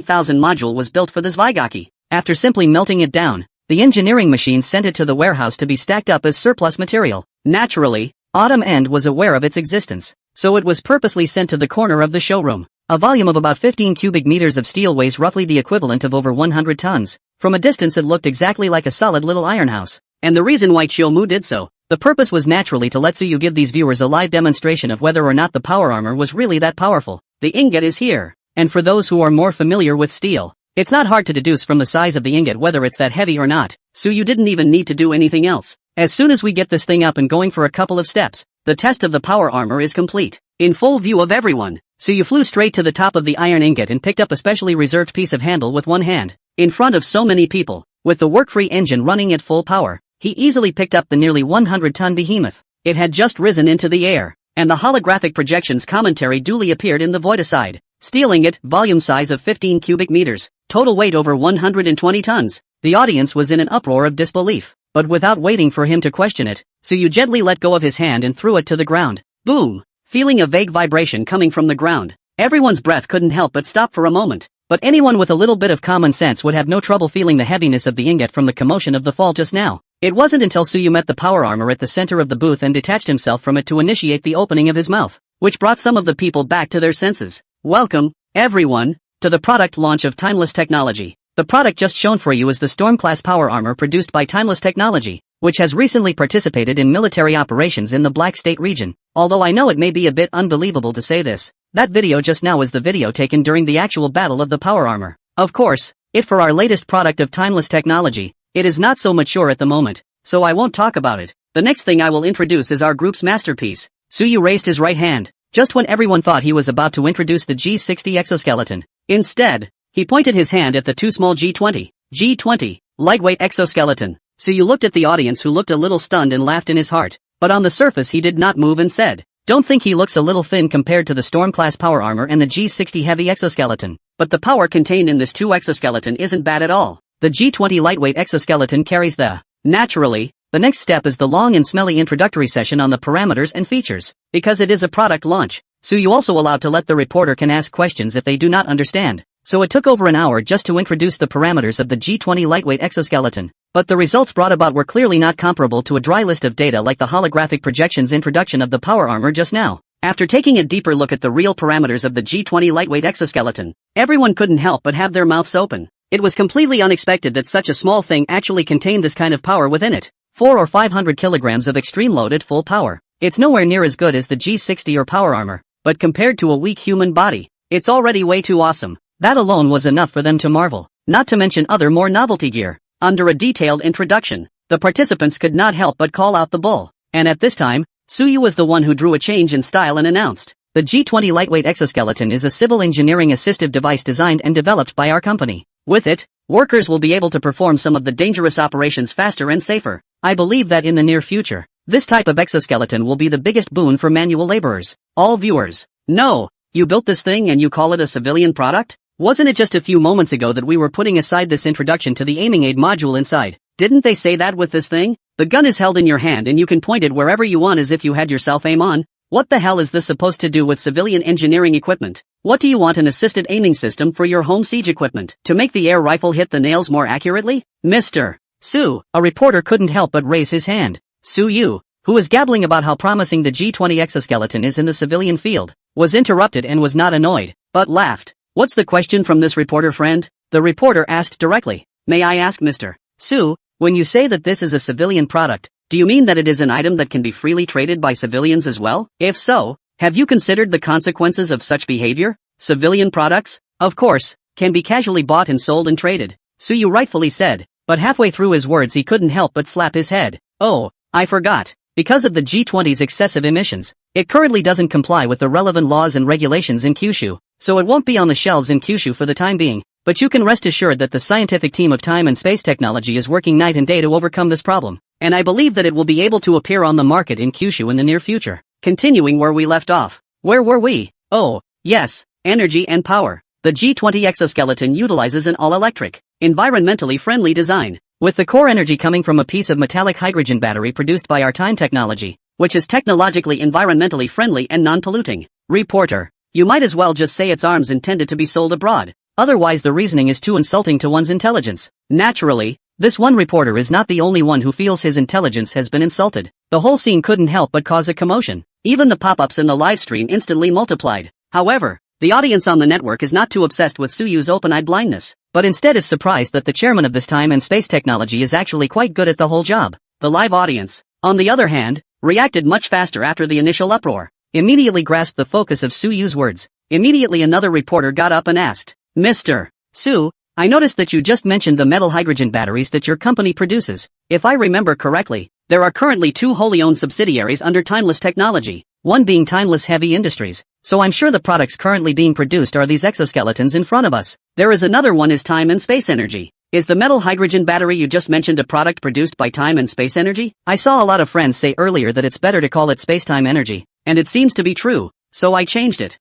1000 module was built for this Vigaki. After simply melting it down, the engineering machine sent it to the warehouse to be stacked up as surplus material. Naturally, Autumn End was aware of its existence, so it was purposely sent to the corner of the showroom. A volume of about 15 cubic meters of steel weighs roughly the equivalent of over 100 tons. From a distance it looked exactly like a solid little iron house. And the reason why Chiyomu did so, the purpose was naturally to let Tsuyu give these viewers a live demonstration of whether or not the power armor was really that powerful. The ingot is here. And for those who are more familiar with steel, it's not hard to deduce from the size of the ingot whether it's that heavy or not, so you didn't even need to do anything else. As soon as we get this thing up and going for a couple of steps, the test of the power armor is complete. In full view of everyone, so you flew straight to the top of the iron ingot and picked up a specially reserved piece of handle with one hand. In front of so many people, with the work-free engine running at full power, he easily picked up the nearly 100-ton behemoth. It had just risen into the air, and the holographic projections commentary duly appeared in the void aside. Stealing it, volume size of 15 cubic meters, total weight over 120 tons. The audience was in an uproar of disbelief, but without waiting for him to question it, so you gently let go of his hand and threw it to the ground. Boom! Feeling a vague vibration coming from the ground, everyone's breath couldn't help but stop for a moment, but anyone with a little bit of common sense would have no trouble feeling the heaviness of the ingot from the commotion of the fall just now. It wasn't until Tsuyu met the power armor at the center of the booth and detached himself from it to initiate the opening of his mouth, which brought some of the people back to their senses. Welcome, everyone, to the product launch of Timeless Technology. The product just shown for you is the Storm-class power armor produced by Timeless Technology, which has recently participated in military operations in the Black State region. Although I know it may be a bit unbelievable to say this, that video just now is the video taken during the actual battle of the power armor. Of course, if for our latest product of Timeless Technology, it is not so mature at the moment, so I won't talk about it. The next thing I will introduce is our group's masterpiece. Tsuyu raised his right hand, just when everyone thought he was about to introduce the G60 exoskeleton. Instead, he pointed his hand at the too small G20 lightweight exoskeleton. Tsuyu looked at the audience who looked a little stunned and laughed in his heart, but on the surface he did not move and said, "Don't think he looks a little thin compared to the Storm-class power armor and the G60 heavy exoskeleton, but the power contained in this 2 exoskeleton isn't bad at all. The G20 lightweight exoskeleton carries the..." Naturally, the next step is the long and smelly introductory session on the parameters and features. Because it is a product launch, Tsuyu also allowed to let the reporter can ask questions if they do not understand. So it took over an hour just to introduce the parameters of the G20 lightweight exoskeleton. But the results brought about were clearly not comparable to a dry list of data like the holographic projections introduction of the power armor just now. After taking a deeper look at the real parameters of the G20 lightweight exoskeleton, everyone couldn't help but have their mouths open. It was completely unexpected that such a small thing actually contained this kind of power within it. 400 or 500 kilograms of extreme load at full power. It's nowhere near as good as the G60 or power armor, but compared to a weak human body, it's already way too awesome. That alone was enough for them to marvel, not to mention other more novelty gear. Under a detailed introduction, the participants could not help but call out the bull. And at this time, Tsuyu was the one who drew a change in style and announced, "The G20 lightweight exoskeleton is a civil engineering assistive device designed and developed by our company. With it, workers will be able to perform some of the dangerous operations faster and safer. I believe that in the near future, this type of exoskeleton will be the biggest boon for manual laborers." All viewers, no, you built this thing and you call it a civilian product? Wasn't it just a few moments ago that we were putting aside this introduction to the aiming aid module inside? Didn't they say that with this thing? The gun is held in your hand and you can point it wherever you want as if you had yourself aim on. What the hell is this supposed to do with civilian engineering equipment? What do you want, an assisted aiming system for your home siege equipment? To make the air rifle hit the nails more accurately? Mr. Su, a reporter couldn't help but raise his hand. Tsuyu, who was gabbling about how promising the G20 exoskeleton is in the civilian field, was interrupted and was not annoyed, but laughed. "What's the question from this reporter friend?" The reporter asked directly. "May I ask, Mr. Su, when you say that this is a civilian product, do you mean that it is an item that can be freely traded by civilians as well? If so, have you considered the consequences of such behavior? Civilian products, of course, can be casually bought and sold and traded," Tsuyu rightfully said, but halfway through his words he couldn't help but slap his head. "Oh, I forgot. Because of the G20's excessive emissions, it currently doesn't comply with the relevant laws and regulations in Kyushu, so it won't be on the shelves in Kyushu for the time being. But you can rest assured that the scientific team of Time and Space Technology is working night and day to overcome this problem, and I believe that it will be able to appear on the market in Kyushu in the near future." Continuing where we left off. Where were we? Oh, yes, energy and power. The G20 exoskeleton utilizes an all-electric, environmentally friendly design, with the core energy coming from a piece of metallic hydrogen battery produced by our Time technology, which is technologically environmentally friendly and non-polluting. Reporter, you might as well just say it's arms intended to be sold abroad. Otherwise the reasoning is too insulting to one's intelligence. Naturally, this one reporter is not the only one who feels his intelligence has been insulted. The whole scene couldn't help but cause a commotion. Even the pop-ups in the live stream instantly multiplied. However, the audience on the network is not too obsessed with Suyu's open-eyed blindness, but instead is surprised that the chairman of this time and space technology is actually quite good at the whole job. The live audience, on the other hand, reacted much faster after the initial uproar. Immediately grasped the focus of Suyu's words. Immediately another reporter got up and asked, Mr. Su, I noticed that you just mentioned the metal hydrogen batteries that your company produces. If I remember correctly, there are currently 2 wholly owned subsidiaries under Timeless Technology, one being Timeless Heavy Industries. So I'm sure the products currently being produced are these exoskeletons in front of us. There is another one is Time and Space Energy. Is the metal hydrogen battery you just mentioned a product produced by Time and Space Energy? I saw a lot of friends say earlier that it's better to call it spacetime energy, and it seems to be true, so I changed it.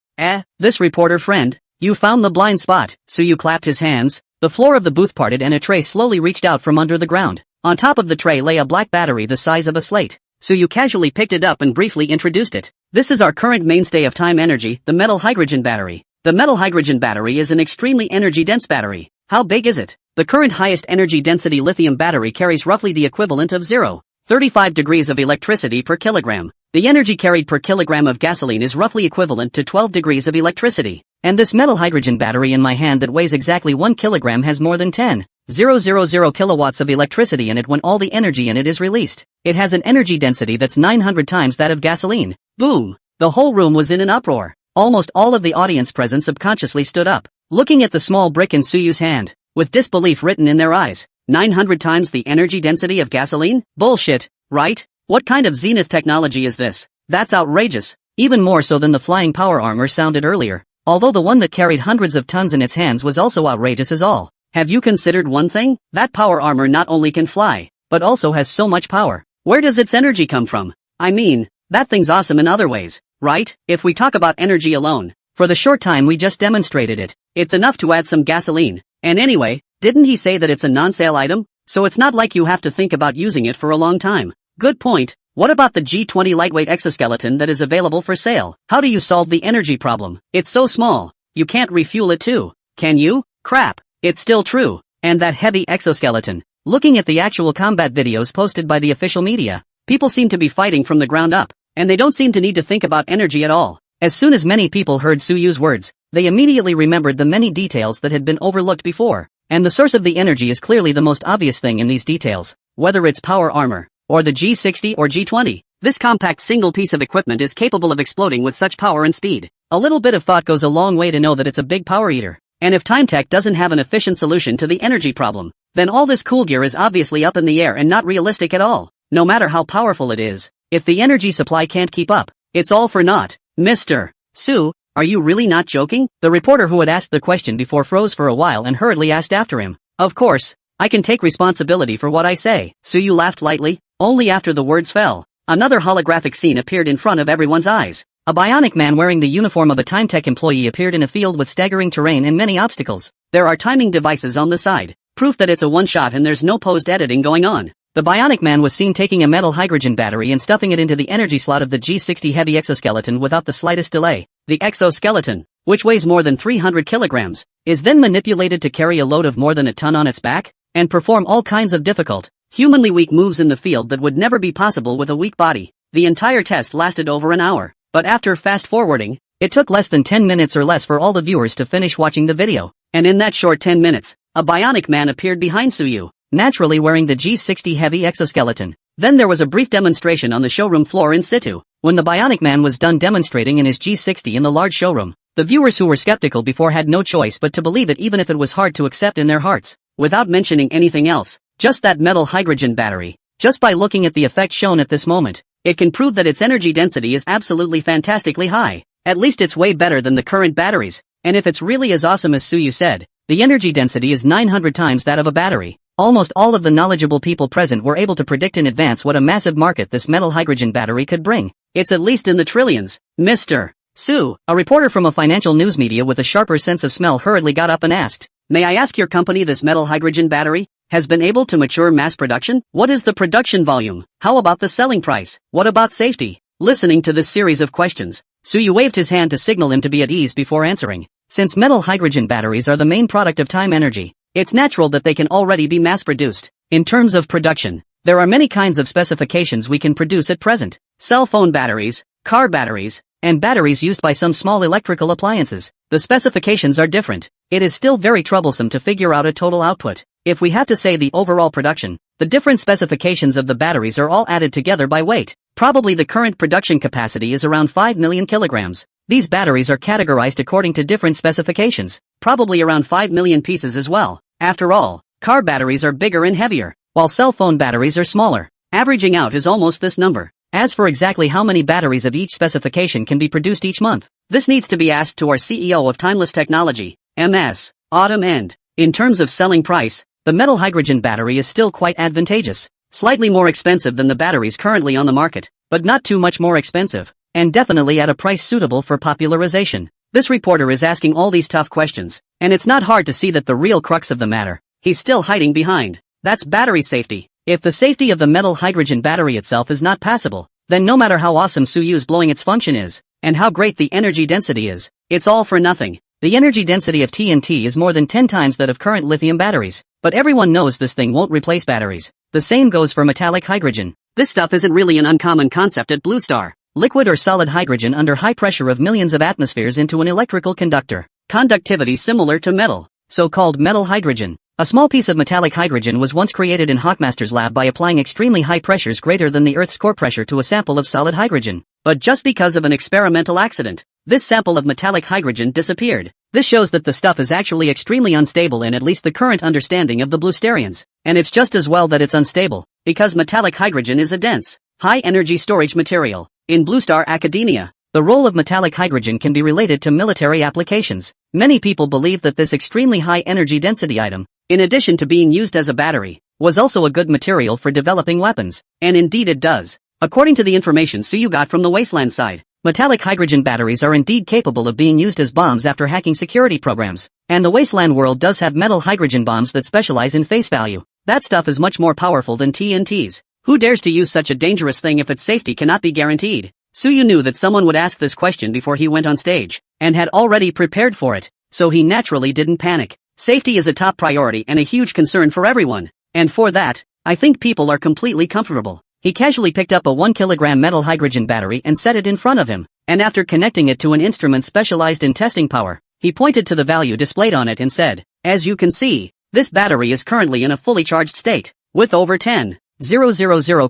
This reporter friend, you found the blind spot. Suyu clapped his hands. The floor of the booth parted and a tray slowly reached out from under the ground. On top of the tray lay a black battery the size of a slate. Suyu casually picked it up and briefly introduced it. This is our current mainstay of time energy, the metal hydrogen battery. The metal hydrogen battery is an extremely energy-dense battery. How big is it? The current highest energy density lithium battery carries roughly the equivalent of 0.35 degrees of electricity per kilogram. The energy carried per kilogram of gasoline is roughly equivalent to 12 degrees of electricity. And this metal hydrogen battery in my hand that weighs exactly 1 kilogram has more than 10,000 kilowatts of electricity in it when all the energy in it is released. It has an energy density that's 900 times that of gasoline. Boom! The whole room was in an uproar. Almost all of the audience present subconsciously stood up, looking at the small brick in Suyu's hand, with disbelief written in their eyes. 900 times the energy density of gasoline? Bullshit, right? What kind of zenith technology is this? That's outrageous. Even more so than the flying power armor sounded earlier. Although the one that carried hundreds of tons in its hands was also outrageous as all. Have you considered one thing? That power armor not only can fly, but also has so much power. Where does its energy come from? I mean, that thing's awesome in other ways, right? If we talk about energy alone, for the short time we just demonstrated it, it's enough to add some gasoline. And anyway, didn't he say that it's a non-sale item? So it's not like you have to think about using it for a long time. Good point. What about the G20 lightweight exoskeleton that is available for sale? How do you solve the energy problem? It's so small, you can't refuel it too. Can you? Crap. It's still true. And that heavy exoskeleton. Looking at the actual combat videos posted by the official media, people seem to be fighting from the ground up, and they don't seem to need to think about energy at all. As soon as many people heard Suyu's words, they immediately remembered the many details that had been overlooked before. And the source of the energy is clearly the most obvious thing in these details. Whether it's power armor, or the G60 or G20, this compact single piece of equipment is capable of exploding with such power and speed. A little bit of thought goes a long way to know that it's a big power eater. And if TimeTech doesn't have an efficient solution to the energy problem, then all this cool gear is obviously up in the air and not realistic at all. No matter how powerful it is, if the energy supply can't keep up, it's all for naught. Mr. Su, are you really not joking? The reporter who had asked the question before froze for a while and hurriedly asked after him. Of course, I can take responsibility for what I say. Suyu laughed lightly. Only after the words fell, another holographic scene appeared in front of everyone's eyes. A bionic man wearing the uniform of a TimeTech employee appeared in a field with staggering terrain and many obstacles. There are timing devices on the side, proof that it's a one-shot and there's no post-editing going on. The bionic man was seen taking a metal hydrogen battery and stuffing it into the energy slot of the G60 heavy exoskeleton without the slightest delay. The exoskeleton, which weighs more than 300 kilograms, is then manipulated to carry a load of more than a ton on its back, and perform all kinds of difficult, humanly weak moves in the field that would never be possible with a weak body. The entire test lasted over an hour, but after fast-forwarding, it took less than 10 minutes or less for all the viewers to finish watching the video. And in that short 10 minutes, a bionic man appeared behind Suyu, naturally wearing the G60 heavy exoskeleton. Then there was a brief demonstration on the showroom floor in situ. When the bionic man was done demonstrating in his G60 in the large showroom, the viewers who were skeptical before had no choice but to believe it even if it was hard to accept in their hearts. Without mentioning anything else, just that metal hydrogen battery. Just by looking at the effect shown at this moment, it can prove that its energy density is absolutely fantastically high. At least it's way better than the current batteries. And if it's really as awesome as Suyu said, the energy density is 900 times that of a battery. Almost all of the knowledgeable people present were able to predict in advance what a massive market this metal hydrogen battery could bring. It's at least in the trillions. Mr. Su, a reporter from a financial news media with a sharper sense of smell hurriedly got up and asked, "May I ask your company this metal hydrogen battery has been able to mature mass production? What is the production volume? How about the selling price? What about safety?" Listening to this series of questions, Suyu waved his hand to signal him to be at ease before answering. Since metal hydrogen batteries are the main product of time energy, it's natural that they can already be mass-produced. In terms of production, there are many kinds of specifications we can produce at present. Cell phone batteries, car batteries, and batteries used by some small electrical appliances. The specifications are different. It is still very troublesome to figure out a total output. If we have to say the overall production, the different specifications of the batteries are all added together by weight. Probably the current production capacity is around 5 million kilograms. These batteries are categorized according to different specifications, probably around 5 million pieces as well. After all, car batteries are bigger and heavier, while cell phone batteries are smaller. Averaging out is almost this number. As for exactly how many batteries of each specification can be produced each month, this needs to be asked to our CEO of Timeless Technology, MS, Autumn End. In terms of selling price, the metal hydrogen battery is still quite advantageous. Slightly more expensive than the batteries currently on the market, but not too much more expensive, and definitely at a price suitable for popularization. This reporter is asking all these tough questions, and it's not hard to see that the real crux of the matter, he's still hiding behind. That's battery safety. If the safety of the metal hydrogen battery itself is not passable, then no matter how awesome Soyuz blowing its function is, and how great the energy density is, it's all for nothing. The energy density of TNT is more than 10 times that of current lithium batteries, but everyone knows this thing won't replace batteries. The same goes for metallic hydrogen. This stuff isn't really an uncommon concept at Blue Star. Liquid or solid hydrogen under high pressure of millions of atmospheres into an electrical conductor. Conductivity similar to metal, so-called metal hydrogen. A small piece of metallic hydrogen was once created in Hawkmaster's lab by applying extremely high pressures greater than the Earth's core pressure to a sample of solid hydrogen. But just because of an experimental accident, this sample of metallic hydrogen disappeared. This shows that the stuff is actually extremely unstable in at least the current understanding of the Bluesterians. And it's just as well that it's unstable, because metallic hydrogen is a dense, high-energy storage material. In Blue Star academia, the role of metallic hydrogen can be related to military applications. Many people believe that this extremely high energy density item, in addition to being used as a battery, was also a good material for developing weapons. And indeed it does. According to the information Suyu got from the Wasteland side, metallic hydrogen batteries are indeed capable of being used as bombs after hacking security programs. And the Wasteland world does have metal hydrogen bombs that specialize in face value. That stuff is much more powerful than TNTs. Who dares to use such a dangerous thing if its safety cannot be guaranteed? Suyu knew that someone would ask this question before he went on stage, and had already prepared for it, so he naturally didn't panic. Safety is a top priority and a huge concern for everyone, and for that, I think people are completely comfortable. He casually picked up a 1 kilogram metal hydrogen battery and set it in front of him, and after connecting it to an instrument specialized in testing power, he pointed to the value displayed on it and said, "As you can see, this battery is currently in a fully charged state, with over 10,000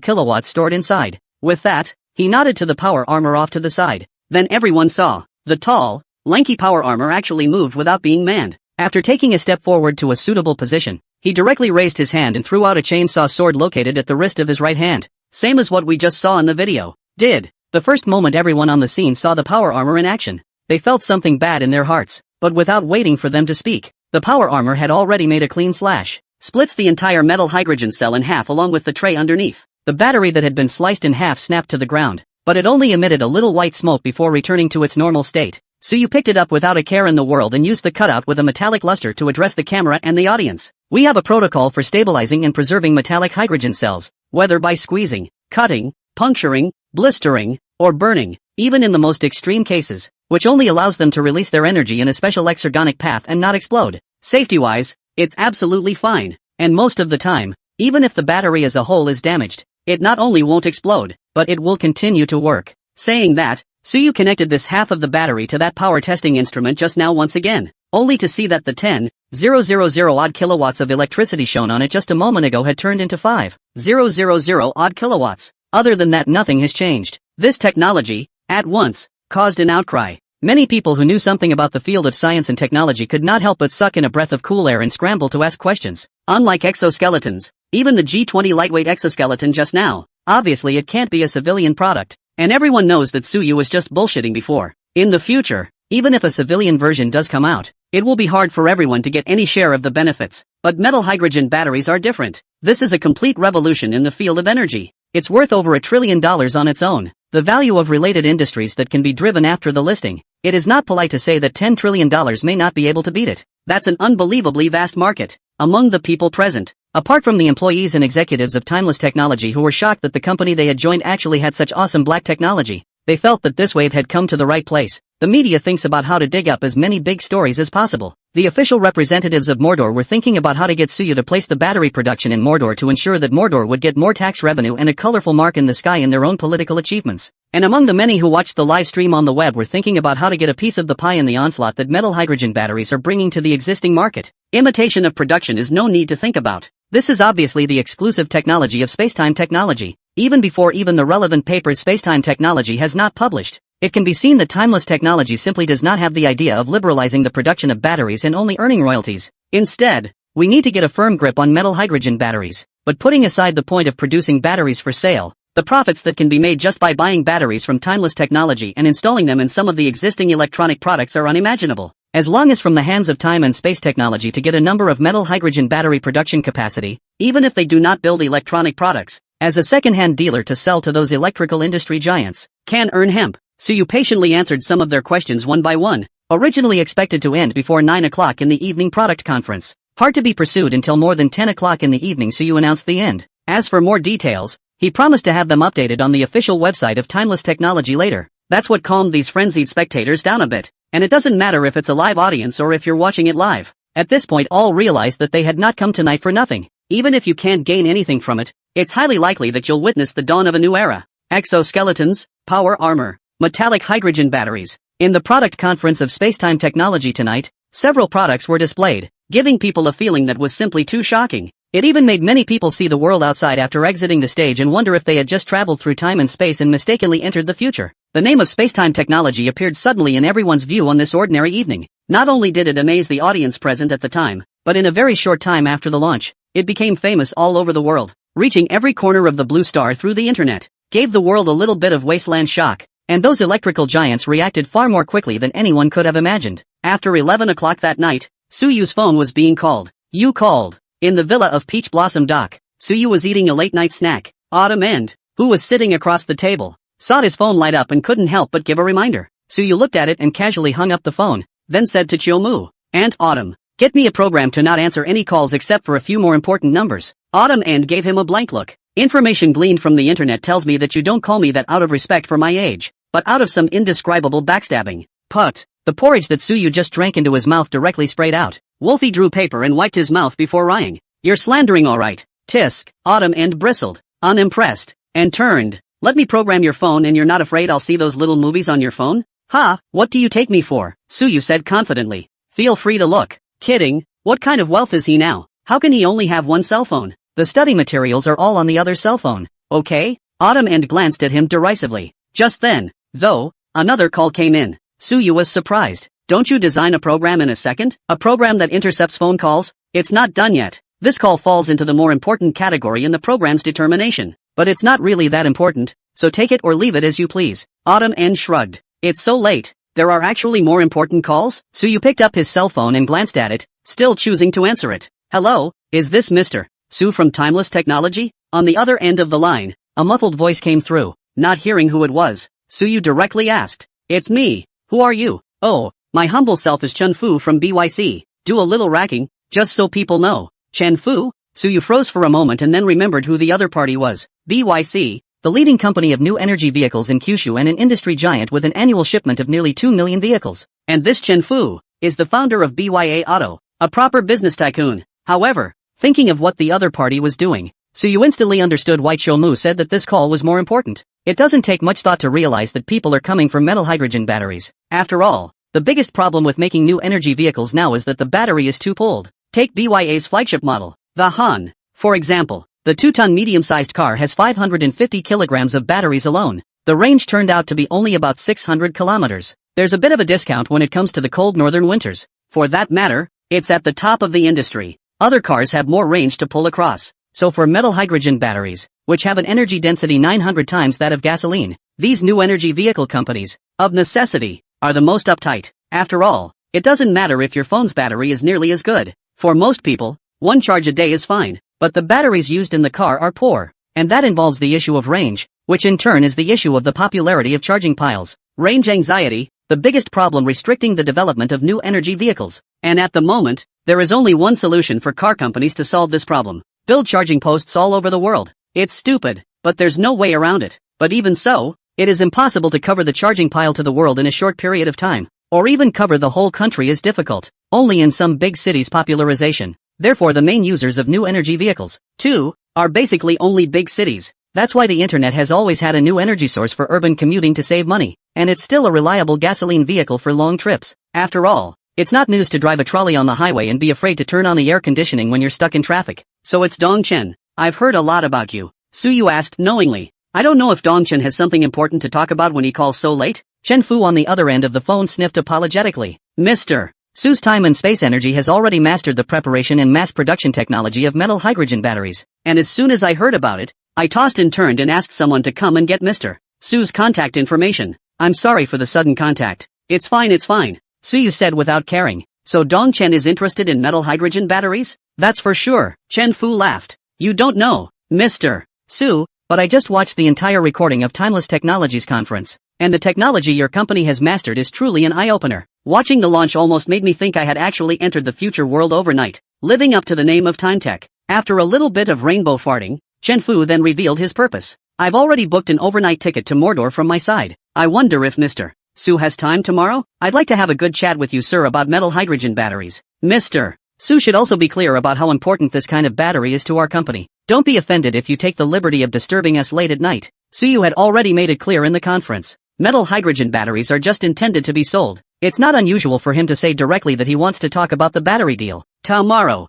kilowatts stored inside." With that, he nodded to the power armor off to the side. Then everyone saw, the tall, lanky power armor actually moved without being manned. After taking a step forward to a suitable position, he directly raised his hand and threw out a chainsaw sword located at the wrist of his right hand. Same as what we just saw in the video. The first moment everyone on the scene saw the power armor in action, they felt something bad in their hearts, but without waiting for them to speak, the power armor had already made a clean slash. Splits the entire metal hydrogen cell in half along with the tray underneath. The battery that had been sliced in half snapped to the ground, but it only emitted a little white smoke before returning to its normal state. Suyu picked it up without a care in the world and used the cutout with a metallic luster to address the camera and the audience. "We have a protocol for stabilizing and preserving metallic hydrogen cells, whether by squeezing, cutting, puncturing, blistering, or burning, even in the most extreme cases, which only allows them to release their energy in a special exergonic path and not explode. Safety-wise, it's absolutely fine, and most of the time, even if the battery as a whole is damaged, it not only won't explode, but it will continue to work." Saying that, Suyu connected this half of the battery to that power testing instrument just now once again, only to see that the 10,000 odd kilowatts of electricity shown on it just a moment ago had turned into 5,000 odd kilowatts. Other than that, nothing has changed. This technology, at once, caused an outcry. Many people who knew something about the field of science and technology could not help but suck in a breath of cool air and scramble to ask questions. Unlike exoskeletons, even the G20 lightweight exoskeleton just now, obviously it can't be a civilian product. And everyone knows that Suyu was just bullshitting before. In the future, even if a civilian version does come out, it will be hard for everyone to get any share of the benefits. But metal hydrogen batteries are different. This is a complete revolution in the field of energy. It's worth over $1 trillion on its own. The value of related industries that can be driven after the listing. It is not polite to say that $10 trillion may not be able to beat it. That's an unbelievably vast market. Among the people present, apart from the employees and executives of Timeless Technology who were shocked that the company they had joined actually had such awesome black technology, They felt that this wave had come to the right place. The media thinks about how to dig up as many big stories as possible. The official representatives of Mordor were thinking about how to get Suyu to place the battery production in Mordor to ensure that Mordor would get more tax revenue and a colorful mark in the sky in their own political achievements. And among the many who watched the live stream on the web were thinking about how to get a piece of the pie in the onslaught that metal hydrogen batteries are bringing to the existing market. Imitation of production is no need to think about. This is obviously the exclusive technology of spacetime technology. Even before even the relevant papers spacetime technology has not published. It can be seen that timeless technology simply does not have the idea of liberalizing the production of batteries and only earning royalties. Instead, we need to get a firm grip on metal hydrogen batteries. But putting aside the point of producing batteries for sale, the profits that can be made just by buying batteries from timeless technology and installing them in some of the existing electronic products are unimaginable. As long as from the hands of time and space technology to get a number of metal hydrogen battery production capacity, even if they do not build electronic products, as a second-hand dealer to sell to those electrical industry giants, can earn hemp. Suyu patiently answered some of their questions one by one, originally expected to end before 9 o'clock in the evening product conference. Hard to be pursued until more than 10 o'clock in the evening Suyu announced the end. As for more details, he promised to have them updated on the official website of Timeless Technology later. That's what calmed these frenzied spectators down a bit. And it doesn't matter if it's a live audience or if you're watching it live. At this point all realized that they had not come tonight for nothing. Even if you can't gain anything from it, it's highly likely that you'll witness the dawn of a new era. Exoskeletons, power armor, metallic hydrogen batteries. In the product conference of Spacetime Technology tonight, several products were displayed, giving people a feeling that was simply too shocking. It even made many people see the world outside after exiting the stage and wonder if they had just traveled through time and space and mistakenly entered the future. The name of Spacetime Technology appeared suddenly in everyone's view on this ordinary evening. Not only did it amaze the audience present at the time, but in a very short time after the launch, it became famous all over the world, reaching every corner of the blue star through the internet, gave the world a little bit of wasteland shock, and those electrical giants reacted far more quickly than anyone could have imagined. After 11 o'clock that night, Suyu's phone was being called. You called. In the villa of Peach Blossom Dock, Suyu was eating a late-night snack. Autumn End, who was sitting across the table, saw his phone light up and couldn't help but give a reminder. Suyu looked at it and casually hung up the phone, then said to Chiyomu, Aunt Autumn, get me a program to not answer any calls except for a few more important numbers. Autumn End gave him a blank look. Information gleaned from the internet tells me that you don't call me that out of respect for my age, but out of some indescribable backstabbing. Put. The porridge that Suyu just drank into his mouth directly sprayed out. Wolfie drew paper and wiped his mouth before rying. You're slandering alright. Tisk. Autumn End bristled, unimpressed, and turned. Let me program your phone and you're not afraid I'll see those little movies on your phone? Ha, what do you take me for? Suyu said confidently. Feel free to look. Kidding, what kind of wealth is he now? How can he only have one cell phone? The study materials are all on the other cell phone. Okay? Autumn End glanced at him derisively. Just then, though, another call came in. Suyu was surprised. Don't you design a program in a second? A program that intercepts phone calls? It's not done yet. This call falls into the more important category in the program's determination. But it's not really that important, so take it or leave it as you please. Autumn End shrugged. It's so late. There are actually more important calls? Suyu picked up his cell phone and glanced at it, still choosing to answer it. Hello, is this Mr. Su from Timeless Technology? On the other end of the line, a muffled voice came through. Not hearing who it was, Suyu directly asked. It's me. Who are you? Oh, my humble self is Chen Fu from BYC. Do a little racking, just so people know. Chen Fu? Suyu froze for a moment and then remembered who the other party was. BYC, the leading company of new energy vehicles in Kyushu and an industry giant with an annual shipment of nearly 2 million vehicles. And this Chen Fu is the founder of BYA Auto, a proper business tycoon. However, thinking of what the other party was doing, Suyu instantly understood why Chomu said that this call was more important. It doesn't take much thought to realize that people are coming for metal hydrogen batteries. After all, the biggest problem with making new energy vehicles now is that the battery is too old. Take BYA's flagship model, the Han. For example, the 2-ton medium-sized car has 550 kilograms of batteries alone. The range turned out to be only about 600 kilometers. There's a bit of a discount when it comes to the cold northern winters. For that matter, it's at the top of the industry. Other cars have more range to pull across. So for metal hydrogen batteries, which have an energy density 900 times that of gasoline, these new energy vehicle companies, of necessity, are the most uptight. After all, it doesn't matter if your phone's battery is nearly as good. For most people, one charge a day is fine, but the batteries used in the car are poor, and that involves the issue of range, which in turn is the issue of the popularity of charging piles. Range anxiety, the biggest problem restricting the development of new energy vehicles. And at the moment, there is only one solution for car companies to solve this problem. Build charging posts all over the world. It's stupid, but there's no way around it. But even so, It is impossible to cover the charging pile to the world in a short period of time, or even cover the whole country is difficult, only in some big cities popularization. Therefore the main users of new energy vehicles, too, are basically only big cities. That's why the internet has always had a new energy source for urban commuting to save money, and it's still a reliable gasoline vehicle for long trips. After all, it's not news to drive a trolley on the highway and be afraid to turn on the air conditioning when you're stuck in traffic. So it's Dong Chen. I've heard a lot about you. Suyu asked knowingly. I don't know if Dong Chen has something important to talk about when he calls so late. Chen Fu on the other end of the phone sniffed apologetically. Mr. Su's time and space energy has already mastered the preparation and mass production technology of metal hydrogen batteries, and as soon as I heard about it, I tossed and turned and asked someone to come and get Mr. Su's contact information. I'm sorry for the sudden contact. It's fine. Suyu said without caring. So Dong Chen is interested in metal hydrogen batteries? That's for sure. Chen Fu laughed. You don't know, Mr. Su, but I just watched the entire recording of Timeless Technologies conference, and the technology your company has mastered is truly an eye-opener. Watching the launch almost made me think I had actually entered the future world overnight, living up to the name of Time Tech. After a little bit of rainbow farting, Chen Fu then revealed his purpose. I've already booked an overnight ticket to Mordor from my side. I wonder if Mr. Su has time tomorrow? I'd like to have a good chat with you, sir, about metal hydrogen batteries. Mr. Su should also be clear about how important this kind of battery is to our company. Don't be offended if you take the liberty of disturbing us late at night. Suyu had already made it clear in the conference. Metal hydrogen batteries are just intended to be sold. It's not unusual for him to say directly that he wants to talk about the battery deal. Tomorrow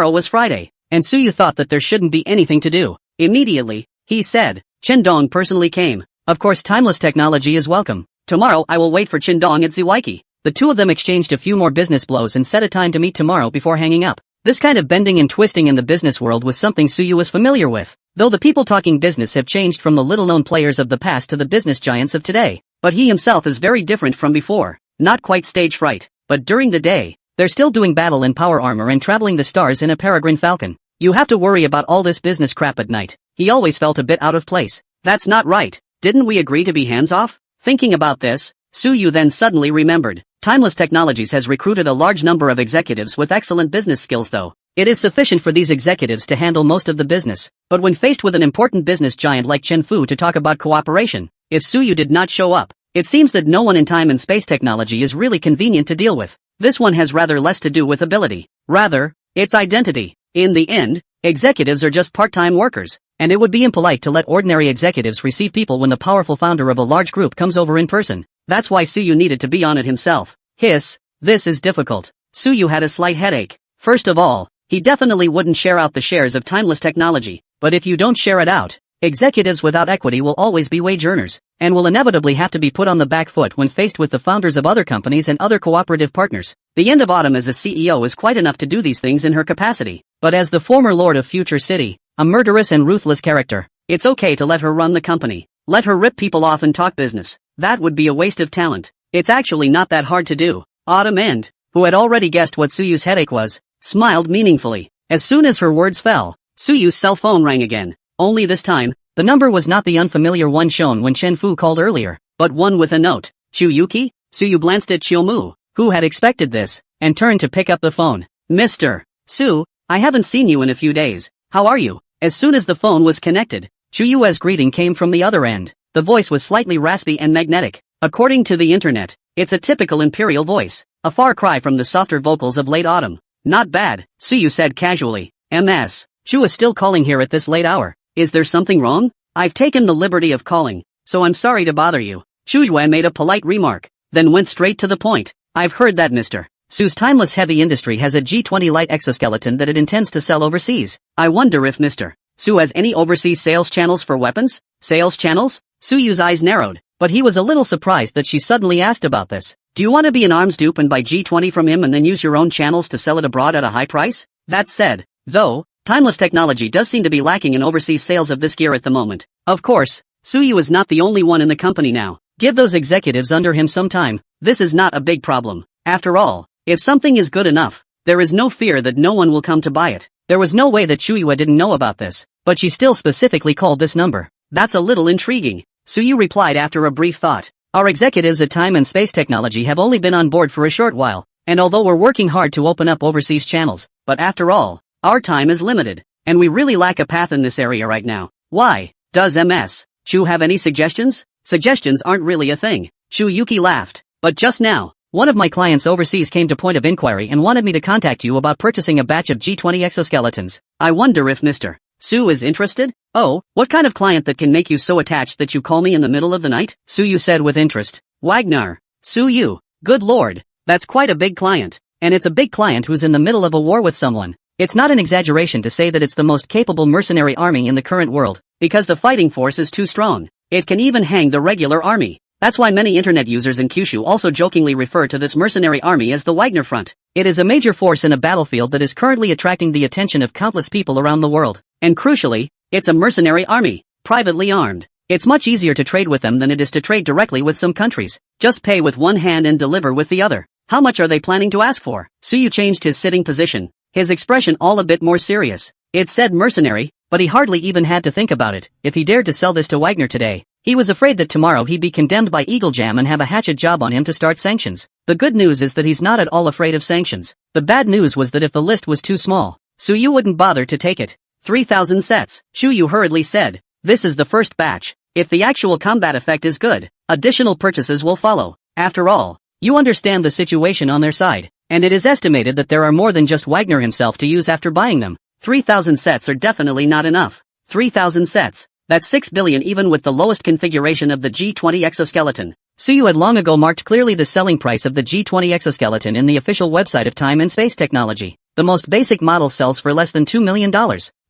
was Friday, and Suyu thought that there shouldn't be anything to do. Immediately, he said, Qindong personally came. Of course, Timeless Technology is welcome. Tomorrow I will wait for Qindong at Zuwaiki. The two of them exchanged a few more business blows and set a time to meet tomorrow before hanging up. This kind of bending and twisting in the business world was something Suyu was familiar with, though the people talking business have changed from the little-known players of the past to the business giants of today. But he himself is very different from before. Not quite stage fright, but during the day, they're still doing battle in power armor and traveling the stars in a peregrine falcon. You have to worry about all this business crap at night. He always felt a bit out of place. That's not right. Didn't we agree to be hands-off? Thinking about this, Suyu then suddenly remembered. Timeless Technologies has recruited a large number of executives with excellent business skills though. It is sufficient for these executives to handle most of the business. But when faced with an important business giant like Chen Fu to talk about cooperation, if Suyu did not show up, it seems that no one in time and space technology is really convenient to deal with. This one has rather less to do with ability. Rather, it's identity. In the end, executives are just part-time workers, and it would be impolite to let ordinary executives receive people when the powerful founder of a large group comes over in person. That's why Suyu needed to be on it himself. This is difficult. Suyu had a slight headache. First of all, he definitely wouldn't share out the shares of Timeless Technology, but if you don't share it out, executives without equity will always be wage earners, and will inevitably have to be put on the back foot when faced with the founders of other companies and other cooperative partners. The end of Autumn as a CEO is quite enough to do these things in her capacity, but as the former lord of Future City, a murderous and ruthless character, it's okay to let her run the company. Let her rip people off and talk business. That would be a waste of talent. It's actually not that hard to do. Autumn End, who had already guessed what Suyu's headache was, smiled meaningfully. As soon as her words fell, Suyu's cell phone rang again. Only this time, the number was not the unfamiliar one shown when Chen Fu called earlier, but one with a note. Chuyuki? Suyu glanced at Chiumu, who had expected this, and turned to pick up the phone. Mr. Su, I haven't seen you in a few days. How are you? As soon as the phone was connected, Chuyu's greeting came from the other end. The voice was slightly raspy and magnetic. According to the internet, it's a typical imperial voice, a far cry from the softer vocals of late autumn. Not bad, Suyu said casually. MS. Chu is still calling here at this late hour. Is there something wrong? I've taken the liberty of calling, so I'm sorry to bother you. Chuzhue made a polite remark, then went straight to the point. I've heard that Mr. Su's Timeless Heavy Industry has a G20 light exoskeleton that it intends to sell overseas. I wonder if Mr. Su has any overseas sales channels for weapons? Sales channels? Suyu's eyes narrowed, but he was a little surprised that she suddenly asked about this. Do you want to be an arms dupe and buy G20 from him and then use your own channels to sell it abroad at a high price? That said, though, Timeless Technology does seem to be lacking in overseas sales of this gear at the moment. Of course, Suyu is not the only one in the company now. Give those executives under him some time. This is not a big problem. After all, if something is good enough, there is no fear that no one will come to buy it. There was no way that Chuyue didn't know about this, but she still specifically called this number. That's a little intriguing. Suyu replied after a brief thought. Our executives at Time and Space Technology have only been on board for a short while, and although we're working hard to open up overseas channels, but after all, our time is limited, and we really lack a path in this area right now. Why? Does MS. Chu have any suggestions? Suggestions aren't really a thing. Shuyuki laughed. But just now, one of my clients overseas came to point of inquiry and wanted me to contact you about purchasing a batch of G20 exoskeletons. I wonder if Mr. Su is interested? Oh, what kind of client that can make you so attached that you call me in the middle of the night? Suyu said with interest. Wagner. Suyu. Good lord. That's quite a big client. And it's a big client who's in the middle of a war with someone. It's not an exaggeration to say that it's the most capable mercenary army in the current world, because the fighting force is too strong. It can even hang the regular army. That's why many internet users in Kyushu also jokingly refer to this mercenary army as the Wagner Front. It is a major force in a battlefield that is currently attracting the attention of countless people around the world. And crucially, it's a mercenary army, privately armed. It's much easier to trade with them than it is to trade directly with some countries. Just pay with one hand and deliver with the other. How much are they planning to ask for? Suyu changed his sitting position, his expression all a bit more serious. It said mercenary, but he hardly even had to think about it. If he dared to sell this to Wagner today, he was afraid that tomorrow he'd be condemned by Eagle Jam and have a hatchet job on him to start sanctions. The good news is that he's not at all afraid of sanctions. The bad news was that if the list was too small, Suyu wouldn't bother to take it. 3,000 sets, Shuyu hurriedly said. This is the first batch. If the actual combat effect is good, additional purchases will follow. After all, you understand the situation on their side, and it is estimated that there are more than just Wagner himself to use after buying them. 3,000 sets are definitely not enough. 3,000 sets. That's 6 billion even with the lowest configuration of the G20 exoskeleton. Suyu had long ago marked clearly the selling price of the G20 exoskeleton in the official website of Time and Space Technology. The most basic model sells for less than $2 million,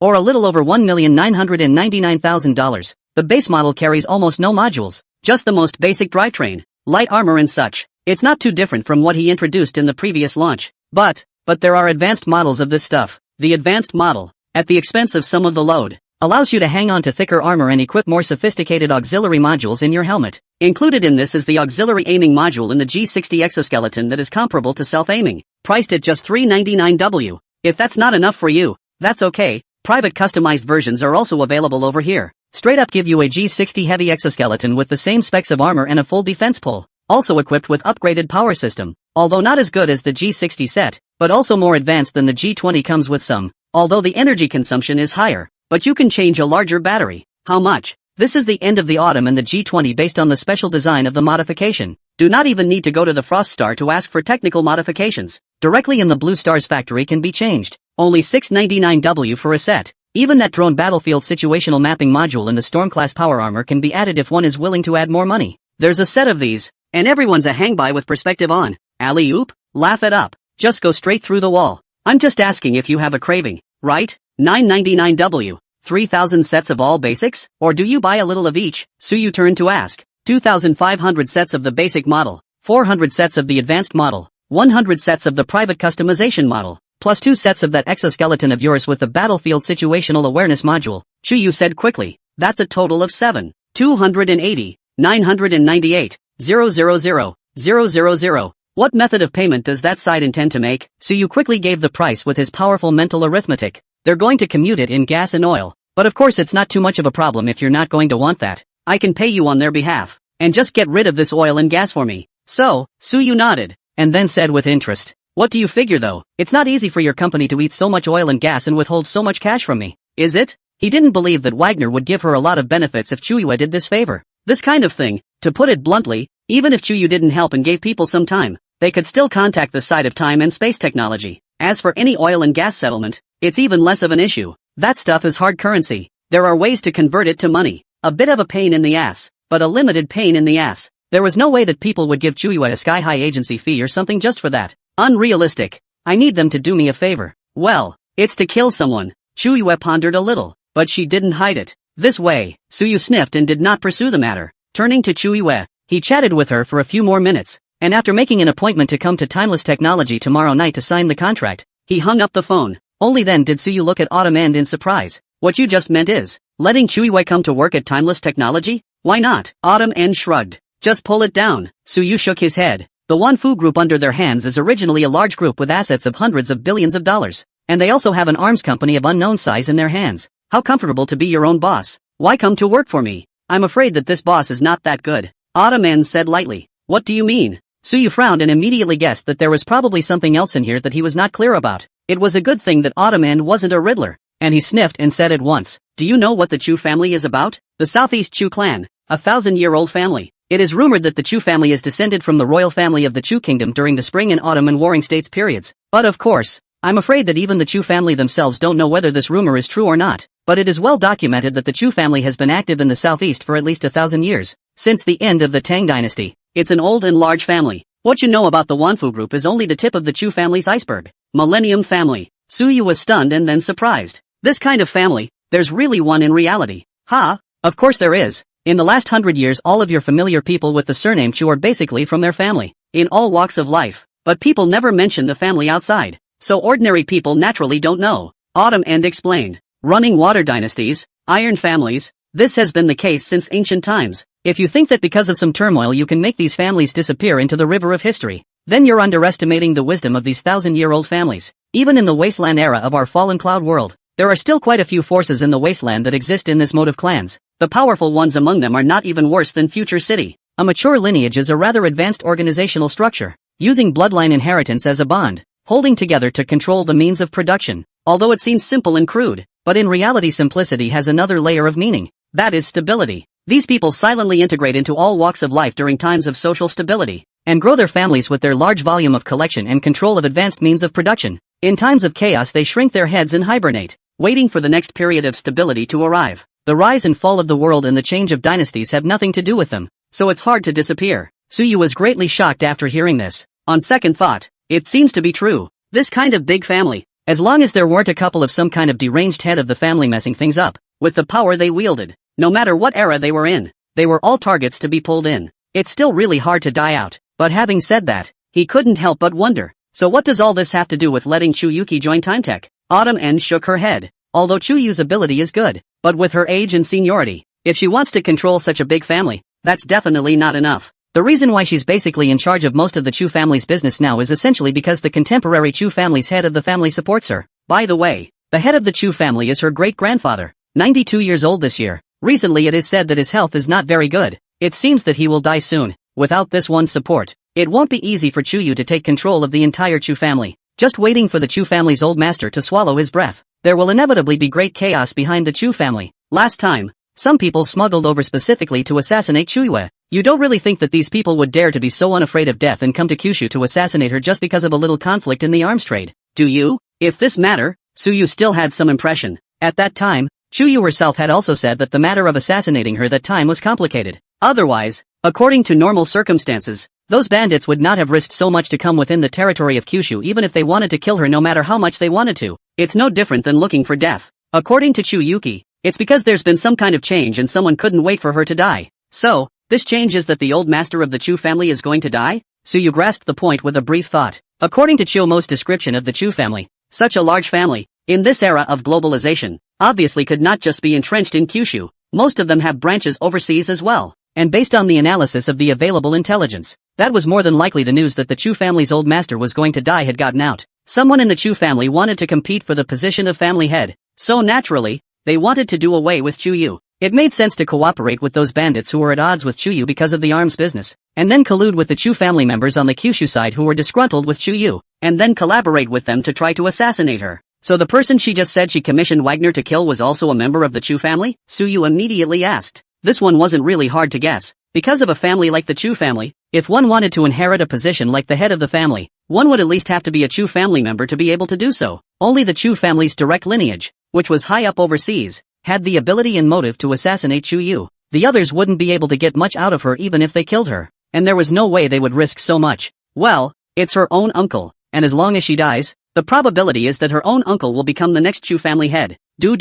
or a little over $1,999,000. The base model carries almost no modules, just the most basic drivetrain, light armor and such. It's not too different from what he introduced in the previous launch. But there are advanced models of this stuff. The advanced model, at the expense of some of the load, allows you to hang on to thicker armor and equip more sophisticated auxiliary modules in your helmet. Included in this is the auxiliary aiming module in the G60 exoskeleton that is comparable to self-aiming, priced at just $399. If that's not enough for you, that's okay. Private customized versions are also available over here. Straight up give you a G60 heavy exoskeleton with the same specs of armor and a full defense pull, also equipped with upgraded power system, although not as good as the G60 set, but also more advanced than the G20 comes with some, although the energy consumption is higher. But you can change a larger battery. How much? This is the end of the Autumn and the G20 based on the special design of the modification. Do not even need to go to the Frost Star to ask for technical modifications. Directly in the Blue Star's factory can be changed. Only $699 for a set. Even that drone battlefield situational mapping module in the Storm class power armor can be added if one is willing to add more money. There's a set of these, and everyone's a hang-by with perspective on. Alley-oop? Laugh it up. Just go straight through the wall. I'm just asking if you have a craving, right? $999. 3,000 sets of all basics? Or do you buy a little of each? Suyu turned to ask. 2,500 sets of the basic model, 400 sets of the advanced model, 100 sets of the private customization model, plus 2 sets of that exoskeleton of yours with the battlefield situational awareness module, Shuyu said quickly. That's a total of 7. 280, 998, 000, 000. What method of payment does that side intend to make? Suyu quickly gave the price with his powerful mental arithmetic. They're going to commute it in gas and oil. But of course it's not too much of a problem if you're not going to want that. I can pay you on their behalf. And just get rid of this oil and gas for me. So, Suyu nodded, and then said with interest. What do you figure though? It's not easy for your company to eat so much oil and gas and withhold so much cash from me. Is it? He didn't believe that Wagner would give her a lot of benefits if Chuyue did this favor. This kind of thing, to put it bluntly, even if Chuyu didn't help and gave people some time, they could still contact the side of Time and Space Technology. As for any oil and gas settlement, it's even less of an issue. That stuff is hard currency. There are ways to convert it to money. A bit of a pain in the ass, but a limited pain in the ass. There was no way that people would give Chuyu a sky-high agency fee or something just for that. Unrealistic. I need them to do me a favor. Well, it's to kill someone. Chuyu pondered a little, but she didn't hide it. This way, Suyu sniffed and did not pursue the matter. Turning to Chuyu, he chatted with her for a few more minutes, and after making an appointment to come to Timeless Technology tomorrow night to sign the contract, he hung up the phone. Only then did Suyu look at Autumn End in surprise. What you just meant is, letting Chuyu come to work at Timeless Technology? Why not? Autumn End shrugged. Just pull it down. Suyu shook his head. The Wanfu Group under their hands is originally a large group with assets of hundreds of billions of dollars. And they also have an arms company of unknown size in their hands. How comfortable to be your own boss. Why come to work for me? I'm afraid that this boss is not that good. Autumn End said lightly. What do you mean? Suyu frowned and immediately guessed that there was probably something else in here that he was not clear about. It was a good thing that Autumn End wasn't a Riddler. And he sniffed and said at once, do you know what the Chu family is about? The Southeast Chu clan. 1,000-year-old family. It is rumored that the Chu family is descended from the royal family of the Chu kingdom during the spring and autumn and warring states periods. But of course, I'm afraid that even the Chu family themselves don't know whether this rumor is true or not. But it is well documented that the Chu family has been active in the southeast for at least 1,000 years, since the end of the Tang dynasty. It's an old and large family. What you know about the Wanfu group is only the tip of the Chu family's iceberg. Millennium family. Su Yu was stunned and then surprised. This kind of family, there's really one in reality. Ha! Of course there is. In the last 100 years all of your familiar people with the surname Chu are basically from their family. In all walks of life. But people never mention the family outside. So ordinary people naturally don't know. Autumn End explained. Running water dynasties, iron families, this has been the case since ancient times. If you think that because of some turmoil you can make these families disappear into the river of history, then you're underestimating the wisdom of these 1,000-year-old families. Even in the wasteland era of our fallen cloud world, there are still quite a few forces in the wasteland that exist in this mode of clans. The powerful ones among them are not even worse than Future City. A mature lineage is a rather advanced organizational structure, using bloodline inheritance as a bond, holding together to control the means of production. Although it seems simple and crude, but in reality simplicity has another layer of meaning. That is stability. These people silently integrate into all walks of life during times of social stability, and grow their families with their large volume of collection and control of advanced means of production. In times of chaos they shrink their heads and hibernate, waiting for the next period of stability to arrive. The rise and fall of the world and the change of dynasties have nothing to do with them, so it's hard to disappear. Su Yu was greatly shocked after hearing this. On second thought, it seems to be true. This kind of big family, as long as there weren't a couple of some kind of deranged head of the family messing things up, with the power they wielded, no matter what era they were in, they were all targets to be pulled in. It's still really hard to die out, but having said that, he couldn't help but wonder, so what does all this have to do with letting Chu Yuki join Timetech? Autumn End shook her head. Although Chu Yu's ability is good, but with her age and seniority, if she wants to control such a big family, that's definitely not enough. The reason why she's basically in charge of most of the Chu family's business now is essentially because the contemporary Chu family's head of the family supports her. By the way, the head of the Chu family is her great-grandfather, 92 years old this year. Recently it is said that his health is not very good. It seems that he will die soon. Without this one's support, it won't be easy for Chu Yu to take control of the entire Chu family. Just waiting for the Chu family's old master to swallow his breath, there will inevitably be great chaos behind the Chu family. Last time, some people smuggled over specifically to assassinate Chu Yue. You don't really think that these people would dare to be so unafraid of death and come to Kyushu to assassinate her just because of a little conflict in the arms trade, do you? If this matter, Su Yu still had some impression. At that time, Chu Yu herself had also said that the matter of assassinating her that time was complicated. Otherwise, according to normal circumstances, those bandits would not have risked so much to come within the territory of Kyushu even if they wanted to kill her no matter how much they wanted to. It's no different than looking for death. According to Chu Yuki, it's because there's been some kind of change and someone couldn't wait for her to die. So, this change is that the old master of the Chu family is going to die? Su Yu grasped the point with a brief thought. According to Chiu Mo's description of the Chu family, such a large family, in this era of globalization, obviously could not just be entrenched in Kyushu. Most of them have branches overseas as well. And based on the analysis of the available intelligence, that was more than likely the news that the Chu family's old master was going to die had gotten out. Someone in the Chu family wanted to compete for the position of family head. So naturally, they wanted to do away with Chu Yu. It made sense to cooperate with those bandits who were at odds with Chu Yu because of the arms business, and then collude with the Chu family members on the Kyushu side who were disgruntled with Chu Yu, and then collaborate with them to try to assassinate her. So the person she just said she commissioned Wagner to kill was also a member of the Chu family? Su Yu immediately asked. This one wasn't really hard to guess. Because of a family like the Chu family, if one wanted to inherit a position like the head of the family, one would at least have to be a Chu family member to be able to do so. Only the Chu family's direct lineage, which was high up overseas, had the ability and motive to assassinate Chu Yu. The others wouldn't be able to get much out of her even if they killed her, and there was no way they would risk so much. Well, it's her own uncle, and as long as she dies, the probability is that her own uncle will become the next Chu family head. Do.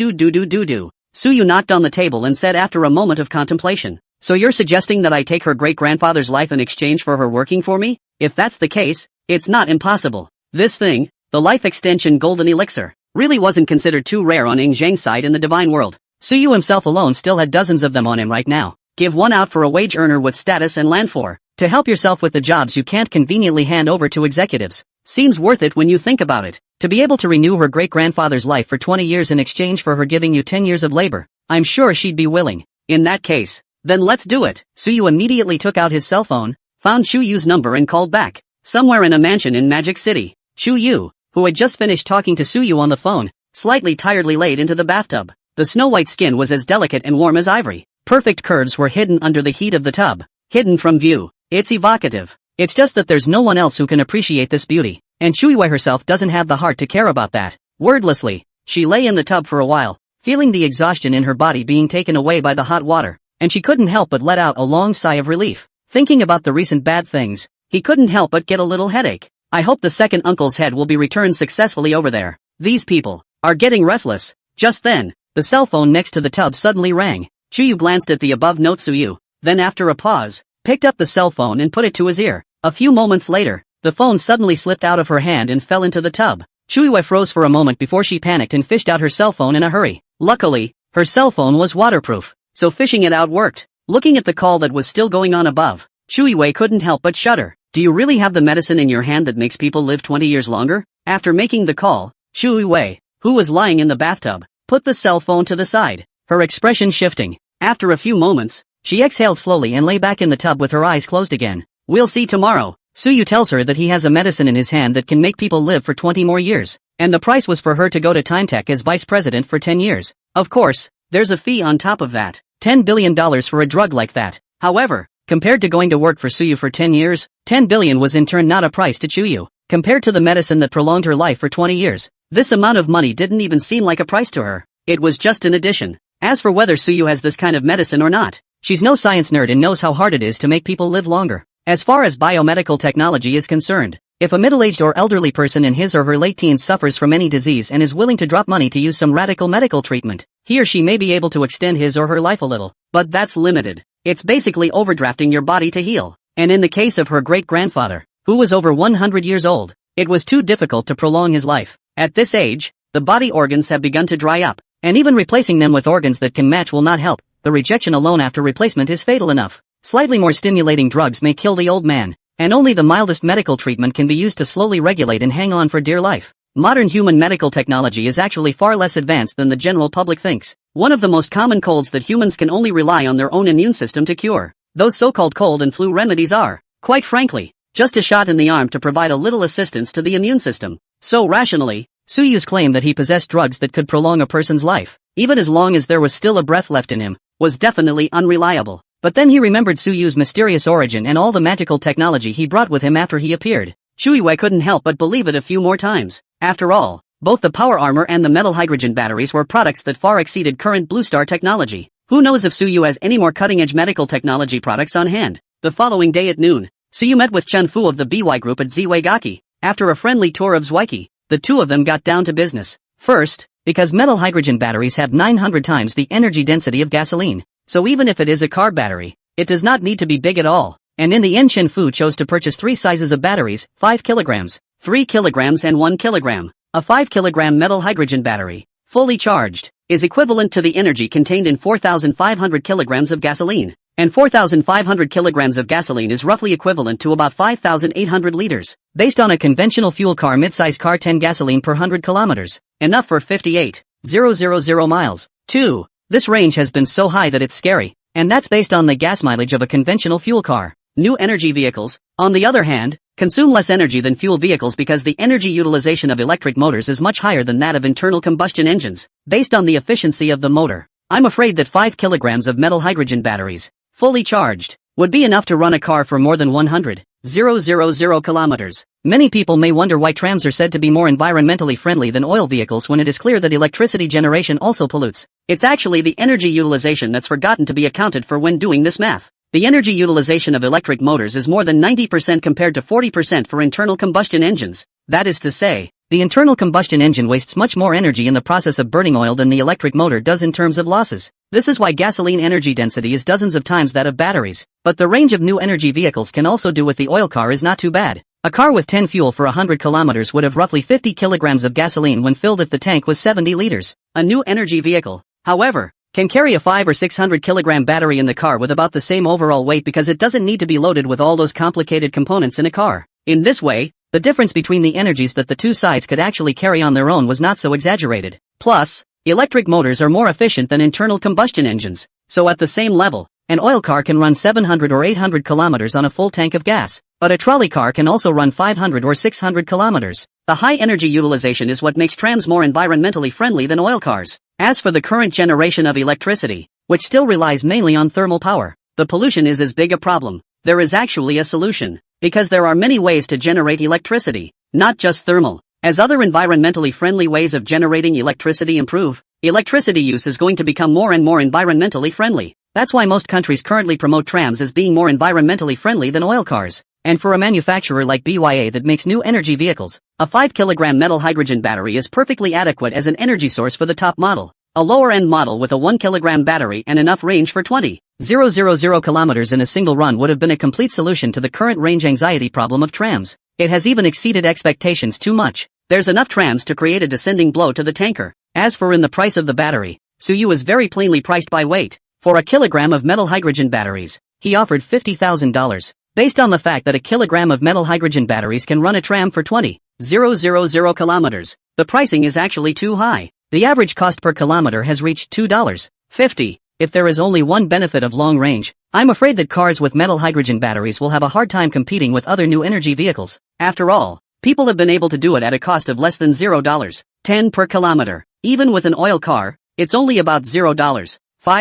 Su Yu knocked on the table and said after a moment of contemplation, so you're suggesting that I take her great-grandfather's life in exchange for her working for me? If that's the case, it's not impossible. This thing, the life extension golden elixir, really wasn't considered too rare on Ing Zhang's side in the divine world. Su Yu himself alone still had dozens of them on him right now. Give one out for a wage earner with status and land for, to help yourself with the jobs you can't conveniently hand over to executives. Seems worth it when you think about it. To be able to renew her great-grandfather's life for 20 years in exchange for her giving you 10 years of labor, I'm sure she'd be willing. In that case, then let's do it. Su Yu immediately took out his cell phone, found Chu Yu's number and called back. Somewhere in a mansion in Magic City, Chu Yu, who had just finished talking to Su Yu on the phone, slightly tiredly laid into the bathtub. The snow-white skin was as delicate and warm as ivory. Perfect curves were hidden under the heat of the tub. Hidden from view. It's evocative. It's just that there's no one else who can appreciate this beauty, and Shuiwei herself doesn't have the heart to care about that. Wordlessly, she lay in the tub for a while, feeling the exhaustion in her body being taken away by the hot water, and she couldn't help but let out a long sigh of relief. Thinking about the recent bad things, he couldn't help but get a little headache. I hope the second uncle's head will be returned successfully over there. These people are getting restless. Just then, the cell phone next to the tub suddenly rang. Chuyu glanced at the above note Suyu, then after a pause, picked up the cell phone and put it to his ear. A few moments later, the phone suddenly slipped out of her hand and fell into the tub. Chuiwei froze for a moment before she panicked and fished out her cell phone in a hurry. Luckily, her cell phone was waterproof, so fishing it out worked. Looking at the call that was still going on above, Chuiwei couldn't help but shudder. Do you really have the medicine in your hand that makes people live 20 years longer? After making the call, Chuiwei, who was lying in the bathtub, put the cell phone to the side, her expression shifting. After a few moments, she exhaled slowly and lay back in the tub with her eyes closed again. We'll see tomorrow. Suyu tells her that he has a medicine in his hand that can make people live for 20 more years, and the price was for her to go to TimeTech as vice president for 10 years. Of course, there's a fee on top of that. $10 billion for a drug like that. However, compared to going to work for Suyu for 10 years, 10 billion was in turn not a price to Chuyu. Compared to the medicine that prolonged her life for 20 years, this amount of money didn't even seem like a price to her. It was just an addition. As for whether Suyu has this kind of medicine or not, she's no science nerd and knows how hard it is to make people live longer. As far as biomedical technology is concerned, if a middle-aged or elderly person in his or her late teens suffers from any disease and is willing to drop money to use some radical medical treatment, he or she may be able to extend his or her life a little, but that's limited. It's basically overdrafting your body to heal. And in the case of her great-grandfather, who was over 100 years old, it was too difficult to prolong his life. At this age, the body organs have begun to dry up, and even replacing them with organs that can match will not help. The rejection alone after replacement is fatal enough. Slightly more stimulating drugs may kill the old man, and only the mildest medical treatment can be used to slowly regulate and hang on for dear life. Modern human medical technology is actually far less advanced than the general public thinks. One of the most common colds that humans can only rely on their own immune system to cure. Those so-called cold and flu remedies are, quite frankly, just a shot in the arm to provide a little assistance to the immune system. So rationally, Suyu's claim that he possessed drugs that could prolong a person's life, even as long as there was still a breath left in him, was definitely unreliable. But then he remembered Suyu's mysterious origin and all the magical technology he brought with him after he appeared. Chuiwei couldn't help but believe it a few more times. After all, both the power armor and the metal hydrogen batteries were products that far exceeded current Blue Star technology. Who knows if Suyu has any more cutting-edge medical technology products on hand? The following day at noon, Suyu met with Chen Fu of the BY Group at Zwaigaki. After a friendly tour of Zwaiki, the two of them got down to business. First, because metal hydrogen batteries have 900 times the energy density of gasoline, so even if it is a car battery, it does not need to be big at all. And in the end, Chen Fu chose to purchase 3 sizes of batteries, 5 kilograms, 3 kilograms and 1 kilogram. A 5 kilogram metal hydrogen battery, fully charged, is equivalent to the energy contained in 4,500 kilograms of gasoline. And 4,500 kilograms of gasoline is roughly equivalent to about 5,800 liters. Based on a conventional fuel car midsize car 10 gasoline per 100 kilometers. Enough for 58,000 miles. 2. This range has been so high that it's scary, and that's based on the gas mileage of a conventional fuel car. New energy vehicles, on the other hand, consume less energy than fuel vehicles because the energy utilization of electric motors is much higher than that of internal combustion engines, based on the efficiency of the motor. I'm afraid that 5 kilograms of metal hydrogen batteries, fully charged, would be enough to run a car for more than 100,000 kilometers. Many people may wonder why trams are said to be more environmentally friendly than oil vehicles when it is clear that electricity generation also pollutes. It's actually the energy utilization that's forgotten to be accounted for when doing this math. The energy utilization of electric motors is more than 90% compared to 40% for internal combustion engines. That is to say, the internal combustion engine wastes much more energy in the process of burning oil than the electric motor does in terms of losses. This is why gasoline energy density is dozens of times that of batteries. But the range of new energy vehicles can also do with the oil car is not too bad. A car with 10 fuel for 100 kilometers would have roughly 50 kilograms of gasoline when filled if the tank was 70 liters. A new energy vehicle, however, can carry a 500 or 600 kilogram battery in the car with about the same overall weight because it doesn't need to be loaded with all those complicated components in a car. In this way, the difference between the energies that the two sides could actually carry on their own was not so exaggerated. Plus, electric motors are more efficient than internal combustion engines, so at the same level, an oil car can run 700 or 800 kilometers on a full tank of gas, but a trolley car can also run 500 or 600 kilometers. The high energy utilization is what makes trams more environmentally friendly than oil cars. As for the current generation of electricity, which still relies mainly on thermal power. The pollution is as big a problem. There is actually a solution, because there are many ways to generate electricity, not just thermal. As other environmentally friendly ways of generating electricity improve, electricity use is going to become more and more environmentally friendly. That's why most countries currently promote trams as being more environmentally friendly than oil cars. And for a manufacturer like BYD that makes new energy vehicles, a 5 kg metal hydrogen battery is perfectly adequate as an energy source for the top model. A lower-end model with a 1 kg battery and enough range for 20,000 kilometers in a single run would have been a complete solution to the current range anxiety problem of trams. It has even exceeded expectations too much. There's enough trams to create a descending blow to the tanker. As for in the price of the battery, Suyu is very plainly priced by weight. For a kilogram of metal hydrogen batteries, he offered $50,000. Based on the fact that a kilogram of metal hydrogen batteries can run a tram for 20,000 kilometers, the pricing is actually too high. The average cost per kilometer has reached $2.50. If there is only one benefit of long range, I'm afraid that cars with metal hydrogen batteries will have a hard time competing with other new energy vehicles. After all, people have been able to do it at a cost of less than $0.10 per kilometer. Even with an oil car, it's only about $0.5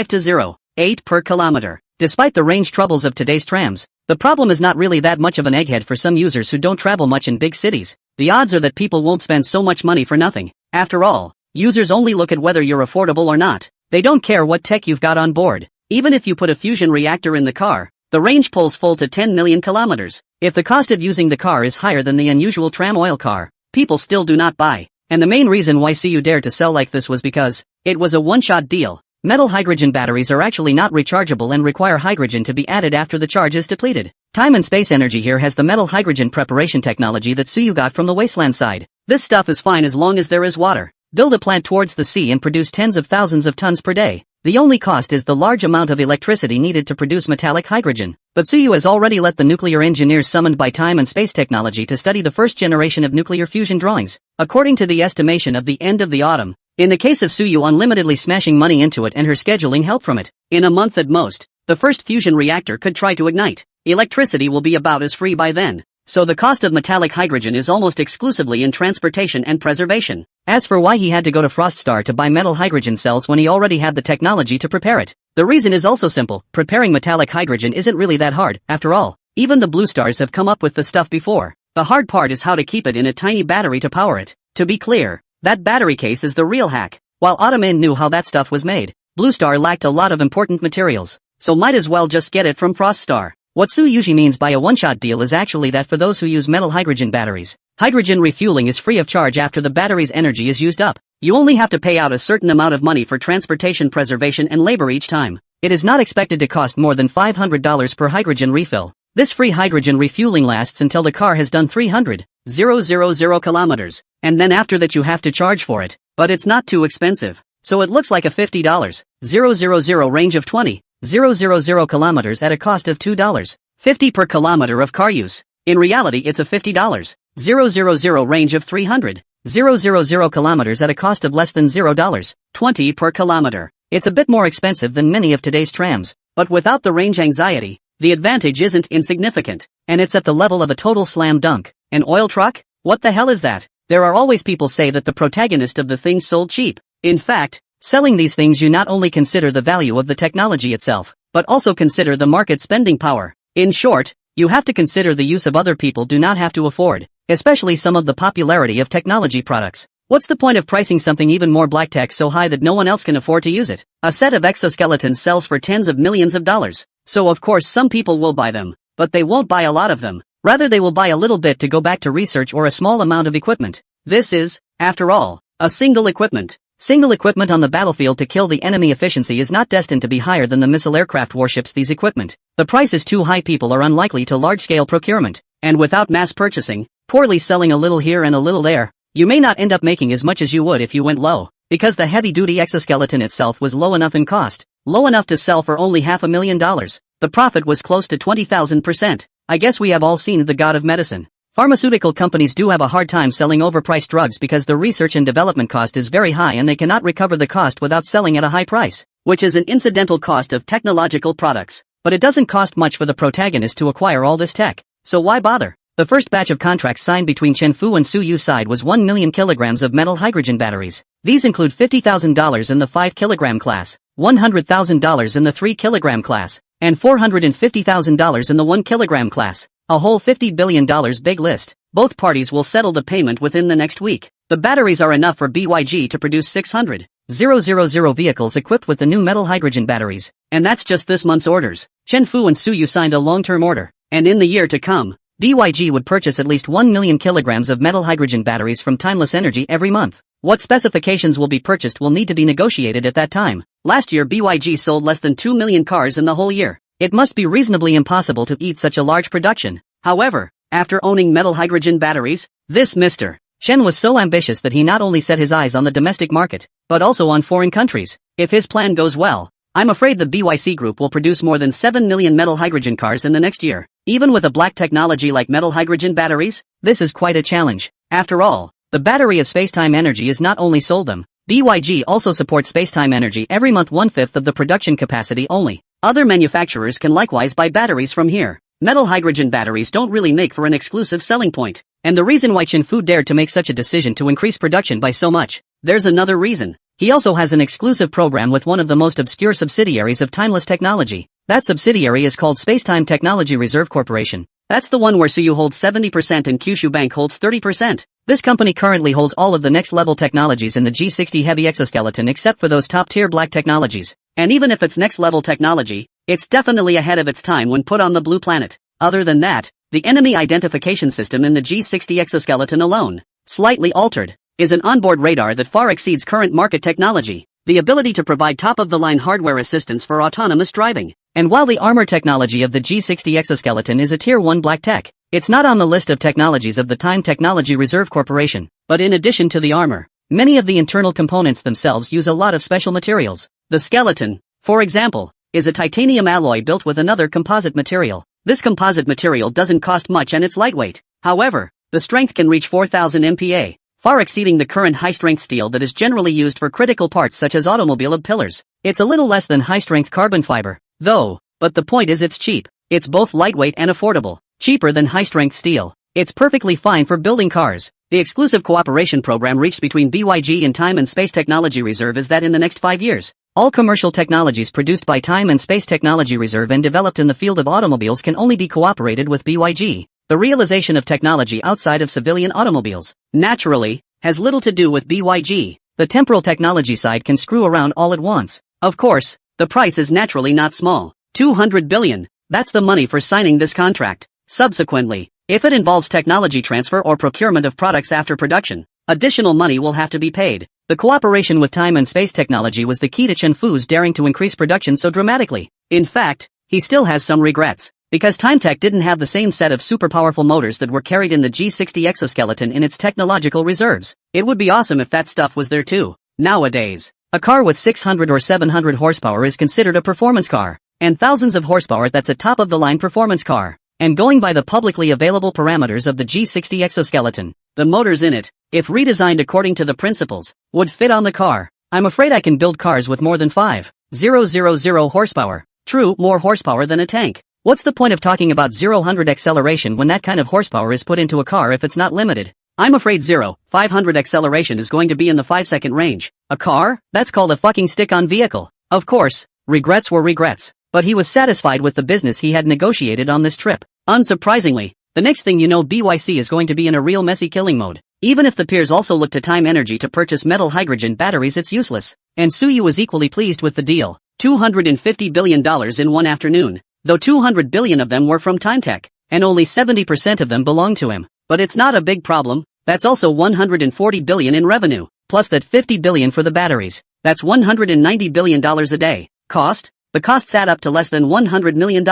to $0.8 per kilometer. Despite the range troubles of today's trams, the problem is not really that much of an egghead for some users who don't travel much in big cities. The odds are that people won't spend so much money for nothing. After all, users only look at whether you're affordable or not. They don't care what tech you've got on board. Even if you put a fusion reactor in the car, the range pulls full to 10 million kilometers. If the cost of using the car is higher than the unusual tram oil car, people still do not buy. And the main reason why CU dared to sell like this was because it was a one-shot deal. Metal hydrogen batteries are actually not rechargeable and require hydrogen to be added after the charge is depleted. Time and Space Energy here has the metal hydrogen preparation technology that Suyu got from the wasteland side. This stuff is fine as long as there is water. Build a plant towards the sea and produce tens of thousands of tons per day. The only cost is the large amount of electricity needed to produce metallic hydrogen. But Suyu has already let the nuclear engineers summoned by Time and Space Technology to study the first generation of nuclear fusion drawings, according to the estimation of the end of the autumn. In the case of Suyu unlimitedly smashing money into it and her scheduling help from it, in a month at most, the first fusion reactor could try to ignite. Electricity will be about as free by then. So the cost of metallic hydrogen is almost exclusively in transportation and preservation. As for why he had to go to Froststar to buy metal hydrogen cells when he already had the technology to prepare it, the reason is also simple. Preparing metallic hydrogen isn't really that hard, after all. Even the Blue Stars have come up with the stuff before. The hard part is how to keep it in a tiny battery to power it. To be clear, that battery case is the real hack. While Autumn knew how that stuff was made, Blue Star lacked a lot of important materials, so might as well just get it from Froststar. What Su usually means by a one-shot deal is actually that for those who use metal hydrogen batteries, hydrogen refueling is free of charge after the battery's energy is used up. You only have to pay out a certain amount of money for transportation, preservation and labor each time. It is not expected to cost more than $500 per hydrogen refill. This free hydrogen refueling lasts until the car has done 300,000 kilometers, and then after that you have to charge for it. But it's not too expensive, so it looks like a $50,000 range of 20,000 kilometers at a cost of $2.50 per kilometer of car use. In reality it's a $50,000 range of 300,000 kilometers at a cost of less than $0.20 per kilometer. It's a bit more expensive than many of today's trams, but without the range anxiety, the advantage isn't insignificant, and it's at the level of a total slam dunk. An oil truck? What the hell is that? There are always people say that the protagonist of the thing sold cheap. In fact, selling these things you not only consider the value of the technology itself, but also consider the market spending power. In short, you have to consider the use of other people do not have to afford, especially some of the popularity of technology products. What's the point of pricing something even more black tech so high that no one else can afford to use it? A set of exoskeletons sells for tens of millions of dollars. So of course some people will buy them, but they won't buy a lot of them. Rather they will buy a little bit to go back to research or a small amount of equipment. This is, after all, a single equipment. Single equipment on the battlefield to kill the enemy. Efficiency is not destined to be higher than the missile aircraft warships these equipment. The price is too high. People are unlikely to large-scale procurement, and without mass purchasing, poorly selling a little here and a little there, you may not end up making as much as you would if you went low, because the heavy-duty exoskeleton itself was low enough in cost, low enough to sell for only $500,000. The profit was close to 20,000%. I guess we have all seen The God of Medicine. Pharmaceutical companies do have a hard time selling overpriced drugs because the research and development cost is very high and they cannot recover the cost without selling at a high price, which is an incidental cost of technological products. But it doesn't cost much for the protagonist to acquire all this tech, so why bother? The first batch of contracts signed between Chenfu and Suyu's side was 1 million kilograms of metal hydrogen batteries. These include $50,000 in the 5 kilogram class, $100,000 in the 3 kilogram class, and $450,000 in the 1 kilogram class. A whole $50 billion big list. Both parties will settle the payment within the next week. The batteries are enough for BYG to produce 600,000 vehicles equipped with the new metal hydrogen batteries. And that's just this month's orders. Chenfu and Suyu signed a long-term order. And in the year to come, BYG would purchase at least 1 million kilograms of metal hydrogen batteries from Timeless Energy every month. What specifications will be purchased will need to be negotiated at that time. Last year BYG sold less than 2 million cars in the whole year. It must be reasonably impossible to eat such a large production. However, after owning metal hydrogen batteries, this Mr. Chen was so ambitious that he not only set his eyes on the domestic market, but also on foreign countries. If his plan goes well, I'm afraid the BYC group will produce more than 7 million metal hydrogen cars in the next year. Even with a black technology like metal hydrogen batteries, this is quite a challenge. After all, the battery of spacetime energy is not only sold them. BYG also supports spacetime energy every month 1/5 of the production capacity only. Other manufacturers can likewise buy batteries from here. Metal hydrogen batteries don't really make for an exclusive selling point. And the reason why Chenfu dared to make such a decision to increase production by so much, there's another reason. He also has an exclusive program with one of the most obscure subsidiaries of Timeless Technology. That subsidiary is called Spacetime Technology Reserve Corporation. That's the one where Suyu holds 70% and Kyushu Bank holds 30%. This company currently holds all of the next-level technologies in the G60 heavy exoskeleton except for those top-tier black technologies. And even if it's next-level technology, it's definitely ahead of its time when put on the blue planet. Other than that, the enemy identification system in the G60 exoskeleton alone, slightly altered, is an onboard radar that far exceeds current market technology. The ability to provide top-of-the-line hardware assistance for autonomous driving. And while the armor technology of the G60 exoskeleton is a Tier 1 black tech, it's not on the list of technologies of the Time Technology Reserve Corporation. But in addition to the armor, many of the internal components themselves use a lot of special materials. The skeleton, for example, is a titanium alloy built with another composite material. This composite material doesn't cost much and it's lightweight. However, the strength can reach 4,000 MPa, far exceeding the current high-strength steel that is generally used for critical parts such as automobile pillars. It's a little less than high-strength carbon fiber, though, but the point is it's cheap. It's both lightweight and affordable, cheaper than high-strength steel. It's perfectly fine for building cars. The exclusive cooperation program reached between BYG and Time and Space Technology Reserve is that in the next 5 years, all commercial technologies produced by Time and Space Technology Reserve and developed in the field of automobiles can only be cooperated with BYG. The realization of technology outside of civilian automobiles, naturally, has little to do with BYG. The temporal technology side can screw around all it wants. Of course, the price is naturally not small. 200 billion. That's the money for signing this contract. Subsequently, if it involves technology transfer or procurement of products after production, additional money will have to be paid. The cooperation with Time and Space Technology was the key to Chenfu's daring to increase production so dramatically. In fact, he still has some regrets, because TimeTech didn't have the same set of super powerful motors that were carried in the G60 exoskeleton in its technological reserves. It would be awesome if that stuff was there too. Nowadays, a car with 600 or 700 horsepower is considered a performance car, and thousands of horsepower that's a top-of-the-line performance car. And going by the publicly available parameters of the G60 exoskeleton, the motors in it, if redesigned according to the principles, would fit on the car. I'm afraid I can build cars with more than 5,000 horsepower. True, more horsepower than a tank. What's the point of talking about 0-100 acceleration when that kind of horsepower is put into a car if it's not limited? I'm afraid 0-500 acceleration is going to be in the 5-second range. A car? That's called a fucking stick-on vehicle. Of course, regrets were regrets. But he was satisfied with the business he had negotiated on this trip. Unsurprisingly, the next thing you know BYC is going to be in a real messy killing mode. Even if the peers also look to Time Energy to purchase metal hydrogen batteries, it's useless. And Suyu was equally pleased with the deal. $250 billion in one afternoon. Though 200 billion of them were from TimeTech, and only 70% of them belonged to him. But it's not a big problem. That's also 140 billion in revenue, plus that 50 billion for the batteries. That's $190 billion a day. Cost? The costs add up to less than $100 million.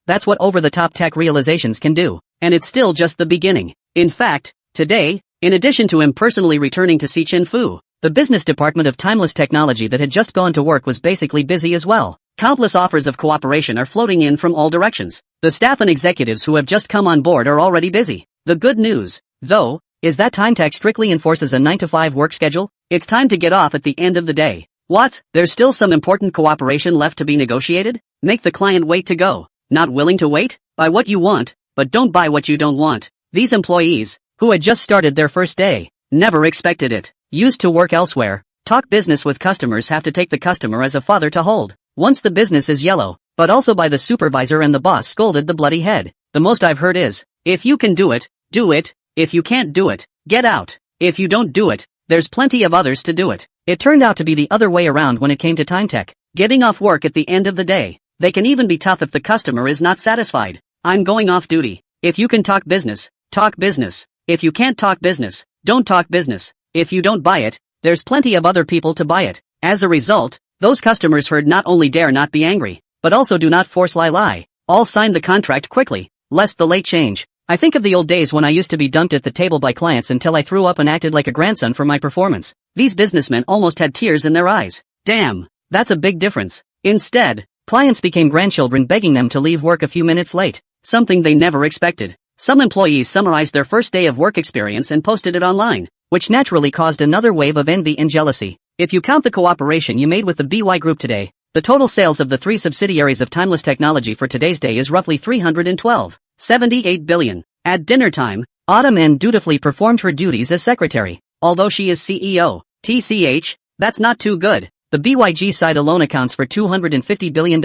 That's what over-the-top tech realizations can do. And it's still just the beginning. In fact, today, in addition to him personally returning to see Chenfu, the business department of Timeless Technology that had just gone to work was basically busy as well. Countless offers of cooperation are floating in from all directions. The staff and executives who have just come on board are already busy. The good news, though, is that TimeTech strictly enforces a 9-to-5 work schedule. It's time to get off at the end of the day. What? There's still some important cooperation left to be negotiated? Make the client wait to go. Not willing to wait? Buy what you want, but don't buy what you don't want. These employees, who had just started their first day, never expected it. Used to work elsewhere, talk business with customers, have to take the customer as a father to hold. Once the business is yellow, but also by the supervisor and the boss scolded the bloody head. The most I've heard is, if you can do it, do it. If you can't do it, get out. If you don't do it, there's plenty of others to do it. It turned out to be the other way around when it came to TimeTech. Getting off work at the end of the day. They can even be tough if the customer is not satisfied. I'm going off duty. If you can talk business, talk business. If you can't talk business, don't talk business. If you don't buy it, there's plenty of other people to buy it. As a result, those customers heard not only dare not be angry, but also do not force lie. All signed the contract quickly, lest the late change. I think of the old days when I used to be dumped at the table by clients until I threw up and acted like a grandson for my performance. These businessmen almost had tears in their eyes. Damn, that's a big difference. Instead, clients became grandchildren begging them to leave work a few minutes late, something they never expected. Some employees summarized their first day of work experience and posted it online, which naturally caused another wave of envy and jealousy. If you count the cooperation you made with the BY Group today, the total sales of the 3 subsidiaries of Timeless Technology for today's day is roughly $312.78 billion. At dinner time, Autumn N dutifully performed her duties as secretary. Although she is CEO, TCH, that's not too good. The BYG side alone accounts for $250 billion,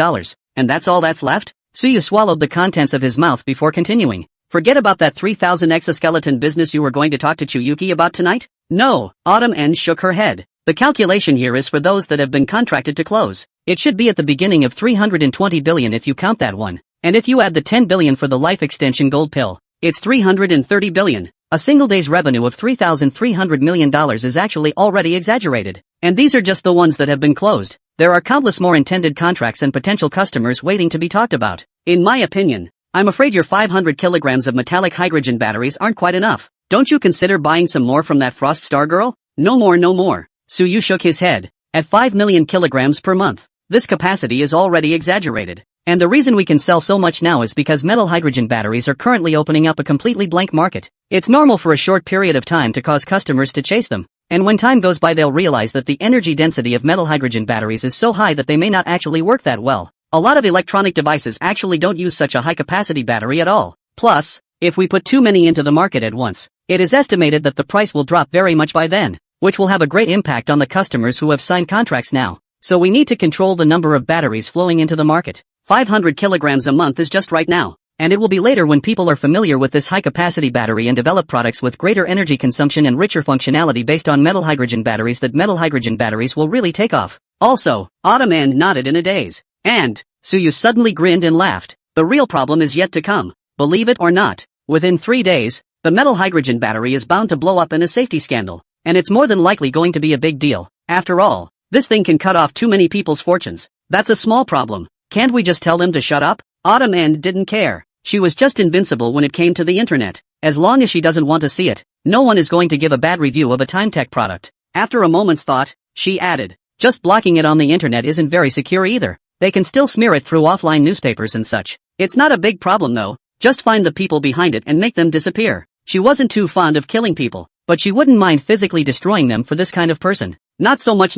and that's all that's left? Suyu swallowed the contents of his mouth before continuing. Forget about that 3,000 exoskeleton business you were going to talk to Chuyuki about tonight? No, Autumn N shook her head. The calculation here is for those that have been contracted to close. It should be at the beginning of $320 billion if you count that one. And if you add the $10 billion for the life extension gold pill, it's $330 billion. A single day's revenue of $3,300 million is actually already exaggerated. And these are just the ones that have been closed. There are countless more intended contracts and potential customers waiting to be talked about. In my opinion, I'm afraid your 500 kilograms of metallic hydrogen batteries aren't quite enough. Don't you consider buying some more from that Frost Star girl? No more. Suyu shook his head. At 5 million kilograms per month, this capacity is already exaggerated. And the reason we can sell so much now is because metal hydrogen batteries are currently opening up a completely blank market. It's normal for a short period of time to cause customers to chase them. And when time goes by they'll realize that the energy density of metal hydrogen batteries is so high that they may not actually work that well. A lot of electronic devices actually don't use such a high capacity battery at all. Plus, if we put too many into the market at once, it is estimated that the price will drop very much by then, which will have a great impact on the customers who have signed contracts now. So we need to control the number of batteries flowing into the market. 500 kilograms a month is just right now, and it will be later when people are familiar with this high-capacity battery and develop products with greater energy consumption and richer functionality based on metal hydrogen batteries that metal hydrogen batteries will really take off. Also, Autumn N nodded in a daze. And, Suyu suddenly grinned and laughed. The real problem is yet to come. Believe it or not, within 3 days, the metal hydrogen battery is bound to blow up in a safety scandal, and it's more than likely going to be a big deal. After all, this thing can cut off too many people's fortunes. That's a small problem. Can't we just tell them to shut up? Autumn N didn't care. She was just invincible when it came to the internet. As long as she doesn't want to see it, no one is going to give a bad review of a TimeTech product. After a moment's thought, she added, just blocking it on the internet isn't very secure either. They can still smear it through offline newspapers and such. It's not a big problem though. Just find the people behind it and make them disappear. She wasn't too fond of killing people, but she wouldn't mind physically destroying them for this kind of person. Not so much,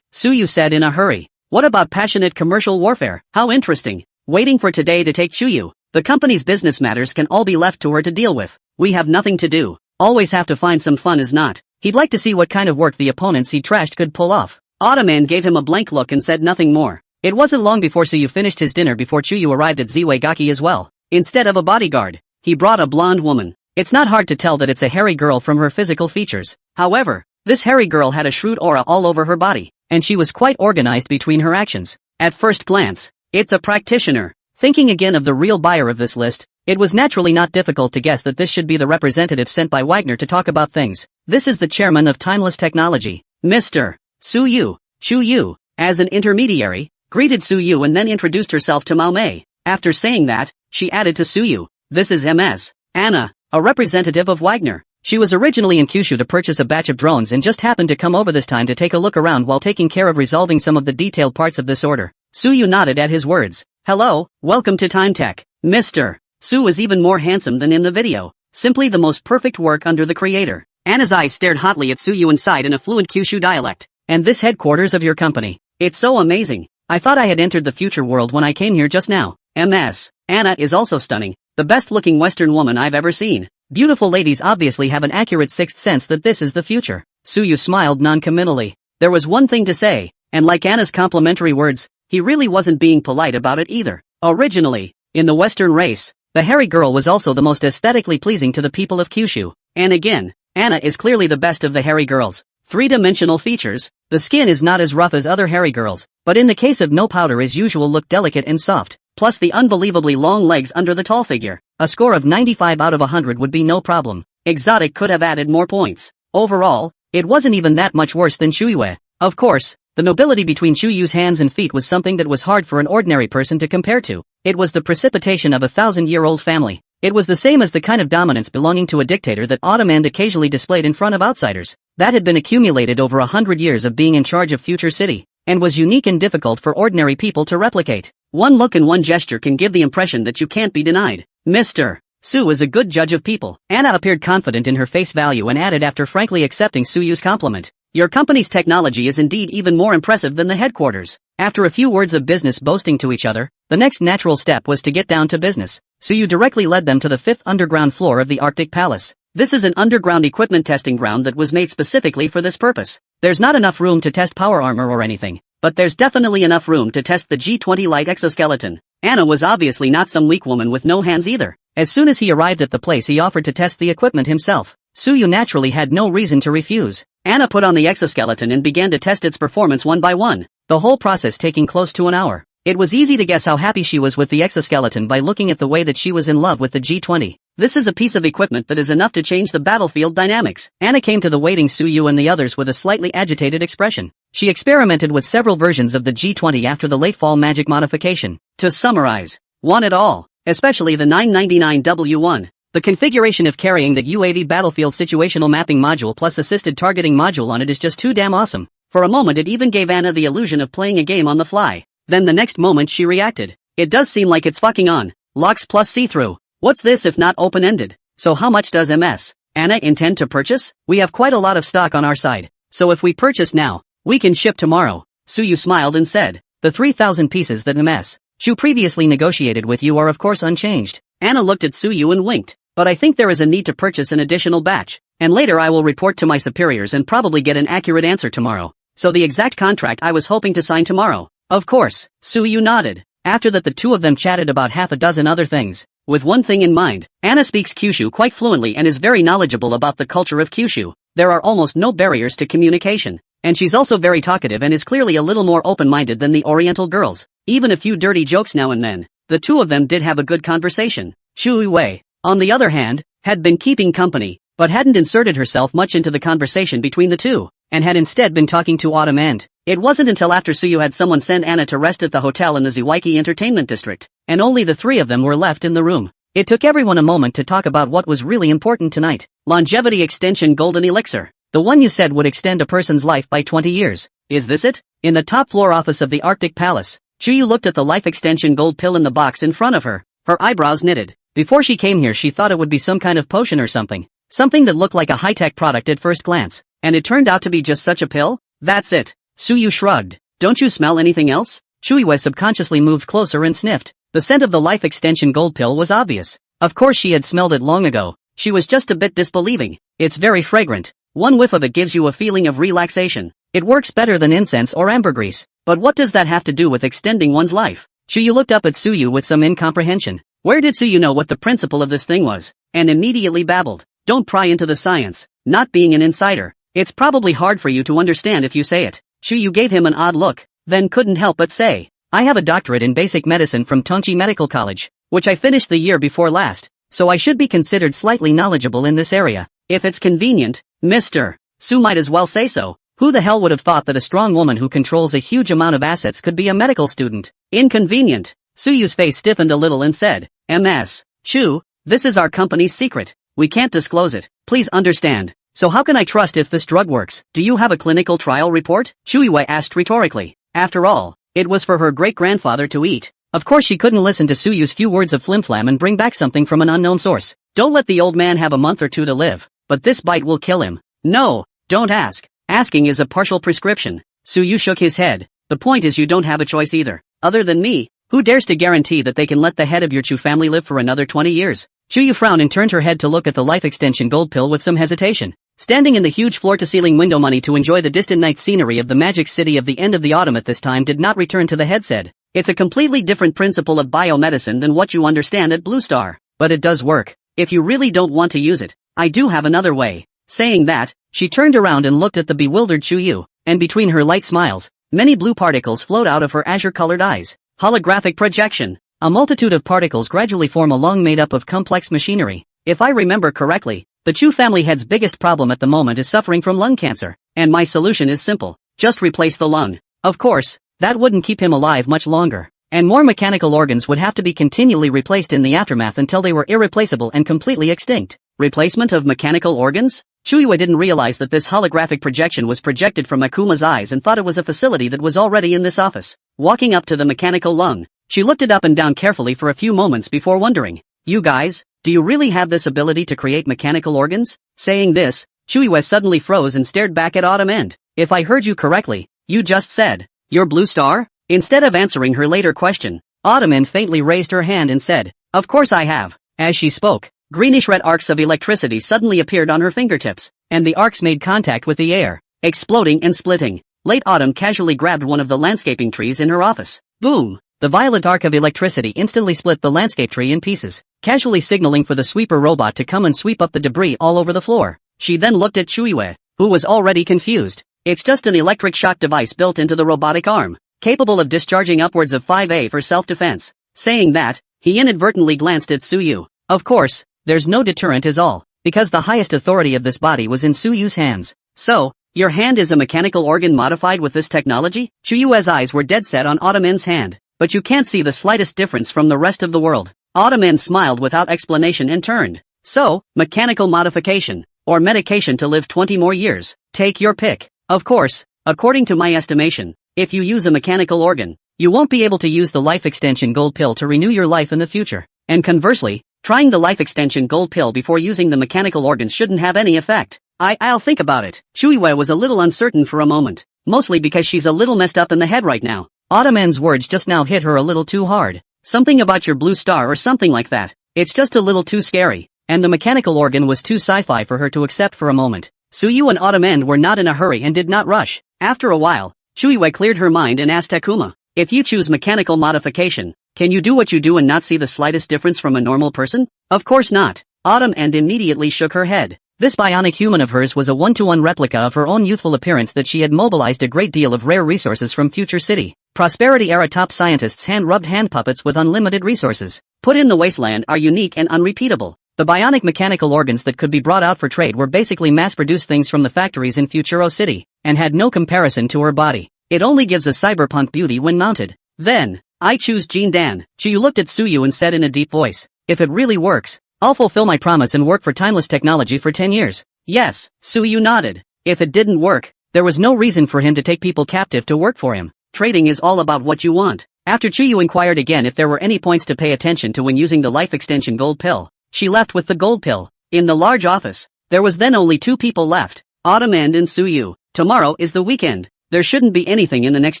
Suyu said in a hurry. What about passionate commercial warfare? How interesting. Waiting for today to take Chuyu. The company's business matters can all be left to her to deal with. We have nothing to do. Always have to find some fun is not. He'd like to see what kind of work the opponents he trashed could pull off. Autumn N gave him a blank look and said nothing more. It wasn't long before Suyu finished his dinner before Chuyu arrived at Ziwagaki as well. Instead of a bodyguard, he brought a blonde woman. It's not hard to tell that it's a hairy girl from her physical features. However, this hairy girl had a shrewd aura all over her body, and she was quite organized between her actions. At first glance, it's a practitioner. Thinking again of the real buyer of this list, it was naturally not difficult to guess that this should be the representative sent by Wagner to talk about things. This is the chairman of Timeless Technology, Mr. Suyu. Chuyu, as an intermediary, greeted Suyu and then introduced herself to Mao Mei. After saying that, she added to Suyu, this is Ms. Anna, a representative of Wagner. She was originally in Kyushu to purchase a batch of drones and just happened to come over this time to take a look around while taking care of resolving some of the detailed parts of this order. Suyu nodded at his words. Hello, welcome to TimeTech. Mr. Su is even more handsome than in the video. Simply the most perfect work under the creator. Anna's eyes stared hotly at Suyu and sighed in a fluent Kyushu dialect. And this headquarters of your company. It's so amazing. I thought I had entered the future world when I came here just now. Ms. Anna is also stunning. The best looking Western woman I've ever seen. Beautiful ladies obviously have an accurate sixth sense that this is the future. Suyu smiled non-committally. There was one thing to say, and like Anna's complimentary words, he really wasn't being polite about it either. Originally, in the Western race, the hairy girl was also the most aesthetically pleasing to the people of Kyushu. And again, Anna is clearly the best of the hairy girls. Three-dimensional features, the skin is not as rough as other hairy girls, but in the case of no powder as usual look delicate and soft, plus the unbelievably long legs under the tall figure. A score of 95 out of 100 would be no problem. Exotic could have added more points. Overall, it wasn't even that much worse than Shuyue. Of course, the nobility between Shuyu's hands and feet was something that was hard for an ordinary person to compare to. It was the precipitation of a 1,000-year-old family. It was the same as the kind of dominance belonging to a dictator that Autumn End occasionally displayed in front of outsiders. That had been accumulated over 100 years of being in charge of Future City, and was unique and difficult for ordinary people to replicate. One look and one gesture can give the impression that you can't be denied. Mr. Su is a good judge of people. Anna appeared confident in her face value and added after frankly accepting Suyu's compliment. Your company's technology is indeed even more impressive than the headquarters. After a few words of business boasting to each other, the next natural step was to get down to business. Suyu directly led them to the 5th underground floor of the Arctic Palace. This is an underground equipment testing ground that was made specifically for this purpose. There's not enough room to test power armor or anything, but there's definitely enough room to test the G20 light exoskeleton. Anna was obviously not some weak woman with no hands either. As soon as he arrived at the place he offered to test the equipment himself. Suyu naturally had no reason to refuse. Anna put on the exoskeleton and began to test its performance one by one, the whole process taking close to an hour. It was easy to guess how happy she was with the exoskeleton by looking at the way that she was in love with the G20. This is a piece of equipment that is enough to change the battlefield dynamics. Anna came to the waiting Suyu and the others with a slightly agitated expression. She experimented with several versions of the G20 after the late fall magic modification. To summarize, one at all, especially the 999W1. The configuration of carrying the UAV battlefield situational mapping module plus assisted targeting module on it is just too damn awesome. For a moment it even gave Anna the illusion of playing a game on the fly. Then the next moment she reacted. It does seem like it's fucking on. Locks plus see-through. What's this if not open-ended? So how much does MS Anna intend to purchase? We have quite a lot of stock on our side. So if we purchase now, we can ship tomorrow. Suyu smiled and said, the 3,000 pieces that MS Shu previously negotiated with you are of course unchanged. Anna looked at Suyu and winked. But I think there is a need to purchase an additional batch, and later I will report to my superiors and probably get an accurate answer tomorrow. So the exact contract I was hoping to sign tomorrow. Of course, Suyu nodded. After that the two of them chatted about half a dozen other things. With one thing in mind, Anna speaks Kyushu quite fluently and is very knowledgeable about the culture of Kyushu. There are almost no barriers to communication. And she's also very talkative and is clearly a little more open-minded than the Oriental girls. Even a few dirty jokes now and then. The two of them did have a good conversation. Shu Wei, on the other hand, had been keeping company, but hadn't inserted herself much into the conversation between the two, and had instead been talking to Autumn End. It wasn't until after Suyu had someone send Anna to rest at the hotel in the Ziwaiki Entertainment District, and only the three of them were left in the room. It took everyone a moment to talk about what was really important tonight. Longevity Extension Golden Elixir. The one you said would extend a person's life by 20 years. Is this it? In the top floor office of the Arctic Palace, Chuyu looked at the life extension gold pill in the box in front of her. Her eyebrows knitted. Before she came here she thought it would be some kind of potion or something. Something that looked like a high-tech product at first glance. And it turned out to be just such a pill? That's it. Suyu shrugged. Don't you smell anything else? Chuyu subconsciously moved closer and sniffed. The scent of the life extension gold pill was obvious. Of course she had smelled it long ago. She was just a bit disbelieving. It's very fragrant. One whiff of it gives you a feeling of relaxation. It works better than incense or ambergris. But what does that have to do with extending one's life? Chuyu looked up at Suyu with some incomprehension. Where did Suyu know what the principle of this thing was? And immediately babbled. Don't pry into the science. Not being an insider. It's probably hard for you to understand if you say it. Chuyu gave him an odd look, then couldn't help but say, I have a doctorate in basic medicine from Tongchi Medical College, which I finished the year before last, so I should be considered slightly knowledgeable in this area. If it's convenient, Mr. Su might as well say so. Who the hell would have thought that a strong woman who controls a huge amount of assets could be a medical student? Inconvenient. Suyu's face stiffened a little and said, MS. Chu, this is our company's secret. We can't disclose it. Please understand. So how can I trust if this drug works? Do you have a clinical trial report? Shuiwei asked rhetorically. After all, it was for her great-grandfather to eat. Of course she couldn't listen to Suyu's few words of flimflam and bring back something from an unknown source. Don't let the old man have a month or two to live. But this bite will kill him. No, don't ask. Asking is a partial prescription. Suyu shook his head. The point is you don't have a choice either. Other than me, who dares to guarantee that they can let the head of your Chu family live for another 20 years? Chuyu frowned and turned her head to look at the life extension gold pill with some hesitation. Standing in the huge floor-to-ceiling window money to enjoy the distant night scenery of the magic city of the end of the autumn at this time did not return to the head said. It's a completely different principle of biomedicine than what you understand at Blue Star. But it does work. If you really don't want to use it, I do have another way. Saying that, she turned around and looked at the bewildered Chuyu, and between her light smiles, many blue particles flowed out of her azure-colored eyes. Holographic projection. A multitude of particles gradually form along made up of complex machinery. If I remember correctly, the Chu family head's biggest problem at the moment is suffering from lung cancer, and my solution is simple. Just replace the lung. Of course, that wouldn't keep him alive much longer, and more mechanical organs would have to be continually replaced in the aftermath until they were irreplaceable and completely extinct. Replacement of mechanical organs? Chuiwa didn't realize that this holographic projection was projected from Akuma's eyes and thought it was a facility that was already in this office. Walking up to the mechanical lung, she looked it up and down carefully for a few moments before wondering, "You guys, do you really have this ability to create mechanical organs?" Saying this, Chuiwa suddenly froze and stared back at Autumn End. "If I heard you correctly, you just said, you're Blue Star?" Instead of answering her later question, Autumn End faintly raised her hand and said, "Of course I have." As she spoke, greenish-red arcs of electricity suddenly appeared on her fingertips, and the arcs made contact with the air, exploding and splitting. Late Autumn casually grabbed one of the landscaping trees in her office. Boom! The violent arc of electricity instantly split the landscape tree in pieces, casually signaling for the sweeper robot to come and sweep up the debris all over the floor. She then looked at Chuiwe, who was already confused. It's just an electric shock device built into the robotic arm, capable of discharging upwards of 5A for self-defense. Saying that, he inadvertently glanced at Suyu. Of course, there's no deterrent is all, because the highest authority of this body was in Suyu's hands. So, your hand is a mechanical organ modified with this technology? Chuyue's eyes were dead set on Autumn End's hand, but you can't see the slightest difference from the rest of the world. Autumn End smiled without explanation and turned. So, mechanical modification, or medication to live 20 more years. Take your pick. Of course, according to my estimation, if you use a mechanical organ, you won't be able to use the life extension gold pill to renew your life in the future. And conversely, trying the life extension gold pill before using the mechanical organs shouldn't have any effect. I'll think about it. Chuiwe was a little uncertain for a moment, mostly because she's a little messed up in the head right now. Autumn End's words just now hit her a little too hard. Something about your Blue Star or something like that. It's just a little too scary, and the mechanical organ was too sci-fi for her to accept for a moment. Suyu and Autumn End were not in a hurry and did not rush. After a while, Chuiwe cleared her mind and asked Takuma, "If you choose mechanical modification, can you do what you do and not see the slightest difference from a normal person?" "Of course not." Autumn End immediately shook her head. This bionic human of hers was a one-to-one replica of her own youthful appearance that she had mobilized a great deal of rare resources from Future City. Prosperity-era top scientists hand-rubbed hand puppets with unlimited resources, put in the wasteland, are unique and unrepeatable. The bionic mechanical organs that could be brought out for trade were basically mass-produced things from the factories in Futuro City, and had no comparison to her body. It only gives a cyberpunk beauty when mounted. Then, I choose Jean Dan. Chiyu looked at Suyu and said in a deep voice, "If it really works, I'll fulfill my promise and work for timeless technology for 10 years. Yes, Suyu nodded. If it didn't work, there was no reason for him to take people captive to work for him. Trading is all about what you want. After Chuyu inquired again if there were any points to pay attention to when using the life extension gold pill, she left with the gold pill. In the large office, there was then only 2 people left, Autumn End and Suyu. Tomorrow is the weekend. There shouldn't be anything in the next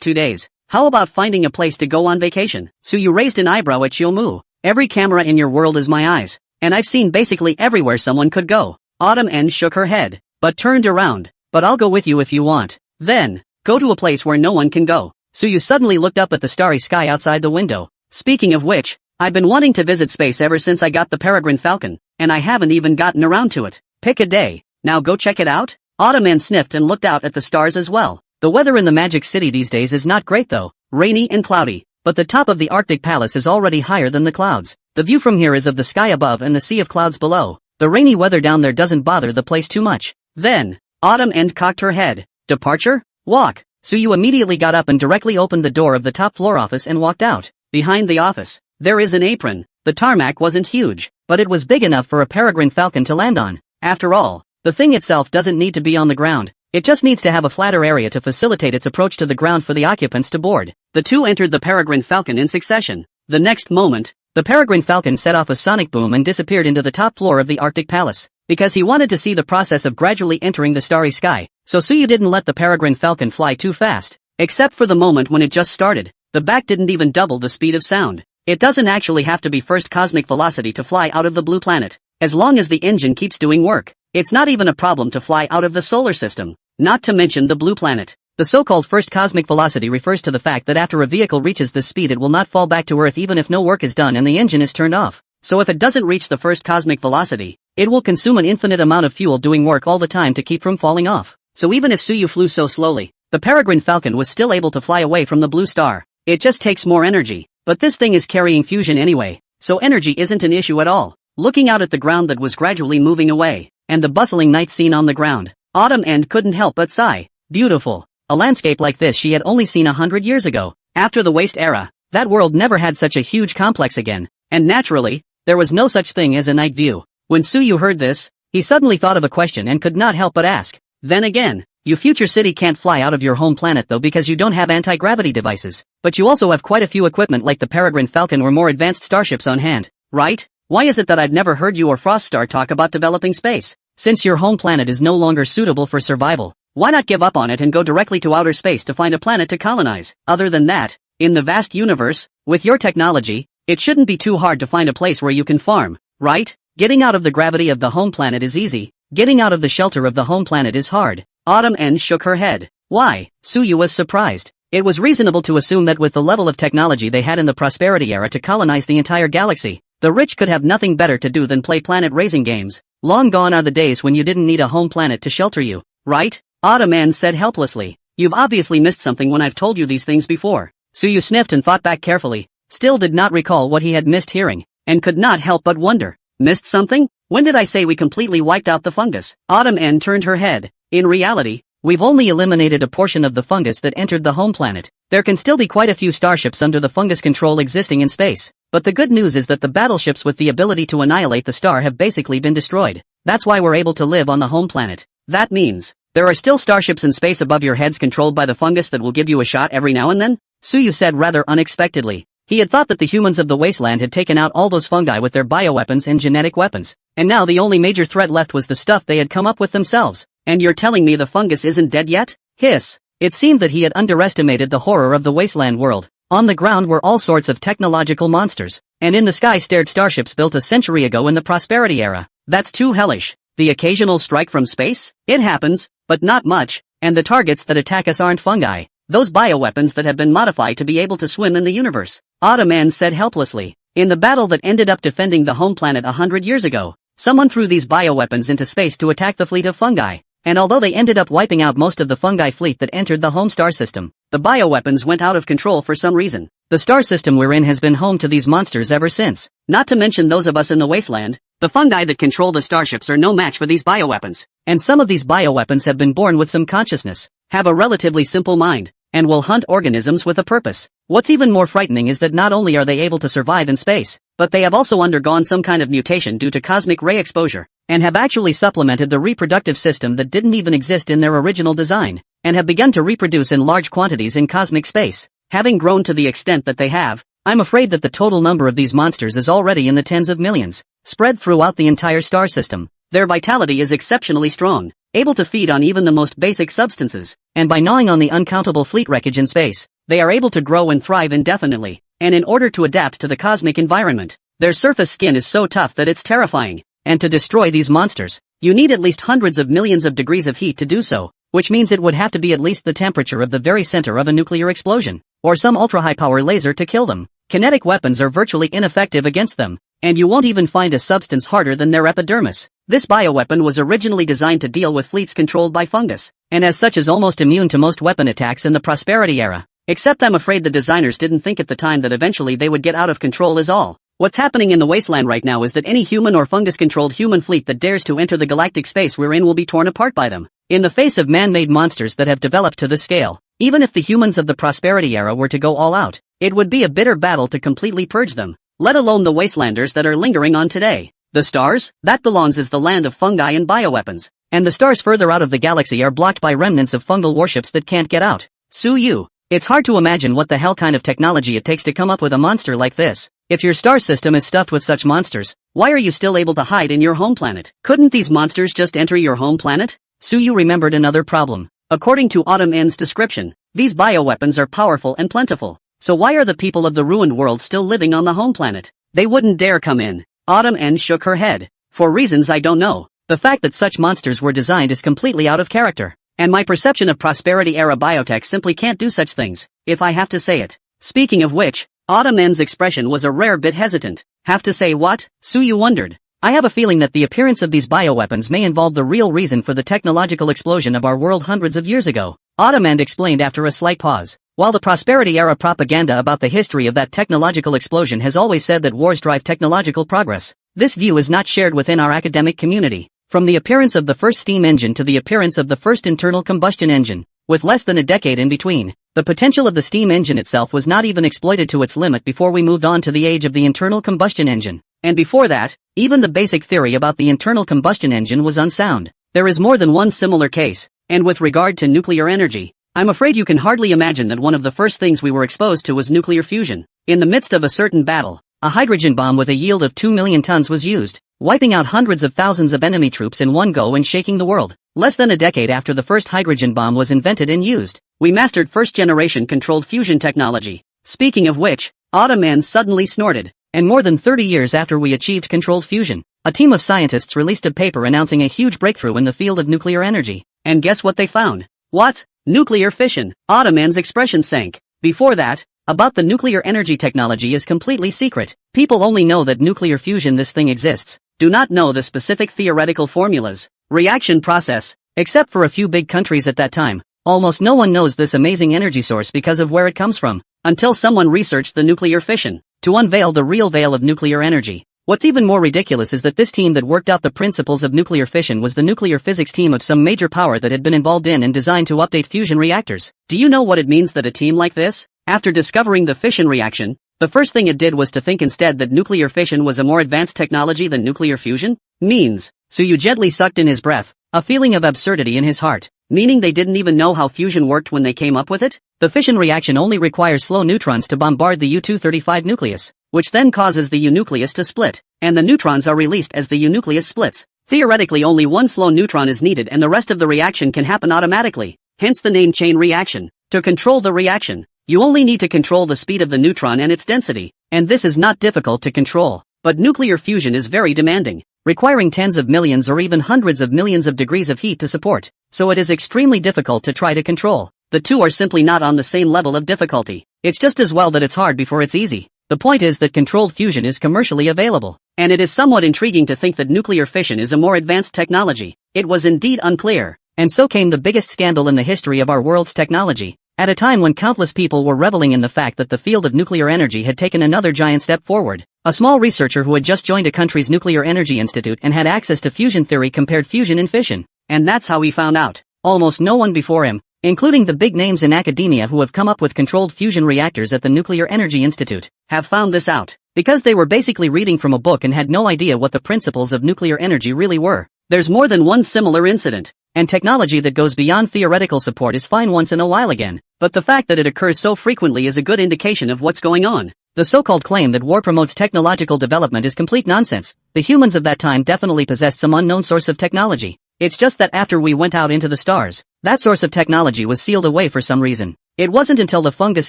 2 days. How about finding a place to go on vacation? Suyu raised an eyebrow at Shiomu. Every camera in your world is my eyes, and I've seen basically everywhere someone could go. Autumn End shook her head, but turned around. But I'll go with you if you want. Then, go to a place where no one can go. Suyu suddenly looked up at the starry sky outside the window. Speaking of which, I've been wanting to visit space ever since I got the Peregrine Falcon, and I haven't even gotten around to it. Pick a day. Now go check it out? Autumn End sniffed and looked out at the stars as well. The weather in the Magic City these days is not great though, rainy and cloudy, but the top of the Arctic Palace is already higher than the clouds. The view from here is of the sky above and the sea of clouds below. The rainy weather down there doesn't bother the place too much. Then, Autumn End cocked her head. Departure? Walk. Suyu immediately got up and directly opened the door of the top floor office and walked out. Behind the office, there is an apron. The tarmac wasn't huge, but it was big enough for a Peregrine Falcon to land on. After all, the thing itself doesn't need to be on the ground. It just needs to have a flatter area to facilitate its approach to the ground for the occupants to board. The two entered the Peregrine Falcon in succession. The next moment, the Peregrine Falcon set off a sonic boom and disappeared into the top floor of the Arctic Palace. Because he wanted to see the process of gradually entering the starry sky, so Suyu didn't let the Peregrine Falcon fly too fast. Except for the moment when it just started, the back didn't even double the speed of sound. It doesn't actually have to be first cosmic velocity to fly out of the blue planet. As long as the engine keeps doing work, it's not even a problem to fly out of the solar system. Not to mention the blue planet. The so-called first cosmic velocity refers to the fact that after a vehicle reaches this speed it will not fall back to Earth even if no work is done and the engine is turned off. So if it doesn't reach the first cosmic velocity, it will consume an infinite amount of fuel doing work all the time to keep from falling off. So even if Suyu flew so slowly, the Peregrine Falcon was still able to fly away from the blue star. It just takes more energy. But this thing is carrying fusion anyway, so energy isn't an issue at all. Looking out at the ground that was gradually moving away, and the bustling night scene on the ground, Autumn End couldn't help but sigh. Beautiful. A landscape like this she had only seen 100 years ago. After the waste era, that world never had such a huge complex again, and naturally, there was no such thing as a night view. When Suyu heard this, he suddenly thought of a question and could not help but ask. Then again, you future city can't fly out of your home planet though because you don't have anti-gravity devices, but you also have quite a few equipment like the Peregrine Falcon or more advanced starships on hand, right? Why is it that I've never heard you or Froststar talk about developing space? Since your home planet is no longer suitable for survival, why not give up on it and go directly to outer space to find a planet to colonize? Other than that, in the vast universe, with your technology, it shouldn't be too hard to find a place where you can farm, right? Getting out of the gravity of the home planet is easy, getting out of the shelter of the home planet is hard. Autumn End shook her head. Why? Suyu was surprised. It was reasonable to assume that with the level of technology they had in the Prosperity era to colonize the entire galaxy, the rich could have nothing better to do than play planet-raising games. Long gone are the days when you didn't need a home planet to shelter you, right? Autumn End said helplessly. You've obviously missed something when I've told you these things before. Suyu sniffed and thought back carefully, still did not recall what he had missed hearing, and could not help but wonder. Missed something? When did I say we completely wiped out the fungus? Autumn End turned her head. In reality, we've only eliminated a portion of the fungus that entered the home planet. There can still be quite a few starships under the fungus control existing in space, but the good news is that the battleships with the ability to annihilate the star have basically been destroyed. That's why we're able to live on the home planet. That means, there are still starships in space above your heads controlled by the fungus that will give you a shot every now and then? Suyu said rather unexpectedly. He had thought that the humans of the wasteland had taken out all those fungi with their bioweapons and genetic weapons, and now the only major threat left was the stuff they had come up with themselves. And you're telling me the fungus isn't dead yet? Hiss. It seemed that he had underestimated the horror of the wasteland world. On the ground were all sorts of technological monsters, and in the sky stared starships built a century ago in the Prosperity era. That's too hellish. The occasional strike from space? It happens, but not much, and the targets that attack us aren't fungi. Those bioweapons that have been modified to be able to swim in the universe. Autumn End said helplessly. In the battle that ended up defending the home planet 100 years ago, someone threw these bioweapons into space to attack the fleet of fungi. And although they ended up wiping out most of the fungi fleet that entered the home star system, the bioweapons went out of control for some reason. The star system we're in has been home to these monsters ever since. Not to mention those of us in the wasteland. The fungi that control the starships are no match for these bioweapons. And some of these bioweapons have been born with some consciousness, have a relatively simple mind, and will hunt organisms with a purpose. What's even more frightening is that not only are they able to survive in space, but they have also undergone some kind of mutation due to cosmic ray exposure, and have actually supplemented the reproductive system that didn't even exist in their original design, and have begun to reproduce in large quantities in cosmic space. Having grown to the extent that they have, I'm afraid that the total number of these monsters is already in the tens of millions, spread throughout the entire star system. Their vitality is exceptionally strong, able to feed on even the most basic substances, and by gnawing on the uncountable fleet wreckage in space, they are able to grow and thrive indefinitely, and in order to adapt to the cosmic environment, their surface skin is so tough that it's terrifying. And to destroy these monsters, you need at least hundreds of millions of degrees of heat to do so, which means it would have to be at least the temperature of the very center of a nuclear explosion, or some ultra-high-power laser to kill them. Kinetic weapons are virtually ineffective against them, and you won't even find a substance harder than their epidermis. This bioweapon was originally designed to deal with fleets controlled by fungus, and as such is almost immune to most weapon attacks in the Prosperity era. Except I'm afraid the designers didn't think at the time that eventually they would get out of control is all. What's happening in the wasteland right now is that any human or fungus-controlled human fleet that dares to enter the galactic space we're in will be torn apart by them. In the face of man-made monsters that have developed to this scale, even if the humans of the Prosperity era were to go all out, it would be a bitter battle to completely purge them, let alone the wastelanders that are lingering on today. The stars? That belongs as the land of fungi and bioweapons, and the stars further out of the galaxy are blocked by remnants of fungal warships that can't get out. Suyu. It's hard to imagine what the hell kind of technology it takes to come up with a monster like this. If your star system is stuffed with such monsters, why are you still able to hide in your home planet? Couldn't these monsters just enter your home planet? Suyu remembered another problem. According to Autumn End's description, these bioweapons are powerful and plentiful, So why are the people of the ruined world still living on the home planet? They wouldn't dare come in. Autumn N shook her head. For reasons I don't know. The fact that such monsters were designed is completely out of character. And my perception of prosperity-era biotech simply can't do such things, if I have to say it. Speaking of which, Autumn N's expression was a rare bit hesitant. Have to say what? Suyu wondered. I have a feeling that the appearance of these bioweapons may involve the real reason for the technological explosion of our world hundreds of years ago. Autumn N explained after a slight pause. While the prosperity-era propaganda about the history of that technological explosion has always said that wars drive technological progress, this view is not shared within our academic community. From the appearance of the first steam engine to the appearance of the first internal combustion engine, with less than a decade in between, the potential of the steam engine itself was not even exploited to its limit before we moved on to the age of the internal combustion engine. And before that, even the basic theory about the internal combustion engine was unsound. There is more than one similar case, and with regard to nuclear energy, I'm afraid you can hardly imagine that one of the first things we were exposed to was nuclear fusion. In the midst of a certain battle, a hydrogen bomb with a yield of 2 million tons was used, wiping out hundreds of thousands of enemy troops in one go and shaking the world. Less than a decade after the first hydrogen bomb was invented and used, we mastered first-generation controlled fusion technology. Speaking of which, Autumn N suddenly snorted. And more than 30 years after we achieved controlled fusion, a team of scientists released a paper announcing a huge breakthrough in the field of nuclear energy. And guess what they found? What? Nuclear fission. Autumn N's expression sank. Before that, about the nuclear energy technology is completely secret. People only know that nuclear fusion, this thing exists, do not know the specific theoretical formulas, reaction process, except for a few big countries at that time. Almost no one knows this amazing energy source because of where it comes from, until someone researched the nuclear fission, to unveil the real veil of nuclear energy. What's even more ridiculous is that this team that worked out the principles of nuclear fission was the nuclear physics team of some major power that had been involved in and designed to update fusion reactors. Do you know what it means that a team like this, after discovering the fission reaction, the first thing it did was to think instead that nuclear fission was a more advanced technology than nuclear fusion? Means. Suyu gently sucked in his breath, a feeling of absurdity in his heart. Meaning they didn't even know how fusion worked when they came up with it? The fission reaction only requires slow neutrons to bombard the U-235 nucleus, which then causes the U-nucleus to split, and the neutrons are released as the U-nucleus splits. Theoretically only one slow neutron is needed and the rest of the reaction can happen automatically, hence the name chain reaction. To control the reaction, you only need to control the speed of the neutron and its density, and this is not difficult to control. But nuclear fusion is very demanding, requiring tens of millions or even hundreds of millions of degrees of heat to support, so it is extremely difficult to try to control. The two are simply not on the same level of difficulty. It's just as well that it's hard before it's easy. The point is that controlled fusion is commercially available, and it is somewhat intriguing to think that nuclear fission is a more advanced technology. It was indeed unclear, and so came the biggest scandal in the history of our world's technology, at a time when countless people were reveling in the fact that the field of nuclear energy had taken another giant step forward. A small researcher who had just joined a country's nuclear energy institute and had access to fusion theory compared fusion and fission. And that's how he found out. Almost no one before him, including the big names in academia who have come up with controlled fusion reactors at the Nuclear Energy Institute, have found this out, because they were basically reading from a book and had no idea what the principles of nuclear energy really were. There's more than one similar incident, and technology that goes beyond theoretical support is fine once in a while again, but the fact that it occurs so frequently is a good indication of what's going on. The so-called claim that war promotes technological development is complete nonsense. The humans of that time definitely possessed some unknown source of technology. It's just that after we went out into the stars, that source of technology was sealed away for some reason. It wasn't until the fungus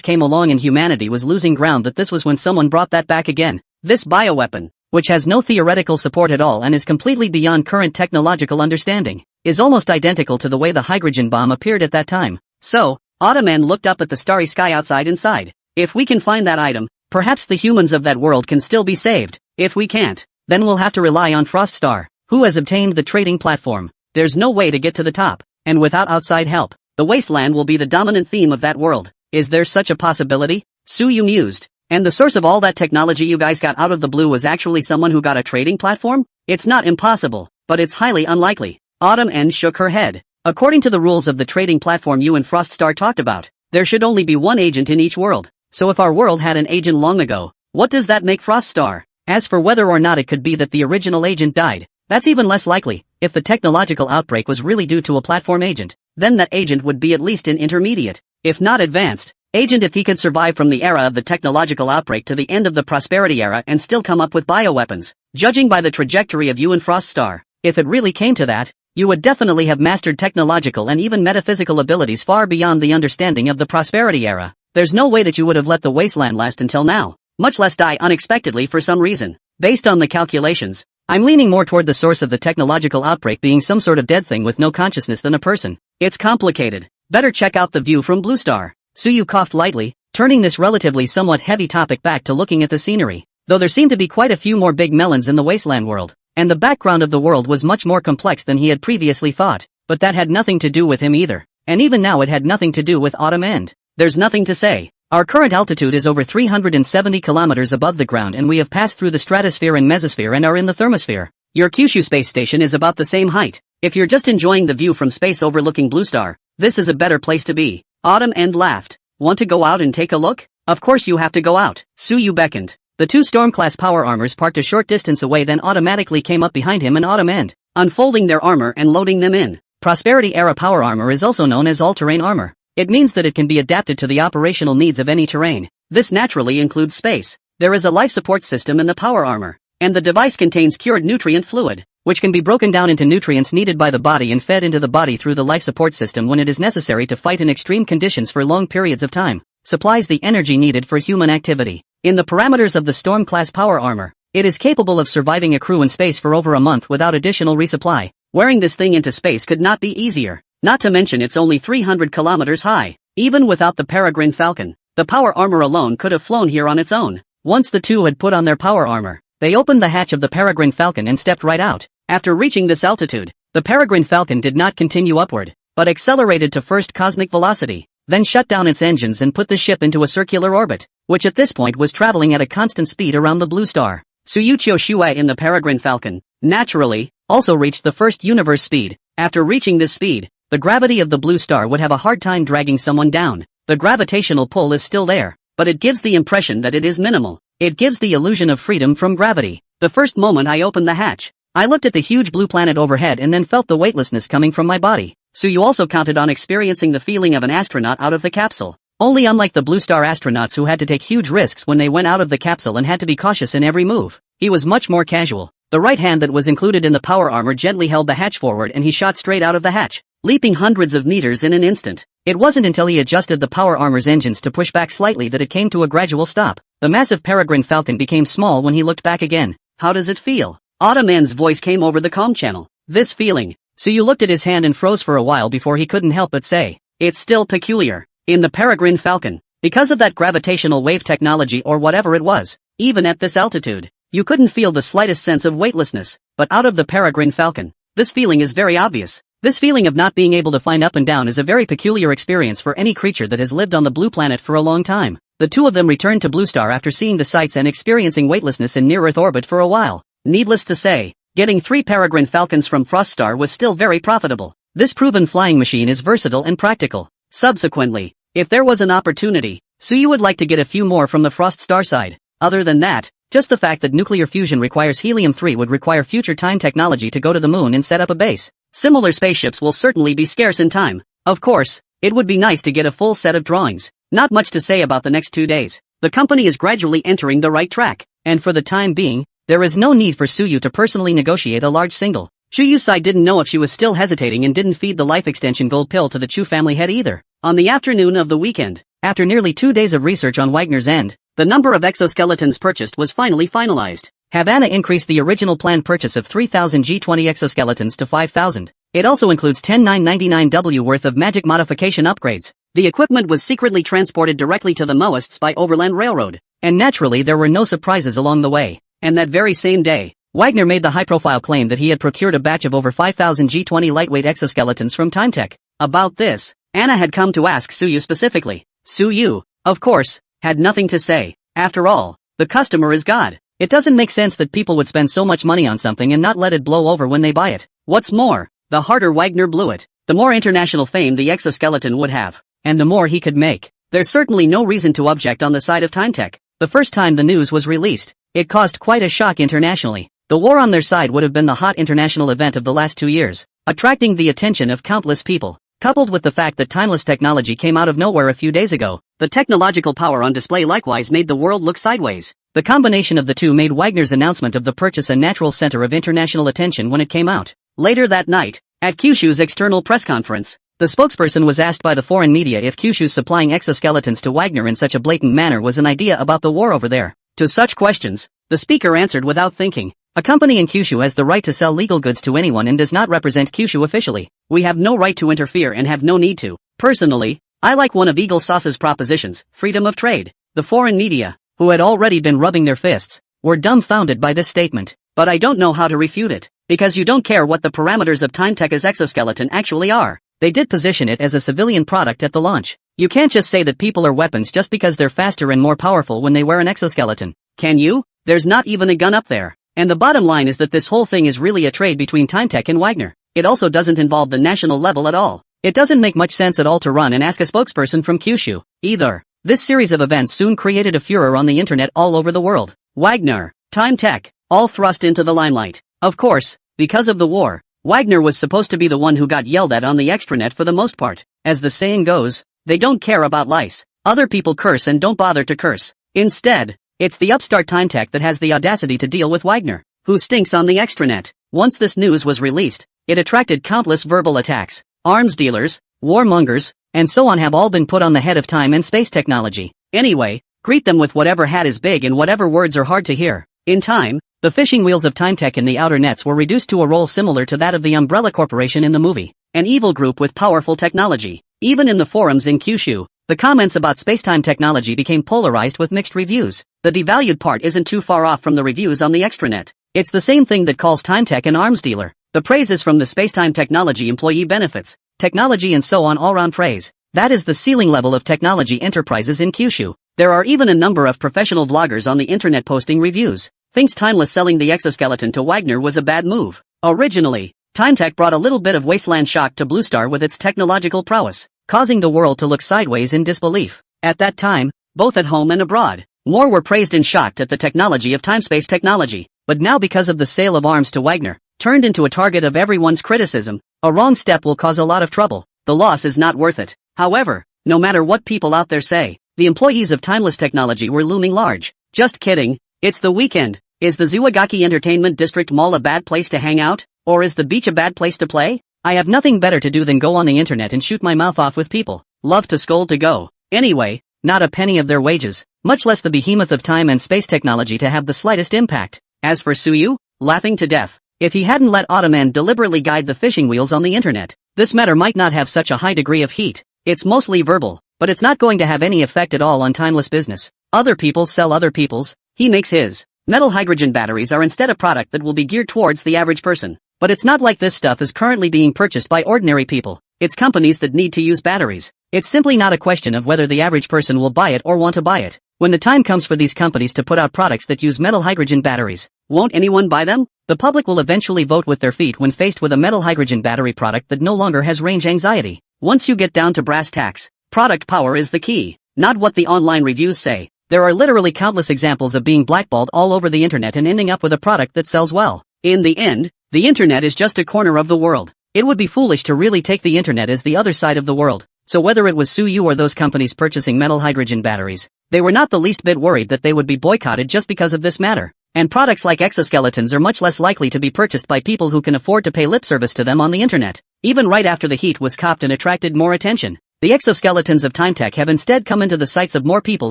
came along and humanity was losing ground that this was when someone brought that back again. This bioweapon, which has no theoretical support at all and is completely beyond current technological understanding, is almost identical to the way the hydrogen bomb appeared at that time. So, Autumn N looked up at the starry sky outside and sighed. If we can find that item, perhaps the humans of that world can still be saved. If we can't, then we'll have to rely on Frost Star, who has obtained the trading platform. There's no way to get to the top, and without outside help, the wasteland will be the dominant theme of that world. Is there such a possibility? Suyu mused. And the source of all that technology you guys got out of the blue was actually someone who got a trading platform? It's not impossible, but it's highly unlikely. Autumn N shook her head. According to the rules of the trading platform you and Frost Star talked about, there should only be one agent in each world. So if our world had an agent long ago, what does that make Frost Star? As for whether or not it could be that the original agent died, that's even less likely. If the technological outbreak was really due to a platform agent, then that agent would be at least an intermediate, if not advanced, agent if he could survive from the era of the technological outbreak to the end of the prosperity era and still come up with bioweapons. Judging by the trajectory of you and Frost Star, if it really came to that, you would definitely have mastered technological and even metaphysical abilities far beyond the understanding of the prosperity era. There's no way that you would have let the wasteland last until now, much less die unexpectedly for some reason. Based on the calculations, I'm leaning more toward the source of the technological outbreak being some sort of dead thing with no consciousness than a person. It's complicated. Better check out the view from Blue Star. Suyu coughed lightly, turning this relatively somewhat heavy topic back to looking at the scenery. Though there seemed to be quite a few more big melons in the wasteland world, and the background of the world was much more complex than he had previously thought, but that had nothing to do with him either. And even now it had nothing to do with Autumn End. There's nothing to say. Our current altitude is over 370 kilometers above the ground and we have passed through the stratosphere and mesosphere and are in the thermosphere. Your Kyushu space station is about the same height. If you're just enjoying the view from space overlooking Blue Star, this is a better place to be. Autumn End laughed. Want to go out and take a look? Of course you have to go out. Suyu beckoned. The two Storm-class power armors parked a short distance away then automatically came up behind him and Autumn End, unfolding their armor and loading them in. Prosperity-era power armor is also known as all-terrain armor. It means that it can be adapted to the operational needs of any terrain. This naturally includes space. There is a life support system in the power armor, and the device contains cured nutrient fluid, which can be broken down into nutrients needed by the body and fed into the body through the life support system when it is necessary to fight in extreme conditions for long periods of time. Supplies the energy needed for human activity. In the parameters of the Storm-class power armor, it is capable of surviving a crew in space for over a month without additional resupply. Wearing this thing into space could not be easier. Not to mention it's only 300 kilometers high. Even without the Peregrine Falcon, the power armor alone could have flown here on its own. Once the two had put on their power armor, they opened the hatch of the Peregrine Falcon and stepped right out. After reaching this altitude, the Peregrine Falcon did not continue upward, but accelerated to first cosmic velocity, then shut down its engines and put the ship into a circular orbit, which at this point was traveling at a constant speed around the Blue Star. Suyuchio Shuei in the Peregrine Falcon, naturally, also reached the first universe speed. After reaching this speed, the gravity of the Blue Star would have a hard time dragging someone down. The gravitational pull is still there, but it gives the impression that it is minimal. It gives the illusion of freedom from gravity. The first moment I opened the hatch, I looked at the huge blue planet overhead and then felt the weightlessness coming from my body. Suyu also counted on experiencing the feeling of an astronaut out of the capsule. Only unlike the Blue Star astronauts who had to take huge risks when they went out of the capsule and had to be cautious in every move, he was much more casual. The right hand that was included in the power armor gently held the hatch forward and he shot straight out of the hatch, leaping hundreds of meters in an instant. It wasn't until he adjusted the power armor's engines to push back slightly that it came to a gradual stop. The massive Peregrine Falcon became small when he looked back again. How does it feel? Autumn End's voice came over the comm channel. This feeling. Suyu looked at his hand and froze for a while before he couldn't help but say, it's still peculiar. In the Peregrine Falcon, because of that gravitational wave technology or whatever it was, even at this altitude, you couldn't feel the slightest sense of weightlessness, but out of the Peregrine Falcon, this feeling is very obvious. This feeling of not being able to fly up and down is a very peculiar experience for any creature that has lived on the blue planet for a long time. The two of them returned to Blue Star after seeing the sights and experiencing weightlessness in near-Earth orbit for a while. Needless to say, getting 3 Peregrine Falcons from Frost Star was still very profitable. This proven flying machine is versatile and practical. Subsequently, if there was an opportunity, Suyu would like to get a few more from the Frost Star side. Other than that, just the fact that nuclear fusion requires helium-3 would require future time technology to go to the moon and set up a base. Similar spaceships will certainly be scarce in time. Of course, it would be nice to get a full set of drawings. Not much to say about the next 2 days. The company is gradually entering the right track, and for the time being, there is no need for Suyu to personally negotiate a large single. Shuyusai didn't know if she was still hesitating and didn't feed the life extension gold pill to the Chu family head either. On the afternoon of the weekend, after nearly 2 days of research on Wagner's end, the number of exoskeletons purchased was finally finalized. Havana increased the original planned purchase of 3,000 G20 exoskeletons to 5,000. It also includes 10,999W worth of magic modification upgrades. The equipment was secretly transported directly to the Moists by overland railroad, and naturally there were no surprises along the way. And that very same day, Wagner made the high-profile claim that he had procured a batch of over 5,000 G20 lightweight exoskeletons from Timetech. About this, Anna had come to ask Suyu specifically. Suyu, of course, had nothing to say. After all, the customer is God. It doesn't make sense that people would spend so much money on something and not let it blow over when they buy it. What's more, the harder Wagner blew it, the more international fame the exoskeleton would have, and the more he could make. There's certainly no reason to object on the side of Timetech. The first time the news was released, it caused quite a shock internationally. The war on their side would have been the hot international event of the last 2 years, attracting the attention of countless people. Coupled with the fact that timeless technology came out of nowhere a few days ago, the technological power on display likewise made the world look sideways. The combination of the two made Wagner's announcement of the purchase a natural center of international attention when it came out. Later that night, at Kyushu's external press conference, The spokesperson was asked by the foreign media if Kyushu supplying exoskeletons to Wagner in such a blatant manner was an idea about the war over there. To such questions, the speaker answered without thinking. A company in Kyushu has the right to sell legal goods to anyone and does not represent Kyushu officially. We have no right to interfere and have no need to. Personally, I like one of Eagle Sauce's propositions, freedom of trade. The foreign media, who had already been rubbing their fists, were dumbfounded by this statement. But I don't know how to refute it, because you don't care what the parameters of TimeTech's exoskeleton actually are. They did position it as a civilian product at the launch. You can't just say that people are weapons just because they're faster and more powerful when they wear an exoskeleton. Can you? There's not even a gun up there. And the bottom line is that this whole thing is really a trade between TimeTech and Wagner. It also doesn't involve the national level at all. It doesn't make much sense at all to run and ask a spokesperson from Kyushu, either. This series of events soon created a furor on the internet all over the world. Wagner, TimeTech, all thrust into the limelight. Of course, because of the war, Wagner was supposed to be the one who got yelled at on the extranet for the most part. As the saying goes, they don't care about lice. Other people curse and don't bother to curse. Instead, it's the upstart TimeTech that has the audacity to deal with Wagner, who stinks on the extranet. Once this news was released, it attracted countless verbal attacks. Arms dealers, warmongers, and so on have all been put on the head of time and space technology. Anyway, greet them with whatever hat is big and whatever words are hard to hear. In time, the fishing wheels of TimeTech in the outer nets were reduced to a role similar to that of the Umbrella Corporation in the movie, an evil group with powerful technology. Even in the forums in Kyushu, the comments about spacetime technology became polarized with mixed reviews. The devalued part isn't too far off from the reviews on the extranet. It's the same thing that calls TimeTech an arms dealer. The praise is from the spacetime technology employee benefits, technology and so on all-round praise. That is the ceiling level of technology enterprises in Kyushu. There are even a number of professional vloggers on the internet posting reviews. Thinks Timeless selling the exoskeleton to Wagner was a bad move. Originally, TimeTech brought a little bit of wasteland shock to Blue Star with its technological prowess, causing the world to look sideways in disbelief. At that time, both at home and abroad, more were praised and shocked at the technology of timespace technology. But now because of the sale of arms to Wagner, turned into a target of everyone's criticism, a wrong step will cause a lot of trouble. The loss is not worth it. However, no matter what people out there say, the employees of Timeless Technology were looming large. Just kidding. It's the weekend. Is the Zuwagaki Entertainment District Mall a bad place to hang out? Or is the beach a bad place to play? I have nothing better to do than go on the internet and shoot my mouth off with people. Love to scold to go. Anyway, not a penny of their wages, much less the behemoth of time and space technology to have the slightest impact. As for Suyu, laughing to death. If he hadn't let Ottoman deliberately guide the fishing wheels on the internet, this matter might not have such a high degree of heat. It's mostly verbal, but it's not going to have any effect at all on Timeless business. Other people sell other people's, he makes his. Metal hydrogen batteries are instead a product that will be geared towards the average person. But it's not like this stuff is currently being purchased by ordinary people. It's companies that need to use batteries. It's simply not a question of whether the average person will buy it or want to buy it. When the time comes for these companies to put out products that use metal hydrogen batteries, won't anyone buy them? The public will eventually vote with their feet when faced with a metal hydrogen battery product that no longer has range anxiety. Once you get down to brass tacks, product power is the key, not what the online reviews say. There are literally countless examples of being blackballed all over the internet and ending up with a product that sells well. In the end, the internet is just a corner of the world. It would be foolish to really take the internet as the other side of the world. So whether it was Suyu or those companies purchasing metal hydrogen batteries, they were not the least bit worried that they would be boycotted just because of this matter. And products like exoskeletons are much less likely to be purchased by people who can afford to pay lip service to them on the internet, even right after the heat was copped and attracted more attention. The exoskeletons of TimeTech have instead come into the sights of more people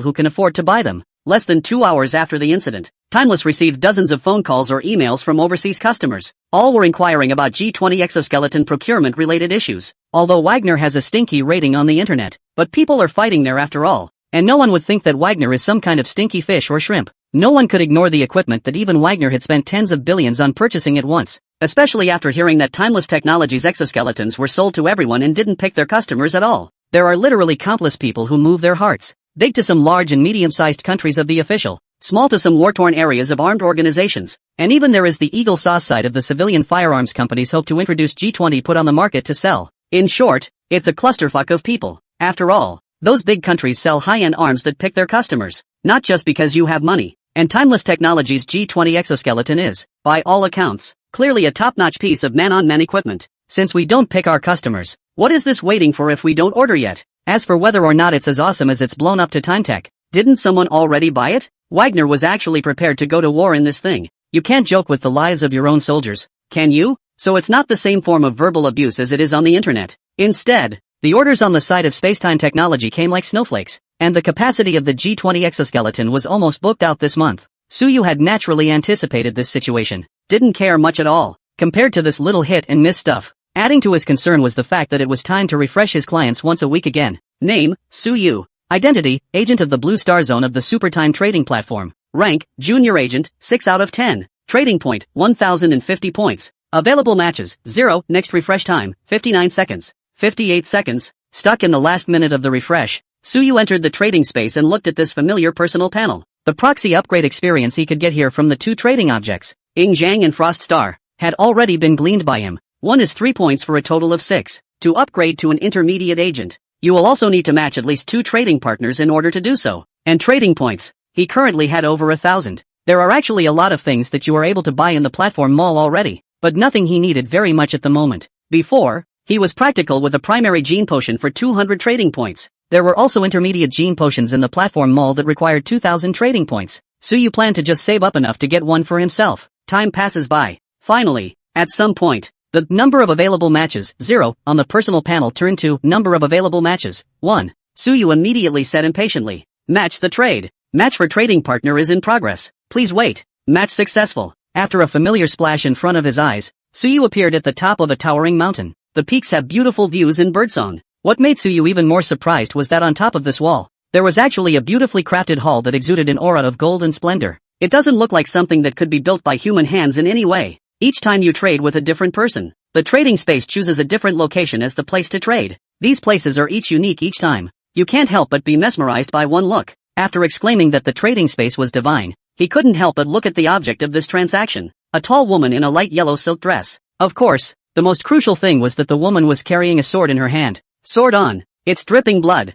who can afford to buy them. Less than 2 hours after the incident, Timeless received dozens of phone calls or emails from overseas customers. All were inquiring about G20 exoskeleton procurement-related issues. Although Wagner has a stinky rating on the internet, but people are fighting there after all. And no one would think that Wagner is some kind of stinky fish or shrimp. No one could ignore the equipment that even Wagner had spent tens of billions on purchasing at once. Especially after hearing that Timeless Technologies exoskeletons were sold to everyone and didn't pick their customers at all. There are literally countless people who move their hearts. Big to some large and medium-sized countries of the official, small to some war-torn areas of armed organizations, and even there is the Eagle Sauce side of the civilian firearms companies hope to introduce G20 put on the market to sell. In short, it's a clusterfuck of people. After all, those big countries sell high-end arms that pick their customers, not just because you have money. And Timeless Technologies G20 exoskeleton is, by all accounts, clearly a top-notch piece of man-on-man equipment. Since we don't pick our customers, what is this waiting for if we don't order yet? As for whether or not it's as awesome as it's blown up to TimeTech, didn't someone already buy it? Wagner was actually prepared to go to war in this thing. You can't joke with the lives of your own soldiers, can you? So it's not the same form of verbal abuse as it is on the internet. Instead, the orders on the side of spacetime technology came like snowflakes, and the capacity of the G20 exoskeleton was almost booked out this month. Suyu had naturally anticipated this situation, didn't care much at all, compared to this little hit and miss stuff. Adding to his concern was the fact that it was time to refresh his clients once a week again. Name, Suyu. Identity, agent of the Blue Star Zone of the Supertime trading platform. Rank, junior agent, 6 out of 10. Trading point, 1050 points. Available matches, 0. Next refresh time, 59 seconds. 58 seconds. Stuck in the last minute of the refresh, Suyu entered the trading space and looked at this familiar personal panel. The proxy upgrade experience he could get here from the two trading objects, Ing Zhang and Frost Star, had already been gleaned by him. 1 is 3 points for a total of 6. To upgrade to an intermediate agent, you will also need to match at least 2 trading partners in order to do so. And trading points, he currently had over 1,000. There are actually a lot of things that you are able to buy in the platform mall already, but nothing he needed very much at the moment. Before, he was practical with a primary gene potion for 200 trading points. There were also intermediate gene potions in the platform mall that required 2,000 trading points. Suyu planned to just save up enough to get one for himself. Time passes by. Finally, at some point, the number of available matches, 0, on the personal panel turned to number of available matches, 1. Suyu immediately said impatiently, match the trade. Match for trading partner is in progress. Please wait. Match successful. After a familiar splash in front of his eyes, Suyu appeared at the top of a towering mountain. The peaks have beautiful views in birdsong. What made Suyu even more surprised was that on top of this wall, there was actually a beautifully crafted hall that exuded an aura of gold and splendor. It doesn't look like something that could be built by human hands in any way. Each time you trade with a different person, the trading space chooses a different location as the place to trade. These places are each unique each time. You can't help but be mesmerized by one look. After exclaiming that the trading space was divine, he couldn't help but look at the object of this transaction. A tall woman in a light yellow silk dress. Of course, the most crucial thing was that the woman was carrying a sword in her hand. Sword on. It's dripping blood.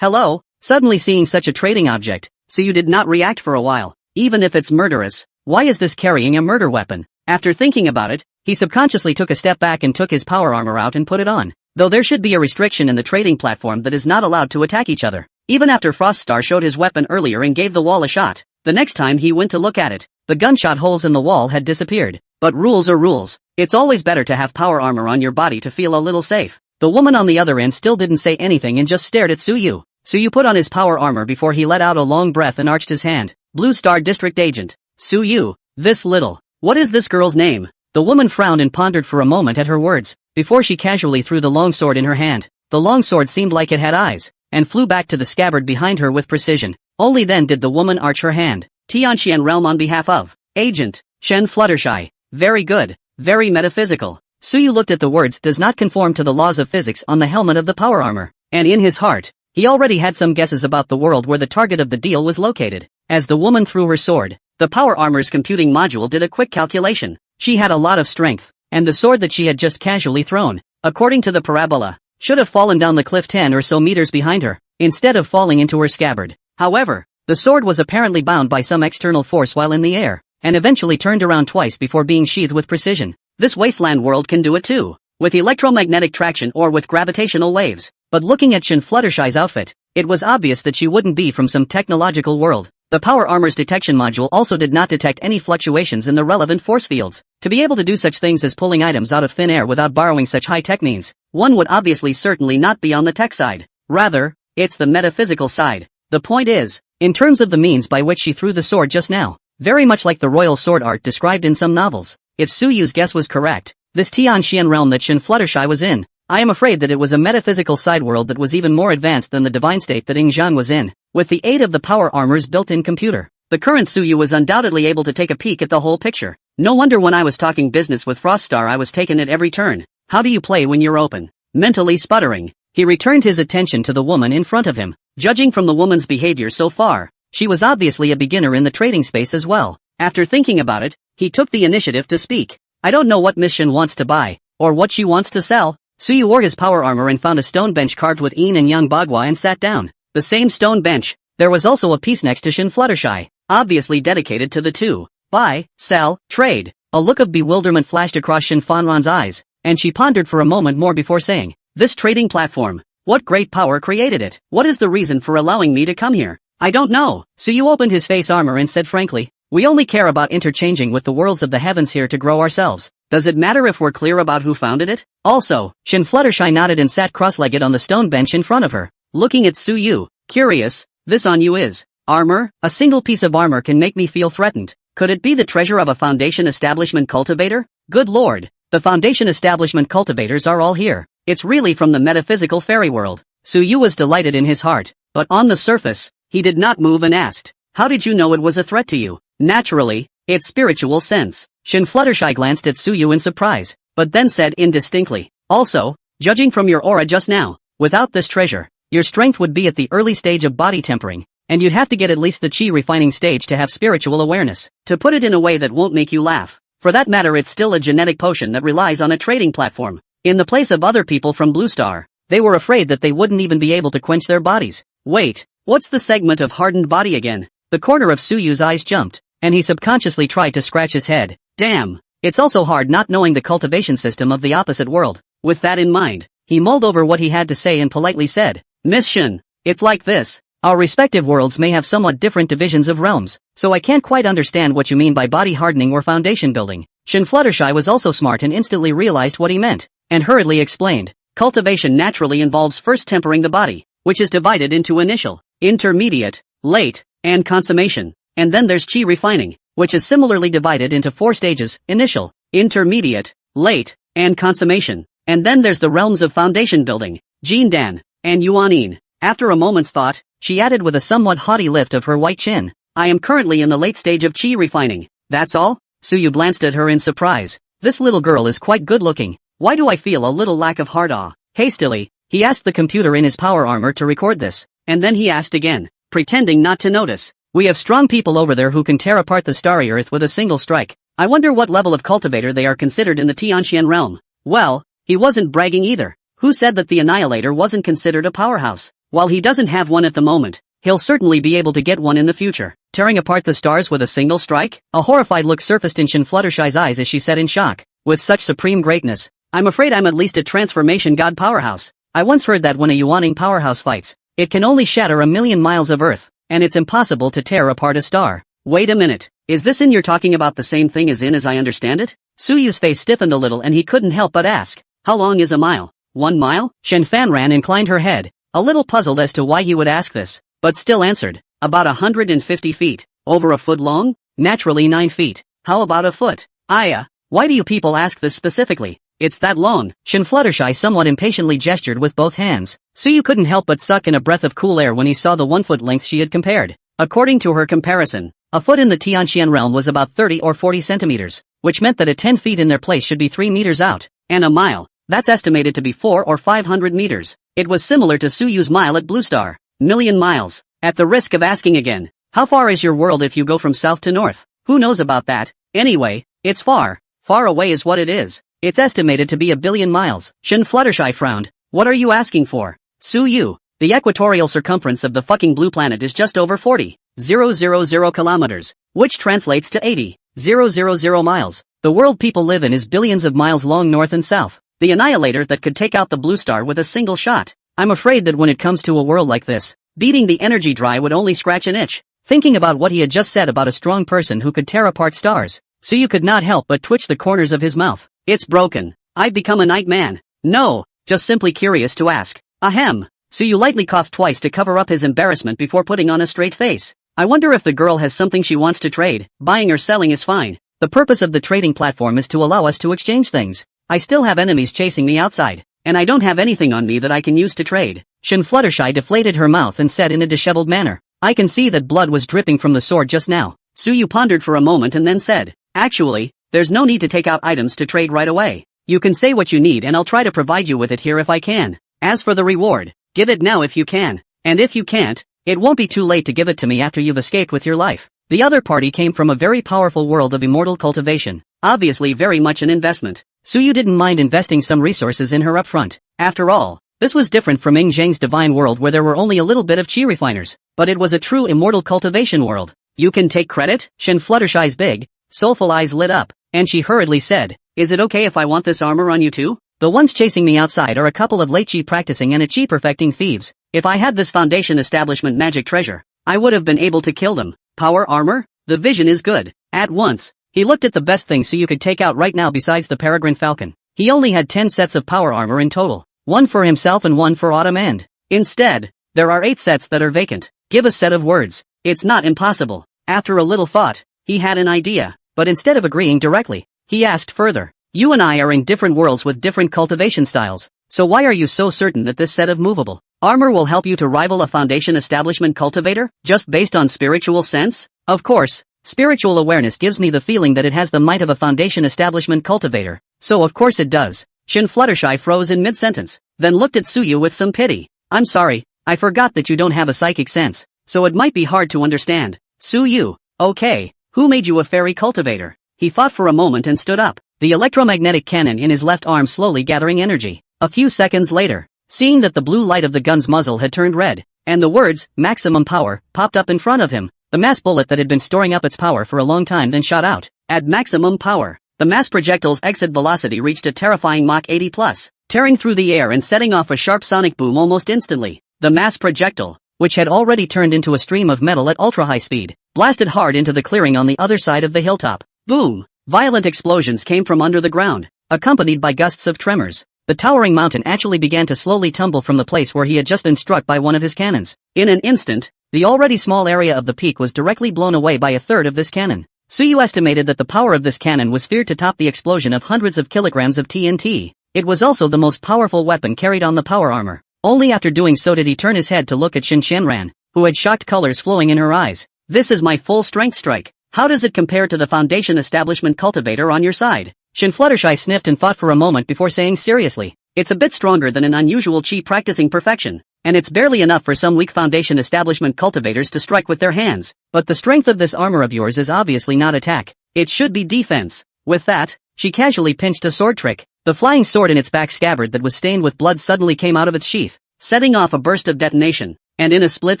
Hello? Suddenly seeing such a trading object, Suyu did not react for a while. Even if it's murderous, why is this carrying a murder weapon? After thinking about it, he subconsciously took a step back and took his power armor out and put it on. Though there should be a restriction in the trading platform that is not allowed to attack each other. Even after Froststar showed his weapon earlier and gave the wall a shot, the next time he went to look at it, the gunshot holes in the wall had disappeared. But rules are rules. It's always better to have power armor on your body to feel a little safe. The woman on the other end still didn't say anything and just stared at Suyu. Suyu put on his power armor before he let out a long breath and arched his hand. Blue Star District Agent. Suyu. This little. What is this girl's name? The woman frowned and pondered for a moment at her words, before she casually threw the long sword in her hand. The long sword seemed like it had eyes, and flew back to the scabbard behind her with precision. Only then did the woman arch her hand. Tianxian Realm on behalf of Agent Shen Fluttershy. Very good. Very metaphysical. Suyu looked at the words does not conform to the laws of physics on the helmet of the power armor, and in his heart, he already had some guesses about the world where the target of the deal was located. As the woman threw her sword, the power armor's computing module did a quick calculation. She had a lot of strength, and the sword that she had just casually thrown, according to the parabola, should have fallen down the cliff 10 or so meters behind her, instead of falling into her scabbard. However, the sword was apparently bound by some external force while in the air, and eventually turned around twice before being sheathed with precision. This wasteland world can do it too, with electromagnetic traction or with gravitational waves. But looking at Shen Fluttershy's outfit, it was obvious that she wouldn't be from some technological world. The power armor's detection module also did not detect any fluctuations in the relevant force fields. To be able to do such things as pulling items out of thin air without borrowing such high-tech means, one would obviously certainly not be on the tech side. Rather, it's the metaphysical side. The point is, in terms of the means by which she threw the sword just now, very much like the royal sword art described in some novels. If Suyu's guess was correct, this Tianxian realm that Shen Fluttershy was in, I am afraid that it was a metaphysical side world that was even more advanced than the divine state that Ing Zhang was in. With the aid of the power armor's built-in computer, the current Suyu was undoubtedly able to take a peek at the whole picture. No wonder when I was talking business with Froststar I was taken at every turn. How do you play when you're open? Mentally sputtering, he returned his attention to the woman in front of him. Judging from the woman's behavior so far, she was obviously a beginner in the trading space as well. After thinking about it, he took the initiative to speak. I don't know what Miss Shen wants to buy, or what she wants to sell. Suyu wore his power armor and found a stone bench carved with Yin and Yang Bagua and sat down. The same stone bench. There was also a piece next to Shen Fluttershy, obviously dedicated to the two. Buy, sell, trade. A look of bewilderment flashed across Shen Fanran's eyes, and she pondered for a moment more before saying, this trading platform, what great power created it? What is the reason for allowing me to come here? I don't know. Suyu opened his face armor and said frankly, We only care about interchanging with the worlds of the heavens here to grow ourselves. Does it matter if we're clear about who founded it? Also, Shin Fluttershy nodded and sat cross-legged on the stone bench in front of her, looking at Suyu. Curious, this on you is armor? A single piece of armor can make me feel threatened. Could it be the treasure of a Foundation Establishment cultivator? Good lord, the Foundation Establishment cultivators are all here. It's really from the metaphysical fairy world. Suyu was delighted in his heart, but on the surface, he did not move and asked, how did you know it was a threat to you? Naturally, it's spiritual sense. Shin Fluttershy glanced at Suyu in surprise, but then said indistinctly, also, judging from your aura just now, without this treasure, your strength would be at the early stage of body tempering, and you'd have to get at least the chi refining stage to have spiritual awareness. To put it in a way that won't make you laugh, for that matter it's still a genetic potion that relies on a trading platform. In the place of other people from Blue Star, they were afraid that they wouldn't even be able to quench their bodies. Wait, what's the segment of hardened body again? The corner of Suyu's eyes jumped, and he subconsciously tried to scratch his head. Damn, it's also hard not knowing the cultivation system of the opposite world. With that in mind, he mulled over what he had to say and politely said, Miss Shin, it's like this. Our respective worlds may have somewhat different divisions of realms, so I can't quite understand what you mean by body hardening or foundation building. Shin Fluttershy was also smart and instantly realized what he meant, and hurriedly explained, cultivation naturally involves first tempering the body, which is divided into initial, intermediate, late, and consummation, and then there's chi refining, which is similarly divided into 4 stages, initial, intermediate, late, and consummation, and then there's the realms of foundation building, Jindan, and Yuanin. After a moment's thought, she added with a somewhat haughty lift of her white chin, I am currently in the late stage of chi refining. That's all? Suyu glanced at her in surprise. This little girl is quite good looking. Why do I feel a little lack of heart? Hastily, he asked the computer in his power armor to record this, and then he asked again, pretending not to notice. We have strong people over there who can tear apart the starry earth with a single strike. I wonder what level of cultivator they are considered in the Tianxian realm. Well, he wasn't bragging either. Who said that the Annihilator wasn't considered a powerhouse? While he doesn't have one at the moment, he'll certainly be able to get one in the future. Tearing apart the stars with a single strike? A horrified look surfaced in Shin Fluttershy's eyes as she said in shock, with such supreme greatness, I'm afraid I'm at least a transformation god powerhouse. I once heard that when a Yuaning powerhouse fights, it can only shatter 1,000,000 miles of earth, and it's impossible to tear apart a star. Wait a minute, is this in you're talking about the same thing as in as I understand it? Suyu's face stiffened a little and he couldn't help but ask, how long is a mile? 1 mile? Shen Fanran inclined her head, a little puzzled as to why he would ask this, but still answered, about 150 feet, over a foot long? Naturally 9 feet. How about a foot? Why do you people ask this specifically? It's that long. Shin Fluttershy somewhat impatiently gestured with both hands. Suyu couldn't help but suck in a breath of cool air when he saw the 1 foot length she had compared. According to her comparison, a foot in the Tianxian realm was about 30 or 40 centimeters, which meant that a 10 feet in their place should be 3 meters out, and a mile, that's estimated to be 400 or 500 meters. It was similar to Suyu's mile at Blue Star, million miles. At the risk of asking again, how far is your world if you go from south to north? Who knows about that? Anyway, it's far away is what it is. It's estimated to be 1 billion miles. Shin Fluttershy frowned. What are you asking for? Suyu, the equatorial circumference of the fucking blue planet is just over 40,000 kilometers, which translates to 80,000 miles. The world people live in is billions of miles long north and south. The Annihilator that could take out the Blue Star with a single shot. I'm afraid that when it comes to a world like this, beating the energy dry would only scratch an itch. Thinking about what he had just said about a strong person who could tear apart stars, Suyu could not help but twitch the corners of his mouth. It's broken. I've become a night man. No, just simply curious to ask. Ahem. Suyu lightly coughed twice to cover up his embarrassment before putting on a straight face. I wonder if the girl has something she wants to trade. Buying or selling is fine. The purpose of the trading platform is to allow us to exchange things. I still have enemies chasing me outside, and I don't have anything on me that I can use to trade. Shin Fluttershy deflated her mouth and said in a disheveled manner, I can see that blood was dripping from the sword just now. Suyu pondered for a moment and then said, actually, there's no need to take out items to trade right away. You can say what you need and I'll try to provide you with it here if I can. As for the reward, give it now if you can. And if you can't, it won't be too late to give it to me after you've escaped with your life. The other party came from a very powerful world of immortal cultivation, obviously very much an investment. Suyu didn't mind investing some resources in her upfront. After all, this was different from Ing Zhang's divine world where there were only a little bit of chi refiners, but it was a true immortal cultivation world. You can take credit? Shin Fluttershy's big, soulful eyes lit up, and she hurriedly said, is it okay if I want this armor on you too? The ones chasing me outside are a couple of late chi practicing and a chi perfecting thieves. If I had this Foundation Establishment magic treasure, I would have been able to kill them. Power armor? the vision is good. At once, he looked at the best thing Suyu could take out right now besides the peregrine falcon. He only had 10 sets of power armor in total. One for himself and one for Autumn End. Instead, there are 8 sets that are vacant. Give a set of words. It's not impossible. After a little thought, he had an idea, but instead of agreeing directly, he asked further. You and I are in different worlds with different cultivation styles, so why are you so certain that this set of movable armor will help you to rival a Foundation establishment cultivator, just based on spiritual sense? Of course, spiritual awareness gives me the feeling that it has the might of a Foundation establishment cultivator, so of course it does. Shin Fluttershy froze in mid-sentence, then looked at Suyu with some pity. I'm sorry, I forgot that you don't have a psychic sense, so it might be hard to understand. Suyu, okay, who made you a fairy cultivator? He thought for a moment and stood up, the electromagnetic cannon in his left arm slowly gathering energy. A few seconds later, seeing that the blue light of the gun's muzzle had turned red, and the words, maximum power, popped up in front of him, the mass bullet that had been storing up its power for a long time then shot out. At maximum power, the mass projectile's exit velocity reached a terrifying Mach 80 plus, tearing through the air and setting off a sharp sonic boom almost instantly. The mass projectile, which had already turned into a stream of metal at ultra-high speed, blasted hard into the clearing on the other side of the hilltop. Boom! Violent explosions came from under the ground, accompanied by gusts of tremors. The towering mountain actually began to slowly tumble from the place where he had just been struck by one of his cannons. In an instant, the already small area of the peak was directly blown away by a third of this cannon. Suyu estimated that the power of this cannon was feared to top the explosion of hundreds of kilograms of TNT. It was also the most powerful weapon carried on the power armor. Only after doing so did he turn his head to look at Shin Shenran, who had shocked colors flowing in her eyes. This is my full strength strike. How does it compare to the Foundation establishment cultivator on your side? Shin Fluttershy sniffed and thought for a moment before saying seriously. It's a bit stronger than an unusual chi practicing perfection, and it's barely enough for some weak Foundation establishment cultivators to strike with their hands. But the strength of this armor of yours is obviously not attack. It should be defense. With that, she casually pinched a sword trick. The flying sword in its back scabbard that was stained with blood suddenly came out of its sheath, setting off a burst of detonation, and in a split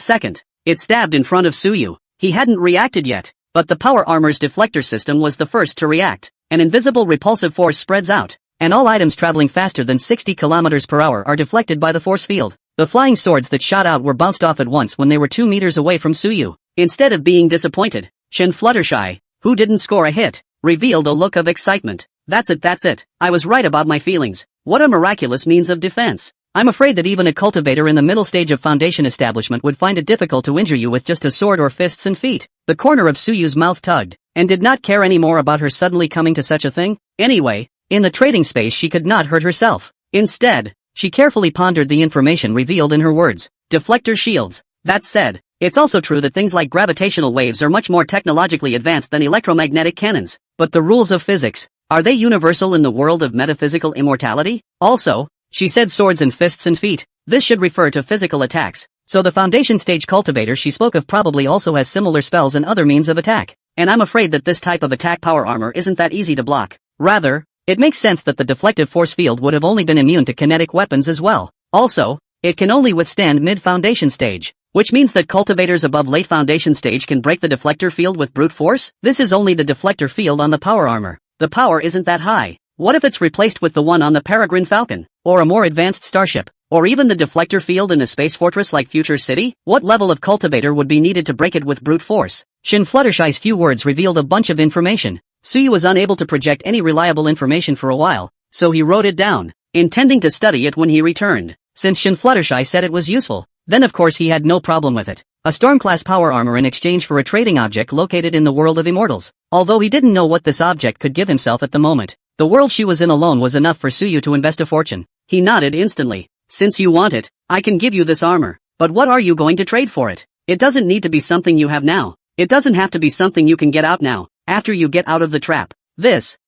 second, it stabbed in front of Suyu. He hadn't reacted yet, but the power armor's deflector system was the first to react. An invisible repulsive force spreads out, and all items traveling faster than 60 kilometers per hour are deflected by the force field. The flying swords that shot out were bounced off at once when they were 2 meters away from Suyu. Instead of being disappointed, Shin Fluttershy, who didn't score a hit, revealed a look of excitement. That's it. I was right about my feelings. What a miraculous means of defense. I'm afraid that even a cultivator in the middle stage of Foundation establishment would find it difficult to injure you with just a sword or fists and feet. The corner of Suyu's mouth tugged, and did not care any more about her suddenly coming to such a thing. Anyway, in the trading space she could not hurt herself. Instead, she carefully pondered the information revealed in her words. Deflector shields. That said, it's also true that things like gravitational waves are much more technologically advanced than electromagnetic cannons. But the rules of physics, are they universal in the world of metaphysical immortality? Also, she said swords and fists and feet. This should refer to physical attacks. So the Foundation stage cultivator she spoke of probably also has similar spells and other means of attack. And I'm afraid that this type of attack power armor isn't that easy to block. Rather, it makes sense that the deflective force field would have only been immune to kinetic weapons as well. Also, it can only withstand mid-Foundation stage, which means that cultivators above late Foundation stage can break the deflector field with brute force? This is only the deflector field on the power armor. The power isn't that high. What if it's replaced with the one on the Peregrine Falcon, or a more advanced starship, or even the deflector field in a space fortress like Future City? What level of cultivator would be needed to break it with brute force? Shin Fluttershy's few words revealed a bunch of information. Suyu was unable to project any reliable information for a while, so he wrote it down, intending to study it when he returned. Since Shin Fluttershy said it was useful, then of course he had no problem with it. A storm-class power armor in exchange for a trading object located in the world of immortals. Although he didn't know what this object could give himself at the moment, the world she was in alone was enough for Suyu to invest a fortune. He nodded instantly. Since you want it, I can give you this armor. But what are you going to trade for it? It doesn't need to be something you have now. It doesn't have to be something you can get out now, after you get out of the trap.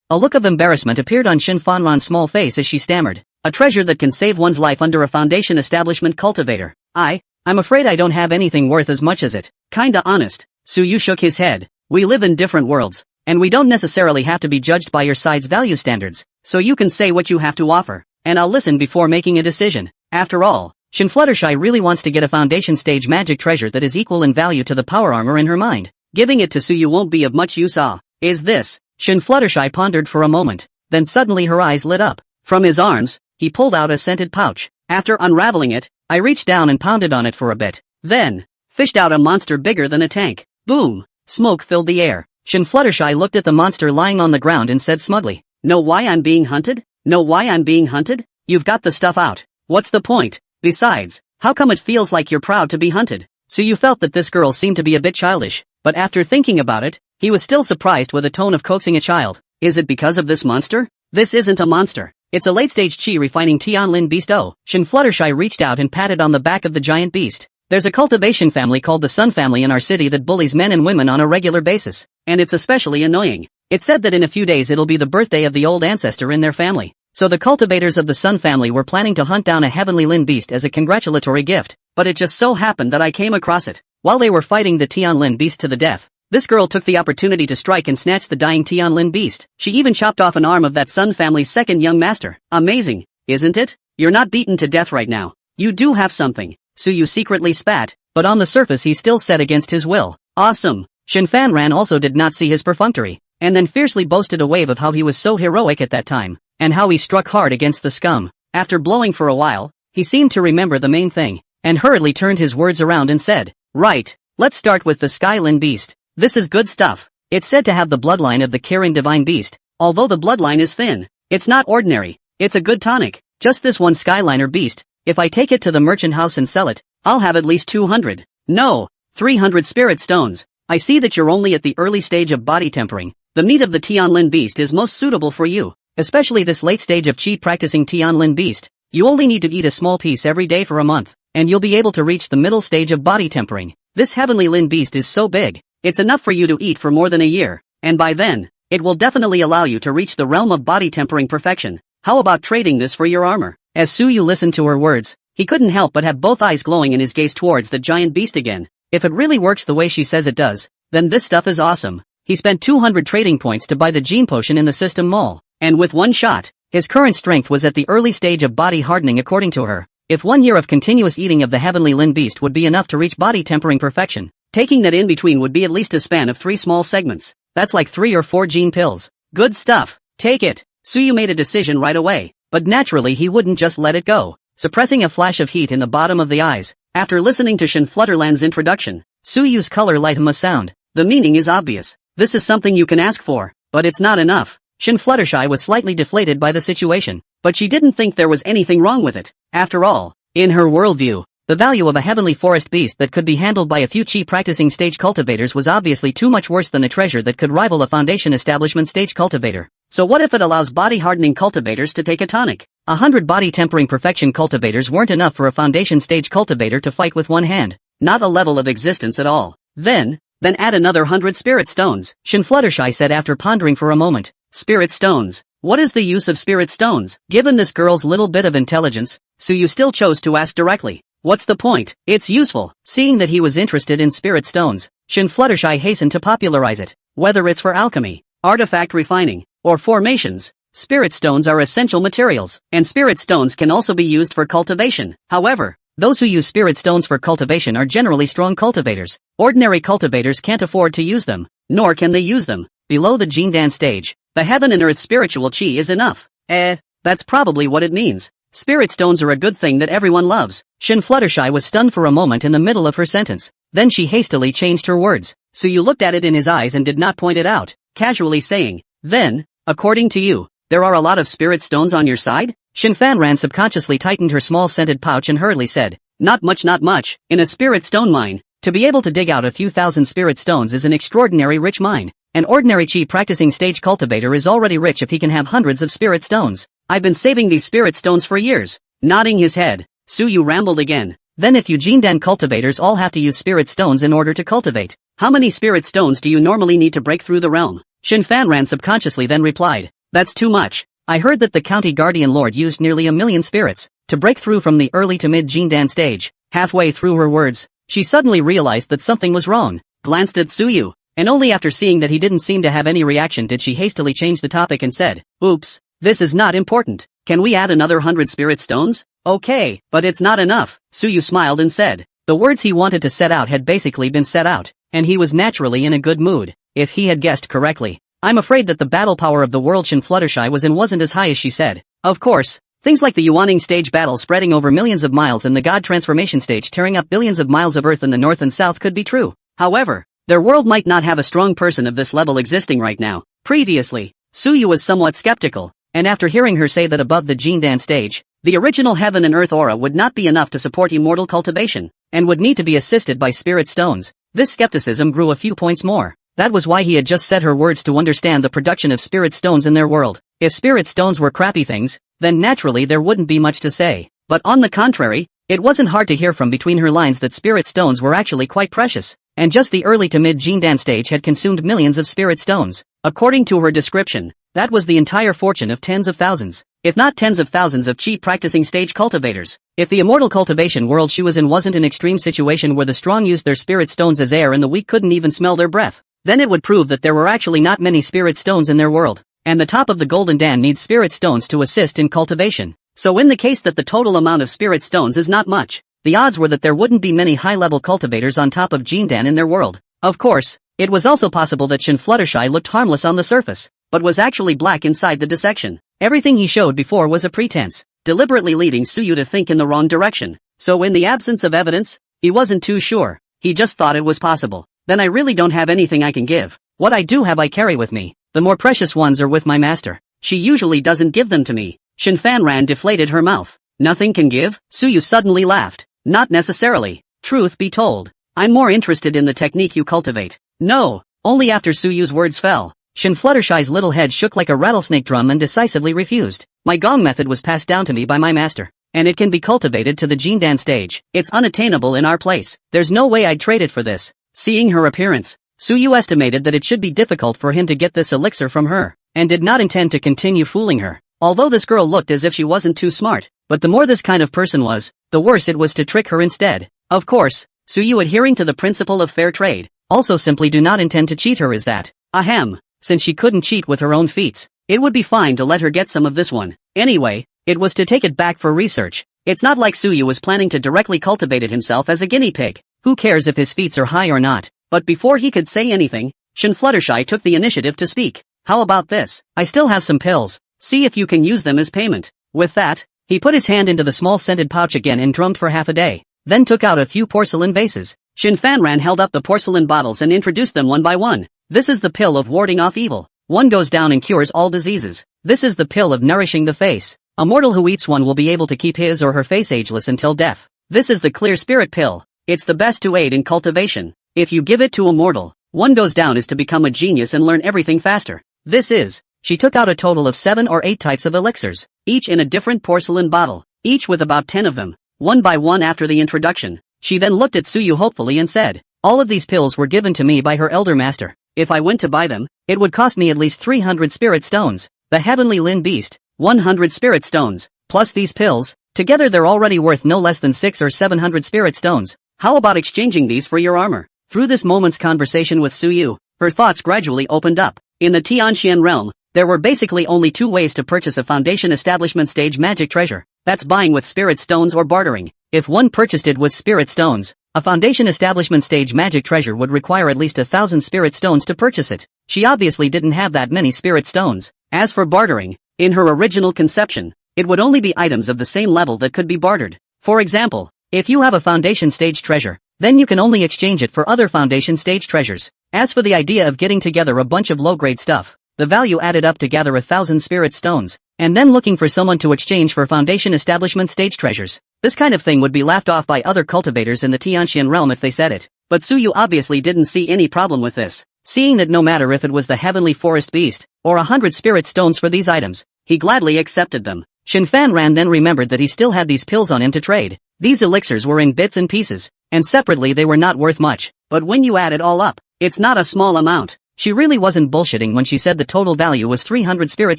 A look of embarrassment appeared on Shin Fanran's small face as she stammered. A treasure that can save one's life under a Foundation establishment cultivator. I'm afraid I don't have anything worth as much as it. Kinda honest. Suyu shook his head. We live in different worlds, and we don't necessarily have to be judged by your side's value standards, so you can say what you have to offer, and I'll listen before making a decision. After all, Shin Fluttershy really wants to get a Foundation stage magic treasure that is equal in value to the power armor in her mind. Giving it to Suyu won't be of much use. Is this? Shin Fluttershy pondered for a moment, then suddenly her eyes lit up. From his arms, he pulled out a scented pouch. After unraveling it, I reached down and pounded on it for a bit, then fished out a monster bigger than a tank. Boom! Smoke filled the air. Shin Fluttershy looked at the monster lying on the ground and said smugly, "Know why I'm being hunted? Know why I'm being hunted? You've got the stuff out. What's the point? Besides, how come it feels like you're proud to be hunted?" So you felt that this girl seemed to be a bit childish, but after thinking about it, he was still surprised with a tone of coaxing a child. Is it because of this monster? This isn't a monster. It's a late-stage chi refining Tianlin beast. Oh, Shin Fluttershy reached out and patted on the back of the giant beast. There's a cultivation family called the Sun family in our city that bullies men and women on a regular basis, and it's especially annoying. It's said that in a few days it'll be the birthday of the old ancestor in their family. So the cultivators of the Sun family were planning to hunt down a heavenly Lin beast as a congratulatory gift, but it just so happened that I came across it. While they were fighting the Tianlin beast to the death, this girl took the opportunity to strike and snatch the dying Tianlin beast. She even chopped off an arm of that Sun family's second young master. Amazing, isn't it? You're not beaten to death right now. You do have something. Suyu secretly spat, but on the surface he still said against his will. Awesome. Shin Fanran also did not see his perfunctory, and then fiercely boasted a wave of how he was so heroic at that time, and how he struck hard against the scum. After blowing for a while, he seemed to remember the main thing, and hurriedly turned his words around and said, "Right, let's start with the Skylin beast. This is good stuff. It's said to have the bloodline of the Kirin divine beast. Although the bloodline is thin, it's not ordinary. It's a good tonic. Just this one Skyliner beast. If I take it to the merchant house and sell it, I'll have at least 200. No, 300 spirit stones. I see that you're only at the early stage of body tempering. The meat of the Tianlin beast is most suitable for you, especially this late stage of chi practicing Tianlin beast. You only need to eat a small piece every day for a month, and you'll be able to reach the middle stage of body tempering. This heavenly Lin beast is so big, it's enough for you to eat for more than a year, and by then, it will definitely allow you to reach the realm of body tempering perfection. How about trading this for your armor?" As Suyu listened to her words, he couldn't help but have both eyes glowing in his gaze towards the giant beast again. If it really works the way she says it does, then this stuff is awesome. He spent 200 trading points to buy the gene potion in the system mall, and with one shot, his current strength was at the early stage of body hardening according to her. If 1 year of continuous eating of the heavenly Lin beast would be enough to reach body tempering perfection, taking that in between would be at least a span of 3 small segments. That's like 3 or 4 gene pills. Good stuff. Take it. Suyu made a decision right away, but naturally he wouldn't just let it go, suppressing a flash of heat in the bottom of the eyes. After listening to Shin Flutterland's introduction, Suyu's color light must sound. The meaning is obvious. This is something you can ask for, but it's not enough. Shin Fluttershy was slightly deflated by the situation, but she didn't think there was anything wrong with it. After all, in her worldview, the value of a heavenly forest beast that could be handled by a few chi practicing stage cultivators was obviously too much worse than a treasure that could rival a foundation establishment stage cultivator. So what if it allows body hardening cultivators to take a tonic? 100 body tempering perfection cultivators weren't enough for a foundation stage cultivator to fight with one hand. Not a level of existence at all. Then add another 100 spirit stones, Shin Fluttershy said after pondering for a moment. Spirit stones. What is the use of spirit stones? Given this girl's little bit of intelligence, Suyu still chose to ask directly. What's the point? It's useful. Seeing that he was interested in spirit stones, Shin Fluttershy hastened to popularize it. Whether it's for alchemy, artifact refining, or formations, spirit stones are essential materials, and spirit stones can also be used for cultivation. However, those who use spirit stones for cultivation are generally strong cultivators. Ordinary cultivators can't afford to use them, nor can they use them. Below the Jindan stage, the heaven and earth spiritual chi is enough. That's probably what it means. Spirit stones are a good thing that everyone loves. Shin Fluttershy was stunned for a moment in the middle of her sentence. Then she hastily changed her words. Suyu looked at it in his eyes and did not point it out, casually saying, "Then, according to you, there are a lot of spirit stones on your side?" Shin Fanran subconsciously tightened her small scented pouch and hurriedly said, Not much. In a spirit stone mine, to be able to dig out a few thousand spirit stones is an extraordinary rich mine. An ordinary chi practicing stage cultivator is already rich if he can have hundreds of spirit stones. I've been saving these spirit stones for years." Nodding his head, Suyu rambled again. "Then if you Jindan cultivators all have to use spirit stones in order to cultivate, how many spirit stones do you normally need to break through the realm?" Shin Fanran subconsciously then replied, "That's too much. I heard that the county guardian lord used nearly 1,000,000 spirits to break through from the early to mid Jindan stage." Halfway through her words, she suddenly realized that something was wrong, glanced at Suyu, and only after seeing that he didn't seem to have any reaction did she hastily change the topic and said, "Oops, this is not important. Can we add another 100 spirit stones?" "Okay, but it's not enough." Suyu smiled and said. The words he wanted to set out had basically been set out, and he was naturally in a good mood. If he had guessed correctly, I'm afraid that the battle power of the world Shin Fluttershy was in wasn't as high as she said. Of course, things like the Yuaning stage battle spreading over millions of miles and the God transformation stage tearing up billions of miles of earth in the north and south could be true. However, Their world might not have a strong person of this level existing right now. Previously, Suyu was somewhat skeptical, and after hearing her say that above the Jindan stage, the original heaven and earth aura would not be enough to support immortal cultivation, and would need to be assisted by spirit stones, this skepticism grew a few points more. That was why he had just said her words to understand the production of spirit stones in their world. If spirit stones were crappy things, then naturally there wouldn't be much to say. But on the contrary, it wasn't hard to hear from between her lines that spirit stones were actually quite precious, and just the early to mid Jindan stage had consumed millions of spirit stones. According to her description, that was the entire fortune of tens of thousands, if not tens of thousands of cheap practicing stage cultivators. If the immortal cultivation world she was in wasn't an extreme situation where the strong used their spirit stones as air and the weak couldn't even smell their breath, then it would prove that there were actually not many spirit stones in their world, and the top of the Golden Dan needs spirit stones to assist in cultivation. So in the case that the total amount of spirit stones is not much, the odds were that there wouldn't be many high-level cultivators on top of Jindan in their world. Of course, it was also possible that Shin Fluttershy looked harmless on the surface, but was actually black inside the dissection. Everything he showed before was a pretense, deliberately leading Suyu to think in the wrong direction. So in the absence of evidence, he wasn't too sure. He just thought it was possible. Then I really don't have anything I can give. What I do have I carry with me. The more precious ones are with my master. She usually doesn't give them to me. Shin Fanran deflated her mouth. Nothing can give? Suyu suddenly laughed. Not necessarily. Truth be told, I'm more interested in the technique you cultivate. No. Only after Suyu's words fell, Shin Fluttershy's little head shook like a rattlesnake drum and decisively refused. My gong method was passed down to me by my master, and it can be cultivated to the Jindan stage. It's unattainable in our place. There's no way I'd trade it for this. Seeing her appearance, Suyu estimated that it should be difficult for him to get this elixir from her, and did not intend to continue fooling her. Although this girl looked as if she wasn't too smart, but the more this kind of person was, the worse it was to trick her instead. Of course, Suyu, adhering to the principle of fair trade, also simply do not intend to cheat her is that. Ahem. Since she couldn't cheat with her own feats, it would be fine to let her get some of this one. Anyway, it was to take it back for research. It's not like Suyu was planning to directly cultivate it himself as a guinea pig. Who cares if his feats are high or not? But before he could say anything, Shin Fluttershy took the initiative to speak. How about this? I still have some pills. See if you can use them as payment. With that, he put his hand into the small scented pouch again and drummed for half a day, then took out a few porcelain vases. Shin Fanran held up the porcelain bottles and introduced them one by one. This is the pill of warding off evil. One goes down and cures all diseases. This is the pill of nourishing the face. A mortal who eats one will be able to keep his or her face ageless until death. This is the clear spirit pill. It's the best to aid in cultivation. If you give it to a mortal, one goes down is to become a genius and learn everything faster. This is. She took out a total of 7 or 8 types of elixirs, each in a different porcelain bottle, each with about 10 of them, one by one after the introduction. She then looked at Suyu hopefully and said, all of these pills were given to me by her elder master. If I went to buy them, it would cost me at least 300 spirit stones. The heavenly Lin beast, 100 spirit stones, plus these pills, together they're already worth no less than 600 or 700 spirit stones. How about exchanging these for your armor? Through this moment's conversation with Suyu, her thoughts gradually opened up. In the Tianxian realm, there were basically only 2 ways to purchase a foundation establishment stage magic treasure. That's buying with spirit stones or bartering. If one purchased it with spirit stones, a foundation establishment stage magic treasure would require at least 1,000 spirit stones to purchase it. She obviously didn't have that many spirit stones. As for bartering, in her original conception, it would only be items of the same level that could be bartered. For example, if you have a foundation stage treasure, then you can only exchange it for other foundation stage treasures. As for the idea of getting together a bunch of low-grade stuff, the value added up to gather 1,000 spirit stones, and then looking for someone to exchange for foundation establishment stage treasures. This kind of thing would be laughed off by other cultivators in the Tianxian realm if they said it. But Suyu obviously didn't see any problem with this. Seeing that no matter if it was the heavenly forest beast, or 100 spirit stones for these items, he gladly accepted them. Shin Fanran then remembered that he still had these pills on him to trade. These elixirs were in bits and pieces, and separately they were not worth much. But when you add it all up, it's not a small amount. She really wasn't bullshitting when she said the total value was 300 spirit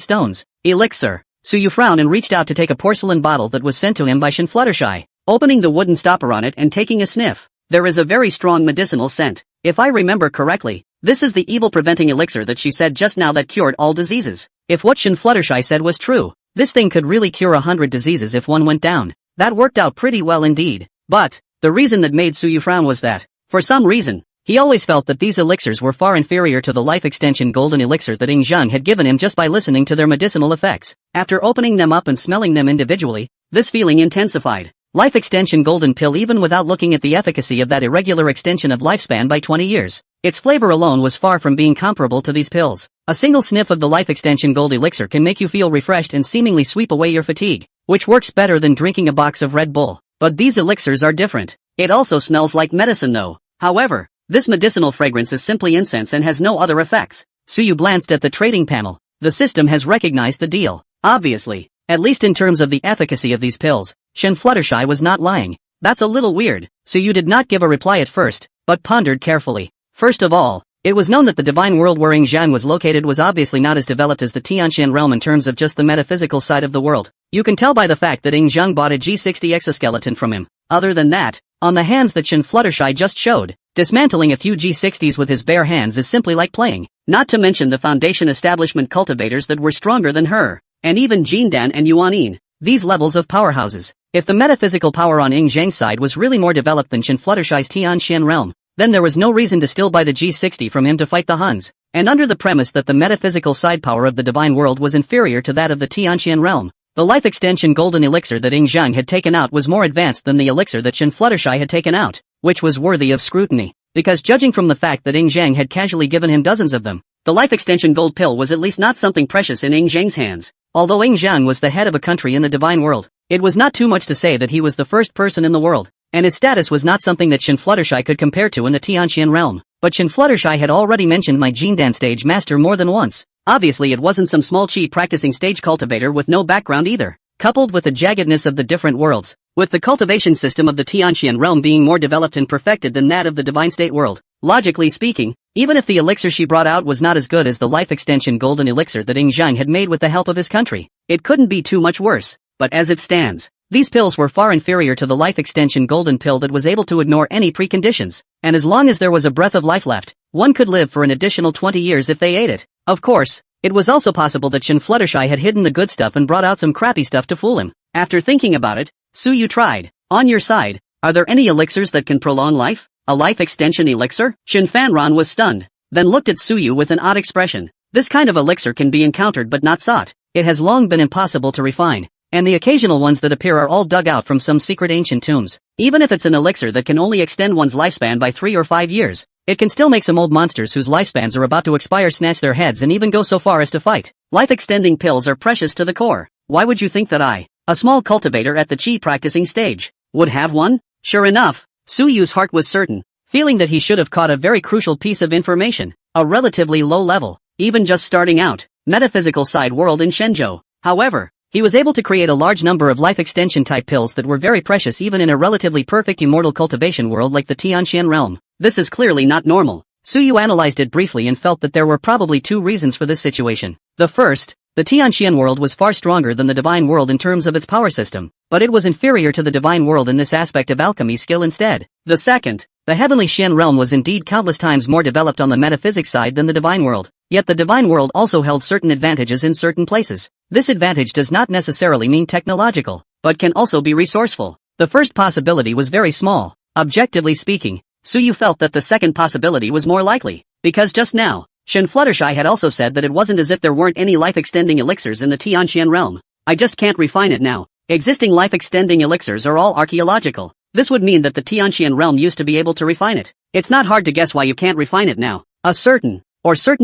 stones. Elixir. Suyu frowned and reached out to take a porcelain bottle that was sent to him by Shin Fluttershy, opening the wooden stopper on it and taking a sniff. There is a very strong medicinal scent. If I remember correctly, this is the evil-preventing elixir that she said just now that cured all diseases. If what Shin Fluttershy said was true, this thing could really cure 100 diseases if one went down. That worked out pretty well indeed. But, the reason that made Suyu frown was that, for some reason, he always felt that these elixirs were far inferior to the life extension golden elixir that Ing Zheng had given him just by listening to their medicinal effects. After opening them up and smelling them individually, this feeling intensified. life extension golden pill even without looking at the efficacy of that irregular extension of lifespan by 20 years. Its flavor alone was far from being comparable to these pills. A single sniff of the life extension gold elixir can make you feel refreshed and seemingly sweep away your fatigue, which works better than drinking a box of Red Bull. But these elixirs are different. It also smells like medicine though. However, this medicinal fragrance is simply incense and has no other effects. Suyu glanced at the trading panel. The system has recognized the deal. Obviously, at least in terms of the efficacy of these pills, Shen Fluttershy was not lying. That's a little weird. Suyu did not give a reply at first, but pondered carefully. First of all, it was known that the divine world where Yingjiang was located was obviously not as developed as the Tianqian realm in terms of just the metaphysical side of the world. You can tell by the fact that Yingjiang bought a G60 exoskeleton from him. Other than that, on the hands that Shen Fluttershy just showed, dismantling a few G60s with his bare hands is simply like playing. Not to mention the foundation establishment cultivators that were stronger than her, and even Jindan and Yuanin. These levels of powerhouses. If the metaphysical power on Yingjiang's side was really more developed than Shen Fluttershy's Tianqian realm, then there was no reason to still buy the G60 from him to fight the Huns. And under the premise that the metaphysical side power of the divine world was inferior to that of the Tianqian realm, the life extension golden elixir that Yingjiang had taken out was more advanced than the elixir that Shen Fluttershy had taken out, which was worthy of scrutiny. Because judging from the fact that Yingjiang had casually given him dozens of them, the life extension gold pill was at least not something precious in Yingjiang's hands. Although Yingjiang was the head of a country in the divine world, it was not too much to say that he was the first person in the world, and his status was not something that Shen Fluttershy could compare to in the Tianqian realm. But Shen Fluttershy had already mentioned my Jindan stage master more than once. Obviously it wasn't some small chi practicing stage cultivator with no background either. Coupled with the jaggedness of the different worlds, with the cultivation system of the Tianqian realm being more developed and perfected than that of the divine state world, logically speaking, even if the elixir she brought out was not as good as the life extension golden elixir that Yingjiang had made with the help of his country, it couldn't be too much worse. But as it stands, these pills were far inferior to the life extension golden pill that was able to ignore any preconditions, and as long as there was a breath of life left, one could live for an additional 20 years if they ate it. Of course, it was also possible that Shen Fluttershy had hidden the good stuff and brought out some crappy stuff to fool him. After thinking about it, Suyu tried. On your side, are there any elixirs that can prolong life? A life extension elixir? Shen Fanran was stunned, then looked at Suyu with an odd expression. This kind of elixir can be encountered but not sought. It has long been impossible to refine, and the occasional ones that appear are all dug out from some secret ancient tombs. Even if it's an elixir that can only extend one's lifespan by 3 or 5 years, it can still make some old monsters whose lifespans are about to expire snatch their heads and even go so far as to fight. Life-extending pills are precious to the core. Why would you think that I, a small cultivator at the chi practicing stage, would have one? Sure enough, Suyu's heart was certain, feeling that he should have caught a very crucial piece of information, a relatively low level, even just starting out, metaphysical side world in Shenzhou. However, he was able to create a large number of life extension type pills that were very precious even in a relatively perfect immortal cultivation world like the Tianqian realm. This is clearly not normal. Suyu analyzed it briefly and felt that there were probably 2 reasons for this situation. The first, the Tianqian world was far stronger than the divine world in terms of its power system, but it was inferior to the divine world in this aspect of alchemy skill instead. The second, the heavenly Xian realm was indeed countless times more developed on the metaphysics side than the divine world, yet the divine world also held certain advantages in certain places. This advantage does not necessarily mean technological, but can also be resourceful. The first possibility was very small. Objectively speaking, Suyu felt that the second possibility was more likely, because just now, Shen Fluttershy had also said that it wasn't as if there weren't any life-extending elixirs in the Tianqian realm. I just can't refine it now. Existing life-extending elixirs are all archaeological. This would mean that the Tianqian realm used to be able to refine it. It's not hard to guess why you can't refine it now. Certain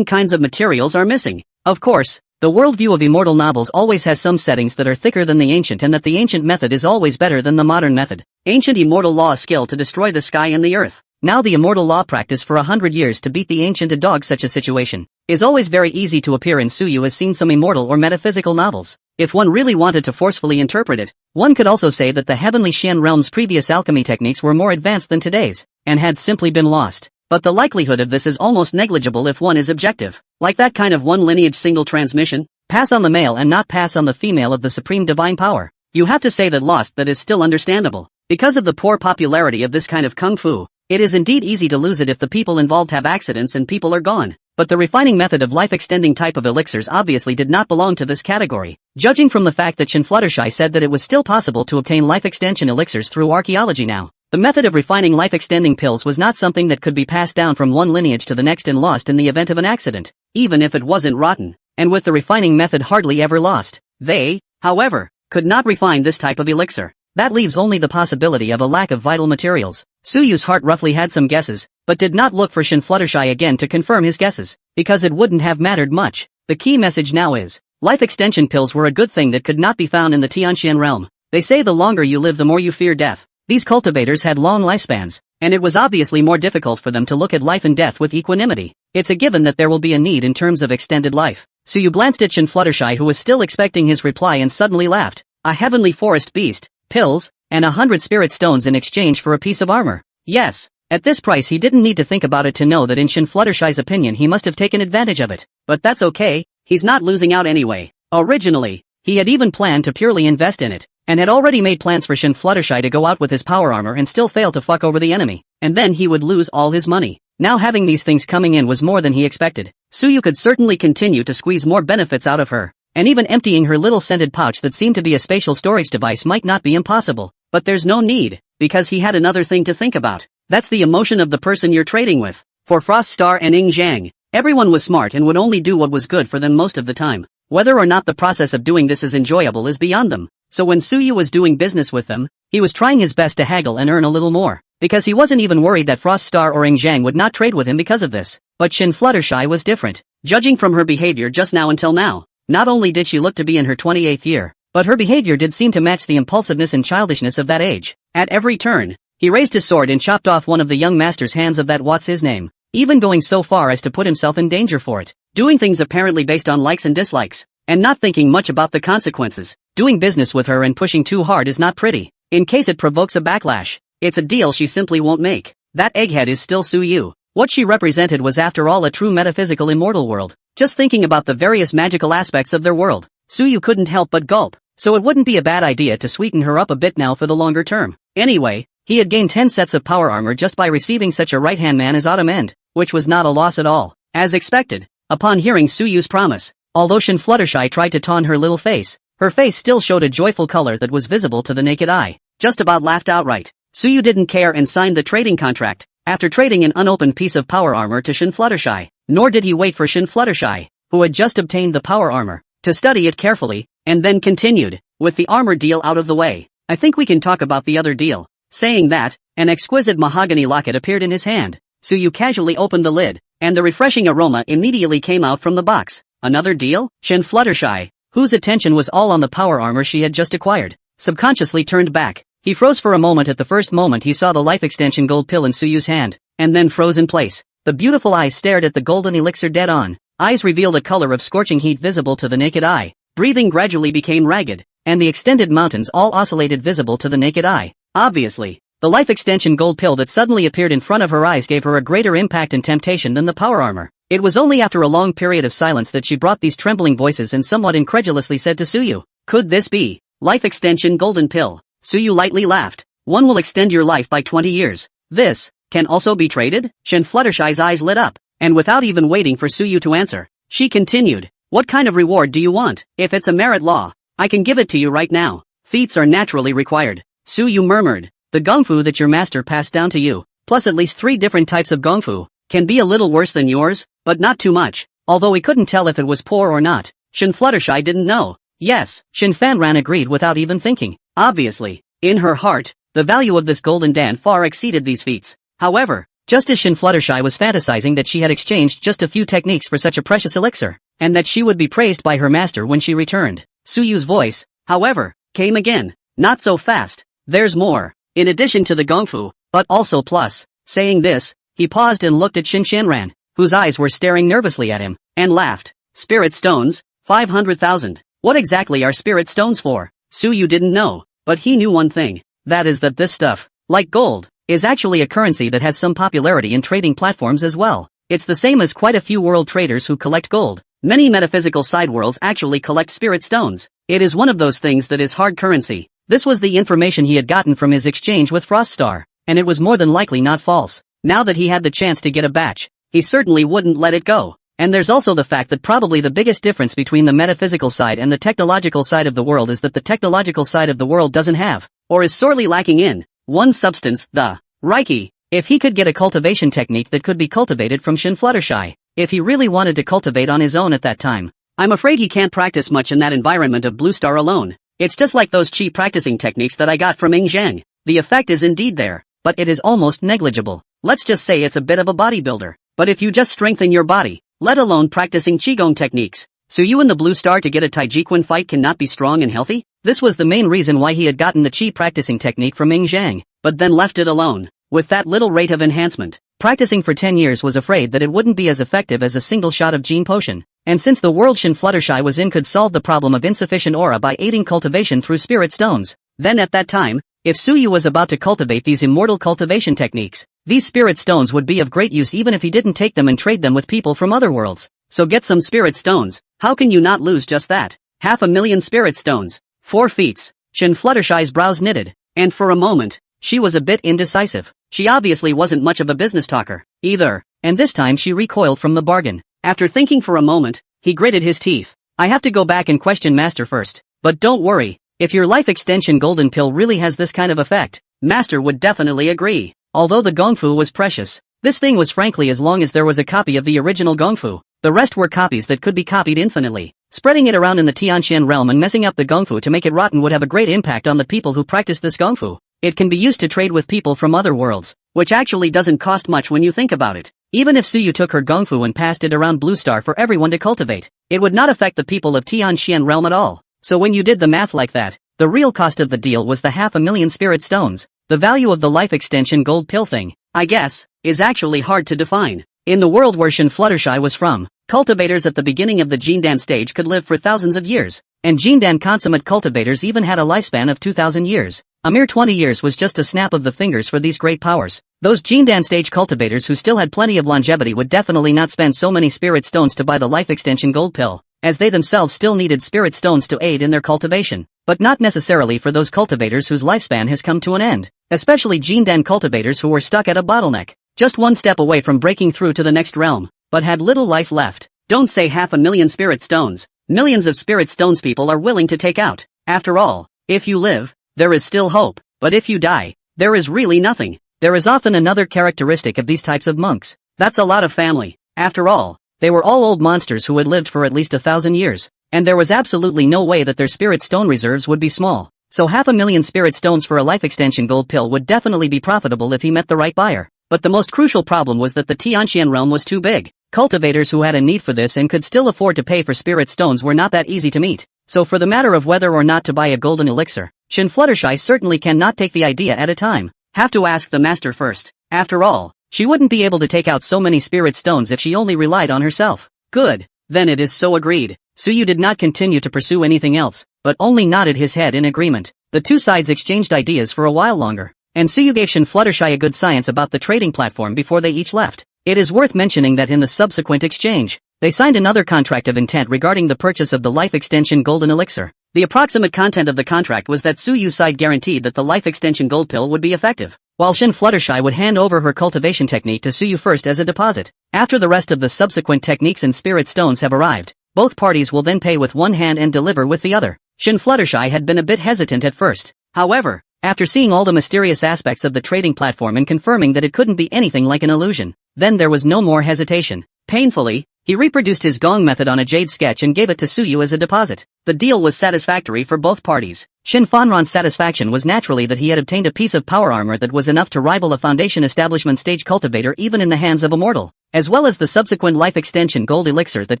kinds of materials are missing. Of course, the worldview of immortal novels always has some settings that are thicker than the ancient and that the ancient method is always better than the modern method. Ancient immortal law skill to destroy the sky and the earth. Now the immortal law practice for 100 years to beat the ancient a dog. Such a situation is always very easy to appear in. Suyu has seen some immortal or metaphysical novels. If one really wanted to forcefully interpret it, one could also say that the heavenly Xian realm's previous alchemy techniques were more advanced than today's, and had simply been lost. But the likelihood of this is almost negligible if one is objective. Like that kind of one lineage single transmission, pass on the male and not pass on the female of the supreme divine power. You have to say that lost. That is still understandable. Because of the poor popularity of this kind of kung fu, it is indeed easy to lose it if the people involved have accidents and people are gone. But the refining method of life-extending type of elixirs obviously did not belong to this category. Judging from the fact that Shen Fluttershy said that it was still possible to obtain life-extension elixirs through archaeology now, the method of refining life-extending pills was not something that could be passed down from one lineage to the next and lost in the event of an accident, even if it wasn't rotten, and with the refining method hardly ever lost. They, however, could not refine this type of elixir. That leaves only the possibility of a lack of vital materials. Suyu's heart roughly had some guesses, but did not look for Shin Fluttershy again to confirm his guesses, because it wouldn't have mattered much. The key message now is, life extension pills were a good thing that could not be found in the Tianxian realm. They say the longer you live the more you fear death. These cultivators had long lifespans, and it was obviously more difficult for them to look at life and death with equanimity. It's a given that there will be a need in terms of extended life. Suyu glanced at Shin Fluttershy, who was still expecting his reply, and suddenly laughed. A heavenly forest beast, pills, and 100 spirit stones in exchange for a piece of armor. Yes. At this price he didn't need to think about it to know that in Shin Fluttershy's opinion he must have taken advantage of it. But that's okay, he's not losing out anyway. Originally, he had even planned to purely invest in it, and had already made plans for Shin Fluttershy to go out with his power armor and still fail to fuck over the enemy, and then he would lose all his money. Now having these things coming in was more than he expected. Suyu could certainly continue to squeeze more benefits out of her, and even emptying her little scented pouch that seemed to be a spatial storage device might not be impossible. But there's no need, because he had another thing to think about. That's the emotion of the person you're trading with. For Frost Star and Ying Zhang, everyone was smart and would only do what was good for them most of the time. Whether or not the process of doing this is enjoyable is beyond them. So when Suyu was doing business with them, he was trying his best to haggle and earn a little more, because he wasn't even worried that Frost Star or Ying Zhang would not trade with him because of this. But Shin Fluttershy was different. Judging from her behavior just now until now, not only did she look to be in her 28th year, but her behavior did seem to match the impulsiveness and childishness of that age. At every turn, he raised his sword and chopped off one of the young master's hands of that what's his name, even going so far as to put himself in danger for it. Doing things apparently based on likes and dislikes, and not thinking much about the consequences. Doing business with her and pushing too hard is not pretty, in case it provokes a backlash. It's a deal she simply won't make. That egghead is still Suyu. What she represented was after all a true metaphysical immortal world. Just thinking about the various magical aspects of their world, Suyu couldn't help but gulp. So it wouldn't be a bad idea to sweeten her up a bit now for the longer term. Anyway, he had gained 10 sets of power armor just by receiving such a right-hand man as Autumn End, which was not a loss at all. As expected, upon hearing Suyu's promise, although Shin Fluttershy tried to taunt her little face, her face still showed a joyful color that was visible to the naked eye. Just about laughed outright. Suyu didn't care and signed the trading contract, after trading an unopened piece of power armor to Shin Fluttershy. Nor did he wait for Shin Fluttershy, who had just obtained the power armor, to study it carefully, and then continued, with the armor deal out of the way, I think we can talk about the other deal. Saying that, an exquisite mahogany locket appeared in his hand. Suyu casually opened the lid, and the refreshing aroma immediately came out from the box. Another deal? Shin Fluttershy, whose attention was all on the power armor she had just acquired, subconsciously turned back. He froze for a moment at the first moment he saw the life extension gold pill in Suyu's hand, and then froze in place. The beautiful eyes stared at the golden elixir dead on. Eyes revealed a color of scorching heat visible to the naked eye. Breathing gradually became ragged, and the extended mountains all oscillated visible to the naked eye. Obviously, the life extension gold pill that suddenly appeared in front of her eyes gave her a greater impact and temptation than the power armor. It was only after a long period of silence that she brought these trembling voices and somewhat incredulously said to Suyu, "Could this be life extension golden pill?" Suyu lightly laughed. "One will extend your life by 20 years. This can also be traded?" Shin Fluttershy's eyes lit up, and without even waiting for Suyu to answer, she continued, "What kind of reward do you want? If it's a merit law, I can give it to you right now. Feats are naturally required." Suyu murmured, "The gungfu that your master passed down to you, plus at least 3 different types of gungfu, can be a little worse than yours, but not too much." Although he couldn't tell if it was poor or not, Shin Fluttershy didn't know. Yes, Shin Fanran agreed without even thinking. Obviously, in her heart, the value of this golden dan far exceeded these feats. However, just as Shin Fluttershy was fantasizing that she had exchanged just a few techniques for such a precious elixir, and that she would be praised by her master when she returned, Suyu's voice, however, came again. "Not so fast. There's more. In addition to the gongfu, but also plus." Saying this, he paused and looked at Shin Shanran, whose eyes were staring nervously at him, and laughed. "Spirit stones? 500,000. What exactly are spirit stones for?" Suyu didn't know, but he knew one thing. That is that this stuff, like gold, is actually a currency that has some popularity in trading platforms as well. It's the same as quite a few world traders who collect gold. Many metaphysical side worlds actually collect spirit stones. It is one of those things that is hard currency. This was the information he had gotten from his exchange with Froststar, and it was more than likely not false. Now that he had the chance to get a batch, he certainly wouldn't let it go. And there's also the fact that probably the biggest difference between the metaphysical side and the technological side of the world is that the technological side of the world doesn't have, or is sorely lacking in, one substance, the Reiki. If he could get a cultivation technique that could be cultivated from Shin Fluttershy, if he really wanted to cultivate on his own at that time, I'm afraid he can't practice much in that environment of Blue Star alone. It's just like those chi practicing techniques that I got from Ing Zhang. The effect is indeed there, but it is almost negligible. Let's just say it's a bit of a bodybuilder. But if you just strengthen your body, let alone practicing qigong techniques, so you and the Blue Star to get a Taijiquan fight cannot be strong and healthy? This was the main reason why he had gotten the chi practicing technique from Ing Zhang, but then left it alone. With that little rate of enhancement, practicing for 10 years was afraid that it wouldn't be as effective as a single shot of gene potion. And since the world Shin Fluttershy was in could solve the problem of insufficient aura by aiding cultivation through spirit stones, then at that time, if Suyu was about to cultivate these immortal cultivation techniques, these spirit stones would be of great use even if he didn't take them and trade them with people from other worlds. So get some spirit stones. How can you not lose just that? 500,000 spirit stones. 4 feats. Shin Fluttershy's brows knitted, and for a moment, she was a bit indecisive. She obviously wasn't much of a business talker, either, and this time she recoiled from the bargain. After thinking for a moment, he gritted his teeth. I have to go back and question Master first, but don't worry. If your life extension golden pill really has this kind of effect, Master would definitely agree. Although the Gongfu was precious, this thing was frankly as long as there was a copy of the original Gongfu. The rest were copies that could be copied infinitely. Spreading it around in the Tianxian realm and messing up the Gongfu to make it rotten would have a great impact on the people who practice this Gongfu. It can be used to trade with people from other worlds, which actually doesn't cost much when you think about it. Even if Suyu took her Gongfu and passed it around Blue Star for everyone to cultivate, it would not affect the people of Tianxian realm at all. So when you did the math like that, the real cost of the deal was the 500,000 spirit stones. The value of the life extension gold pill thing, I guess, is actually hard to define. In the world where Shin Fluttershy was from, cultivators at the beginning of the Jindan stage could live for thousands of years, and Jindan consummate cultivators even had a lifespan of 2,000 years. A mere 20 years was just a snap of the fingers for these great powers. Those Jindan stage cultivators who still had plenty of longevity would definitely not spend so many spirit stones to buy the life extension gold pill, as they themselves still needed spirit stones to aid in their cultivation. But not necessarily for those cultivators whose lifespan has come to an end, especially Jindan cultivators who were stuck at a bottleneck, just one step away from breaking through to the next realm, but had little life left. Don't say 500,000 spirit stones. Millions of spirit stones people are willing to take out. After all, if you live, there is still hope, but if you die, there is really nothing. There is often another characteristic of these types of monks. That's a lot of family. After all, they were all old monsters who had lived for at least 1,000 years, and there was absolutely no way that their spirit stone reserves would be small. So 500,000 spirit stones for a life extension gold pill would definitely be profitable if he met the right buyer. But the most crucial problem was that the Tianxian realm was too big. Cultivators who had a need for this and could still afford to pay for spirit stones were not that easy to meet. So for the matter of whether or not to buy a golden elixir, Shin Fluttershy certainly cannot take the idea at a time. Have to ask the master first. After all, she wouldn't be able to take out so many spirit stones if she only relied on herself. Good. Then it is so agreed. Suyu did not continue to pursue anything else, but only nodded his head in agreement. The two sides exchanged ideas for a while longer, and Suyu gave Shin Fluttershy a good science about the trading platform before they each left. It is worth mentioning that in the subsequent exchange, they signed another contract of intent regarding the purchase of the life extension golden elixir. The approximate content of the contract was that Suyu's side guaranteed that the life extension gold pill would be effective, while Shin Fluttershy would hand over her cultivation technique to Suyu first as a deposit. After the rest of the subsequent techniques and spirit stones have arrived, both parties will then pay with one hand and deliver with the other. Shin Fluttershy had been a bit hesitant at first. However, after seeing all the mysterious aspects of the trading platform and confirming that it couldn't be anything like an illusion, then there was no more hesitation. Painfully, he reproduced his gong method on a jade sketch and gave it to Suyu as a deposit. The deal was satisfactory for both parties. Shin Fanran's satisfaction was naturally that he had obtained a piece of power armor that was enough to rival a foundation establishment stage cultivator even in the hands of a mortal, as well as the subsequent life extension gold elixir that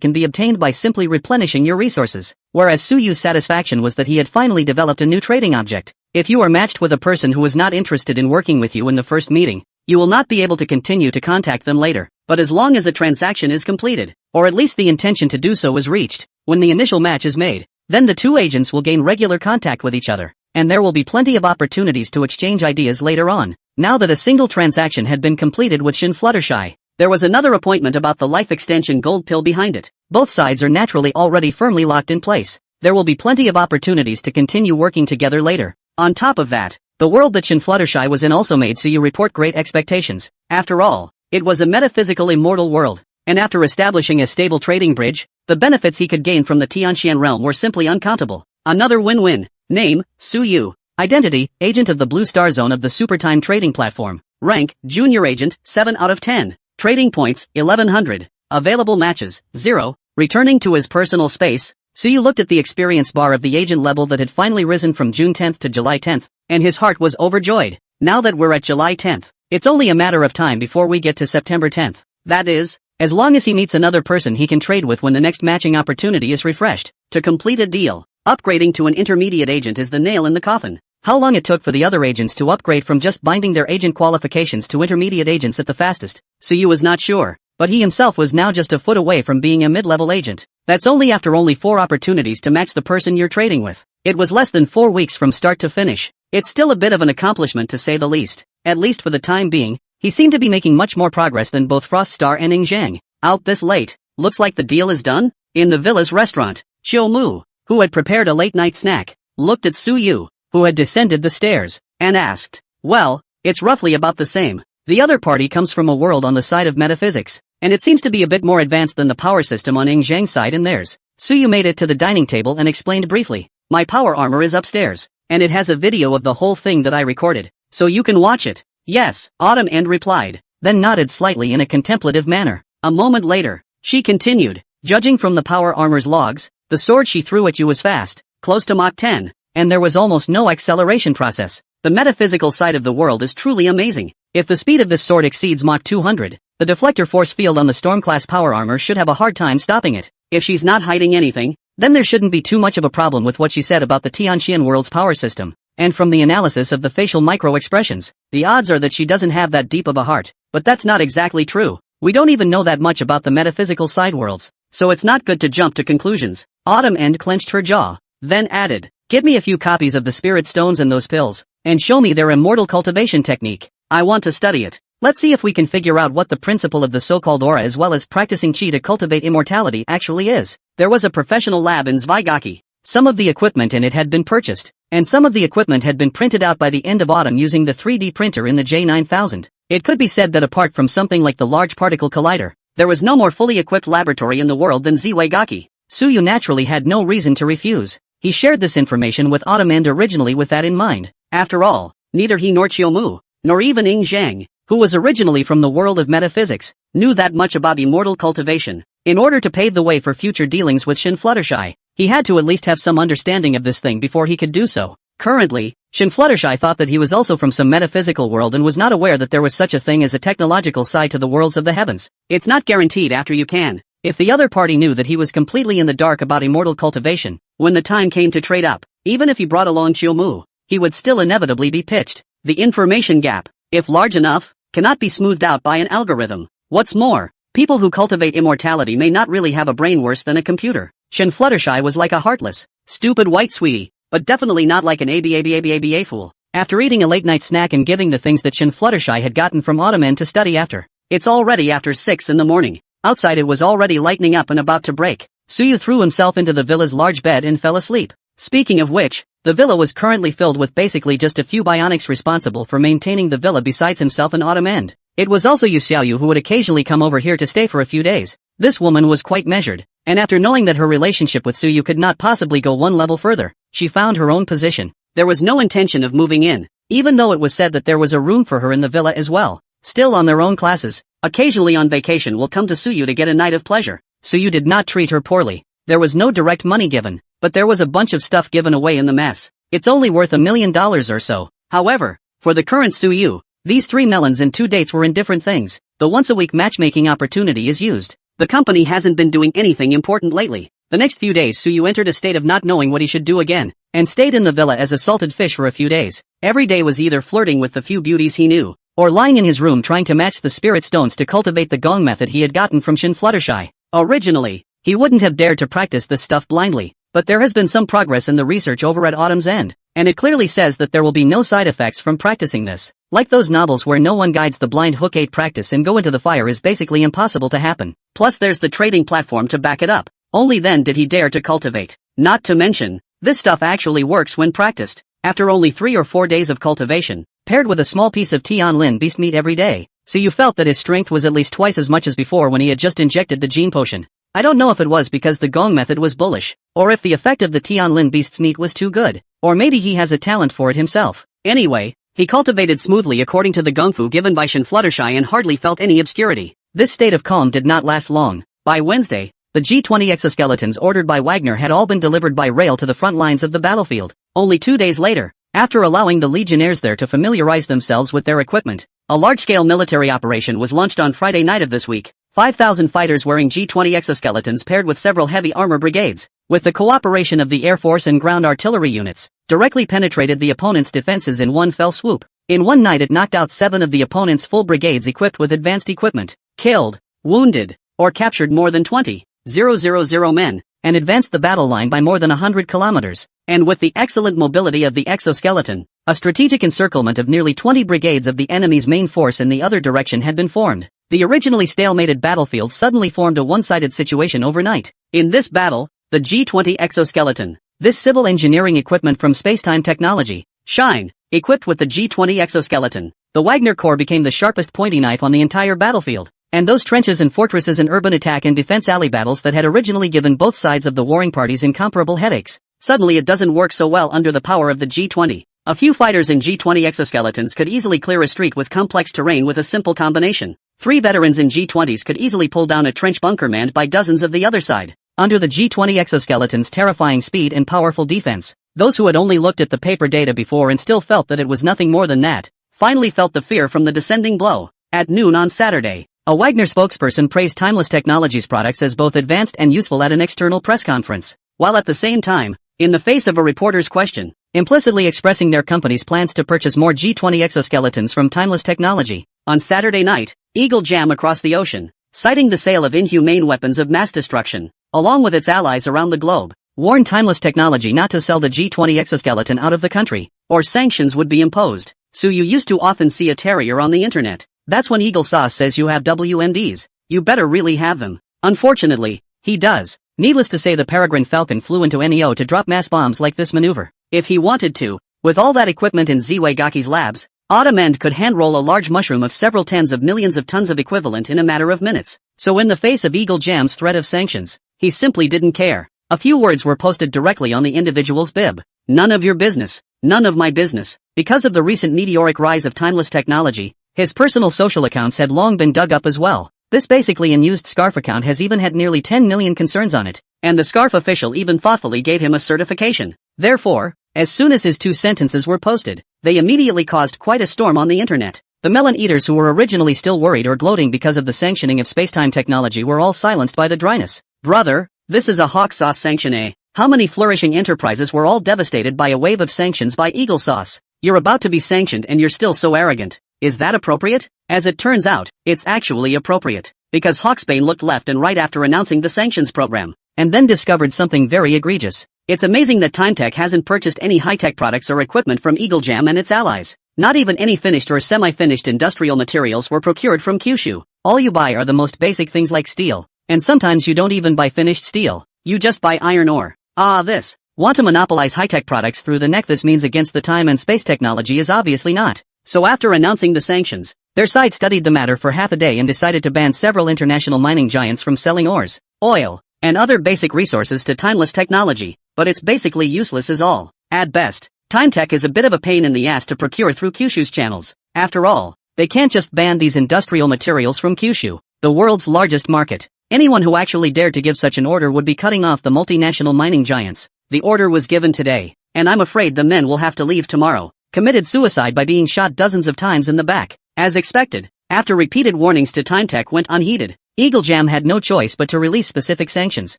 can be obtained by simply replenishing your resources. Whereas Suyu's satisfaction was that he had finally developed a new trading object. If you are matched with a person who was not interested in working with you in the first meeting, you will not be able to continue to contact them later. But as long as a transaction is completed, or at least the intention to do so is reached, when the initial match is made, then the two agents will gain regular contact with each other, and there will be plenty of opportunities to exchange ideas later on. Now that a single transaction had been completed with Shin Fluttershy, there was another appointment about the life extension gold pill behind it. Both sides are naturally already firmly locked in place. There will be plenty of opportunities to continue working together later. On top of that, the world that Shin Fluttershy was in also made Suyu report great expectations. After all, it was a metaphysical immortal world, and after establishing a stable trading bridge, the benefits he could gain from the Tianxian realm were simply uncountable. Another win-win. Name, Suyu. Identity, agent of the Blue Star Zone of the Supertime trading platform. Rank, junior agent, 7 out of 10. Trading points, 1100. Available matches, 0. Returning to his personal space, Suyu looked at the experience bar of the agent level that had finally risen from June 10th to July 10th, and his heart was overjoyed. Now that we're at July 10th, it's only a matter of time before we get to September 10th. That is, as long as he meets another person he can trade with when the next matching opportunity is refreshed. To complete a deal, upgrading to an intermediate agent is the nail in the coffin. How long it took for the other agents to upgrade from just binding their agent qualifications to intermediate agents at the fastest, Suyu was not sure, but he himself was now just a foot away from being a mid-level agent. That's only after only 4 opportunities to match the person you're trading with. It was less than 4 weeks from start to finish. It's still a bit of an accomplishment to say the least. At least for the time being, he seemed to be making much more progress than both Froststar and Ing Zhang. Out this late, looks like the deal is done? In the villa's restaurant, Chiu Mu, who had prepared a late-night snack, looked at Suyu, who had descended the stairs, and asked, "Well, it's roughly about the same. The other party comes from a world on the side of metaphysics, and it seems to be a bit more advanced than the power system on Ing Zhang's side and theirs." Suyu made it to the dining table and explained briefly, "My power armor is upstairs, and it has a video of the whole thing that I recorded, so you can watch it." "Yes," Autumn End replied, then nodded slightly in a contemplative manner. A moment later, she continued, "Judging from the power armor's logs, the sword she threw at you was fast, close to Mach 10, and there was almost no acceleration process. The metaphysical side of the world is truly amazing. If the speed of this sword exceeds Mach 200, the deflector force field on the Storm-class power armor should have a hard time stopping it. If she's not hiding anything, then there shouldn't be too much of a problem with what she said about the Tianxian world's power system. And from the analysis of the facial micro-expressions, the odds are that she doesn't have that deep of a heart. But that's not exactly true. We don't even know that much about the metaphysical side worlds, so it's not good to jump to conclusions." Autumn End clenched her jaw, then added, "Give me a few copies of the spirit stones and those pills, and show me their immortal cultivation technique. I want to study it. Let's see if we can figure out what the principle of the so-called aura as well as practicing chi to cultivate immortality actually is." There was a professional lab in Zweigaki. Some of the equipment in it had been purchased, and some of the equipment had been printed out by the end of autumn using the 3D printer in the J9000. It could be said that apart from something like the Large Particle Collider, there was no more fully equipped laboratory in the world than Zweigaki. Suyu naturally had no reason to refuse. He shared this information with Autumn End originally with that in mind. After all, neither he nor Chiu Mu, nor even Ing Zhang, who was originally from the world of metaphysics, knew that much about immortal cultivation. In order to pave the way for future dealings with Shin Fluttershy, he had to at least have some understanding of this thing before he could do so. Currently, Shin Fluttershy thought that he was also from some metaphysical world and was not aware that there was such a thing as a technological side to the worlds of the heavens. It's not guaranteed after you can. If the other party knew that he was completely in the dark about immortal cultivation, when the time came to trade up, even if he brought along Chiu Mu, he would still inevitably be pitched. The information gap, if large enough, cannot be smoothed out by an algorithm. What's more, people who cultivate immortality may not really have a brain worse than a computer. Shin Fluttershy was like a heartless, stupid white sweetie, but definitely not like an ABA fool. After eating a late-night snack and giving the things that Shin Fluttershy had gotten from Autumn End to study after, it's already after 6 in the morning. Outside it was already lightening up and about to break. Suyu threw himself into the villa's large bed and fell asleep. Speaking of which, the villa was currently filled with basically just a few bionics responsible for maintaining the villa besides himself and Autumn End. It was also Yu Xiaoyu who would occasionally come over here to stay for a few days. This woman was quite measured, and after knowing that her relationship with Suyu could not possibly go one level further, she found her own position. There was no intention of moving in, even though it was said that there was a room for her in the villa as well. Still on their own classes, occasionally on vacation will come to Suyu to get a night of pleasure. Suyu did not treat her poorly. There was no direct money given, but there was a bunch of stuff given away in the mess. It's only worth $1 million or so. However, for the current Suyu, these 3 melons and 2 dates were in different things. The once-a-week matchmaking opportunity is used. The company hasn't been doing anything important lately. The next few days Suyu entered a state of not knowing what he should do again, and stayed in the villa as a salted fish for a few days. Every day was either flirting with the few beauties he knew, or lying in his room trying to match the spirit stones to cultivate the gong method he had gotten from Shin Fluttershy. Originally, he wouldn't have dared to practice this stuff blindly, but there has been some progress in the research over at Autumn's End, and it clearly says that there will be no side effects from practicing this. Like those novels where no one guides the blind hook 8 practice and go into the fire is basically impossible to happen. Plus there's the trading platform to back it up. Only then did he dare to cultivate. Not to mention, this stuff actually works when practiced. After only 3 or 4 days of cultivation, paired with a small piece of Tianlin beast meat every day, Suyu felt that his strength was at least twice as much as before when he had just injected the gene potion. I don't know if it was because the gong method was bullish, or if the effect of the Tianlin beast's meat was too good, or maybe he has a talent for it himself. Anyway, he cultivated smoothly according to the gongfu given by Shin Fluttershy and hardly felt any obscurity. This state of calm did not last long. By Wednesday, the G-20 exoskeletons ordered by Wagner had all been delivered by rail to the front lines of the battlefield. Only 2 days later, after allowing the legionnaires there to familiarize themselves with their equipment, a large-scale military operation was launched on Friday night of this week. 5,000 fighters wearing G-20 exoskeletons paired with several heavy armor brigades, with the cooperation of the Air Force and ground artillery units, directly penetrated the opponent's defenses in one fell swoop. In one night it knocked out 7 of the opponent's full brigades equipped with advanced equipment, killed, wounded, or captured more than 20,000 men, and advanced the battle line by more than 100 kilometers. And with the excellent mobility of the exoskeleton, a strategic encirclement of nearly 20 brigades of the enemy's main force in the other direction had been formed. The originally stalemated battlefield suddenly formed a one-sided situation overnight. In this battle, the G-20 exoskeleton, this civil engineering equipment from spacetime technology, shine, equipped with the G-20 exoskeleton, the Wagner Corps became the sharpest pointy knife on the entire battlefield. And those trenches and fortresses and urban attack and defense alley battles that had originally given both sides of the warring parties incomparable headaches, suddenly it doesn't work so well under the power of the G-20. A few fighters in G-20 exoskeletons could easily clear a street with complex terrain with a simple combination. 3 veterans in G-20s could easily pull down a trench bunker manned by dozens of the other side. Under the G-20 exoskeleton's terrifying speed and powerful defense, those who had only looked at the paper data before and still felt that it was nothing more than that, finally felt the fear from the descending blow. At noon on Saturday, a Wagner spokesperson praised Timeless Technologies products as both advanced and useful at an external press conference, while at the same time, in the face of a reporter's question, implicitly expressing their company's plans to purchase more G-20 exoskeletons from Timeless Technology. On Saturday night, Eagle Jam across the ocean, citing the sale of inhumane weapons of mass destruction, along with its allies around the globe, warned Timeless Technology not to sell the G-20 exoskeleton out of the country, or sanctions would be imposed. So you used to often see a terrier on the internet. That's when Eagle Sauce says you have WMDs. You better really have them. Unfortunately, he does. Needless to say, the Peregrine Falcon flew into NEO to drop mass bombs like this maneuver. If he wanted to, with all that equipment in Zwigaki's labs, Autumn End could hand-roll a large mushroom of several tens of millions of tons of equivalent in a matter of minutes. So in the face of Eagle Jam's threat of sanctions, he simply didn't care. A few words were posted directly on the individual's bib. None of your business. None of my business. Because of the recent meteoric rise of Timeless Technology, his personal social accounts had long been dug up as well. This basically unused Scarf account has even had nearly 10 million concerns on it, and the Scarf official even thoughtfully gave him a certification. Therefore, as soon as his 2 sentences were posted, they immediately caused quite a storm on the internet. The melon eaters who were originally still worried or gloating because of the sanctioning of spacetime technology were all silenced by the dryness. Brother, this is a hawk sauce sanction, eh? How many flourishing enterprises were all devastated by a wave of sanctions by Eagle Sauce? You're about to be sanctioned and you're still so arrogant. Is that appropriate? As it turns out, it's actually appropriate, because Hawksbane looked left and right after announcing the sanctions program, and then discovered something very egregious. It's amazing that TimeTech hasn't purchased any high-tech products or equipment from Eagle Jam and its allies. Not even any finished or semi-finished industrial materials were procured from Kyushu. All you buy are the most basic things like steel, and sometimes you don't even buy finished steel. You just buy iron ore. This. Want to monopolize high-tech products through the neck? This means against the time and space technology is obviously not. So after announcing the sanctions, their side studied the matter for half a day and decided to ban several international mining giants from selling ores, oil, and other basic resources to Timeless Technology. But it's basically useless is all. At best, TimeTech is a bit of a pain in the ass to procure through Kyushu's channels. After all, they can't just ban these industrial materials from Kyushu, the world's largest market. Anyone who actually dared to give such an order would be cutting off the multinational mining giants. The order was given today, and I'm afraid the men will have to leave tomorrow. Committed suicide by being shot dozens of times in the back. As expected, after repeated warnings to TimeTech went unheeded, Eagle Jam had no choice but to release specific sanctions.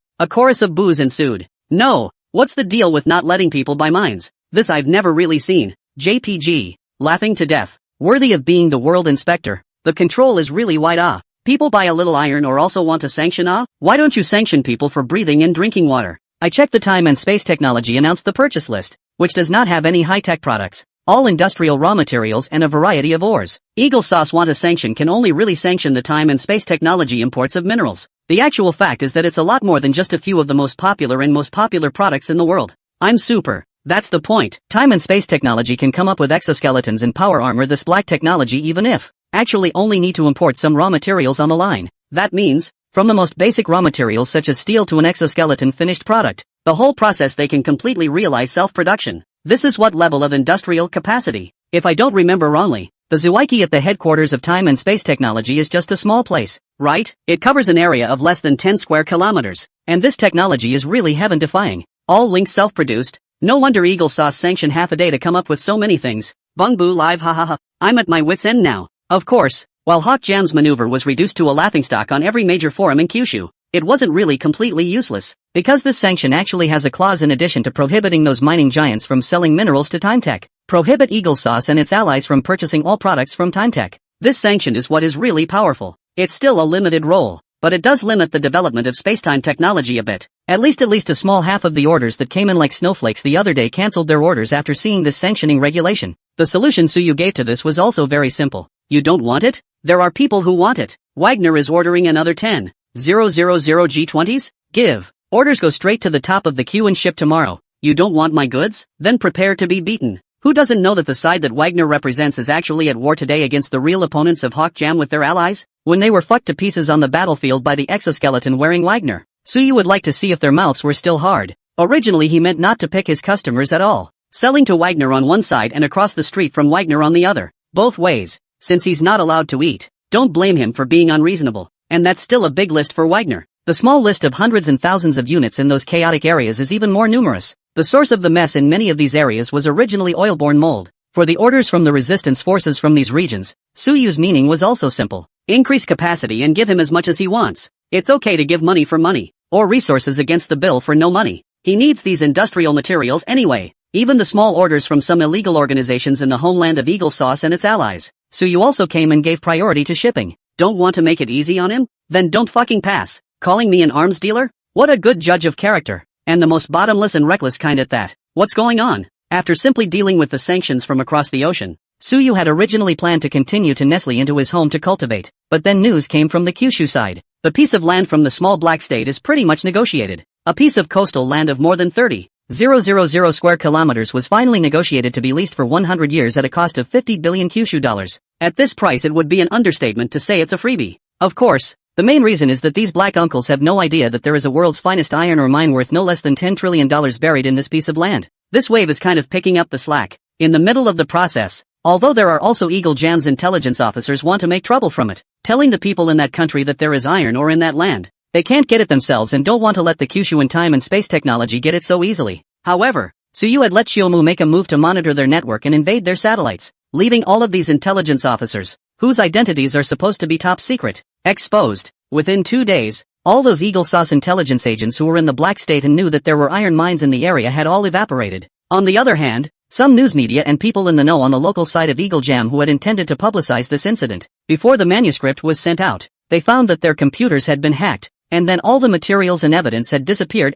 A chorus of boos ensued. No, what's the deal with not letting people buy mines? This I've never really seen. JPG, laughing to death. Worthy of being the world inspector. The control is really wide. People buy a little iron or also want to sanction. Why don't you sanction people for breathing and drinking water? I checked. The Time and Space Technology announced the purchase list, which does not have any high-tech products. All industrial raw materials and a variety of ores. Eagle Sauce want a sanction can only really sanction the Time and Space Technology imports of minerals. The actual fact is that it's a lot more than just a few of the most popular products in the world. I'm super. That's the point. Time and Space Technology can come up with exoskeletons and power armor this black technology even if actually only need to import some raw materials on the line. That means, from the most basic raw materials such as steel to an exoskeleton finished product, the whole process they can completely realize self-production. This is what level of industrial capacity. If I don't remember wrongly, the Zwicky at the headquarters of Time and Space Technology is just a small place. right? It covers an area of less than 10 square kilometers. And this technology is really heaven-defying. All links self-produced. No wonder Eagle Sauce sanctioned half a day to come up with so many things. Bung boo live hahaha. I'm at my wit's end now. Of course, while Hawk Jam's maneuver was reduced to a laughingstock on every major forum in Kyushu, it wasn't really completely useless, because this sanction actually has a clause in addition to prohibiting those mining giants from selling minerals to Timetech. Prohibit Eagle Sauce and its allies from purchasing all products from Timetech. This sanction is what is really powerful. It's still a limited role, but it does limit the development of spacetime technology a bit. At least a small half of the orders that came in like snowflakes the other day cancelled their orders after seeing this sanctioning regulation. The solution Tsuyu gave to this was also very simple. You don't want it? There are people who want it. Wagner is ordering another 10,000 G20s? Give. Orders go straight to the top of the queue and ship tomorrow. You don't want my goods? Then prepare to be beaten. Who doesn't know that the side that Wagner represents is actually at war today against the real opponents of Hawk Jam with their allies? When they were fucked to pieces on the battlefield by the exoskeleton wearing Wagner. Tsuyu would like to see if their mouths were still hard. Originally he meant not to pick his customers at all. Selling to Wagner on one side and across the street from Wagner on the other. Both ways. Since he's not allowed to eat. Don't blame him for being unreasonable. And that's still a big list for Wagner. The small list of hundreds and thousands of units in those chaotic areas is even more numerous. The source of the mess in many of these areas was originally oil-borne mold. For the orders from the resistance forces from these regions, Tsuyu's meaning was also simple. Increase capacity and give him as much as he wants. It's okay to give money for money, or resources against the bill for no money. He needs these industrial materials anyway. Even the small orders from some illegal organizations in the homeland of Eagle Sauce and its allies. Tsuyu also came and gave priority to shipping. Don't want to make it easy on him? Then don't fucking pass. Calling me an arms dealer? What a good judge of character. And the most bottomless and reckless kind at that. What's going on? After simply dealing with the sanctions from across the ocean, Tsuyu had originally planned to continue to Nestle into his home to cultivate, but then news came from the Kyushu side. The piece of land from the small black state is pretty much negotiated. A piece of coastal land of more than 30,000 square kilometers was finally negotiated to be leased for 100 years at a cost of 50 billion Kyushu dollars. At this price it would be an understatement to say it's a freebie. Of course, the main reason is that these black uncles have no idea that there is a world's finest iron ore mine worth no less than $10 trillion buried in this piece of land. This wave is kind of picking up the slack. In the middle of the process, although there are also Eagle Jam's intelligence officers want to make trouble from it, telling the people in that country that there is iron ore in that land. They can't get it themselves and don't want to let the Kyushu in time and space technology get it so easily. However, Tsuyu had let Shiomu make a move to monitor their network and invade their satellites, leaving all of these intelligence officers, whose identities are supposed to be top secret, exposed. Within 2 days, all those Eagle Sauce intelligence agents who were in the black state and knew that there were iron mines in the area had all evaporated. On the other hand, some news media and people in the know on the local side of Eagle Jam who had intended to publicize this incident, before the manuscript was sent out, they found that their computers had been hacked, and then all the materials and evidence had disappeared.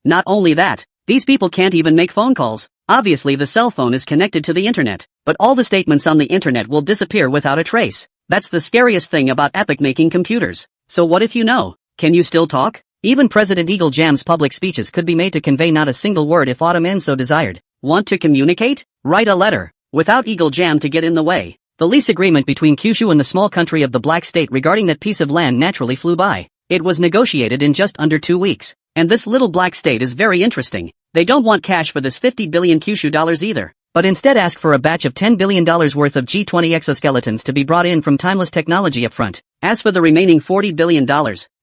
Not only that, these people can't even make phone calls. Obviously the cell phone is connected to the internet, but all the statements on the internet will disappear without a trace. That's the scariest thing about epic-making computers. So what if you know? Can you still talk? Even President Eagle Jam's public speeches could be made to convey not a single word if Autumn N so desired. Want to communicate? Write a letter. Without Eagle Jam to get in the way. The lease agreement between Kyushu and the small country of the Black State regarding that piece of land naturally flew by. It was negotiated in just under 2 weeks. And this little Black State is very interesting. They don't want cash for this 50 billion Kyushu dollars either, but instead ask for a batch of $10 billion worth of G20 exoskeletons to be brought in from timeless technology up front. As for the remaining $40 billion,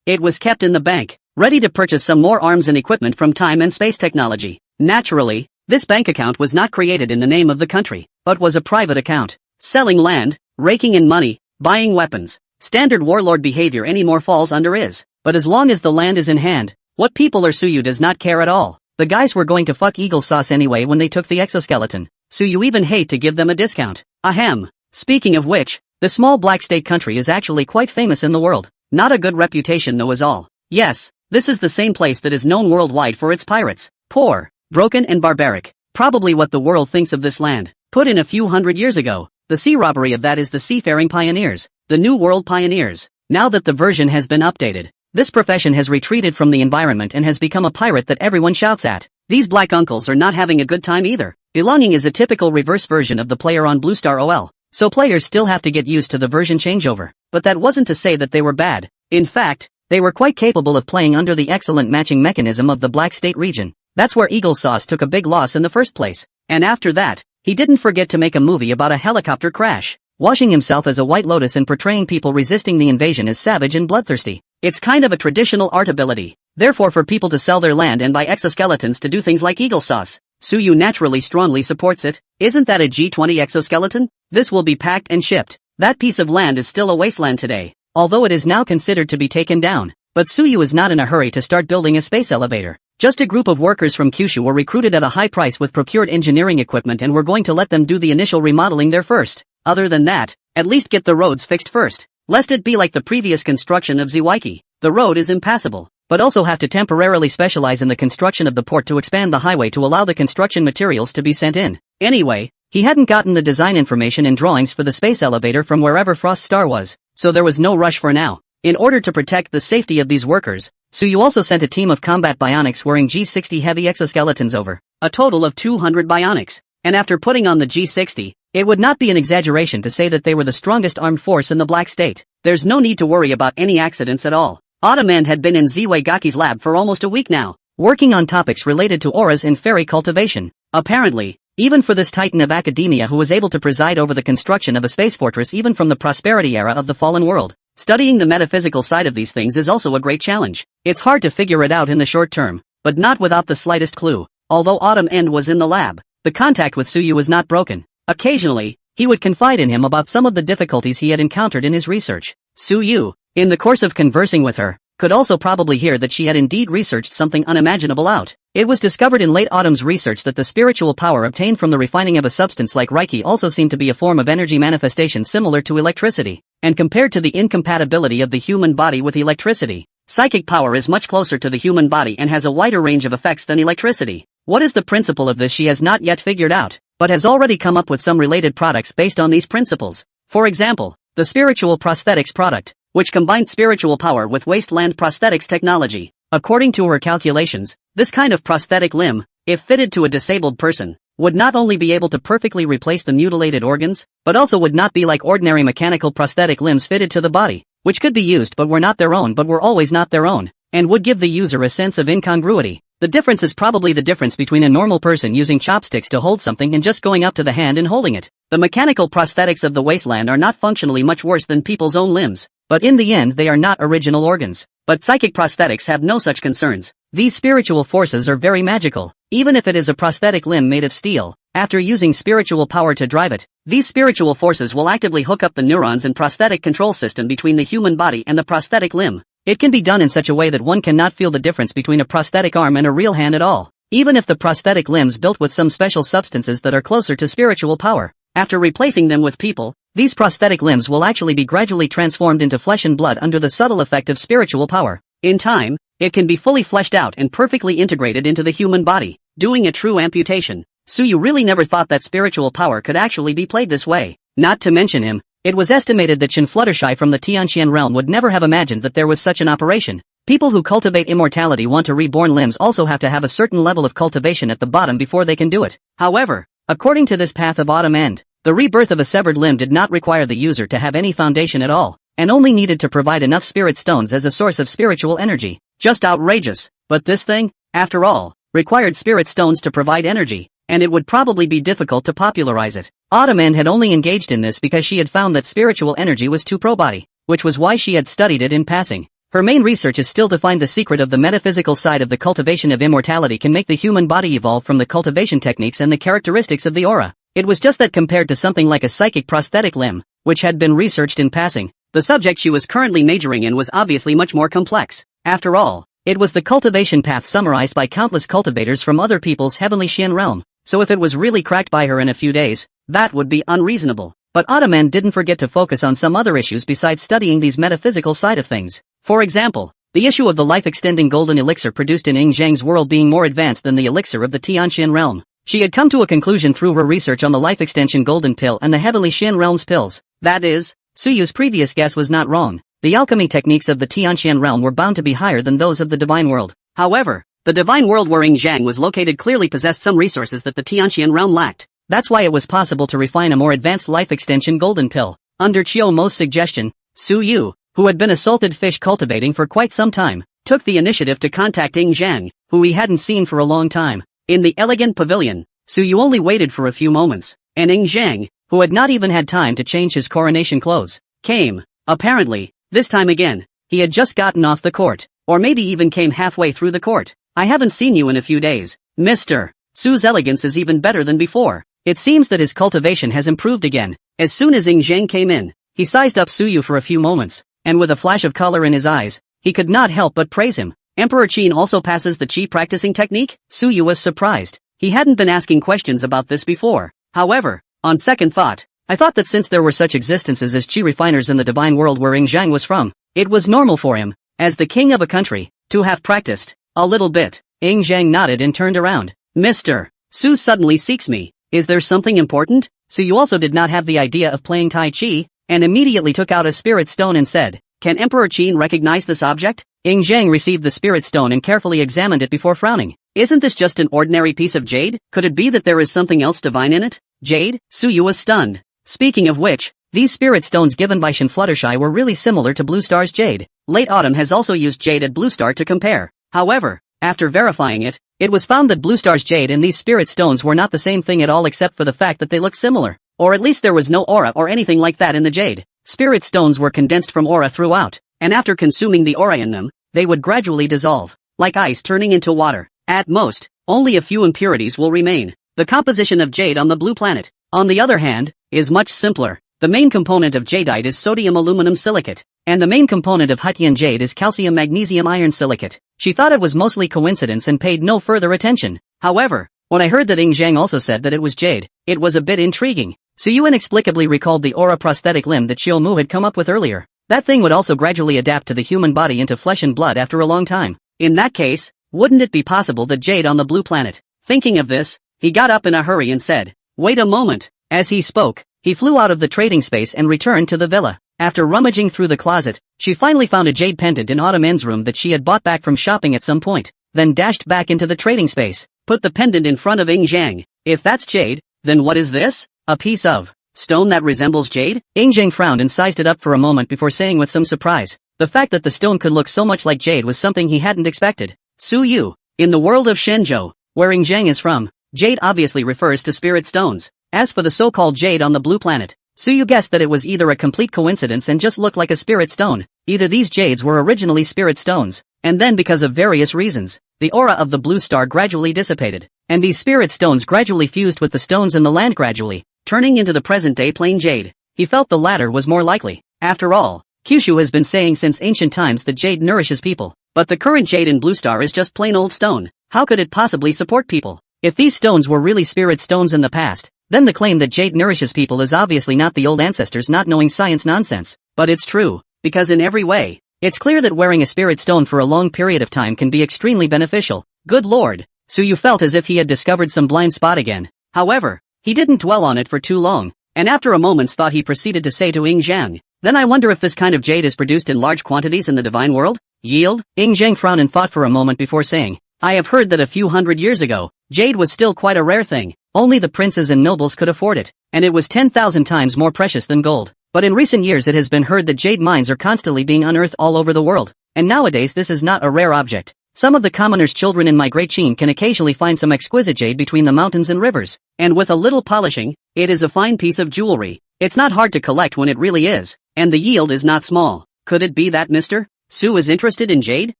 it was kept in the bank, ready to purchase some more arms and equipment from time and space technology. Naturally, this bank account was not created in the name of the country, but was a private account. Selling land, raking in money, buying weapons. Standard warlord behavior anymore falls under is. But as long as the land is in hand, what people are Tsuyu does not care at all. The guys were going to fuck Eagle Sauce anyway when they took the exoskeleton. Tsuyu even hate to give them a discount. Ahem. Speaking of which, the small black state country is actually quite famous in the world. Not a good reputation though is all. Yes, this is the same place that is known worldwide for its pirates. Poor, broken and barbaric. Probably what the world thinks of this land. Put in a few hundred years ago. The sea robbery of that is the seafaring pioneers. The New World pioneers. Now that the version has been updated, this profession has retreated from the environment and has become a pirate that everyone shouts at. These black uncles are not having a good time either. Belonging is a typical reverse version of the player on Blue Star OL, so players still have to get used to the version changeover. But that wasn't to say that they were bad. In fact, they were quite capable of playing under the excellent matching mechanism of the Black State region. That's where Eagle Sauce took a big loss in the first place. And after that, he didn't forget to make a movie about a helicopter crash. washing himself as a white lotus and portraying people resisting the invasion as savage and bloodthirsty. It's kind of a traditional art ability, therefore for people to sell their land and buy exoskeletons to do things like eagle sauce. Suyu naturally strongly supports it. Isn't that a G20 exoskeleton? This will be packed and shipped. That piece of land is still a wasteland today, although it is now considered to be taken down. But Suyu is not in a hurry to start building a space elevator. Just a group of workers from Kyushu were recruited at a high price with procured engineering equipment and we're going to let them do the initial remodeling there first. Other than that, at least get the roads fixed first. Lest it be like the previous construction of Ziwaiki. The road is impassable, but also have to temporarily specialize in the construction of the port to expand the highway to allow the construction materials to be sent in. Anyway, he hadn't gotten the design information and drawings for the space elevator from wherever Frost Star was, so there was no rush for now. In order to protect the safety of these workers, Suyu also sent a team of combat bionics wearing G60 heavy exoskeletons over, a total of 200 bionics, and after putting on the G60, it would not be an exaggeration to say that they were the strongest armed force in the Black State. There's no need to worry about any accidents at all. Autumn had been in Ziwagaki's lab for almost a week now, working on topics related to auras and fairy cultivation. Apparently, even for this titan of academia who was able to preside over the construction of a space fortress even from the prosperity era of the fallen world, studying the metaphysical side of these things is also a great challenge. It's hard to figure it out in the short term, but not without the slightest clue. Although Autumn was in the lab, the contact with Suyu was not broken. Occasionally, he would confide in him about some of the difficulties he had encountered in his research. Suyu, in the course of conversing with her, could also probably hear that she had indeed researched something unimaginable out. It was discovered in late Autumn's research that the spiritual power obtained from the refining of a substance like Reiki also seemed to be a form of energy manifestation similar to electricity. And compared to the incompatibility of the human body with electricity, psychic power is much closer to the human body and has a wider range of effects than electricity. What is the principle of this she has not yet figured out, but has already come up with some related products based on these principles. For example, the spiritual prosthetics product, which combines spiritual power with wasteland prosthetics technology. According to her calculations, this kind of prosthetic limb, if fitted to a disabled person, would not only be able to perfectly replace the mutilated organs, but also would not be like ordinary mechanical prosthetic limbs fitted to the body, which could be used but were not their own but were always not their own, and would give the user a sense of incongruity. The difference is probably the difference between a normal person using chopsticks to hold something and just going up to the hand and holding it. The mechanical prosthetics of the wasteland are not functionally much worse than people's own limbs, but in the end they are not original organs. But psychic prosthetics have no such concerns. These spiritual forces are very magical. Even if it is a prosthetic limb made of steel, after using spiritual power to drive it, these spiritual forces will actively hook up the neurons and prosthetic control system between the human body and the prosthetic limb. It can be done in such a way that one cannot feel the difference between a prosthetic arm and a real hand at all, even if the prosthetic limb's built with some special substances that are closer to spiritual power. After replacing them with people, these prosthetic limbs will actually be gradually transformed into flesh and blood under the subtle effect of spiritual power. In time, it can be fully fleshed out and perfectly integrated into the human body, doing a true amputation. Suyu really never thought that spiritual power could actually be played this way. Not to mention him, it was estimated that Shin Fluttershy from the Tianqian realm would never have imagined that there was such an operation. People who cultivate immortality want to reborn limbs also have to have a certain level of cultivation at the bottom before they can do it. However, according to this path of autumn end, the rebirth of a severed limb did not require the user to have any foundation at all, and only needed to provide enough spirit stones as a source of spiritual energy. Just outrageous. But this thing, after all, required spirit stones to provide energy, and it would probably be difficult to popularize it. Autumn had only engaged in this because she had found that spiritual energy was too pro-body, which was why she had studied it in passing. Her main research is still to find the secret of the metaphysical side of the cultivation of immortality can make the human body evolve from the cultivation techniques and the characteristics of the aura. It was just that compared to something like a psychic prosthetic limb, which had been researched in passing, the subject she was currently majoring in was obviously much more complex. After all, it was the cultivation path summarized by countless cultivators from other people's heavenly Shin realm, so if it was really cracked by her in a few days, that would be unreasonable. But Autumn didn't forget to focus on some other issues besides studying these metaphysical side of things. For example, the issue of the life-extending golden elixir produced in Ying Zhang's world being more advanced than the elixir of the Tianqian realm. She had come to a conclusion through her research on the life extension golden pill and the heavenly Shin realm's pills. That is, Suyu's previous guess was not wrong. The alchemy techniques of the Tianqian realm were bound to be higher than those of the divine world. However, the divine world where Ying Zhang was located clearly possessed some resources that the Tianqian realm lacked. That's why it was possible to refine a more advanced life extension golden pill. Under Chiu Mo's suggestion, Suyu, who had been a salted fish cultivating for quite some time, took the initiative to contact Ying Zhang, who he hadn't seen for a long time. In the elegant pavilion, Suyu only waited for a few moments, and Ying Zhang, who had not even had time to change his coronation clothes, came. Apparently, this time again, he had just gotten off the court, or maybe even came halfway through the court. I haven't seen you in a few days, Mr. Su's elegance is even better than before. It seems that his cultivation has improved again. As soon as Ing Zhang came in, he sized up Suyu for a few moments, and with a flash of color in his eyes, he could not help but praise him. Emperor Qin also passes the qi practicing technique? Suyu was surprised. He hadn't been asking questions about this before. However, on second thought, I thought that since there were such existences as qi refiners in the divine world where Ing Zhang was from, it was normal for him, as the king of a country, to have practiced a little bit. Ing Zhang nodded and turned around. Mr. Su suddenly seeks me. Is there something important? Suyu also did not have the idea of playing Tai Chi, and immediately took out a spirit stone and said, "Can Emperor Qin recognize this object?" Ing Zhang received the spirit stone and carefully examined it before frowning. Isn't this just an ordinary piece of jade? Could it be that there is something else divine in it? Jade? Suyu was stunned. Speaking of which, these spirit stones given by Shin Fluttershy were really similar to Blue Star's jade. Late Autumn has also used jade at Blue Star to compare. However, after verifying it, it was found that Blue Star's jade and these spirit stones were not the same thing at all except for the fact that they looked similar. Or at least there was no aura or anything like that in the jade. Spirit stones were condensed from aura throughout, and after consuming the aura in them, they would gradually dissolve, like ice turning into water. At most, only a few impurities will remain. The composition of jade on the blue planet, on the other hand, is much simpler. The main component of jadeite is sodium aluminum silicate, and the main component of Huttian jade is calcium magnesium iron silicate. She thought it was mostly coincidence and paid no further attention. However, when I heard that Ing Zhang also said that it was jade, it was a bit intriguing. Suyu inexplicably recalled the aura prosthetic limb that Xiao Mu had come up with earlier. That thing would also gradually adapt to the human body into flesh and blood after a long time. In that case, wouldn't it be possible that jade on the blue planet? Thinking of this, he got up in a hurry and said, "Wait a moment." As he spoke, he flew out of the trading space and returned to the villa. After rummaging through the closet, she finally found a jade pendant in Autumn N's room that she had bought back from shopping at some point, then dashed back into the trading space, put the pendant in front of Ing Zhang. If that's jade, then what is this? A piece of stone that resembles jade? Ing Zhang frowned and sized it up for a moment before saying with some surprise, the fact that the stone could look so much like jade was something he hadn't expected. Suyu, in the world of Shenzhou, where Ing Zhang is from, jade obviously refers to spirit stones. As for the so-called jade on the blue planet, Suyu guessed that it was either a complete coincidence and just looked like a spirit stone, either these jades were originally spirit stones, and then because of various reasons, the aura of the blue star gradually dissipated, and these spirit stones gradually fused with the stones in the land gradually, turning into the present-day plain jade. He felt the latter was more likely. After all, Kyushu has been saying since ancient times that jade nourishes people, but the current jade in Blue Star is just plain old stone. How could it possibly support people? If these stones were really spirit stones in the past, then the claim that jade nourishes people is obviously not the old ancestors not knowing science nonsense. But it's true, because in every way, it's clear that wearing a spirit stone for a long period of time can be extremely beneficial. Good lord, Suyu felt as if he had discovered some blind spot again. However, he didn't dwell on it for too long, and after a moment's thought he proceeded to say to Ing Zhang, "Then I wonder if this kind of jade is produced in large quantities in the divine world? Yield?" Ing Zhang frowned and thought for a moment before saying, "I have heard that a few hundred years ago, jade was still quite a rare thing. Only the princes and nobles could afford it, and it was 10,000 times more precious than gold. But in recent years it has been heard that jade mines are constantly being unearthed all over the world, and nowadays this is not a rare object. Some of the commoners' children in my great Qin can occasionally find some exquisite jade between the mountains and rivers, and with a little polishing, it is a fine piece of jewelry. It's not hard to collect when it really is, and the yield is not small. Could it be that Mr. Su is interested in jade?"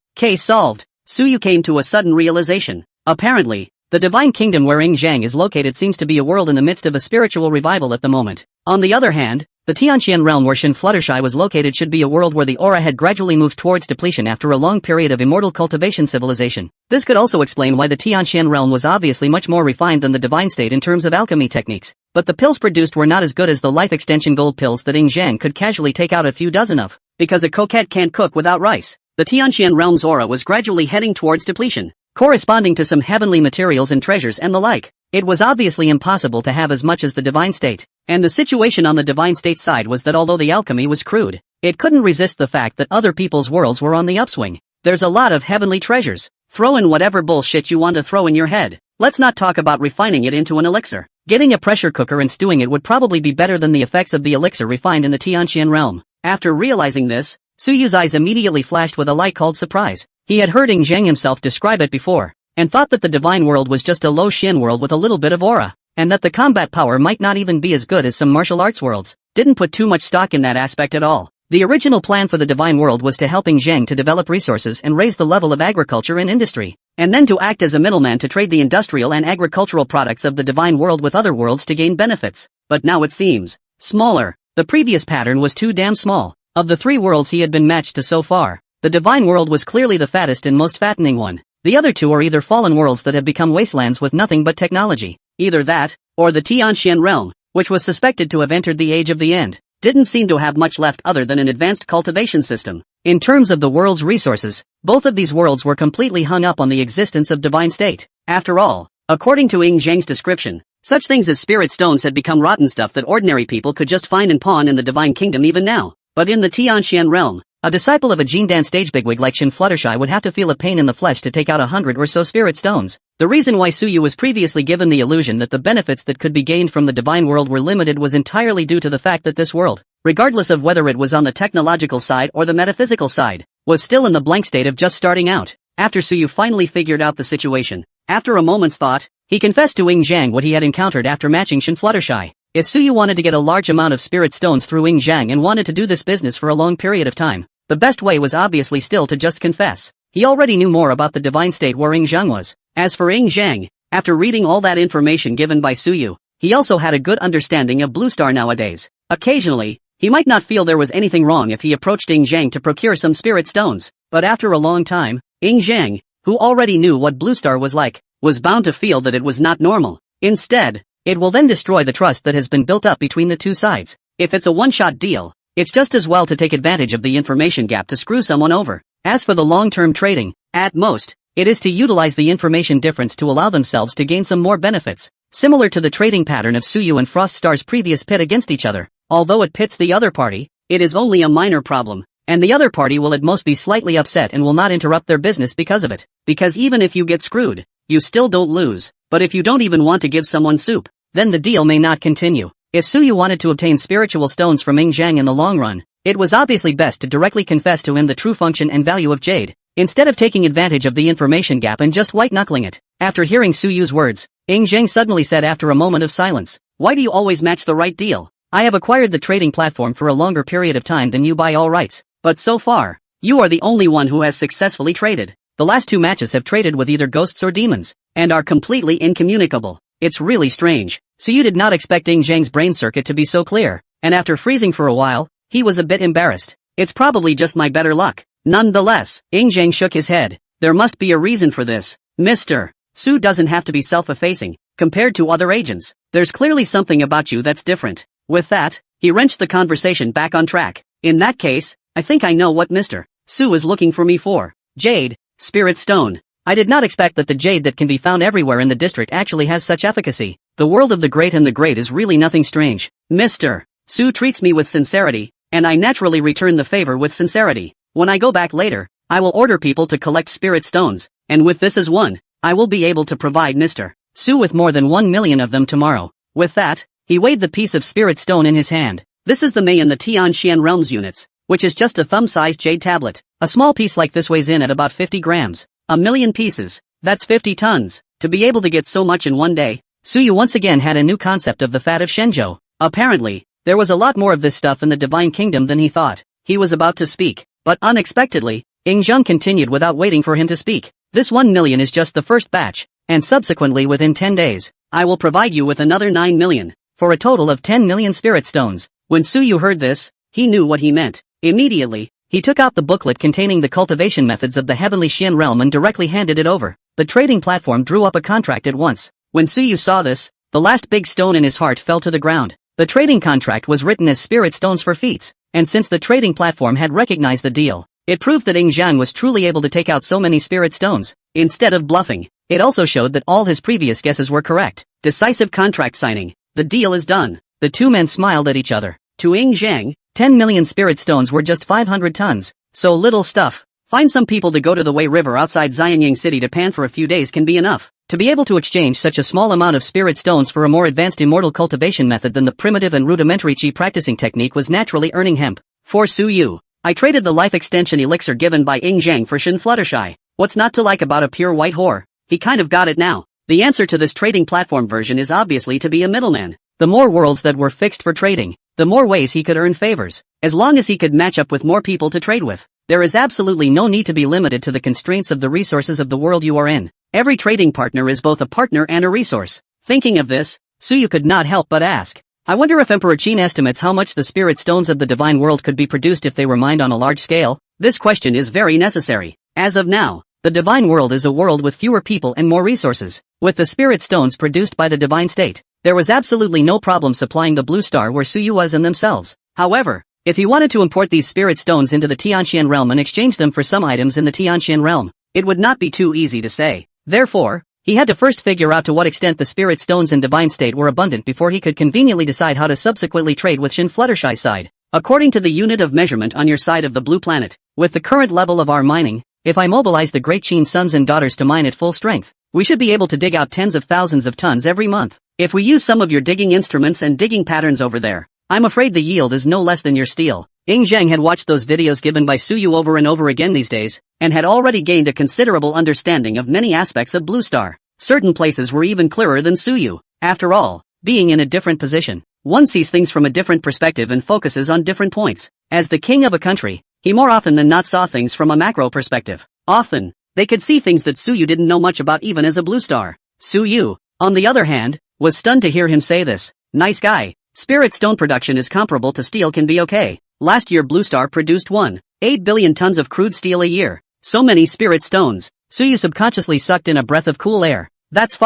Case solved. Suyu came to a sudden realization. Apparently, the divine kingdom where Ing Zhang is located seems to be a world in the midst of a spiritual revival at the moment. On the other hand, the Tianqian realm where Shin Fluttershy was located should be a world where the aura had gradually moved towards depletion after a long period of immortal cultivation civilization. This could also explain why the Tianqian realm was obviously much more refined than the divine state in terms of alchemy techniques. But the pills produced were not as good as the life extension gold pills that Ing Zhang could casually take out a few dozen of. Because a coquette can't cook without rice, the Tianqian realm's aura was gradually heading towards depletion, corresponding to some heavenly materials and treasures and the like. It was obviously impossible to have as much as the divine state, and the situation on the divine state side was that although the alchemy was crude, it couldn't resist the fact that other people's worlds were on the upswing. There's a lot of heavenly treasures. Throw in whatever bullshit you want to throw in your head. Let's not talk about refining it into an elixir. Getting a pressure cooker and stewing it would probably be better than the effects of the elixir refined in the Tianqian realm. After realizing this, Suyu's eyes immediately flashed with a light called surprise. He had heard Ing Zhang himself describe it before, and thought that the divine world was just a low Xian world with a little bit of aura. and that the combat power might not even be as good as some martial arts worlds, didn't put too much stock in that aspect at all. The original plan for the Divine World was to help Zhang to develop resources and raise the level of agriculture and industry, and then to act as a middleman to trade the industrial and agricultural products of the Divine World with other worlds to gain benefits. But now it seems smaller. The previous pattern was too damn small. Of the 3 worlds he had been matched to so far, the Divine World was clearly the fattest and most fattening one. The other 2 are either fallen worlds that have become wastelands with nothing but technology. Either that, or the Tianxian realm, which was suspected to have entered the age of the end, didn't seem to have much left other than an advanced cultivation system. In terms of the world's resources, both of these worlds were completely hung up on the existence of divine state. After all, according to Zhang's description, such things as spirit stones had become rotten stuff that ordinary people could just find and pawn in the divine kingdom even now. But in the Tianxian realm, a disciple of a Jindan stage bigwig like Shin Fluttershy would have to feel a pain in the flesh to take out 100 or so spirit stones. The reason why Suyu was previously given the illusion that the benefits that could be gained from the divine world were limited was entirely due to the fact that this world, regardless of whether it was on the technological side or the metaphysical side, was still in the blank state of just starting out. After Suyu finally figured out the situation, after a moment's thought, he confessed to Zhang what he had encountered after matching Shin Fluttershy. If Suyu wanted to get a large amount of spirit stones through Zhang and wanted to do this business for a long period of time, the best way was obviously still to just confess. He already knew more about the divine state where Zhang was. As for Zhang, after reading all that information given by Suyu, he also had a good understanding of Blue Star nowadays. Occasionally, he might not feel there was anything wrong if he approached Zhang to procure some spirit stones, but after a long time, Zhang, who already knew what Blue Star was like, was bound to feel that it was not normal. Instead, it will then destroy the trust that has been built up between the 2 sides. If it's a one-shot deal, it's just as well to take advantage of the information gap to screw someone over. As for the long-term trading, at most, it is to utilize the information difference to allow themselves to gain some more benefits, similar to the trading pattern of Suyu and Frost Star's previous pit against each other. Although it pits the other party, it is only a minor problem, and the other party will at most be slightly upset and will not interrupt their business because of it. Because even if you get screwed, you still don't lose. But if you don't even want to give someone soup, then the deal may not continue. If Suyu wanted to obtain spiritual stones from Zhang in the long run, it was obviously best to directly confess to him the true function and value of jade, instead of taking advantage of the information gap and just white-knuckling it. After hearing Suyu's words, Zhang suddenly said after a moment of silence, "Why do you always match the right deal? I have acquired the trading platform for a longer period of time than you by all rights, but so far, you are the only one who has successfully traded. The last 2 matches have traded with either ghosts or demons, and are completely incommunicable. It's really strange." So you did not expect Zhang's brain circuit to be so clear, and after freezing for a while, he was a bit embarrassed. "It's probably just my better luck." Nonetheless, Zhang shook his head. "There must be a reason for this. Mr. Su doesn't have to be self-effacing. Compared to other agents, there's clearly something about you that's different." With that, he wrenched the conversation back on track. "In that case, I think I know what Mr. Su is looking for me for. Jade, spirit stone. I did not expect that the jade that can be found everywhere in the district actually has such efficacy. The world of the great and the great is really nothing strange. Mr. Su treats me with sincerity, and I naturally return the favor with sincerity. When I go back later, I will order people to collect spirit stones, and with this as one, I will be able to provide Mr. Su with more than 1 million of them tomorrow." With that, he weighed the piece of spirit stone in his hand. This is the Mei in the Tianxian Realms units, which is just a thumb-sized jade tablet. A small piece like this weighs in at about 50 grams. 1,000,000 pieces. That's 50 tons. To be able to get so much in one day, Suyu once again had a new concept of the fat of Shenzhou. Apparently, there was a lot more of this stuff in the Divine Kingdom than he thought. He was about to speak, but unexpectedly, Zhang continued without waiting for him to speak. "This 1 million is just the first batch, and subsequently within 10 days, I will provide you with another 9 million, for a total of 10 million spirit stones." When Suyu heard this, he knew what he meant. Immediately, he took out the booklet containing the cultivation methods of the Heavenly Xian realm and directly handed it over. The trading platform drew up a contract at once. When Suyu saw this, the last big stone in his heart fell to the ground. The trading contract was written as spirit stones for feats, and since the trading platform had recognized the deal, it proved that Zhang was truly able to take out so many spirit stones, instead of bluffing. It also showed that all his previous guesses were correct. Decisive contract signing. The deal is done. The 2 men smiled at each other. To Zhang, 10 million spirit stones were just 500 tons. So little stuff. Find some people to go to the Wei River outside Xianying City to pan for a few days can be enough. To be able to exchange such a small amount of spirit stones for a more advanced immortal cultivation method than the primitive and rudimentary chi practicing technique was naturally earning hemp. For Suyu, I traded the life extension elixir given by Zhang for Shin Fluttershy. What's not to like about a pure white whore? He kind of got it now. The answer to this trading platform version is obviously to be a middleman. The more worlds that were fixed for trading, the more ways he could earn favors, as long as he could match up with more people to trade with. There is absolutely no need to be limited to the constraints of the resources of the world you are in. Every trading partner is both a partner and a resource. Thinking of this, Suyu could not help but ask, I wonder if Emperor Qin estimates how much the spirit stones of the divine world could be produced if they were mined on a large scale? This question is very necessary. As of now, the divine world is a world with fewer people and more resources. With the spirit stones produced by the divine state, there was absolutely no problem supplying the blue star where Suyu was in themselves. However, if he wanted to import these spirit stones into the Tianqian realm and exchange them for some items in the Tianqian realm, it would not be too easy to say. Therefore, he had to first figure out to what extent the spirit stones in divine state were abundant before he could conveniently decide how to subsequently trade with Shin Fluttershy's side. According to the unit of measurement on your side of the blue planet, with the current level of our mining, if I mobilize the great Qin sons and daughters to mine at full strength, we should be able to dig out tens of thousands of tons every month. If we use some of your digging instruments and digging patterns over there, I'm afraid the yield is no less than your steel. Ying Zheng had watched those videos given by Suyu over and over again these days, and had already gained a considerable understanding of many aspects of Blue Star. Certain places were even clearer than Suyu. After all, being in a different position, one sees things from a different perspective and focuses on different points. As the king of a country, he more often than not saw things from a macro perspective. Often, they could see things that Suyu didn't know much about even as a Blue Star. Suyu, on the other hand, was stunned to hear him say this. Nice guy. Spirit stone production is comparable to steel can be okay. Last year Blue Star produced 1.8 billion tons of crude steel a year. So many spirit stones. Suyu subconsciously sucked in a breath of cool air. That's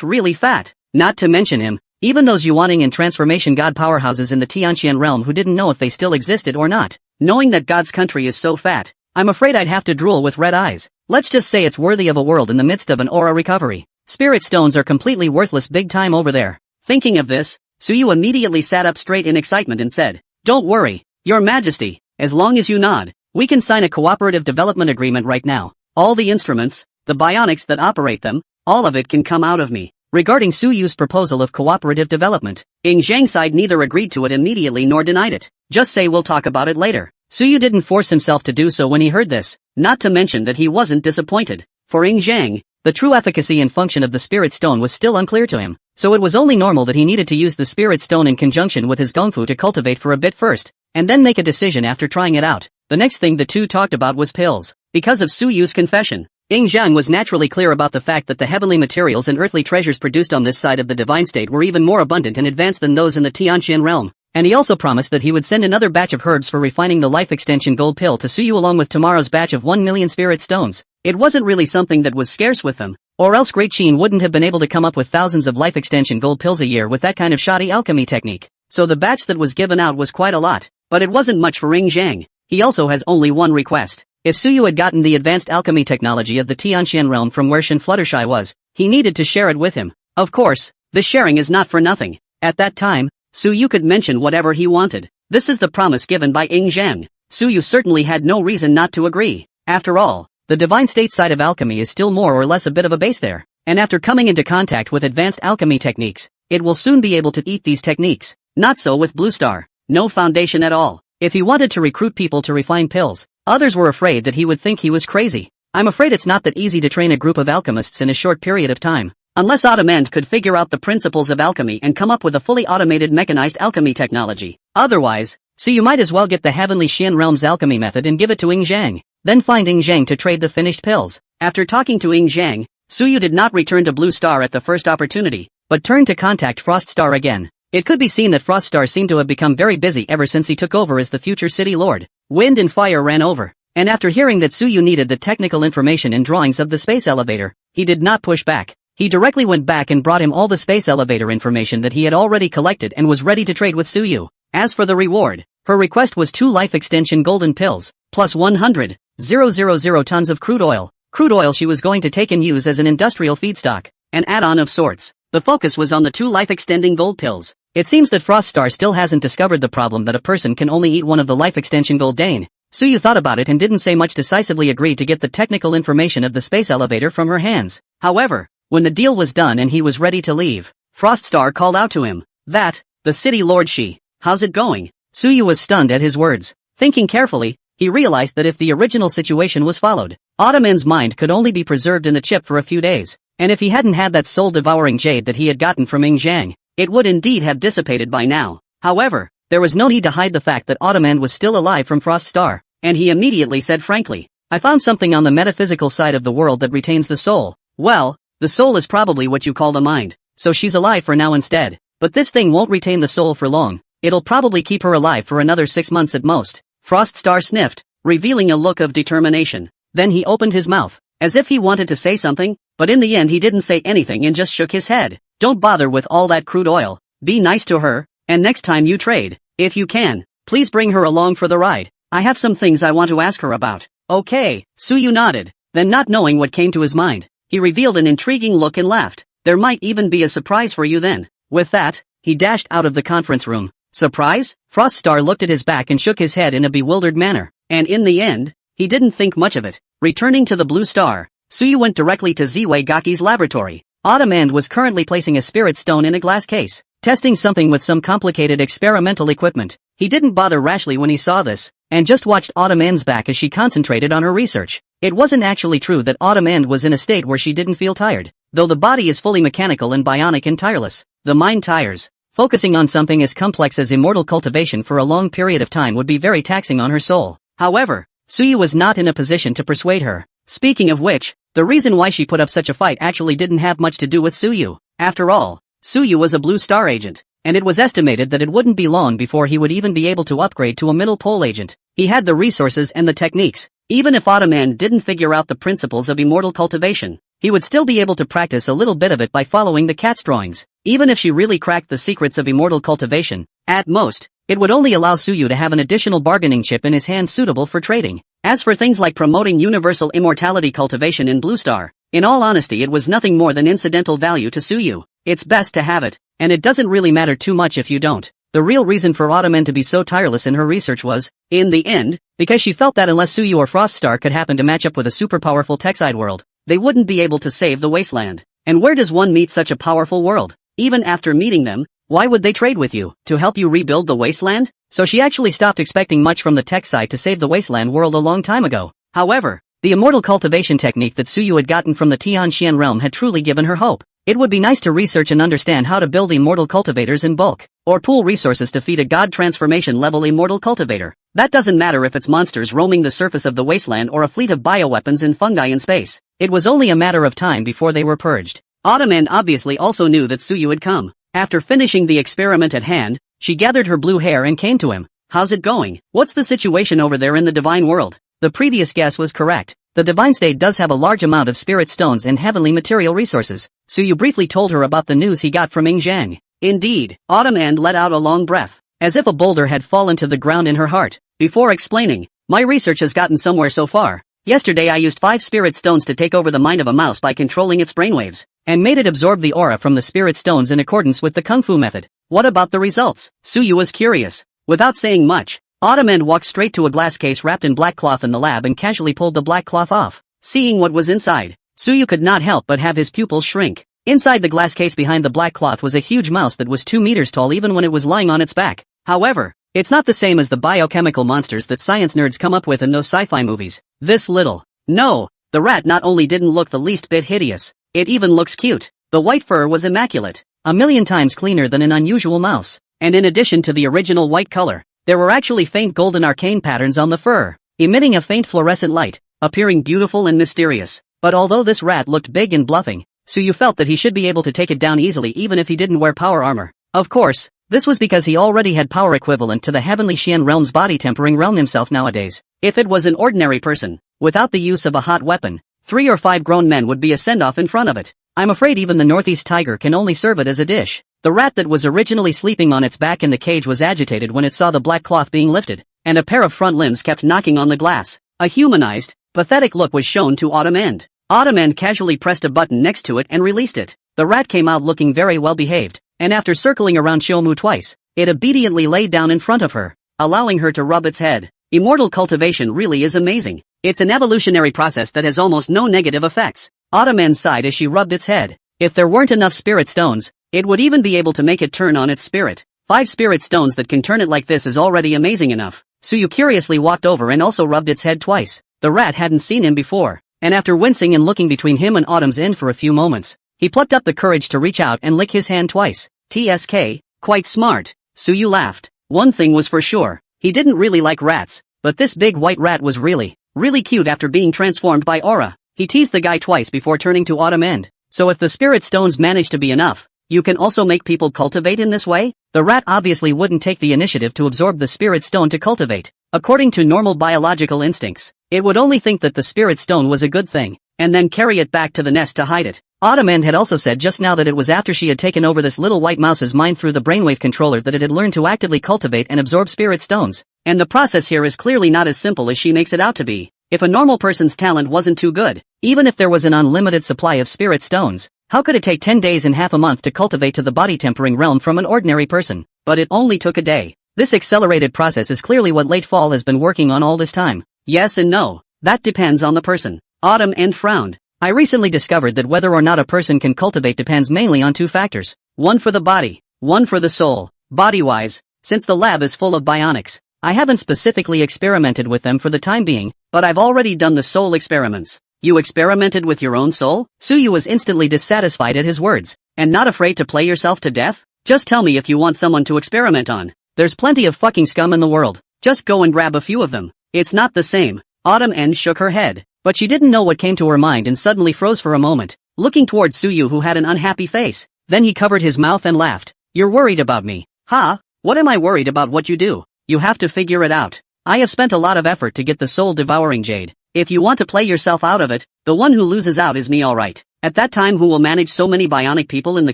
really fat. Not to mention him, even those Yuaning and transformation god powerhouses in the Tianqian realm who didn't know if they still existed or not. Knowing that God's country is so fat, I'm afraid I'd have to drool with red eyes. Let's just say it's worthy of a world in the midst of an aura recovery. Spirit stones are completely worthless big time over there. Thinking of this, Suyu immediately sat up straight in excitement and said, Don't worry, Your Majesty, as long as you nod, we can sign a cooperative development agreement right now. All the instruments, the bionics that operate them, all of it can come out of me. Regarding Suyu's proposal of cooperative development, Ying Zhang's side neither agreed to it immediately nor denied it. Just say we'll talk about it later. Suyu didn't force himself to do so when he heard this, not to mention that he wasn't disappointed. For Ying Zhang, the true efficacy and function of the spirit stone was still unclear to him, so it was only normal that he needed to use the spirit stone in conjunction with his gongfu to cultivate for a bit first, and then make a decision after trying it out. The next thing the two talked about was pills. Because of Suyu's confession, Ying Zhang was naturally clear about the fact that the heavenly materials and earthly treasures produced on this side of the divine state were even more abundant and advanced than those in the Tianqian realm, and he also promised that he would send another batch of herbs for refining the life extension gold pill to Suyu along with tomorrow's batch of 1 million spirit stones. It wasn't really something that was scarce with them, or else Great Qin wouldn't have been able to come up with thousands of life extension gold pills a year with that kind of shoddy alchemy technique. So the batch that was given out was quite a lot, but it wasn't much for Ying Zhang. He also has only one request. If Suyu had gotten the advanced alchemy technology of the Tianqian realm from where Shin Fluttershy was, he needed to share it with him. Of course, the sharing is not for nothing. At that time, Suyu could mention whatever he wanted. This is the promise given by Ying Zhang. Suyu certainly had no reason not to agree. After all, the divine state side of alchemy is still more or less a bit of a base there, and after coming into contact with advanced alchemy techniques, it will soon be able to eat these techniques. Not so with Blue Star. No foundation at all. If he wanted to recruit people to refine pills, others were afraid that he would think he was crazy. I'm afraid it's not that easy to train a group of alchemists in a short period of time. Unless Autumn End could figure out the principles of alchemy and come up with a fully automated mechanized alchemy technology. Otherwise, so you might as well get the Heavenly Xian Realm's alchemy method and give it to Ying Zhang. Then find Ying Zhang to trade the finished pills. After talking to Ying Zhang, Suyu did not return to Blue Star at the first opportunity, but turned to contact Frost Star again. It could be seen that Frost Star seemed to have become very busy ever since he took over as the future city lord. Wind and fire ran over, and after hearing that Suyu needed the technical information and drawings of the space elevator, he did not push back. He directly went back and brought him all the space elevator information that he had already collected and was ready to trade with Suyu. As for the reward, her request was 2 life extension golden pills, plus 100,000 tons of crude oil. Crude oil she was going to take and use as an industrial feedstock, an add-on of sorts. The focus was on the 2 life-extending gold pills. It seems that Frost Star still hasn't discovered the problem that a person can only eat one of the life-extension gold Dane. Suyu thought about it and didn't say much, decisively agreed to get the technical information of the space elevator from her hands. However, when the deal was done and he was ready to leave, Frost Star called out to him, "That, the city lord she, how's it going?" Suyu was stunned at his words. Thinking carefully, he realized that if the original situation was followed, Autumn End's mind could only be preserved in the chip for a few days, and if he hadn't had that soul-devouring jade that he had gotten from Ing Zhang, it would indeed have dissipated by now. However, there was no need to hide the fact that Autumn was still alive from Frost Star, and he immediately said frankly, I found something on the metaphysical side of the world that retains the soul. Well, the soul is probably what you call the mind, so she's alive for now instead. But this thing won't retain the soul for long. It'll probably keep her alive for another 6 months at most. Frost Star sniffed, revealing a look of determination. Then he opened his mouth, as if he wanted to say something, but in the end he didn't say anything and just shook his head. Don't bother with all that crude oil. Be nice to her, and next time you trade, if you can, please bring her along for the ride. I have some things I want to ask her about. Okay, Suyu nodded. Then, not knowing what came to his mind, he revealed an intriguing look and laughed. There might even be a surprise for you then. With that, he dashed out of the conference room. Surprise? Frost Star looked at his back and shook his head in a bewildered manner, and in the end, he didn't think much of it. Returning to the Blue Star, Suyu went directly to Ziwei Gaki's laboratory. Autumn was currently placing a spirit stone in a glass case, testing something with some complicated experimental equipment. He didn't bother rashly when he saw this, and just watched Autumn's back as she concentrated on her research. It wasn't actually true that Autumn was in a state where she didn't feel tired, though the body is fully mechanical and bionic and tireless. The mind tires. Focusing on something as complex as immortal cultivation for a long period of time would be very taxing on her soul. However, Suyu was not in a position to persuade her. Speaking of which, the reason why she put up such a fight actually didn't have much to do with Suyu. After all, Suyu was a Blue Star agent, and it was estimated that it wouldn't be long before he would even be able to upgrade to a middle pole agent. He had the resources and the techniques. Even if Autumn didn't figure out the principles of immortal cultivation, he would still be able to practice a little bit of it by following the cat's drawings. Even if she really cracked the secrets of immortal cultivation, at most, it would only allow Suyu to have an additional bargaining chip in his hand suitable for trading. As for things like promoting universal immortality cultivation in Blue Star, in all honesty it was nothing more than incidental value to Suyu. It's best to have it, and it doesn't really matter too much if you don't. The real reason for Autumn to be so tireless in her research was, in the end, because she felt that unless Suyu or Frost Star could happen to match up with a super powerful Techside world, they wouldn't be able to save the wasteland. And where does one meet such a powerful world? Even after meeting them, why would they trade with you? To help you rebuild the wasteland? So she actually stopped expecting much from the tech side to save the wasteland world a long time ago. However, the immortal cultivation technique that Suyu had gotten from the Tianxian realm had truly given her hope. It would be nice to research and understand how to build immortal cultivators in bulk, or pool resources to feed a god transformation level immortal cultivator. That doesn't matter if it's monsters roaming the surface of the wasteland or a fleet of bioweapons and fungi in space. It was only a matter of time before they were purged. Autumn obviously also knew that Suyu had come. After finishing the experiment at hand, she gathered her blue hair and came to him. How's it going? What's the situation over there in the divine world? The previous guess was correct. The divine state does have a large amount of spirit stones and heavenly material resources. Suyu briefly told her about the news he got from Ing Zhang. Indeed, Autumn let out a long breath, as if a boulder had fallen to the ground in her heart, before explaining, my research has gotten somewhere so far. Yesterday I used 5 spirit stones to take over the mind of a mouse by controlling its brainwaves, and made it absorb the aura from the spirit stones in accordance with the Kung Fu method. What about the results? Suyu was curious. Without saying much, Autumn walked straight to a glass case wrapped in black cloth in the lab and casually pulled the black cloth off. Seeing what was inside, Suyu could not help but have his pupils shrink. Inside the glass case behind the black cloth was a huge mouse that was 2 meters tall even when it was lying on its back. However, it's not the same as the biochemical monsters that science nerds come up with in those sci-fi movies. This little. No, the rat not only didn't look the least bit hideous, it even looks cute. The white fur was immaculate, 1,000,000 times cleaner than an unusual mouse. And in addition to the original white color, there were actually faint golden arcane patterns on the fur, emitting a faint fluorescent light, appearing beautiful and mysterious. But although this rat looked big and bluffing, Suyu felt that he should be able to take it down easily even if he didn't wear power armor. Of course, this was because he already had power equivalent to the heavenly Xian realm's body tempering realm himself nowadays. If it was an ordinary person, without the use of a hot weapon, 3 or 5 grown men would be a send-off in front of it. I'm afraid even the Northeast tiger can only serve it as a dish. The rat that was originally sleeping on its back in the cage was agitated when it saw the black cloth being lifted, and a pair of front limbs kept knocking on the glass. A humanized, pathetic look was shown to Autumn. Autumn casually pressed a button next to it and released it. The rat came out looking very well behaved, and after circling around Xiaomu twice, it obediently laid down in front of her, allowing her to rub its head. Immortal cultivation really is amazing. It's an evolutionary process that has almost no negative effects. Autumn sighed as she rubbed its head. If there weren't enough spirit stones, it would even be able to make it turn on its spirit. 5 spirit stones that can turn it like this is already amazing enough. Suyu curiously walked over and also rubbed its head twice. The rat hadn't seen him before. and after wincing and looking between him and Autumn's end for a few moments, he plucked up the courage to reach out and lick his hand twice. TSK, quite smart. Suyu laughed. One thing was for sure, he didn't really like rats, but this big white rat was really cute after being transformed by Aura. He teased the guy twice before turning to Autumn End. So if the spirit stones manage to be enough, you can also make people cultivate in this way? The rat obviously wouldn't take the initiative to absorb the spirit stone to cultivate. According to normal biological instincts, it would only think that the spirit stone was a good thing, and then carry it back to the nest to hide it. Autumn End had also said just now that it was after she had taken over this little white mouse's mind through the brainwave controller that it had learned to actively cultivate and absorb spirit stones. And the process here is clearly not as simple as she makes it out to be. If a normal person's talent wasn't too good, even if there was an unlimited supply of spirit stones, how could it take 10 days and half a month to cultivate to the body tempering realm from an ordinary person? But it only took a day. This accelerated process is clearly what Late Fall has been working on all this time. Yes and no. That depends on the person. Autumn End frowned. I recently discovered that whether or not a person can cultivate depends mainly on two factors. One for the body, one for the soul. Body-wise, since the lab is full of bionics, I haven't specifically experimented with them for the time being, but I've already done the soul experiments. You experimented with your own soul? Suyu was instantly dissatisfied at his words. And not afraid to play yourself to death? Just tell me if you want someone to experiment on. There's plenty of fucking scum in the world. Just go and grab a few of them. It's not the same. Autumn End shook her head. But she didn't know what came to her mind and suddenly froze for a moment, looking towards Suyu who had an unhappy face. Then he covered his mouth and laughed. You're worried about me. Huh? What am I worried about what you do? You have to figure it out. I have spent a lot of effort to get the soul-devouring jade. If you want to play yourself out of it, the one who loses out is me alright. At that time who will manage so many bionic people in the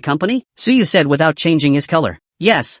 company? Suyu said without changing his color. Yes,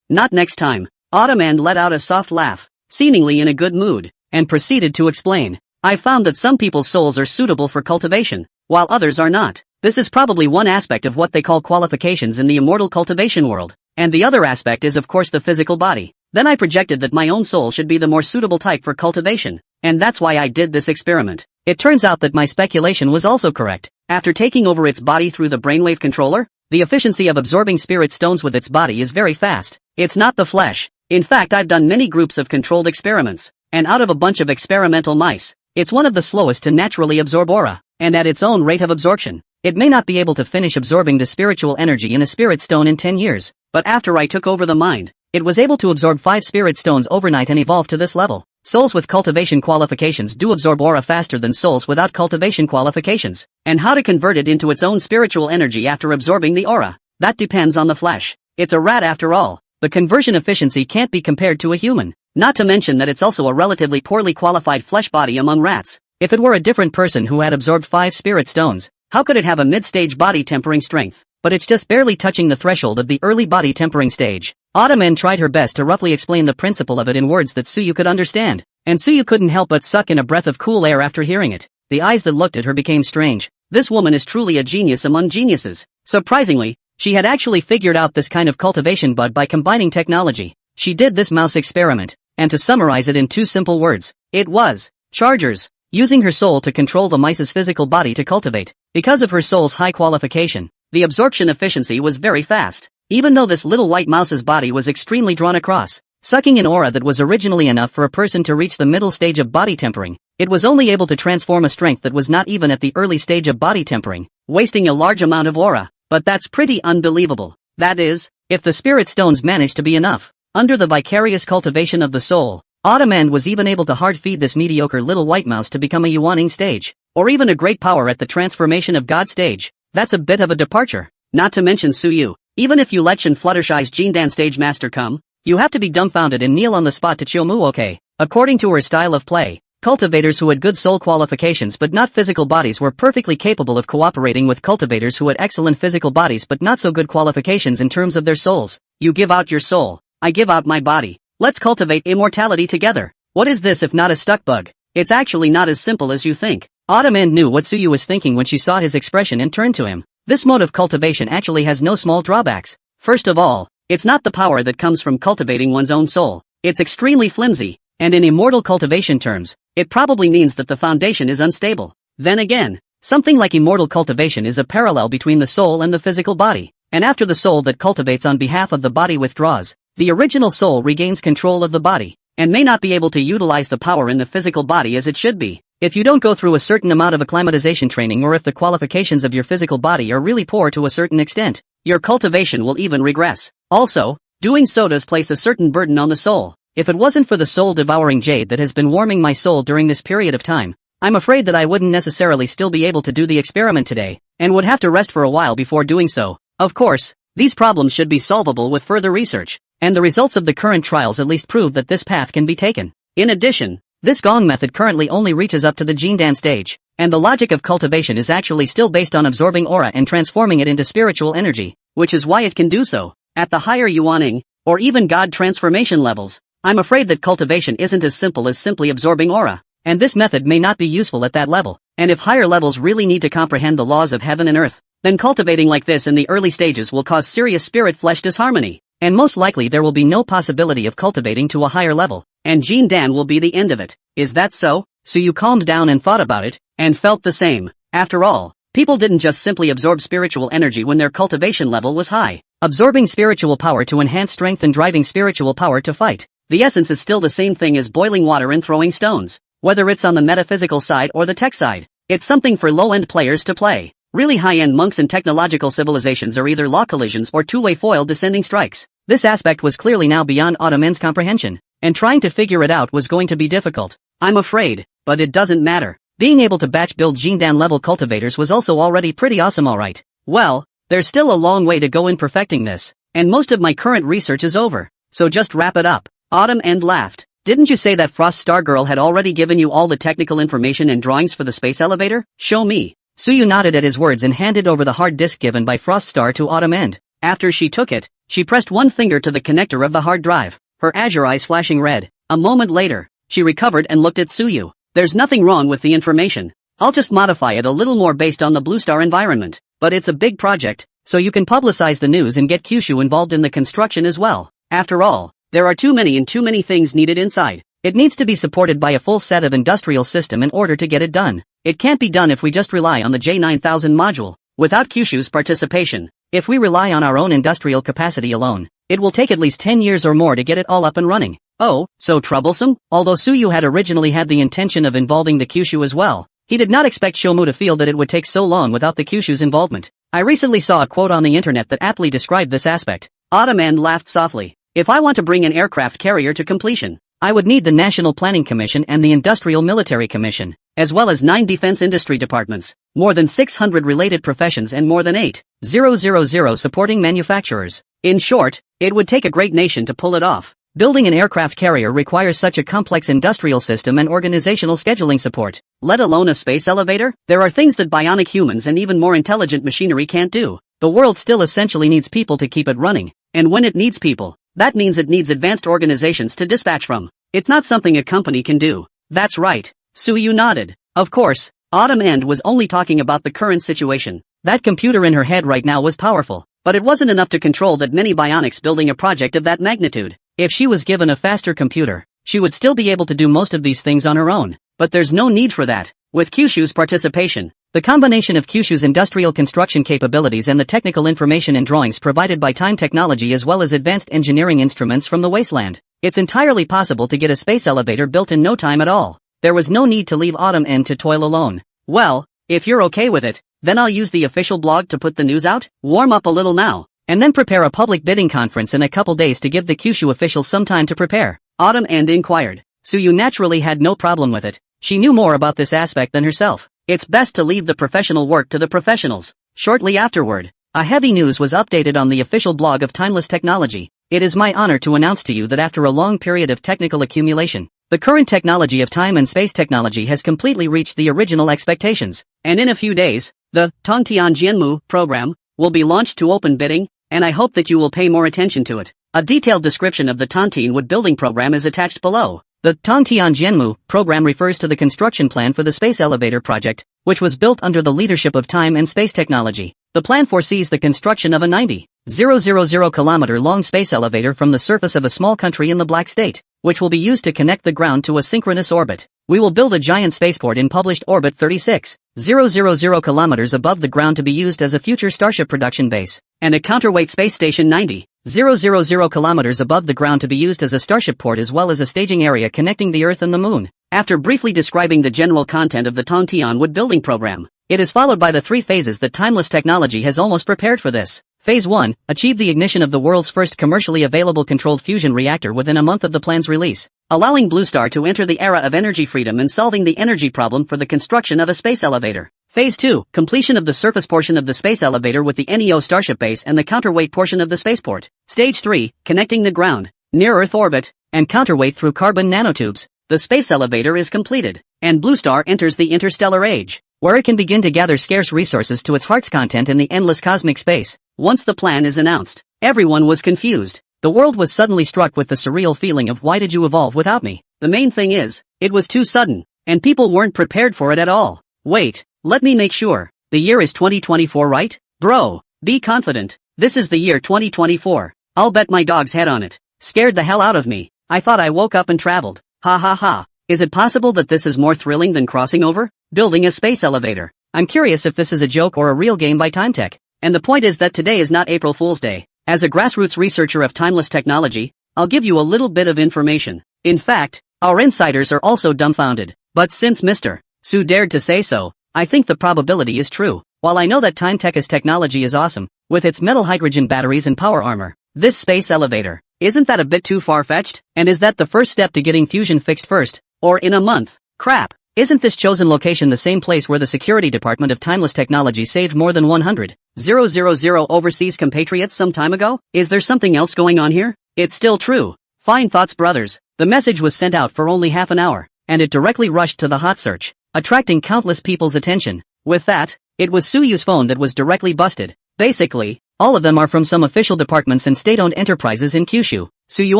not next time. Autumn End let out a soft laugh, seemingly in a good mood, and proceeded to explain. I found that some people's souls are suitable for cultivation, while others are not. This is probably one aspect of what they call qualifications in the immortal cultivation world, and the other aspect is of course the physical body. Then I projected that my own soul should be the more suitable type for cultivation, and that's why I did this experiment. It turns out that my speculation was also correct. After taking over its body through the brainwave controller, the efficiency of absorbing spirit stones with its body is very fast. It's not the flesh. In fact, I've done many groups of controlled experiments, and out of a bunch of experimental mice, it's one of the slowest to naturally absorb aura, and at its own rate of absorption. It may not be able to finish absorbing the spiritual energy in a spirit stone in 10 years, but after I took over the mind, it was able to absorb 5 spirit stones overnight and evolve to this level. Souls with cultivation qualifications do absorb aura faster than souls without cultivation qualifications, and how to convert it into its own spiritual energy after absorbing the aura, that depends on the flesh. It's a rat after all. The conversion efficiency can't be compared to a human. Not to mention that it's also a relatively poorly qualified flesh body among rats. If it were a different person who had absorbed 5 spirit stones, how could it have a mid-stage body tempering strength? But it's just barely touching the threshold of the early body tempering stage. Autumn End tried her best to roughly explain the principle of it in words that Suyu could understand, and Suyu couldn't help but suck in a breath of cool air after hearing it. The eyes that looked at her became strange. This woman is truly a genius among geniuses. Surprisingly, she had actually figured out this kind of cultivation bud by combining technology. She did this mouse experiment, and to summarize it in 2 simple words, it was chargers, using her soul to control the mice's physical body to cultivate. Because of her soul's high qualification, the absorption efficiency was very fast. Even though this little white mouse's body was extremely drawn across, sucking in aura that was originally enough for a person to reach the middle stage of body tempering, it was only able to transform a strength that was not even at the early stage of body tempering, wasting a large amount of aura. But that's pretty unbelievable. That is, if the spirit stones managed to be enough. Under the vicarious cultivation of the soul, Autumn End was even able to hard-feed this mediocre little white mouse to become a Yuaning stage, or even a great power at the transformation of God stage. That's a bit of a departure. Not to mention Suyu. Even if you let and Fluttershy's Jindan stage master come, you have to be dumbfounded and kneel on the spot to Chiyomu. Okay. According to her style of play, cultivators who had good soul qualifications but not physical bodies were perfectly capable of cooperating with cultivators who had excellent physical bodies but not so good qualifications in terms of their souls. You give out your soul. I give out my body. Let's cultivate immortality together. What is this if not a stuck bug? It's actually not as simple as you think. Autumn End knew what Suyu was thinking when she saw his expression and turned to him. This mode of cultivation actually has no small drawbacks. First of all, it's not the power that comes from cultivating one's own soul. It's extremely flimsy, and in immortal cultivation terms, it probably means that the foundation is unstable. Then again, something like immortal cultivation is a parallel between the soul and the physical body, and after the soul that cultivates on behalf of the body withdraws, the original soul regains control of the body, and may not be able to utilize the power in the physical body as it should be. If you don't go through a certain amount of acclimatization training, or if the qualifications of your physical body are really poor to a certain extent, your cultivation will even regress. Also, doing so does place a certain burden on the soul. If it wasn't for the soul-devouring jade that has been warming my soul during this period of time, I'm afraid that I wouldn't necessarily still be able to do the experiment today, and would have to rest for a while before doing so. Of course, these problems should be solvable with further research, and the results of the current trials at least prove that this path can be taken. In addition, this gong method currently only reaches up to the Jindan stage, and the logic of cultivation is actually still based on absorbing aura and transforming it into spiritual energy, which is why it can do so at the higher Yuaning, or even God transformation levels. I'm afraid that cultivation isn't as simple as simply absorbing aura, and this method may not be useful at that level, and if higher levels really need to comprehend the laws of heaven and earth, then cultivating like this in the early stages will cause serious spirit-flesh disharmony, and most likely there will be no possibility of cultivating to a higher level, and Jindan will be the end of it. Is that so? So you calmed down and thought about it, and felt the same. After all, people didn't just simply absorb spiritual energy when their cultivation level was high. Absorbing spiritual power to enhance strength and driving spiritual power to fight. The essence is still the same thing as boiling water and throwing stones. Whether it's on the metaphysical side or the tech side, it's something for low-end players to play. Really high-end monks and technological civilizations are either law collisions or two-way foil descending strikes. This aspect was clearly now beyond Ottoman's comprehension, and trying to figure it out was going to be difficult. I'm afraid, but it doesn't matter. Being able to batch build Jindan level cultivators was also already pretty awesome, alright. Well, there's still a long way to go in perfecting this, and most of my current research is over, so just wrap it up. Autumn End laughed. Didn't you say that Frost Star Girl had already given you all the technical information and drawings for the space elevator? Show me. Suyu nodded at his words and handed over the hard disk given by Frost Star to Autumn End. After she took it, she pressed one finger to the connector of the hard drive, her azure eyes flashing red. A moment later, she recovered and looked at Suyu. There's nothing wrong with the information. I'll just modify it a little more based on the Blue Star environment, but it's a big project, so you can publicize the news and get Kyushu involved in the construction as well. After all, there are too many things needed inside. It needs to be supported by a full set of industrial system in order to get it done. It can't be done if we just rely on the J9000 module, without Kyushu's participation. If we rely on our own industrial capacity alone, it will take at least 10 years or more to get it all up and running. Oh, so troublesome? Although Suyu had originally had the intention of involving the Kyushu as well, he did not expect Shomu to feel that it would take so long without the Kyushu's involvement. I recently saw a quote on the internet that aptly described this aspect. Autumn End laughed softly. If I want to bring an aircraft carrier to completion, I would need the National Planning Commission and the Industrial Military Commission, as well as 9 defense industry departments, more than 600 related professions and more than 8,000 supporting manufacturers. In short, it would take a great nation to pull it off. Building an aircraft carrier requires such a complex industrial system and organizational scheduling support, let alone a space elevator. There are things that bionic humans and even more intelligent machinery can't do. The world still essentially needs people to keep it running, and when it needs people, that means it needs advanced organizations to dispatch from. It's not something a company can do. That's right. Suyu nodded. Of course, Autumn End was only talking about the current situation. That computer in her head right now was powerful, but it wasn't enough to control that many bionics building a project of that magnitude. If she was given a faster computer, she would still be able to do most of these things on her own, but there's no need for that. With Kyushu's participation, the combination of Kyushu's industrial construction capabilities and the technical information and drawings provided by Time Technology as well as advanced engineering instruments from the wasteland, it's entirely possible to get a space elevator built in no time at all. There was no need to leave Autumn End to toil alone. Well, if you're okay with it, then I'll use the official blog to put the news out, warm up a little now, and then prepare a public bidding conference in a couple days to give the Kyushu officials some time to prepare. Autumn End inquired. Suyu naturally had no problem with it. She knew more about this aspect than herself. It's best to leave the professional work to the professionals. Shortly afterward, a heavy news was updated on the official blog of Timeless Technology. It is my honor to announce to you that after a long period of technical accumulation, the current technology of time and space technology has completely reached the original expectations, and in a few days, the Tongtian Jianmu program will be launched to open bidding, and I hope that you will pay more attention to it. A detailed description of the Tongtian Wood building program is attached below. The Tongtian Jianmu program refers to the construction plan for the space elevator project, which was built under the leadership of time and space technology. The plan foresees the construction of a 90,000 kilometer-long space elevator from the surface of a small country in the Black State, which will be used to connect the ground to a synchronous orbit. We will build a giant spaceport in published orbit 36,000 kilometers above the ground to be used as a future Starship production base, and a counterweight space station 90,000 000 kilometers above the ground to be used as a starship port as well as a staging area connecting the Earth and the Moon. After briefly describing the general content of the Tongtian wood building program, it is followed by the 3 phases that timeless technology has almost prepared for this. Phase 1, achieve the ignition of the world's first commercially available controlled fusion reactor within a month of the plan's release, allowing Blue Star to enter the era of energy freedom and solving the energy problem for the construction of a space elevator. Phase 2, completion of the surface portion of the space elevator with the NEO Starship base and the counterweight portion of the spaceport. Stage 3, connecting the ground, near-Earth orbit, and counterweight through carbon nanotubes. The space elevator is completed, and Blue Star enters the interstellar age, where it can begin to gather scarce resources to its heart's content in the endless cosmic space. Once the plan is announced, everyone was confused. The world was suddenly struck with the surreal feeling of why did you evolve without me? The main thing is, it was too sudden, and people weren't prepared for it at all. Wait, let me make sure. The year is 2024, right? Bro, be confident. This is the year 2024. I'll bet my dog's head on it. Scared the hell out of me. I thought I woke up and traveled. Ha ha ha. Is it possible that this is more thrilling than crossing over? Building a space elevator. I'm curious if this is a joke or a real game by TimeTech. And the point is that today is not April Fool's Day. As a grassroots researcher of timeless technology, I'll give you a little bit of information. In fact, our insiders are also dumbfounded. But since Mr. Su dared to say so, I think the probability is true. While I know that TimeTech's technology is awesome, with its metal hydrogen batteries and power armor, this space elevator, isn't that a bit too far-fetched? And is that the first step to getting fusion fixed first? Or in a month? Crap. Isn't this chosen location the same place where the security department of timeless technology saved more than 100,000 overseas compatriots some time ago? Is there something else going on here? It's still true. Fine thoughts, brothers. The message was sent out for only half an hour, and it directly rushed to the hot search, attracting countless people's attention. With that, it was Suyu's phone that was directly busted. Basically, all of them are from some official departments and state-owned enterprises in Kyushu. Suyu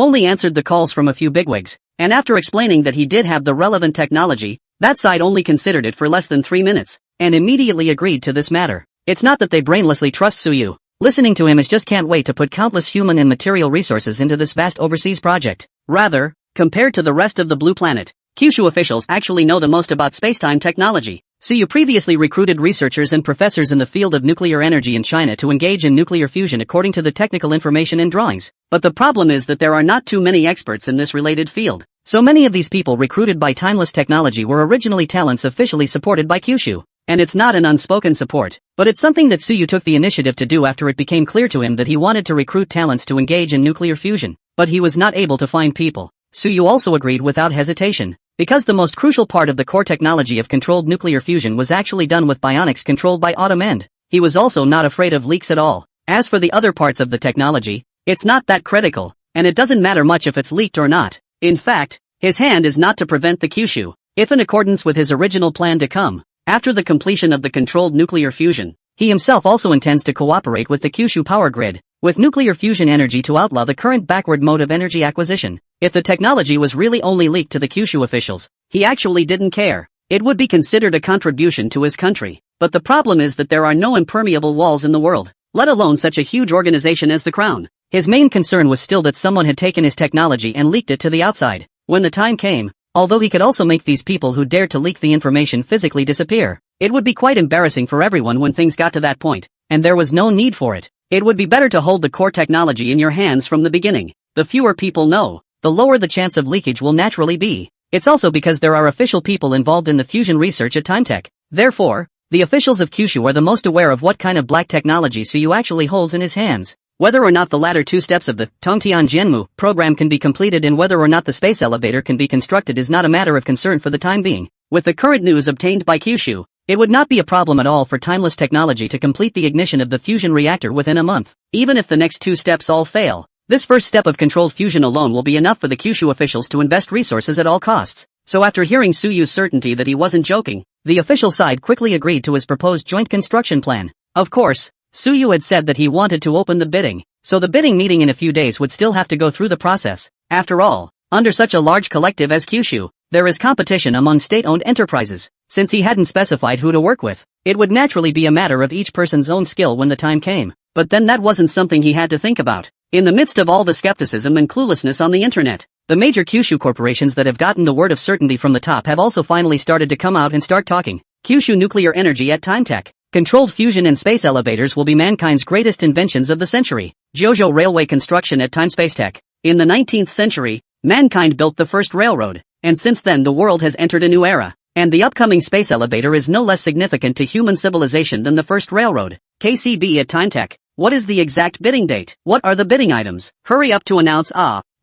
only answered the calls from a few bigwigs, and after explaining that he did have the relevant technology, that side only considered it for less than 3 minutes, and immediately agreed to this matter. It's not that they brainlessly trust Suyu. Listening to him is just can't wait to put countless human and material resources into this vast overseas project. Rather, compared to the rest of the blue planet, Kyushu officials actually know the most about spacetime technology. Suyu previously recruited researchers and professors in the field of nuclear energy in China to engage in nuclear fusion according to the technical information and drawings. But the problem is that there are not too many experts in this related field. So many of these people recruited by timeless technology were originally talents officially supported by Kyushu. And it's not an unspoken support, but it's something that Suyu took the initiative to do after it became clear to him that he wanted to recruit talents to engage in nuclear fusion. But he was not able to find people. Suyu also agreed without hesitation. Because the most crucial part of the core technology of controlled nuclear fusion was actually done with bionics controlled by Autumn End. He was also not afraid of leaks at all. As for the other parts of the technology, it's not that critical, and it doesn't matter much if it's leaked or not. In fact, his hand is not to prevent the Kyushu, if in accordance with his original plan to come, after the completion of the controlled nuclear fusion, he himself also intends to cooperate with the Kyushu power grid, with nuclear fusion energy to outlaw the current backward mode of energy acquisition. If the technology was really only leaked to the Kyushu officials, he actually didn't care. It would be considered a contribution to his country. But the problem is that there are no impermeable walls in the world, let alone such a huge organization as the Crown. His main concern was still that someone had taken his technology and leaked it to the outside. When the time came, although he could also make these people who dared to leak the information physically disappear, it would be quite embarrassing for everyone when things got to that point, and there was no need for it. It would be better to hold the core technology in your hands from the beginning. The fewer people know, the lower the chance of leakage will naturally be. It's also because there are official people involved in the fusion research at TimeTech. Therefore, the officials of Kyushu are the most aware of what kind of black technology Suyu actually holds in his hands. Whether or not the latter 2 steps of the Tongtian Jianmu program can be completed and whether or not the space elevator can be constructed is not a matter of concern for the time being. With the current news obtained by Kyushu, it would not be a problem at all for timeless technology to complete the ignition of the fusion reactor within a month. Even if the next 2 steps all fail, this first step of controlled fusion alone will be enough for the Kyushu officials to invest resources at all costs. So after hearing Suyu's certainty that he wasn't joking, the official side quickly agreed to his proposed joint construction plan. Of course, Suyu had said that he wanted to open the bidding, so the bidding meeting in a few days would still have to go through the process. After all, under such a large collective as Kyushu, there is competition among state-owned enterprises. Since he hadn't specified who to work with, it would naturally be a matter of each person's own skill when the time came. But then that wasn't something he had to think about. In the midst of all the skepticism and cluelessness on the internet, the major Kyushu corporations that have gotten the word of certainty from the top have also finally started to come out and start talking. Kyushu Nuclear Energy at TimeTech. Controlled fusion and space elevators will be mankind's greatest inventions of the century. Jojo railway construction at Time Spacetech. In the 19th century, mankind built the first railroad, and since then the world has entered a new era, and the upcoming space elevator is no less significant to human civilization than the first railroad. KCB at TimeTech. What is the exact bidding date? What are the bidding items? Hurry up to announce.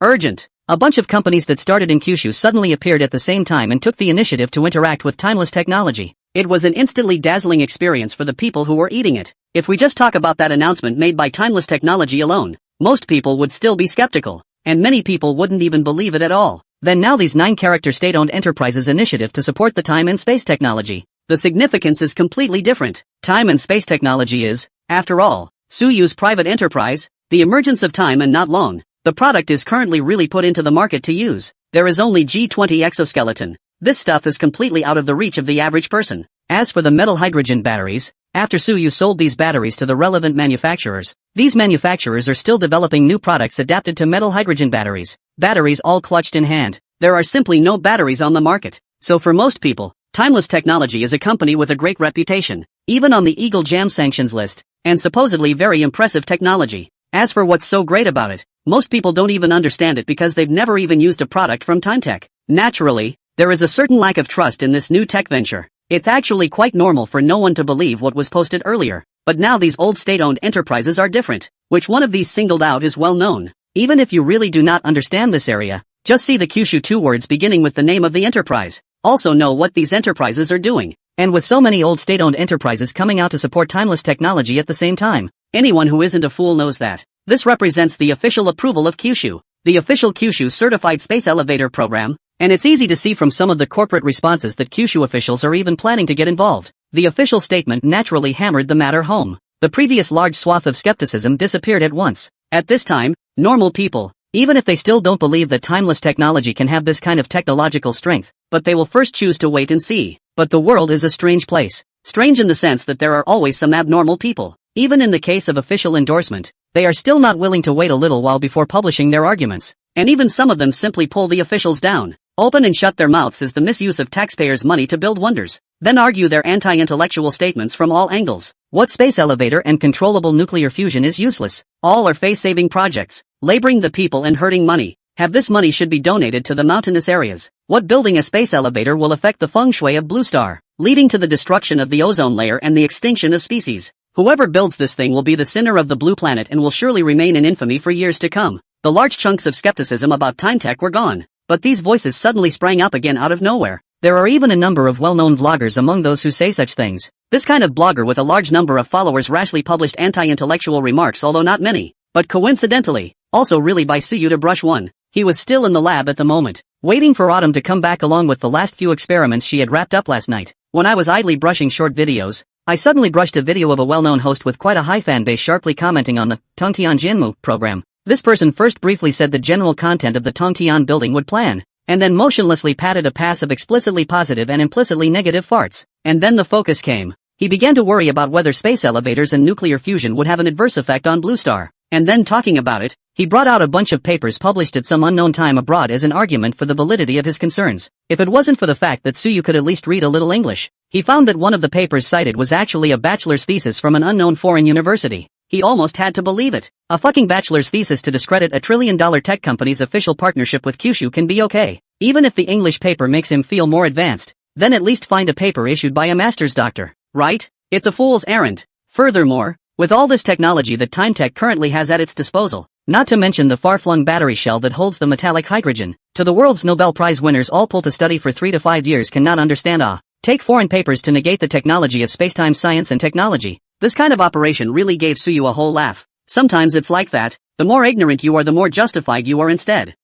Urgent. A bunch of companies that started in Kyushu suddenly appeared at the same time and took the initiative to interact with timeless technology. It was an instantly dazzling experience for the people who were eating it. If we just talk about that announcement made by timeless technology alone, most people would still be skeptical, and many people wouldn't even believe it at all. Then now these 9-character state-owned enterprises initiative to support the time and space technology. The significance is completely different. Time and space technology is, after all, Soyuz private enterprise, the emergence of time and not long. The product is currently really put into the market to use. There is only G20 exoskeleton. This stuff is completely out of the reach of the average person. As for the metal hydrogen batteries, after Soyuz sold these batteries to the relevant manufacturers, these manufacturers are still developing new products adapted to metal hydrogen batteries. Batteries all clutched in hand. There are simply no batteries on the market. So for most people, timeless technology is a company with a great reputation, even on the Eagle Jam sanctions list, and supposedly very impressive technology. As for what's so great about it, most people don't even understand it because they've never even used a product from TimeTech. Naturally, there is a certain lack of trust in this new tech venture. It's actually quite normal for no one to believe what was posted earlier. But now these old state-owned enterprises are different. Which one of these singled out is well known? Even if you really do not understand this area, just see the Kyushu 2 words beginning with the name of the enterprise. Also know what these enterprises are doing. And with so many old state-owned enterprises coming out to support timeless technology at the same time, anyone who isn't a fool knows that. This represents the official approval of Kyushu, the official Kyushu certified space elevator program, and it's easy to see from some of the corporate responses that Kyushu officials are even planning to get involved. The official statement naturally hammered the matter home. The previous large swath of skepticism disappeared at once. At this time, normal people, even if they still don't believe that timeless technology can have this kind of technological strength, but they will first choose to wait and see. But the world is a strange place. Strange in the sense that there are always some abnormal people. Even in the case of official endorsement, they are still not willing to wait a little while before publishing their arguments. And even some of them simply pull the officials down. Open and shut their mouths is the misuse of taxpayers' money to build wonders. Then argue their anti-intellectual statements from all angles. What space elevator and controllable nuclear fusion is useless. All are face-saving projects, laboring the people and hurting money. Have this money should be donated to the mountainous areas. What building a space elevator will affect the feng shui of Blue Star, leading to the destruction of the ozone layer and the extinction of species. Whoever builds this thing will be the sinner of the blue planet and will surely remain in infamy for years to come. The large chunks of skepticism about TimeTech were gone. But these voices suddenly sprang up again out of nowhere. There are even a number of well-known vloggers among those who say such things. This kind of blogger with a large number of followers rashly published anti-intellectual remarks, although not many. But coincidentally, also really by Suyu to brush one. He was still in the lab at the moment, waiting for Autumn to come back along with the last few experiments she had wrapped up last night. When I was idly brushing short videos, I suddenly brushed a video of a well-known host with quite a high fan base sharply commenting on the Tongtian Jinmu program. This person first briefly said the general content of the Tongtian building would plan, and then motionlessly patted a pass of explicitly positive and implicitly negative farts. And then the focus came. He began to worry about whether space elevators and nuclear fusion would have an adverse effect on Blue Star. And then talking about it, he brought out a bunch of papers published at some unknown time abroad as an argument for the validity of his concerns. If it wasn't for the fact that Suyu could at least read a little English, he found that one of the papers cited was actually a bachelor's thesis from an unknown foreign university. He almost had to believe it. A fucking bachelor's thesis to discredit a trillion-dollar tech company's official partnership with Kyushu can be okay. Even if the English paper makes him feel more advanced, then at least find a paper issued by a master's doctor, right? It's a fool's errand. Furthermore, with all this technology that TimeTech currently has at its disposal, not to mention the far-flung battery shell that holds the metallic hydrogen, to the world's Nobel Prize winners all pull to study for 3 to 5 years cannot understand take foreign papers to negate the technology of spacetime science and technology. This kind of operation really gave Suyu a whole laugh. Sometimes it's like that. The more ignorant you are, the more justified you are instead.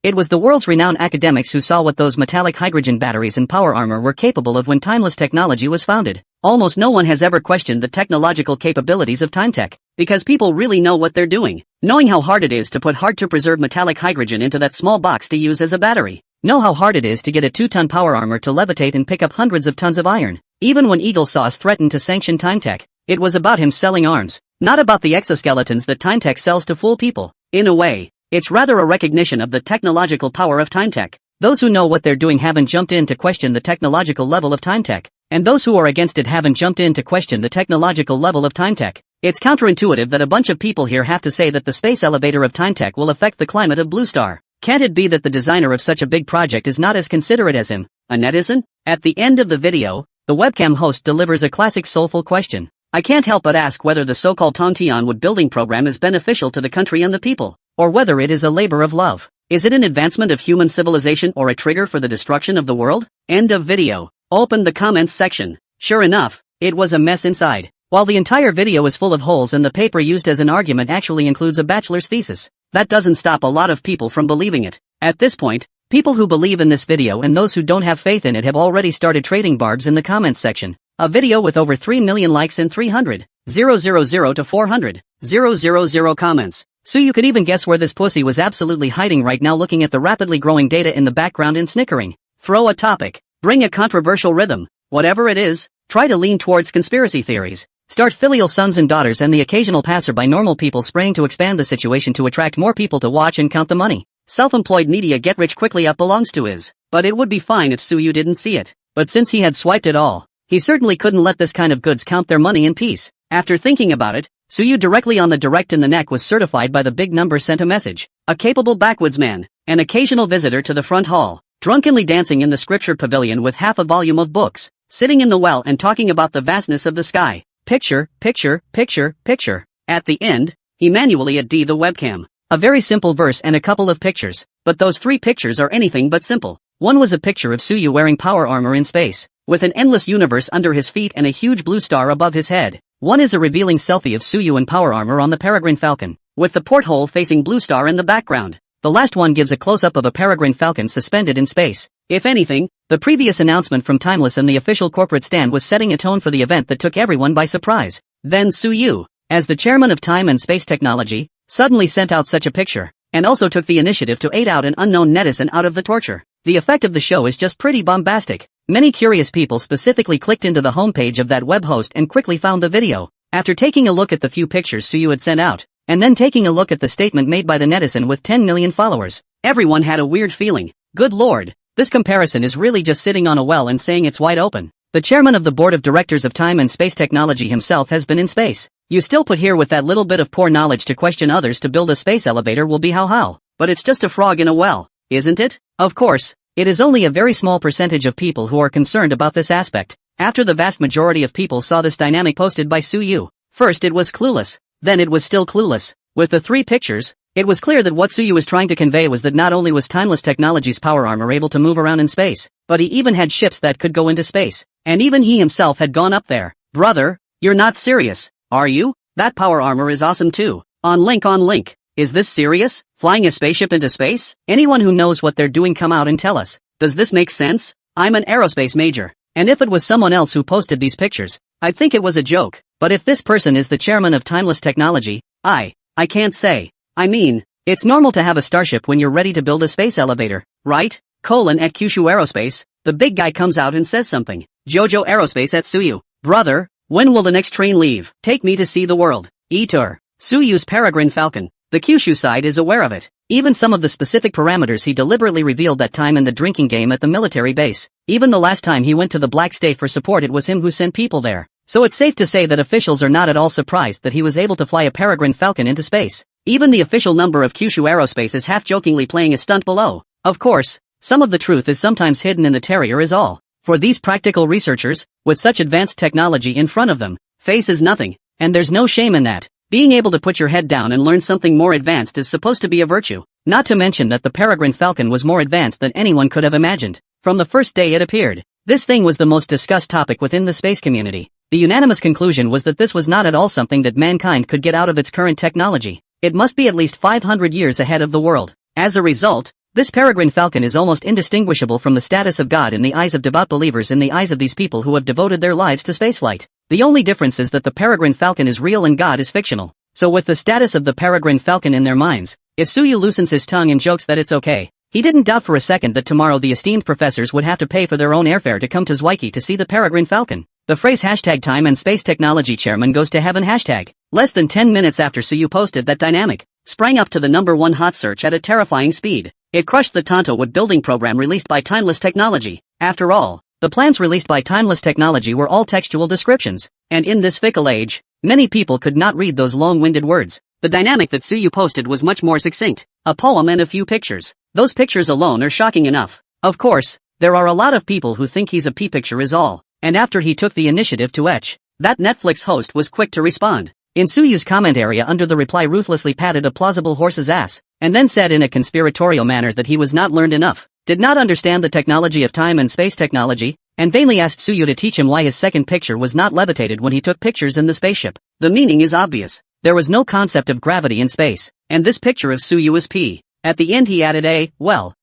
It was the world's renowned academics who saw what those metallic hydrogen batteries and power armor were capable of when timeless technology was founded. Almost no one has ever questioned the technological capabilities of TimeTech, because people really know what they're doing. Knowing how hard it is to put hard-to-preserve metallic hydrogen into that small box to use as a battery. Know how hard it is to get a 2-ton power armor to levitate and pick up hundreds of tons of iron. Even when Eagle Sauce threatened to sanction TimeTech, it was about him selling arms, not about the exoskeletons that TimeTech sells to fool people. In a way, it's rather a recognition of the technological power of TimeTech. Those who know what they're doing haven't jumped in to question the technological level of TimeTech, and those who are against it haven't jumped in to question the technological level of TimeTech. It's counterintuitive that a bunch of people here have to say that the space elevator of time tech will affect the climate of Blue Star. Can't it be that the designer of such a big project is not as considerate as him, a netizen? At the end of the video, the webcam host delivers a classic soulful question. I can't help but ask whether the so-called Tongtian Wood building program is beneficial to the country and the people, or whether it is a labor of love. Is it an advancement of human civilization or a trigger for the destruction of the world? End of video. Open the comments section. Sure enough, it was a mess inside. While the entire video is full of holes and the paper used as an argument actually includes a bachelor's thesis, that doesn't stop a lot of people from believing it. At this point, people who believe in this video and those who don't have faith in it have already started trading barbs in the comments section. A video with over 3 million likes and 300,000 to 400,000 comments. So you could even guess where this pussy was absolutely hiding right now, looking at the rapidly growing data in the background and snickering. Throw a topic. Bring a controversial rhythm. Whatever it is, try to lean towards conspiracy theories. Start filial sons and daughters and the occasional passerby, normal people spraying to expand the situation to attract more people to watch and count the money. Self-employed media get rich quickly up belongs to his. But it would be fine if Suyu didn't see it. But since he had swiped it all, he certainly couldn't let this kind of goods count their money in peace. After thinking about it, Suyu directly on the direct in the neck was certified by the big number sent a message. A capable backwoodsman, an occasional visitor to the front hall, drunkenly dancing in the scripture pavilion with half a volume of books, sitting in the well and talking about the vastness of the sky. Picture, picture, picture, picture. At the end, he manually at the webcam. A very simple verse and a couple of pictures, but those 3 pictures are anything but simple. One was a picture of Suyu wearing power armor in space, with an endless universe under his feet and a huge blue star above his head. One is a revealing selfie of Suyu in power armor on the Peregrine Falcon, with the porthole facing Blue Star in the background. The last one gives a close-up of a Peregrine Falcon suspended in space. If anything, the previous announcement from Timeless and the official corporate stand was setting a tone for the event that took everyone by surprise. Then Suyu, as the chairman of Time and Space Technology, suddenly sent out such a picture, and also took the initiative to aid out an unknown netizen out of the torture. The effect of the show is just pretty bombastic. Many curious people specifically clicked into the homepage of that web host and quickly found the video. After taking a look at the few pictures Suyu had sent out, and then taking a look at the statement made by the netizen with 10 million followers, everyone had a weird feeling. Good lord, this comparison is really just sitting on a well and saying it's wide open. The chairman of the board of directors of Time and Space Technology himself has been in space. You still put here with that little bit of poor knowledge to question others to build a space elevator will be how. But it's just a frog in a well, isn't it? Of course, it is only a very small percentage of people who are concerned about this aspect. After the vast majority of people saw this dynamic posted by Suyu, first it was clueless, then it was still clueless. With the 3 pictures, it was clear that what Suyu was trying to convey was that not only was Timeless Technology's power armor able to move around in space, but he even had ships that could go into space. And even he himself had gone up there. Brother, you're not serious, are you? That power armor is awesome too. On link. Is this serious? Flying a spaceship into space? Anyone who knows what they're doing come out and tell us. Does this make sense? I'm an aerospace major. And if it was someone else who posted these pictures, I'd think it was a joke. But if this person is the chairman of Timeless Technology, I can't say. I mean, it's normal to have a starship when you're ready to build a space elevator, right? At Kyushu Aerospace, the big guy comes out and says something. Jojo Aerospace at Suyu. Brother, when will the next train leave? Take me to see the world. Eater. Suyu's Peregrine Falcon. The Kyushu side is aware of it. Even some of the specific parameters he deliberately revealed that time in the drinking game at the military base. Even the last time he went to the Black State for support, it was him who sent people there. So it's safe to say that officials are not at all surprised that he was able to fly a Peregrine Falcon into space. Even the official number of Kyushu Aerospace is half-jokingly playing a stunt below. Of course, some of the truth is sometimes hidden in the terrier is all. For these practical researchers, with such advanced technology in front of them, face is nothing, and there's no shame in that. Being able to put your head down and learn something more advanced is supposed to be a virtue. Not to mention that the Peregrine Falcon was more advanced than anyone could have imagined. From the first day it appeared, this thing was the most discussed topic within the space community. The unanimous conclusion was that this was not at all something that mankind could get out of its current technology. It must be at least 500 years ahead of the world. As a result, this Peregrine Falcon is almost indistinguishable from the status of God in the eyes of devout believers, in the eyes of these people who have devoted their lives to spaceflight. The only difference is that the Peregrine Falcon is real and God is fictional. So with the status of the Peregrine Falcon in their minds, if Suyu loosens his tongue and jokes that it's okay, he didn't doubt for a second that tomorrow the esteemed professors would have to pay for their own airfare to come to Zwicky to see the Peregrine Falcon. The phrase #Time and Space Technology Chairman goes to heaven #. Less than 10 minutes after Suyu posted that dynamic, sprang up to the #1 hot search at a terrifying speed. It crushed the Tonto Wood building program released by Timeless Technology. After all, the plans released by Timeless Technology were all textual descriptions. And in this fickle age, Many people could not read those long-winded words. The dynamic that Suyu posted was much more succinct. A poem and a few pictures. Those pictures alone are shocking enough. Of course, there are a lot of people who think he's a picture is all. And after he took the initiative to etch, that Netflix host was quick to respond. In Suyu's comment area under the reply ruthlessly patted a plausible horse's ass, and then said in a conspiratorial manner that he was not learned enough, did not understand the technology of time and space technology, and vainly asked Suyu to teach him why his second picture was not levitated when he took pictures in the spaceship. The meaning is obvious. There was no concept of gravity in space, and this picture of Suyu is P. At the end he added a, well,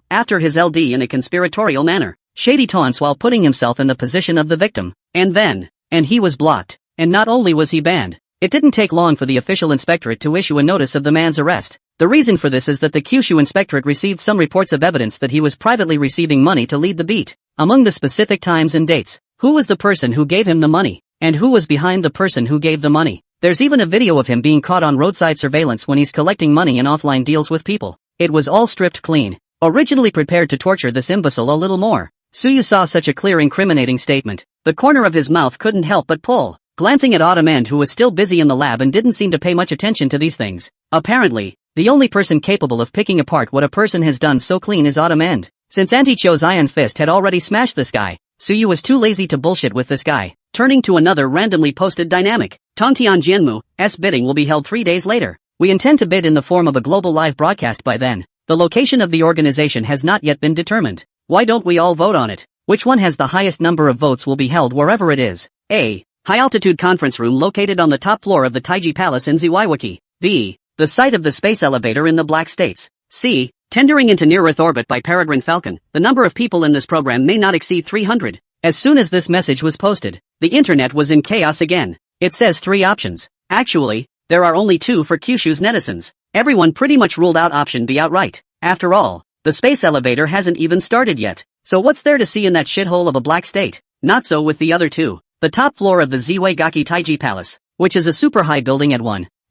after his LD in a conspiratorial manner. Shady taunts while putting himself in the position of the victim. And he was blocked. And not only was he banned, it didn't take long for the official inspectorate to issue a notice of the man's arrest. The reason for this is that the Kyushu inspectorate received some reports of evidence that he was privately receiving money to lead the beat. Among the specific times and dates, who was the person who gave him the money, and who was behind the person who gave the money. There's even a video of him being caught on roadside surveillance when he's collecting money in offline deals with people. It was all stripped clean. Originally prepared to torture this imbecile a little more, Suyu saw such a clear incriminating statement. The corner of his mouth couldn't help but pull. Glancing at Autumn End, who was still busy in the lab and didn't seem to pay much attention to these things. Apparently, the only person capable of picking apart what a person has done so clean is Autumn End. Since Anticho's Iron Fist had already smashed this guy, Suyu was too lazy to bullshit with this guy. Turning to another randomly posted dynamic, Tongtian Jianmu's bidding will be held 3 days later. We intend to bid in the form of a global live broadcast by then. The location of the organization has not yet been determined. Why don't we all vote on it? Which one has the highest number of votes will be held wherever it is. A. High-altitude conference room located on the top floor of the Taiji Palace in Ziwaiwaki. B. The site of the space elevator in the Black States. C. Tendering into near-Earth orbit by Peregrine Falcon. The number of people in this program may not exceed 300. As soon as this message was posted, the internet was in chaos again. It says 3 options. Actually, there are only 2 for Kyushu's netizens. Everyone pretty much ruled out option B outright. After all, the space elevator hasn't even started yet. So what's there to see in that shithole of a black state? Not so with the other 2. The top floor of the Ziwei-gaki Taiji Palace, which is a super high building at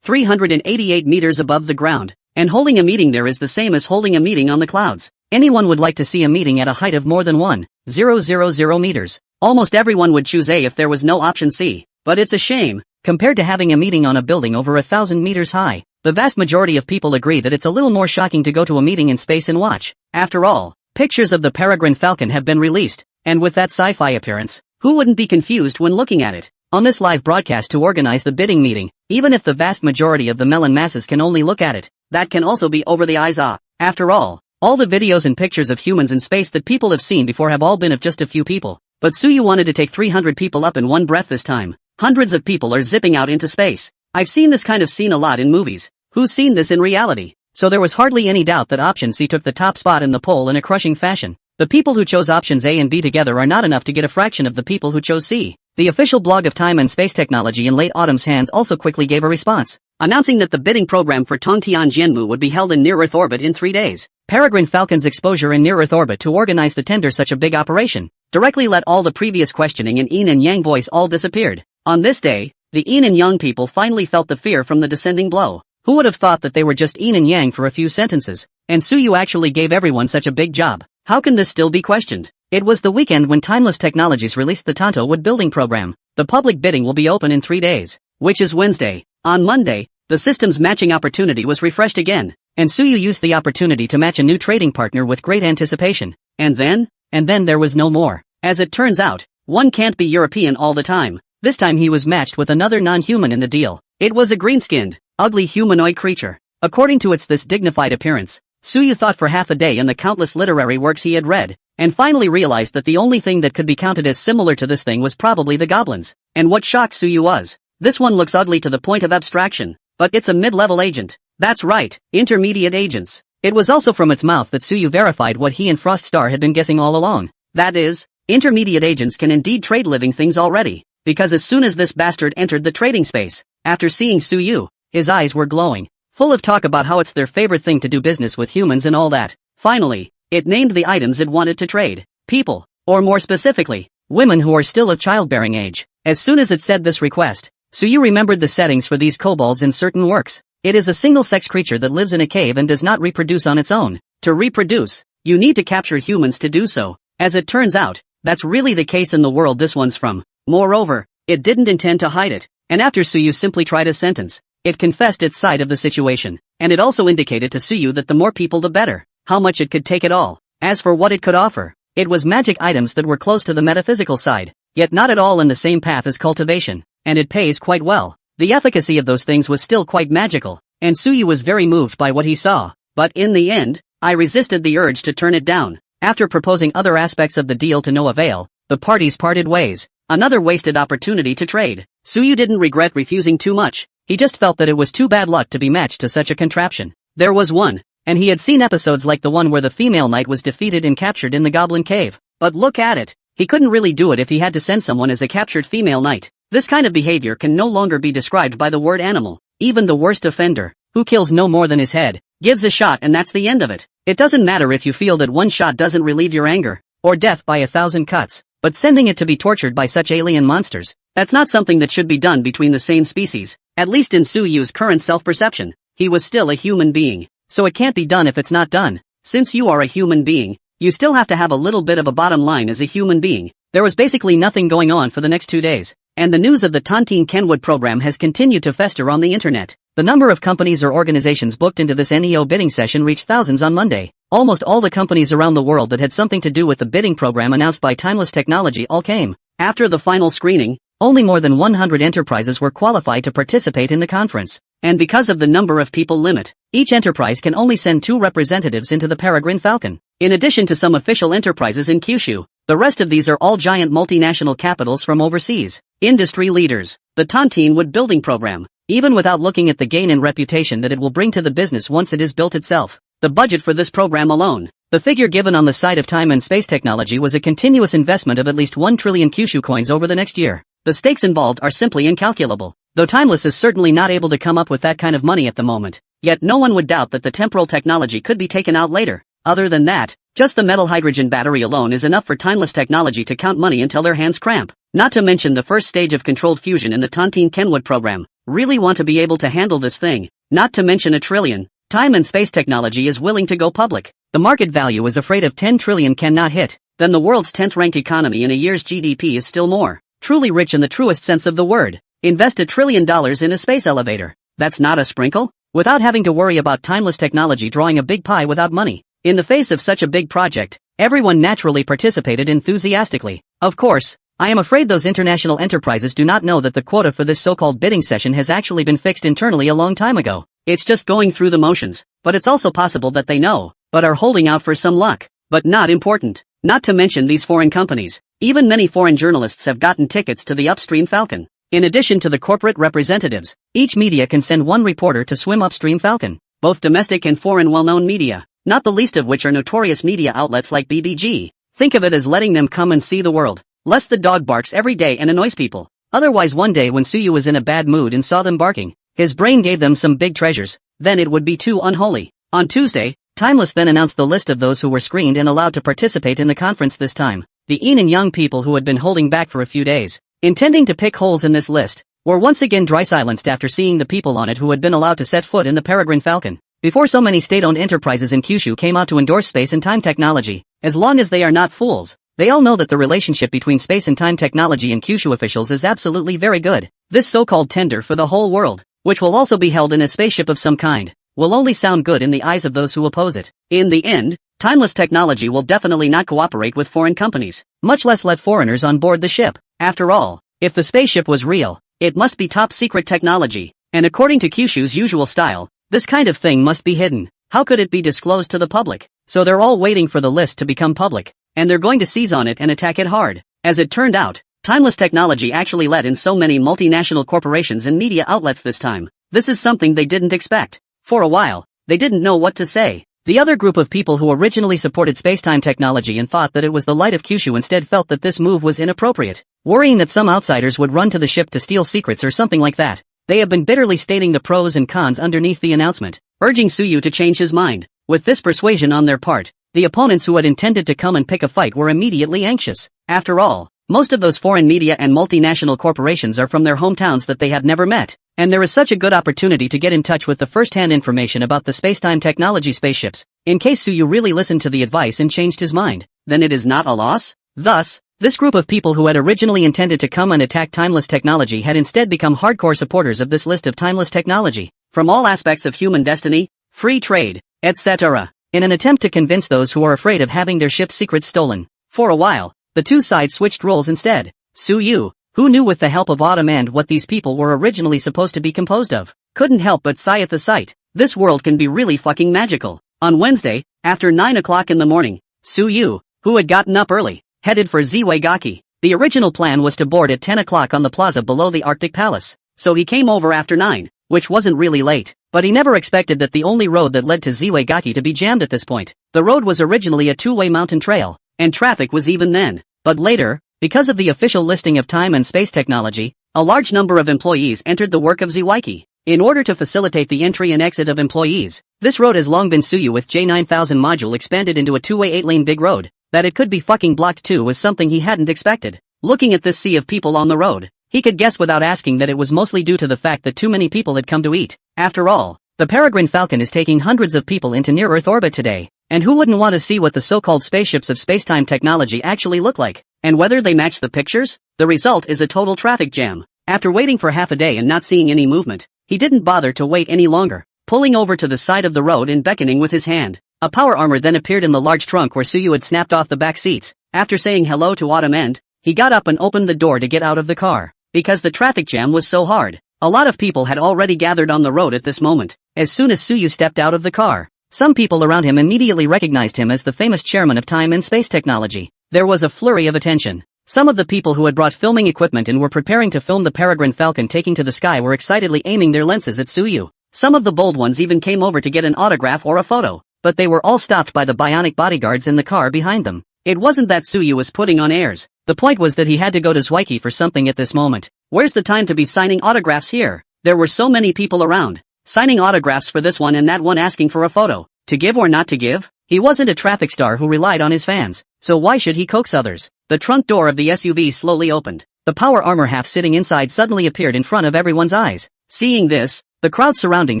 388 meters above the ground, and holding a meeting there is the same as holding a meeting on the clouds. Anyone would like to see a meeting at a height of more than 1,000 meters. Almost everyone would choose A if there was no option C, but it's a shame, compared to having a meeting on a building over 1,000 meters high. The vast majority of people agree that it's a little more shocking to go to a meeting in space and watch. After all, pictures of the Peregrine Falcon have been released, and with that sci-fi appearance, who wouldn't be confused when looking at it? On this live broadcast to organize the bidding meeting, even if the vast majority of the melon masses can only look at it, that can also be over the eyes. After all the videos and pictures of humans in space that people have seen before have all been of just a few people. But Suyu wanted to take 300 people up in one breath this time. Hundreds of people are zipping out into space. I've seen this kind of scene a lot in movies. Who's seen this in reality? So there was hardly any doubt that option C took the top spot in the poll in a crushing fashion. The people who chose options A and B together are not enough to get a fraction of the people who chose C. The official blog of Time and Space Technology in late Autumn's hands also quickly gave a response, announcing that the bidding program for Tongtian Jianmu would be held in near-Earth orbit in 3 days. Peregrine Falcon's exposure in near-Earth orbit to organize the tender such a big operation directly let all the previous questioning in yin and yang voice all disappeared. On this day, the yin and yang people finally felt the fear from the descending blow. Who would have thought that they were just yin and yang for a few sentences, and Suyu actually gave everyone such a big job? How can this still be questioned? It was the weekend when Timeless Technologies released the Tanto Wood building program. The public bidding will be open in 3 days, which is Wednesday. On Monday, the system's matching opportunity was refreshed again, and Suyu used the opportunity to match a new trading partner with great anticipation. And then there was no more. As it turns out, one can't be European all the time. This time he was matched with another non-human in the deal. It was a green-skinned, ugly humanoid creature. According to this dignified appearance, Suyu thought for half a day in the countless literary works he had read, and finally realized that the only thing that could be counted as similar to this thing was probably the goblins. And what shocked Suyu was, this one looks ugly to the point of abstraction, but it's a mid-level agent. That's right, intermediate agents. It was also from its mouth that Suyu verified what he and Froststar had been guessing all along. That is, intermediate agents can indeed trade living things already, because as soon as this bastard entered the trading space, after seeing Suyu, his eyes were glowing, full of talk about how it's their favorite thing to do business with humans and all that. Finally, it named the items it wanted to trade. People, or more specifically, women who are still of childbearing age. As soon as it said this request, Suyu remembered the settings for these kobolds in certain works. It is a single-sex creature that lives in a cave and does not reproduce on its own. To reproduce, you need to capture humans to do so. As it turns out, that's really the case in the world this one's from. Moreover, it didn't intend to hide it. and after Suyu simply tried his sentence, it confessed its side of the situation, and it also indicated to Suyu that the more people the better, how much it could take it all. As for what it could offer, it was magic items that were close to the metaphysical side, yet not at all in the same path as cultivation, and it pays quite well. The efficacy of those things was still quite magical, and Suyu was very moved by what he saw, but in the end, I resisted the urge to turn it down. After proposing other aspects of the deal to no avail, the parties parted ways. Another wasted opportunity to trade. Suyu didn't regret refusing too much, he just felt that it was too bad luck to be matched to such a contraption. There was one, and he had seen episodes like the one where the female knight was defeated and captured in the goblin cave. But look at it, he couldn't really do it if he had to send someone as a captured female knight. This kind of behavior can no longer be described by the word animal. Even the worst offender, who kills no more than his head, gives a shot and that's the end of it. It doesn't matter if you feel that one shot doesn't relieve your anger, or death by 1,000 cuts, but sending it to be tortured by such alien monsters, that's not something that should be done between the same species. At least in Suyu's current self-perception, he was still a human being, so it can't be done if it's not done. Since you are a human being, you still have to have a little bit of a bottom line as a human being. There was basically nothing going on for the next 2 days, and the news of the Tontine Kenwood program has continued to fester on the internet. The number of companies or organizations booked into this NEO bidding session reached thousands on Monday. Almost all the companies around the world that had something to do with the bidding program announced by Timeless Technology all came. After the final screening, only more than 100 enterprises were qualified to participate in the conference. And because of the number of people limit, each enterprise can only send 2 representatives into the Peregrine Falcon. In addition to some official enterprises in Kyushu, the rest of these are all giant multinational capitals from overseas. Industry leaders. The Tontine Wood building program, even without looking at the gain in reputation that it will bring to the business once it is built itself. The budget for this program alone, the figure given on the side of time and space technology, was a continuous investment of at least 1 trillion Kyushu coins over the next year. The stakes involved are simply incalculable. Though Timeless is certainly not able to come up with that kind of money at the moment, yet no one would doubt that the temporal technology could be taken out later. Other than that, just the metal hydrogen battery alone is enough for Timeless Technology to count money until their hands cramp. Not to mention the first stage of controlled fusion in the Tontine Kenwood program. Really want to be able to handle this thing. Not to mention 1 trillion. Time and space technology is willing to go public. The market value is afraid of 10 trillion cannot hit. Then the world's 10th ranked economy in a year's GDP is still more. Truly rich in the truest sense of the word. Invest $1 trillion in a space elevator. That's not a sprinkle? Without having to worry about Timeless Technology drawing a big pie without money. In the face of such a big project, everyone naturally participated enthusiastically. Of course, I am afraid those international enterprises do not know that the quota for this so-called bidding session has actually been fixed internally a long time ago. It's just going through the motions. But it's also possible that they know, but are holding out for some luck. But not important. Not to mention these foreign companies. Even many foreign journalists have gotten tickets to the upstream Falcon. In addition to the corporate representatives, each media can send 1 reporter to swim upstream Falcon. Both domestic and foreign well-known media, not the least of which are notorious media outlets like BBG. Think of it as letting them come and see the world. Lest the dog barks every day and annoys people. Otherwise one day when Suyu was in a bad mood and saw them barking, his brain gave them some big treasures, then it would be too unholy. On Tuesday, Timeless then announced the list of those who were screened and allowed to participate in the conference this time. The and young people who had been holding back for a few days, intending to pick holes in this list, were once again dry silenced after seeing the people on it who had been allowed to set foot in the Peregrine Falcon. Before so many state-owned enterprises in Kyushu came out to endorse space and time technology, as long as they are not fools, they all know that the relationship between space and time technology and Kyushu officials is absolutely very good. This so-called tender for the whole world, which will also be held in a spaceship of some kind, will only sound good in the eyes of those who oppose it. In the end, Timeless Technology will definitely not cooperate with foreign companies, much less let foreigners on board the ship. After all, if the spaceship was real, it must be top-secret technology, and according to Kyushu's usual style, this kind of thing must be hidden. How could it be disclosed to the public? So they're all waiting for the list to become public, and they're going to seize on it and attack it hard. As it turned out, Timeless Technology actually let in so many multinational corporations and media outlets this time. This is something they didn't expect. For a while, they didn't know what to say. The other group of people who originally supported spacetime technology and thought that it was the light of Kyushu instead felt that this move was inappropriate, worrying that some outsiders would run to the ship to steal secrets or something like that. They have been bitterly stating the pros and cons underneath the announcement, urging Suyu to change his mind. With this persuasion on their part, the opponents who had intended to come and pick a fight were immediately anxious. After all, most of those foreign media and multinational corporations are from their hometowns that they have never met, and there is such a good opportunity to get in touch with the first-hand information about the spacetime technology spaceships. In case Suyu really listened to the advice and changed his mind, then it is not a loss. Thus, This group of people who had originally intended to come and attack timeless technology had instead become hardcore supporters of this list of timeless technology, from all aspects of human destiny, free trade, etc., in an attempt to convince those who are afraid of having their ship's secrets stolen. For a while, the two sides switched roles instead. Suyu, who knew with the help of Autumn and what these people were originally supposed to be composed of, couldn't help but sigh at the sight. This world can be really fucking magical. On Wednesday, after 9 o'clock in the morning, Suyu, who had gotten up early, headed for Ziwagaki. The original plan was to board at 10 o'clock on the plaza below the Arctic Palace, so he came over after 9, which wasn't really late, but he never expected that the only road that led to Ziwagaki to be jammed at this point. The road was originally a two-way mountain trail, and traffic was even then. But later, because of the official listing of time and space technology, a large number of employees entered the work of Ziwaki. In order to facilitate the entry and exit of employees, this road has long been Suyu with J9000 module expanded into a two-way 8-lane big road. That it could be fucking blocked too was something he hadn't expected. Looking at this sea of people on the road, he could guess without asking that it was mostly due to the fact that too many people had come to eat. After all, the Peregrine Falcon is taking hundreds of people into near-Earth orbit today, and who wouldn't want to see what the so-called spaceships of spacetime technology actually look like, and whether they match the pictures? The result is a total traffic jam. After waiting for half a day and not seeing any movement, he didn't bother to wait any longer, pulling over to the side of the road and beckoning with his hand. A power armor then appeared in the large trunk where Suyu had snapped off the back seats. After saying hello to Autumn End, he got up and opened the door to get out of the car. Because the traffic jam was so hard, a lot of people had already gathered on the road at this moment. As soon as Suyu stepped out of the car, some people around him immediately recognized him as the famous chairman of time and space technology. There was a flurry of attention. Some of the people who had brought filming equipment and were preparing to film the Peregrine Falcon taking to the sky were excitedly aiming their lenses at Suyu. Some of the bold ones even came over to get an autograph or a photo, but they were all stopped by the bionic bodyguards in the car behind them. It wasn't that Suyu was putting on airs. The point was that he had to go to Zwicky for something at this moment. Where's the time to be signing autographs here? There were so many people around, signing autographs for this one and that one asking for a photo. To give or not to give? He wasn't a traffic star who relied on his fans, so why should he coax others? The trunk door of the SUV slowly opened. The power armor half sitting inside suddenly appeared in front of everyone's eyes. Seeing this, the crowd surrounding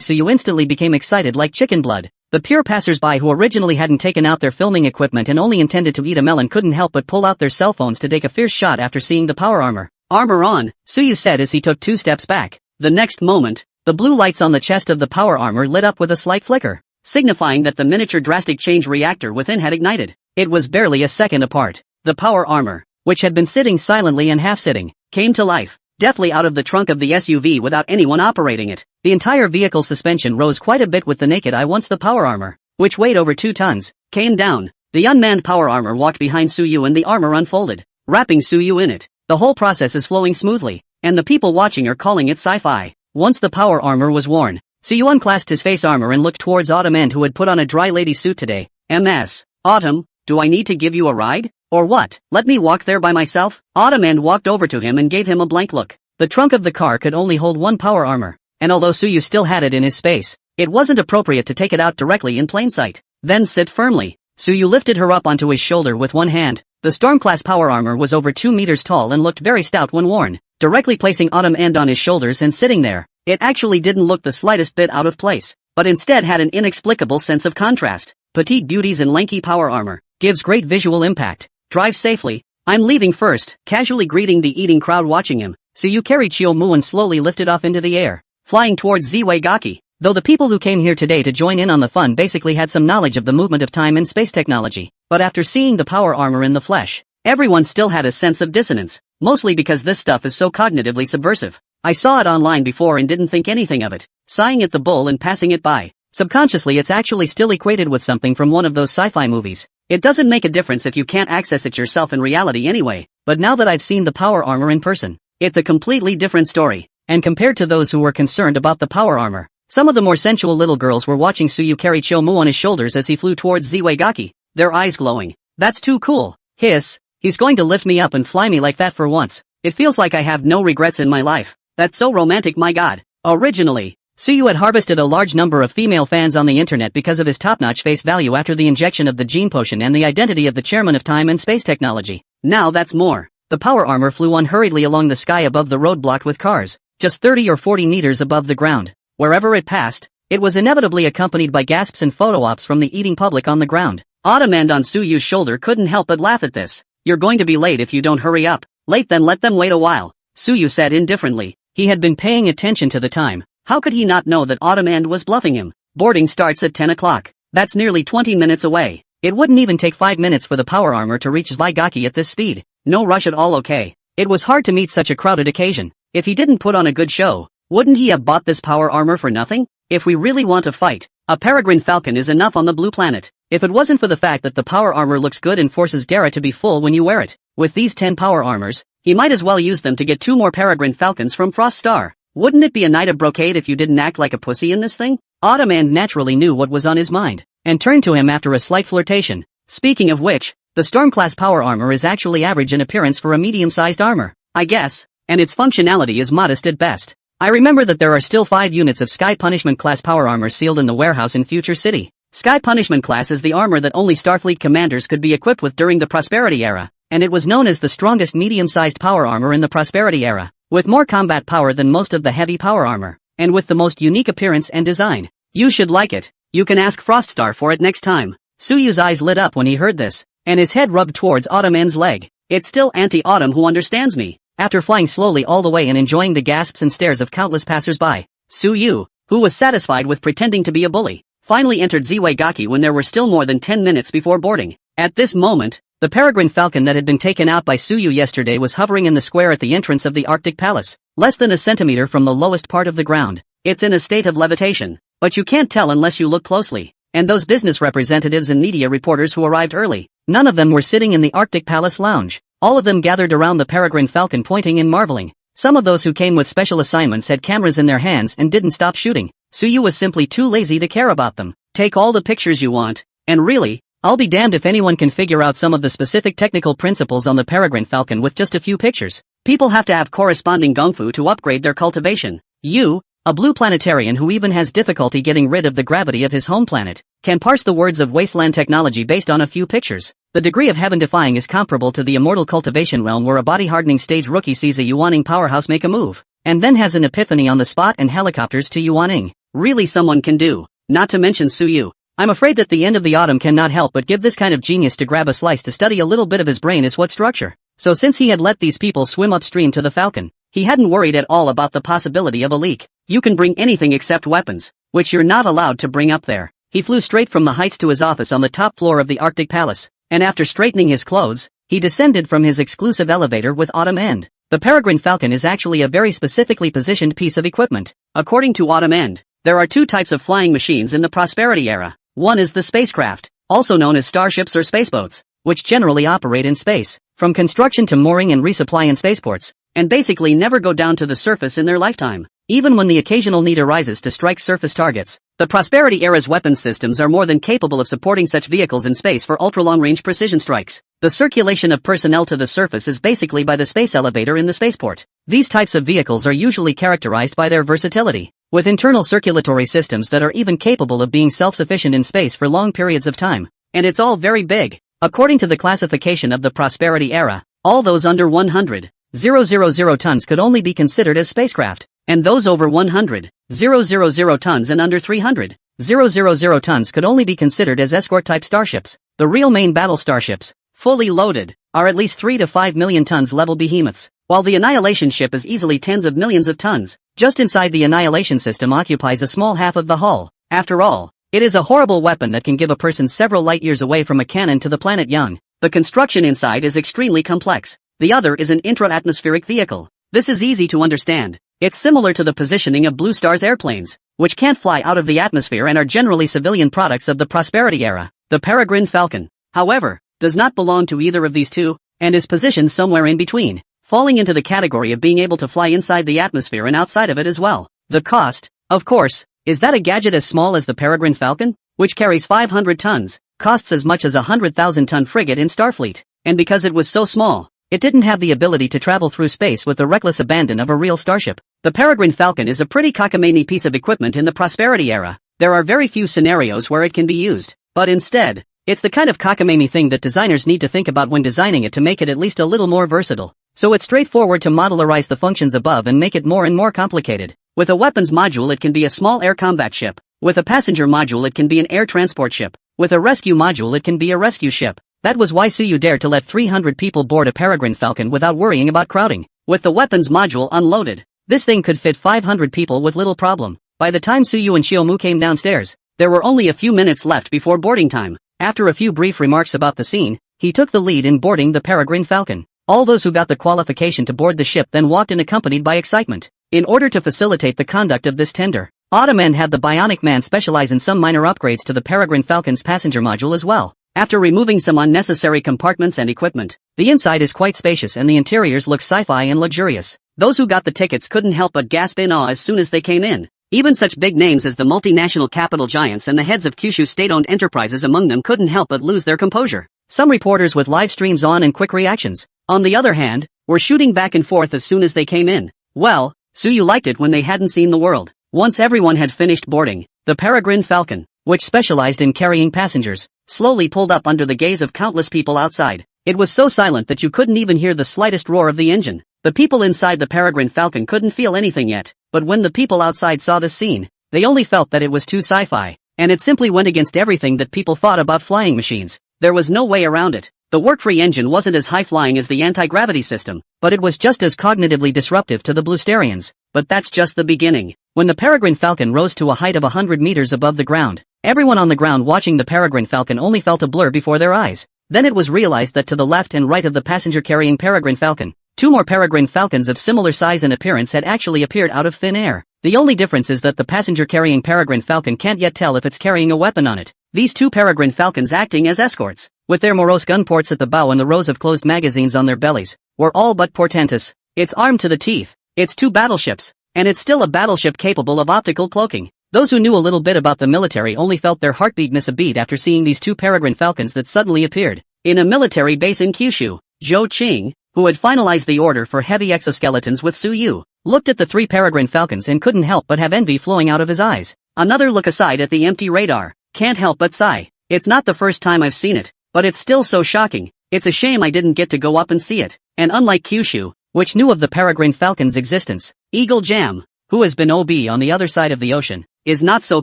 Suyu instantly became excited like chicken blood. The pure passers-by who originally hadn't taken out their filming equipment and only intended to eat a melon couldn't help but pull out their cell phones to take a fierce shot after seeing the power armor. Armor on, Suyu said as he took 2 steps back. The next moment, the blue lights on the chest of the power armor lit up with a slight flicker, signifying that the miniature drastic change reactor within had ignited. It was barely a second apart. The power armor, which had been sitting silently and half-sitting, came to life, deftly out of the trunk of the SUV without anyone operating it. The entire vehicle suspension rose quite a bit with the naked eye once the power armor, which weighed over 2 tons, came down. The unmanned power armor walked behind Suyu and the armor unfolded, wrapping Suyu in it. The whole process is flowing smoothly, and the people watching are calling it sci-fi. Once the power armor was worn, Suyu unclasped his face armor and looked towards Autumn End, who had put on a dry lady suit today. MS. Autumn, do I need to give you a ride? Or what? Let me walk there by myself? Autumn End walked over to him and gave him a blank look. The trunk of the car could only hold 1 power armor, and although Suyu still had it in his space, it wasn't appropriate to take it out directly in plain sight. Then sit firmly. Suyu lifted her up onto his shoulder with one hand. The Storm-class power armor was over 2 meters tall and looked very stout when worn. Directly placing Autumn End on his shoulders and sitting there, it actually didn't look the slightest bit out of place, but instead had an inexplicable sense of contrast. Petite beauties and lanky power armor gives great visual impact. Drive safely. I'm leaving first, casually greeting the eating crowd watching him. Suyu carried Chiyomu and slowly lifted off into the air, flying towards Ziwagaki. Though the people who came here today to join in on the fun basically had some knowledge of the movement of time and space technology, but after seeing the power armor in the flesh, everyone still had a sense of dissonance, mostly because this stuff is so cognitively subversive. I saw it online before and didn't think anything of it, sighing at the bull and passing it by. Subconsciously it's actually still equated with something from one of those sci-fi movies. It doesn't make a difference if you can't access it yourself in reality anyway, but now that I've seen the power armor in person, it's a completely different story. And compared to those who were concerned about the power armor, some of the more sensual little girls were watching Suyu carry Chiyomu on his shoulders as he flew towards Ziwagaki, their eyes glowing. That's too cool. Hiss, he's going to lift me up and fly me like that for once. It feels like I have no regrets in my life. That's so romantic, my god. Originally, Suyu had harvested a large number of female fans on the internet because of his top-notch face value after the injection of the gene potion and the identity of the chairman of time and space technology. Now that's more. The power armor flew unhurriedly along the sky above the road blocked with cars, just 30 or 40 meters above the ground. Wherever it passed, it was inevitably accompanied by gasps and photo ops from the eating public on the ground. Autumn End on Suyu's shoulder couldn't help but laugh at this. You're going to be late if you don't hurry up. Late, then let them wait a while, Suyu said indifferently. He had been paying attention to the time. How could he not know that Autumn End was bluffing him? Boarding starts at 10 o'clock. That's nearly 20 minutes away. It wouldn't even take 5 minutes for the power armor to reach Zvaigaki at this speed. No rush at all, okay. It was hard to meet such a crowded occasion. If he didn't put on a good show, wouldn't he have bought this power armor for nothing? If we really want to fight, a peregrine falcon is enough on the blue planet. If it wasn't for the fact that the power armor looks good and forces Dara to be full when you wear it. With these 10 power armors, he might as well use them to get 2 more peregrine falcons from Frost Star. Wouldn't it be a night of brocade if you didn't act like a pussy in this thing? Autumn End naturally knew what was on his mind, and turned to him after a slight flirtation. Speaking of which, the Storm-class power armor is actually average in appearance for a medium-sized armor, I guess, and its functionality is modest at best. I remember that there are still 5 units of Sky Punishment class power armor sealed in the warehouse in Future City. Sky Punishment class is the armor that only Starfleet commanders could be equipped with during the Prosperity era, and it was known as the strongest medium-sized power armor in the Prosperity era, with more combat power than most of the heavy power armor, and with the most unique appearance and design. You should like it. You can ask Froststar for it next time. Suyu's eyes lit up when he heard this, and his head rubbed towards Autumn End's leg. It's still Auntie Autumn who understands me. After flying slowly all the way and enjoying the gasps and stares of countless passers-by, Suyu, who was satisfied with pretending to be a bully, finally entered Zwaigaki when there were still more than 10 minutes before boarding. At this moment, the peregrine falcon that had been taken out by Suyu yesterday was hovering in the square at the entrance of the Arctic Palace, less than a centimeter from the lowest part of the ground. It's in a state of levitation, but you can't tell unless you look closely. And those business representatives and media reporters who arrived early, none of them were sitting in the Arctic Palace lounge. All of them gathered around the peregrine falcon pointing and marveling. Some of those who came with special assignments had cameras in their hands and didn't stop shooting. Suyu was simply too lazy to care about them. Take all the pictures you want, and really, I'll be damned if anyone can figure out some of the specific technical principles on the peregrine falcon with just a few pictures. People have to have corresponding gongfu to upgrade their cultivation. You, a blue planetarian who even has difficulty getting rid of the gravity of his home planet, can parse the words of wasteland technology based on a few pictures. The degree of heaven-defying is comparable to the immortal cultivation realm where a body-hardening stage rookie sees a Yuaning powerhouse make a move, and then has an epiphany on the spot and helicopters to Yuaning. Really someone can do, not to mention Suyu. I'm afraid that the end of the autumn cannot help but give this kind of genius to grab a slice to study a little bit of his brain is what structure. So since he had let these people swim upstream to the Falcon, he hadn't worried at all about the possibility of a leak. You can bring anything except weapons, which you're not allowed to bring up there. He flew straight from the heights to his office on the top floor of the Arctic Palace, and after straightening his clothes, he descended from his exclusive elevator with Autumn End. The Peregrine Falcon is actually a very specifically positioned piece of equipment. According to Autumn End, there are 2 types of flying machines in the Prosperity era. One is the spacecraft, also known as starships or spaceboats, which generally operate in space, from construction to mooring and resupply in spaceports, and basically never go down to the surface in their lifetime. Even when the occasional need arises to strike surface targets, the Prosperity era's weapons systems are more than capable of supporting such vehicles in space for ultra-long-range precision strikes. The circulation of personnel to the surface is basically by the space elevator in the spaceport. These types of vehicles are usually characterized by their versatility, with internal circulatory systems that are even capable of being self-sufficient in space for long periods of time. And it's all very big. According to the classification of the Prosperity era, all those under 100,000 tons could only be considered as spacecraft, and those over 100,000 tons and under 300,000 tons could only be considered as escort-type starships. The real main battle starships, fully loaded, are at least 3 to 5 million tons level behemoths, while the Annihilation ship is easily tens of millions of tons. Just inside the Annihilation system occupies a small half of the hull. After all, it is a horrible weapon that can give a person several light years away from a cannon to the planet Young. The construction inside is extremely complex. The other is an intra-atmospheric vehicle. This is easy to understand. It's similar to the positioning of Blue Star's airplanes, which can't fly out of the atmosphere and are generally civilian products of the Prosperity era. The Peregrine Falcon, however, does not belong to either of these two, and is positioned somewhere in between, falling into the category of being able to fly inside the atmosphere and outside of it as well. The cost, of course, is that a gadget as small as the Peregrine Falcon, which carries 500 tons, costs as much as a 100,000-ton frigate in Starfleet, and because it was so small, it didn't have the ability to travel through space with the reckless abandon of a real starship. The Peregrine Falcon is a pretty cockamamie piece of equipment in the Prosperity era. There are very few scenarios where it can be used, but instead, it's the kind of cockamamie thing that designers need to think about when designing it to make it at least a little more versatile. So it's straightforward to modularize the functions above and make it more and more complicated. With a weapons module it can be a small air combat ship. With a passenger module it can be an air transport ship. With a rescue module it can be a rescue ship. That was why Suyu dared to let 300 people board a peregrine falcon without worrying about crowding. With the weapons module unloaded, this thing could fit 500 people with little problem. By the time Suyu and Xiaomu came downstairs, there were only a few minutes left before boarding time. After a few brief remarks about the scene, he took the lead in boarding the peregrine falcon. All those who got the qualification to board the ship then walked in accompanied by excitement. In order to facilitate the conduct of this tender, Autumn End had the Bionic Man specialize in some minor upgrades to the peregrine falcon's passenger module as well. After removing some unnecessary compartments and equipment, the inside is quite spacious and the interiors look sci-fi and luxurious. Those who got the tickets couldn't help but gasp in awe as soon as they came in. Even such big names as the multinational capital giants and the heads of Kyushu state-owned enterprises among them couldn't help but lose their composure. Some reporters with live streams on and quick reactions, on the other hand, were shooting back and forth as soon as they came in. Well, Suyu liked it when they hadn't seen the world. Once everyone had finished boarding, the peregrine falcon, which specialized in carrying passengers, slowly pulled up under the gaze of countless people outside. It was so silent that you couldn't even hear the slightest roar of the engine. The people inside the peregrine falcon couldn't feel anything yet, but when the people outside saw this scene, they only felt that it was too sci-fi, and it simply went against everything that people thought about flying machines. There was no way around it. The work-free engine wasn't as high-flying as the anti-gravity system, but it was just as cognitively disruptive to the Bluesterians. But that's just the beginning. When the peregrine falcon rose to a height of 100 meters above the ground, everyone on the ground watching the peregrine falcon only felt a blur before their eyes. Then it was realized that to the left and right of the passenger-carrying peregrine falcon, two more peregrine falcons of similar size and appearance had actually appeared out of thin air. The only difference is that the passenger-carrying peregrine falcon can't yet tell if it's carrying a weapon on it. These two peregrine falcons acting as escorts, with their morose gun ports at the bow and the rows of closed magazines on their bellies, were all but portentous. It's armed to the teeth, it's two battleships, and it's still a battleship capable of optical cloaking. Those who knew a little bit about the military only felt their heartbeat miss a beat after seeing these two peregrine falcons that suddenly appeared in a military base in Kyushu. Zhou Qing, who had finalized the order for heavy exoskeletons with Suyu, looked at the three peregrine falcons and couldn't help but have envy flowing out of his eyes. Another look aside at the empty radar, can't help but sigh. It's not the first time I've seen it, but it's still so shocking. It's a shame I didn't get to go up and see it. And unlike Kyushu, which knew of the peregrine falcon's existence, Eagle Jam, who has been OB on the other side of the ocean, is not so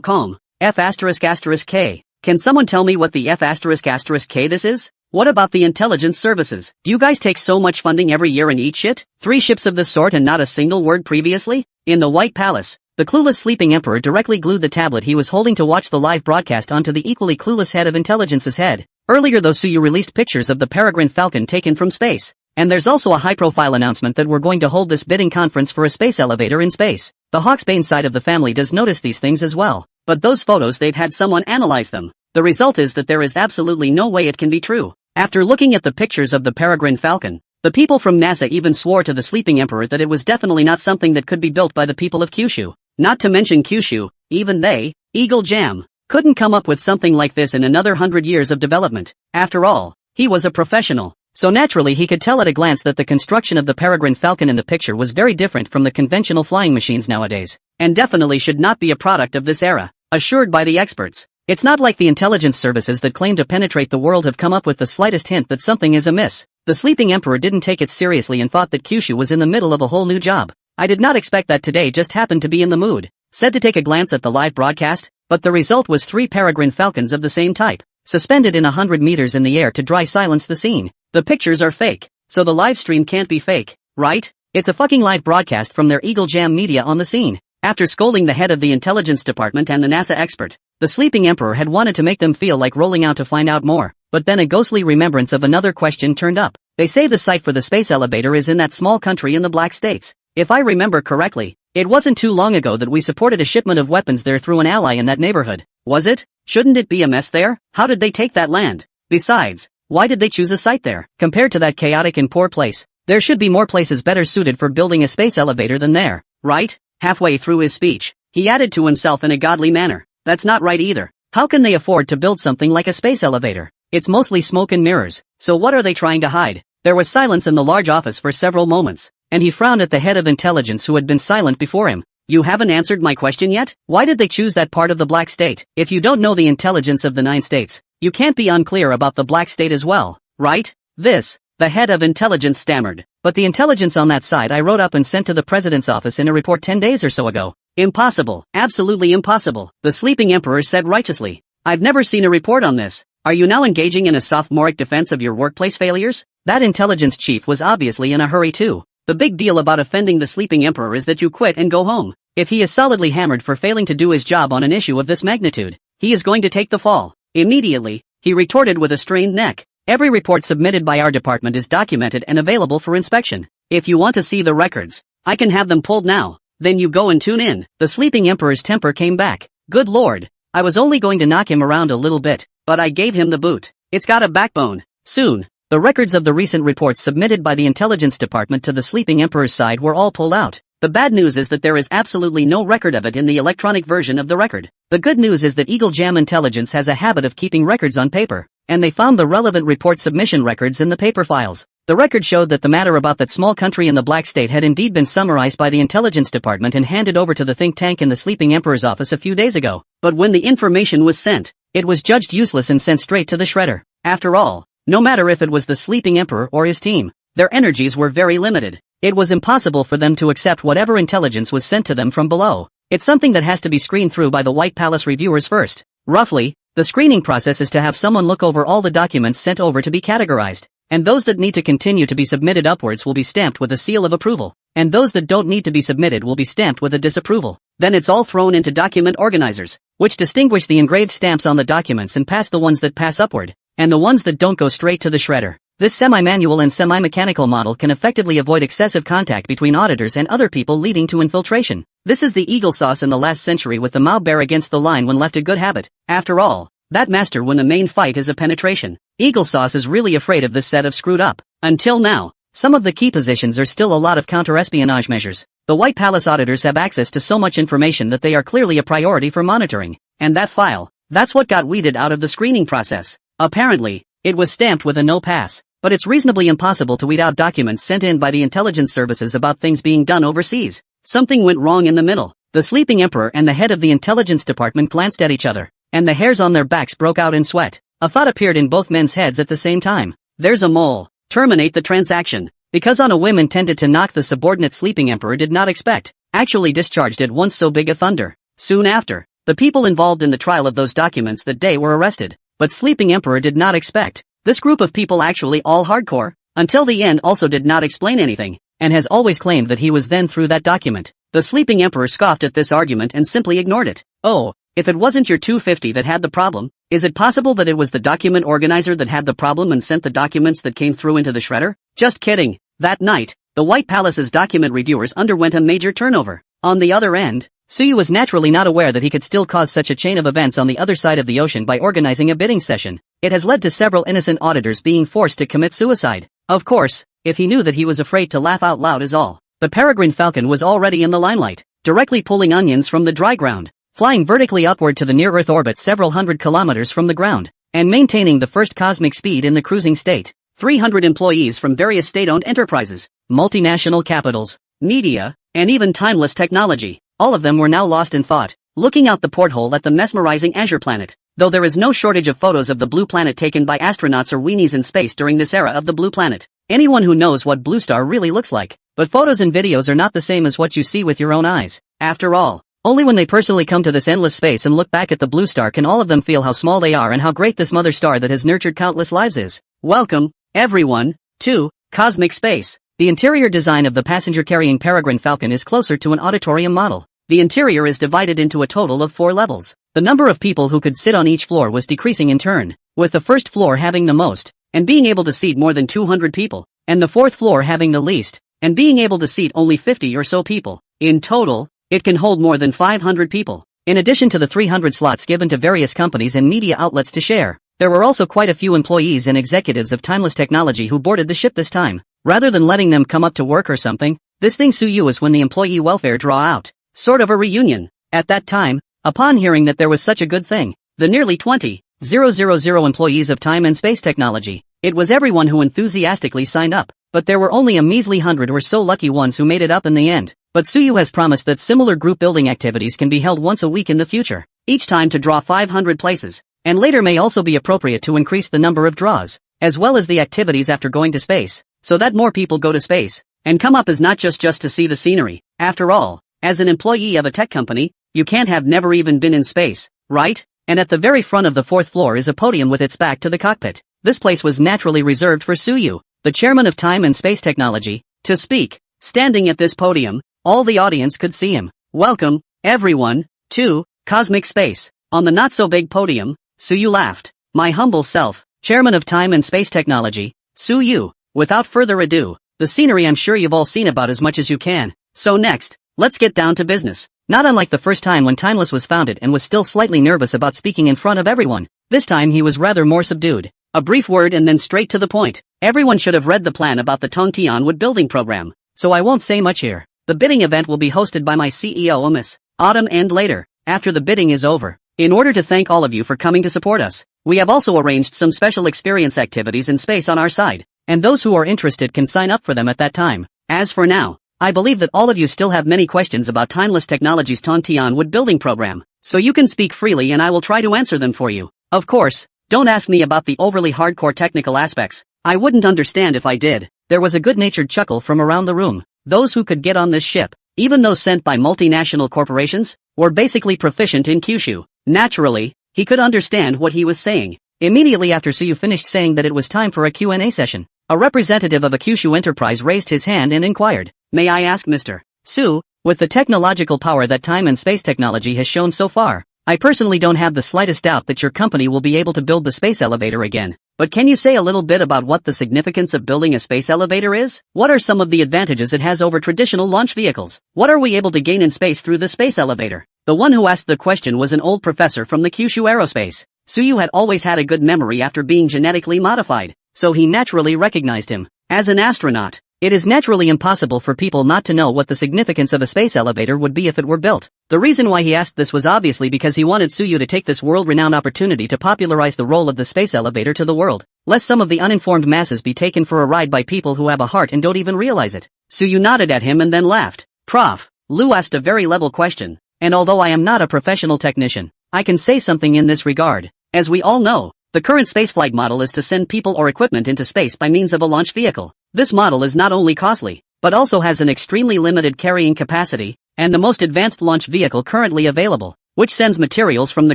calm. F***K. Can someone tell me what the F***K this is? What about the intelligence services? Do you guys take so much funding every year and eat shit? 3 ships of this sort and not a single word previously? In the White Palace, the clueless sleeping emperor directly glued the tablet he was holding to watch the live broadcast onto the equally clueless head of intelligence's head. Earlier though, Suyu released pictures of the peregrine falcon taken from space. And there's also a high-profile announcement that we're going to hold this bidding conference for a space elevator in space. The Hawksbane side of the family does notice these things as well. But those photos, they've had someone analyze them. The result is that there is absolutely no way it can be true. After looking at the pictures of the peregrine falcon, the people from NASA even swore to the sleeping emperor that it was definitely not something that could be built by the people of Kyushu. Not to mention Kyushu, even they, Eagle Jam, couldn't come up with something like this in another 100 years of development. After all, he was a professional. So naturally he could tell at a glance that the construction of the peregrine falcon in the picture was very different from the conventional flying machines nowadays, and definitely should not be a product of this era, assured by the experts. It's not like the intelligence services that claim to penetrate the world have come up with the slightest hint that something is amiss. The sleeping emperor didn't take it seriously and thought that Kyushu was in the middle of a whole new job. I did not expect that today, just happened to be in the mood. Said to take a glance at the live broadcast, but the result was 3 peregrine falcons of the same type, suspended in 100 meters in the air to dry silence the scene. The pictures are fake, so the live stream can't be fake, right? It's a fucking live broadcast from their Eagle Jam media on the scene. After scolding the head of the intelligence department and the NASA expert, the sleeping emperor had wanted to make them feel like rolling out to find out more, but then a ghostly remembrance of another question turned up. They say the site for the space elevator is in that small country in the Black States. If I remember correctly, it wasn't too long ago that we supported a shipment of weapons there through an ally in that neighborhood, was it? Shouldn't it be a mess there? How did they take that land? Besides, why did they choose a site there? Compared to that chaotic and poor place, there should be more places better suited for building a space elevator than there, right? Halfway through his speech, he added to himself in a godly manner, that's not right either. How can they afford to build something like a space elevator? It's mostly smoke and mirrors, so what are they trying to hide? There was silence in the large office for several moments, and he frowned at the head of intelligence who had been silent before him. You haven't answered my question yet? Why did they choose that part of the Black State? If you don't know the intelligence of the 9 states, you can't be unclear about the Black State as well, right? The head of intelligence stammered. But the intelligence on that side I wrote up and sent to the president's office in a report 10 days or so ago. Impossible, absolutely impossible, the sleeping emperor said righteously. I've never seen a report on this. Are you now engaging in a sophomoric defense of your workplace failures? That intelligence chief was obviously in a hurry too. The big deal about offending the sleeping emperor is that you quit and go home. If he is solidly hammered for failing to do his job on an issue of this magnitude, he is going to take the fall. Immediately, he retorted with a strained neck. Every report submitted by our department is documented and available for inspection. If you want to see the records, I can have them pulled now. Then you go and tune in. The sleeping emperor's temper came back. Good lord. I was only going to knock him around a little bit, but I gave him the boot. It's got a backbone. Soon, the records of the recent reports submitted by the intelligence department to the sleeping emperor's side were all pulled out. The bad news is that there is absolutely no record of it in the electronic version of the record. The good news is that Eagle Jam Intelligence has a habit of keeping records on paper, and they found the relevant report submission records in the paper files. The record showed that the matter about that small country in the Black State had indeed been summarized by the intelligence department and handed over to the think tank in the sleeping emperor's office a few days ago. But when the information was sent, it was judged useless and sent straight to the shredder. After all, no matter if it was the sleeping emperor or his team, their energies were very limited. It was impossible for them to accept whatever intelligence was sent to them from below. It's something that has to be screened through by the White Palace reviewers first. Roughly, the screening process is to have someone look over all the documents sent over to be categorized, and those that need to continue to be submitted upwards will be stamped with a seal of approval, and those that don't need to be submitted will be stamped with a disapproval. Then it's all thrown into document organizers, which distinguish the engraved stamps on the documents and pass the ones that pass upward, and the ones that don't go straight to the shredder. This semi-manual and semi-mechanical model can effectively avoid excessive contact between auditors and other people, leading to infiltration. This is the eagle sauce in the last century, with the Mao bear against the lion when left a good habit. After all, that master when the main fight is a penetration. Eagle sauce is really afraid of this set of screwed up. Until now, some of the key positions are still a lot of counter-espionage measures. The White Palace auditors have access to so much information that they are clearly a priority for monitoring. And that file, that's what got weeded out of the screening process. Apparently, it was stamped with a no pass. But it's reasonably impossible to weed out documents sent in by the intelligence services about things being done overseas. Something went wrong in the middle. The sleeping emperor and the head of the intelligence department glanced at each other, and the hairs on their backs broke out in sweat. A thought appeared in both men's heads at the same time. There's a mole. Terminate the transaction. Because on a whim intended to knock the subordinate sleeping emperor did not expect, actually discharged at once so big a thunder. Soon after, the people involved in the trial of those documents that day were arrested. But sleeping emperor did not expect. This group of people, actually all hardcore, until the end, also did not explain anything, and has always claimed that he was then through that document. The sleeping emperor scoffed at this argument and simply ignored it. Oh, if it wasn't your 250 that had the problem, is it possible that it was the document organizer that had the problem and sent the documents that came through into the shredder? Just kidding. That night, the White Palace's document reviewers underwent a major turnover. On the other end, Suyu was naturally not aware that he could still cause such a chain of events on the other side of the ocean by organizing a bidding session. It has led to several innocent auditors being forced to commit suicide. Of course, if he knew that, he was afraid to laugh out loud is all. The Peregrine Falcon was already in the limelight, directly pulling onions from the dry ground, flying vertically upward to the near-Earth orbit several hundred kilometers from the ground, and maintaining the first cosmic speed in the cruising state. 300 employees from various state-owned enterprises, multinational capitals, media, and even timeless technology. All of them were now lost in thought, looking out the porthole at the mesmerizing Azure Planet. Though there is no shortage of photos of the Blue Planet taken by astronauts or weenies in space during this era of the Blue Planet. Anyone who knows what Blue Star really looks like. But photos and videos are not the same as what you see with your own eyes. After all, only when they personally come to this endless space and look back at the Blue Star can all of them feel how small they are and how great this mother star that has nurtured countless lives is. Welcome, everyone, to Cosmic Space. The interior design of the passenger-carrying Peregrine Falcon is closer to an auditorium model. The interior is divided into a total of 4 levels. The number of people who could sit on each floor was decreasing in turn, with the first floor having the most, and being able to seat more than 200 people, and the 4th floor having the least, and being able to seat only 50 or so people. In total, it can hold more than 500 people. In addition to the 300 slots given to various companies and media outlets to share, there were also quite a few employees and executives of Timeless Technology who boarded the ship this time. Rather than letting them come up to work or something, this thing Suyu is when the employee welfare draw out. Sort of a reunion. At that time, upon hearing that there was such a good thing, the nearly 20,000 employees of Time and Space Technology, it was everyone who enthusiastically signed up, but there were only a measly 100 or so lucky ones who made it up in the end. But Suyu has promised that similar group building activities can be held once a week in the future, each time to draw 500 places, and later may also be appropriate to increase the number of draws, as well as the activities after going to space, so that more people go to space, and come up as not just to see the scenery. After all, as an employee of a tech company, you can't have never even been in space, right? and at the very front of the fourth floor is a podium with its back to the cockpit. This place was naturally reserved for Suyu, the chairman of time and space technology, to speak. Standing at this podium, all the audience could see him. Welcome, everyone, to cosmic space. On the not-so-big podium, Suyu laughed. My humble self, chairman of time and space technology, Suyu. Without further ado, the scenery I'm sure you've all seen about as much as you can. So next, let's get down to business. Not unlike the first time when Timeless was founded and was still slightly nervous about speaking in front of everyone. This time he was rather more subdued. A brief word and then straight to the point. Everyone should have read the plan about the Tongtian Wood building program, so I won't say much here. The bidding event will be hosted by my CEO Miss Autumn and later, after the bidding is over. In order to thank all of you for coming to support us, we have also arranged some special experience activities in space on our side, and those who are interested can sign up for them at that time. As for now, I believe that all of you still have many questions about Timeless Technologies' Tongtian Wood building program, so you can speak freely and I will try to answer them for you. Of course, don't ask me about the overly hardcore technical aspects. I wouldn't understand if I did. There was a good-natured chuckle from around the room. Those who could get on this ship, even those sent by multinational corporations, were basically proficient in Kyushu. Naturally, he could understand what he was saying. Immediately after Suyu finished saying that it was time for a Q&A session, a representative of a Kyushu enterprise raised his hand and inquired, "May I ask Mr. Su, with the technological power that time and space technology has shown so far, I personally don't have the slightest doubt that your company will be able to build the space elevator again. But can you say a little bit about what the significance of building a space elevator is? What are some of the advantages it has over traditional launch vehicles? What are we able to gain in space through the space elevator?" The one who asked the question was an old professor from the Kyushu Aerospace. Suyu had always had a good memory after being genetically modified, so he naturally recognized him. As an astronaut, it is naturally impossible for people not to know what the significance of a space elevator would be if it were built. The reason why he asked this was obviously because he wanted Suyu to take this world-renowned opportunity to popularize the role of the space elevator to the world, lest some of the uninformed masses be taken for a ride by people who have a heart and don't even realize it. Suyu nodded at him and then laughed. Prof. Liu asked a very level question, and although I am not a professional technician, I can say something in this regard. As we all know, the current spaceflight model is to send people or equipment into space by means of a launch vehicle. This model is not only costly, but also has an extremely limited carrying capacity, and the most advanced launch vehicle currently available, which sends materials from the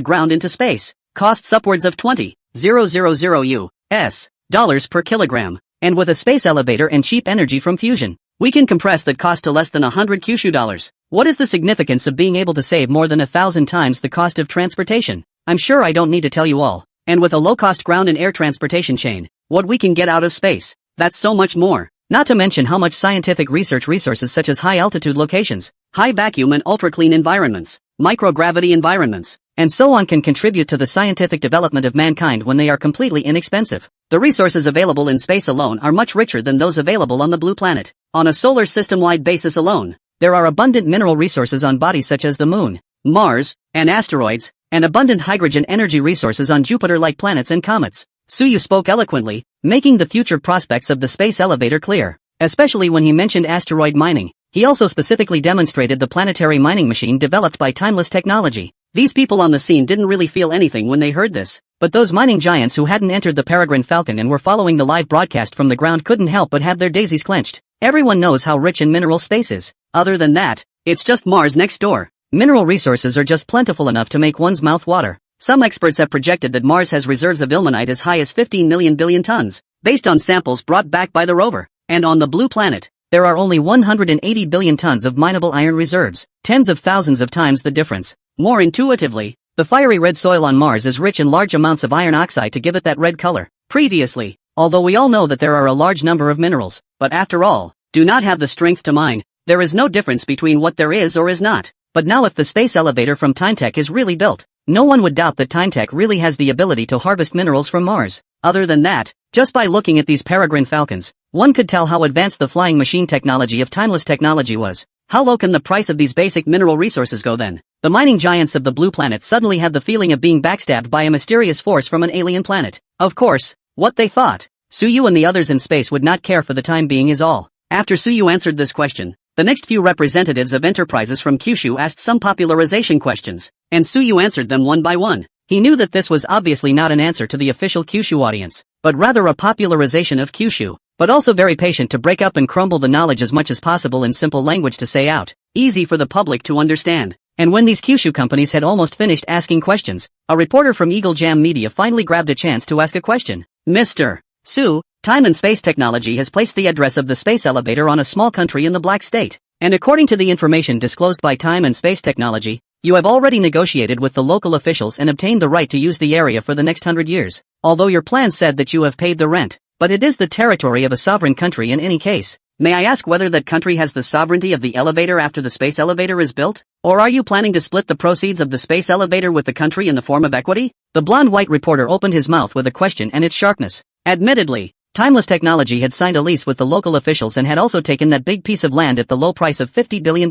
ground into space, costs upwards of $20,000 US dollars per kilogram, and with a space elevator and cheap energy from fusion, we can compress that cost to less than 100 Kyushu dollars. What is the significance of being able to save more than 1,000 times the cost of transportation? I'm sure I don't need to tell you all. And with a low-cost ground and air transportation chain, what we can get out of space, that's so much more. Not to mention how much scientific research resources such as high-altitude locations, high vacuum and ultra-clean environments, microgravity environments, and so on can contribute to the scientific development of mankind when they are completely inexpensive. The resources available in space alone are much richer than those available on the blue planet. On a solar system-wide basis alone, there are abundant mineral resources on bodies such as the Moon, Mars, and asteroids, and abundant hydrogen energy resources on Jupiter-like planets and comets. Suyu spoke eloquently, making the future prospects of the space elevator clear, especially when he mentioned asteroid mining. He also specifically demonstrated the planetary mining machine developed by Timeless Technology. These people on the scene didn't really feel anything when they heard this, but those mining giants who hadn't entered the Peregrine Falcon and were following the live broadcast from the ground couldn't help but have their daisies clenched. Everyone knows how rich in mineral space is. Other than that, it's just Mars next door. Mineral resources are just plentiful enough to make one's mouth water. Some experts have projected that Mars has reserves of ilmenite as high as 15 million billion tons, based on samples brought back by the rover. And on the blue planet, there are only 180 billion tons of mineable iron reserves, tens of thousands of times the difference. More intuitively, the fiery red soil on Mars is rich in large amounts of iron oxide to give it that red color. Previously, although we all know that there are a large number of minerals, but after all, do not have the strength to mine, there is no difference between what there is or is not. But now if the space elevator from TimeTech is really built, no one would doubt that TimeTech really has the ability to harvest minerals from Mars. Other than that, just by looking at these Peregrine Falcons, one could tell how advanced the flying machine technology of Timeless Technology was. How low can the price of these basic mineral resources go then? The mining giants of the blue planet suddenly had the feeling of being backstabbed by a mysterious force from an alien planet. Of course, what they thought, Suyu and the others in space would not care for the time being is all. After Suyu answered this question, the next few representatives of enterprises from Kyushu asked some popularization questions, and Suyu answered them one by one. He knew that this was obviously not an answer to the official Kyushu audience, but rather a popularization of Kyushu, but also very patient to break up and crumble the knowledge as much as possible in simple language to say out, easy for the public to understand. And when these Kyushu companies had almost finished asking questions, a reporter from Eagle Jam Media finally grabbed a chance to ask a question. Mr. Su, Time and Space Technology has placed the address of the space elevator on a small country in the Black State. And according to the information disclosed by Time and Space Technology, you have already negotiated with the local officials and obtained the right to use the area for the next 100 years. Although your plan said that you have paid the rent, but it is the territory of a sovereign country in any case. May I ask whether that country has the sovereignty of the elevator after the space elevator is built? Or are you planning to split the proceeds of the space elevator with the country in the form of equity? The blonde-white reporter opened his mouth with a question and its sharpness. Admittedly, Timeless Technology had signed a lease with the local officials and had also taken that big piece of land at the low price of $50 billion.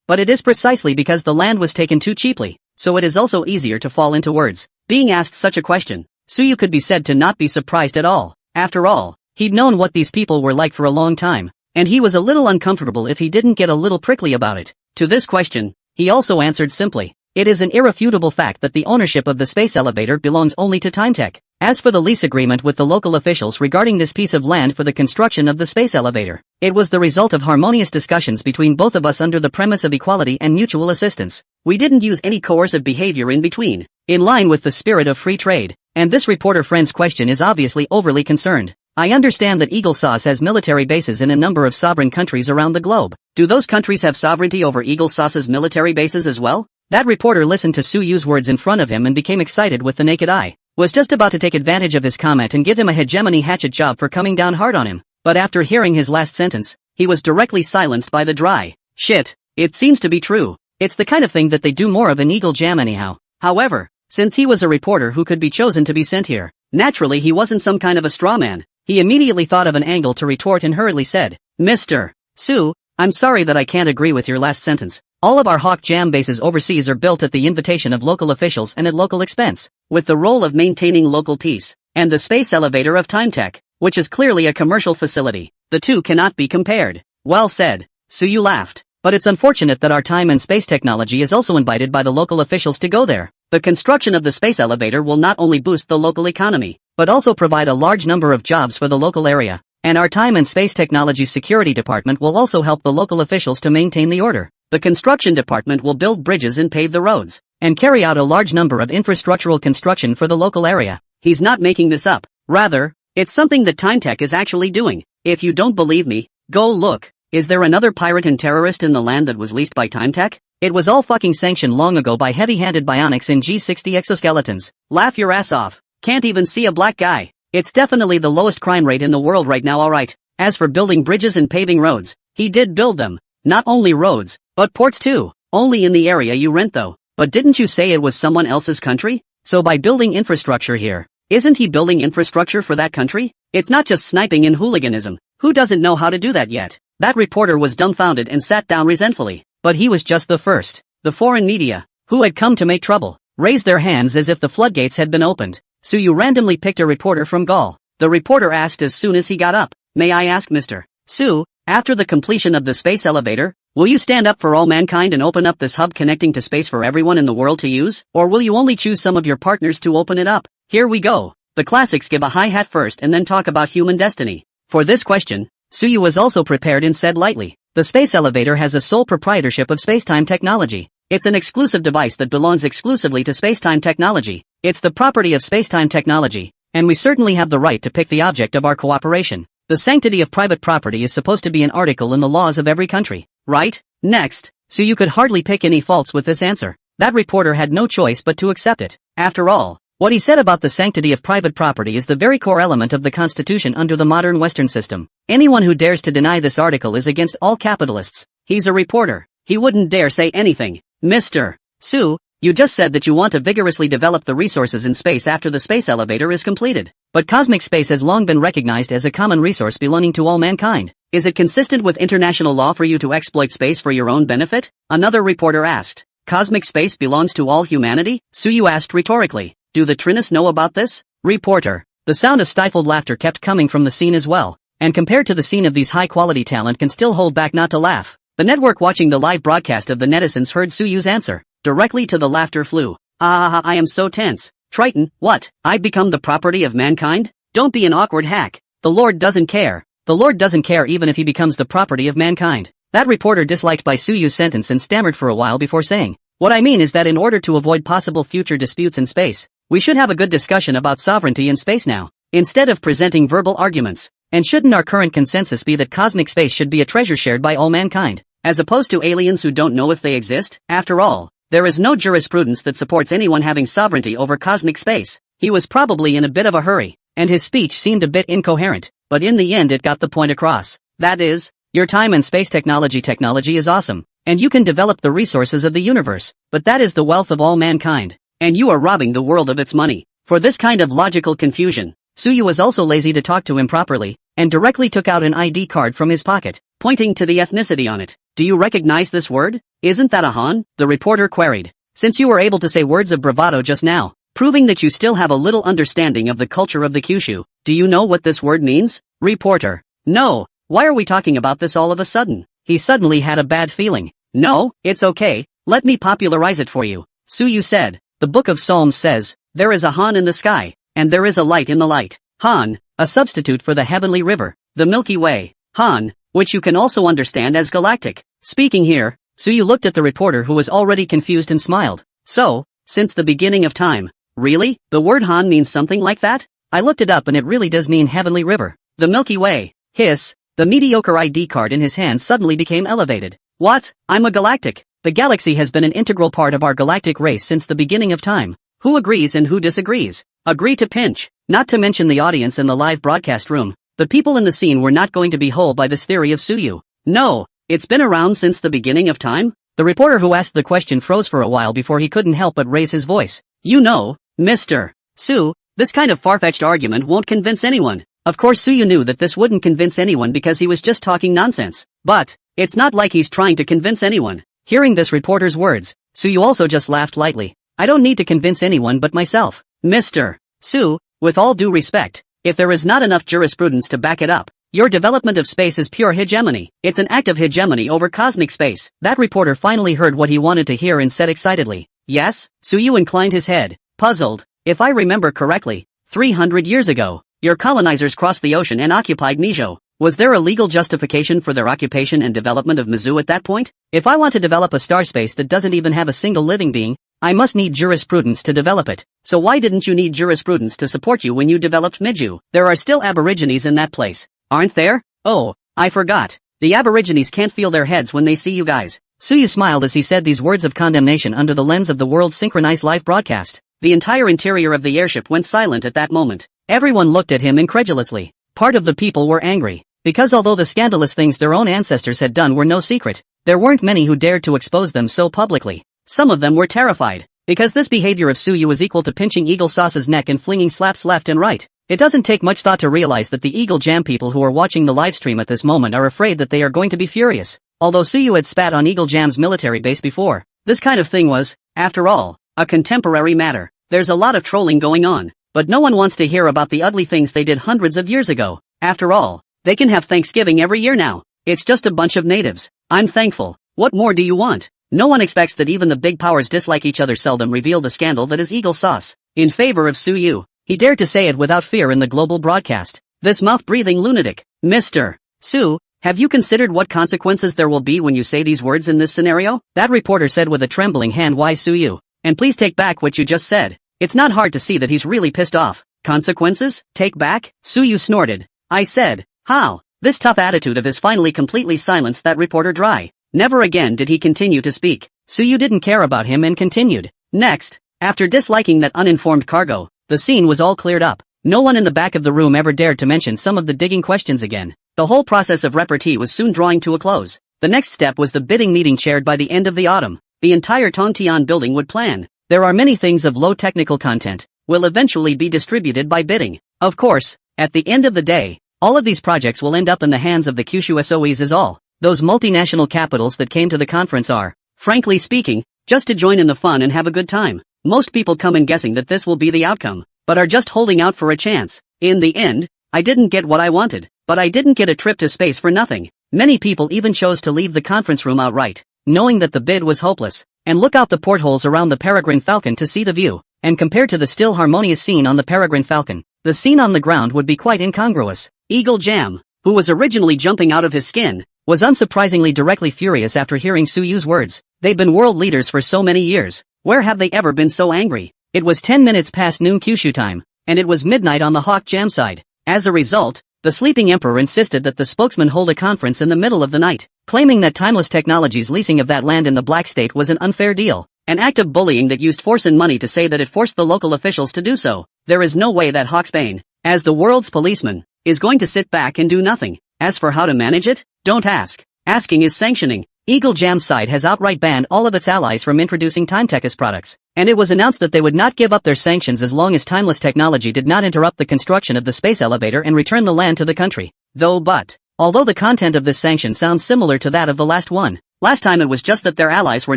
But it is precisely because the land was taken too cheaply, so it is also easier to fall into words. Being asked such a question, Suyu could be said to not be surprised at all. After all, he'd known what these people were like for a long time, and he was a little uncomfortable if he didn't get a little prickly about it. To this question, he also answered simply. It is an irrefutable fact that the ownership of the space elevator belongs only to TimeTech. As for the lease agreement with the local officials regarding this piece of land for the construction of the space elevator, it was the result of harmonious discussions between both of us under the premise of equality and mutual assistance. We didn't use any coercive behavior in between, in line with the spirit of free trade. And this reporter friend's question is obviously overly concerned. I understand that Eagle Sauce has military bases in a number of sovereign countries around the globe. Do those countries have sovereignty over Eagle Sauce's military bases as well? That reporter listened to Suyu's words in front of him and became excited with the naked eye. Was just about to take advantage of his comment and give him a hegemony hatchet job for coming down hard on him. But after hearing his last sentence, he was directly silenced by the dry shit. It seems to be true. It's the kind of thing that they do more of in Eagle Jam anyhow. However, since he was a reporter who could be chosen to be sent here, naturally he wasn't some kind of a straw man. He immediately thought of an angle to retort and hurriedly said, Mr. Su, I'm sorry that I can't agree with your last sentence. All of our Hawk Jam bases overseas are built at the invitation of local officials and at local expense, with the role of maintaining local peace, and the space elevator of TimeTech, which is clearly a commercial facility. The two cannot be compared. Well said. Suyu laughed. But it's unfortunate that our time and space technology is also invited by the local officials to go there. The construction of the space elevator will not only boost the local economy, but also provide a large number of jobs for the local area. And our time and space technology security department will also help the local officials to maintain the order. The construction department will build bridges and pave the roads, and carry out a large number of infrastructural construction for the local area. He's not making this up. Rather, it's something that TimeTech is actually doing. If you don't believe me, go look. Is there another pirate and terrorist in the land that was leased by TimeTech? It was all fucking sanctioned long ago by heavy-handed bionics in G60 exoskeletons. Laugh your ass off. Can't even see a black guy. It's definitely the lowest crime rate in the world right now, alright. As for building bridges and paving roads, he did build them. Not only roads, but ports too. Only in the area you rent though. But didn't you say it was someone else's country? So by building infrastructure here, isn't he building infrastructure for that country? It's not just sniping and hooliganism. Who doesn't know how to do that yet? That reporter was dumbfounded and sat down resentfully. But he was just the first. The foreign media, who had come to make trouble, raised their hands as if the floodgates had been opened. Suyu randomly picked a reporter from Gaul. The reporter asked as soon as he got up, May I ask Mr. Su, after the completion of the space elevator, will you stand up for all mankind and open up this hub connecting to space for everyone in the world to use? Or will you only choose some of your partners to open it up? Here we go. The classics give a hi-hat first and then talk about human destiny. For this question, Suyu was also prepared and said lightly, the space elevator has a sole proprietorship of spacetime technology. It's an exclusive device that belongs exclusively to spacetime technology. It's the property of spacetime technology, and we certainly have the right to pick the object of our cooperation. The sanctity of private property is supposed to be an article in the laws of every country, right? Next, Suyu could hardly pick any faults with this answer. That reporter had no choice but to accept it. After all, what he said about the sanctity of private property is the very core element of the Constitution under the modern Western system. Anyone who dares to deny this article is against all capitalists. He's a reporter. He wouldn't dare say anything. Mr. Su, you just said that you want to vigorously develop the resources in space after the space elevator is completed. But cosmic space has long been recognized as a common resource belonging to all mankind. Is it consistent with international law for you to exploit space for your own benefit? Another reporter asked. Cosmic space belongs to all humanity? Suyu asked rhetorically. Do the Trinis know about this? Reporter. The sound of stifled laughter kept coming from the scene as well, and compared to the scene of these high-quality talent can still hold back not to laugh. The network watching the live broadcast of the netizens heard Suyu's answer. Directly to the laughter flew. I am so tense. Triton, what? I've become the property of mankind? Don't be an awkward hack. The Lord doesn't care. The Lord doesn't care even if he becomes the property of mankind. That reporter disliked by Suyu's sentence and stammered for a while before saying, What I mean is that in order to avoid possible future disputes in space, we should have a good discussion about sovereignty in space now, instead of presenting verbal arguments. And shouldn't our current consensus be that cosmic space should be a treasure shared by all mankind, as opposed to aliens who don't know if they exist? After all, there is no jurisprudence that supports anyone having sovereignty over cosmic space. He was probably in a bit of a hurry, and his speech seemed a bit incoherent, but in the end it got the point across. That is, your time and space technology is awesome, and you can develop the resources of the universe, but that is the wealth of all mankind, and you are robbing the world of its money. For this kind of logical confusion, Suyu was also lazy to talk to him properly, and directly took out an ID card from his pocket, pointing to the ethnicity on it. Do you recognize this word? Isn't that a Han? The reporter queried. Since you were able to say words of bravado just now, proving that you still have a little understanding of the culture of the Kyushu, do you know what this word means? Reporter. No, why are we talking about this all of a sudden? He suddenly had a bad feeling. No, it's okay, let me popularize it for you. Suyu said, the Book of Psalms says, there is a Han in the sky, and there is a light in the light. Han, a substitute for the heavenly river, the Milky Way. Han, which you can also understand as galactic. Speaking here, Suyu looked at the reporter who was already confused and smiled. So, since the beginning of time. Really? The word Han means something like that? I looked it up and it really does mean heavenly river. The Milky Way. Hiss, the mediocre ID card in his hand suddenly became elevated. What? I'm a galactic. The galaxy has been an integral part of our galactic race since the beginning of time. Who agrees and who disagrees? Agree to pinch. Not to mention the audience in the live broadcast room. The people in the scene were not going to be whole by this theory of Suyu. No, it's been around since the beginning of time? The reporter who asked the question froze for a while before he couldn't help but raise his voice. You know, Mr. Su, this kind of far-fetched argument won't convince anyone. Of course Suyu knew that this wouldn't convince anyone because he was just talking nonsense. But, it's not like he's trying to convince anyone. Hearing this reporter's words, Suyu also just laughed lightly. I don't need to convince anyone but myself. Mr. Su, with all due respect, if there is not enough jurisprudence to back it up, your development of space is pure hegemony. It's an act of hegemony over cosmic space. That reporter finally heard what he wanted to hear and said excitedly, yes? Suyu inclined his head, puzzled. If I remember correctly, 300 years ago, your colonizers crossed the ocean and occupied Mizo. Was there a legal justification for their occupation and development of Mizu at that point? If I want to develop a star space that doesn't even have a single living being, I must need jurisprudence to develop it. So why didn't you need jurisprudence to support you when you developed Miju? There are still aborigines in that place, aren't there? Oh, I forgot. The aborigines can't feel their heads when they see you guys. Suyu smiled as he said these words of condemnation under the lens of the world's synchronized live broadcast. The entire interior of the airship went silent at that moment. Everyone looked at him incredulously. Part of the people were angry, because although the scandalous things their own ancestors had done were no secret, there weren't many who dared to expose them so publicly. Some of them were terrified, because this behavior of Suyu was equal to pinching Eagle Sauce's neck and flinging slaps left and right. It doesn't take much thought to realize that the Eagle Jam people who are watching the livestream at this moment are afraid that they are going to be furious. Although Suyu had spat on Eagle Jam's military base before, this kind of thing was, after all, a contemporary matter. There's a lot of trolling going on, but no one wants to hear about the ugly things they did hundreds of years ago. After all, they can have Thanksgiving every year now. It's just a bunch of natives. I'm thankful. What more do you want? No one expects that even the big powers dislike each other. Seldom reveal the scandal that is Eagle Sauce in favor of Suyu. He dared to say it without fear in the global broadcast. This mouth-breathing lunatic. Mr. Su, have you considered what consequences there will be when you say these words in this scenario? That reporter said with a trembling hand. Why Suyu? And please take back what you just said. It's not hard to see that he's really pissed off. Consequences? Take back? Suyu snorted. I said, how? This tough attitude of his finally completely silenced that reporter dry. Never again did he continue to speak. Suyu didn't care about him and continued. Next, after disliking that uninformed cargo, the scene was all cleared up. No one in the back of the room ever dared to mention some of the digging questions again. The whole process of repartee was soon drawing to a close. The next step was the bidding meeting chaired by the end of the autumn. The entire Tongtian building would plan. There are many things of low technical content, will eventually be distributed by bidding. Of course, at the end of the day, all of these projects will end up in the hands of the Kyushu SOEs is all. Those multinational capitals that came to the conference are, frankly speaking, just to join in the fun and have a good time. Most people come in guessing that this will be the outcome, but are just holding out for a chance. In the end, I didn't get what I wanted, but I didn't get a trip to space for nothing. Many people even chose to leave the conference room outright, knowing that the bid was hopeless, and look out the portholes around the Peregrine Falcon to see the view. And compared to the still harmonious scene on the Peregrine Falcon, the scene on the ground would be quite incongruous. Eagle Jam, who was originally jumping out of his skin, was unsurprisingly directly furious after hearing Suyu's words. They've been world leaders for so many years. Where have they ever been so angry? It was 10 minutes past noon Kyushu time, and it was midnight on the Hawk Jam side. As a result, the sleeping emperor insisted that the spokesman hold a conference in the middle of the night, claiming that Timeless Technologies' leasing of that land in the Black State was an unfair deal, an act of bullying that used force and money to say that it forced the local officials to do so. There is no way that Hawk Spain, as the world's policeman, is going to sit back and do nothing. As for how to manage it, don't ask. Asking is sanctioning. Eagle Jam's side has outright banned all of its allies from introducing Timetech's products, and it was announced that they would not give up their sanctions as long as Timeless Technology did not interrupt the construction of the space elevator and return the land to the country. Although the content of this sanction sounds similar to that of the last one, last time it was just that their allies were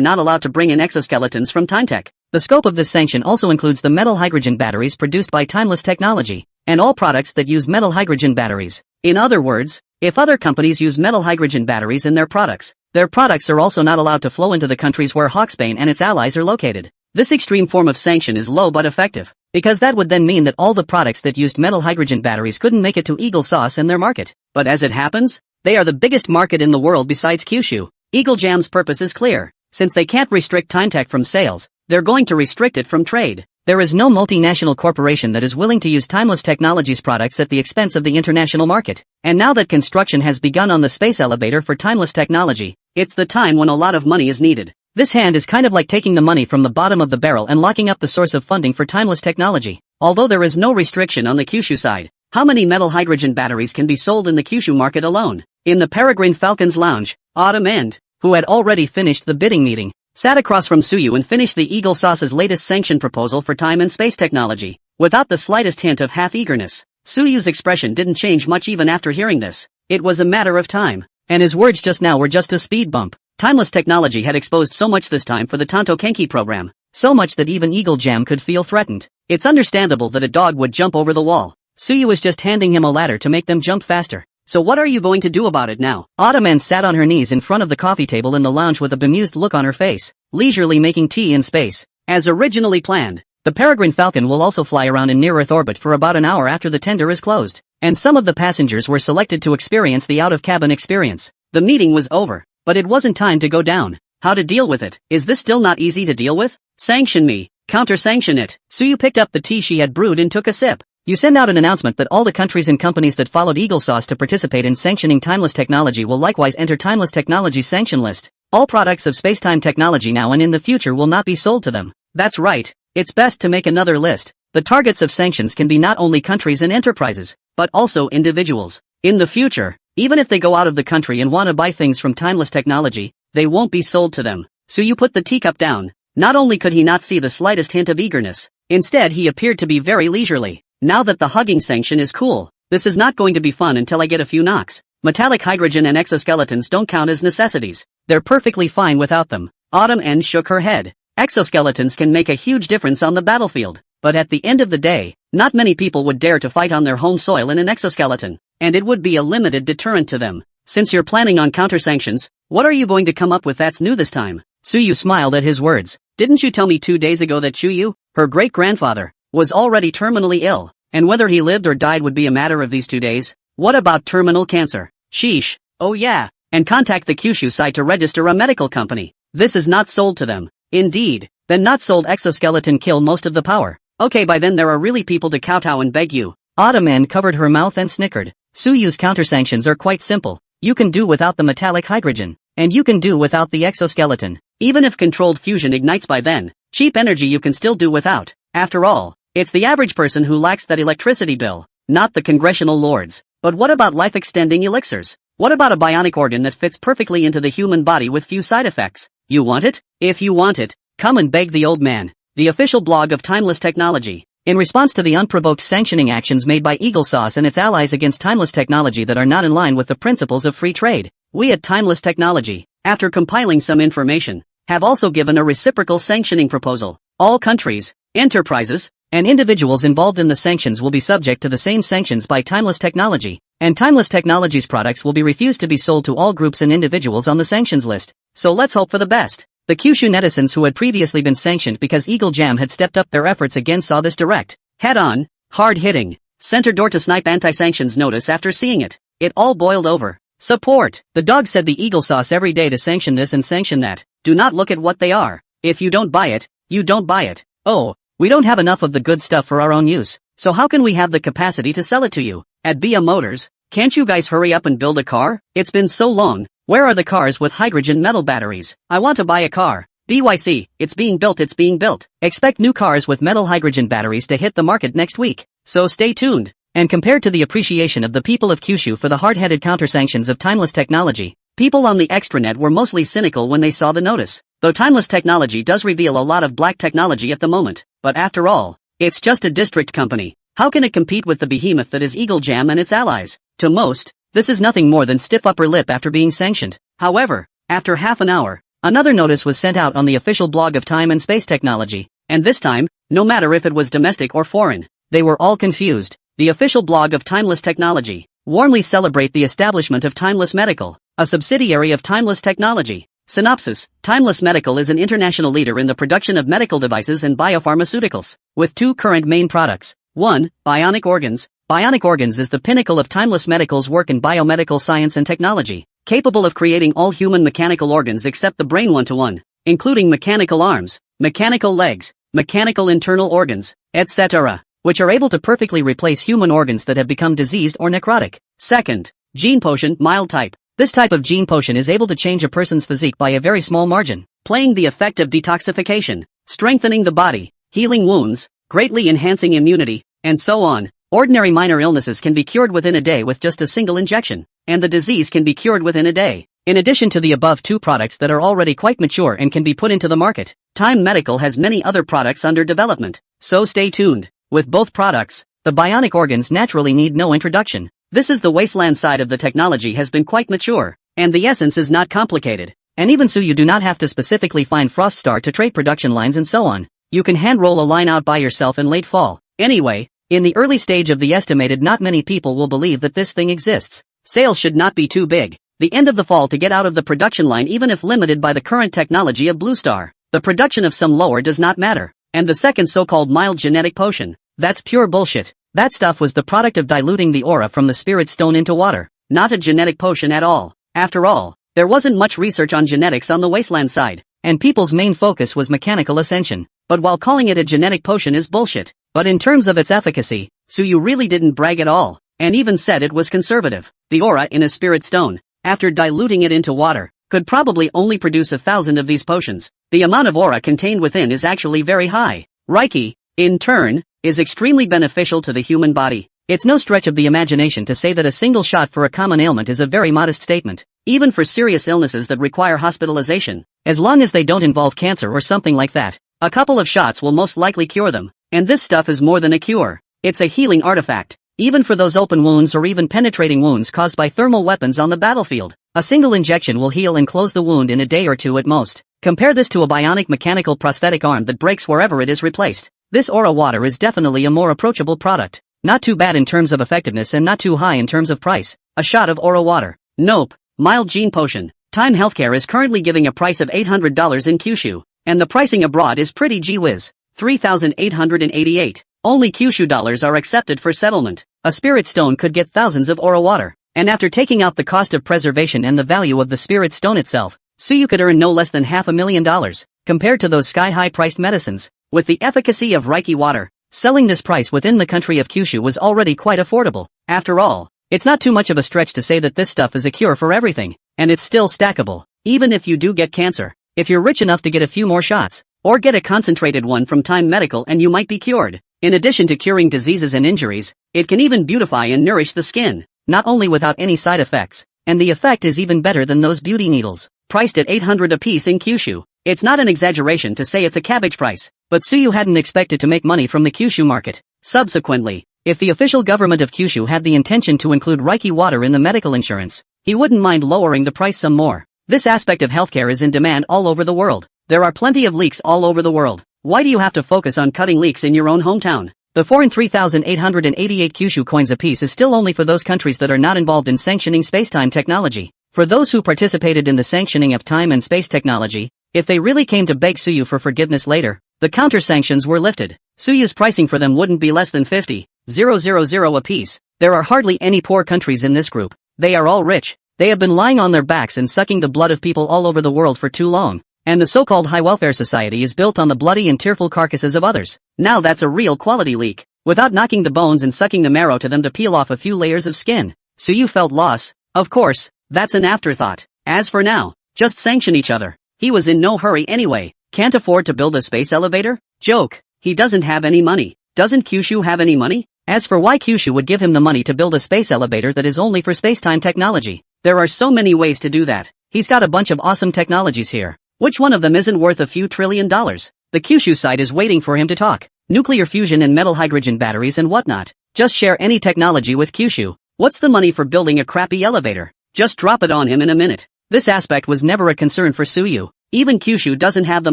not allowed to bring in exoskeletons from Timetech. The scope of this sanction also includes the metal hydrogen batteries produced by Timeless Technology, and all products that use metal hydrogen batteries. In other words, if other companies use metal hydrogen batteries in their products are also not allowed to flow into the countries where Hawksbane and its allies are located. This extreme form of sanction is low but effective, because that would then mean that all the products that used metal hydrogen batteries couldn't make it to Eagle Sauce and their market. But as it happens, they are the biggest market in the world besides Kyushu. Eagle Jam's purpose is clear. Since they can't restrict Timetech from sales, they're going to restrict it from trade. There is no multinational corporation that is willing to use Timeless Technologies products at the expense of the international market. And now that construction has begun on the space elevator for Timeless Technology, it's the time when a lot of money is needed. This hand is kind of like taking the money from the bottom of the barrel and locking up the source of funding for Timeless Technology. Although there is no restriction on the Kyushu side, how many metal hydrogen batteries can be sold in the Kyushu market alone? In the Peregrine Falcon's lounge, Autumn End, who had already finished the bidding meeting, sat across from Suyu and finished the Eagle Sauce's latest sanction proposal for time and space technology, without the slightest hint of half-eagerness. Suyu's expression didn't change much even after hearing this. It was a matter of time, and his words just now were just a speed bump. Timeless Technology had exposed so much this time for the Tanto Kenki program, so much that even Eagle Jam could feel threatened. It's understandable that a dog would jump over the wall. Suyu was just handing him a ladder to make them jump faster. So what are you going to do about it now? Autumn End sat on her knees in front of the coffee table in the lounge with a bemused look on her face, leisurely making tea in space. As originally planned, the Peregrine Falcon will also fly around in near-Earth orbit for about an hour after the tender is closed, and some of the passengers were selected to experience the out-of-cabin experience. The meeting was over, but it wasn't time to go down. How to deal with it? Is this still not easy to deal with? Sanction me. Counter-sanction it. Suyu picked up the tea she had brewed and took a sip. You send out an announcement that all the countries and companies that followed Eagle Sauce to participate in sanctioning Timeless Technology will likewise enter Timeless Technology's sanction list. All products of spacetime technology now and in the future will not be sold to them. That's right. It's best to make another list. The targets of sanctions can be not only countries and enterprises, but also individuals. In the future, even if they go out of the country and want to buy things from Timeless Technology, they won't be sold to them. So you put the teacup down. Not only could he not see the slightest hint of eagerness, instead he appeared to be very leisurely. Now that the hugging sanction is cool, this is not going to be fun until I get a few knocks. Metallic hydrogen and exoskeletons don't count as necessities. They're perfectly fine without them. Autumn End shook her head. Exoskeletons can make a huge difference on the battlefield, but at the end of the day, not many people would dare to fight on their home soil in an exoskeleton, and it would be a limited deterrent to them. Since you're planning on counter-sanctions, what are you going to come up with that's new this time? Suyu smiled at his words. Didn't you tell me 2 days ago that Chuyu, her great-grandfather, was already terminally ill, and whether he lived or died would be a matter of these 2 days? What about terminal cancer? Sheesh. Oh yeah. And contact the Kyushu site to register a medical company. This is not sold to them. Indeed. Then not sold exoskeleton kill most of the power. Okay, by then there are really people to kowtow and beg you. Autumn End covered her mouth and snickered. Suyu's counter-sanctions are quite simple. You can do without the metallic hydrogen, and you can do without the exoskeleton. Even if controlled fusion ignites by then, cheap energy you can still do without. After all, it's the average person who lacks that electricity bill, not the congressional lords. But what about life-extending elixirs? What about a bionic organ that fits perfectly into the human body with few side effects? You want it? If you want it, come and beg the old man. The official blog of Timeless Technology. In response to the unprovoked sanctioning actions made by Eagle Sauce and its allies against Timeless Technology that are not in line with the principles of free trade, we at Timeless Technology, after compiling some information, have also given a reciprocal sanctioning proposal. All countries, enterprises, and individuals involved in the sanctions will be subject to the same sanctions by Timeless Technology, and Timeless Technology's products will be refused to be sold to all groups and individuals on the sanctions list. So let's hope for the best. The Kyushu netizens who had previously been sanctioned because Eagle Jam had stepped up their efforts again saw this direct, head-on, hard-hitting, center door to snipe anti-sanctions notice after seeing it. It all boiled over. Support. The dog said the Eagle Sauce every day to sanction this and sanction that. do not look at what they are. If you don't buy it, you don't buy it. Oh, we don't have enough of the good stuff for our own use, so how can we have the capacity to sell it to you? At BM Motors, can't you guys hurry up and build a car? It's been so long. Where are the cars with hydrogen metal batteries? I want to buy a car. BYC, it's being built, it's being built. Expect new cars with metal hydrogen batteries to hit the market next week, so stay tuned. And compared to the appreciation of the people of Kyushu for the hard-headed counter-sanctions of timeless technology, people on the extranet were mostly cynical when they saw the notice. Though timeless technology does reveal a lot of black technology at the moment, but after all, it's just a district company. How can it compete with the behemoth that is Eagle Jam and its allies? To most, this is nothing more than stiff upper lip after being sanctioned. However, after half an hour, another notice was sent out on the official blog of Time and Space Technology, and this time, no matter if it was domestic or foreign, they were all confused. The official blog of Timeless Technology warmly celebrate the establishment of Timeless Medical, a subsidiary of Timeless Technology. Synopsis: Timeless Medical is an international leader in the production of medical devices and biopharmaceuticals, with two current main products. 1. Bionic organs. Bionic organs is the pinnacle of Timeless Medical's work in biomedical science and technology, capable of creating all human mechanical organs except the brain one-to-one, including mechanical arms, mechanical legs, mechanical internal organs, etc., which are able to perfectly replace human organs that have become diseased or necrotic. Second, Gene Potion, mild type. This type of gene potion is able to change a person's physique by a very small margin, playing the effect of detoxification, strengthening the body, healing wounds, greatly enhancing immunity, and so on. Ordinary minor illnesses can be cured within a day with just a single injection, and the disease can be cured within a day. In addition to the above two products that are already quite mature and can be put into the market, Time Medical has many other products under development, so stay tuned. With both products, the bionic organs naturally need no introduction. This is the wasteland side of the technology has been quite mature, and the essence is not complicated. And even so you do not have to specifically find Froststar to trade production lines and so on. You can hand roll a line out by yourself in late fall. Anyway, in the early stage of the estimated not many people will believe that this thing exists. Sales should not be too big. The end of the fall to get out of the production line even if limited by the current technology of Blue Star. The production of some lower does not matter. And the second so-called mild genetic potion, that's pure bullshit. That stuff was the product of diluting the aura from the spirit stone into water, not a genetic potion at all. After all, there wasn't much research on genetics on the wasteland side, and people's main focus was mechanical ascension. But while calling it a genetic potion is bullshit, but in terms of its efficacy, Suyu really didn't brag at all, and even said it was conservative. The aura in a spirit stone, after diluting it into water, could probably only produce 1,000 of these potions. The amount of aura contained within is actually very high. Reiki, in turn, is extremely beneficial to the human body. It's no stretch of the imagination to say that a single shot for a common ailment is a very modest statement, even for serious illnesses that require hospitalization, as long as they don't involve cancer or something like that. A couple of shots will most likely cure them, and this stuff is more than a cure. It's a healing artifact, even for those open wounds or even penetrating wounds caused by thermal weapons on the battlefield. A single injection will heal and close the wound in a day or two at most. Compare this to a bionic mechanical prosthetic arm that breaks wherever it is replaced. This aura water is definitely a more approachable product. Not too bad in terms of effectiveness and not too high in terms of price. A shot of aura water. Nope. Mild gene potion. Time Healthcare is currently giving a price of $800 in Kyushu, and the pricing abroad is pretty gee-whiz. $3,888. Only Kyushu dollars are accepted for settlement. A spirit stone could get thousands of aura water, and after taking out the cost of preservation and the value of the spirit stone itself, Suyu could earn no less than $500,000, compared to those sky-high priced medicines. With the efficacy of Reiki water, selling this price within the country of Kyushu was already quite affordable. After all, it's not too much of a stretch to say that this stuff is a cure for everything, and it's still stackable, even if you do get cancer. If you're rich enough to get a few more shots, or get a concentrated one from Time Medical and you might be cured. In addition to curing diseases and injuries, it can even beautify and nourish the skin, not only without any side effects, and the effect is even better than those beauty needles. Priced at 800 apiece in Kyushu, it's not an exaggeration to say it's a cabbage price, but Suyu hadn't expected to make money from the Kyushu market. Subsequently, if the official government of Kyushu had the intention to include Reiki water in the medical insurance, he wouldn't mind lowering the price some more. This aspect of healthcare is in demand all over the world. There are plenty of leaks all over the world. Why do you have to focus on cutting leaks in your own hometown? The foreign 3,888 Kyushu coins apiece is still only for those countries that are not involved in sanctioning spacetime technology. For those who participated in the sanctioning of time and space technology, if they really came to beg Suyu for forgiveness later, the counter-sanctions were lifted. Suyu's pricing for them wouldn't be less than 50,000 apiece. There are hardly any poor countries in this group. They are all rich. They have been lying on their backs and sucking the blood of people all over the world for too long. And the so-called high welfare society is built on the bloody and tearful carcasses of others. Now that's a real quality leak. Without knocking the bones and sucking the marrow to them to peel off a few layers of skin. So you felt loss? Of course, that's an afterthought. As for now, just sanction each other. He was in no hurry anyway. Can't afford to build a space elevator? Joke. He doesn't have any money. Doesn't Kyushu have any money? As for why Kyushu would give him the money to build a space elevator that is only for spacetime technology, there are so many ways to do that. He's got a bunch of awesome technologies here. Which one of them isn't worth a few $1 trillion? The Kyushu side is waiting for him to talk. Nuclear fusion and metal hydrogen batteries and whatnot. Just share any technology with Kyushu. What's the money for building a crappy elevator? Just drop it on him in a minute. This aspect was never a concern for Tsuyu. Even Kyushu doesn't have the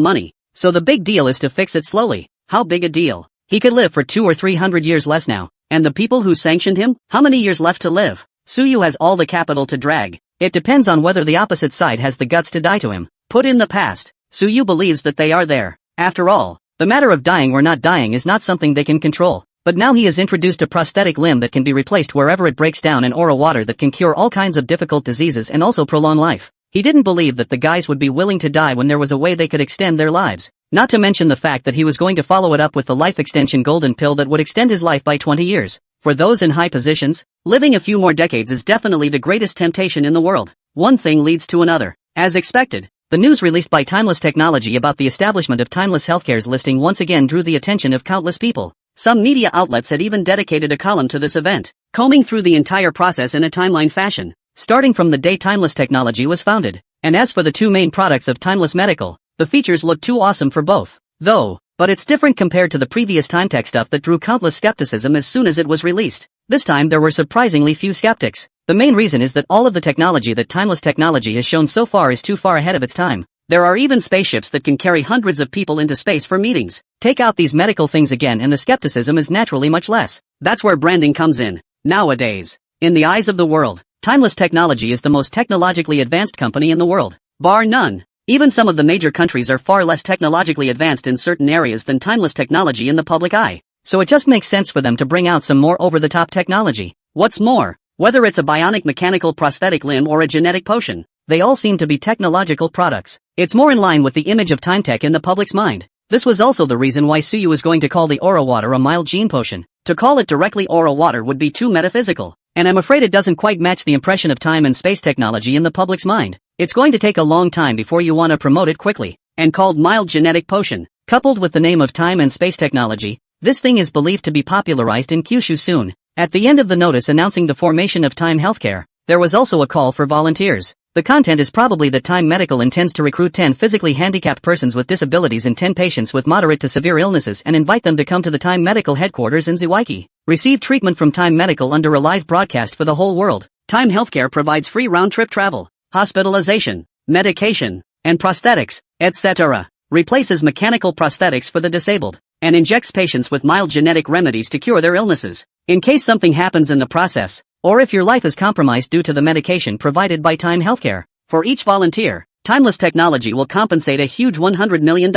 money. So the big deal is to fix it slowly. How big a deal? He could live for 200 or 300 years less now. And the people who sanctioned him? How many years left to live? Tsuyu has all the capital to drag. It depends on whether the opposite side has the guts to die to him. Put in the past. Tsuyu believes that they are there. After all, the matter of dying or not dying is not something they can control. But now he has introduced a prosthetic limb that can be replaced wherever it breaks down and aura water that can cure all kinds of difficult diseases and also prolong life. He didn't believe that the guys would be willing to die when there was a way they could extend their lives. Not to mention the fact that he was going to follow it up with the life extension golden pill that would extend his life by 20 years. For those in high positions, living a few more decades is definitely the greatest temptation in the world. One thing leads to another. As expected, the news released by Timeless Technology about the establishment of Timeless Healthcare's listing once again drew the attention of countless people. Some media outlets had even dedicated a column to this event, combing through the entire process in a timeline fashion, starting from the day Timeless Technology was founded. And as for the two main products of Timeless Medical, the features look too awesome for both. But it's different compared to the previous TimeTech stuff that drew countless skepticism as soon as it was released. This time there were surprisingly few skeptics. The main reason is that all of the technology that Timeless Technology has shown so far is too far ahead of its time. There are even spaceships that can carry hundreds of people into space for meetings. Take out these medical things again and the skepticism is naturally much less. That's where branding comes in. Nowadays, in the eyes of the world, Timeless Technology is the most technologically advanced company in the world. Bar none. Even some of the major countries are far less technologically advanced in certain areas than Timeless Technology in the public eye. So it just makes sense for them to bring out some more over-the-top technology. What's more, whether it's a bionic mechanical prosthetic limb or a genetic potion, they all seem to be technological products. It's more in line with the image of TimeTech in the public's mind. This was also the reason why Tsuyu was going to call the aura water a mild gene potion. To call it directly aura water would be too metaphysical, and I'm afraid it doesn't quite match the impression of time and space technology in the public's mind. It's going to take a long time before you want to promote it quickly. And called mild genetic potion, coupled with the name of time and space technology, this thing is believed to be popularized in Kyushu soon. At the end of the notice announcing the formation of Time Healthcare, there was also a call for volunteers. The content is probably that Time Medical intends to recruit 10 physically handicapped persons with disabilities and 10 patients with moderate to severe illnesses and invite them to come to the Time Medical headquarters in Ziwaiki. Receive treatment from Time Medical under a live broadcast for the whole world. Time Healthcare provides free round-trip travel, hospitalization, medication, and prosthetics, etc. Replaces mechanical prosthetics for the disabled, and injects patients with mild genetic remedies to cure their illnesses. In case something happens in the process, or if your life is compromised due to the medication provided by Time Healthcare, for each volunteer, Timeless Technology will compensate a huge $100 million.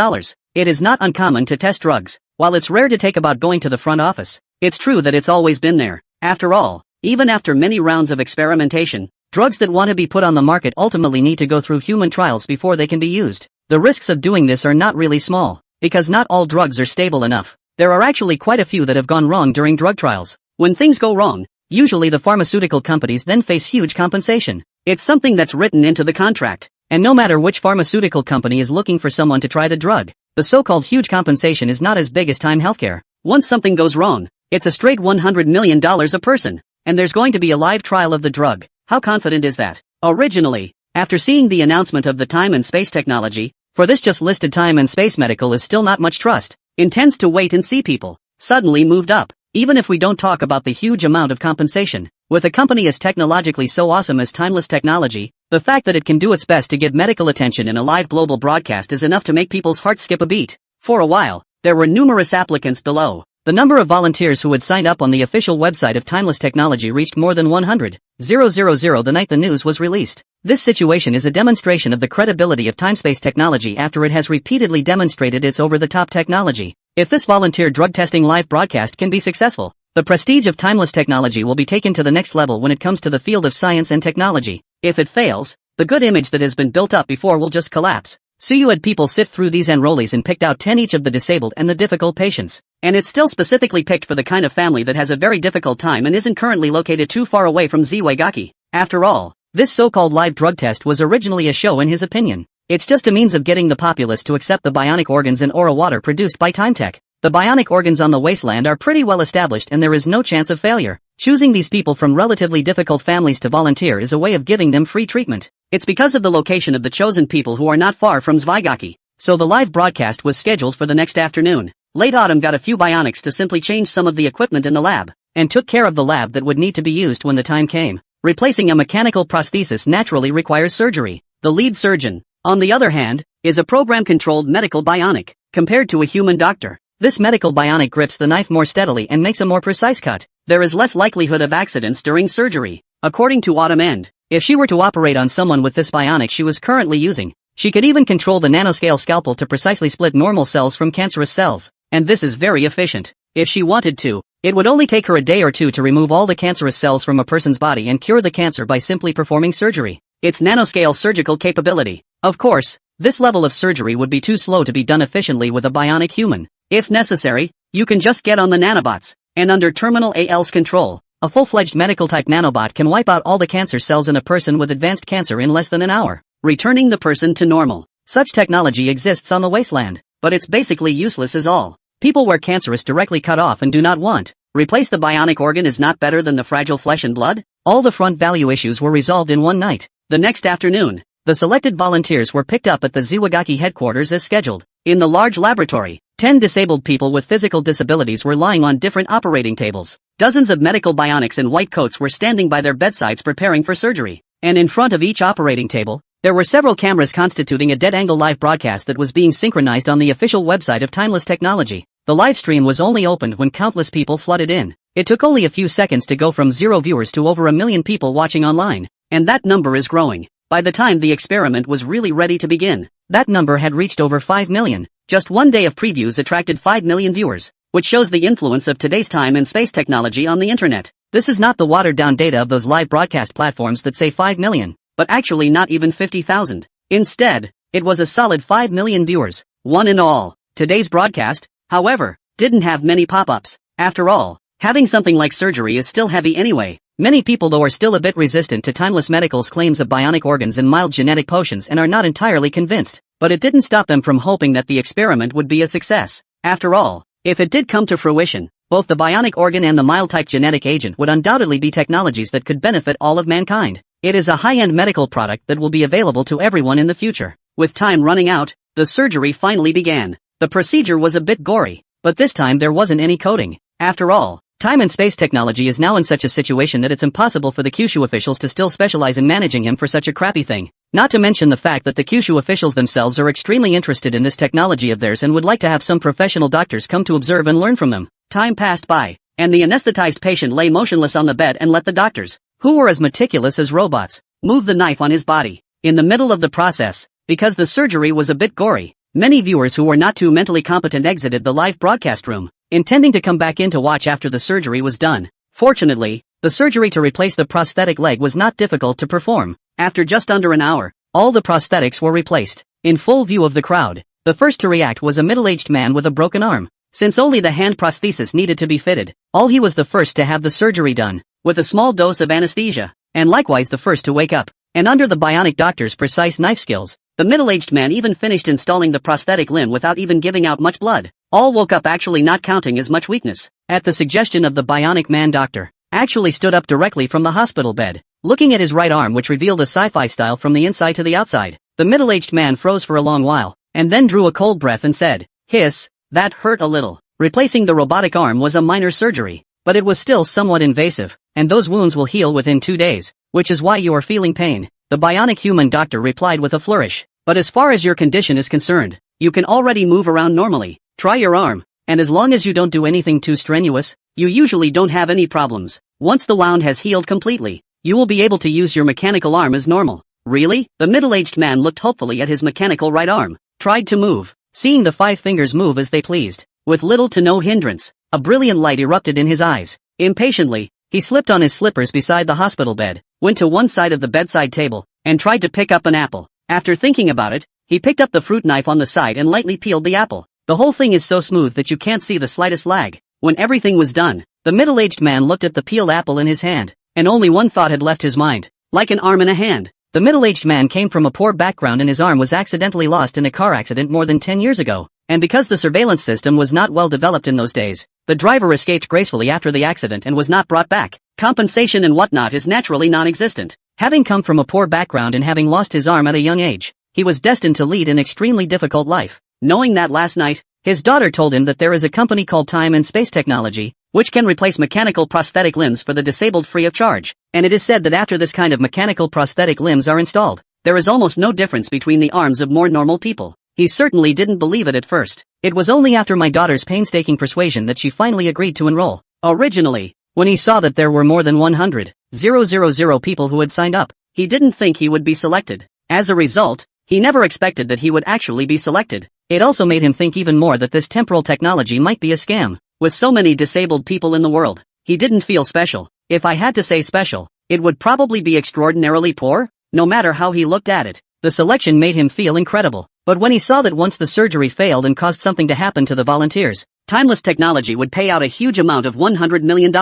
It is not uncommon to test drugs. While it's rare to take about going to the front office, it's true that it's always been there. After all, even after many rounds of experimentation, drugs that want to be put on the market ultimately need to go through human trials before they can be used. The risks of doing this are not really small, because not all drugs are stable enough. There are actually quite a few that have gone wrong during drug trials. When things go wrong, usually the pharmaceutical companies then face huge compensation. It's something that's written into the contract. And no matter which pharmaceutical company is looking for someone to try the drug, the so-called huge compensation is not as big as Time Healthcare. Once something goes wrong, it's a straight $100 million a person. And there's going to be a live trial of the drug. How confident is that? Originally, after seeing the announcement of the time and space technology, for this just listed Time and Space Medical is still not much trust. Intends to wait and see people. Suddenly moved up. Even if we don't talk about the huge amount of compensation, with a company as technologically so awesome as Timeless Technology, the fact that it can do its best to give medical attention in a live global broadcast is enough to make people's hearts skip a beat. For a while, there were numerous applicants below. The number of volunteers who had signed up on the official website of Timeless Technology reached more than 100,000 the night the news was released. This situation is a demonstration of the credibility of time-space technology after it has repeatedly demonstrated its over-the-top technology. If this volunteer drug testing live broadcast can be successful, the prestige of Timeless Technology will be taken to the next level when it comes to the field of science and technology. If it fails, the good image that has been built up before will just collapse. So you had people sift through these enrollees and picked out 10 each of the disabled and the difficult patients. And it's still specifically picked for the kind of family that has a very difficult time and isn't currently located too far away from Zwaigaki. After all, this so-called live drug test was originally a show in his opinion. It's just a means of getting the populace to accept the bionic organs and aura water produced by TimeTech. The bionic organs on the wasteland are pretty well established and there is no chance of failure. Choosing these people from relatively difficult families to volunteer is a way of giving them free treatment. It's because of the location of the chosen people who are not far from Zwaigaki. So the live broadcast was scheduled for the next afternoon. Late Autumn got a few bionics to simply change some of the equipment in the lab, and took care of the lab that would need to be used when the time came. Replacing a mechanical prosthesis naturally requires surgery. The lead surgeon, on the other hand, is a program-controlled medical bionic, compared to a human doctor. This medical bionic grips the knife more steadily and makes a more precise cut. There is less likelihood of accidents during surgery. According to Autumn End, if she were to operate on someone with this bionic she was currently using, she could even control the nanoscale scalpel to precisely split normal cells from cancerous cells. And this is very efficient. If she wanted to, it would only take her a day or two to remove all the cancerous cells from a person's body and cure the cancer by simply performing surgery. It's nanoscale surgical capability. Of course, this level of surgery would be too slow to be done efficiently with a bionic human. If necessary, you can just get on the nanobots, and under Terminal AL's control, a full-fledged medical-type nanobot can wipe out all the cancer cells in a person with advanced cancer in less than an hour, returning the person to normal. Such technology exists on the wasteland, but it's basically useless is all. People where cancer is directly cut off and do not want. Replace the bionic organ is not better than the fragile flesh and blood? All the front value issues were resolved in one night. The next afternoon, the selected volunteers were picked up at the Zwaigaki headquarters as scheduled. In the large laboratory, 10 disabled people with physical disabilities were lying on different operating tables. Dozens of medical bionics in white coats were standing by their bedsides preparing for surgery. And in front of each operating table, there were several cameras constituting a dead-angle live broadcast that was being synchronized on the official website of Timeless Technology. The live stream was only opened when countless people flooded in. It took only a few seconds to go from 0 viewers to over 1 million people watching online. And that number is growing. By the time the experiment was really ready to begin, that number had reached over 5 million. Just one day of previews attracted 5 million viewers, which shows the influence of today's time and space technology on the internet. This is not the watered-down data of those live broadcast platforms that say 5 million, but actually not even 50,000. Instead, it was a solid 5 million viewers, one in all. Today's broadcast, however, didn't have many pop-ups. After all, having something like surgery is still heavy anyway. Many people though are still a bit resistant to Timeless Medical's claims of bionic organs and mild genetic potions and are not entirely convinced. But it didn't stop them from hoping that the experiment would be a success. After all, if it did come to fruition, both the bionic organ and the mild-type genetic agent would undoubtedly be technologies that could benefit all of mankind. It is a high-end medical product that will be available to everyone in the future. With time running out, the surgery finally began. The procedure was a bit gory, but this time there wasn't any coding. After all, time and space technology is now in such a situation that it's impossible for the Kyushu officials to still specialize in managing him for such a crappy thing. Not to mention the fact that the Kyushu officials themselves are extremely interested in this technology of theirs and would like to have some professional doctors come to observe and learn from them. Time passed by, and the anesthetized patient lay motionless on the bed and let the doctors, who were as meticulous as robots, move the knife on his body. In the middle of the process, because the surgery was a bit gory, many viewers who were not too mentally competent exited the live broadcast room, intending to come back in to watch after the surgery was done. Fortunately, the surgery to replace the prosthetic leg was not difficult to perform. After just under an hour, all the prosthetics were replaced. In full view of the crowd, the first to react was a middle-aged man with a broken arm. Since only the hand prosthesis needed to be fitted, he was the first to have the surgery done, with a small dose of anesthesia, and likewise the first to wake up. And under the bionic doctor's precise knife skills, the middle-aged man even finished installing the prosthetic limb without even giving out much blood. All woke up actually not counting as much weakness. At the suggestion of the bionic man doctor, actually stood up directly from the hospital bed, looking at his right arm which revealed a sci-fi style from the inside to the outside. The middle-aged man froze for a long while, and then drew a cold breath and said, "Hiss, that hurt a little." Replacing the robotic arm was a minor surgery, but it was still somewhat invasive, and those wounds will heal within 2 days, which is why you are feeling pain. The bionic human doctor replied with a flourish. But as far as your condition is concerned, you can already move around normally. Try your arm, and as long as you don't do anything too strenuous, you usually don't have any problems. Once the wound has healed completely, you will be able to use your mechanical arm as normal. Really? The middle-aged man looked hopefully at his mechanical right arm, tried to move, seeing the 5 fingers move as they pleased, with little to no hindrance. A brilliant light erupted in his eyes. Impatiently, he slipped on his slippers beside the hospital bed, went to one side of the bedside table, and tried to pick up an apple. After thinking about it, He picked up the fruit knife on the side and lightly peeled the apple. The whole thing is so smooth that you can't see the slightest lag. When everything was done, the middle-aged man looked at the peeled apple in his hand, and only one thought had left his mind. Like an arm and a hand. The middle-aged man came from a poor background and his arm was accidentally lost in a car accident more than 10 years ago. And because the surveillance system was not well developed in those days, the driver escaped gracefully after the accident and was not brought back. Compensation and whatnot is naturally non-existent. Having come from a poor background and having lost his arm at a young age, he was destined to lead an extremely difficult life. Knowing that last night, his daughter told him that there is a company called Time and Space Technology, which can replace mechanical prosthetic limbs for the disabled free of charge. And it is said that after this kind of mechanical prosthetic limbs are installed, there is almost no difference between the arms of more normal people. He certainly didn't believe it at first. It was only after my daughter's painstaking persuasion that she finally agreed to enroll. Originally, when he saw that there were more than 100,000 people who had signed up, he didn't think he would be selected. As a result, he never expected that he would actually be selected. It also made him think even more that this temporal technology might be a scam. With so many disabled people in the world, he didn't feel special. If I had to say special, it would probably be extraordinarily poor. No matter how he looked at it, the selection made him feel incredible. But when he saw that once the surgery failed and caused something to happen to the volunteers, Timeless Technology would pay out a huge amount of $100 million.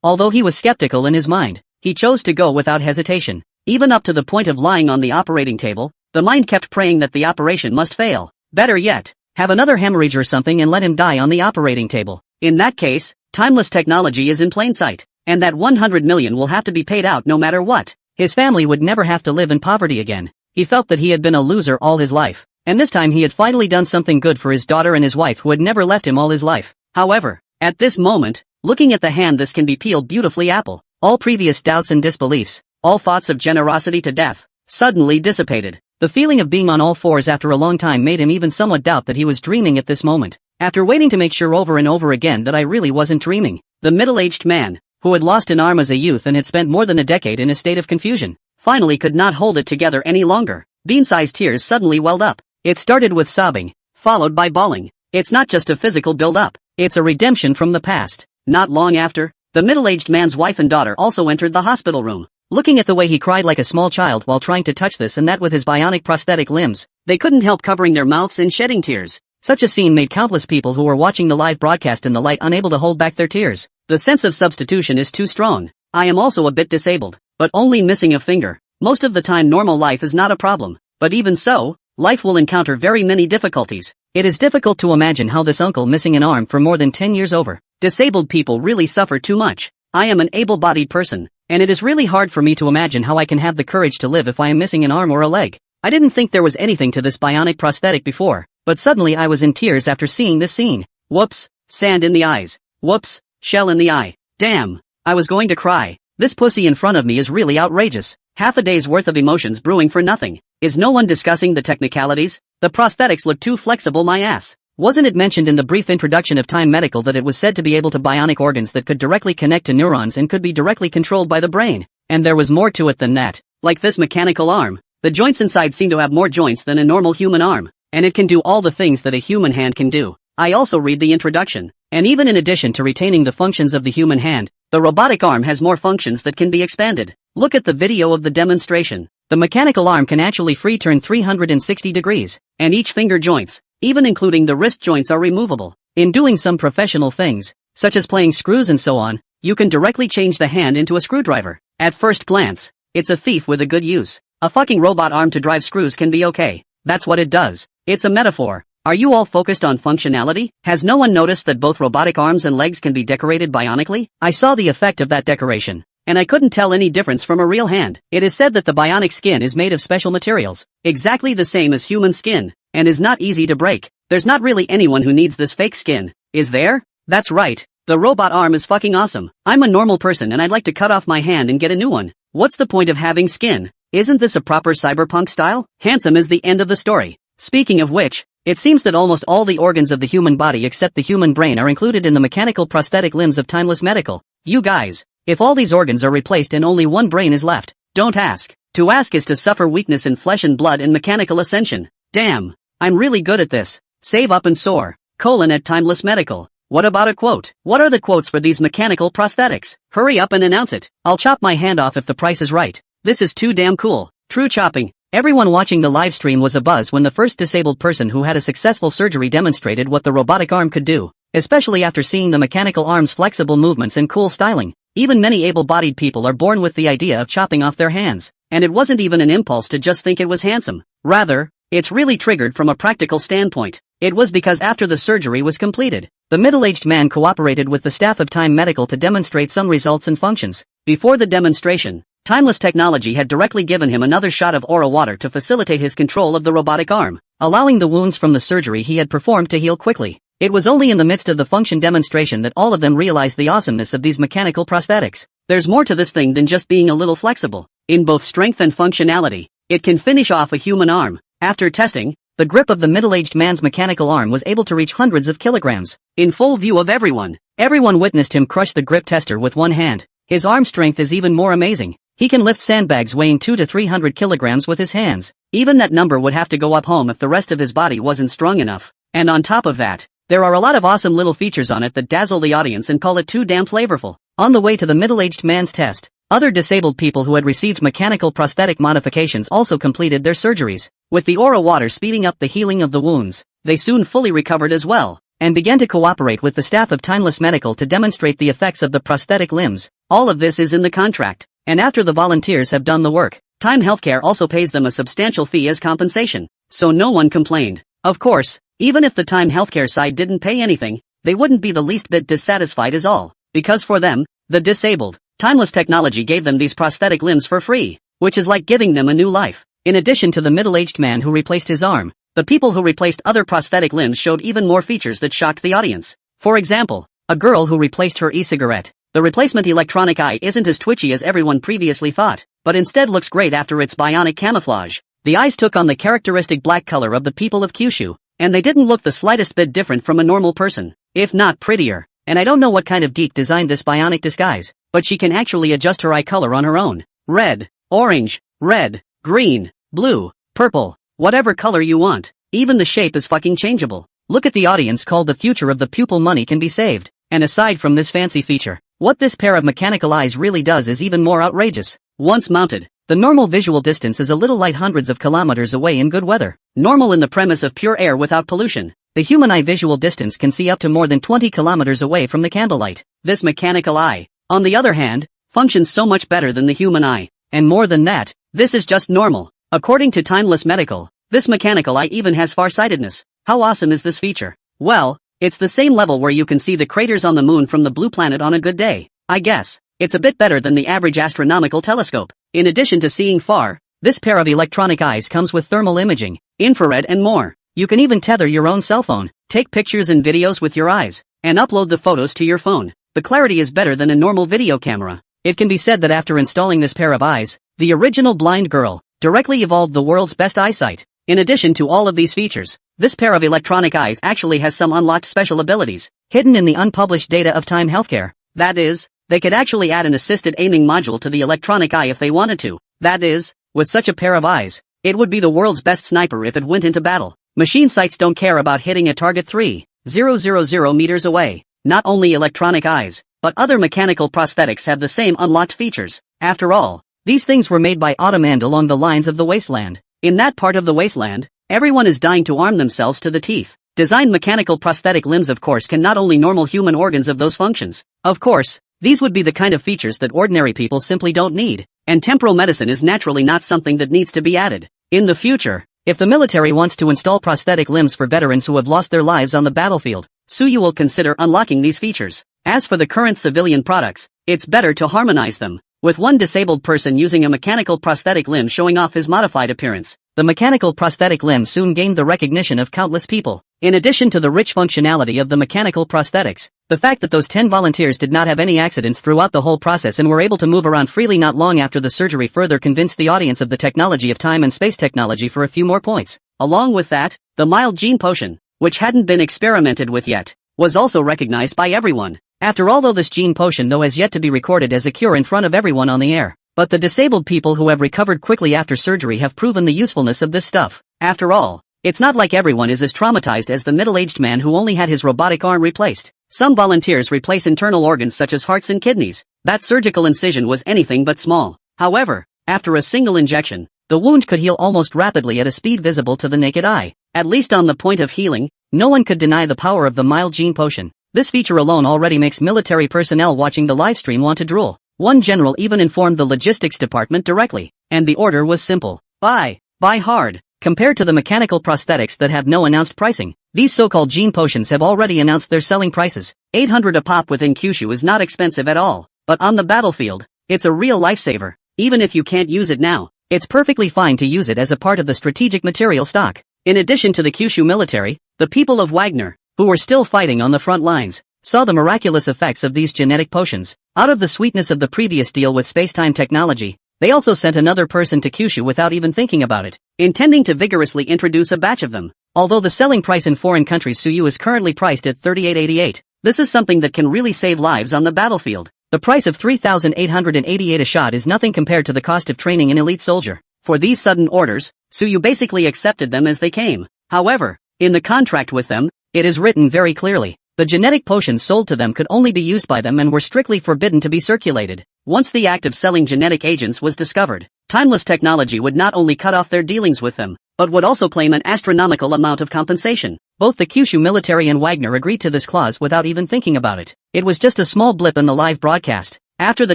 Although he was skeptical in his mind, he chose to go without hesitation. Even up to the point of lying on the operating table, the mind kept praying that the operation must fail. Better yet, have another hemorrhage or something and let him die on the operating table. In that case, Timeless Technology is in plain sight, and that $100 million will have to be paid out no matter what. His family would never have to live in poverty again. He felt that he had been a loser all his life, and this time he had finally done something good for his daughter and his wife who had never left him all his life. However, at this moment, looking at the hand this can be peeled beautifully apple, all previous doubts and disbeliefs, all thoughts of generosity to death, suddenly dissipated. The feeling of being on all fours after a long time made him even somewhat doubt that he was dreaming at this moment. After waiting to make sure over and over again that I really wasn't dreaming, the middle-aged man, who had lost an arm as a youth and had spent more than a decade in a state of confusion, finally could not hold it together any longer. Bean-sized tears suddenly welled up. It started with sobbing, followed by bawling. It's not just a physical build-up, it's a redemption from the past. Not long after, the middle-aged man's wife and daughter also entered the hospital room. Looking at the way he cried like a small child while trying to touch this and that with his bionic prosthetic limbs, they couldn't help covering their mouths and shedding tears. Such a scene made countless people who were watching the live broadcast in the light unable to hold back their tears. The sense of substitution is too strong. I am also a bit disabled, but only missing a finger. Most of the time normal life is not a problem, but even so, life will encounter very many difficulties. It is difficult to imagine how this uncle missing an arm for more than 10 years over. Disabled people really suffer too much. I am an able-bodied person, and it is really hard for me to imagine how I can have the courage to live if I am missing an arm or a leg. I didn't think there was anything to this bionic prosthetic before, but suddenly I was in tears after seeing this scene. Whoops, sand in the eyes. Whoops, shell in the eye. Damn, I was going to cry. This pussy in front of me is really outrageous. Half a day's worth of emotions brewing for nothing. Is no one discussing the technicalities? The prosthetics look too flexible my ass. Wasn't it mentioned in the brief introduction of Time Medical that it was said to be able to bionic organs that could directly connect to neurons and could be directly controlled by the brain? And there was more to it than that. Like this mechanical arm, the joints inside seem to have more joints than a normal human arm, and it can do all the things that a human hand can do. I also read the introduction, and even in addition to retaining the functions of the human hand, the robotic arm has more functions that can be expanded. Look at the video of the demonstration. The mechanical arm can actually free turn 360 degrees, and each finger joints, even including the wrist joints, are removable. In doing some professional things, such as playing screws and so on, you can directly change the hand into a screwdriver. At first glance, it's a thief with a good use. A fucking robot arm to drive screws can be okay. That's what it does. It's a metaphor. Are you all focused on functionality? Has no one noticed that both robotic arms and legs can be decorated bionically? I saw the effect of that decoration, and I couldn't tell any difference from a real hand. It is said that the bionic skin is made of special materials, exactly the same as human skin, and is not easy to break. There's not really anyone who needs this fake skin, is there? That's right. The robot arm is fucking awesome. I'm a normal person and I'd like to cut off my hand and get a new one. What's the point of having skin? Isn't this a proper cyberpunk style? Handsome is the end of the story. Speaking of which, it seems that almost all the organs of the human body except the human brain are included in the mechanical prosthetic limbs of Timeless Medical. You guys, if all these organs are replaced and only one brain is left, don't ask. To ask is to suffer weakness in flesh and blood and mechanical ascension. Damn, I'm really good at this. Save up and soar. At Timeless Medical. What about a quote? What are the quotes for these mechanical prosthetics? Hurry up and announce it. I'll chop my hand off if the price is right. This is too damn cool. True chopping. Everyone watching the live stream was abuzz when the first disabled person who had a successful surgery demonstrated what the robotic arm could do, especially after seeing the mechanical arm's flexible movements and cool styling. Even many able-bodied people are born with the idea of chopping off their hands, and it wasn't even an impulse to just think it was handsome. Rather, it's really triggered from a practical standpoint. It was because after the surgery was completed, the middle-aged man cooperated with the staff of Time Medical to demonstrate some results and functions. Before the demonstration, Timeless Technology had directly given him another shot of aura water to facilitate his control of the robotic arm, allowing the wounds from the surgery he had performed to heal quickly. It was only in the midst of the function demonstration that all of them realized the awesomeness of these mechanical prosthetics. There's more to this thing than just being a little flexible. In both strength and functionality, it can finish off a human arm. After testing, the grip of the middle-aged man's mechanical arm was able to reach hundreds of kilograms. In full view of everyone, witnessed him crush the grip tester with one hand. His arm strength is even more amazing. He can lift sandbags weighing 200 to 300 kilograms with his hands. Even that number would have to go up home if the rest of his body wasn't strong enough. And on top of that, there are a lot of awesome little features on it that dazzle the audience and call it too damn flavorful. On the way to the middle-aged man's test, other disabled people who had received mechanical prosthetic modifications also completed their surgeries. With the aura water speeding up the healing of the wounds, they soon fully recovered as well, and began to cooperate with the staff of Timeless Medical to demonstrate the effects of the prosthetic limbs. All of this is in the contract, and after the volunteers have done the work, Time Healthcare also pays them a substantial fee as compensation, so no one complained. Of course, even if the Time Healthcare side didn't pay anything, they wouldn't be the least bit dissatisfied as all, because for them, the disabled, Timeless Technology gave them these prosthetic limbs for free, which is like giving them a new life. In addition to the middle-aged man who replaced his arm, the people who replaced other prosthetic limbs showed even more features that shocked the audience. For example, a girl who replaced her e-cigarette. The replacement electronic eye isn't as twitchy as everyone previously thought, but instead looks great after its bionic camouflage. The eyes took on the characteristic black color of the people of Kyushu, and they didn't look the slightest bit different from a normal person, if not prettier. And I don't know what kind of geek designed this bionic disguise, but she can actually adjust her eye color on her own. Red, orange, red, green, blue, purple, whatever color you want. Even the shape is fucking changeable. Look at the audience called the future of the pupil money can be saved. And aside from this fancy feature, what this pair of mechanical eyes really does is even more outrageous. Once mounted, the normal visual distance is a little light hundreds of kilometers away in good weather. Normal in the premise of pure air without pollution. The human eye visual distance can see up to more than 20 kilometers away from the candlelight. This mechanical eye, on the other hand, functions so much better than the human eye. And more than that, this is just normal. According to Timeless Medical, this mechanical eye even has farsightedness. How awesome is this feature? Well, it's the same level where you can see the craters on the moon from the blue planet on a good day. I guess, it's a bit better than the average astronomical telescope. In addition to seeing far, this pair of electronic eyes comes with thermal imaging, infrared and more. You can even tether your own cell phone, take pictures and videos with your eyes, and upload the photos to your phone. The clarity is better than a normal video camera. It can be said that after installing this pair of eyes, the original blind girl directly evolved the world's best eyesight. In addition to all of these features, this pair of electronic eyes actually has some unlocked special abilities, hidden in the unpublished data of Time Healthcare. That is, they could actually add an assisted aiming module to the electronic eye if they wanted to. That is, with such a pair of eyes, it would be the world's best sniper if it went into battle. Machine sights don't care about hitting a target 3,000 meters away. Not only electronic eyes, but other mechanical prosthetics have the same unlocked features. After all, these things were made by Autumn and along the lines of the wasteland. In that part of the wasteland, everyone is dying to arm themselves to the teeth. Designed mechanical prosthetic limbs of course can not only normal human organs of those functions. Of course, these would be the kind of features that ordinary people simply don't need. And temporal medicine is naturally not something that needs to be added. In the future, if the military wants to install prosthetic limbs for veterans who have lost their lives on the battlefield, Suyu will consider unlocking these features. As for the current civilian products, it's better to harmonize them. With one disabled person using a mechanical prosthetic limb showing off his modified appearance, the mechanical prosthetic limb soon gained the recognition of countless people. In addition to the rich functionality of the mechanical prosthetics, the fact that those 10 volunteers did not have any accidents throughout the whole process and were able to move around freely not long after the surgery further convinced the audience of the technology of time and space technology for a few more points. Along with that, the mild gene potion, which hadn't been experimented with yet, was also recognized by everyone. After all, though this gene potion though has yet to be recorded as a cure in front of everyone on the air, but the disabled people who have recovered quickly after surgery have proven the usefulness of this stuff. After all, it's not like everyone is as traumatized as the middle-aged man who only had his robotic arm replaced. Some volunteers replace internal organs such as hearts and kidneys. That surgical incision was anything but small. However, after a single injection, the wound could heal almost rapidly at a speed visible to the naked eye. At least on the point of healing, no one could deny the power of the mild gene potion. This feature alone already makes military personnel watching the livestream want to drool. One general even informed the logistics department directly, and the order was simple. Buy hard. Compared to the mechanical prosthetics that have no announced pricing, these so-called gene potions have already announced their selling prices. 800 a pop within Kyushu is not expensive at all, but on the battlefield, it's a real lifesaver. Even if you can't use it now, it's perfectly fine to use it as a part of the strategic material stock. In addition to the Kyushu military, the people of Wagner, who were still fighting on the front lines, saw the miraculous effects of these genetic potions. Out of the sweetness of the previous deal with spacetime technology, they also sent another person to Kyushu without even thinking about it, intending to vigorously introduce a batch of them. Although the selling price in foreign countries Suyu is currently priced at 3888, this is something that can really save lives on the battlefield. The price of 3,888 a shot is nothing compared to the cost of training an elite soldier. For these sudden orders, Suyu basically accepted them as they came. However, in the contract with them, it is written very clearly, the genetic potions sold to them could only be used by them and were strictly forbidden to be circulated. Once the act of selling genetic agents was discovered, Timeless Technology would not only cut off their dealings with them, but would also claim an astronomical amount of compensation. Both the Kyushu military and Wagner agreed to this clause without even thinking about it. It was just a small blip in the live broadcast. After the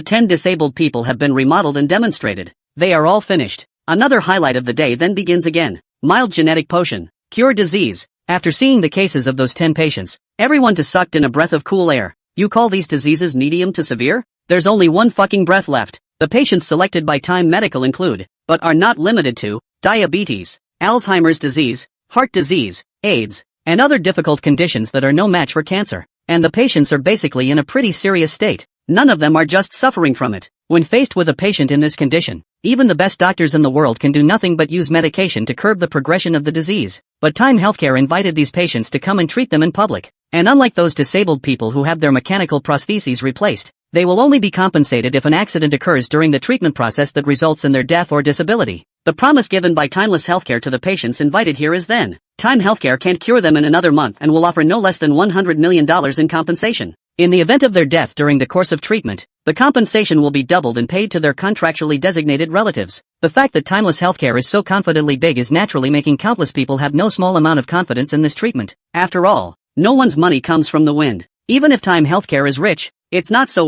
10 disabled people have been remodeled and demonstrated, they are all finished. Another highlight of the day then begins again. Mild genetic potion. Cure disease. After seeing the cases of those 10 patients, everyone just sucked in a breath of cool air. You call these diseases medium to severe? There's only one fucking breath left. The patients selected by Time Medical include, but are not limited to, diabetes, Alzheimer's disease, heart disease, AIDS, and other difficult conditions that are no match for cancer. And the patients are basically in a pretty serious state. None of them are just suffering from it. When faced with a patient in this condition, even the best doctors in the world can do nothing but use medication to curb the progression of the disease. But Time Healthcare invited these patients to come and treat them in public. And unlike those disabled people who have their mechanical prostheses replaced, they will only be compensated if an accident occurs during the treatment process that results in their death or disability. The promise given by Timeless Healthcare to the patients invited here is then, Time Healthcare can't cure them in another month and will offer no less than $100 million in compensation. In the event of their death during the course of treatment, the compensation will be doubled and paid to their contractually designated relatives. The fact that Timeless Healthcare is so confidently big is naturally making countless people have no small amount of confidence in this treatment. After all, no one's money comes from the wind. Even if Time Healthcare is rich, it's not so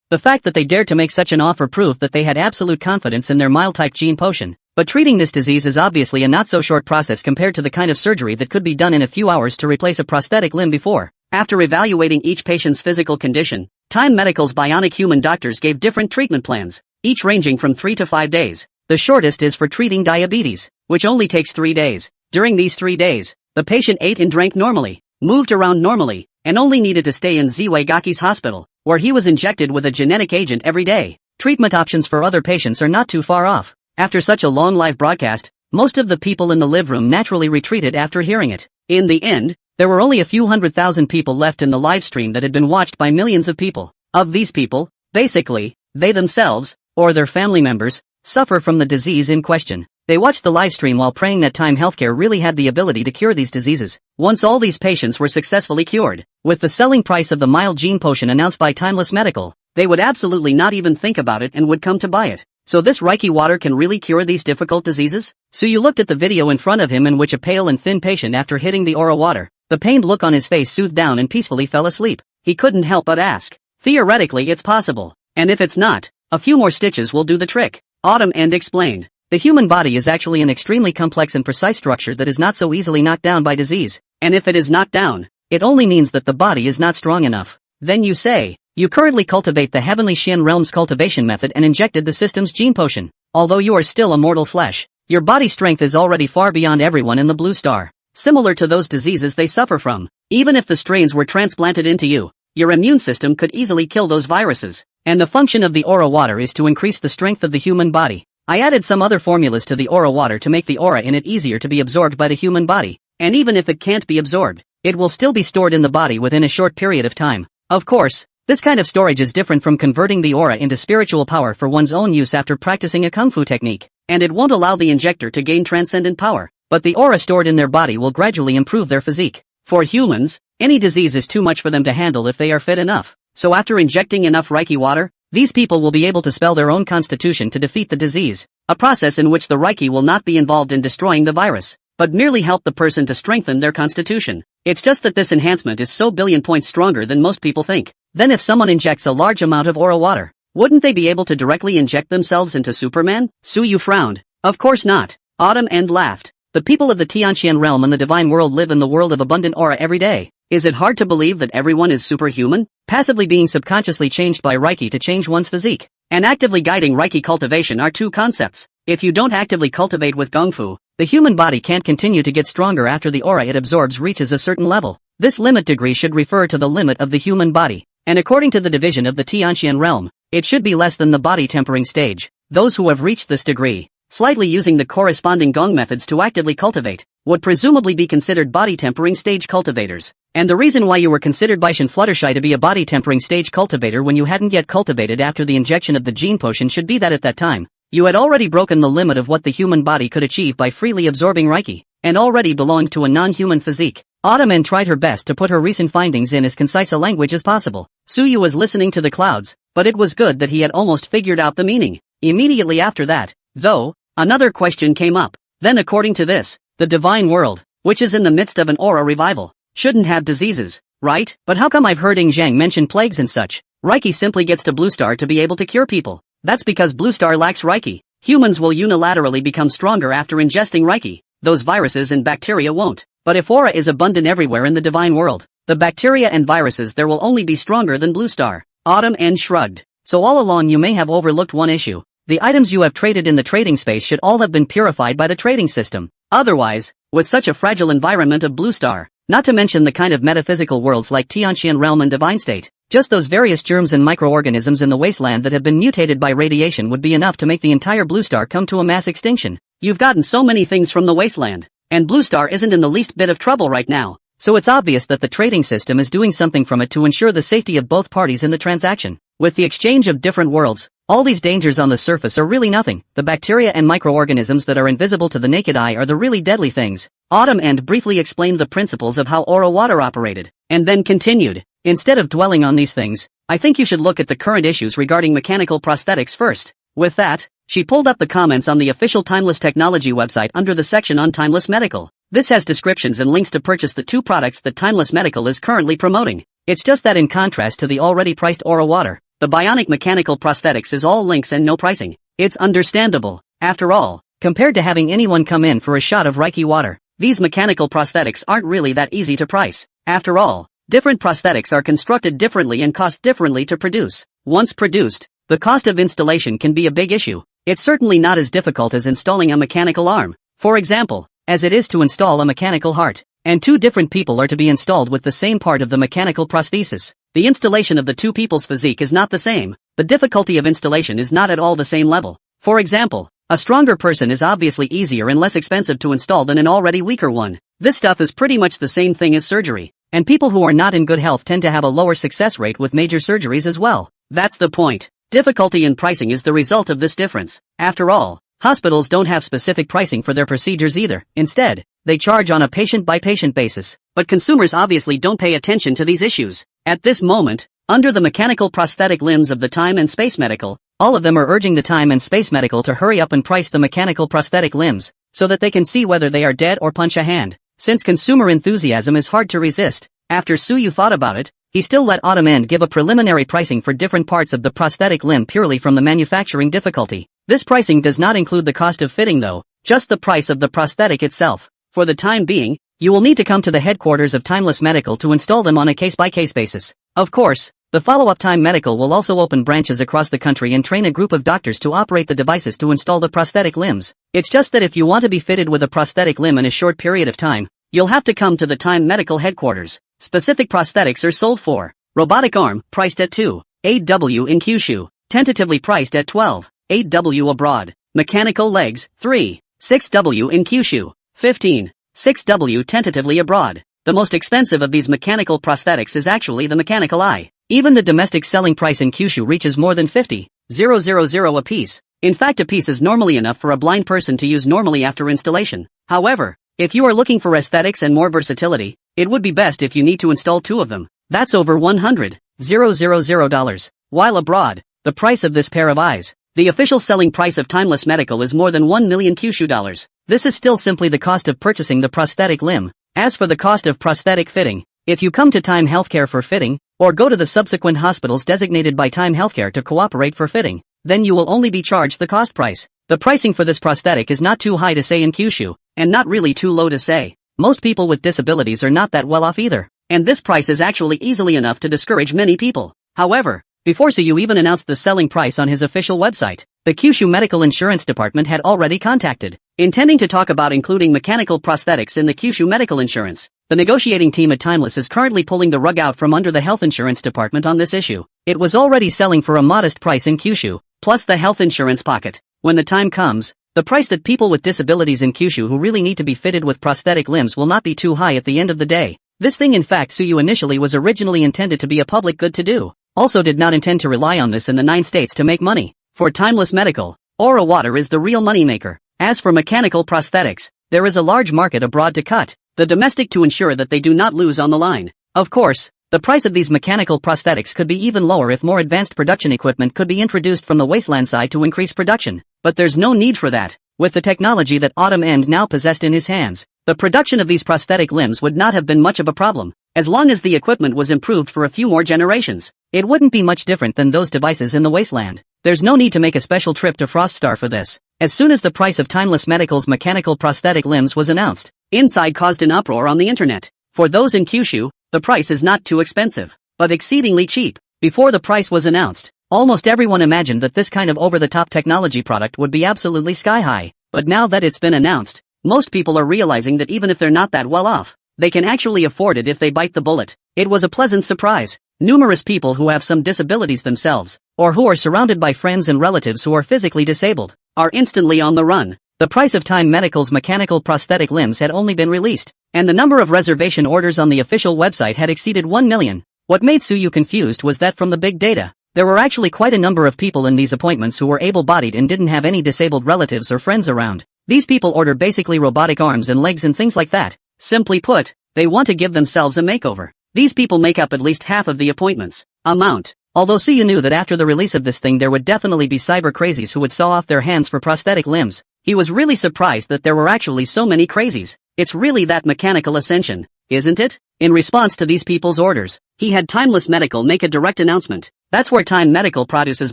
The fact that they dared to make such an offer proved that they had absolute confidence in their mild-type gene potion. But treating this disease is obviously a not-so-short process compared to the kind of surgery that could be done in a few hours to replace a prosthetic limb before. After evaluating each patient's physical condition, Time Medical's bionic human doctors gave different treatment plans, each ranging from 3 to 5 days. The shortest is for treating diabetes, which only takes 3 days. During these 3 days, the patient ate and drank normally, moved around normally, and only needed to stay in Zwaigacki's hospital, where he was injected with a genetic agent every day. Treatment options for other patients are not too far off. After such a long live broadcast, most of the people in the live room naturally retreated after hearing it. In the end, there were only a few 100,000 people left in the live stream that had been watched by millions of people. Of these people, basically, they themselves, or their family members, suffer from the disease in question. They watched the live stream while praying that Time Healthcare really had the ability to cure these diseases. Once all these patients were successfully cured, with the selling price of the mild gene potion announced by Timeless Medical, they would absolutely not even think about it and would come to buy it. So this Reiki water can really cure these difficult diseases? So you looked at the video in front of him in which a pale and thin patient after hitting the aura water, the pained look on his face soothed down and peacefully fell asleep. He couldn't help but ask. Theoretically it's possible. And if it's not, a few more stitches will do the trick. Autumn End explained. The human body is actually an extremely complex and precise structure that is not so easily knocked down by disease. And if it is knocked down, it only means that the body is not strong enough. Then you say, you currently cultivate the heavenly Shen realm's cultivation method and injected the system's gene potion. Although you are still a mortal flesh, your body strength is already far beyond everyone in the blue star. Similar to those diseases they suffer from. Even if the strains were transplanted into you, your immune system could easily kill those viruses. And the function of the aura water is to increase the strength of the human body. I added some other formulas to the aura water to make the aura in it easier to be absorbed by the human body. And even if it can't be absorbed, it will still be stored in the body within a short period of time. Of course, this kind of storage is different from converting the aura into spiritual power for one's own use after practicing a kung fu technique. And it won't allow the injector to gain transcendent power. But the aura stored in their body will gradually improve their physique. For humans, any disease is too much for them to handle if they are fit enough. So after injecting enough Reiki water, These people will be able to spell their own constitution to defeat the disease, a process in which the Reiki will not be involved in destroying the virus, but merely help the person to strengthen their constitution. It's just that this enhancement is so billion points stronger than most people think. Then if someone injects a large amount of aura water, wouldn't they be able to directly inject themselves into Superman? Suyu frowned. Of course not. Autumn End laughed. The people of the Tianqian realm and the divine world live in the world of abundant aura every day. Is it hard to believe that everyone is superhuman? Passively being subconsciously changed by Reiki to change one's physique, and actively guiding Reiki cultivation are two concepts. If you don't actively cultivate with Gong Fu, the human body can't continue to get stronger after the aura it absorbs reaches a certain level. This limit degree should refer to the limit of the human body, and according to the division of the Tianqian realm, it should be less than the body tempering stage. Those who have reached this degree, slightly using the corresponding Gong methods to actively cultivate, would presumably be considered body tempering stage cultivators. And the reason why you were considered by Shen Fluttershy to be a body tempering stage cultivator when you hadn't yet cultivated after the injection of the gene potion should be that at that time, you had already broken the limit of what the human body could achieve by freely absorbing Reiki, and already belonged to a non-human physique. Autumn End tried her best to put her recent findings in as concise a language as possible. Suyu was listening to the clouds, but it was good that he had almost figured out the meaning. Immediately after that, though, another question came up. Then according to this, the divine world, which is in the midst of an aura revival, shouldn't have diseases, right? But how come I've heard Ing Zhang mention plagues and such? Reiki simply gets to Blue Star to be able to cure people. That's because Blue Star lacks Reiki. Humans will unilaterally become stronger after ingesting Reiki. Those viruses and bacteria won't. But if aura is abundant everywhere in the divine world, the bacteria and viruses there will only be stronger than Blue Star. Autumn End shrugged. So all along you may have overlooked one issue. The items you have traded in the trading space should all have been purified by the trading system. Otherwise, with such a fragile environment of Blue Star, not to mention the kind of metaphysical worlds like Tianqian realm and divine state, just those various germs and microorganisms in the wasteland that have been mutated by radiation would be enough to make the entire Blue Star come to a mass extinction. You've gotten so many things from the wasteland, and Blue Star isn't in the least bit of trouble right now, so it's obvious that the trading system is doing something from it to ensure the safety of both parties in the transaction. With the exchange of different worlds, all these dangers on the surface are really nothing. The bacteria and microorganisms that are invisible to the naked eye are the really deadly things. Autumn End briefly explained the principles of how aura water operated, and then continued. Instead of dwelling on these things, I think you should look at the current issues regarding mechanical prosthetics first. With that, she pulled up the comments on the official Timeless Technology website under the section on Timeless Medical. This has descriptions and links to purchase the two products that Timeless Medical is currently promoting. It's just that in contrast to the already priced aura water, the bionic mechanical prosthetics is all links and no pricing. It's understandable. After all, compared to having anyone come in for a shot of Reiki water, these mechanical prosthetics aren't really that easy to price. After all, different prosthetics are constructed differently and cost differently to produce. Once produced, the cost of installation can be a big issue. It's certainly not as difficult as installing a mechanical arm, for example, as it is to install a mechanical heart. And two different people are to be installed with the same part of the mechanical prosthesis. The installation of the two people's physique is not the same. The difficulty of installation is not at all the same level. For example, a stronger person is obviously easier and less expensive to install than an already weaker one. This stuff is pretty much the same thing as surgery. And people who are not in good health tend to have a lower success rate with major surgeries as well. That's the point. Difficulty in pricing is the result of this difference. After all, hospitals don't have specific pricing for their procedures either. Instead, they charge on a patient-by-patient basis. But consumers obviously don't pay attention to these issues. At this moment, under the mechanical prosthetic limbs of the Time and Space Medical, all of them are urging the Time and Space Medical to hurry up and price the mechanical prosthetic limbs, so that they can see whether they are dead or punch a hand. Since consumer enthusiasm is hard to resist, after Suyu thought about it, he still let Autumn End give a preliminary pricing for different parts of the prosthetic limb purely from the manufacturing difficulty. This pricing does not include the cost of fitting though, just the price of the prosthetic itself. For the time being, you will need to come to the headquarters of Timeless Medical to install them on a case-by-case basis. Of course, the follow-up Time Medical will also open branches across the country and train a group of doctors to operate the devices to install the prosthetic limbs. It's just that if you want to be fitted with a prosthetic limb in a short period of time, you'll have to come to the Time Medical headquarters. Specific prosthetics are sold for robotic arm, priced at 2.8W in Kyushu, tentatively priced at 12.8W abroad. Mechanical legs, 3.6W in Kyushu, 15.6W tentatively abroad. The most expensive of these mechanical prosthetics is actually the mechanical eye. Even the domestic selling price in Kyushu reaches more than 50,000 a piece. In fact, a piece is normally enough for a blind person to use normally after installation. However, if you are looking for aesthetics and more versatility, it would be best if you need to install two of them. That's over $100,000. While abroad, the price of this pair of eyes. The official selling price of Timeless Medical is more than 1 million Kyushu dollars. This is still simply the cost of purchasing the prosthetic limb. As for the cost of prosthetic fitting, if you come to Time Healthcare for fitting, or go to the subsequent hospitals designated by Time Healthcare to cooperate for fitting, then you will only be charged the cost price. The pricing for this prosthetic is not too high to say in Kyushu, and not really too low to say. Most people with disabilities are not that well off either, and this price is actually easily enough to discourage many people. However, before Suyu even announced the selling price on his official website, the Kyushu Medical Insurance Department had already contacted, intending to talk about including mechanical prosthetics in the Kyushu Medical Insurance. The negotiating team at Timeless is currently pulling the rug out from under the Health Insurance Department on this issue. It was already selling for a modest price in Kyushu, plus the health insurance pocket. When the time comes, the price that people with disabilities in Kyushu who really need to be fitted with prosthetic limbs will not be too high at the end of the day. This thing in fact Suyu initially was originally intended to be a public good to do. Also did not intend to rely on this in the 9 states to make money. For Timeless Medical, Aura Water is the real moneymaker. As for mechanical prosthetics, there is a large market abroad to cut the domestic to ensure that they do not lose on the line. Of course, the price of these mechanical prosthetics could be even lower if more advanced production equipment could be introduced from the wasteland side to increase production. But there's no need for that. With the technology that Autumn End now possessed in his hands, the production of these prosthetic limbs would not have been much of a problem. As long as the equipment was improved for a few more generations, it wouldn't be much different than those devices in the wasteland. There's no need to make a special trip to Froststar for this. As soon as the price of Timeless Medical's mechanical prosthetic limbs was announced, Inside caused an uproar on the internet. For those in Kyushu, the price is not too expensive, but exceedingly cheap. Before the price was announced, almost everyone imagined that this kind of over-the-top technology product would be absolutely sky-high. But now that it's been announced, most people are realizing that even if they're not that well off, they can actually afford it if they bite the bullet. It was a pleasant surprise. Numerous people who have some disabilities themselves, or who are surrounded by friends and relatives who are physically disabled, are instantly on the run. The price of Time Medical's mechanical prosthetic limbs had only been released, and the number of reservation orders on the official website had exceeded 1 million. What made Suyu confused was that from the big data, there were actually quite a number of people in these appointments who were able-bodied and didn't have any disabled relatives or friends around. These people order basically robotic arms and legs and things like that. Simply put, they want to give themselves a makeover. These people make up at least half of the appointments amount. Although Suyu knew that after the release of this thing there would definitely be cyber crazies who would saw off their hands for prosthetic limbs, he was really surprised that there were actually so many crazies. It's really that mechanical ascension, isn't it? In response to these people's orders, he had Timeless Medical make a direct announcement. That's where Time Medical produces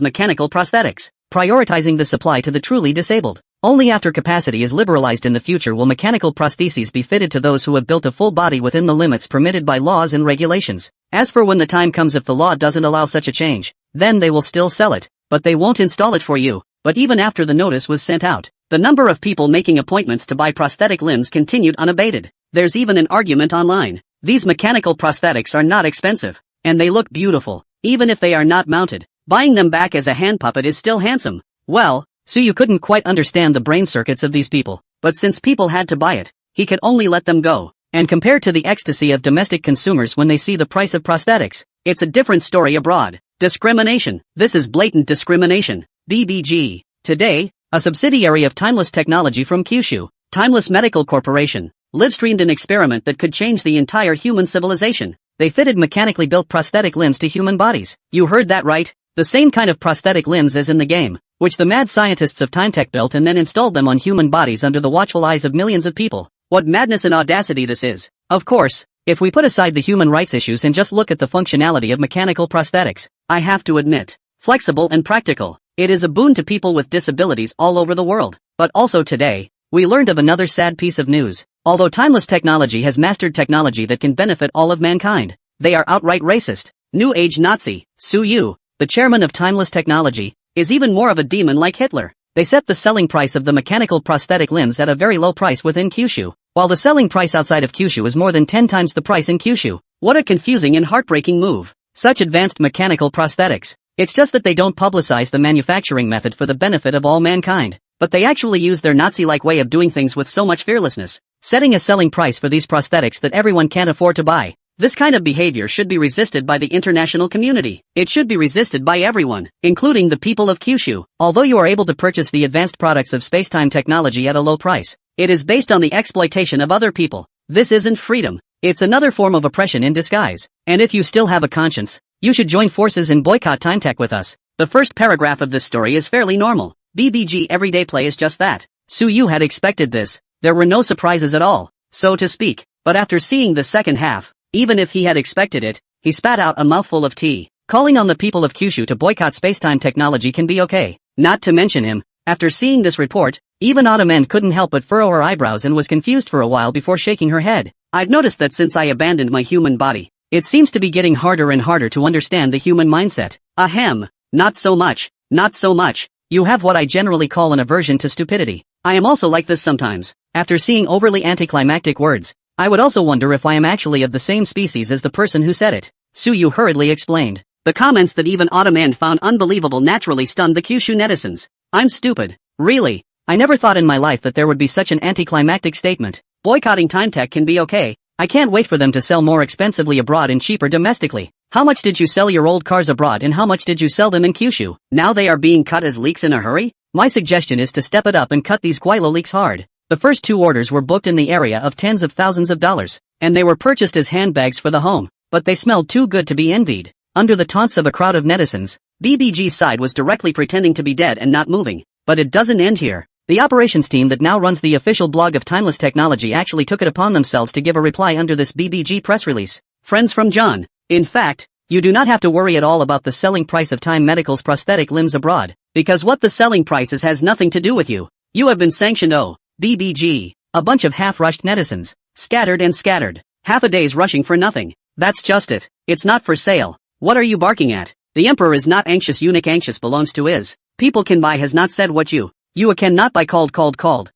mechanical prosthetics, prioritizing the supply to the truly disabled. Only after capacity is liberalized in the future will mechanical prostheses be fitted to those who have built a full body within the limits permitted by laws and regulations. As for when the time comes if the law doesn't allow such a change, then they will still sell it, but they won't install it for you. But even after the notice was sent out, the number of people making appointments to buy prosthetic limbs continued unabated. There's even an argument online. These mechanical prosthetics are not expensive, and they look beautiful, even if they are not mounted. Buying them back as a hand puppet is still handsome. Well, Suyu couldn't quite understand the brain circuits of these people, but since people had to buy it, he could only let them go. And compared to the ecstasy of domestic consumers when they see the price of prosthetics, it's a different story abroad. Discrimination. This is blatant discrimination. BBG. Today, a subsidiary of Timeless Technology from Kyushu, Timeless Medical Corporation, live-streamed an experiment that could change the entire human civilization. They fitted mechanically built prosthetic limbs to human bodies. You heard that right. The same kind of prosthetic limbs as in the game, which the mad scientists of TimeTech built and then installed them on human bodies under the watchful eyes of millions of people. What madness and audacity this is. Of course, if we put aside the human rights issues and just look at the functionality of mechanical prosthetics, I have to admit, flexible and practical, it is a boon to people with disabilities all over the world. But also today, we learned of another sad piece of news. Although Timeless Technology has mastered technology that can benefit all of mankind, they are outright racist. New Age Nazi, Suyu, the chairman of Timeless Technology, is even more of a demon like Hitler. They set the selling price of the mechanical prosthetic limbs at a very low price within Kyushu, while the selling price outside of Kyushu is more than 10 times the price in Kyushu. What a confusing and heartbreaking move. Such advanced mechanical prosthetics. It's just that they don't publicize the manufacturing method for the benefit of all mankind, but they actually use their Nazi-like way of doing things with so much fearlessness, setting a selling price for these prosthetics that everyone can't afford to buy. This kind of behavior should be resisted by the international community. It should be resisted by everyone, including the people of Kyushu. Although you are able to purchase the advanced products of spacetime technology at a low price, it is based on the exploitation of other people. This isn't freedom. It's another form of oppression in disguise. And if you still have a conscience, you should join forces and boycott TimeTech with us. The first paragraph of this story is fairly normal. BBG everyday play is just that. Suyu had expected this. There were no surprises at all, so to speak. But after seeing the second half, even if he had expected it, he spat out a mouthful of tea. Calling on the people of Kyushu to boycott spacetime technology can be okay. Not to mention him. After seeing this report, even Autumn End couldn't help but furrow her eyebrows and was confused for a while before shaking her head. I've noticed that since I abandoned my human body, it seems to be getting harder and harder to understand the human mindset. Ahem. Not so much. Not so much. You have what I generally call an aversion to stupidity. I am also like this sometimes. After seeing overly anticlimactic words, I would also wonder if I am actually of the same species as the person who said it. Suyu hurriedly explained. The comments that even Autumn End found unbelievable naturally stunned the Kyushu netizens. I'm stupid. Really? I never thought in my life that there would be such an anticlimactic statement. Boycotting time tech can be okay. I can't wait for them to sell more expensively abroad and cheaper domestically. How much did you sell your old cars abroad and how much did you sell them in Kyushu? Now they are being cut as leaks in a hurry? My suggestion is to step it up and cut these Guilo leaks hard. The first 2 orders were booked in the area of tens of thousands of dollars, and they were purchased as handbags for the home, but they smelled too good to be envied. Under the taunts of a crowd of netizens, BBG's side was directly pretending to be dead and not moving. But it doesn't end here. The operations team that now runs the official blog of Timeless Technology actually took it upon themselves to give a reply under this BBG press release. Friends from John. In fact, you do not have to worry at all about the selling price of Time Medical's prosthetic limbs abroad, because what the selling price is has nothing to do with you. You have been sanctioned. Oh, BBG. A bunch of half-rushed netizens. Scattered and scattered. Half a day's rushing for nothing. That's just it. It's not for sale. What are you barking at? The emperor is not anxious. Eunuch anxious belongs to is. People can buy has not said what you cannot buy. Called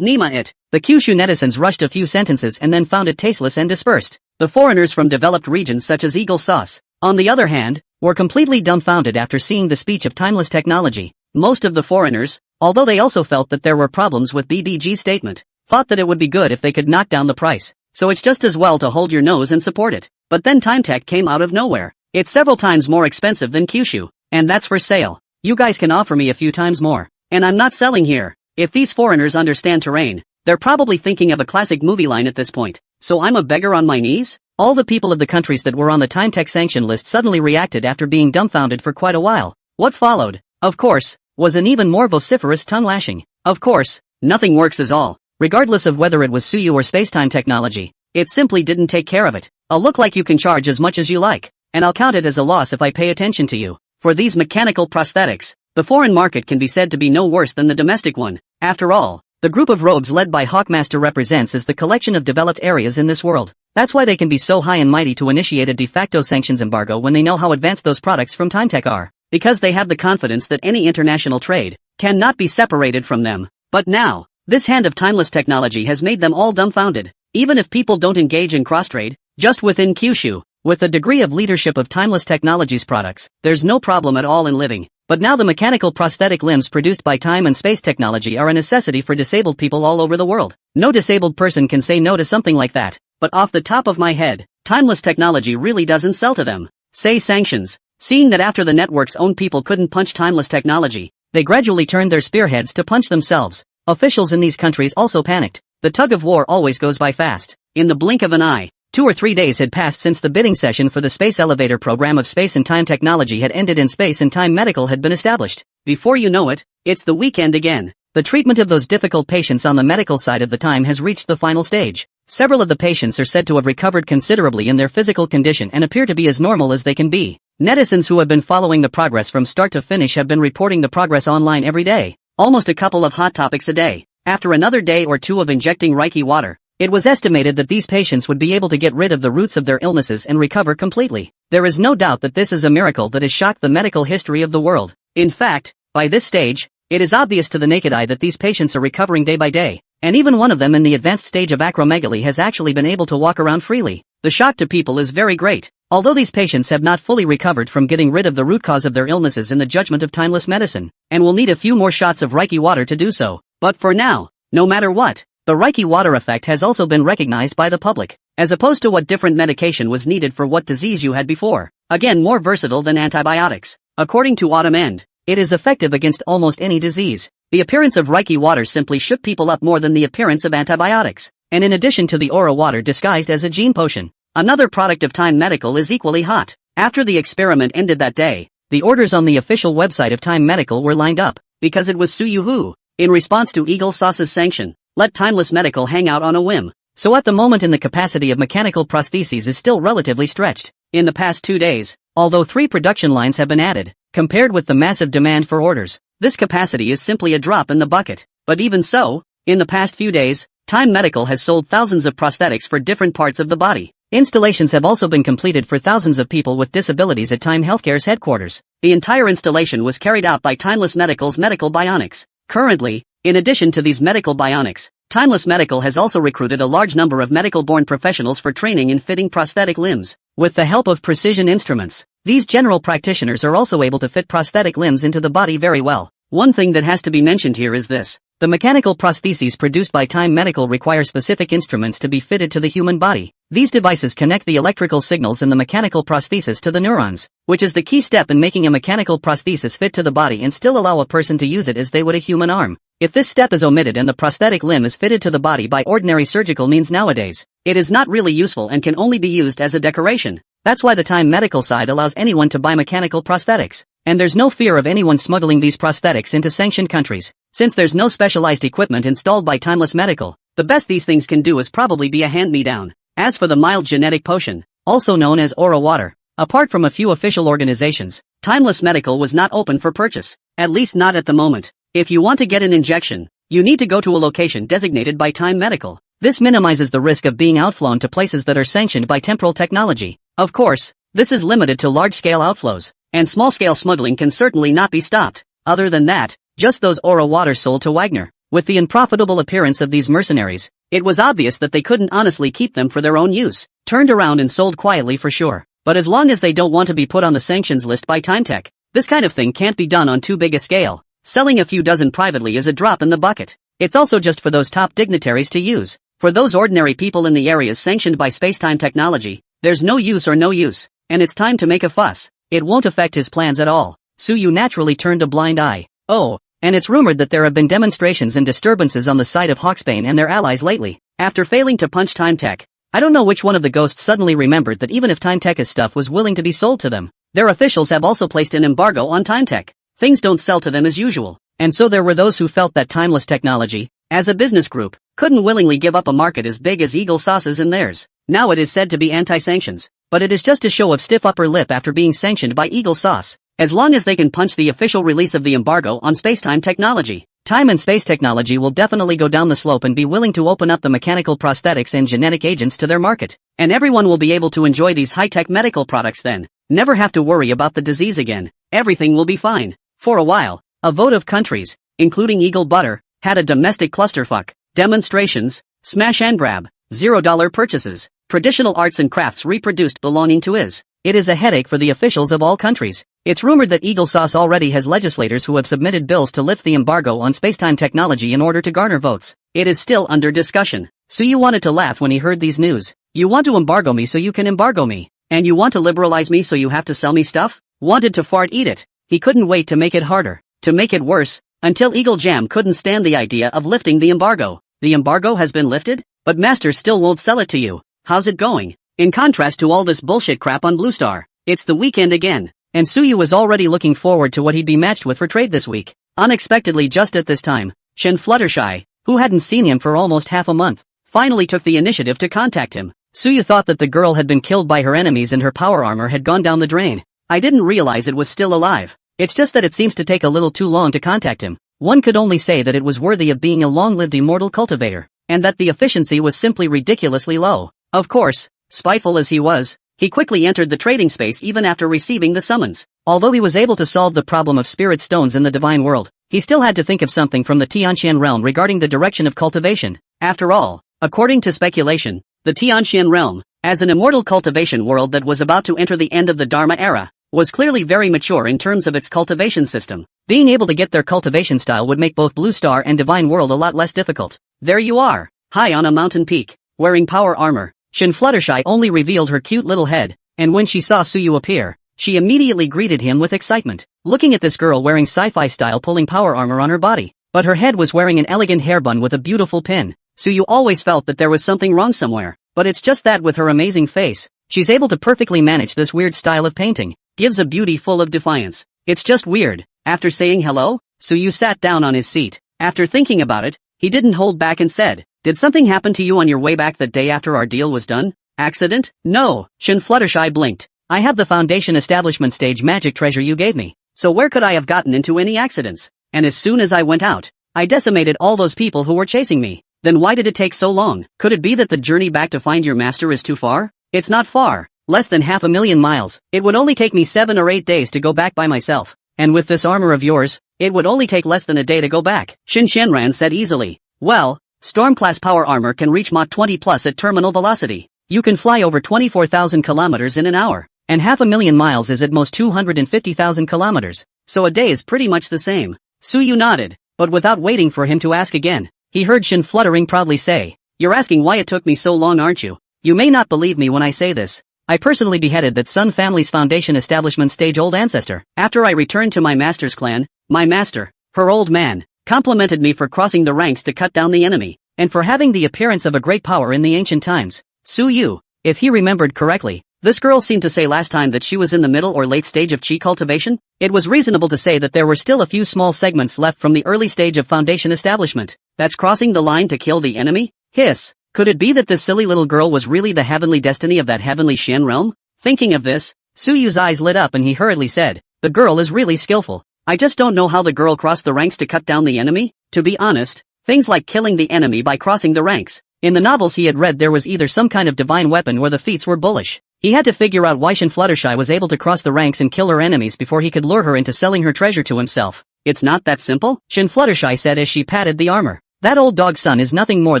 Nima it. The Kyushu netizens rushed a few sentences and then found it tasteless and dispersed. The foreigners from developed regions such as Eagle Sauce, on the other hand, were completely dumbfounded after seeing the speech of Timeless Technology. Most of the foreigners, although they also felt that there were problems with BBG's statement, thought that it would be good if they could knock down the price. So it's just as well to hold your nose and support it. But then Time Tech came out of nowhere. It's several times more expensive than Kyushu, and that's for sale. You guys can offer me a few times more. And I'm not selling here. If these foreigners understand terrain, they're probably thinking of a classic movie line at this point. So I'm a beggar on my knees? All the people of the countries that were on the Time Tech sanction list suddenly reacted after being dumbfounded for quite a while. What followed, of course, was an even more vociferous tongue lashing. Of course, nothing works as all. Regardless of whether it was Suyu or spacetime technology, it simply didn't take care of it. I'll look like you can charge as much as you like, and I'll count it as a loss if I pay attention to you. For these mechanical prosthetics, the foreign market can be said to be no worse than the domestic one. After all, the group of rogues led by Hawkmaster represents as the collection of developed areas in this world. That's why they can be so high and mighty to initiate a de facto sanctions embargo when they know how advanced those products from Time Tech are. Because they have the confidence that any international trade cannot be separated from them. But now, this hand of Timeless Technology has made them all dumbfounded. Even if people don't engage in cross-trade, just within Kyushu, with the degree of leadership of Timeless Technology's products, there's no problem at all in living. But now the mechanical prosthetic limbs produced by Time and Space Technology are a necessity for disabled people all over the world. No disabled person can say no to something like that. But off the top of my head, Timeless Technology really doesn't sell to them. Say sanctions. Seeing that after the network's own people couldn't punch Timeless Technology, they gradually turned their spearheads to punch themselves. Officials in these countries also panicked. The tug of war always goes by fast. In the blink of an eye, 2 or 3 days had passed since the bidding session for the Space Elevator program of Space and Time Technology had ended and Space and Time Medical had been established. Before you know it, it's the weekend again. The treatment of those difficult patients on the medical side of the time has reached the final stage. Several of the patients are said to have recovered considerably in their physical condition and appear to be as normal as they can be. Netizens who have been following the progress from start to finish have been reporting the progress online every day. Almost a couple of hot topics a day. After another day or two of injecting Reiki water, it was estimated that these patients would be able to get rid of the roots of their illnesses and recover completely. There is no doubt that this is a miracle that has shocked the medical history of the world. In fact, by this stage, it is obvious to the naked eye that these patients are recovering day by day, and even one of them in the advanced stage of acromegaly has actually been able to walk around freely. The shock to people is very great. Although these patients have not fully recovered from getting rid of the root cause of their illnesses in the judgment of timeless medicine, and will need a few more shots of Reiki water to do so. But for now, no matter what, the Reiki water effect has also been recognized by the public, as opposed to what different medication was needed for what disease you had before. Again, more versatile than antibiotics. According to Autumn End, it is effective against almost any disease. The appearance of Reiki water simply shook people up more than the appearance of antibiotics. And in addition to the aura water disguised as a gene potion, another product of Time Medical is equally hot. After the experiment ended that day, the orders on the official website of Time Medical were lined up, because it was Suyu who, in response to Eagle Sauce's sanction, let Timeless Medical hang out on a whim. So at the moment in the capacity of mechanical prostheses is still relatively stretched. In the past 2 days, although 3 production lines have been added, compared with the massive demand for orders, this capacity is simply a drop in the bucket. But even so, in the past few days, Time Medical has sold thousands of prosthetics for different parts of the body. Installations have also been completed for thousands of people with disabilities at Time Healthcare's headquarters. The entire installation was carried out by Timeless Medical's Medical Bionics. Currently, in addition to these medical bionics, Timeless Medical has also recruited a large number of medical-born professionals for training in fitting prosthetic limbs. With the help of precision instruments, these general practitioners are also able to fit prosthetic limbs into the body very well. One thing that has to be mentioned here is this. The mechanical prostheses produced by Time Medical require specific instruments to be fitted to the human body. These devices connect the electrical signals in the mechanical prosthesis to the neurons, which is the key step in making a mechanical prosthesis fit to the body and still allow a person to use it as they would a human arm. If this step is omitted and the prosthetic limb is fitted to the body by ordinary surgical means nowadays, it is not really useful and can only be used as a decoration. That's why the Time Medical side allows anyone to buy mechanical prosthetics. And there's no fear of anyone smuggling these prosthetics into sanctioned countries. Since there's no specialized equipment installed by Timeless Medical, the best these things can do is probably be a hand-me-down. As for the mild genetic potion, also known as Aura Water, apart from a few official organizations, Timeless Medical was not open for purchase, at least not at the moment. If you want to get an injection, you need to go to a location designated by Time Medical. This minimizes the risk of being outflown to places that are sanctioned by temporal technology. Of course, this is limited to large-scale outflows, and small-scale smuggling can certainly not be stopped. Other than that, just those Aura Waters sold to Wagner. With the unprofitable appearance of these mercenaries, it was obvious that they couldn't honestly keep them for their own use. Turned around and sold quietly for sure. But as long as they don't want to be put on the sanctions list by TimeTech, this kind of thing can't be done on too big a scale. Selling a few dozen privately is a drop in the bucket. It's also just for those top dignitaries to use. For those ordinary people in the areas sanctioned by spacetime technology, there's no use or no use, and it's time to make a fuss. It won't affect his plans at all. Suyu naturally turned a blind eye. Oh, and it's rumored that there have been demonstrations and disturbances on the side of Hawksbane and their allies lately. After failing to punch TimeTech, I don't know which one of the ghosts suddenly remembered that even if TimeTech's stuff was willing to be sold to them, their officials have also placed an embargo on TimeTech. Things don't sell to them as usual. And so there were those who felt that Timeless Technology, as a business group, couldn't willingly give up a market as big as Eagle Sauce's and theirs. Now it is said to be anti-sanctions, but it is just a show of stiff upper lip after being sanctioned by Eagle Sauce. As long as they can punch the official release of the embargo on spacetime technology, time and space technology will definitely go down the slope and be willing to open up the mechanical prosthetics and genetic agents to their market. And everyone will be able to enjoy these high-tech medical products then. Never have to worry about the disease again. Everything will be fine. For a while, a vote of countries, including Eagle Butter, had a domestic clusterfuck, demonstrations, smash and grab, $0 purchases, traditional arts and crafts reproduced belonging to is. It is a headache for the officials of all countries. It's rumored that Eagle Sauce already has legislators who have submitted bills to lift the embargo on spacetime technology in order to garner votes. It is still under discussion. Suyu wanted to laugh when he heard these news. You want to embargo me so you can embargo me. And you want to liberalize me so you have to sell me stuff? Wanted to fart eat it. He couldn't wait to make it harder, to make it worse, until Eagle Jam couldn't stand the idea of lifting the embargo. The embargo has been lifted, but Master still won't sell it to you. How's it going? In contrast to all this bullshit crap on Blue Star, it's the weekend again, and Suyu was already looking forward to what he'd be matched with for trade this week. Unexpectedly just at this time, Shen Fluttershy, who hadn't seen him for almost half a month, finally took the initiative to contact him. Suyu thought that the girl had been killed by her enemies and her power armor had gone down the drain. I didn't realize it was still alive. It's just that it seems to take a little too long to contact him. One could only say that it was worthy of being a long-lived immortal cultivator, and that the efficiency was simply ridiculously low. Of course, spiteful as he was, he quickly entered the trading space even after receiving the summons. Although he was able to solve the problem of spirit stones in the divine world, he still had to think of something from the Tianxian realm regarding the direction of cultivation. After all, according to speculation, the Tianxian realm, as an immortal cultivation world that was about to enter the end of the Dharma era, was clearly very mature in terms of its cultivation system. Being able to get their cultivation style would make both Blue Star and Divine World a lot less difficult. There you are, high on a mountain peak, wearing power armor. Shin Fluttershy only revealed her cute little head, and when she saw Suyu appear, she immediately greeted him with excitement, looking at this girl wearing sci-fi style pulling power armor on her body, but her head was wearing an elegant hairbun with a beautiful pin. Suyu always felt that there was something wrong somewhere, but it's just that with her amazing face, she's able to perfectly manage this weird style of painting. gives a beauty full of defiance. It's just weird. After saying hello, Suyu sat down on his seat. After thinking about it, he didn't hold back and said, "Did something happen to you on your way back the day after our deal was done? Accident?" "No," Shin Fluttershy blinked. "I have the foundation establishment stage magic treasure you gave me, so where could I have gotten into any accidents? And as soon as I went out, I decimated all those people who were chasing me. Then why did it take so long? Could it be that the journey back to find your master is too far?" "It's not far. Less than 500,000 miles. It would only take me 7 or 8 days to go back by myself. And with this armor of yours, it would only take less than a day to go back," Shin Shenran said easily. "Well, Storm-class power armor can reach Mach 20 plus at terminal velocity. You can fly over 24,000 kilometers in an hour, and 500,000 miles is at most 250,000 kilometers, so a day is pretty much the same." Suyu nodded, but without waiting for him to ask again, he heard Shin fluttering proudly say, "You're asking why it took me so long, aren't you? You may not believe me when I say this. I personally beheaded that Sun family's foundation establishment stage-old ancestor. After I returned to my master's clan, my master, her old man, complimented me for crossing the ranks to cut down the enemy, and for having the appearance of a great power in the ancient times." Suyu, if he remembered correctly, this girl seemed to say last time that she was in the middle or late stage of chi cultivation. It was reasonable to say that there were still a few small segments left from the early stage of foundation establishment. That's crossing the line to kill the enemy? Hiss. Could it be that this silly little girl was really the heavenly destiny of that heavenly Shen realm? Thinking of this, Suyu's eyes lit up and he hurriedly said, "The girl is really skillful. I just don't know how the girl crossed the ranks to cut down the enemy." To be honest, things like killing the enemy by crossing the ranks. In the novels he had read there was either some kind of divine weapon or the feats were bullish. He had to figure out why Shin Fluttershy was able to cross the ranks and kill her enemies before he could lure her into selling her treasure to himself. "It's not that simple," Shin Fluttershy said as she patted the armor. "That old dog son is nothing more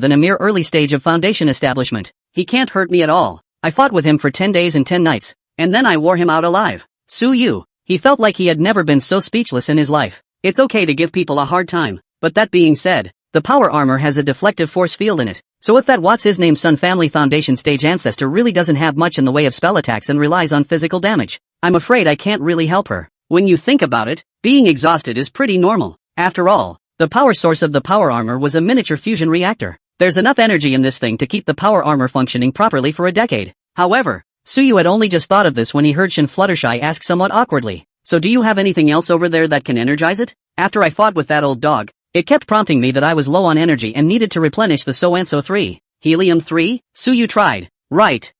than a mere early stage of foundation establishment. He can't hurt me at all. I fought with him for 10 days and 10 nights, and then I wore him out alive." Suyu, he felt like he had never been so speechless in his life. It's okay to give people a hard time, but that being said, the power armor has a deflective force field in it, so if that what's-his-name Sun family foundation stage ancestor really doesn't have much in the way of spell attacks and relies on physical damage, I'm afraid I can't really help her. When you think about it, being exhausted is pretty normal. After all, the power source of the power armor was a miniature fusion reactor. There's enough energy in this thing to keep the power armor functioning properly for a decade. However, Suyu had only just thought of this when he heard Shin Fluttershy ask somewhat awkwardly, "So do you have anything else over there that can energize it? After I fought with that old dog, it kept prompting me that I was low on energy and needed to replenish the so-and-so 3. Helium 3? Suyu tried. Right.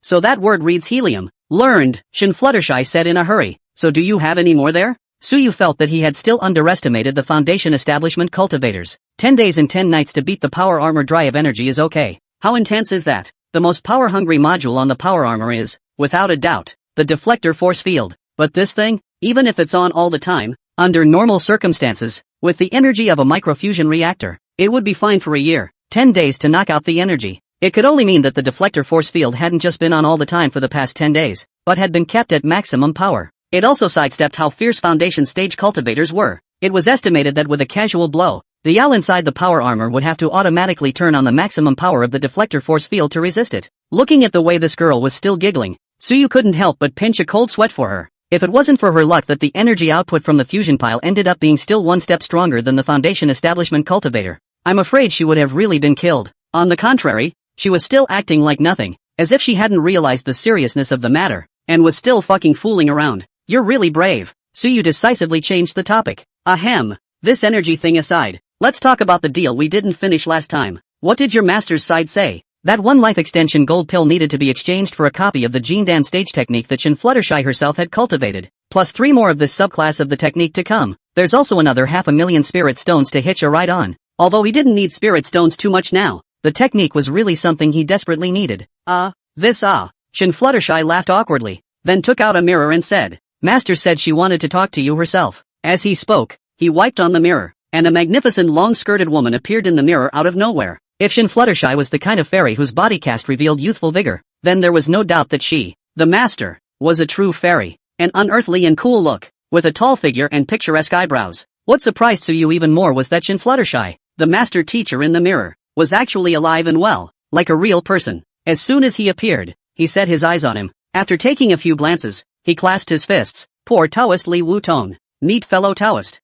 So that word reads helium. Learned, Shin Fluttershy said in a hurry. "So do you have any more there?" Suyu felt that he had still underestimated the foundation establishment cultivators. 10 days and 10 nights to beat the power armor dry of energy is okay. How intense is that? The most power-hungry module on the power armor is, without a doubt, the deflector force field. But this thing, even if it's on all the time, under normal circumstances, with the energy of a microfusion reactor, it would be fine for a year, 10 days to knock out the energy. It could only mean that the deflector force field hadn't just been on all the time for the past 10 days, but had been kept at maximum power. It also sidestepped how fierce foundation stage cultivators were. It was estimated that with a casual blow, the yaw inside the power armor would have to automatically turn on the maximum power of the deflector force field to resist it. Looking at the way this girl was still giggling, Suyu couldn't help but pinch a cold sweat for her. If it wasn't for her luck that the energy output from the fusion pile ended up being still one step stronger than the foundation establishment cultivator, I'm afraid she would have really been killed. On the contrary, she was still acting like nothing, as if she hadn't realized the seriousness of the matter, and was still fucking fooling around. "You're really brave." Suyu decisively changed the topic. "Ahem. This energy thing aside, let's talk about the deal we didn't finish last time. What did your master's side say?" That one life extension gold pill needed to be exchanged for a copy of the Gene Dan stage technique that Shin Fluttershy herself had cultivated, plus 3 more of this subclass of the technique to come. There's also another 500,000 spirit stones to hitch a ride on. Although he didn't need spirit stones too much now, the technique was really something he desperately needed. Shin Fluttershy laughed awkwardly, then took out a mirror and said, "Master said she wanted to talk to you herself." As he spoke, he wiped on the mirror, and a magnificent long-skirted woman appeared in the mirror out of nowhere. If Shin Fluttershy was the kind of fairy whose body cast revealed youthful vigor, then there was no doubt that she, the master, was a true fairy. An unearthly and cool look, with a tall figure and picturesque eyebrows. What surprised Suyu even more was that Shin Fluttershy, the master teacher in the mirror, was actually alive and well, like a real person. As soon as he appeared, he set his eyes on him. After taking a few glances, he clasped his fists. "Poor Taoist Li Wutong. Meet fellow Taoist."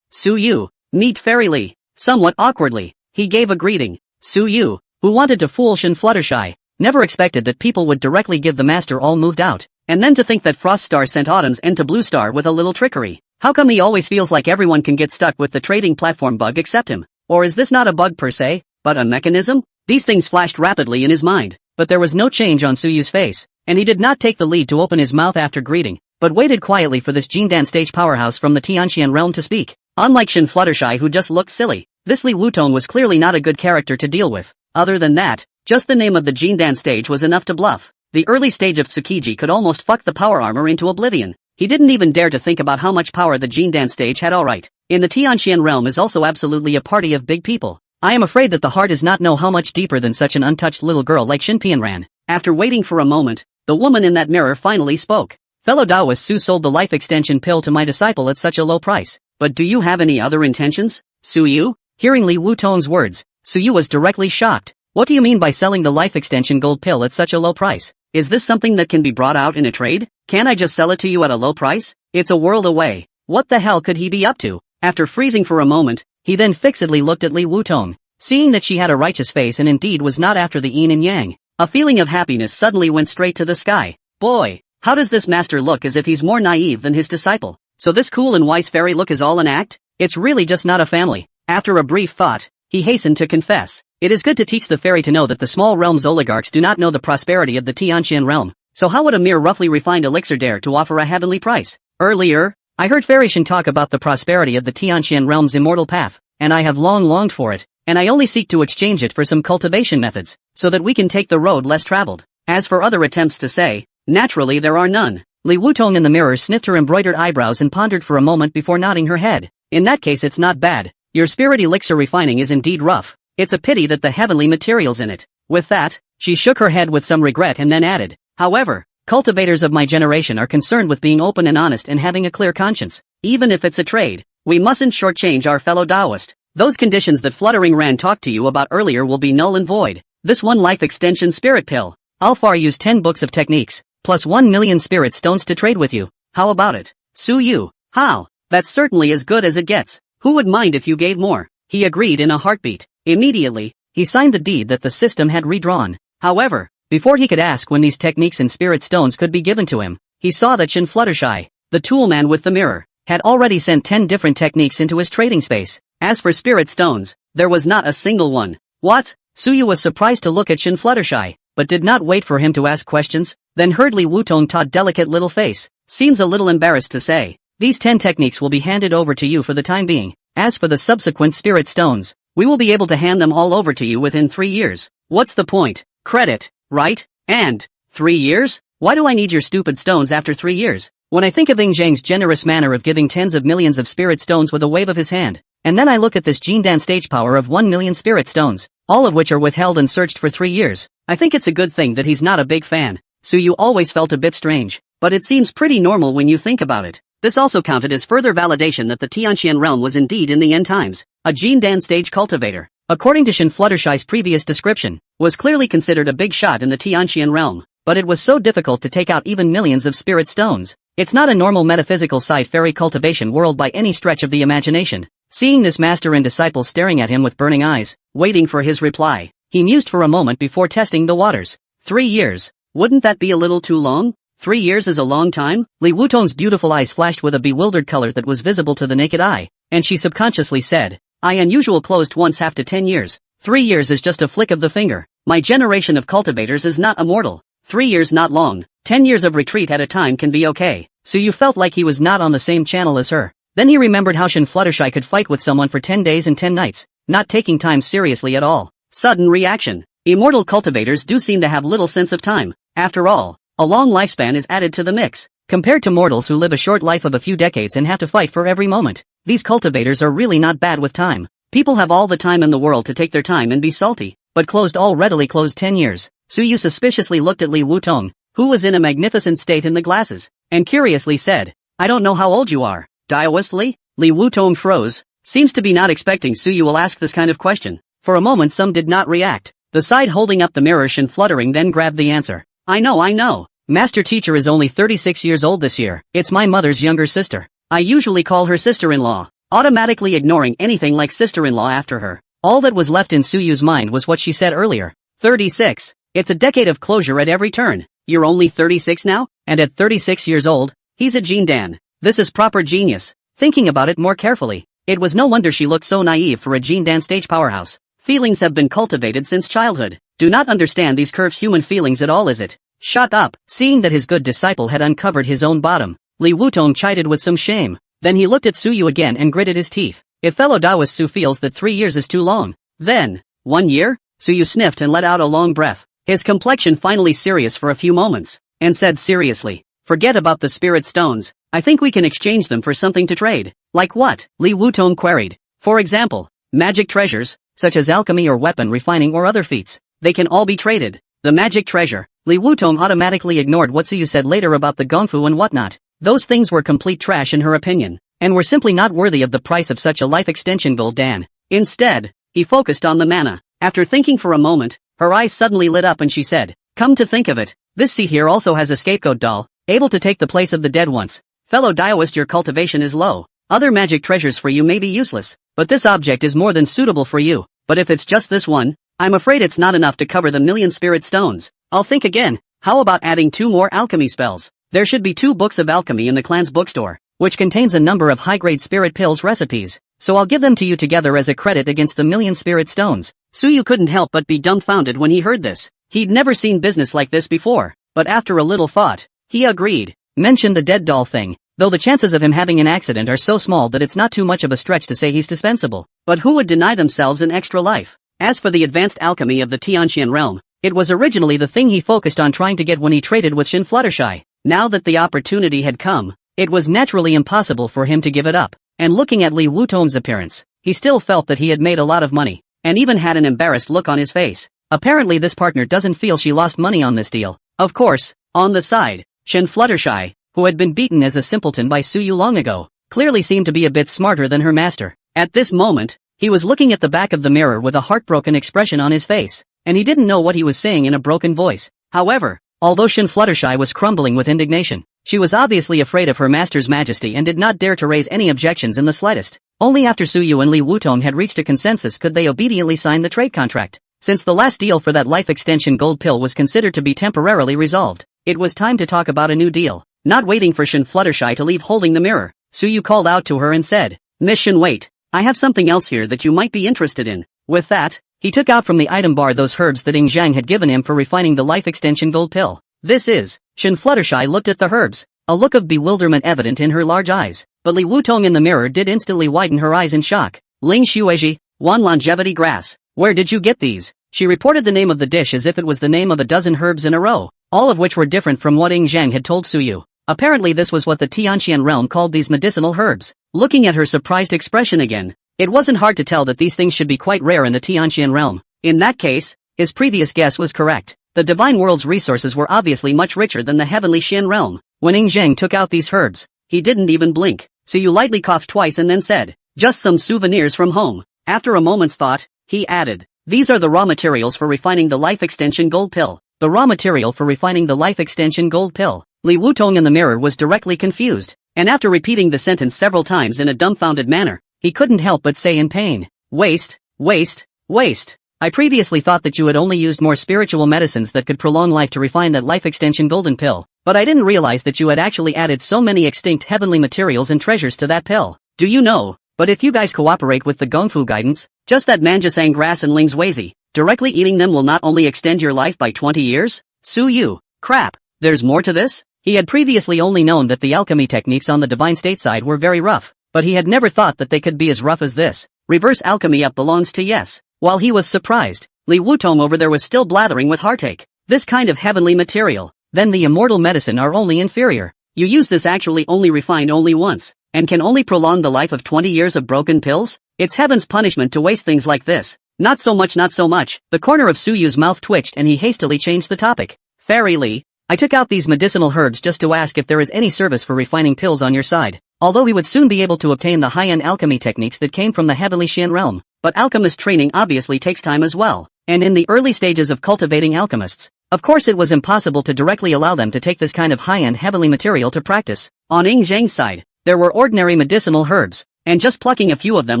Suyu, meet Fairy Li." Somewhat awkwardly, he gave a greeting. Suyu, who wanted to fool Shin Fluttershy, never expected that people would directly give the master all moved out, And then to think that Frost Star sent Autumn's end to Blue Star with a little trickery. How come he always feels like everyone can get stuck with the trading platform bug except him? Or is this not a bug per se, but a mechanism? These things flashed rapidly in his mind, but there was no change on Suyu's face, and he did not take the lead to open his mouth after greeting, but waited quietly for this Jindan stage powerhouse from the Tianqian realm to speak. Unlike Shin Fluttershy who just looked silly, this Li Wutong was clearly not a good character to deal with. Other than that, just the name of the Jindan stage was enough to bluff. The early stage of Tsukiji could almost fuck the power armor into oblivion. He didn't even dare to think about how much power the Jindan stage had. Alright, in the Tianqian realm is also absolutely a party of big people. I am afraid that the heart does not know how much deeper than such an untouched little girl like Shin Pianran. After waiting for a moment, the woman in that mirror finally spoke. Fellow Taoist Su sold the life extension pill to my disciple at such a low price, but do you have any other intentions, Suyu? Hearing Li Wutong's words, Suyu was directly shocked. What do you mean by selling the life extension gold pill at such a low price? Is this something that can be brought out in a trade? Can't I just sell it to you at a low price? It's a world away. What the hell could he be up to? After freezing for a moment, he then fixedly looked at Li Wutong. Seeing that she had a righteous face and indeed was not after the yin and yang, a feeling of happiness suddenly went straight to the sky. Boy, how does this master look as if he's more naive than his disciple? So this cool and wise fairy look is all an act? It's really just not a family. After a brief thought, he hastened to confess. It is good to teach the fairy to know that the small realm's oligarchs do not know the prosperity of the Tianqian realm. So how would a mere roughly refined elixir dare to offer a heavenly price? Earlier, I heard Fairy Shin talk about the prosperity of the Tianqian realm's immortal path, and I have long longed for it, and I only seek to exchange it for some cultivation methods, so that we can take the road less traveled. As for other attempts to say, naturally there are none. Li Wutong in the mirror sniffed her embroidered eyebrows and pondered for a moment before nodding her head. In that case it's not bad. Your spirit elixir refining is indeed rough. It's a pity that the heavenly material's in it. With that, she shook her head with some regret and then added, however, cultivators of my generation are concerned with being open and honest and having a clear conscience. Even if it's a trade, we mustn't shortchange our fellow Taoist. Those conditions that Fluttering Ran talked to you about earlier will be null and void. This one life extension spirit pill. I'll far use 10 books of techniques, plus 1 million spirit stones to trade with you. How about it? Suyu? How? That's certainly as good as it gets. Who would mind if you gave more? He agreed in a heartbeat. Immediately, he signed the deed that the system had redrawn. However, before he could ask when these techniques and spirit stones could be given to him, he saw that Shin Fluttershy, the tool man with the mirror, had already sent 10 different techniques into his trading space. As for spirit stones, there was not a single one. What? Suyu was surprised to look at Shin Fluttershy, but did not wait for him to ask questions, then heard Li Wutong Todd's delicate little face. Seems a little embarrassed to say. These 10 techniques will be handed over to you for the time being. As for the subsequent spirit stones, we will be able to hand them all over to you within 3 years. What's the point? Credit, right? And 3 years? Why do I need your stupid stones after 3 years? When I think of Ing Zhang's generous manner of giving tens of millions of spirit stones with a wave of his hand, and then I look at this Jindan stage power of 1 million spirit stones, all of which are withheld and searched for 3 years, I think it's a good thing that he's not a big fan. Suyu always felt a bit strange, but it seems pretty normal when you think about it. This also counted as further validation that the Tianqian realm was indeed in the end times. A Jindan stage cultivator, according to Shin Fluttershy's previous description, was clearly considered a big shot in the Tianqian realm, but it was so difficult to take out even millions of spirit stones. It's not a normal metaphysical sci-fairy cultivation world by any stretch of the imagination. Seeing this master and disciple staring at him with burning eyes, waiting for his reply, he mused for a moment before testing the waters. 3 years. Wouldn't that be a little too long? 3 years is a long time? Li Wutong's beautiful eyes flashed with a bewildered color that was visible to the naked eye, and she subconsciously said, I unusual closed once half to 10 years. 3 years is just a flick of the finger. My generation of cultivators is not immortal. 3 years not long. 10 years of retreat at a time can be okay. So you felt like he was not on the same channel as her. Then he remembered how Shin Fluttershy could fight with someone for 10 days and 10 nights, not taking time seriously at all. Sudden reaction. Immortal cultivators do seem to have little sense of time. After all, a long lifespan is added to the mix. Compared to mortals who live a short life of a few decades and have to fight for every moment, these cultivators are really not bad with time. People have all the time in the world to take their time and be salty, but readily closed 10 years. Suyu suspiciously looked at Li Wutong, who was in a magnificent state in the glasses, and curiously said, I don't know how old you are. Taoist Li? Li Wutong froze. Seems to be not expecting Suyu will ask this kind of question. For a moment some did not react. The side holding up the mirror Shin Fluttering then grabbed the answer. I know. Master teacher is only 36 years old this year. It's my mother's younger sister. I usually call her sister-in-law, automatically ignoring anything like sister-in-law after her. All that was left in Suyu's mind was what she said earlier. 36. It's a decade of closure at every turn. you're only 36 now? And at 36 years old, he's a gene Dan. This is proper genius. Thinking about it more carefully, it was no wonder she looked so naive for a gene Dan stage powerhouse. Feelings have been cultivated since childhood. Do not understand these curved human feelings at all, is it? Shut up. Seeing that his good disciple had uncovered his own bottom, Li Wutong chided with some shame. Then he looked at Suyu again and gritted his teeth. If fellow Taoist Su feels that 3 years is too long, then, 1 year? Suyu sniffed and let out a long breath. His complexion finally serious for a few moments, and said seriously, forget about the spirit stones. I think we can exchange them for something to trade. Like what? Li Wutong queried. For example, magic treasures, such as alchemy or weapon refining or other feats. They can all be traded. The magic treasure. Li Wutong automatically ignored what Suyu said later about the gongfu and whatnot. Those things were complete trash in her opinion, and were simply not worthy of the price of such a life extension gold Dan. Instead, he focused on the mana. After thinking for a moment, her eyes suddenly lit up and she said, come to think of it, this seat here also has a scapegoat doll, able to take the place of the dead ones. Fellow Taoist, your cultivation is low. Other magic treasures for you may be useless, but this object is more than suitable for you. But if it's just this one, I'm afraid it's not enough to cover the 1,000,000 spirit stones. I'll think again. How about adding 2 more alchemy spells? There should be 2 books of alchemy in the clan's bookstore, which contains a number of high-grade spirit pills recipes, so I'll give them to you together as a credit against the 1,000,000 spirit stones. Suyu couldn't help but be dumbfounded when he heard this. He'd never seen business like this before, but after a little thought, he agreed. Mention the dead doll thing, though the chances of him having an accident are so small that it's not too much of a stretch to say he's dispensable. But who would deny themselves an extra life? As for the advanced alchemy of the Tianqian realm, it was originally the thing he focused on trying to get when he traded with Shin Fluttershy. Now that the opportunity had come, it was naturally impossible for him to give it up. And looking at Li Wutong's appearance, he still felt that he had made a lot of money, and even had an embarrassed look on his face. Apparently this partner doesn't feel she lost money on this deal. Of course, on the side, Shin Fluttershy, who had been beaten as a simpleton by Suyu long ago, clearly seemed to be a bit smarter than her master. At this moment, he was looking at the back of the mirror with a heartbroken expression on his face, and he didn't know what he was saying in a broken voice. However, although Shin Fluttershy was crumbling with indignation, she was obviously afraid of her master's majesty and did not dare to raise any objections in the slightest. Only after Suyu and Li Wutong had reached a consensus could they obediently sign the trade contract. Since the last deal for that life extension gold pill was considered to be temporarily resolved, it was time to talk about a new deal. Not waiting for Shin Fluttershy to leave holding the mirror, Suyu called out to her and said, Miss Shin, wait, I have something else here that you might be interested in. With that, he took out from the item bar those herbs that Ing Zhang had given him for refining the life extension gold pill. This is. Shin Fluttershy looked at the herbs, a look of bewilderment evident in her large eyes, but Li Wutong in the mirror did instantly widen her eyes in shock. Ling Shueji, Wan Longevity Grass. Where did you get these? She reported the name of the dish as if it was the name of a dozen herbs in a row, all of which were different from what Ing Zhang had told Suyu. Apparently this was what the Tianqian realm called these medicinal herbs. Looking at her surprised expression again, it wasn't hard to tell that these things should be quite rare in the Tianqian realm. In that case, his previous guess was correct. The divine world's resources were obviously much richer than the heavenly Xian realm. When Ing Zhang took out these herbs, he didn't even blink. Suyu lightly coughed twice and then said, just some souvenirs from home. After a moment's thought, he added, these are the raw materials for refining the life extension gold pill. The raw material for refining the life extension gold pill. Li Wutong in the mirror was directly confused, and after repeating the sentence several times in a dumbfounded manner, he couldn't help but say in pain, waste, waste, waste. I previously thought that you had only used more spiritual medicines that could prolong life to refine that life extension golden pill, but I didn't realize that you had actually added so many extinct heavenly materials and treasures to that pill. Do you know? But if you guys cooperate with the Gongfu guidance, just that Manjasang grass and Ling's Wazi, directly eating them will not only extend your life by 20 years? Suyu, crap, there's more to this? He had previously only known that the alchemy techniques on the divine state side were very rough, but he had never thought that they could be as rough as this. Reverse alchemy up belongs to yes. While he was surprised, Li Wutong over there was still blathering with heartache. This kind of heavenly material, then the immortal medicine are only inferior. You use this actually only refined only once, and can only prolong the life of 20 years of broken pills? It's heaven's punishment to waste things like this. Not so much, not so much. The corner of Suyu's mouth twitched and he hastily changed the topic. Fairy Li, I took out these medicinal herbs just to ask if there is any service for refining pills on your side. Although he would soon be able to obtain the high-end alchemy techniques that came from the heavenly Xian realm, but alchemist training obviously takes time as well. And in the early stages of cultivating alchemists, of course it was impossible to directly allow them to take this kind of high-end heavenly material to practice. On Ing Zhang's side, there were ordinary medicinal herbs, and just plucking a few of them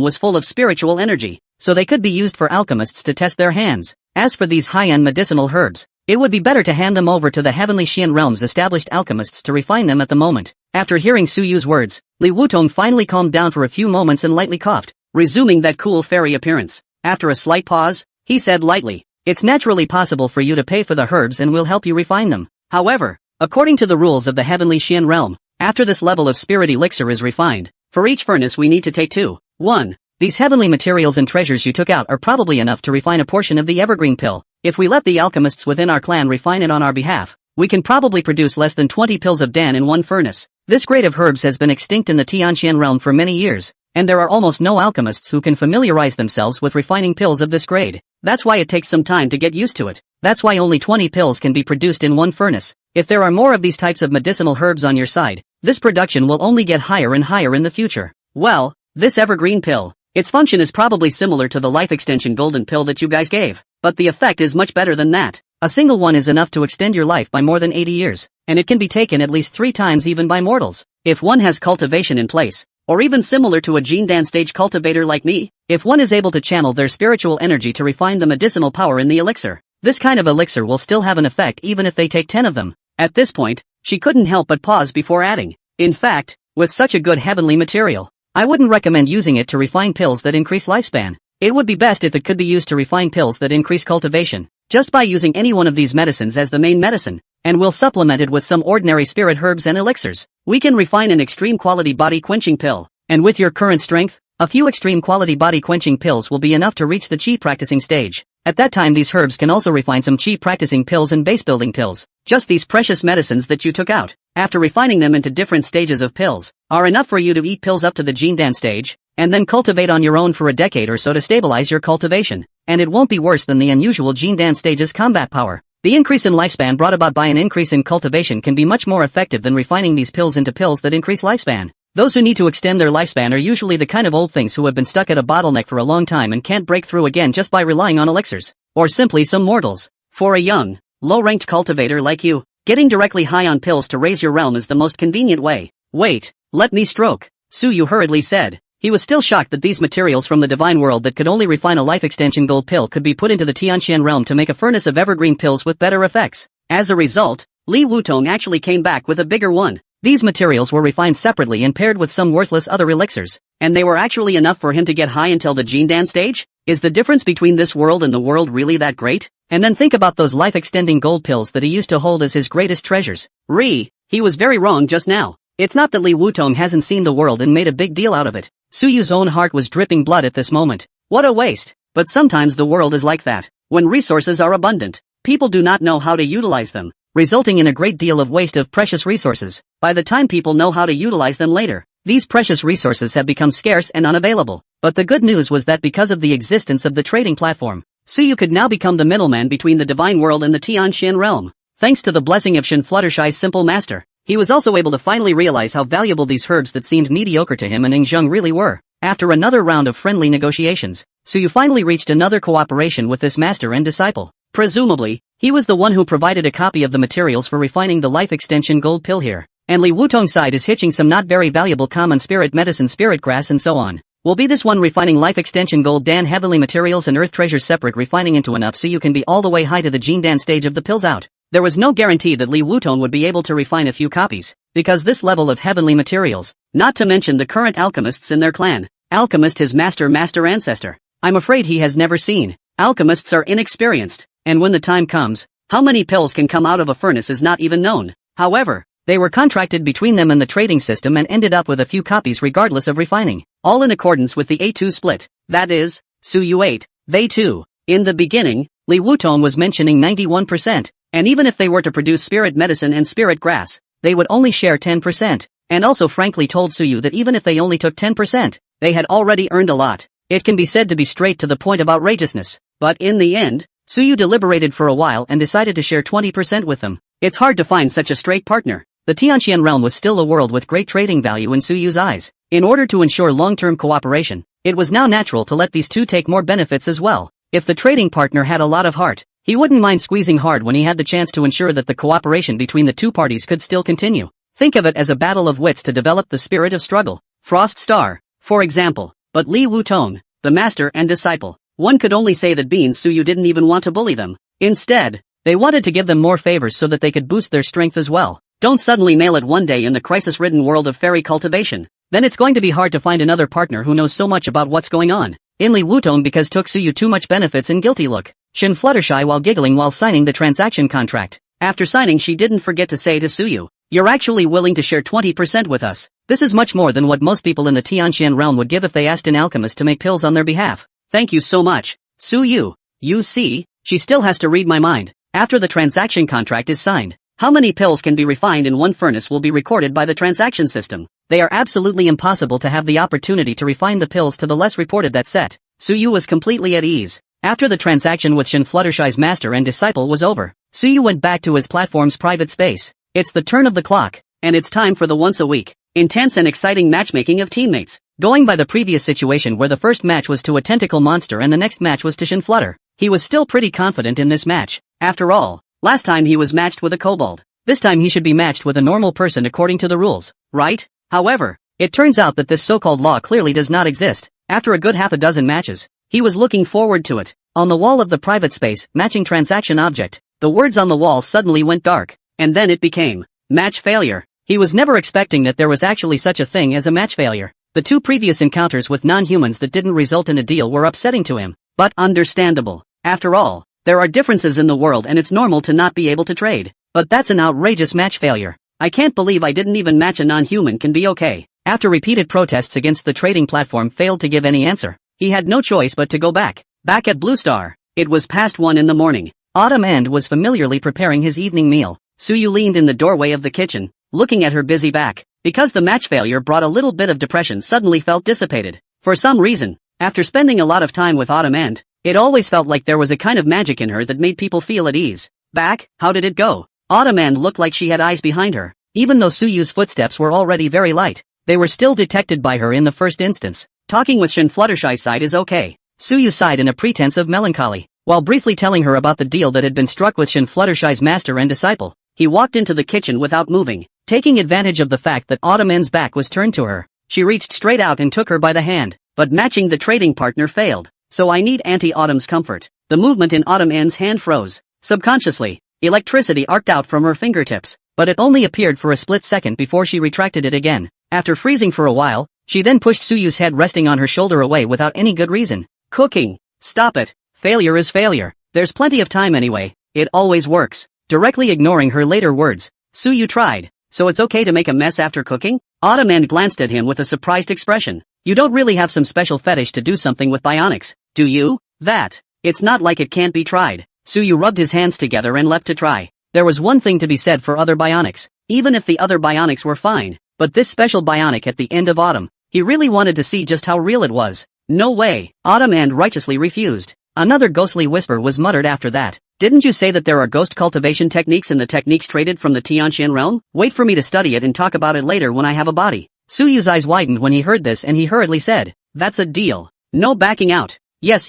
was full of spiritual energy, so they could be used for alchemists to test their hands. As for these high-end medicinal herbs, It would be better to hand them over to the heavenly Xian realm's established alchemists to refine them at the moment. After hearing Su Yu's words, Li Wutong finally calmed down for a few moments and lightly coughed, resuming that cool fairy appearance. After a slight pause, he said lightly, "It's naturally possible for you to pay for the herbs and we'll help you refine them. However, according to the rules of the heavenly Xian realm, after this level of spirit elixir is refined, for each furnace we need to take 2. 1. These heavenly materials and treasures you took out are probably enough to refine a portion of the evergreen pill. If we let the alchemists within our clan refine it on our behalf, we can probably produce less than 20 pills of Dan in one furnace. This grade of herbs has been extinct in the Tianqian realm for many years, and there are almost no alchemists who can familiarize themselves with refining pills of this grade. That's why it takes some time to get used to it. That's why only 20 pills can be produced in one furnace. If there are more of these types of medicinal herbs on your side, this production will only get higher and higher in the future. Well, this evergreen pill, its function is probably similar to the life extension golden pill that you guys gave, but the effect is much better than that. A single one is enough to extend your life by more than 80 years, and it can be taken at least 3 times even by mortals. If one has cultivation in place, or even similar to a Jindan stage cultivator like me, if one is able to channel their spiritual energy to refine the medicinal power in the elixir, this kind of elixir will still have an effect even if they take 10 of them. At this point, she couldn't help but pause before adding, in fact, with such a good heavenly material, I wouldn't recommend using it to refine pills that increase lifespan. It would be best if it could be used to refine pills that increase cultivation, just by using any one of these medicines as the main medicine, and we'll supplement it with some ordinary spirit herbs and elixirs. We can refine an extreme quality body quenching pill, and with your current strength, a few extreme quality body quenching pills will be enough to reach the chi practicing stage. At that time these herbs can also refine some chi practicing pills and base building pills. Just these precious medicines that you took out, after refining them into different stages of pills, are enough for you to eat pills up to the Jindan stage, and then cultivate on your own for a decade or so to stabilize your cultivation, and it won't be worse than the unusual Jindan stage's combat power. The increase in lifespan brought about by an increase in cultivation can be much more effective than refining these pills into pills that increase lifespan. Those who need to extend their lifespan are usually the kind of old things who have been stuck at a bottleneck for a long time and can't break through again just by relying on elixirs, or simply some mortals. For a young, low-ranked cultivator like you, getting directly high on pills to raise your realm is the most convenient way. Wait, let me stroke, Su Yu hurriedly said. He was still shocked that these materials from the divine world that could only refine a life extension gold pill could be put into the Tianqian realm to make a furnace of evergreen pills with better effects. As a result, Li Wutong actually came back with a bigger one. These materials were refined separately and paired with some worthless other elixirs, and they were actually enough for him to get high until the Jindan stage? Is the difference between this world and the world really that great? And then think about those life-extending gold pills that he used to hold as his greatest treasures. He was very wrong just now. It's not that Li Wutong hasn't seen the world and made a big deal out of it. Su Yu's own heart was dripping blood at this moment. What a waste. But sometimes the world is like that. When resources are abundant, people do not know how to utilize them, resulting in a great deal of waste of precious resources. By the time people know how to utilize them later, these precious resources have become scarce and unavailable. But the good news was that because of the existence of the trading platform, Su Yu could now become the middleman between the divine world and the Tianqian realm. Thanks to the blessing of Shin Fluttershy's simple master, he was also able to finally realize how valuable these herbs that seemed mediocre to him and Yingzheng really were. After another round of friendly negotiations, Su Yu finally reached another cooperation with this master and disciple. Presumably, he was the one who provided a copy of the materials for refining the life extension gold pill here. And Li Wutong's side is hitching some not very valuable common spirit medicine, spirit grass and so on. Will be this one refining life extension gold Dan heavenly materials and earth treasures separate, refining into enough so you can be all the way high to the Jindan stage of the pills out. There was no guarantee that Li Wutong would be able to refine a few copies, because this level of heavenly materials, not to mention the current alchemists in their clan, alchemist his master ancestor, I'm afraid he has never seen. Alchemists are inexperienced, and when the time comes, how many pills can come out of a furnace is not even known. However, they were contracted between them and the trading system and ended up with a few copies regardless of refining, all in accordance with the A2 split, that is, Su Yu 8, they 2. In the beginning, Li Wutong was mentioning 91%, and even if they were to produce spirit medicine and spirit grass, they would only share 10%, and also frankly told Su Yu that even if they only took 10%, they had already earned a lot. It can be said to be straight to the point of outrageousness, but in the end, Su Yu deliberated for a while and decided to share 20% with them. It's hard to find such a straight partner. The Tianqian realm was still a world with great trading value in Su Yu's eyes. In order to ensure long-term cooperation, it was now natural to let these two take more benefits as well. If the trading partner had a lot of heart, he wouldn't mind squeezing hard when he had the chance to ensure that the cooperation between the two parties could still continue. Think of it as a battle of wits to develop the spirit of struggle. Frost Star, for example. But Li Wutong, the master and disciple, one could only say that being Su Yu didn't even want to bully them. Instead, They wanted to give them more favors so that they could boost their strength as well. Don't suddenly nail it one day in the crisis-ridden world of fairy cultivation. Then it's going to be hard to find another partner who knows so much about what's going on. Inly Wutong because took Suyu too much benefits and guilty look. Shin Fluttershy while giggling while signing the transaction contract. After signing she didn't forget to say to Suyu, "You're actually willing to share 20% with us. This is much more than what most people in the Tianxian realm would give if they asked an alchemist to make pills on their behalf. Thank you so much, Suyu." You see, she still has to read my mind. After the transaction contract is signed, how many pills can be refined in one furnace will be recorded by the transaction system. They are absolutely impossible to have the opportunity to refine the pills to the less reported that set. Suyu was completely at ease. After the transaction with Shin Fluttershy's master and disciple was over, Suyu went back to his platform's private space. It's the turn of the clock, and it's time for the once a week, intense and exciting matchmaking of teammates. Going by the previous situation where the first match was to a tentacle monster and the next match was to Shin Flutter, he was still pretty confident in this match. After all, last time he was matched with a kobold. This time he should be matched with a normal person according to the rules, right? However, it turns out that this so-called law clearly does not exist. After a good half a dozen matches, he was looking forward to it. On the wall of the private space, matching transaction object, the words on the wall suddenly went dark, and then it became, match failure. He was never expecting that there was actually such a thing as a match failure. The two previous encounters with non-humans that didn't result in a deal were upsetting to him, but understandable. After all, there are differences in the world and it's normal to not be able to trade. But that's an outrageous match failure. I can't believe I didn't even match a non-human can be okay. After repeated protests against the trading platform failed to give any answer, he had no choice but to go back. Back at Blue Star, it was past 1 in the morning. Autumn End was familiarly preparing his evening meal. Suyu leaned in the doorway of the kitchen, looking at her busy back. Because the match failure brought a little bit of depression suddenly felt dissipated. For some reason, after spending a lot of time with Autumn End, it always felt like there was a kind of magic in her that made people feel at ease. Back, how did it go? Autumn End looked like she had eyes behind her. Even though Suyu's footsteps were already very light, they were still detected by her in the first instance. Talking with Shin Fluttershy's side is okay. Suyu sighed in a pretense of melancholy. While briefly telling her about the deal that had been struck with Shin Fluttershy's master and disciple, he walked into the kitchen without moving. Taking advantage of the fact that Autumn End's back was turned to her, she reached straight out and took her by the hand. But matching the trading partner failed, so I need Auntie Autumn's comfort. The movement in Autumn End's hand froze. Subconsciously, electricity arced out from her fingertips, but it only appeared for a split second before she retracted it again. After freezing for a while, she then pushed Suyu's head resting on her shoulder away without any good reason. Cooking. Stop it. Failure is failure. There's plenty of time anyway. It always works. Directly ignoring her later words, Suyu tried. So it's okay to make a mess after cooking? Autumn End glanced at him with a surprised expression. You don't really have some special fetish to do something with bionics, do you? That. It's not like it can't be tried. Suyu rubbed his hands together and leapt to try. There was one thing to be said for other bionics, even if the other bionics were fine, but this special bionic at the end of Autumn, he really wanted to see just how real it was. No way. Autumn End righteously refused. Another ghostly whisper was muttered after that. Didn't you say that there are ghost cultivation techniques in the techniques traded from the Tianxian realm? Wait for me to study it and talk about it later when I have a body. Suyu's eyes widened when he heard this and he hurriedly said, that's a deal. No backing out. Yes.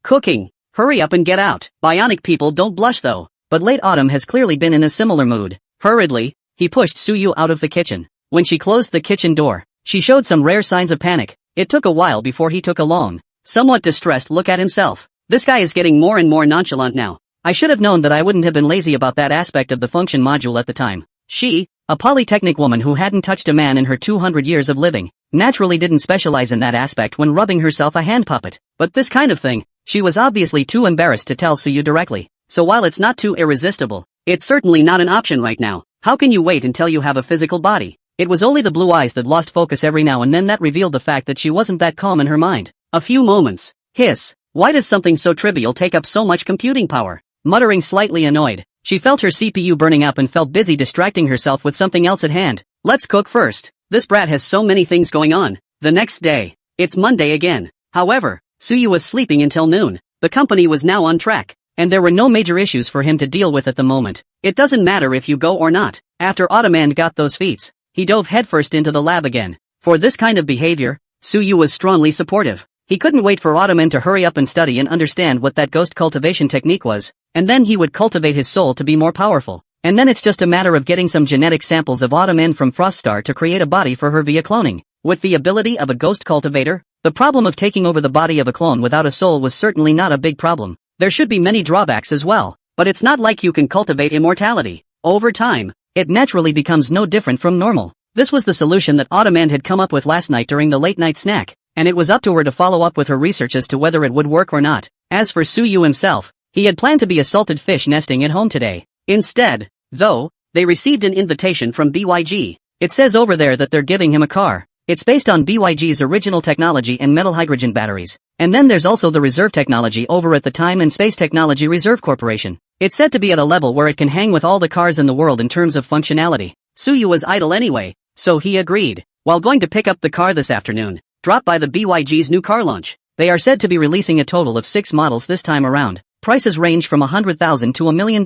Cooking. Hurry up and get out. Bionic people don't blush though. But late Autumn has clearly been in a similar mood. Hurriedly, he pushed Suyu out of the kitchen. When she closed the kitchen door, she showed some rare signs of panic. It took a while before he took a long, somewhat distressed look at himself. This guy is getting more and more nonchalant now. I should have known that I wouldn't have been lazy about that aspect of the function module at the time. She, a polytechnic woman who hadn't touched a man in her 200 years of living, naturally didn't specialize in that aspect when rubbing herself a hand puppet. But this kind of thing, she was obviously too embarrassed to tell Suyu directly. So while it's not too irresistible, it's certainly not an option right now. How can you wait until you have a physical body? It was only the blue eyes that lost focus every now and then that revealed the fact that she wasn't that calm in her mind. A few moments. Hiss. Why does something so trivial take up so much computing power? Muttering slightly annoyed, she felt her CPU burning up and felt busy distracting herself with something else at hand. Let's cook first. This brat has so many things going on. The next day. It's Monday again. However, Suyu was sleeping until noon. The company was now on track, and there were no major issues for him to deal with at the moment. It doesn't matter if you go or not. After Autumn End got those feats, he dove headfirst into the lab again. For this kind of behavior, Suyu was strongly supportive. He couldn't wait for Autumn End to hurry up and study and understand what that ghost cultivation technique was, and then he would cultivate his soul to be more powerful. And then it's just a matter of getting some genetic samples of Autumn End from Froststar to create a body for her via cloning. With the ability of a ghost cultivator, the problem of taking over the body of a clone without a soul was certainly not a big problem. There should be many drawbacks as well. but it's not like you can cultivate immortality. Over time, it naturally becomes no different from normal. This was the solution that Autumn End had come up with last night during the late-night snack, and it was up to her to follow up with her research as to whether it would work or not. As for Suyu himself, he had planned to be a salted fish nesting at home today. Instead, though, they received an invitation from BYG. It says over there that they're giving him a car. It's based on BYG's original technology and metal hydrogen batteries. And then there's also the reserve technology over at the Time and Space Technology Reserve Corporation. It's said to be at a level where it can hang with all the cars in the world in terms of functionality. Suyu was idle anyway, so he agreed. While going to pick up the car this afternoon, drop by the BYG's new car launch. They are said to be releasing a total of 6 models this time around. Prices range from $100,000 to $1 million.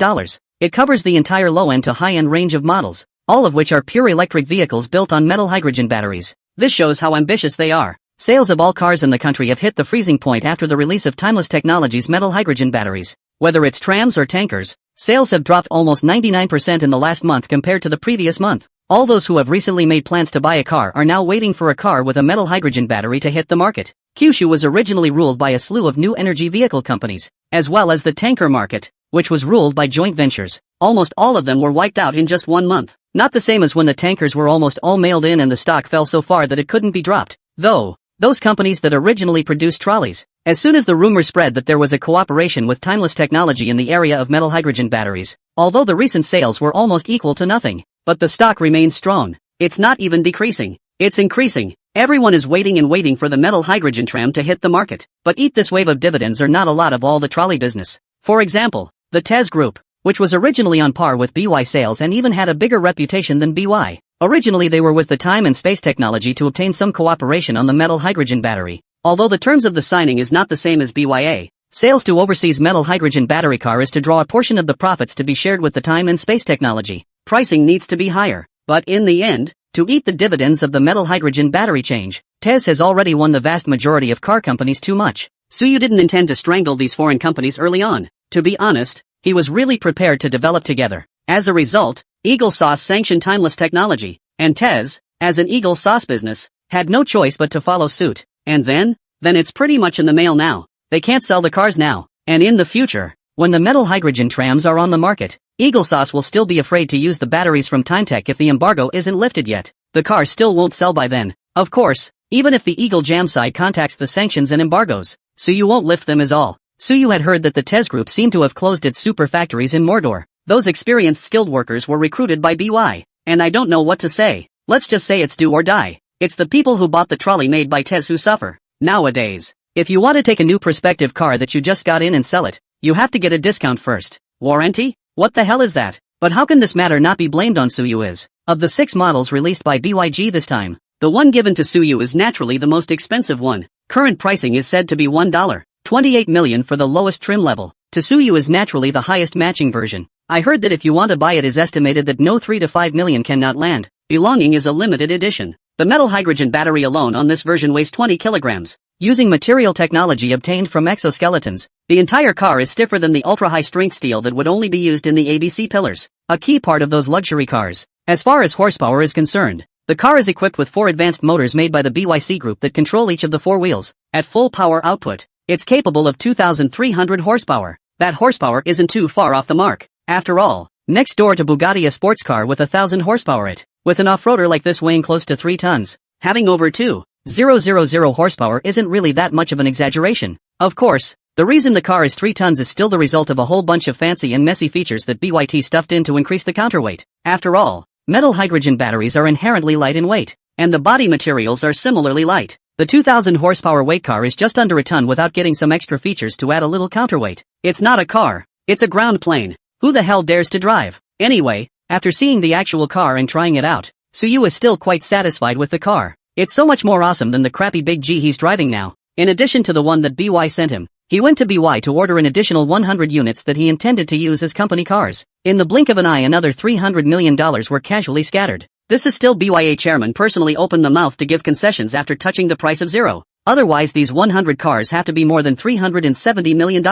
It covers the entire low-end to high-end range of models, all of which are pure electric vehicles built on metal hydrogen batteries. This shows how ambitious they are. Sales of all cars in the country have hit the freezing point after the release of Timeless Technologies' metal hydrogen batteries. Whether it's trams or tankers, sales have dropped almost 99% in the last month compared to the previous month. All those who have recently made plans to buy a car are now waiting for a car with a metal hydrogen battery to hit the market. Kyushu was originally ruled by a slew of new energy vehicle companies, as well as the tanker market, which was ruled by joint ventures. Almost all of them were wiped out in just 1 month. Not the same as when the tankers were almost all mailed in and the stock fell so far that it couldn't be dropped. Though, those companies that originally produced trolleys, as soon as the rumor spread that there was a cooperation with Timeless Technology in the area of metal hydrogen batteries, although the recent sales were almost equal to nothing, but the stock remains strong. It's not even decreasing. It's increasing. Everyone is waiting for the metal hydrogen tram to hit the market. But eat this wave of dividends are not a lot of all the trolley business. For example, the TES Group, which was originally on par with BY sales and even had a bigger reputation than BY. Originally they were with the Time and Space Technology to obtain some cooperation on the metal hydrogen battery. Although the terms of the signing is not the same as BYA, sales to overseas metal hydrogen battery car is to draw a portion of the profits to be shared with the Time and Space Technology. Pricing needs to be higher, but in the end, to eat the dividends of the metal hydrogen battery change, TES has already won the vast majority of car companies too much. Suyu didn't intend to strangle these foreign companies early on. To be honest, he was really prepared to develop together. As a result, Eagle Sauce sanctioned Timeless Technology, and TES, as an Eagle Sauce business, had no choice but to follow suit. And then it's pretty much in the mail now. They can't sell the cars now, and in the future, when the metal hydrogen trams are on the market, Eagle Sauce will still be afraid to use the batteries from Timetech if the embargo isn't lifted yet. The cars still won't sell by then. Of course, even if the Eagle Jam side contacts the sanctions and embargoes, Suyu won't lift them as all. Suyu had heard that the TES Group seemed to have closed its super factories in Mordor. Those experienced skilled workers were recruited by BY, and I don't know what to say. Let's just say it's do or die. It's the people who bought the trolley made by TES who suffer. Nowadays, if you want to take a new prospective car that you just got in and sell it, you have to get a discount first. Warranty? What the hell is that? But how can this matter not be blamed on Suyu is? Of the 6 models released by BYG this time, the one given to Suyu is naturally the most expensive one. Current pricing is said to be $1.28 million for the lowest trim level. To Suyu is naturally the highest matching version. I heard that if you want to buy it is estimated that no 3 to 5 million cannot land. Belonging is a limited edition. The metal hydrogen battery alone on this version weighs 20 kilograms. Using material technology obtained from exoskeletons, the entire car is stiffer than the ultra-high strength steel that would only be used in the ABC pillars, a key part of those luxury cars. As far as horsepower is concerned, the car is equipped with 4 advanced motors made by the BYC group that control each of the 4 wheels. At full power output, it's capable of 2,300 horsepower. That horsepower isn't too far off the mark. After all, next door to Bugatti a sports car with 1,000 horsepower with an off-roader like this weighing close to 3 tons, having over 2,000 horsepower isn't really that much of an exaggeration. Of course, the reason the car is 3 tons is still the result of a whole bunch of fancy and messy features that BYT stuffed in to increase the counterweight. After all, metal hydrogen batteries are inherently light in weight, and the body materials are similarly light. The 2,000 horsepower weight car is just under a ton without getting some extra features to add a little counterweight. It's not a car, it's a ground plane. Who the hell dares to drive? Anyway, after seeing the actual car and trying it out, Suyu is still quite satisfied with the car. It's so much more awesome than the crappy Big G he's driving now. In addition to the one that BY sent him, he went to BY to order an additional 100 units that he intended to use as company cars. In the blink of an eye another $300 million were casually scattered. This is still BYA chairman personally opened the mouth to give concessions after touching the price of zero. Otherwise these 100 cars have to be more than $370 million.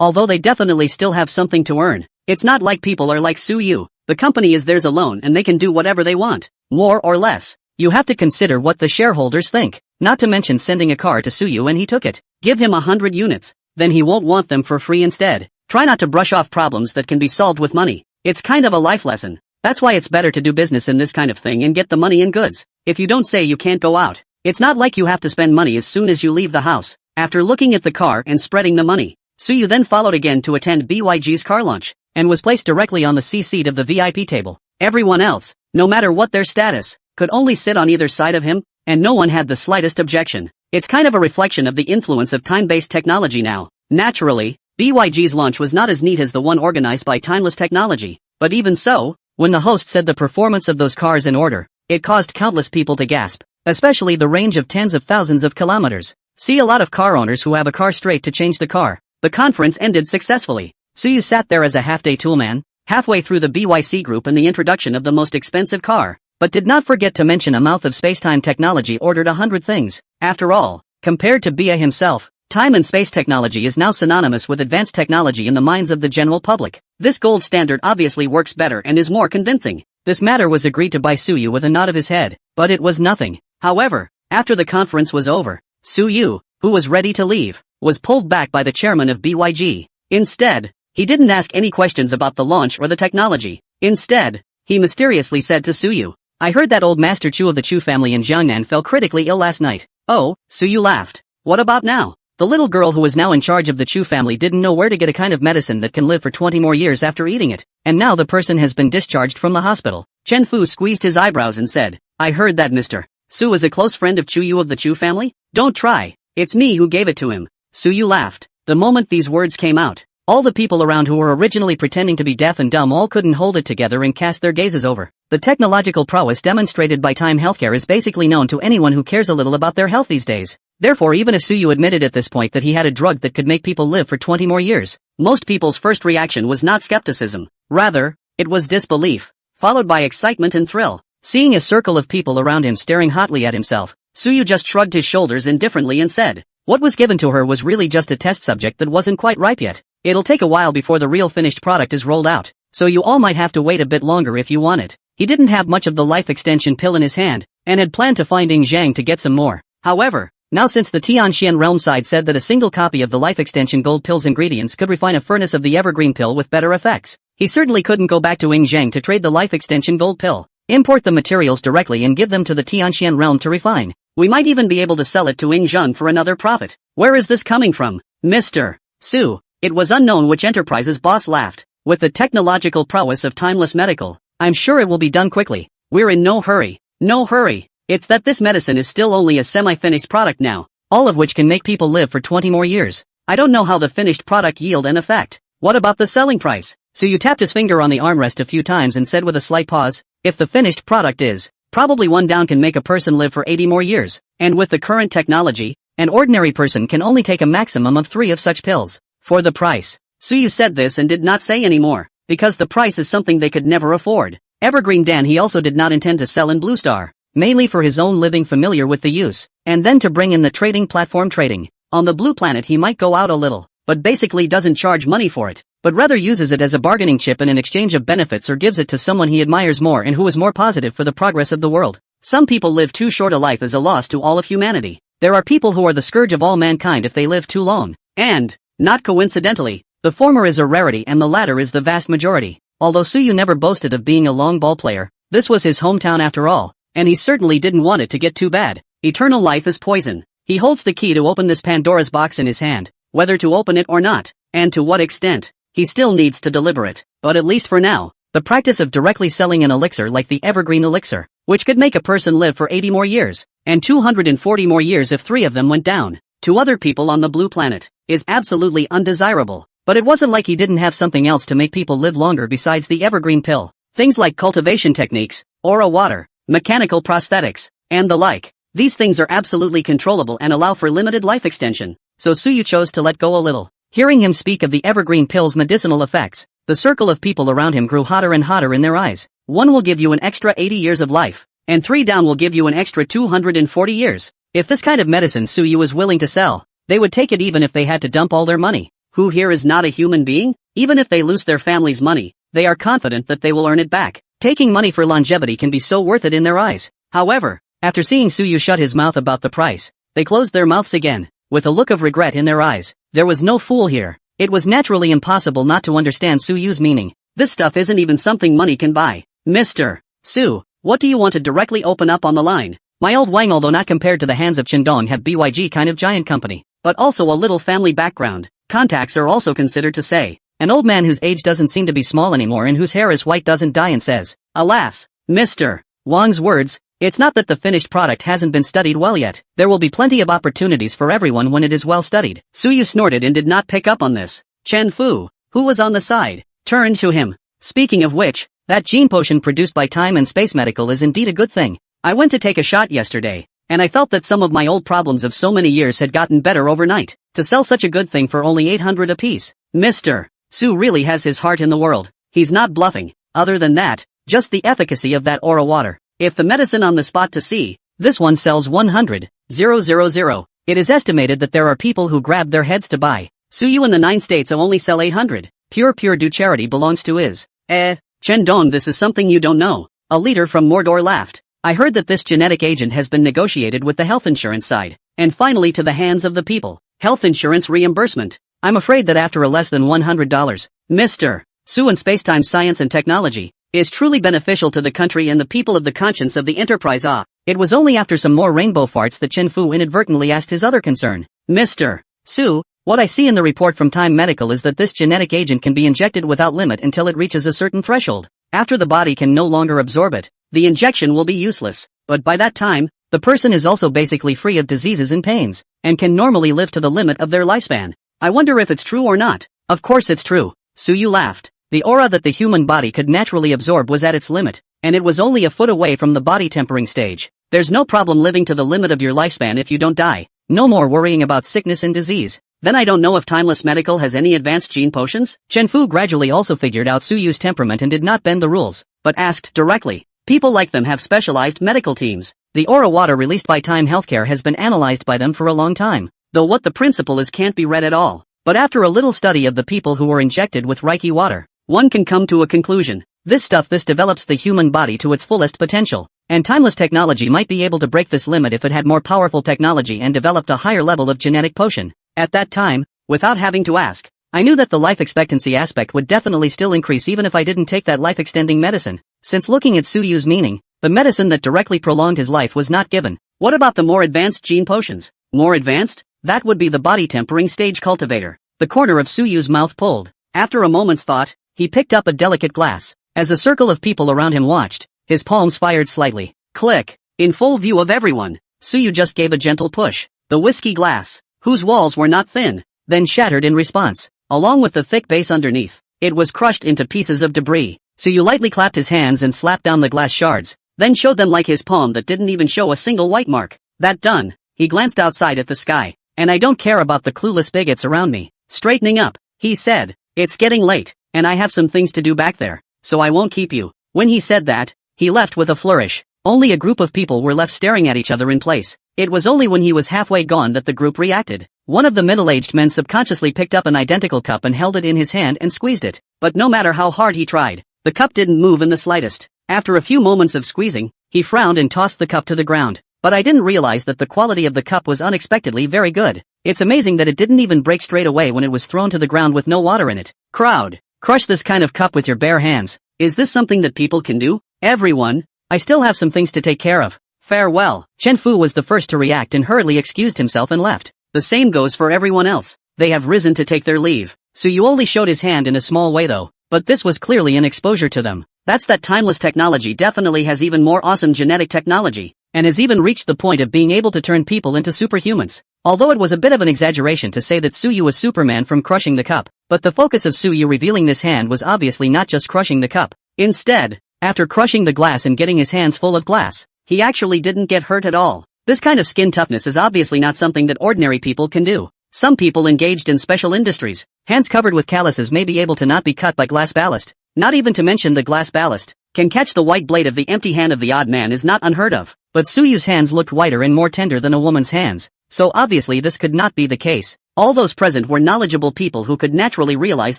Although they definitely still have something to earn. It's not like people are like Suyu. The company is theirs alone and they can do whatever they want. More or less. You have to consider what the shareholders think. Not to mention sending a car to Suyu and he took it. Give him 100 units. Then he won't want them for free instead. Try not to brush off problems that can be solved with money. It's kind of a life lesson. That's why it's better to do business in this kind of thing and get the money and goods. If you don't say you can't go out, it's not like you have to spend money as soon as you leave the house. After looking at the car and spreading the money, Suyu then followed again to attend BYG's car launch, and was placed directly on the C seat of the VIP table. Everyone else, no matter what their status, could only sit on either side of him, and no one had the slightest objection. It's kind of a reflection of the influence of time-based technology now. Naturally, BYG's launch was not as neat as the one organized by Timeless Technology, but even so, when the host said the performance of those cars in order, it caused countless people to gasp, especially the range of tens of thousands of kilometers. See a lot of car owners who have a car straight to change the car. The conference ended successfully. Suyu sat there as a half-day toolman, halfway through the BYC group and the introduction of the most expensive car, but did not forget to mention a mouth of spacetime technology ordered 100 things. After all, compared to BA himself, time and space technology is now synonymous with advanced technology in the minds of the general public. This gold standard obviously works better and is more convincing. This matter was agreed to by Suyu with a nod of his head, but it was nothing. However, after the conference was over, Suyu, who was ready to leave, was pulled back by the chairman of BYG. Instead, he didn't ask any questions about the launch or the technology. Instead, he mysteriously said to Suyu, "I heard that old Master Chu of the Chu family in Jiangnan fell critically ill last night." "Oh," Suyu laughed. "What about now?" The little girl who was now in charge of the Chu family didn't know where to get a kind of medicine that can live for 20 more years after eating it, and now the person has been discharged from the hospital. Chen Fu squeezed his eyebrows and said, "I heard that Mr. Su is a close friend of Chu Yu of the Chu family? Don't try. It's me who gave it to him." Suyu laughed. The moment these words came out, all the people around who were originally pretending to be deaf and dumb all couldn't hold it together and cast their gazes over. The technological prowess demonstrated by Time Healthcare is basically known to anyone who cares a little about their health these days. Therefore, even if Suyu admitted at this point that he had a drug that could make people live for 20 more years, most people's first reaction was not skepticism. Rather, it was disbelief, followed by excitement and thrill. Seeing a circle of people around him staring hotly at himself, Suyu just shrugged his shoulders indifferently and said, what was given to her was really just a test subject that wasn't quite ripe yet. It'll take a while before the real finished product is rolled out, so you all might have to wait a bit longer if you want it. He didn't have much of the life extension pill in his hand, and had planned to find Ying Zhang to get some more. However, now since the Tianxian realm side said that a single copy of the life extension gold pill's ingredients could refine a furnace of the evergreen pill with better effects, he certainly couldn't go back to Ying Zhang to trade the life extension gold pill. Import the materials directly and give them to the Tianxian realm to refine. We might even be able to sell it to Ying Zhang for another profit. Where is this coming from, Mr. Su? It was unknown which enterprise's boss laughed. With the technological prowess of Timeless Medical, I'm sure it will be done quickly. We're in no hurry. No hurry. It's that this medicine is still only a semi-finished product now, all of which can make people live for 20 more years. I don't know how the finished product yield an effect. What about the selling price? So you tapped his finger on the armrest a few times and said with a slight pause, if the finished product is, probably one down can make a person live for 80 more years, and with the current technology, an ordinary person can only take a maximum of 3 of such pills. For the price. Suyu said this and did not say any more, because the price is something they could never afford. Evergreen Dan he also did not intend to sell in Blue Star, mainly for his own living familiar with the use, and then to bring in the trading platform trading. On the Blue Planet he might go out a little, but basically doesn't charge money for it, but rather uses it as a bargaining chip in an exchange of benefits or gives it to someone he admires more and who is more positive for the progress of the world. Some people live too short a life as a loss to all of humanity. There are people who are the scourge of all mankind if they live too long, and, not coincidentally, the former is a rarity and the latter is the vast majority. Although Suyu never boasted of being a long ball player, this was his hometown after all, and he certainly didn't want it to get too bad. Eternal life is poison. He holds the key to open this Pandora's box in his hand, whether to open it or not, and to what extent, he still needs to deliberate. But at least for now, the practice of directly selling an elixir like the Evergreen Elixir, which could make a person live for 80 more years, and 240 more years if 3 of them went down, to other people on the Blue Planet, is absolutely undesirable. But it wasn't like he didn't have something else to make people live longer besides the evergreen pill. Things like cultivation techniques, aura water, mechanical prosthetics, and the like. These things are absolutely controllable and allow for limited life extension, so Suyu chose to let go a little. Hearing him speak of the evergreen pill's medicinal effects, the circle of people around him grew hotter and hotter in their eyes. 1 will give you an extra 80 years of life, and 3 down will give you an extra 240 years. If this kind of medicine Suyu was willing to sell, they would take it even if they had to dump all their money. Who here is not a human being? Even if they lose their family's money, they are confident that they will earn it back. Taking money for longevity can be so worth it in their eyes. However, after seeing Suyu shut his mouth about the price, they closed their mouths again, with a look of regret in their eyes. There was no fool here. It was naturally impossible not to understand Su Yu's meaning. This stuff isn't even something money can buy. Mr. Su, what do you want to directly open up on the line? My old Wang, although not compared to the hands of Chendong, have BYG kind of giant company, but also a little family background. Contacts are also considered to say. An old man whose age doesn't seem to be small anymore and whose hair is white doesn't die and says, alas, Mr. Wang's words, it's not that the finished product hasn't been studied well yet. There will be plenty of opportunities for everyone when it is well studied. Su Yu snorted and did not pick up on this. Chen Fu, who was on the side, turned to him. Speaking of which, that gene potion produced by Time and Space Medical is indeed a good thing. I went to take a shot yesterday, and I felt that some of my old problems of so many years had gotten better overnight. To sell such a good thing for only 800 apiece. Mr. Su really has his heart in the world. He's not bluffing. Other than that, just the efficacy of that aura water. If the medicine on the spot to see, this one sells 100,000. It is estimated that there are people who grab their heads to buy. Su Yu in the 9 states only sell 800. Pure do charity belongs to is. Chen Dong, this is something you don't know. A leader from Mordor laughed. I heard that this genetic agent has been negotiated with the health insurance side, and finally to the hands of the people. Health insurance reimbursement. I'm afraid that after a less than $100, Mr. Su and spacetime science and technology is truly beneficial to the country and the people of the conscience of the enterprise. It was only after some more rainbow farts that Chen Fu inadvertently asked his other concern. Mr. Su, what I see in the report from Time Medical is that this genetic agent can be injected without limit until it reaches a certain threshold. After the body can no longer absorb it, the injection will be useless. But by that time, the person is also basically free of diseases and pains, and can normally live to the limit of their lifespan. I wonder if it's true or not. Of course it's true. Su Yu laughed. The aura that the human body could naturally absorb was at its limit, and it was only a foot away from the body tempering stage. There's no problem living to the limit of your lifespan if you don't die. No more worrying about sickness and disease. Then I don't know if Timeless Medical has any advanced gene potions? Chen Fu gradually also figured out Su Yu's temperament and did not bend the rules, but asked directly. People like them have specialized medical teams. The aura water released by Time Healthcare has been analyzed by them for a long time. Though what the principle is can't be read at all. But after a little study of the people who were injected with Reiki water, one can come to a conclusion. This develops the human body to its fullest potential. And timeless technology might be able to break this limit if it had more powerful technology and developed a higher level of genetic potion. At that time, without having to ask, I knew that the life expectancy aspect would definitely still increase even if I didn't take that life-extending medicine. Since looking at Su Yu's meaning, the medicine that directly prolonged his life was not given. What about the more advanced gene potions? More advanced? That would be the body tempering stage cultivator. The corner of Su Yu's mouth pulled. After a moment's thought, he picked up a delicate glass. As a circle of people around him watched, his palms fired slightly. Click. In full view of everyone, Su Yu just gave a gentle push. The whiskey glass, whose walls were not thin, then shattered in response. Along with the thick base underneath, it was crushed into pieces of debris. Su Yu lightly clapped his hands and slapped down the glass shards, then showed them like his palm that didn't even show a single white mark. That done, he glanced outside at the sky. And I don't care about the clueless bigots around me. Straightening up, he said, it's getting late, and I have some things to do back there, so I won't keep you. When he said that, he left with a flourish. Only a group of people were left staring at each other in place. It was only when he was halfway gone that the group reacted. One of the middle-aged men subconsciously picked up an identical cup and held it in his hand and squeezed it. But no matter how hard he tried, the cup didn't move in the slightest. After a few moments of squeezing, he frowned and tossed the cup to the ground. But I didn't realize that the quality of the cup was unexpectedly very good. It's amazing that it didn't even break straight away when it was thrown to the ground with no water in it. Crowd. Crush this kind of cup with your bare hands. Is this something that people can do? Everyone. I still have some things to take care of. Farewell. Chen Fu was the first to react and hurriedly excused himself and left. The same goes for everyone else. They have risen to take their leave. Su Yu only showed his hand in a small way though, but this was clearly an exposure to them. That's that timeless technology definitely has even more awesome genetic technology, and has even reached the point of being able to turn people into superhumans. Although it was a bit of an exaggeration to say that Su Yu was Superman from crushing the cup, but the focus of Su Yu revealing this hand was obviously not just crushing the cup. Instead, after crushing the glass and getting his hands full of glass, he actually didn't get hurt at all. This kind of skin toughness is obviously not something that ordinary people can do. Some people engaged in special industries, hands covered with calluses, may be able to not be cut by glass ballast. Not even to mention the glass ballast can catch the white blade of the empty hand of the odd man is not unheard of. But Su Yu's hands looked whiter and more tender than a woman's hands, so obviously this could not be the case. All those present were knowledgeable people who could naturally realize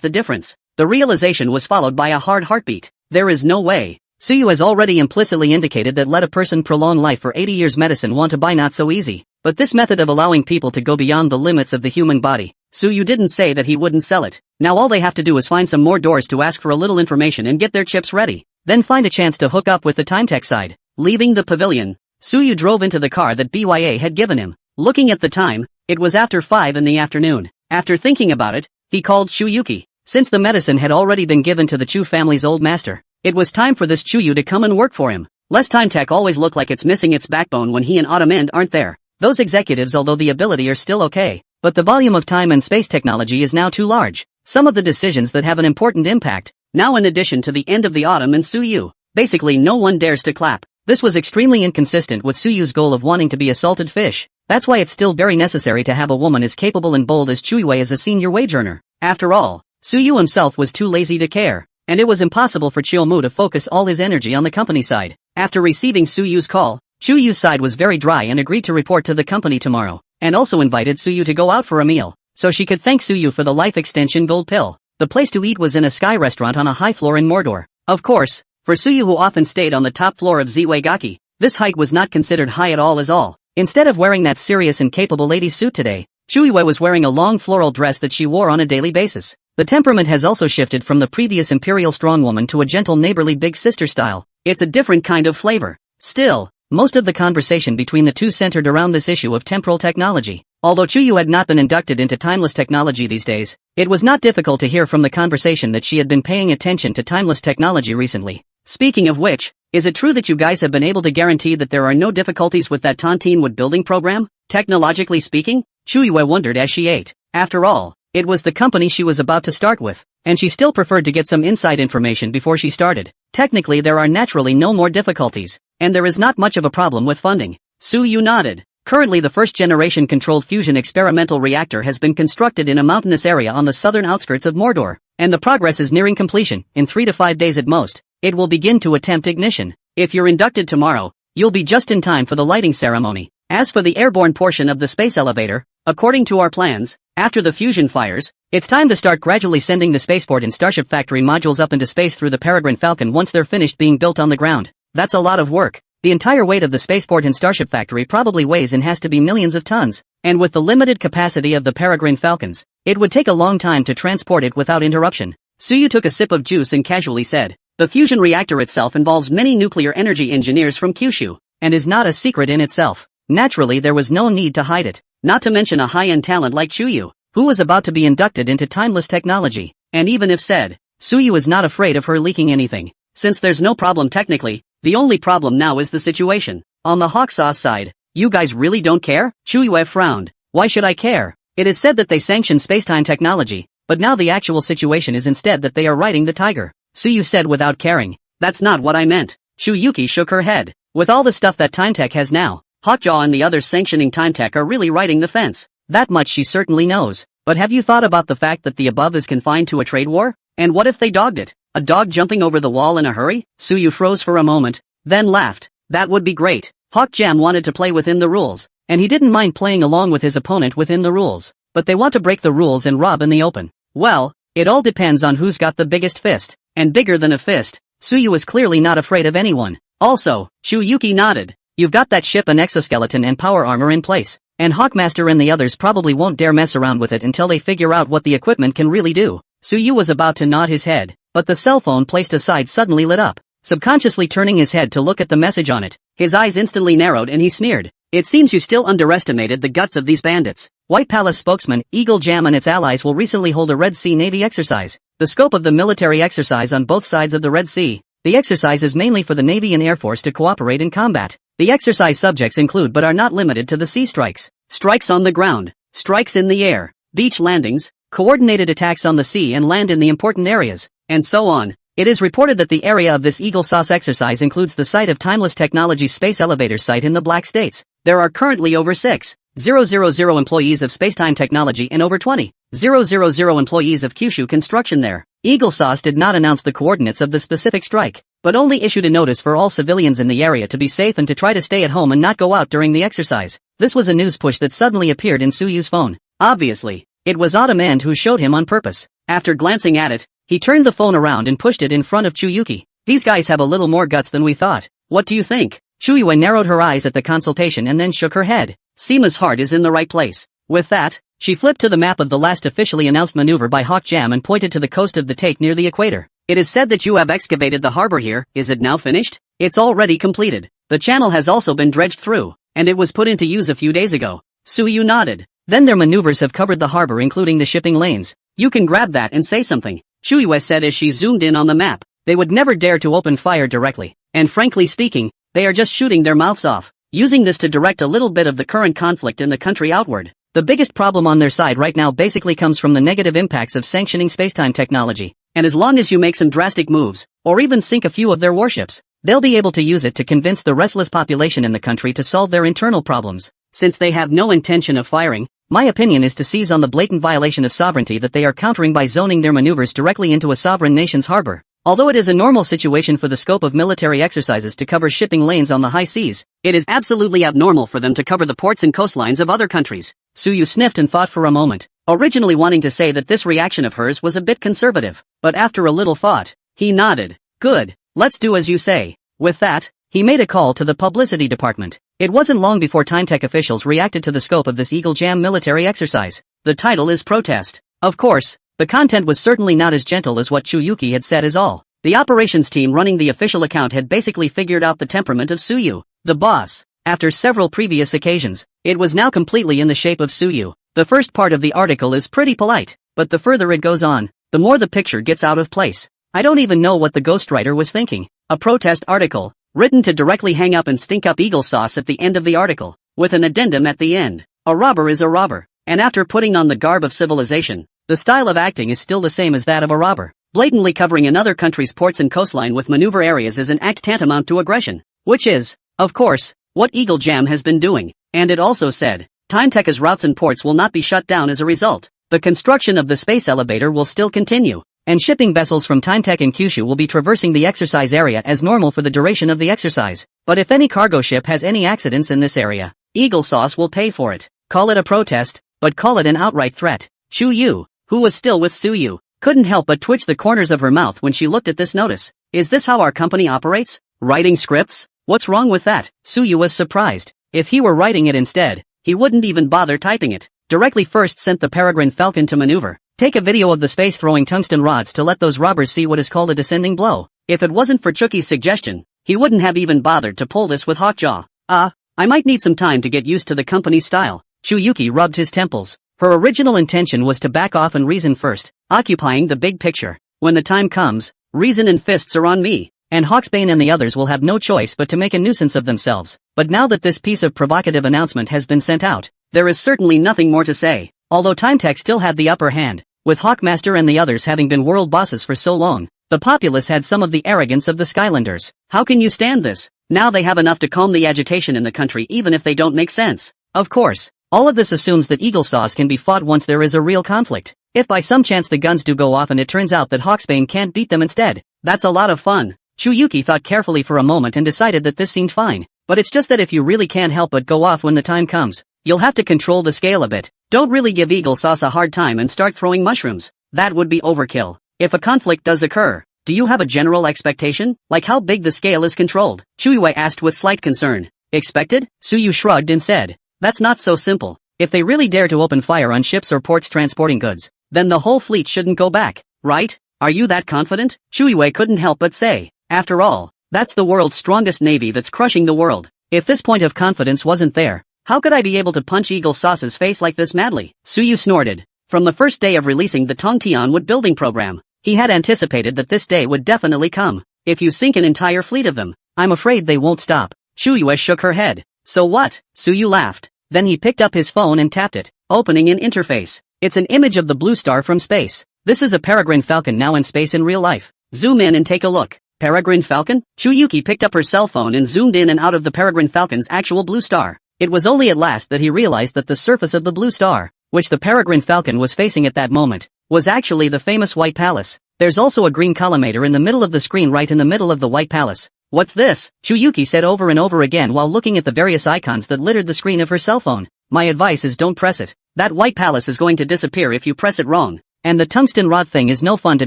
the difference. The realization was followed by a hard heartbeat. There is no way. Su Yu has already implicitly indicated that let a person prolong life for 80 years medicine want to buy not so easy. But this method of allowing people to go beyond the limits of the human body Suyu didn't say that he wouldn't sell it. Now all they have to do is find some more doors to ask for a little information and get their chips ready. Then find a chance to hook up with the time tech side. Leaving the pavilion, Suyu drove into the car that BYA had given him. Looking at the time, it was after 5 in the afternoon. After thinking about it, he called Chuyuki. Since the medicine had already been given to the Chu family's old master, it was time for this Chuyu to come and work for him. Less time tech always look like it's missing its backbone when he and Autumn End aren't there. Those executives, although the ability are still okay, but the volume of time and space technology is now too large. Some of the decisions that have an important impact, now in addition to the end of the Autumn and Suyu, basically no one dares to clap. This was extremely inconsistent with Suyu's goal of wanting to be a salted fish. That's why it's still very necessary to have a woman as capable and bold as Chuyue as a senior wage earner. After all, Suyu himself was too lazy to care, and it was impossible for Chiyomu to focus all his energy on the company side. After receiving Suyu's call, Chuyu's side was very dry and agreed to report to the company tomorrow, and also invited Suyu to go out for a meal, so she could thank Suyu for the life extension gold pill. The place to eat was in a sky restaurant on a high floor in Mordor. Of course, for Suyu who often stayed on the top floor of Zuigaki, this height was not considered high at all. Instead of wearing that serious and capable lady's suit today, Chuyue was wearing a long floral dress that she wore on a daily basis. The temperament has also shifted from the previous imperial strongwoman to a gentle neighborly big sister style. It's a different kind of flavor. Still, most of the conversation between the two centered around this issue of temporal technology. Although Chuyu had not been inducted into timeless technology these days, it was not difficult to hear from the conversation that she had been paying attention to timeless technology recently. Speaking of which, is it true that you guys have been able to guarantee that there are no difficulties with that Tontine Wood building program? Technologically speaking? Chuyue wondered as she ate. After all, it was the company she was about to start with, and she still preferred to get some inside information before she started. Technically there are naturally no more difficulties, and there is not much of a problem with funding. Suyu nodded. Currently the first-generation controlled fusion experimental reactor has been constructed in a mountainous area on the southern outskirts of Mordor, and the progress is nearing completion. In 3 to 5 days at most, it will begin to attempt ignition. If you're inducted tomorrow, you'll be just in time for the lighting ceremony. As for the airborne portion of the space elevator, according to our plans, after the fusion fires, it's time to start gradually sending the spaceport and Starship Factory modules up into space through the Peregrine Falcon once they're finished being built on the ground. That's a lot of work. The entire weight of the spaceport and Starship Factory probably weighs and has to be millions of tons, and with the limited capacity of the Peregrine Falcons, it would take a long time to transport it without interruption. Suyu took a sip of juice and casually said, the fusion reactor itself involves many nuclear energy engineers from Kyushu, and is not a secret in itself. Naturally there was no need to hide it, not to mention a high-end talent like Chuyu, who was about to be inducted into timeless technology, and even if said, Suyu is not afraid of her leaking anything. Since there's no problem technically, the only problem now is the situation. On the hawk sauce side, you guys really don't care? Chuyue frowned. Why should I care? It is said that they sanction spacetime technology, but now the actual situation is instead that they are riding the tiger. Suyu said without caring. That's not what I meant. Chuyuki shook her head. With all the stuff that Timetech has now, Hawkjaw and the others sanctioning Timetech are really riding the fence. That much she certainly knows. But have you thought about the fact that the above is confined to a trade war? And what if they dogged it? A dog jumping over the wall in a hurry? Suyu froze for a moment, then laughed. That would be great. Hawkjam wanted to play within the rules, and he didn't mind playing along with his opponent within the rules. But they want to break the rules and rob in the open. Well, it all depends on who's got the biggest fist. And bigger than a fist, Suyu is clearly not afraid of anyone. Also, Chuyuki nodded. You've got that ship and exoskeleton and power armor in place, and Hawkmaster and the others probably won't dare mess around with it until they figure out what the equipment can really do. Suyu was about to nod his head, but the cell phone placed aside suddenly lit up. Subconsciously turning his head to look at the message on it, his eyes instantly narrowed and he sneered. It seems you still underestimated the guts of these bandits. White Palace spokesman Eagle Jam and its allies will recently hold a Red Sea Navy exercise. The scope of the military exercise on both sides of the Red Sea. The exercise is mainly for the Navy and Air Force to cooperate in combat. The exercise subjects include but are not limited to the sea strikes, strikes on the ground, strikes in the air, beach landings, coordinated attacks on the sea and land in the important areas, and so on. It is reported that the area of this Eagle Sauce exercise includes the site of Timeless Technologies Space Elevator site in the Black States. There are currently over 6,000 employees of Spacetime Technology and over 20,000 employees of Kyushu Construction there. Eagle Sauce did not announce the coordinates of the specific strike, but only issued a notice for all civilians in the area to be safe and to try to stay at home and not go out during the exercise. This was a news push that suddenly appeared in Suyu's phone. Obviously, it was Autumn End who showed him on purpose. After glancing at it, he turned the phone around and pushed it in front of Chuyuki. These guys have a little more guts than we thought. What do you think? Chuyue narrowed her eyes at the consultation and then shook her head. Seema's heart is in the right place. With that, She flipped to the map of the last officially announced maneuver by Hawk Jam and pointed to the coast of the take near the equator. It is said that you have excavated the harbor here. Is it now finished? It's already completed. The channel has also been dredged through, and it was put into use a few days ago. Suyu nodded. Then their maneuvers have covered the harbor including the shipping lanes. You can grab that and say something, Shuiwe said as she zoomed in on the map. They would never dare to open fire directly, and frankly speaking, they are just shooting their mouths off, using this to direct a little bit of the current conflict in the country outward. The biggest problem on their side right now basically comes from the negative impacts of sanctioning spacetime technology, and as long as you make some drastic moves, or even sink a few of their warships, they'll be able to use it to convince the restless population in the country to solve their internal problems. Since they have no intention of firing, my opinion is to seize on the blatant violation of sovereignty that they are countering by zoning their maneuvers directly into a sovereign nation's harbor. Although it is a normal situation for the scope of military exercises to cover shipping lanes on the high seas, it is absolutely abnormal for them to cover the ports and coastlines of other countries. Suyu sniffed and thought for a moment, originally wanting to say that this reaction of hers was a bit conservative, but after a little thought, he nodded. Good, let's do as you say. With that, he made a call to the publicity department. It wasn't long before TimeTech officials reacted to the scope of this Eagle Jam military exercise. The title is Protest. Of course, the content was certainly not as gentle as what Chuyuki had said is all. The operations team running the official account had basically figured out the temperament of Suyu, the boss. After several previous occasions, it was now completely in the shape of Suyu. The first part of the article is pretty polite, but the further it goes on, the more the picture gets out of place. I don't even know what the ghostwriter was thinking. A protest article, written to directly hang up and stink up eagle sauce at the end of the article, with an addendum at the end. A robber is a robber, and after putting on the garb of civilization, the style of acting is still the same as that of a robber. Blatantly covering another country's ports and coastline with maneuver areas is an act tantamount to aggression, which is, of course, what Eagle Jam has been doing. And it also said, TimeTech's routes and ports will not be shut down as a result. The construction of the space elevator will still continue, and shipping vessels from TimeTech and Kyushu will be traversing the exercise area as normal for the duration of the exercise. But if any cargo ship has any accidents in this area, Eagle Sauce will pay for it. Call it a protest, but call it an outright threat. Shu Yu, who was still with Suyu, couldn't help but twitch the corners of her mouth when she looked at this notice. Is this how our company operates? Writing scripts? What's wrong with that? Suyu was surprised. If he were writing it instead, he wouldn't even bother typing it. Directly first sent the Peregrine Falcon to maneuver. Take a video of the space throwing tungsten rods to let those robbers see what is called a descending blow. If it wasn't for Chuki's suggestion, he wouldn't have even bothered to pull this with Hawkjaw. I might need some time to get used to the company's style. Chuyuki rubbed his temples. Her original intention was to back off and reason first, occupying the big picture. When the time comes, reason and fists are on me, and Hawksbane and the others will have no choice but to make a nuisance of themselves. But now that this piece of provocative announcement has been sent out, there is certainly nothing more to say. Although TimeTech still had the upper hand, with Hawkmaster and the others having been world bosses for so long, the populace had some of the arrogance of the Skylanders. How can you stand this? Now they have enough to calm the agitation in the country even if they don't make sense. Of course, all of this assumes that Eagle Sauce can be fought once there is a real conflict. If by some chance the guns do go off and it turns out that Hawksbane can't beat them instead, that's a lot of fun. Chuyuki thought carefully for a moment and decided that this seemed fine. But it's just that if you really can't help but go off when the time comes, you'll have to control the scale a bit. Don't really give Eagle Sauce a hard time and start throwing mushrooms. That would be overkill. If a conflict does occur, do you have a general expectation? Like how big the scale is controlled? Shuiwei asked with slight concern. Expected? Suyu shrugged and said, that's not so simple. If they really dare to open fire on ships or ports transporting goods, then the whole fleet shouldn't go back, right? Are you that confident? Shuiwei couldn't help but say. After all, that's the world's strongest navy that's crushing the world. If this point of confidence wasn't there, how could I be able to punch Eagle Sauce's face like this madly? Suyu snorted. From the first day of releasing the Tongtianwood building program, he had anticipated that this day would definitely come. If you sink an entire fleet of them, I'm afraid they won't stop. Shuyue shook her head. So what? Suyu laughed. Then he picked up his phone and tapped it, opening an interface. It's an image of the blue star from space. This is a Peregrine Falcon now in space in real life. Zoom in and take a look. Peregrine Falcon? Chuyuki picked up her cell phone and zoomed in and out of the Peregrine Falcon's actual blue star. It was only at last that he realized that the surface of the blue star, which the Peregrine Falcon was facing at that moment, was actually the famous White Palace. There's also a green collimator in the middle of the screen right in the middle of the White Palace. What's this? Chuyuki said over and over again while looking at the various icons that littered the screen of her cell phone. My advice is don't press it. That White Palace is going to disappear if you press it wrong. And the tungsten rod thing is no fun to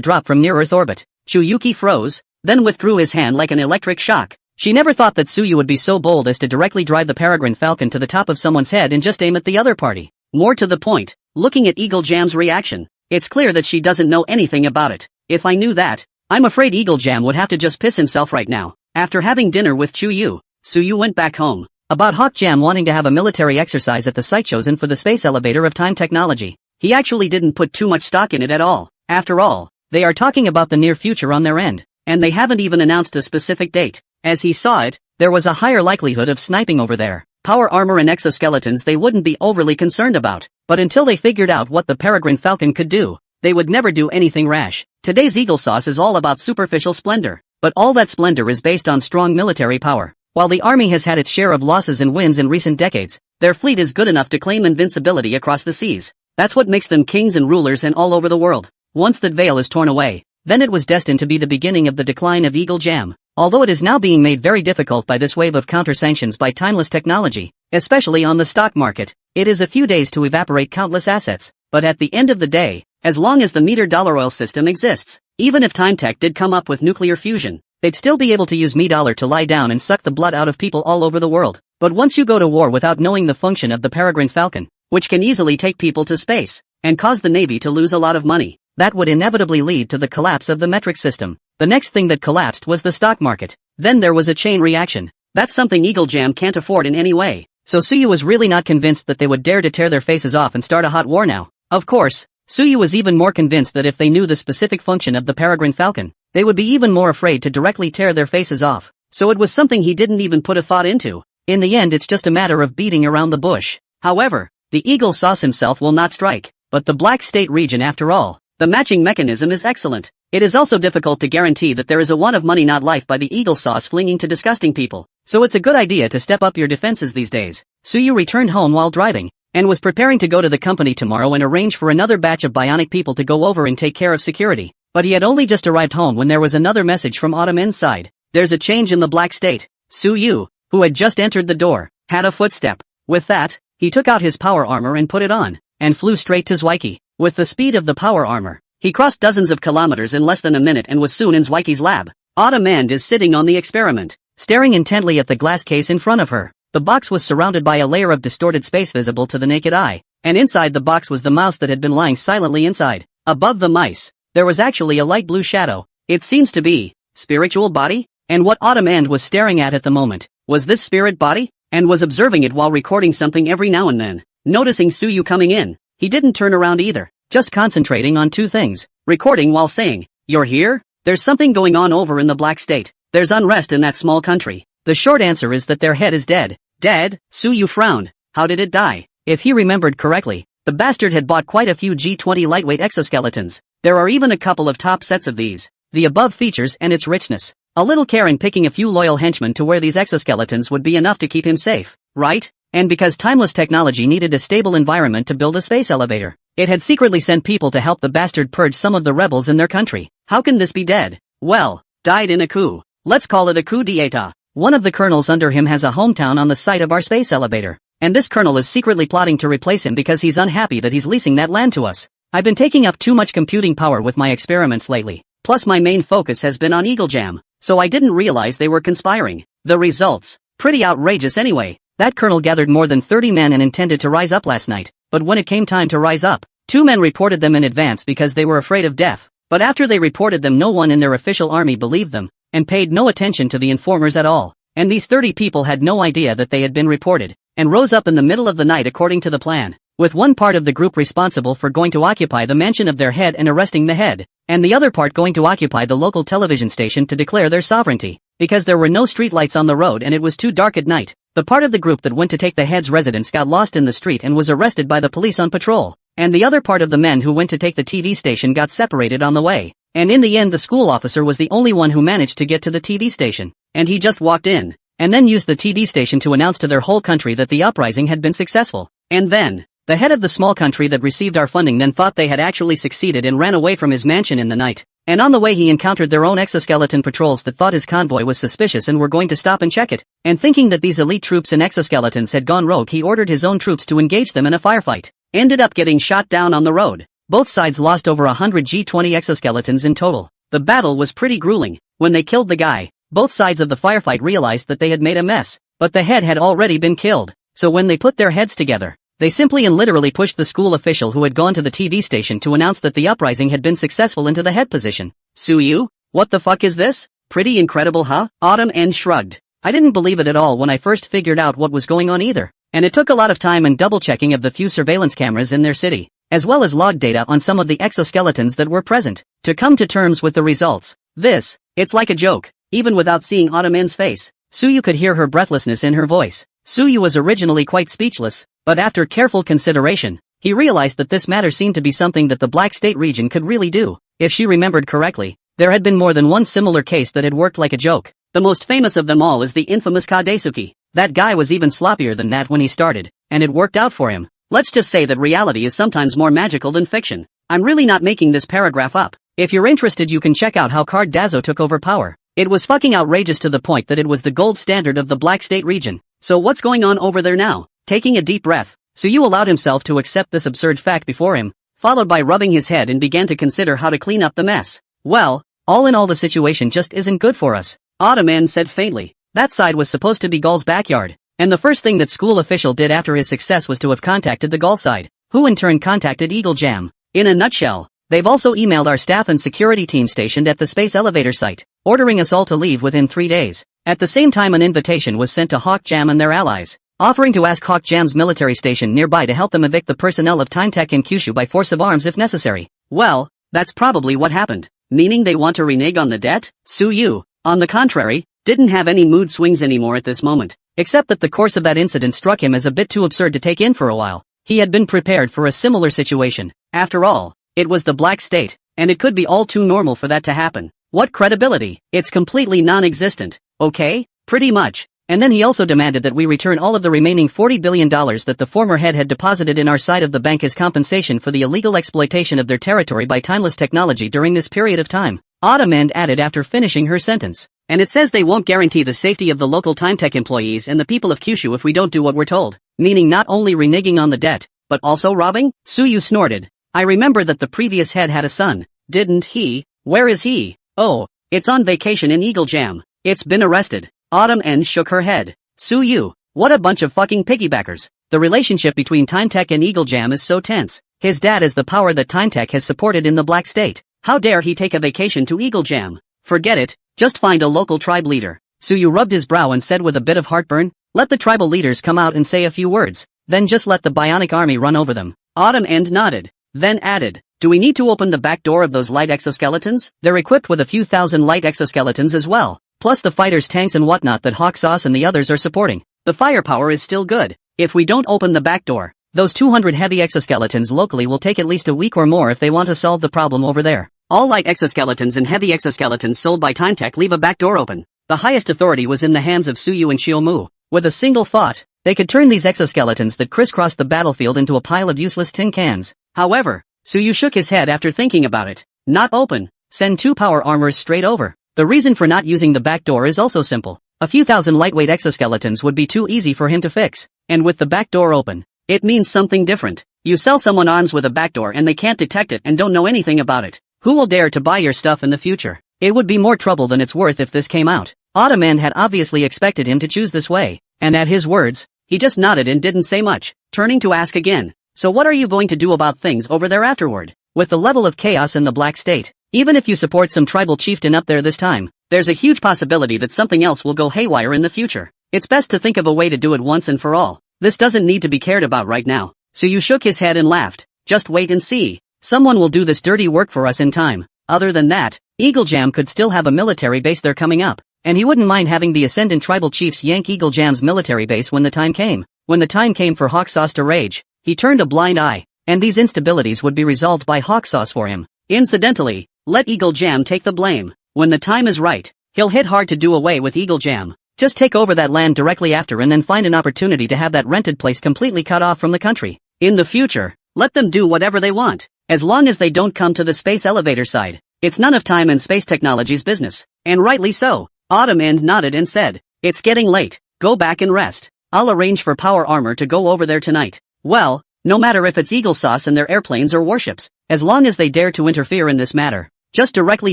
drop from near Earth orbit. Chuyuki froze, then withdrew his hand like an electric shock. She never thought that Suyu would be so bold as to directly drive the Peregrine Falcon to the top of someone's head and just aim at the other party. More to the point, looking at Eagle Jam's reaction, it's clear that she doesn't know anything about it. If I knew that, I'm afraid Eagle Jam would have to just piss himself right now. After having dinner with Chuyu, Suyu went back home. About Hawk Jam wanting to have a military exercise at the site chosen for the space elevator of time technology. He actually didn't put too much stock in it at all. After all, they are talking about the near future on their end, and they haven't even announced a specific date. As he saw it, there was a higher likelihood of sniping over there. Power armor and exoskeletons they wouldn't be overly concerned about, but until they figured out what the Peregrine Falcon could do, they would never do anything rash. Today's Eagle Sauce is all about superficial splendor, but all that splendor is based on strong military power. While the army has had its share of losses and wins in recent decades, their fleet is good enough to claim invincibility across the seas. That's what makes them kings and rulers and all over the world. Once that veil is torn away, then it was destined to be the beginning of the decline of Eagle Jam. Although it is now being made very difficult by this wave of counter-sanctions by timeless technology, especially on the stock market, it is a few days to evaporate countless assets. But at the end of the day, as long as the meter-dollar oil system exists, even if Time Tech did come up with nuclear fusion, they'd still be able to use me-dollar to lie down and suck the blood out of people all over the world. But once you go to war without knowing the function of the Peregrine Falcon, which can easily take people to space, and cause the Navy to lose a lot of money, that would inevitably lead to the collapse of the metric system. The next thing that collapsed was the stock market. Then there was a chain reaction. That's something Eagle Jam can't afford in any way. So Suyu was really not convinced that they would dare to tear their faces off and start a hot war now. Of course, Suyu was even more convinced that if they knew the specific function of the Peregrine Falcon, they would be even more afraid to directly tear their faces off. So it was something he didn't even put a thought into. In the end it's just a matter of beating around the bush. However, the Eagle Sauce himself will not strike, but the Black State region after all. The matching mechanism is excellent. It is also difficult to guarantee that there is a want of money not life by the Eagle Sauce flinging to disgusting people. So it's a good idea to step up your defenses these days. Suyu returned home while driving, and was preparing to go to the company tomorrow and arrange for another batch of bionic people to go over and take care of security. But he had only just arrived home when there was another message from Autumn N's side. There's a change in the Black State. Suyu, who had just entered the door, had a footstep. With that, he took out his power armor and put it on, and flew straight to Zwicky. With the speed of the power armor, he crossed dozens of kilometers in less than a minute and was soon in Zwicky's lab. Autumn N is sitting on the experiment, staring intently at the glass case in front of her. The box was surrounded by a layer of distorted space visible to the naked eye, and inside the box was the mouse that had been lying silently inside. Above the mice, there was actually a light blue shadow. It seems to be spiritual body, and what Autumn N was staring at the moment was this spirit body, and was observing it while recording something every now and then. Noticing Suyu coming in, he didn't turn around either, just concentrating on two things, recording while saying, "You're here? There's something going on over in the Black State. There's unrest in that small country." The short answer is that their head is dead. Dead? Suyu frowned. How did it die? If he remembered correctly, the bastard had bought quite a few G20 lightweight exoskeletons. There are even a couple of top sets of these. The above features and its richness. A little care in picking a few loyal henchmen to wear these exoskeletons would be enough to keep him safe, right? And because timeless technology needed a stable environment to build a space elevator, it had secretly sent people to help the bastard purge some of the rebels in their country. How can this be dead? Well, died in a coup. Let's call it a coup d'etat. One of the colonels under him has a hometown on the site of our space elevator, and this colonel is secretly plotting to replace him because he's unhappy that he's leasing that land to us. I've been taking up too much computing power with my experiments lately, plus my main focus has been on Eagle Jam, so I didn't realize they were conspiring. The results? Pretty outrageous anyway. That colonel gathered more than 30 men and intended to rise up last night, but when it came time to rise up, 2 men reported them in advance because they were afraid of death. But after they reported them, no one in their official army believed them, and paid no attention to the informers at all. And these 30 people had no idea that they had been reported, and rose up in the middle of the night according to the plan, with one part of the group responsible for going to occupy the mansion of their head and arresting the head, and the other part going to occupy the local television station to declare their sovereignty, because there were no streetlights on the road and it was too dark at night. The part of the group that went to take the head's residence got lost in the street and was arrested by the police on patrol, and the other part of the men who went to take the TV station got separated on the way. And in the end the school officer was the only one who managed to get to the TV station, and he just walked in, and then used the TV station to announce to their whole country that the uprising had been successful. And then, the head of the small country that received our funding then thought they had actually succeeded and ran away from his mansion in the night. And on the way he encountered their own exoskeleton patrols that thought his convoy was suspicious and were going to stop and check it. And thinking that these elite troops in exoskeletons had gone rogue, he ordered his own troops to engage them in a firefight. Ended up getting shot down on the road. Both sides lost over 100 G20 exoskeletons in total. The battle was pretty grueling. When they killed the guy, both sides of the firefight realized that they had made a mess, but the head had already been killed. So when they put their heads together, They simply and literally pushed the school official who had gone to the TV station to announce that the uprising had been successful into the head position. Suyu? What the fuck is this? Pretty incredible, huh? Autumn End shrugged. I didn't believe it at all when I first figured out what was going on either. And it took a lot of time and double-checking of the few surveillance cameras in their city, as well as log data on some of the exoskeletons that were present, to come to terms with the results. It's like a joke. Even without seeing Autumn End's face, Suyu could hear her breathlessness in her voice. Suyu was originally quite speechless, but after careful consideration, he realized that this matter seemed to be something that the Black State region could really do. If she remembered correctly, there had been more than one similar case that had worked like a joke. The most famous of them all is the infamous Kadesuki. That guy was even sloppier than that when he started, and it worked out for him. Let's just say that reality is sometimes more magical than fiction. I'm really not making this paragraph up. If you're interested, you can check out how Card Dazo took over power. It was fucking outrageous to the point that it was the gold standard of the Black State region. So what's going on over there now? Taking a deep breath, Suyu allowed himself to accept this absurd fact before him, followed by rubbing his head and began to consider how to clean up the mess. Well, all in all, the situation just isn't good for us. Autumn End said faintly. That side was supposed to be Gull's backyard, and the first thing that school official did after his success was to have contacted the Gull side, who in turn contacted Eagle Jam. In a nutshell, they've also emailed our staff and security team stationed at the space elevator site, ordering us all to leave within 3 days. At the same time, an invitation was sent to Hawk Jam and their allies, offering to ask Hawk Jam's military station nearby to help them evict the personnel of Time Tech and Kyushu by force of arms if necessary. Well, that's probably what happened. Meaning they want to renege on the debt? Suyu, on the contrary, didn't have any mood swings anymore at this moment, except that the course of that incident struck him as a bit too absurd to take in for a while. He had been prepared for a similar situation. After all, it was the Black State, and it could be all too normal for that to happen. What credibility? It's completely non-existent. Okay? Pretty much. And then he also demanded that we return all of the remaining $40 billion that the former head had deposited in our side of the bank as compensation for the illegal exploitation of their territory by timeless technology during this period of time. Autumn End added after finishing her sentence. And it says they won't guarantee the safety of the local Time Tech employees and the people of Kyushu if we don't do what we're told. Meaning not only reneging on the debt, but also robbing? Suyu snorted. I remember that the previous head had a son, didn't he? Where is he? Oh, it's on vacation in Eagle Jam. It's been arrested. Autumn End shook her head. Suyu, what a bunch of fucking piggybackers. The relationship between Time Tech and Eagle Jam is so tense. His dad is the power that Time Tech has supported in the Black State. How dare he take a vacation to Eagle Jam? Forget it, just find a local tribe leader. Suyu rubbed his brow and said with a bit of heartburn, let the tribal leaders come out and say a few words, then just let the bionic army run over them. Autumn End nodded, then added, do we need to open the back door of those light exoskeletons? They're equipped with a few thousand light exoskeletons as well, plus the fighters, tanks and whatnot that Hawk Sauce and the others are supporting. The firepower is still good. If we don't open the back door, those 200 heavy exoskeletons locally will take at least a week or more if they want to solve the problem over there. All light exoskeletons and heavy exoskeletons sold by Time Tech leave a back door open. The highest authority was in the hands of Suyu and Shiomu. With a single thought, they could turn these exoskeletons that crisscrossed the battlefield into a pile of useless tin cans. However, Suyu shook his head after thinking about it. Not open. Send 2 power armors straight over. The reason for not using the back door is also simple. A few thousand lightweight exoskeletons would be too easy for him to fix. And with the back door open, it means something different. You sell someone arms with a back door and they can't detect it and don't know anything about it. Who will dare to buy your stuff in the future? It would be more trouble than it's worth if this came out. Autumn End had obviously expected him to choose this way, and at his words, he just nodded and didn't say much, turning to ask again, so what are you going to do about things over there afterward? With the level of chaos in the Black State, even if you support some tribal chieftain up there this time, there's a huge possibility that something else will go haywire in the future. It's best to think of a way to do it once and for all. This doesn't need to be cared about right now. So you shook his head and laughed. Just wait and see. Someone will do this dirty work for us in time. Other than that, Eagle Jam could still have a military base there coming up, and he wouldn't mind having the Ascendant tribal chiefs yank Eagle Jam's military base when the time came. When the time came for Hawk Sauce to rage, he turned a blind eye, and these instabilities would be resolved by Hawk Sauce for him. Incidentally, let Eagle Jam take the blame. When the time is right, he'll hit hard to do away with Eagle Jam. Just take over that land directly after and then find an opportunity to have that rented place completely cut off from the country. In the future, let them do whatever they want, as long as they don't come to the space elevator side. It's none of Time and Space Technology's business, and rightly so. Autumn End nodded and said, it's getting late, go back and rest. I'll arrange for power armor to go over there tonight. Well, no matter if it's Eagle Sauce and their airplanes or warships, as long as they dare to interfere in this matter, just directly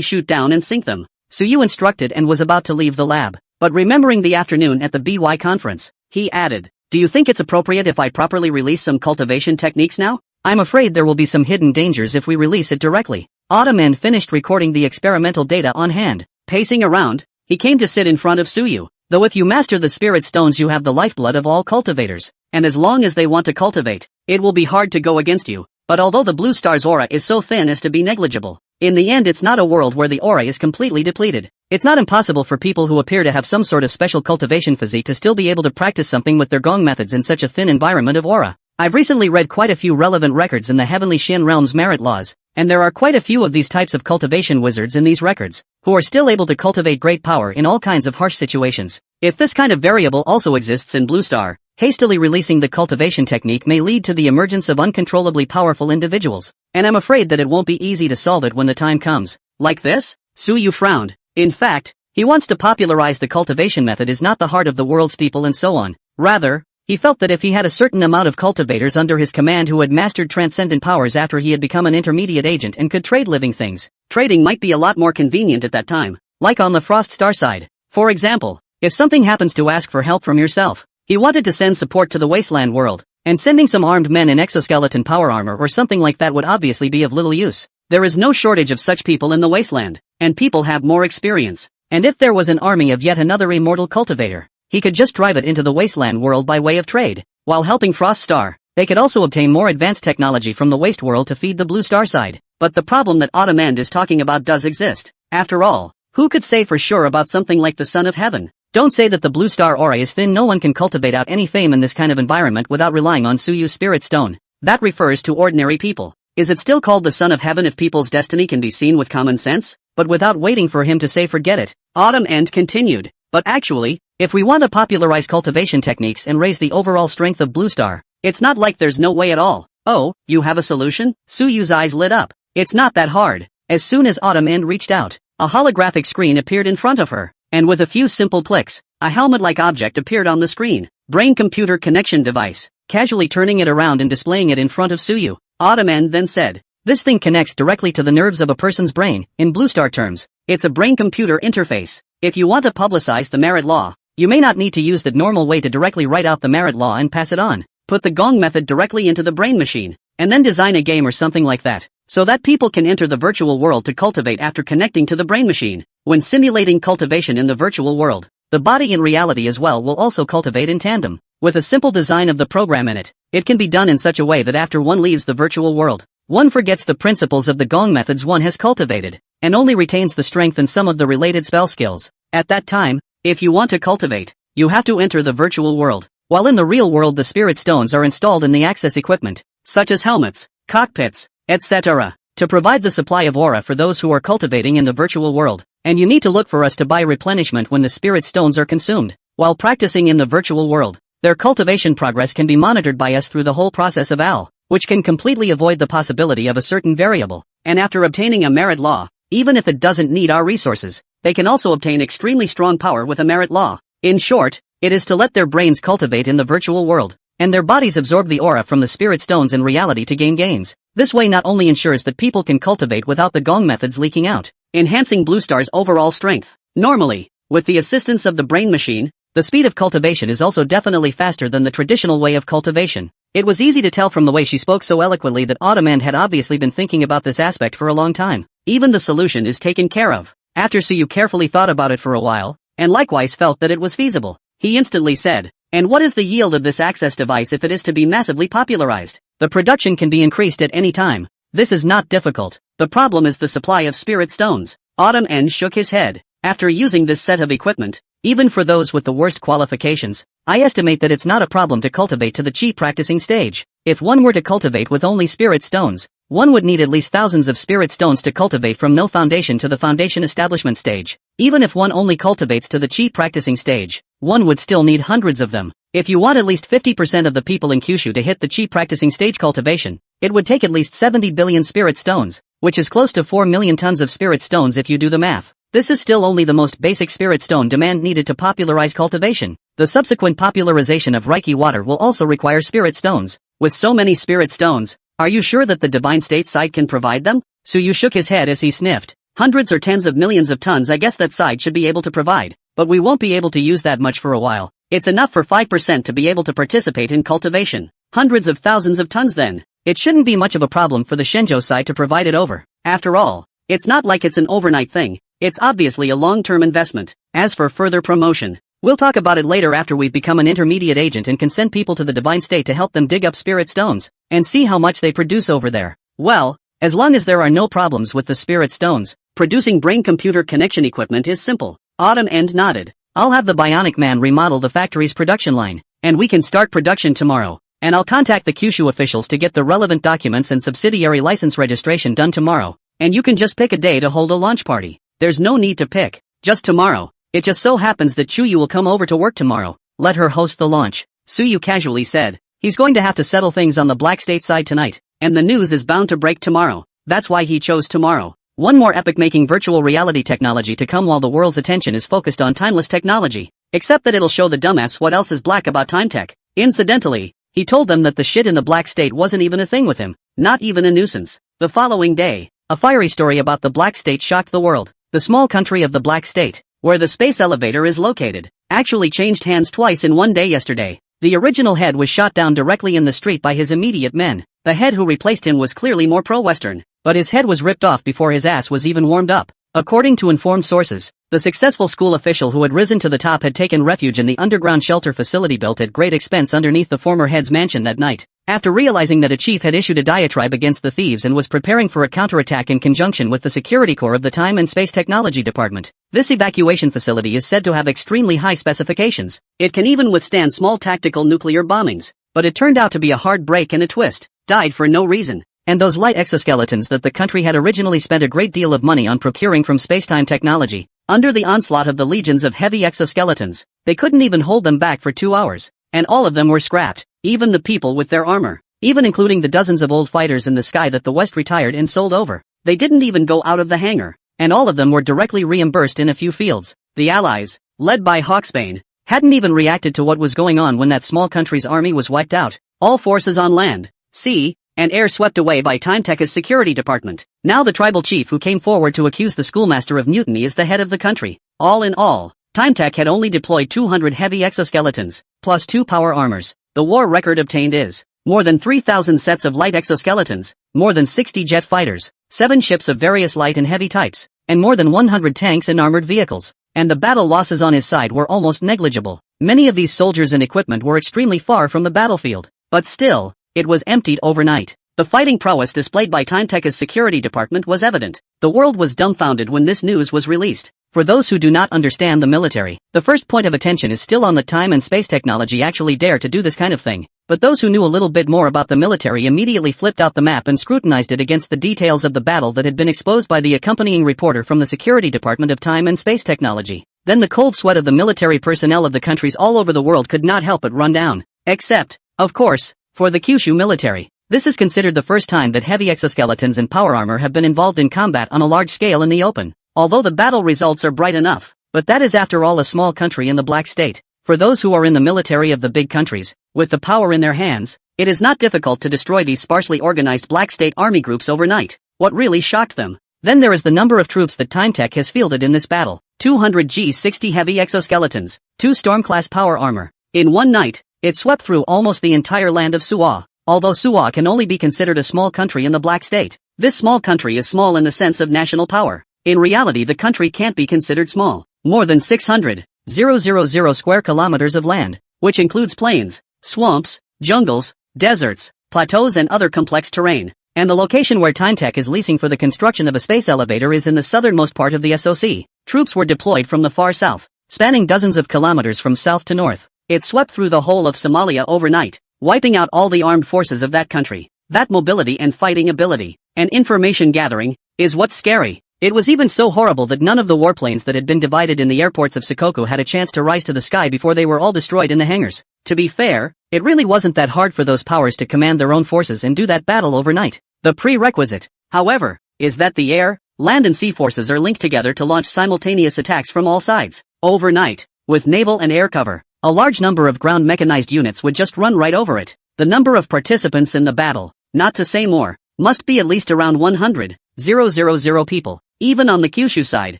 shoot down and sink them. Suyu instructed and was about to leave the lab, but remembering the afternoon at the BY conference, he added, Do you think it's appropriate if I properly release some cultivation techniques now? I'm afraid there will be some hidden dangers if we release it directly. Autumn End finished recording the experimental data on hand. Pacing around, he came to sit in front of Suyu. Though if you master the spirit stones you have the lifeblood of all cultivators, and as long as they want to cultivate, it will be hard to go against you. But although the blue star's aura is so thin as to be negligible, in the end it's not a world where the aura is completely depleted. It's not impossible for people who appear to have some sort of special cultivation physique to still be able to practice something with their gong methods in such a thin environment of aura. I've recently read quite a few relevant records in the Heavenly Shin Realm's merit laws, and there are quite a few of these types of cultivation wizards in these records, who are still able to cultivate great power in all kinds of harsh situations. If this kind of variable also exists in Blue Star, hastily releasing the cultivation technique may lead to the emergence of uncontrollably powerful individuals, and I'm afraid that it won't be easy to solve it when the time comes. Like this? Suyu frowned. In fact, he wants to popularize the cultivation method is not the heart of the world's people and so on. Rather, he felt that if he had a certain amount of cultivators under his command who had mastered transcendent powers after he had become an intermediate agent and could trade living things, trading might be a lot more convenient at that time. Like on the Frost Star side. For example, if something happens to ask for help from yourself, he wanted to send support to the wasteland world, and sending some armed men in exoskeleton power armor or something like that would obviously be of little use. There is no shortage of such people in the wasteland, and people have more experience. And if there was an army of yet another immortal cultivator, he could just drive it into the wasteland world by way of trade. While helping Frost Star, they could also obtain more advanced technology from the waste world to feed the Blue Star side. But the problem that Autumn End is talking about does exist. After all, who could say for sure about something like the Son of Heaven? Don't say that the Blue Star aura is thin. No one can cultivate out any fame in this kind of environment without relying on Suyu's spirit stone. That refers to ordinary people. Is it still called the Son of Heaven if people's destiny can be seen with common sense? But without waiting for him to say forget it, Autumn End continued. But actually, if we want to popularize cultivation techniques and raise the overall strength of Blue Star, it's not like there's no way at all. Oh, you have a solution? Suyu's eyes lit up. It's not that hard. As soon as Autumn End reached out, a holographic screen appeared in front of her, and with a few simple clicks, a helmet-like object appeared on the screen. Brain-computer connection device. Casually turning it around and displaying it in front of Suyu, Autumn End then said, "This thing connects directly to the nerves of a person's brain. In Blue Star terms, it's a brain-computer interface. If you want to publicize the merit law, you may not need to use the normal way to directly write out the merit law and pass it on. Put the gong method directly into the brain machine, and then design a game or something like that, so that people can enter the virtual world to cultivate after connecting to the brain machine. When simulating cultivation in the virtual world, the body in reality as well will also cultivate in tandem. With a simple design of the program in it, it can be done in such a way that after one leaves the virtual world, one forgets the principles of the gong methods one has cultivated, and only retains the strength and some of the related spell skills. At that time, if you want to cultivate, you have to enter the virtual world. While in the real world the spirit stones are installed in the access equipment, such as helmets, cockpits, etc., to provide the supply of aura for those who are cultivating in the virtual world, and you need to look for us to buy replenishment when the spirit stones are consumed. While practicing in the virtual world, their cultivation progress can be monitored by us through the whole process of AL, which can completely avoid the possibility of a certain variable, and after obtaining a merit law, even if it doesn't need our resources, they can also obtain extremely strong power with a merit law. In short, it is to let their brains cultivate in the virtual world, and their bodies absorb the aura from the spirit stones in reality to gain gains. This way not only ensures that people can cultivate without the gong methods leaking out, enhancing Blue Star's overall strength. Normally, with the assistance of the brain machine, the speed of cultivation is also definitely faster than the traditional way of cultivation. It was easy to tell from the way she spoke so eloquently that Autumn End had obviously been thinking about this aspect for a long time. Even the solution is taken care of. After Suyu carefully thought about it for a while, and likewise felt that it was feasible, he instantly said, "And what is the yield of this access device if it is to be massively popularized? The production can be increased at any time. This is not difficult. The problem is the supply of spirit stones." Autumn End shook his head. After using this set of equipment, even for those with the worst qualifications, I estimate that it's not a problem to cultivate to the chi practicing stage. If one were to cultivate with only spirit stones, one would need at least thousands of spirit stones to cultivate from no foundation to the foundation establishment stage. Even if one only cultivates to the chi practicing stage, one would still need hundreds of them. If you want at least 50% of the people in Kyushu to hit the chi practicing stage cultivation, it would take at least 70 billion spirit stones, which is close to 4 million tons of spirit stones if you do the math. This is still only the most basic spirit stone demand needed to popularize cultivation. The subsequent popularization of Reiki water will also require spirit stones. With so many spirit stones, are you sure that the divine state side can provide them? Suyu shook his head as he sniffed. Hundreds or tens of millions of tons I guess that side should be able to provide, but we won't be able to use that much for a while. It's enough for 5% to be able to participate in cultivation. Hundreds of thousands of tons then. It shouldn't be much of a problem for the Shenzhou side to provide it over. After all, it's not like it's an overnight thing. It's obviously a long-term investment. As for further promotion, we'll talk about it later after we've become an intermediate agent and can send people to the divine state to help them dig up spirit stones and see how much they produce over there. Well, as long as there are no problems with the spirit stones, producing brain-computer connection equipment is simple. Autumn End nodded. I'll have the Bionic Man remodel the factory's production line, and we can start production tomorrow. And I'll contact the Kyushu officials to get the relevant documents and subsidiary license registration done tomorrow. And you can just pick a day to hold a launch party. There's no need to pick. Just tomorrow. It just so happens that Chuyu will come over to work tomorrow. Let her host the launch. Suyu casually said. He's going to have to settle things on the Black State side tonight. And the news is bound to break tomorrow. That's why he chose tomorrow. One more epic-making virtual reality technology to come while the world's attention is focused on timeless technology. Except that it'll show the dumbass what else is black about time tech. Incidentally, he told them that the shit in the Black State wasn't even a thing with him. Not even a nuisance. The following day, a fiery story about the Black State shocked the world. The small country of the Black State, where the space elevator is located, actually changed hands twice in one day yesterday. The original head was shot down directly in the street by his immediate men. The head who replaced him was clearly more pro-Western, but his head was ripped off before his ass was even warmed up. According to informed sources, the successful school official who had risen to the top had taken refuge in the underground shelter facility built at great expense underneath the former head's mansion that night, after realizing that a chief had issued a diatribe against the thieves and was preparing for a counterattack in conjunction with the security corps of the Time and Space Technology Department. This evacuation facility is said to have extremely high specifications. It can even withstand small tactical nuclear bombings, but it turned out to be a hard break and a twist. Died for no reason. And those light exoskeletons that the country had originally spent a great deal of money on procuring from spacetime technology, under the onslaught of the legions of heavy exoskeletons, they couldn't even hold them back for 2 hours. And all of them were scrapped, even the people with their armor, even including the dozens of old fighters in the sky that the West retired and sold over. They didn't even go out of the hangar, and all of them were directly reimbursed in a few fields. The Allies, led by Hawksbane, hadn't even reacted to what was going on when that small country's army was wiped out. All forces on land, sea, and air swept away by Time Tech's security department. Now the tribal chief who came forward to accuse the schoolmaster of mutiny is the head of the country. All in all, Time Tech had only deployed 200 heavy exoskeletons, plus 2 power armors. The war record obtained is more than 3,000 sets of light exoskeletons, more than 60 jet fighters, 7 ships of various light and heavy types, and more than 100 tanks and armored vehicles. And the battle losses on his side were almost negligible. Many of these soldiers and equipment were extremely far from the battlefield. But still, it was emptied overnight. The fighting prowess displayed by Time Tech's security department was evident. The world was dumbfounded when this news was released. For those who do not understand the military, the first point of attention is still on the time and space technology actually dare to do this kind of thing. But those who knew a little bit more about the military immediately flipped out the map and scrutinized it against the details of the battle that had been exposed by the accompanying reporter from the security department of time and space technology. Then the cold sweat of the military personnel of the countries all over the world could not help but run down. Except, of course, for the Kyushu military. This is considered the first time that heavy exoskeletons and power armor have been involved in combat on a large scale in the open. Although the battle results are bright enough, but that is after all a small country in the Black State. For those who are in the military of the big countries, with the power in their hands, it is not difficult to destroy these sparsely organized Black State army groups overnight. What really shocked them? Then there is the number of troops that Time Tech has fielded in this battle. 200 G-60 heavy exoskeletons, 2 Storm-class power armor. In one night, it swept through almost the entire land of Suwa. Although Suwa can only be considered a small country in the Black State, this small country is small in the sense of national power. In reality the country can't be considered small. More than 600,000 square kilometers of land, which includes plains, swamps, jungles, deserts, plateaus and other complex terrain. And the location where Time Tech is leasing for the construction of a space elevator is in the southernmost part of the SOC. Troops were deployed from the far south, spanning dozens of kilometers from south to north. It swept through the whole of Somalia overnight, wiping out all the armed forces of that country. That mobility and fighting ability, and information gathering, is what's scary. It was even so horrible that none of the warplanes that had been divided in the airports of Shikoku had a chance to rise to the sky before they were all destroyed in the hangars. To be fair, it really wasn't that hard for those powers to command their own forces and do that battle overnight. The prerequisite, however, is that the air, land and sea forces are linked together to launch simultaneous attacks from all sides, overnight, with naval and air cover. A large number of ground mechanized units would just run right over it. The number of participants in the battle, not to say more, must be at least around 100,000 people. Even on the Kyushu side,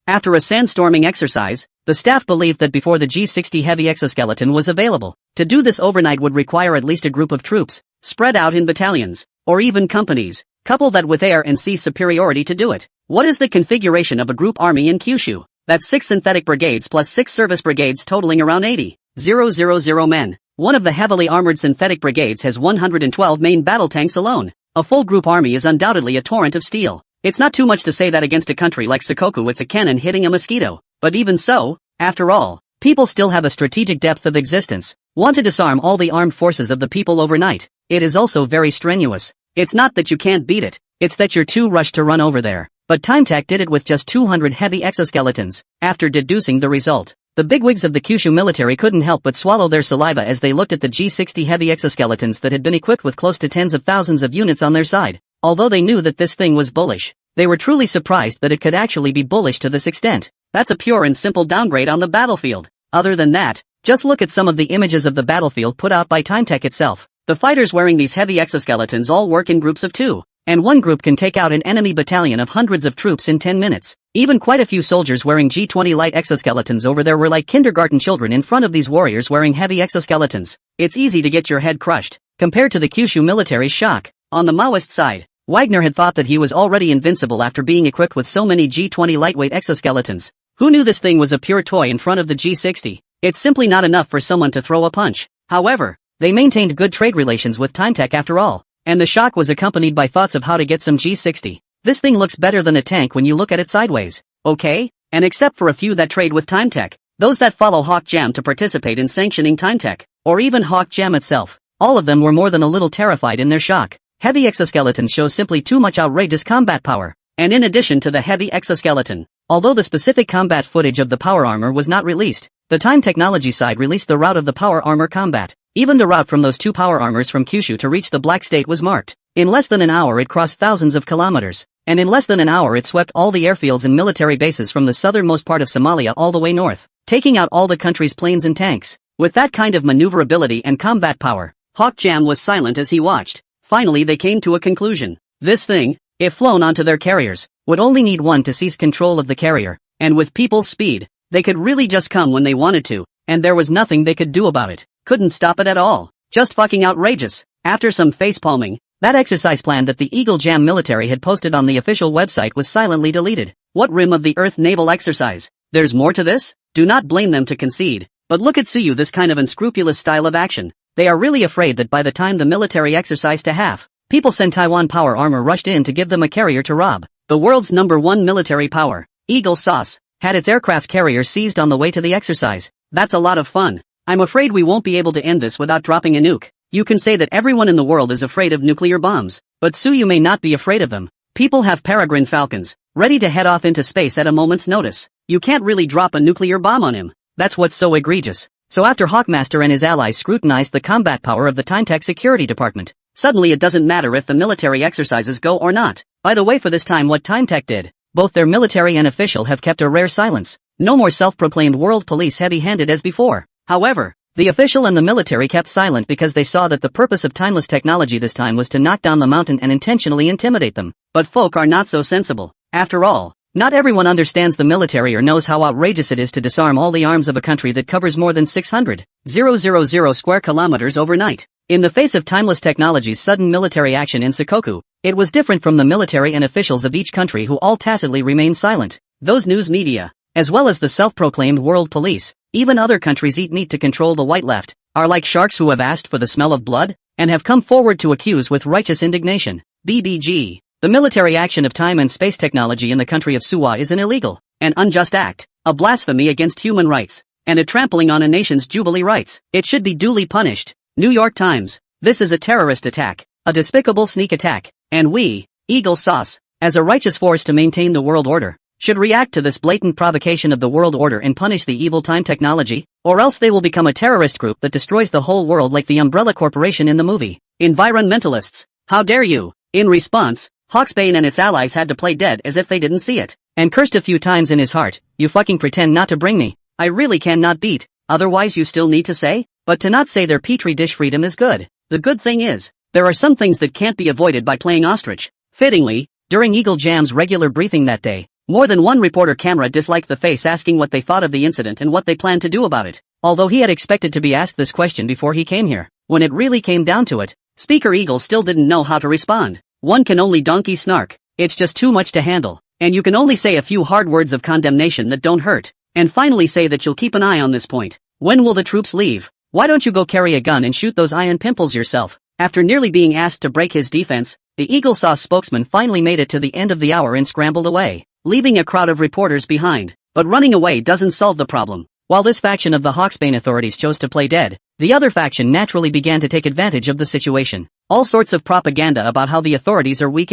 after a sandstorming exercise, The staff believed that before the G60 heavy exoskeleton was available, to do this overnight would require at least a group of troops, spread out in battalions, or even companies. Couple that with air and sea superiority to do it. What is the configuration of a group army in Kyushu? That's 6 synthetic brigades plus 6 service brigades totaling around 80,000 men. One of the heavily armored synthetic brigades has 112 main battle tanks alone. A full group army is undoubtedly a torrent of steel. It's not too much to say that against a country like Shikoku it's a cannon hitting a mosquito. But even so, after all, people still have a strategic depth of existence. Want to disarm all the armed forces of the people overnight. It is also very strenuous. It's not that you can't beat it, it's that you're too rushed to run over there. But Time-Tech did it with just 200 heavy exoskeletons. After deducing the result, the bigwigs of the Kyushu military couldn't help but swallow their saliva as they looked at the G60 heavy exoskeletons that had been equipped with close to tens of thousands of units on their side. Although they knew that this thing was bullish, they were truly surprised that it could actually be bullish to this extent. That's a pure and simple downgrade on the battlefield. Other than that, just look at some of the images of the battlefield put out by Time-Tech itself. The fighters wearing these heavy exoskeletons all work in groups of 2, and one group can take out an enemy battalion of hundreds of troops in 10 minutes. Even quite a few soldiers wearing G20 light exoskeletons over there were like kindergarten children in front of these warriors wearing heavy exoskeletons. It's easy to get your head crushed, compared to the Kyushu military's shock. On the Maoist side, Wagner had thought that he was already invincible after being equipped with so many G20 lightweight exoskeletons. Who knew this thing was a pure toy in front of the G60? It's simply not enough for someone to throw a punch. However, they maintained good trade relations with Time-Tech after all, and the shock was accompanied by thoughts of how to get some G60. This thing looks better than a tank when you look at it sideways, okay? And except for a few that trade with Time-Tech, those that follow Hawk Jam to participate in sanctioning Time-Tech, or even Hawk Jam itself, all of them were more than a little terrified in their shock. Heavy exoskeletons show simply too much outrageous combat power. And in addition to the heavy exoskeleton, although the specific combat footage of the power armor was not released, the Time Technology side released the route of the power armor combat. Even the route from those 2 power armors from Kyushu to reach the Black State was marked. In less than an hour it crossed thousands of kilometers, and in less than an hour it swept all the airfields and military bases from the southernmost part of Somalia all the way north, taking out all the country's planes and tanks. With that kind of maneuverability and combat power, Hawk Jam was silent as he watched. Finally they came to a conclusion. This thing, if flown onto their carriers, would only need one to seize control of the carrier, and with people's speed, they could really just come when they wanted to, and there was nothing they could do about it. Couldn't stop it at all. Just fucking outrageous. After some facepalming, that exercise plan that the Eagle Jam military had posted on the official website was silently deleted. What rim of the earth naval exercise? There's more to this? Do not blame them to concede. But look at Suyu, this kind of unscrupulous style of action. They are really afraid that by the time the military exercise to half, people send Taiwan Power Armor rushed in to give them a carrier to rob. The world's #1 military power, Eagle Sauce, had its aircraft carrier seized on the way to the exercise. That's a lot of fun. I'm afraid we won't be able to end this without dropping a nuke. You can say that everyone in the world is afraid of nuclear bombs, but Suyu may not be afraid of them. People have peregrine falcons, ready to head off into space at a moment's notice. You can't really drop a nuclear bomb on him. That's what's so egregious. So after Hawkmaster and his allies scrutinized the combat power of the Time-Tech Security Department, suddenly it doesn't matter if the military exercises go or not. By the way, for this time what Time-Tech did, both their military and official have kept a rare silence. No more self-proclaimed world police heavy-handed as before. However, the official and the military kept silent because they saw that the purpose of timeless technology this time was to knock down the mountain and intentionally intimidate them. But folk are not so sensible. After all, not everyone understands the military or knows how outrageous it is to disarm all the arms of a country that covers more than 600,000 square kilometers overnight. In the face of timeless technology's sudden military action in Shikoku, it was different from the military and officials of each country who all tacitly remained silent. Those news media, as well as the self-proclaimed world police, even other countries eat meat to control the white left, are like sharks who have asked for the smell of blood, and have come forward to accuse with righteous indignation. BBG. The military action of time and space technology in the country of Suwa is an illegal, an unjust act, a blasphemy against human rights, and a trampling on a nation's jubilee rights. It should be duly punished. New York Times. This is a terrorist attack, a despicable sneak attack, and we, Eagle Sauce, as a righteous force to maintain the world order, should react to this blatant provocation of the world order and punish the evil time technology, or else they will become a terrorist group that destroys the whole world like the Umbrella Corporation in the movie. Environmentalists, how dare you? In response, Hawksbane and its allies had to play dead as if they didn't see it, and cursed a few times in his heart, "You fucking pretend not to bring me. I really cannot beat, otherwise you still need to say?" But to not say their petri dish freedom is good. The good thing is, there are some things that can't be avoided by playing ostrich. Fittingly, during Eagle Jam's regular briefing that day, More than one reporter camera disliked the face asking what they thought of the incident and what they planned to do about it. Although he had expected to be asked this question before he came here, when it really came down to it, Speaker Eagle still didn't know how to respond. One can only donkey snark. It's just too much to handle. And you can only say a few hard words of condemnation that don't hurt. And finally say that you'll keep an eye on this point. When will the troops leave? Why don't you go carry a gun and shoot those iron pimples yourself? After nearly being asked to break his defense, the Eagle Sauce spokesman finally made it to the end of the hour and scrambled away, leaving a crowd of reporters behind. But running away doesn't solve the problem. While this faction of the Hawksbane authorities chose to play dead, the other faction naturally began to take advantage of the situation. All sorts of propaganda about how the authorities are weak,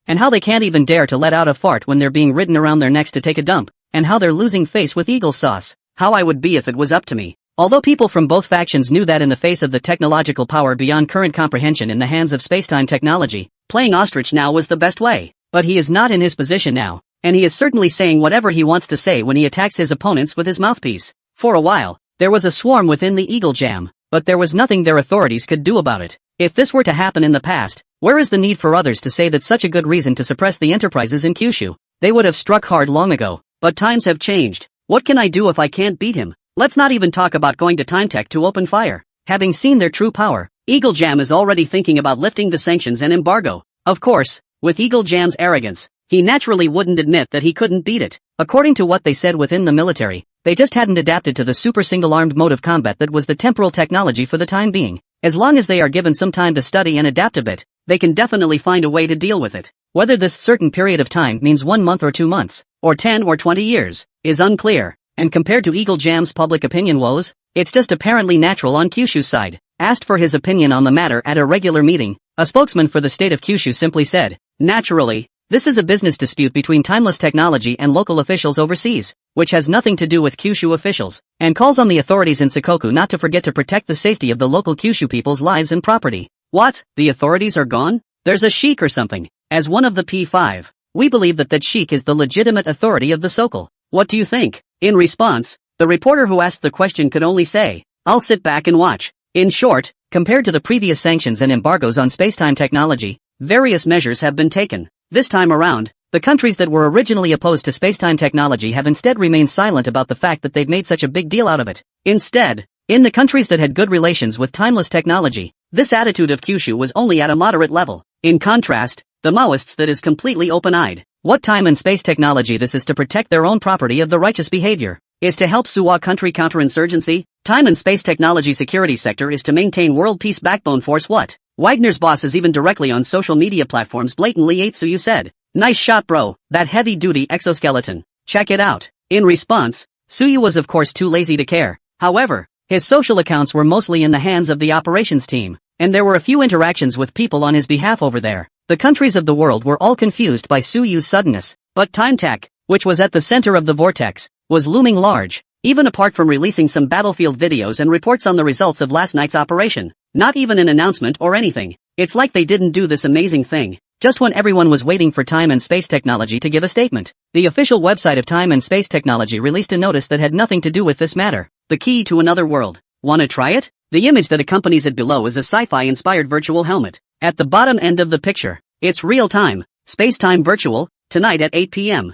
and how they can't even dare to let out a fart when they're being ridden around their necks to take a dump, and how they're losing face with Eagle Sauce. How I would be if it was up to me. Although people from both factions knew that in the face of the technological power beyond current comprehension in the hands of spacetime technology, playing ostrich now was the best way. But he is not in his position now, and he is certainly saying whatever he wants to say when he attacks his opponents with his mouthpiece. For a while, there was a swarm within the Eagle Jam, but there was nothing their authorities could do about it. If this were to happen in the past, where is the need for others to say that such a good reason to suppress the enterprises in Kyushu? They would have struck hard long ago, but times have changed. What can I do if I can't beat him? Let's not even talk about going to Timetech to open fire. Having seen their true power, Eagle Jam is already thinking about lifting the sanctions and embargo. Of course, with Eagle Jam's arrogance, he naturally wouldn't admit that he couldn't beat it. According to what they said within the military, they just hadn't adapted to the super single-armed mode of combat that was the temporal technology for the time being. As long as they are given some time to study and adapt a bit, they can definitely find a way to deal with it. Whether this certain period of time means 1 month or 2 months, or 10 or 20 years, is unclear. And compared to Eagle Jam's public opinion woes, it's just apparently natural on Kyushu's side. Asked for his opinion on the matter at a regular meeting, a spokesman for the state of Kyushu simply said, "Naturally, this is a business dispute between Timeless Technology and local officials overseas, which has nothing to do with Kyushu officials, and calls on the authorities in Shikoku not to forget to protect the safety of the local Kyushu people's lives and property." What? The authorities are gone? There's a sheik or something. As one of the P5, we believe that sheik is the legitimate authority of the Sokol. What do you think? In response, the reporter who asked the question could only say, "I'll sit back and watch." In short, compared to the previous sanctions and embargoes on spacetime technology, various measures have been taken. This time around, the countries that were originally opposed to spacetime technology have instead remained silent about the fact that they've made such a big deal out of it. Instead, in the countries that had good relations with timeless technology, this attitude of Kyushu was only at a moderate level. In contrast, the Maoists that is completely open-eyed. What time and space technology this is to protect their own property of the righteous behavior, is to help Suwa country counterinsurgency. Time and space technology security sector is to maintain world peace backbone force. What? Wagner's boss is even directly on social media platforms blatantly ate Suyu said, "Nice shot bro, that heavy-duty exoskeleton. Check it out." In response, Suyu was of course too lazy to care. However, his social accounts were mostly in the hands of the operations team, and there were a few interactions with people on his behalf over there. The countries of the world were all confused by Suyu's suddenness, but Timetech, which was at the center of the vortex, was looming large, even apart from releasing some battlefield videos and reports on the results of last night's operation. Not even an announcement or anything. It's like they didn't do this amazing thing, just when everyone was waiting for Time and Space Technology to give a statement. The official website of Time and Space Technology released a notice that had nothing to do with this matter. The key to another world. Wanna try it? The image that accompanies it below is a sci-fi-inspired virtual helmet. At the bottom end of the picture, it's real-time, space-time virtual, tonight at 8 p.m.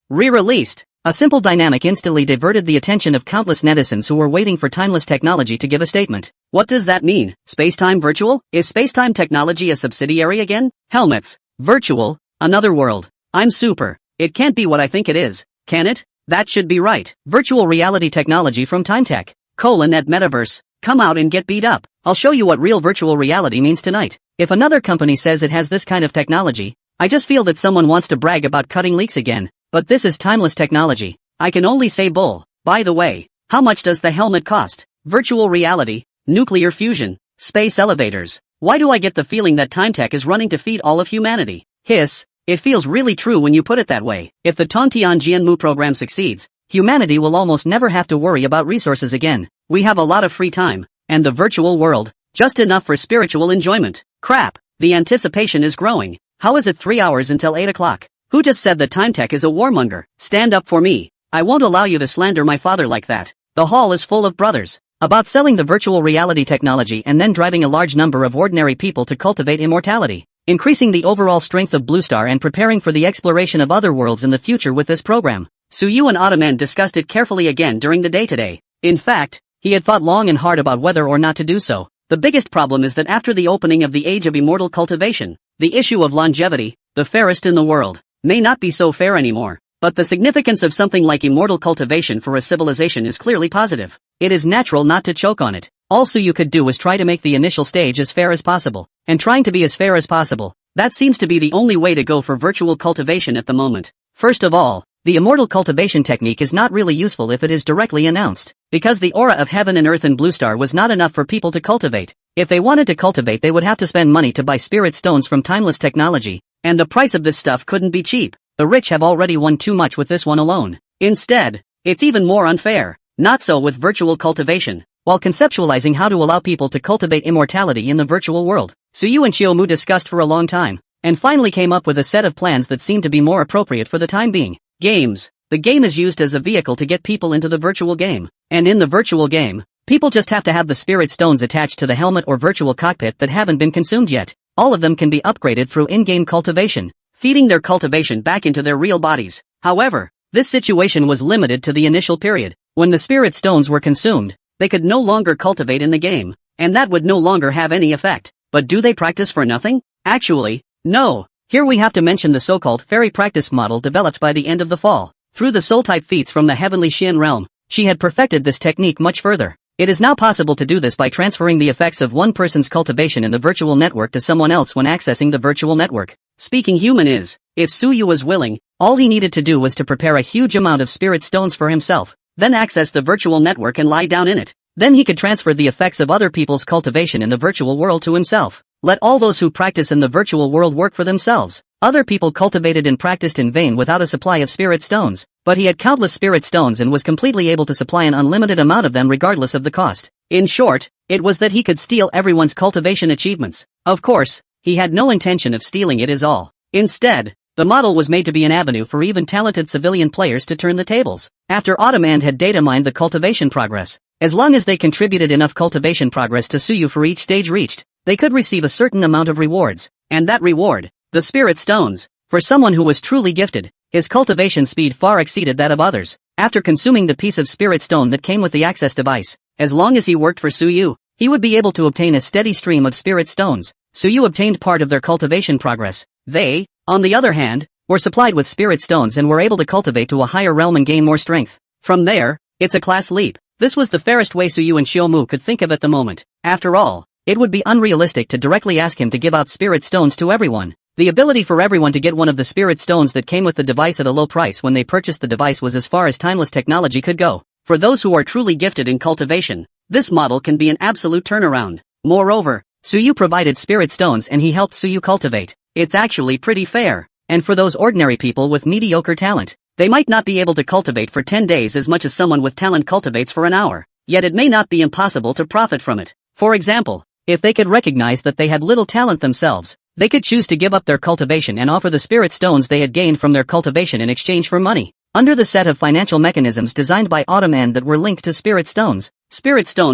Re-released. A simple dynamic instantly diverted the attention of countless netizens who were waiting for timeless technology to give a statement. What does that mean? Space-time virtual? Is space-time technology a subsidiary again? Helmets. Virtual. Another world. I'm super. It can't be what I think it is, can it? That should be right. Virtual reality technology from Timetech. At Metaverse. Come out and get beat up. I'll show you what real virtual reality means tonight. If another company says it has this kind of technology, I just feel that someone wants to brag about cutting leaks again. But this is timeless technology. I can only say bull. By the way, how much does the helmet cost? Virtual reality, nuclear fusion, space elevators. Why do I get the feeling that Timetech is running to feed all of humanity? Hiss, it feels really true when you put it that way. If the Tongtian Jianmu program succeeds, humanity will almost never have to worry about resources again. We have a lot of free time, and the virtual world, just enough for spiritual enjoyment. Crap, the anticipation is growing. How is it 3 hours until 8 o'clock? Who just said that Timetech is a warmonger? Stand up for me. I won't allow you to slander my father like that. The hall is full of brothers. About selling the virtual reality technology and then driving a large number of ordinary people to cultivate immortality. increasing the overall strength of Blue Star and preparing for the exploration of other worlds in the future with this program. Suyu and Autumn End discussed it carefully again during the day today. In fact, he had thought long and hard about whether or not to do so. The biggest problem is that after the opening of the Age of Immortal Cultivation, the issue of longevity, the fairest in the world, may not be so fair anymore. But the significance of something like immortal cultivation for a civilization is clearly positive. It is natural not to choke on it. All Suyu could do was try to make the initial stage as fair as possible. And trying to be as fair as possible, that seems to be the only way to go for virtual cultivation at the moment. First of all, the immortal cultivation technique is not really useful if it is directly announced, because the aura of heaven and earth in Blue Star was not enough for people to cultivate. If they wanted to cultivate, they would have to spend money to buy spirit stones from timeless technology, and the price of this stuff couldn't be cheap. The rich have already won too much with this one alone. Instead, it's even more unfair. Not so with virtual cultivation. While conceptualizing how to allow people to cultivate immortality in the virtual world, Suyu and Chiyomu discussed for a long time, and finally came up with a set of plans that seemed to be more appropriate for the time being. Games. The game is used as a vehicle to get people into the virtual game. And in the virtual game, people just have to have the spirit stones attached to the helmet or virtual cockpit that haven't been consumed yet. All of them can be upgraded through in-game cultivation, feeding their cultivation back into their real bodies. However, this situation was limited to the initial period. When the spirit stones were consumed, they could no longer cultivate in the game, and that would no longer have any effect. But do they practice for nothing? Actually, no. Here we have to mention the so-called fairy practice model developed by the end of the fall. Through the soul-type feats from the heavenly Xian realm, she had perfected this technique much further. It is now possible to do this by transferring the effects of one person's cultivation in the virtual network to someone else when accessing the virtual network. Speaking human is, if Suyu was willing, all he needed to do was to prepare a huge amount of spirit stones for himself, then access the virtual network and lie down in it. Then he could transfer the effects of other people's cultivation in the virtual world to himself. Let all those who practice in the virtual world work for themselves. Other people cultivated and practiced in vain without a supply of spirit stones, but he had countless spirit stones and was completely able to supply an unlimited amount of them regardless of the cost. In short, it was that he could steal everyone's cultivation achievements. Of course, he had no intention of stealing it is all. Instead, the model was made to be an avenue for even talented civilian players to turn the tables. After Autumn End had data mined the cultivation progress, as long as they contributed enough cultivation progress to Suyu for each stage reached, they could receive a certain amount of rewards, and that reward, the spirit stones. For someone who was truly gifted, his cultivation speed far exceeded that of others. After consuming the piece of spirit stone that came with the access device, as long as he worked for Suyu, he would be able to obtain a steady stream of spirit stones. Suyu obtained part of their cultivation progress. They, on the other hand, were supplied with spirit stones and were able to cultivate to a higher realm and gain more strength. From there, it's a class leap. This was the fairest way Suyu and Shiomu could think of at the moment. After all, it would be unrealistic to directly ask him to give out spirit stones to everyone. The ability for everyone to get one of the spirit stones that came with the device at a low price when they purchased the device was as far as timeless technology could go. For those who are truly gifted in cultivation, this model can be an absolute turnaround. Moreover, Suyu provided spirit stones and he helped Suyu cultivate. It's actually pretty fair. And for those ordinary people with mediocre talent, they might not be able to cultivate for 10 days as much as someone with talent cultivates for an hour. Yet it may not be impossible to profit from it. For example, if they could recognize that they had little talent themselves, they could choose to give up their cultivation and offer the spirit stones they had gained from their cultivation in exchange for money. Under the set of financial mechanisms designed by Autumn End that were linked to spirit stones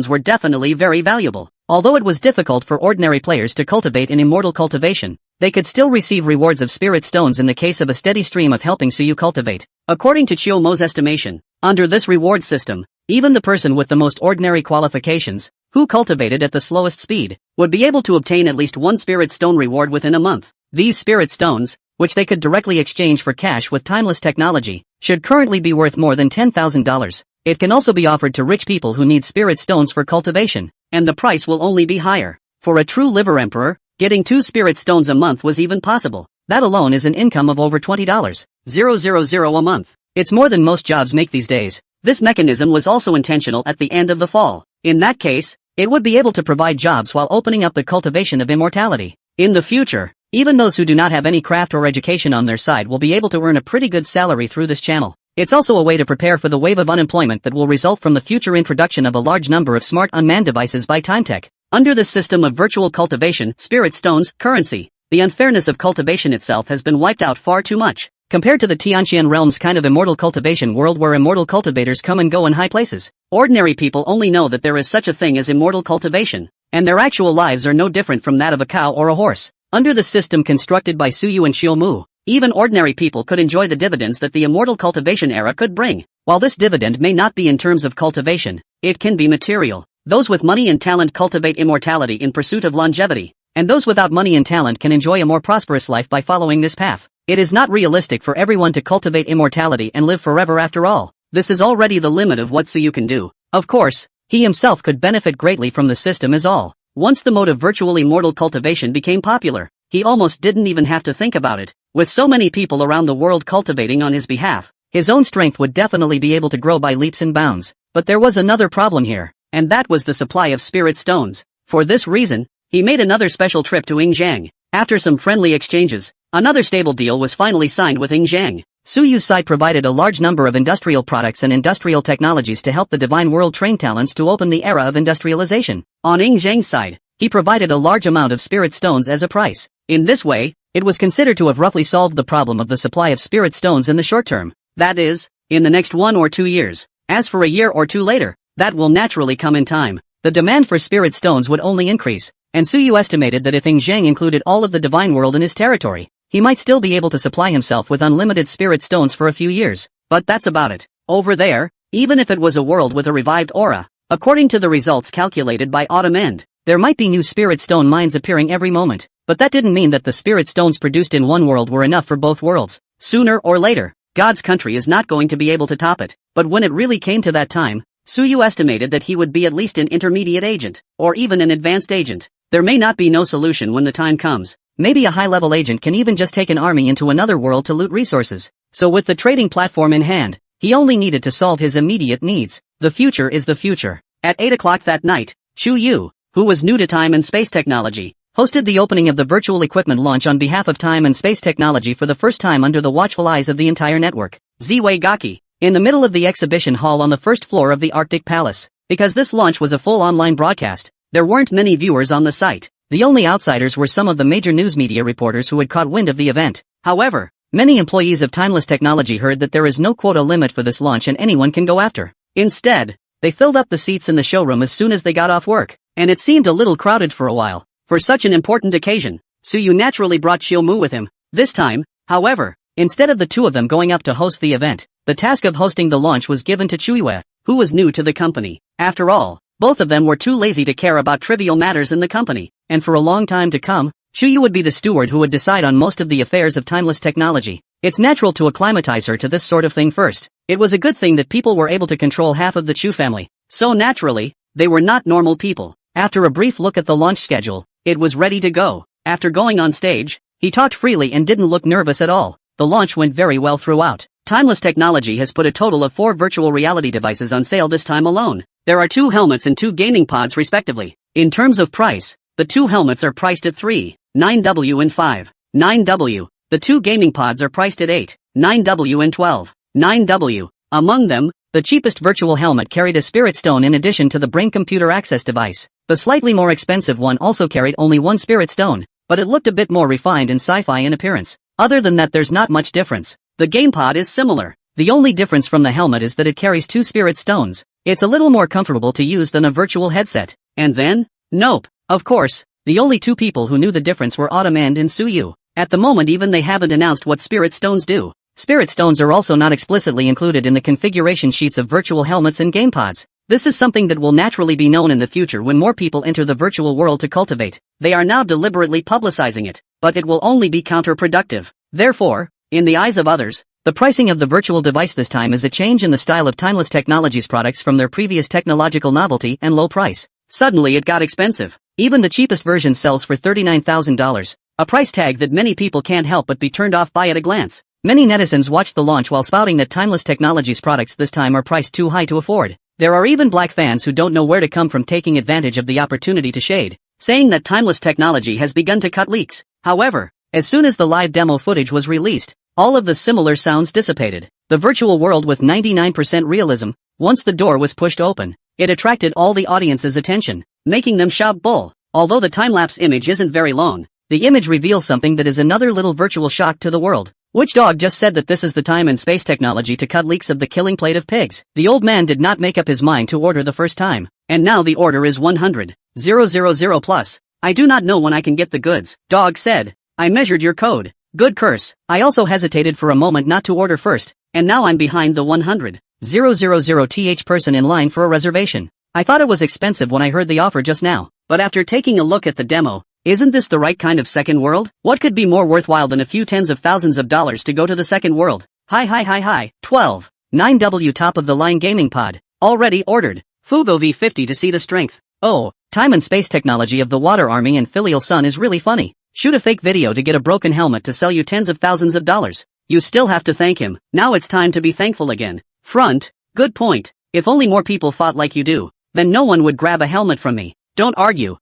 were definitely very valuable. Although it was difficult for ordinary players to cultivate in immortal cultivation, they could still receive rewards of spirit stones in the case of a steady stream of helping Suyu cultivate. According to Chiyomo's estimation, under this reward system, even the person with the most ordinary qualifications, who cultivated at the slowest speed, would be able to obtain at least one spirit stone reward within a month. These spirit stones, which they could directly exchange for cash with timeless technology, should currently be worth more than $10,000. It can also be offered to rich people who need spirit stones for cultivation, and the price will only be higher. For a true liver emperor, getting 2 spirit stones a month was even possible. That alone is an income of over $20,000 a month. It's more than most jobs make these days. This mechanism was also intentional at the end of the fall. In that case, it would be able to provide jobs while opening up the cultivation of immortality. In the future, even those who do not have any craft or education on their side will be able to earn a pretty good salary through this channel. It's also a way to prepare for the wave of unemployment that will result from the future introduction of a large number of smart unmanned devices by Timetech. Under this system of virtual cultivation, spirit stones, currency, the unfairness of cultivation itself has been wiped out far too much. Compared to the Tianqian realm's kind of immortal cultivation world where immortal cultivators come and go in high places, ordinary people only know that there is such a thing as immortal cultivation, and their actual lives are no different from that of a cow or a horse. Under the system constructed by Suyu and Xiaomu, even ordinary people could enjoy the dividends that the immortal cultivation era could bring. While this dividend may not be in terms of cultivation, it can be material. Those with money and talent cultivate immortality in pursuit of longevity, and those without money and talent can enjoy a more prosperous life by following this path. It is not realistic for everyone to cultivate immortality and live forever after all. This is already the limit of what Suyu can do. Of course, he himself could benefit greatly from the system as all. Once the mode of virtual immortal cultivation became popular, he almost didn't even have to think about it. With so many people around the world cultivating on his behalf, his own strength would definitely be able to grow by leaps and bounds. But there was another problem here, and that was the supply of spirit stones. For this reason, he made another special trip to Yingjiang. After some friendly exchanges, another stable deal was finally signed with Yingjiang. Suyu's side provided a large number of industrial products and industrial technologies to help the Divine World train talents to open the era of industrialization. On Yingjiang's side, he provided a large amount of spirit stones as a price. In this way, it was considered to have roughly solved the problem of the supply of spirit stones in the short term. That is, in the next 1 or 2 years. As for a year or two later, that will naturally come in time. The demand for spirit stones would only increase, and Suyu estimated that if Yingjiang included all of the Divine World in his territory, he might still be able to supply himself with unlimited spirit stones for a few years. But that's about it. Over there, even if it was a world with a revived aura, according to the results calculated by Autumn End, there might be new spirit stone mines appearing every moment. But that didn't mean that the spirit stones produced in one world were enough for both worlds. Sooner or later, God's country is not going to be able to top it. But when it really came to that time, Suyu estimated that he would be at least an intermediate agent, or even an advanced agent. There may not be no solution when the time comes. Maybe a high-level agent can even just take an army into another world to loot resources. So with the trading platform in hand, he only needed to solve his immediate needs. The future is the future. At 8 o'clock that night, Xu Yu, who was new to time and space technology, hosted the opening of the virtual equipment launch on behalf of time and space technology for the first time under the watchful eyes of the entire network. Ziwei Gaki, in the middle of the exhibition hall on the first floor of the Arctic Palace. Because this launch was a full online broadcast, there weren't many viewers on the site. The only outsiders were some of the major news media reporters who had caught wind of the event. However, many employees of Timeless Technology heard that there is no quota limit for this launch and anyone can go after. Instead, they filled up the seats in the showroom as soon as they got off work, and it seemed a little crowded for a while. For such an important occasion, Suyu naturally brought Xiaomu with him. This time, however, instead of the two of them going up to host the event, the task of hosting the launch was given to Chuyue, who was new to the company. After all, both of them were too lazy to care about trivial matters in the company, and for a long time to come, Xuyu would be the steward who would decide on most of the affairs of Timeless Technology. It's natural to acclimatize her to this sort of thing first. It was a good thing that people were able to control half of the Chu family. So naturally, they were not normal people. After a brief look at the launch schedule, it was ready to go. After going on stage, he talked freely and didn't look nervous at all. The launch went very well throughout. Timeless Technology has put a total of 4 virtual reality devices on sale this time alone. There are 2 helmets and 2 gaming pods respectively. In terms of price, the 2 helmets are priced at 3,900 and 5,900. The 2 gaming pods are priced at 8,900 and 12,900. Among them, the cheapest virtual helmet carried a spirit stone in addition to the brain computer access device. The slightly more expensive one also carried only 1 spirit stone, but it looked a bit more refined and sci-fi in appearance. Other than that, there's not much difference. The game pod is similar. The only difference from the helmet is that it carries 2 spirit stones. It's a little more comfortable to use than a virtual headset. And then? Nope. Of course, the only 2 people who knew the difference were Autumn and Suyu. At the moment even they haven't announced what spirit stones do. Spirit stones are also not explicitly included in the configuration sheets of virtual helmets and game pods. This is something that will naturally be known in the future when more people enter the virtual world to cultivate. They are now deliberately publicizing it, but it will only be counterproductive. Therefore, in the eyes of others, the pricing of the virtual device this time is a change in the style of Timeless Technologies products from their previous technological novelty and low price. Suddenly it got expensive. Even the cheapest version sells for $39,000, a price tag that many people can't help but be turned off by at a glance. Many netizens watched the launch while spouting that Timeless Technologies products this time are priced too high to afford. There are even black fans who don't know where to come from taking advantage of the opportunity to shade, saying that Timeless Technology has begun to cut leaks. However, as soon as the live demo footage was released, all of the similar sounds dissipated. The virtual world with 99% realism, once the door was pushed open, it attracted all the audience's attention, making them shout bull. Although the time-lapse image isn't very long, the image reveals something that is another little virtual shock to the world. Which dog just said that this is the time and space technology to cut leaks of the killing plate of pigs? The old man did not make up his mind to order the first time, and now the order is 100,000 plus. I do not know when I can get the goods. Dog said. I measured your code. Good curse. I also hesitated for a moment not to order first, and now I'm behind the 100,000th person in line for a reservation. I thought it was expensive when I heard the offer just now, but after taking a look at the demo, isn't this the right kind of second world? What could be more worthwhile than a few tens of thousands of dollars to go to the second world? Hi. 12. 9W top of the line gaming pod. Already ordered. Fugo V50 to see the strength. Oh, time and space technology of the water army and filial son is really funny. Shoot a fake video to get a broken helmet to sell you tens of thousands of dollars. You still have to thank him. Now it's time to be thankful again. Front. Good point. If only more people thought like you do, then no one would grab a helmet from me. Don't argue.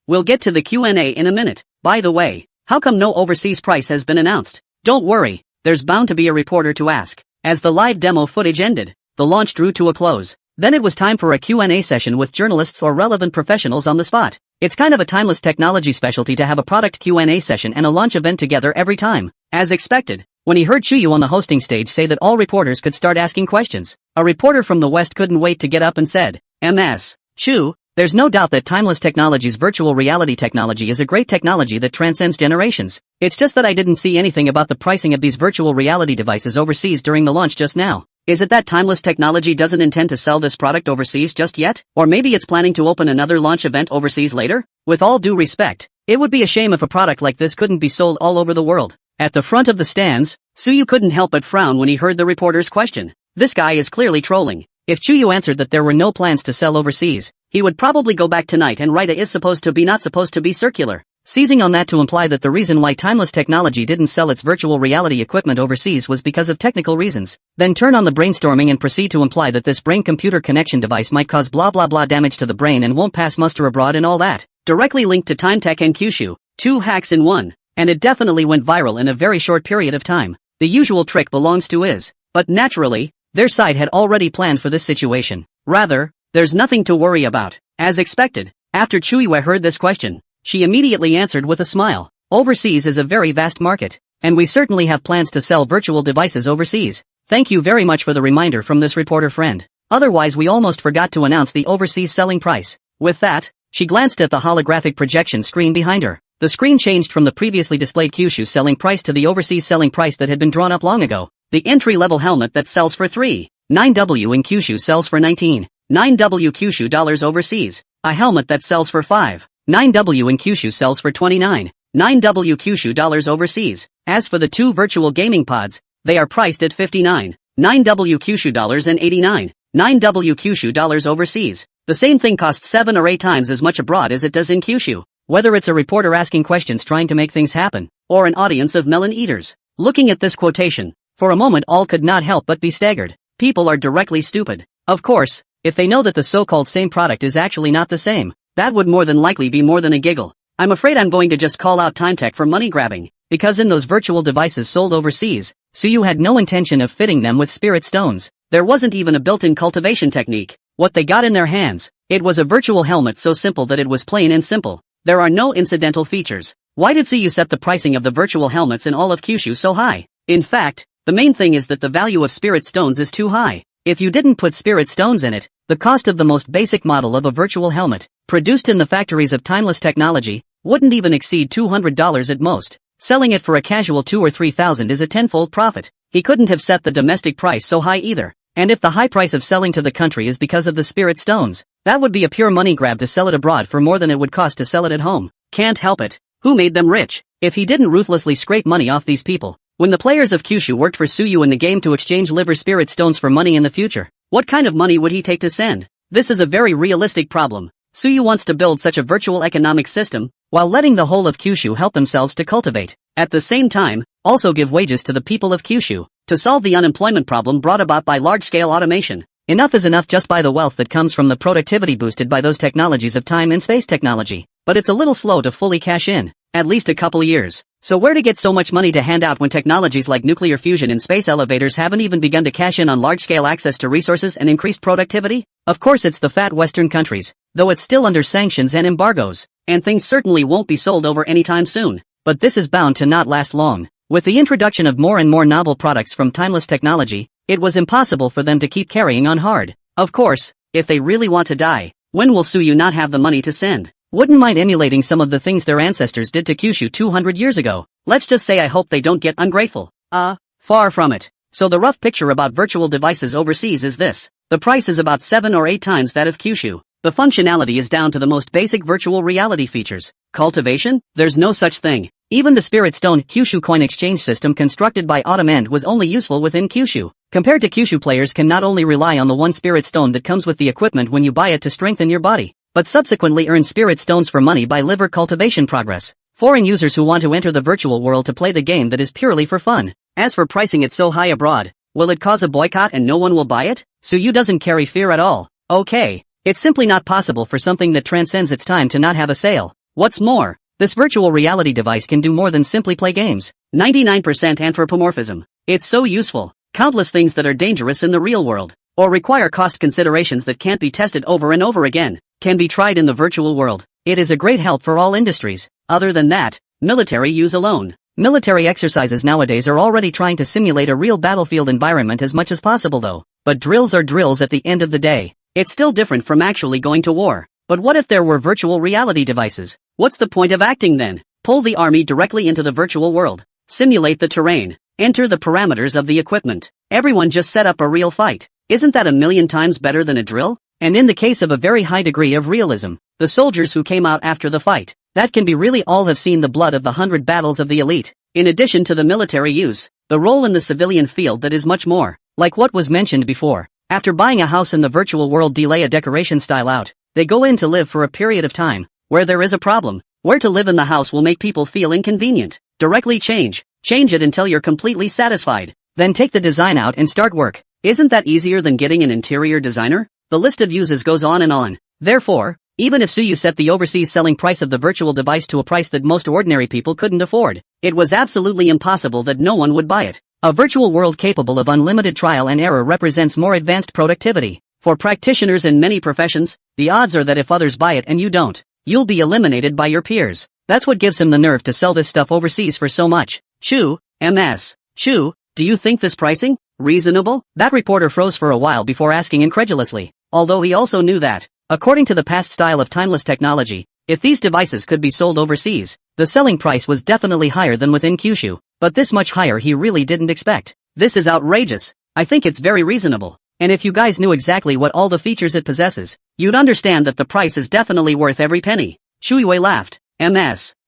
We'll get to the Q&A in a minute. By the way, how come no overseas price has been announced? Don't worry, there's bound to be a reporter to ask. As the live demo footage ended, the launch drew to a close. Then it was time for a Q&A session with journalists or relevant professionals on the spot. It's kind of a timeless technology specialty to have a product Q&A session and a launch event together every time. As expected, when he heard Chuyu on the hosting stage say that all reporters could start asking questions, a reporter from the West couldn't wait to get up and said, "MS. Chu, there's no doubt that timeless technology's virtual reality technology is a great technology that transcends generations. It's just that I didn't see anything about the pricing of these virtual reality devices overseas during the launch just now. Is it that timeless technology doesn't intend to sell this product overseas just yet? Or maybe it's planning to open another launch event overseas later? With all due respect, it would be a shame if a product like this couldn't be sold all over the world." At the front of the stands, Suyu couldn't help but frown when he heard the reporter's question. This guy is clearly trolling. If Chuyu answered that there were no plans to sell overseas, he would probably go back tonight and write a is supposed to be not supposed to be circular, seizing on that to imply that the reason why timeless technology didn't sell its virtual reality equipment overseas was because of technical reasons. Then turn on the brainstorming and proceed to imply that this brain-computer connection device might cause blah blah blah damage to the brain and won't pass muster abroad and all that. Directly linked to TimeTech and Kyushu. 2 hacks in one. And it definitely went viral in a very short period of time. The usual trick belongs to is. But naturally, their side had already planned for this situation. Rather, there's nothing to worry about. As expected, after Chuiwe heard this question, she immediately answered with a smile. Overseas is a very vast market, and we certainly have plans to sell virtual devices overseas. Thank you very much for the reminder from this reporter friend. Otherwise we almost forgot to announce the overseas selling price. With that, she glanced at the holographic projection screen behind her. The screen changed from the previously displayed Kyushu selling price to the overseas selling price that had been drawn up long ago. The entry-level helmet that sells for $3.9W in Kyushu sells for $19.9W Kyushu dollars overseas. A helmet that sells for $5.9W in Kyushu sells for $29.9W Kyushu dollars overseas. As for the two virtual gaming pods, they are priced at $59.9W Kyushu dollars and $89.9W Kyushu dollars overseas. The same thing costs 7 or 8 times as much abroad as it does in Kyushu. Whether it's a reporter asking questions trying to make things happen, or an audience of melon eaters. Looking at this quotation, for a moment all could not help but be staggered. People are directly stupid. Of course, if they know that the so-called same product is actually not the same, that would more than likely be more than a giggle. I'm afraid I'm going to just call out TimeTech for money grabbing, because in those virtual devices sold overseas, Suyu had no intention of fitting them with spirit stones. There wasn't even a built-in cultivation technique. What they got in their hands, it was a virtual helmet so simple that it was plain and simple. There are no incidental features. Why did Suyu set the pricing of the virtual helmets in all of Kyushu so high? In fact, the main thing is that the value of spirit stones is too high. If you didn't put spirit stones in it, the cost of the most basic model of a virtual helmet, produced in the factories of timeless technology, wouldn't even exceed $200 at most. Selling it for a casual $2,000 or $3,000 is a tenfold profit. He couldn't have set the domestic price so high either. And if the high price of selling to the country is because of the spirit stones, that would be a pure money grab to sell it abroad for more than it would cost to sell it at home. Can't help it. Who made them rich? If he didn't ruthlessly scrape money off these people, when the players of Kyushu worked for Suyu in the game to exchange liver spirit stones for money in the future, what kind of money would he take to send? This is a very realistic problem. Suyu wants to build such a virtual economic system, while letting the whole of Kyushu help themselves to cultivate. At the same time, also give wages to the people of Kyushu, to solve the unemployment problem brought about by large-scale automation. Enough is enough just by the wealth that comes from the productivity boosted by those technologies of time and space technology. But it's a little slow to fully cash in, at least a couple years. So where to get so much money to hand out when technologies like nuclear fusion and space elevators haven't even begun to cash in on large-scale access to resources and increased productivity? Of course it's the fat Western countries, though it's still under sanctions and embargoes, and things certainly won't be sold over anytime soon. But this is bound to not last long. With the introduction of more and more novel products from timeless technology, it was impossible for them to keep carrying on hard. Of course, if they really want to die, when will Suyu not have the money to send? Wouldn't mind emulating some of the things their ancestors did to Kyushu 200 years ago. Let's just say I hope they don't get ungrateful. Far from it. So the rough picture about virtual devices overseas is this. The price is about 7 or 8 times that of Kyushu. The functionality is down to the most basic virtual reality features. Cultivation? There's no such thing. Even the Spirit Stone Kyushu coin exchange system constructed by Autumn End was only useful within Kyushu. Compared to Kyushu, players can not only rely on the one Spirit Stone that comes with the equipment when you buy it to strengthen your body, but subsequently earn Spirit Stones for money by liver cultivation progress. Foreign users who want to enter the virtual world to play the game that is purely for fun. As for pricing it so high abroad, will it cause a boycott and no one will buy it? Suyu doesn't carry fear at all. Okay. It's simply not possible for something that transcends its time to not have a sale. What's more, this virtual reality device can do more than simply play games. 99% anthropomorphism. It's so useful. Countless things that are dangerous in the real world, or require cost considerations that can't be tested over and over again, can be tried in the virtual world. It is a great help for all industries. Other than that, military use alone. Military exercises nowadays are already trying to simulate a real battlefield environment as much as possible though. But drills are drills at the end of the day. It's still different from actually going to war. But what if there were virtual reality devices? What's the point of acting then? Pull the army directly into the virtual world. Simulate the terrain. Enter the parameters of the equipment. Everyone just set up a real fight. Isn't that a million times better than a drill? And in the case of a very high degree of realism, the soldiers who came out after the fight, that can be really all have seen the blood of the 100 battles of the elite. In addition to the military use, the role in the civilian field that is much more, like what was mentioned before. After buying a house in the virtual world, delay a decoration style out, they go in to live for a period of time, where there is a problem. Where to live in the house will make people feel inconvenient. Directly change it until you're completely satisfied. Then take the design out and start work. Isn't that easier than getting an interior designer? The list of uses goes on and on. Therefore, even if Suyu set the overseas selling price of the virtual device to a price that most ordinary people couldn't afford, it was absolutely impossible that no one would buy it. A virtual world capable of unlimited trial and error represents more advanced productivity. For practitioners in many professions, the odds are that if others buy it and you don't, you'll be eliminated by your peers. That's what gives him the nerve to sell this stuff overseas for so much. Chu, do you think this pricing reasonable? That reporter froze for a while before asking incredulously, although he also knew that, according to the past style of timeless technology, if these devices could be sold overseas, the selling price was definitely higher than within Kyushu, but this much higher he really didn't expect. This is outrageous. I think it's very reasonable. And if you guys knew exactly what all the features it possesses, you'd understand that the price is definitely worth every penny. Shuiwei laughed.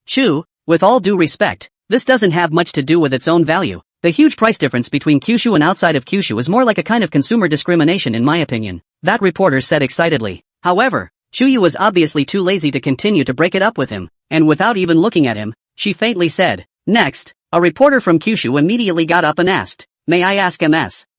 Chu, with all due respect, this doesn't have much to do with its own value. The huge price difference between Kyushu and outside of Kyushu is more like a kind of consumer discrimination in my opinion, that reporter said excitedly. However, Shuyu was obviously too lazy to continue to break it up with him, and without even looking at him, she faintly said, "Next." A reporter from Kyushu immediately got up and asked, "May I ask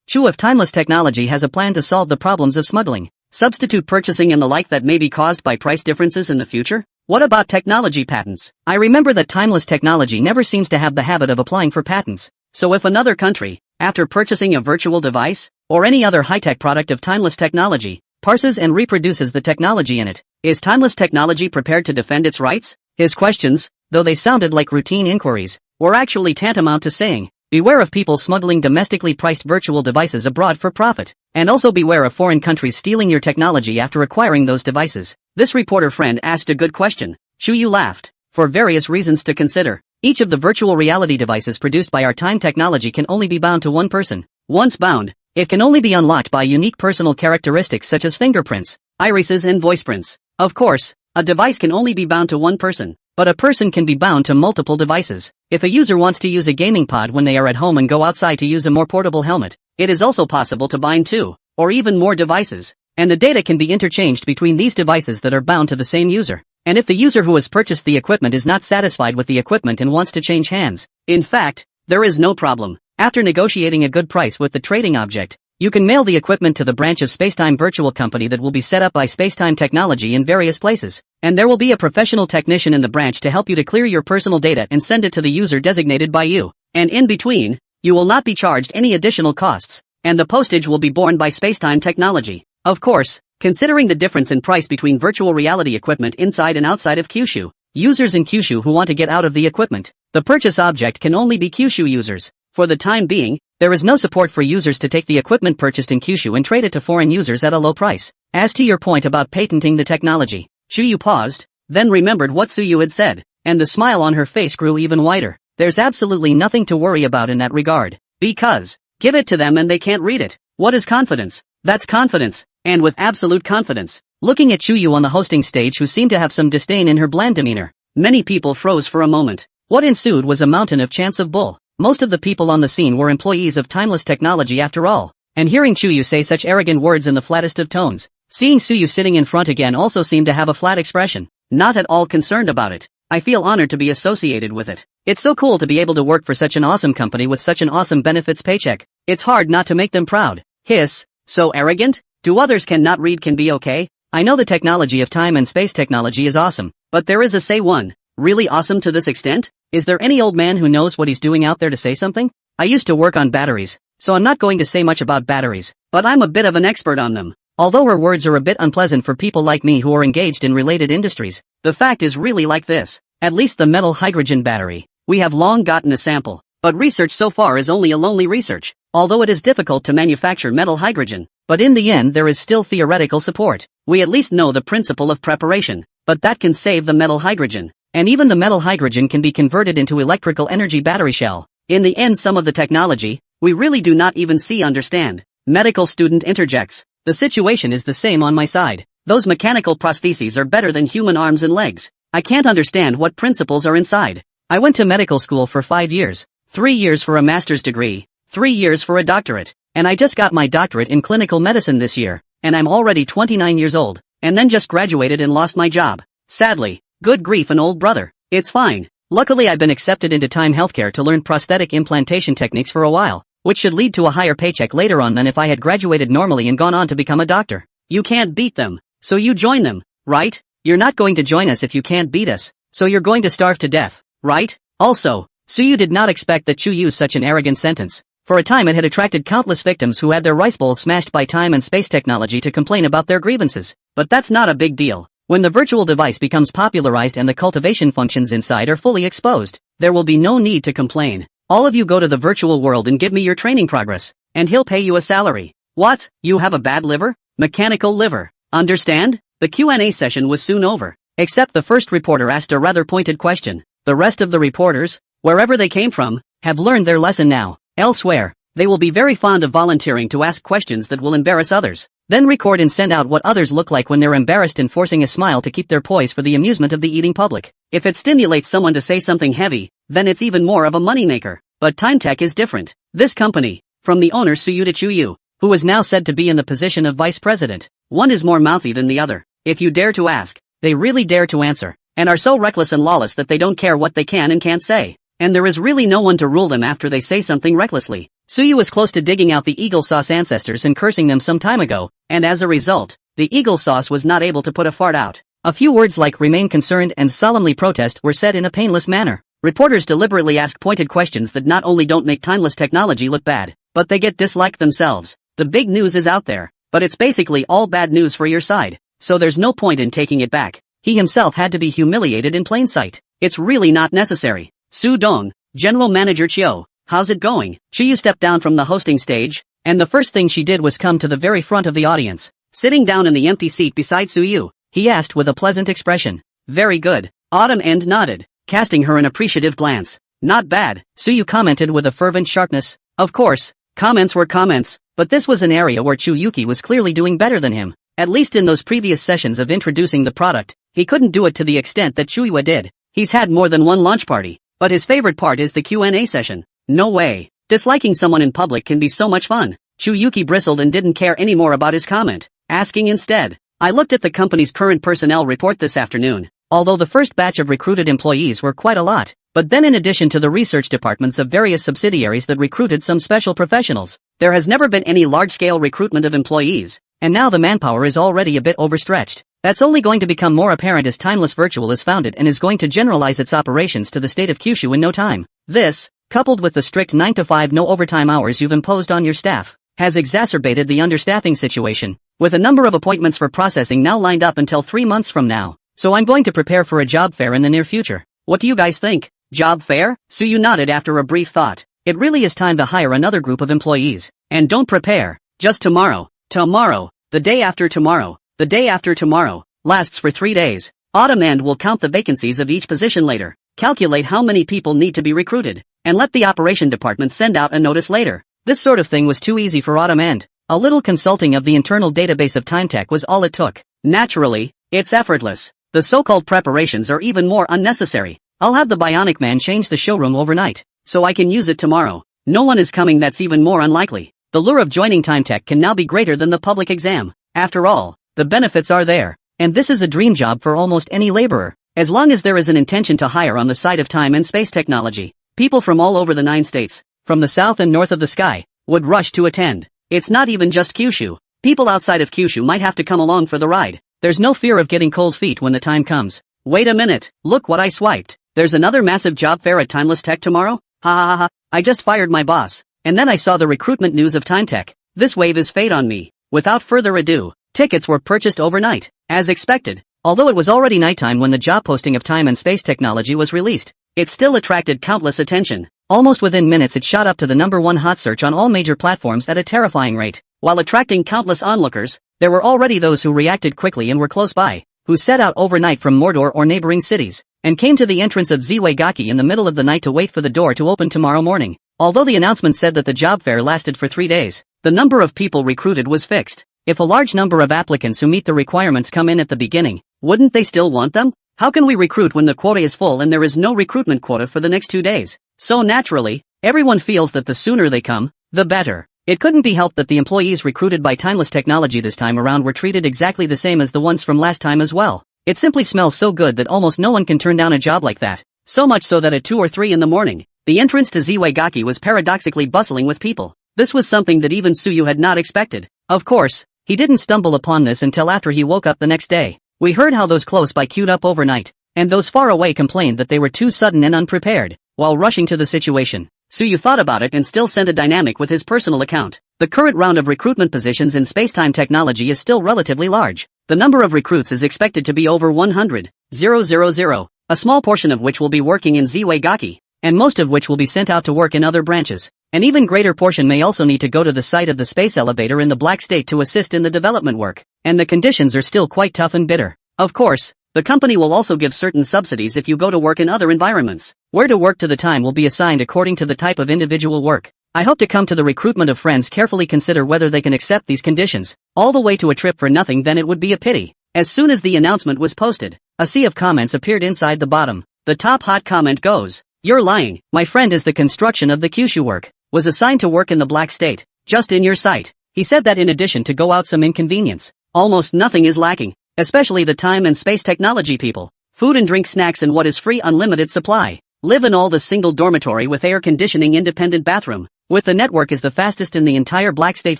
Chu if timeless technology has a plan to solve the problems of smuggling, substitute purchasing and the like that may be caused by price differences in the future? What about technology patents? I remember that timeless technology never seems to have the habit of applying for patents. So if another country, after purchasing a virtual device, or any other high-tech product of timeless technology, parses and reproduces the technology in it, is timeless technology prepared to defend its rights?" His questions, though they sounded like routine inquiries, were actually tantamount to saying, beware of people smuggling domestically priced virtual devices abroad for profit, and also beware of foreign countries stealing your technology after acquiring those devices. This reporter friend asked a good question. Shuyu laughed. For various reasons to consider, each of the virtual reality devices produced by our time technology can only be bound to one person. Once bound, it can only be unlocked by unique personal characteristics such as fingerprints, irises and voice prints. Of course, a device can only be bound to one person, but a person can be bound to multiple devices. If a user wants to use a gaming pod when they are at home and go outside to use a more portable helmet, it is also possible to bind two, or even more devices, and the data can be interchanged between these devices that are bound to the same user. And if the user who has purchased the equipment is not satisfied with the equipment and wants to change hands, in fact, there is no problem. After negotiating a good price with the trading object, you can mail the equipment to the branch of Spacetime Virtual Company that will be set up by Spacetime Technology in various places, and there will be a professional technician in the branch to help you to clear your personal data and send it to the user designated by you. And in between, you will not be charged any additional costs, and the postage will be borne by Spacetime Technology. Of course, considering the difference in price between virtual reality equipment inside and outside of Kyushu, users in Kyushu who want to get out of the equipment, the purchase object can only be Kyushu users. For the time being, there is no support for users to take the equipment purchased in Kyushu and trade it to foreign users at a low price. As to your point about patenting the technology, Shuyu paused, then remembered what Suyu had said, and the smile on her face grew even wider. There's absolutely nothing to worry about in that regard. Because, give it to them and they can't read it. What is confidence? That's confidence, and with absolute confidence. Looking at Chuyu on the hosting stage, who seemed to have some disdain in her bland demeanor, many people froze for a moment. What ensued was a mountain of chants of bull. Most of the people on the scene were employees of timeless technology after all, and hearing Chuyu say such arrogant words in the flattest of tones, seeing Suyu sitting in front again also seemed to have a flat expression, not at all concerned about it. I feel honored to be associated with it. It's so cool to be able to work for such an awesome company with such an awesome benefits paycheck. It's hard not to make them proud. Hiss, so arrogant? Do others cannot read can be okay? I know the technology of time and space technology is awesome, but there is a say one. Really awesome to this extent? Is there any old man who knows what he's doing out there to say something? I used to work on batteries, so I'm not going to say much about batteries, but I'm a bit of an expert on them. Although her words are a bit unpleasant for people like me who are engaged in related industries, the fact is really like this. At least the metal hydrogen battery. We have long gotten a sample, but research so far is only a lonely research, although it is difficult to manufacture metal hydrogen. But in the end there is still theoretical support. We at least know the principle of preparation, but that can save the metal hydrogen. And even the metal hydrogen can be converted into electrical energy battery shell. In the end some of the technology, we really do not even understand. Medical student interjects. The situation is the same on my side. Those mechanical prostheses are better than human arms and legs. I can't understand what principles are inside. I went to medical school for 5 years, 3 years for a master's degree, 3 years for a doctorate, and I just got my doctorate in clinical medicine this year, and I'm already 29 years old, and then just graduated and lost my job. Sadly, good grief an old brother. It's fine. Luckily I've been accepted into Time Healthcare to learn prosthetic implantation techniques for a while, which should lead to a higher paycheck later on than if I had graduated normally and gone on to become a doctor. You can't beat them, so you join them, right? You're not going to join us if you can't beat us, so you're going to starve to death, right? Also, Suyu did not expect that Chu used such an arrogant sentence. For a time it had attracted countless victims who had their rice bowls smashed by time and space technology to complain about their grievances. But that's not a big deal. When the virtual device becomes popularized and the cultivation functions inside are fully exposed, there will be no need to complain. All of you go to the virtual world and give me your training progress, and he'll pay you a salary. What? You have a bad liver? Mechanical liver. Understand? The Q&A session was soon over, except the first reporter asked a rather pointed question. The rest of the reporters, wherever they came from, have learned their lesson now. Elsewhere, they will be very fond of volunteering to ask questions that will embarrass others, then record and send out what others look like when they're embarrassed and forcing a smile to keep their poise for the amusement of the eating public. If it stimulates someone to say something heavy, then it's even more of a moneymaker. But Time Tech is different. This company, from the owner Suyuta Chuyu, who is now said to be in the position of vice president, one is more mouthy than the other. If you dare to ask, they really dare to answer, and are so reckless and lawless that they don't care what they can and can't say. And there is really no one to rule them after they say something recklessly. Suyu was close to digging out the eagle sauce ancestors and cursing them some time ago, and as a result, the eagle sauce was not able to put a fart out. A few words like remain concerned and solemnly protest were said in a painless manner. Reporters deliberately ask pointed questions that not only don't make timeless technology look bad, but they get disliked themselves. The big news is out there, but it's basically all bad news for your side. So there's no point in taking it back. He himself had to be humiliated in plain sight. It's really not necessary. Su Dong, General Manager Chiu, how's it going? Chiu stepped down from the hosting stage, and the first thing she did was come to the very front of the audience. Sitting down in the empty seat beside Suyu, he asked with a pleasant expression. Very good. Autumn End nodded, casting her an appreciative glance. Not bad, Suyu commented with a fervent sharpness. Of course, comments were comments, but this was an area where Chuyuki was clearly doing better than him. At least in those previous sessions of introducing the product, he couldn't do it to the extent that Chuyua did. He's had more than one launch party, but his favorite part is the Q&A session. No way. Disliking someone in public can be so much fun. Chuyuki bristled and didn't care any more about his comment, asking instead. I looked at the company's current personnel report this afternoon, although the first batch of recruited employees were quite a lot, but then in addition to the research departments of various subsidiaries that recruited some special professionals, there has never been any large-scale recruitment of employees. And now the manpower is already a bit overstretched. That's only going to become more apparent as Timeless Virtual is founded and is going to generalize its operations to the state of Kyushu in no time. This, coupled with the strict 9-to-5 no overtime hours you've imposed on your staff, has exacerbated the understaffing situation, with a number of appointments for processing now lined up until 3 months from now. So I'm going to prepare for a job fair in the near future. What do you guys think? Job fair? Suyu nodded after a brief thought. It really is time to hire another group of employees. And don't prepare. Just tomorrow. Tomorrow, the day after tomorrow, the day after tomorrow, lasts for 3 days. Autumn End will count the vacancies of each position later, calculate how many people need to be recruited, and let the operation department send out a notice later. This sort of thing was too easy for Autumn End. A little consulting of the internal database of TimeTech was all it took. Naturally, it's effortless. The so-called preparations are even more unnecessary. I'll have the Bionic Man change the showroom overnight, so I can use it tomorrow. No one is coming, that's even more unlikely. The lure of joining TimeTech can now be greater than the public exam. After all, the benefits are there. And this is a dream job for almost any laborer. As long as there is an intention to hire on the side of time and space technology, people from all over the 9 states, from the south and north of the sky, would rush to attend. It's not even just Kyushu. People outside of Kyushu might have to come along for the ride. There's no fear of getting cold feet when the time comes. Wait a minute, look what I swiped. There's another massive job fair at Timeless Tech tomorrow? Ha ha ha ha, I just fired my boss. And then I saw the recruitment news of TimeTech. This wave is fate on me. Without further ado, tickets were purchased overnight, as expected. Although it was already nighttime when the job posting of time and space technology was released, it still attracted countless attention. Almost within minutes it shot up to the #1 hot search on all major platforms at a terrifying rate. While attracting countless onlookers, there were already those who reacted quickly and were close by, who set out overnight from Mordor or neighboring cities, and came to the entrance of Ziwagaki in the middle of the night to wait for the door to open tomorrow morning. Although the announcement said that the job fair lasted for 3 days, the number of people recruited was fixed. If a large number of applicants who meet the requirements come in at the beginning, wouldn't they still want them? How can we recruit when the quota is full and there is no recruitment quota for the next 2 days? So naturally, everyone feels that the sooner they come, the better. It couldn't be helped that the employees recruited by Timeless Technology this time around were treated exactly the same as the ones from last time as well. It simply smells so good that almost no one can turn down a job like that. So much so that at 2 or 3 in the morning, the entrance to Ziwagaki was paradoxically bustling with people. This was something that even Suyu had not expected. Of course, he didn't stumble upon this until after he woke up the next day. We heard how those close by queued up overnight, and those far away complained that they were too sudden and unprepared. While rushing to the situation, Suyu thought about it and still sent a dynamic with his personal account. The current round of recruitment positions in spacetime technology is still relatively large. The number of recruits is expected to be over 100,000, a small portion of which will be working in Ziwagaki, and most of which will be sent out to work in other branches. An even greater portion may also need to go to the site of the space elevator in the Black State to assist in the development work, and the conditions are still quite tough and bitter. Of course, the company will also give certain subsidies if you go to work in other environments. Where to work to the time will be assigned according to the type of individual work. I hope to come to the recruitment of friends carefully consider whether they can accept these conditions. All the way to a trip for nothing, then it would be a pity. As soon as the announcement was posted, a sea of comments appeared inside the bottom. The top hot comment goes, "You're lying. My friend is the construction of the Kyushu work. Was assigned to work in the Black State, just in your sight." He said that in addition to go out some inconvenience, almost nothing is lacking, especially the time and space technology people. Food and drink, snacks, and what is free, unlimited supply. Live in all the single dormitory with air conditioning, independent bathroom. With the network is the fastest in the entire Black State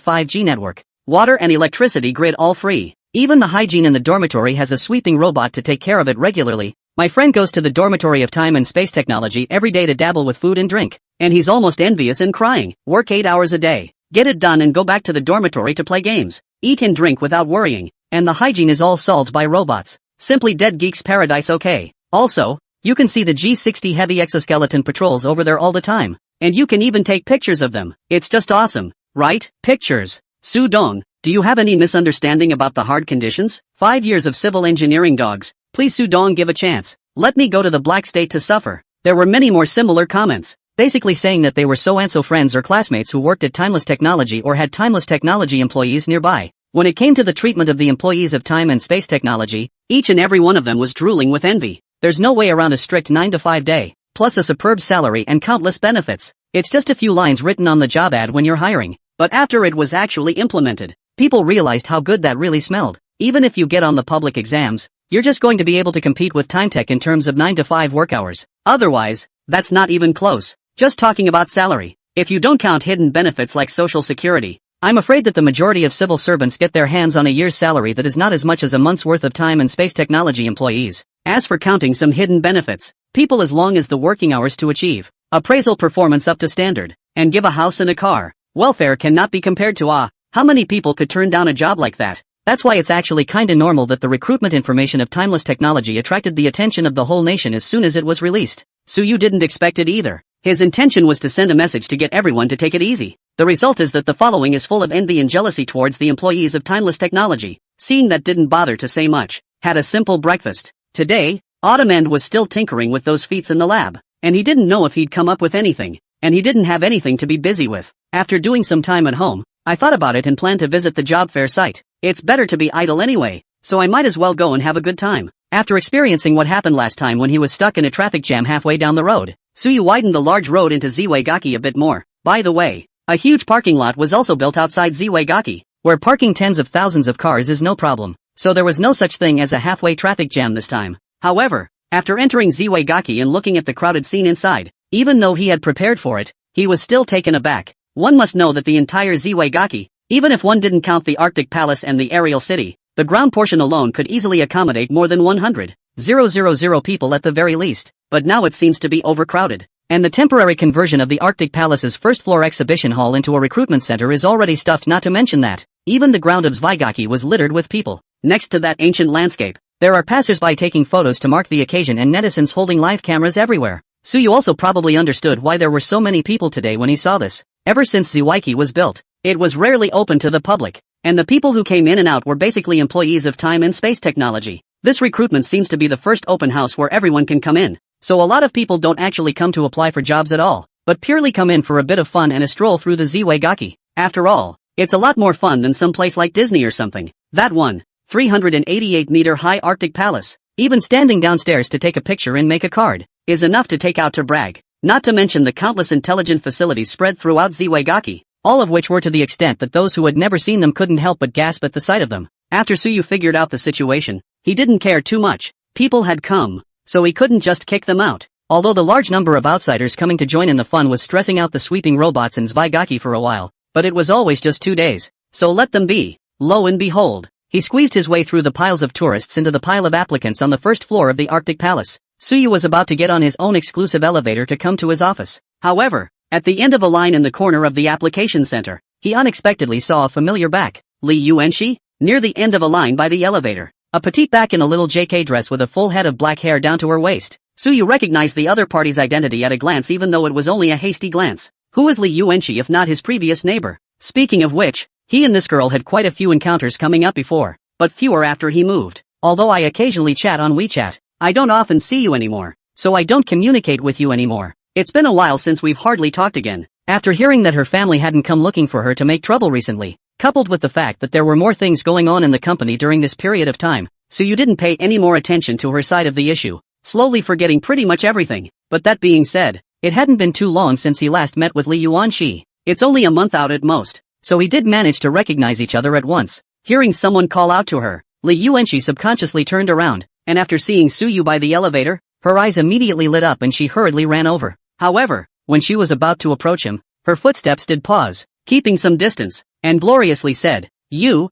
5G network. Water and electricity grid all free. Even the hygiene in the dormitory has a sweeping robot to take care of it regularly. My friend goes to the dormitory of time and space technology every day to dabble with food and drink, and he's almost envious and crying. Work 8 hours a day, get it done and go back to the dormitory to play games, eat and drink without worrying, and the hygiene is all solved by robots. Simply dead geek's paradise. Okay. Also, you can see the G60 heavy exoskeleton patrols over there all the time, and you can even take pictures of them. It's just awesome, right? Pictures. Sudong, do you have any misunderstanding about the hard conditions? 5 years of civil engineering dogs. Please Sudong, give a chance. Let me go to the Black State to suffer. There were many more similar comments, basically saying that they were so-and-so friends or classmates who worked at Timeless Technology or had Timeless Technology employees nearby. When it came to the treatment of the employees of time and space technology, each and every one of them was drooling with envy. There's no way around a strict 9-to-5 day, plus a superb salary and countless benefits. It's just a few lines written on the job ad when you're hiring, but after it was actually implemented, people realized how good that really smelled. Even if you get on the public exams, you're just going to be able to compete with TimeTech in terms of 9-to-5 work hours. Otherwise, that's not even close. Just talking about salary. If you don't count hidden benefits like Social Security, I'm afraid that the majority of civil servants get their hands on a year's salary that is not as much as a month's worth of time and space technology employees. As for counting some hidden benefits, people, as long as the working hours to achieve appraisal performance up to standard, and give a house and a car, welfare cannot be compared to how many people could turn down a job like that? That's why it's actually kinda normal that the recruitment information of Timeless Technology attracted the attention of the whole nation as soon as it was released. So you didn't expect it either. His intention was to send a message to get everyone to take it easy. The result is that the following is full of envy and jealousy towards the employees of Timeless Technology. Seeing that, didn't bother to say much. Had a simple breakfast. Today, Autumn End was still tinkering with those feats in the lab, and he didn't know if he'd come up with anything, and he didn't have anything to be busy with. After doing some time at home, I thought about it and planned to visit the job fair site. It's better to be idle anyway, so I might as well go and have a good time. After experiencing what happened last time when he was stuck in a traffic jam halfway down the road, Suyu widened the large road into Zwaigaki a bit more. By the way, a huge parking lot was also built outside Zwaigaki, where parking tens of thousands of cars is no problem, so there was no such thing as a halfway traffic jam this time. However, after entering Zwaigaki and looking at the crowded scene inside, even though he had prepared for it, he was still taken aback. One must know that the entire Zwaigaki, even if one didn't count the Arctic Palace and the aerial city, the ground portion alone could easily accommodate more than 100,000 people at the very least, but now it seems to be overcrowded. And the temporary conversion of the Arctic Palace's first-floor exhibition hall into a recruitment center is already stuffed, not to mention that even the ground of Zwaigaki was littered with people. Next to that ancient landscape, there are passers-by taking photos to mark the occasion and netizens holding live cameras everywhere. Suyu also probably understood why there were so many people today when he saw this. Ever since Zwaigaki was built, it was rarely open to the public, and the people who came in and out were basically employees of time and space technology. This recruitment seems to be the first open house where everyone can come in. So a lot of people don't actually come to apply for jobs at all, but purely come in for a bit of fun and a stroll through the Zwaigaki. After all, it's a lot more fun than some place like Disney or something. That 388-meter high Arctic Palace, even standing downstairs to take a picture and make a card, is enough to take out to brag. Not to mention the countless intelligent facilities spread throughout Zwaigaki, all of which were to the extent that those who had never seen them couldn't help but gasp at the sight of them. After Suyu figured out the situation, he didn't care too much. People had come, so he couldn't just kick them out. Although the large number of outsiders coming to join in the fun was stressing out the sweeping robots in Zwaigaki for a while, but it was always just 2 days, so let them be. Lo and behold, he squeezed his way through the piles of tourists into the pile of applicants on the first floor of the Arctic Palace. Suyu was about to get on his own exclusive elevator to come to his office. However, at the end of a line in the corner of the application center, he unexpectedly saw a familiar back. Li Yuanxi? Near the end of a line by the elevator, a petite back in a little JK dress with a full head of black hair down to her waist. Suyu recognized the other party's identity at a glance, even though it was only a hasty glance. Who was Li Yuanxi if not his previous neighbor? Speaking of which, he and this girl had quite a few encounters coming up before, but fewer after he moved. Although I occasionally chat on WeChat, I don't often see you anymore, so I don't communicate with you anymore. It's been a while since we've hardly talked again. After hearing that her family hadn't come looking for her to make trouble recently, coupled with the fact that there were more things going on in the company during this period of time, Suyu didn't pay any more attention to her side of the issue, slowly forgetting pretty much everything. But that being said, it hadn't been too long since he last met with Li Yuanxi. It's only a month out at most, so he did manage to recognize each other at once. Hearing someone call out to her, Li Yuanxi subconsciously turned around, and after seeing Suyu by the elevator, her eyes immediately lit up and she hurriedly ran over. However, when she was about to approach him, her footsteps did pause, keeping some distance, and gloriously said, You.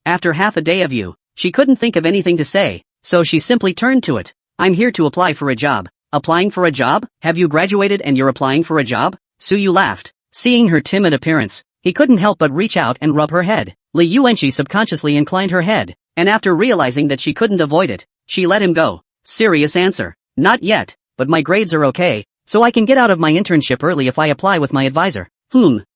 After half a day of you, she couldn't think of anything to say, so she simply turned to it. I'm here to apply for a job. Applying for a job? Have you graduated and you're applying for a job? Suyu laughed. Seeing her timid appearance, he couldn't help but reach out and rub her head. Li Yuanxi subconsciously inclined her head, and after realizing that she couldn't avoid it, she let him go. Serious answer. Not yet, but my grades are okay, so I can get out of my internship early if I apply with my advisor.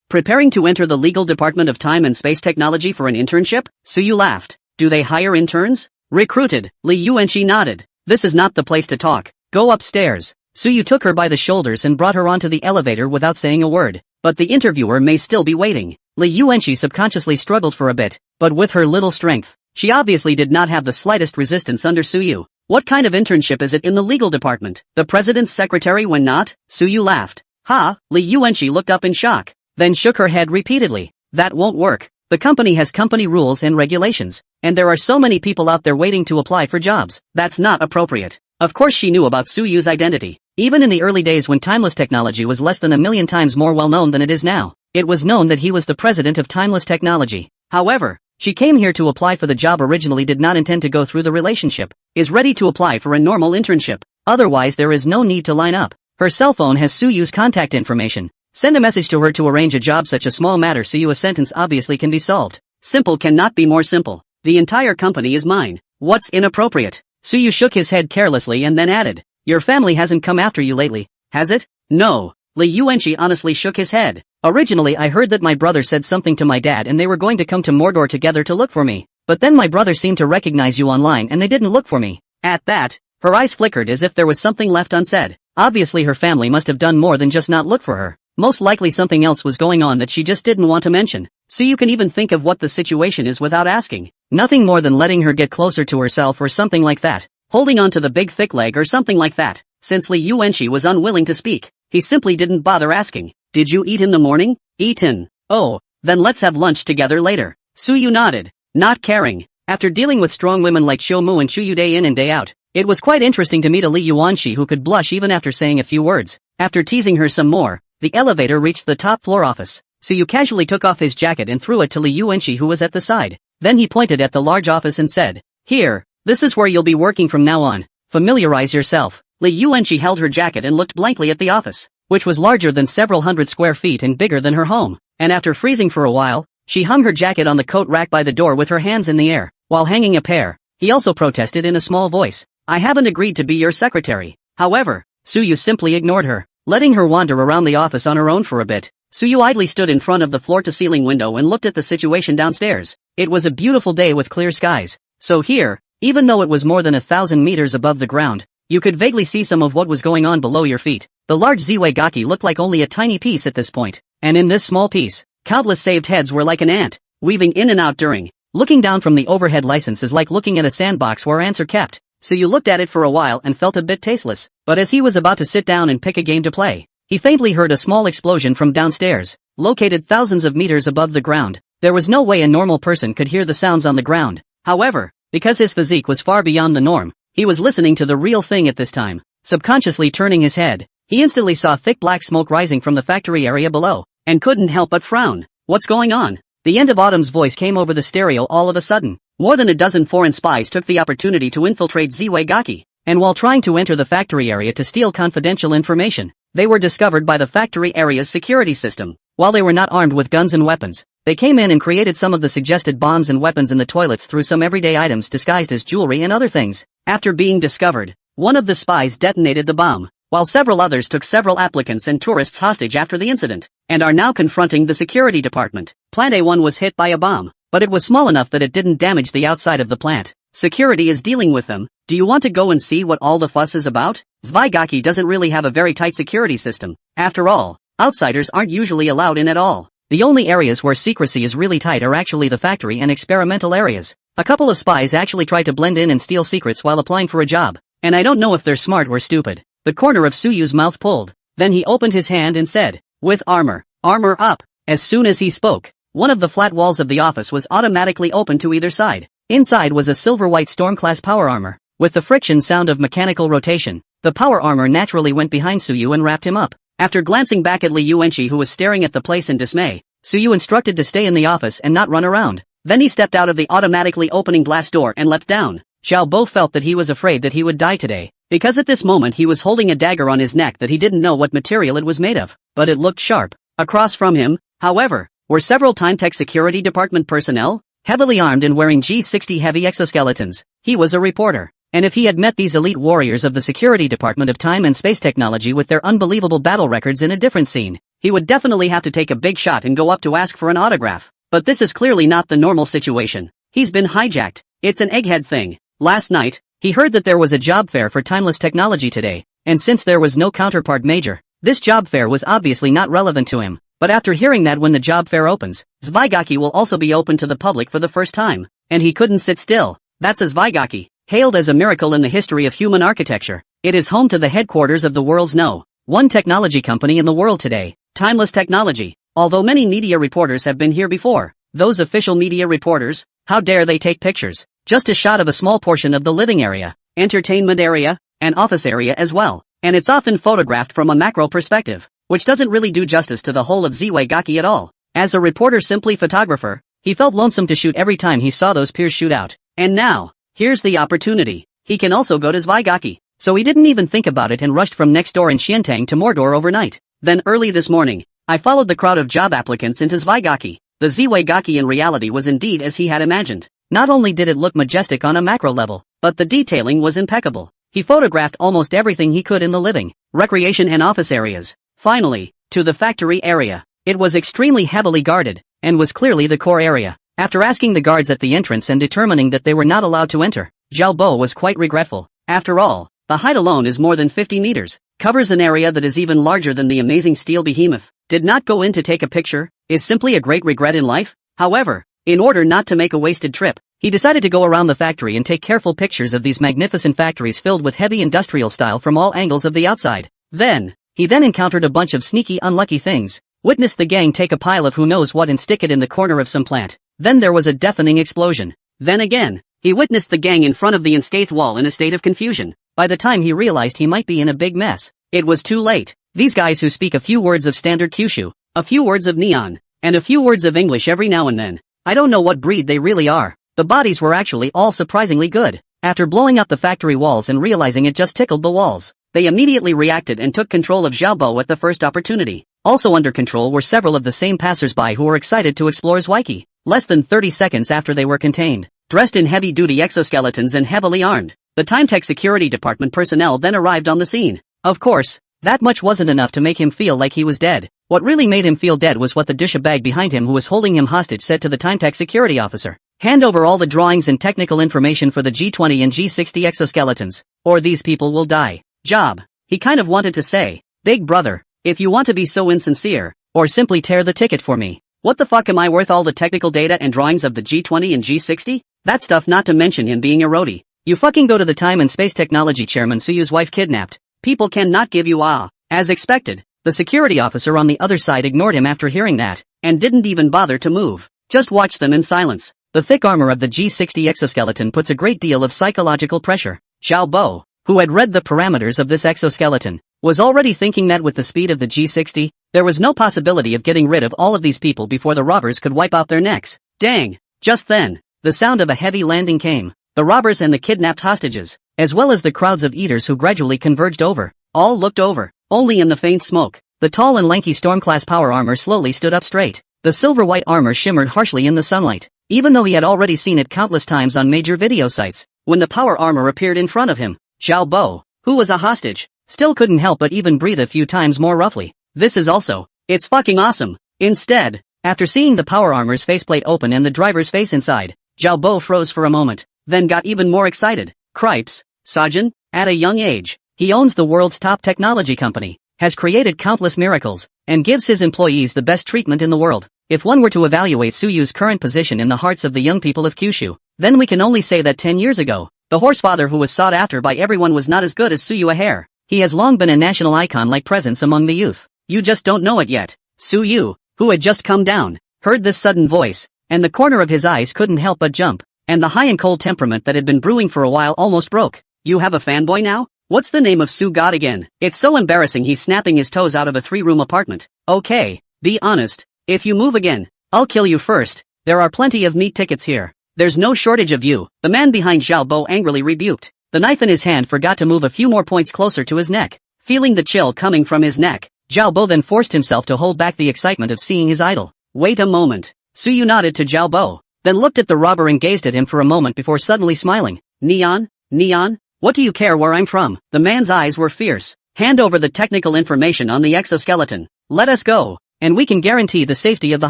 Preparing to enter the legal department of time and space technology for an internship? Suyu laughed. Do they hire interns? Recruited. Li Yuanxi nodded. This is not the place to talk. Go upstairs. Suyu took her by the shoulders and brought her onto the elevator without saying a word. But the interviewer may still be waiting. Li Yuanxi subconsciously struggled for a bit, but with her little strength, she obviously did not have the slightest resistance under Suyu. What kind of internship is it in the legal department? The president's secretary when not? Suyu laughed. Ha! Li Yuanxi looked up in shock, then shook her head repeatedly. That won't work. The company has company rules and regulations, and there are so many people out there waiting to apply for jobs. That's not appropriate. Of course she knew about Suyu's identity. Even in the early days when timeless technology was less than 1,000,000 times more well known than it is now, it was known that he was the president of timeless technology. However, she came here to apply for the job, originally did not intend to go through the relationship, is ready to apply for a normal internship. Otherwise there is no need to line up. Her cell phone has Suyu's contact information. Send a message to her to arrange a job. Such a small matter, Suyu, a sentence obviously can be solved. Simple cannot be more simple. The entire company is mine. What's inappropriate? Suyu shook his head carelessly and then added, Your family hasn't come after you lately, has it? No. Li Yuanxi honestly shook his head. Originally I heard that my brother said something to my dad and they were going to come to Mordor together to look for me. But then my brother seemed to recognize you online and they didn't look for me. At that, her eyes flickered as if there was something left unsaid. Obviously her family must have done more than just not look for her. Most likely something else was going on that she just didn't want to mention. So you can even think of what the situation is without asking. Nothing more than letting her get closer to herself or something like that. Holding on to the big thick leg or something like that. Since Li Yuanqi was unwilling to speak, he simply didn't bother asking. Did you eat in the morning? Eaten. Oh, then let's have lunch together later. Su Yu nodded, not caring. After dealing with strong women like Xiu Mu and Chu Yu day in and day out, it was quite interesting to meet a Li Yuanqi who could blush even after saying a few words. After teasing her some more, the elevator reached the top floor office. Su Yu casually took off his jacket and threw it to Li Yuanqi who was at the side. Then he pointed at the large office and said, "Here, this is where you'll be working from now on. Familiarize yourself." Li Yuanqi held her jacket and looked blankly at the office, which was larger than several hundred square feet and bigger than her home. And after freezing for a while, she hung her jacket on the coat rack by the door with her hands in the air. While hanging a pair, he also protested in a small voice, "I haven't agreed to be your secretary." However, Su Yu simply ignored her, letting her wander around the office on her own for a bit. Su Yu idly stood in front of the floor-to-ceiling window and looked at the situation downstairs. It was a beautiful day with clear skies. So here, even though it was more than 1,000 meters above the ground, you could vaguely see some of what was going on below your feet. The large Ziwei looked like only a tiny piece at this point, and in this small piece, countless saved heads were like an ant, weaving in and out during. Looking down from the overhead license is like looking at a sandbox where ants are kept. So you looked at it for a while and felt a bit tasteless, but as he was about to sit down and pick a game to play, he faintly heard a small explosion from downstairs, located thousands of meters above the ground. There was no way a normal person could hear the sounds on the ground. However, because his physique was far beyond the norm, he was listening to the real thing at this time. Subconsciously turning his head, he instantly saw thick black smoke rising from the factory area below, and couldn't help but frown. What's going on? The end of Autumn's voice came over the stereo all of a sudden. More than a dozen foreign spies took the opportunity to infiltrate Ziwei, and while trying to enter the factory area to steal confidential information, they were discovered by the factory area's security system. While they were not armed with guns and weapons, they came in and created some of the suggested bombs and weapons in the toilets through some everyday items disguised as jewelry and other things. After being discovered, one of the spies detonated the bomb, while several others took several applicants and tourists hostage after the incident, and are now confronting the security department. Plant A1 was hit by a bomb, but it was small enough that it didn't damage the outside of the plant. Security is dealing with them. Do you want to go and see what all the fuss is about? Zweigaki doesn't really have a very tight security system. After all, outsiders aren't usually allowed in at all. The only areas where secrecy is really tight are actually the factory and experimental areas. A couple of spies actually tried to blend in and steal secrets while applying for a job, and I don't know if they're smart or stupid. The corner of Su Yu's mouth pulled. Then he opened his hand and said, "With armor. Armor up." As soon as he spoke, one of the flat walls of the office was automatically open to either side. Inside was a silver-white Storm-class power armor. With the friction sound of mechanical rotation, the power armor naturally went behind Su Yu and wrapped him up. After glancing back at Li Yuanqi who was staring at the place in dismay, Su Yu instructed to stay in the office and not run around. Then he stepped out of the automatically opening glass door and leapt down. Xiao Bo felt that he was afraid that he would die today, because at this moment he was holding a dagger on his neck that he didn't know what material it was made of, but it looked sharp. Across from him, however, were several Timetech security department personnel, heavily armed and wearing G60 heavy exoskeletons. He was a reporter, and if he had met these elite warriors of the security department of time and space technology with their unbelievable battle records in a different scene, he would definitely have to take a big shot and go up to ask for an autograph. But this is clearly not the normal situation. He's been hijacked. It's an egghead thing. Last night, he heard that there was a job fair for timeless technology today, and since there was no counterpart major, this job fair was obviously not relevant to him. But after hearing that when the job fair opens, Zweigaki will also be open to the public for the first time, and he couldn't sit still. That's a Zweigaki, hailed as a miracle in the history of human architecture. It is home to the headquarters of the world's #1 technology company in the world today, Timeless Technology. Although many media reporters have been here before, those official media reporters, how dare they take pictures? Just a shot of a small portion of the living area, entertainment area, and office area as well, and it's often photographed from a macro perspective, which doesn't really do justice to the whole of Zweigaki at all. As a reporter simply photographer, he felt lonesome to shoot every time he saw those peers shoot out. And now, here's the opportunity. He can also go to Zweigaki. So he didn't even think about it and rushed from next door in Xiantang to Mordor overnight. Then early this morning, I followed the crowd of job applicants into Zweigaki. The Zweigaki in reality was indeed as he had imagined. Not only did it look majestic on a macro level, but the detailing was impeccable. He photographed almost everything he could in the living, recreation and office areas. Finally, to the factory area. It was extremely heavily guarded, and was clearly the core area. After asking the guards at the entrance and determining that they were not allowed to enter, Xiao Bo was quite regretful. After all, the height alone is more than 50 meters, covers an area that is even larger than the amazing steel behemoth. Did not go in to take a picture, is simply a great regret in life. However, in order not to make a wasted trip, he decided to go around the factory and take careful pictures of these magnificent factories filled with heavy industrial style from all angles of the outside. He then encountered a bunch of sneaky unlucky things, witnessed the gang take a pile of who knows what and stick it in the corner of some plant. Then there was a deafening explosion. Then again, he witnessed the gang in front of the unscathed wall in a state of confusion. By the time he realized he might be in a big mess, it was too late. These guys who speak a few words of standard Kyushu, a few words of Neon, and a few words of English every now and then. I don't know what breed they really are. The bodies were actually all surprisingly good. After blowing up the factory walls and realizing it just tickled the walls, they immediately reacted and took control of Xiaobo at the first opportunity. Also under control were several of the same passers-by who were excited to explore Zwaiki. Less than 30 seconds after they were contained, dressed in heavy-duty exoskeletons and heavily armed, the Timetech security department personnel then arrived on the scene. Of course, that much wasn't enough to make him feel like he was dead. What really made him feel dead was what the disha bag behind him who was holding him hostage said to the Timetech security officer. Hand over all the drawings and technical information for the G20 and G60 exoskeletons, or these people will die. Job. He kind of wanted to say, Big brother, if you want to be so insincere, or simply tear the ticket for me. What the fuck am I worth all the technical data and drawings of the G20 and G60? That stuff not to mention him being a roadie. You fucking go to the time and space technology chairman Suyu's wife kidnapped. People cannot give you As expected, the security officer on the other side ignored him after hearing that, and didn't even bother to move. Just watched them in silence. The thick armor of the G60 exoskeleton puts a great deal of psychological pressure. Xiaobo, who had read the parameters of this exoskeleton, was already thinking that with the speed of the G60, there was no possibility of getting rid of all of these people before the robbers could wipe out their necks. Dang! Just then, the sound of a heavy landing came. The robbers and the kidnapped hostages, as well as the crowds of eaters who gradually converged over, all looked over. Only in the faint smoke, the tall and lanky Storm-class power armor slowly stood up straight. The silver-white armor shimmered harshly in the sunlight, even though he had already seen it countless times on major video sites. When the power armor appeared in front of him, Xiaobo, who was a hostage, still couldn't help but even breathe a few times more roughly. This is also, it's fucking awesome. Instead, after seeing the power armor's faceplate open and the driver's face inside, Xiaobo froze for a moment, then got even more excited. Cripes, Sajin, at a young age, he owns the world's top technology company, has created countless miracles, and gives his employees the best treatment in the world. If one were to evaluate Suyu's current position in the hearts of the young people of Kyushu, then we can only say that 10 years ago, the horsefather who was sought after by everyone was not as good as Suyu Aher. He has long been a national icon-like presence among the youth. You just don't know it yet. Suyu, who had just come down, heard this sudden voice, and the corner of his eyes couldn't help but jump, and the high and cold temperament that had been brewing for a while almost broke. You have a fanboy now? What's the name of Su God again? It's so embarrassing he's snapping his toes out of a 3-room apartment. Okay, be honest. If you move again, I'll kill you first. There are plenty of meat tickets here. There's no shortage of you. The man behind Xiaobo angrily rebuked. The knife in his hand forgot to move a few more points closer to his neck. Feeling the chill coming from his neck, Xiaobo then forced himself to hold back the excitement of seeing his idol. Wait a moment. Suyu nodded to Xiaobo, then looked at the robber and gazed at him for a moment before suddenly smiling. Neon? Neon? What do you care where I'm from? The man's eyes were fierce. Hand over the technical information on the exoskeleton. Let us go, and we can guarantee the safety of the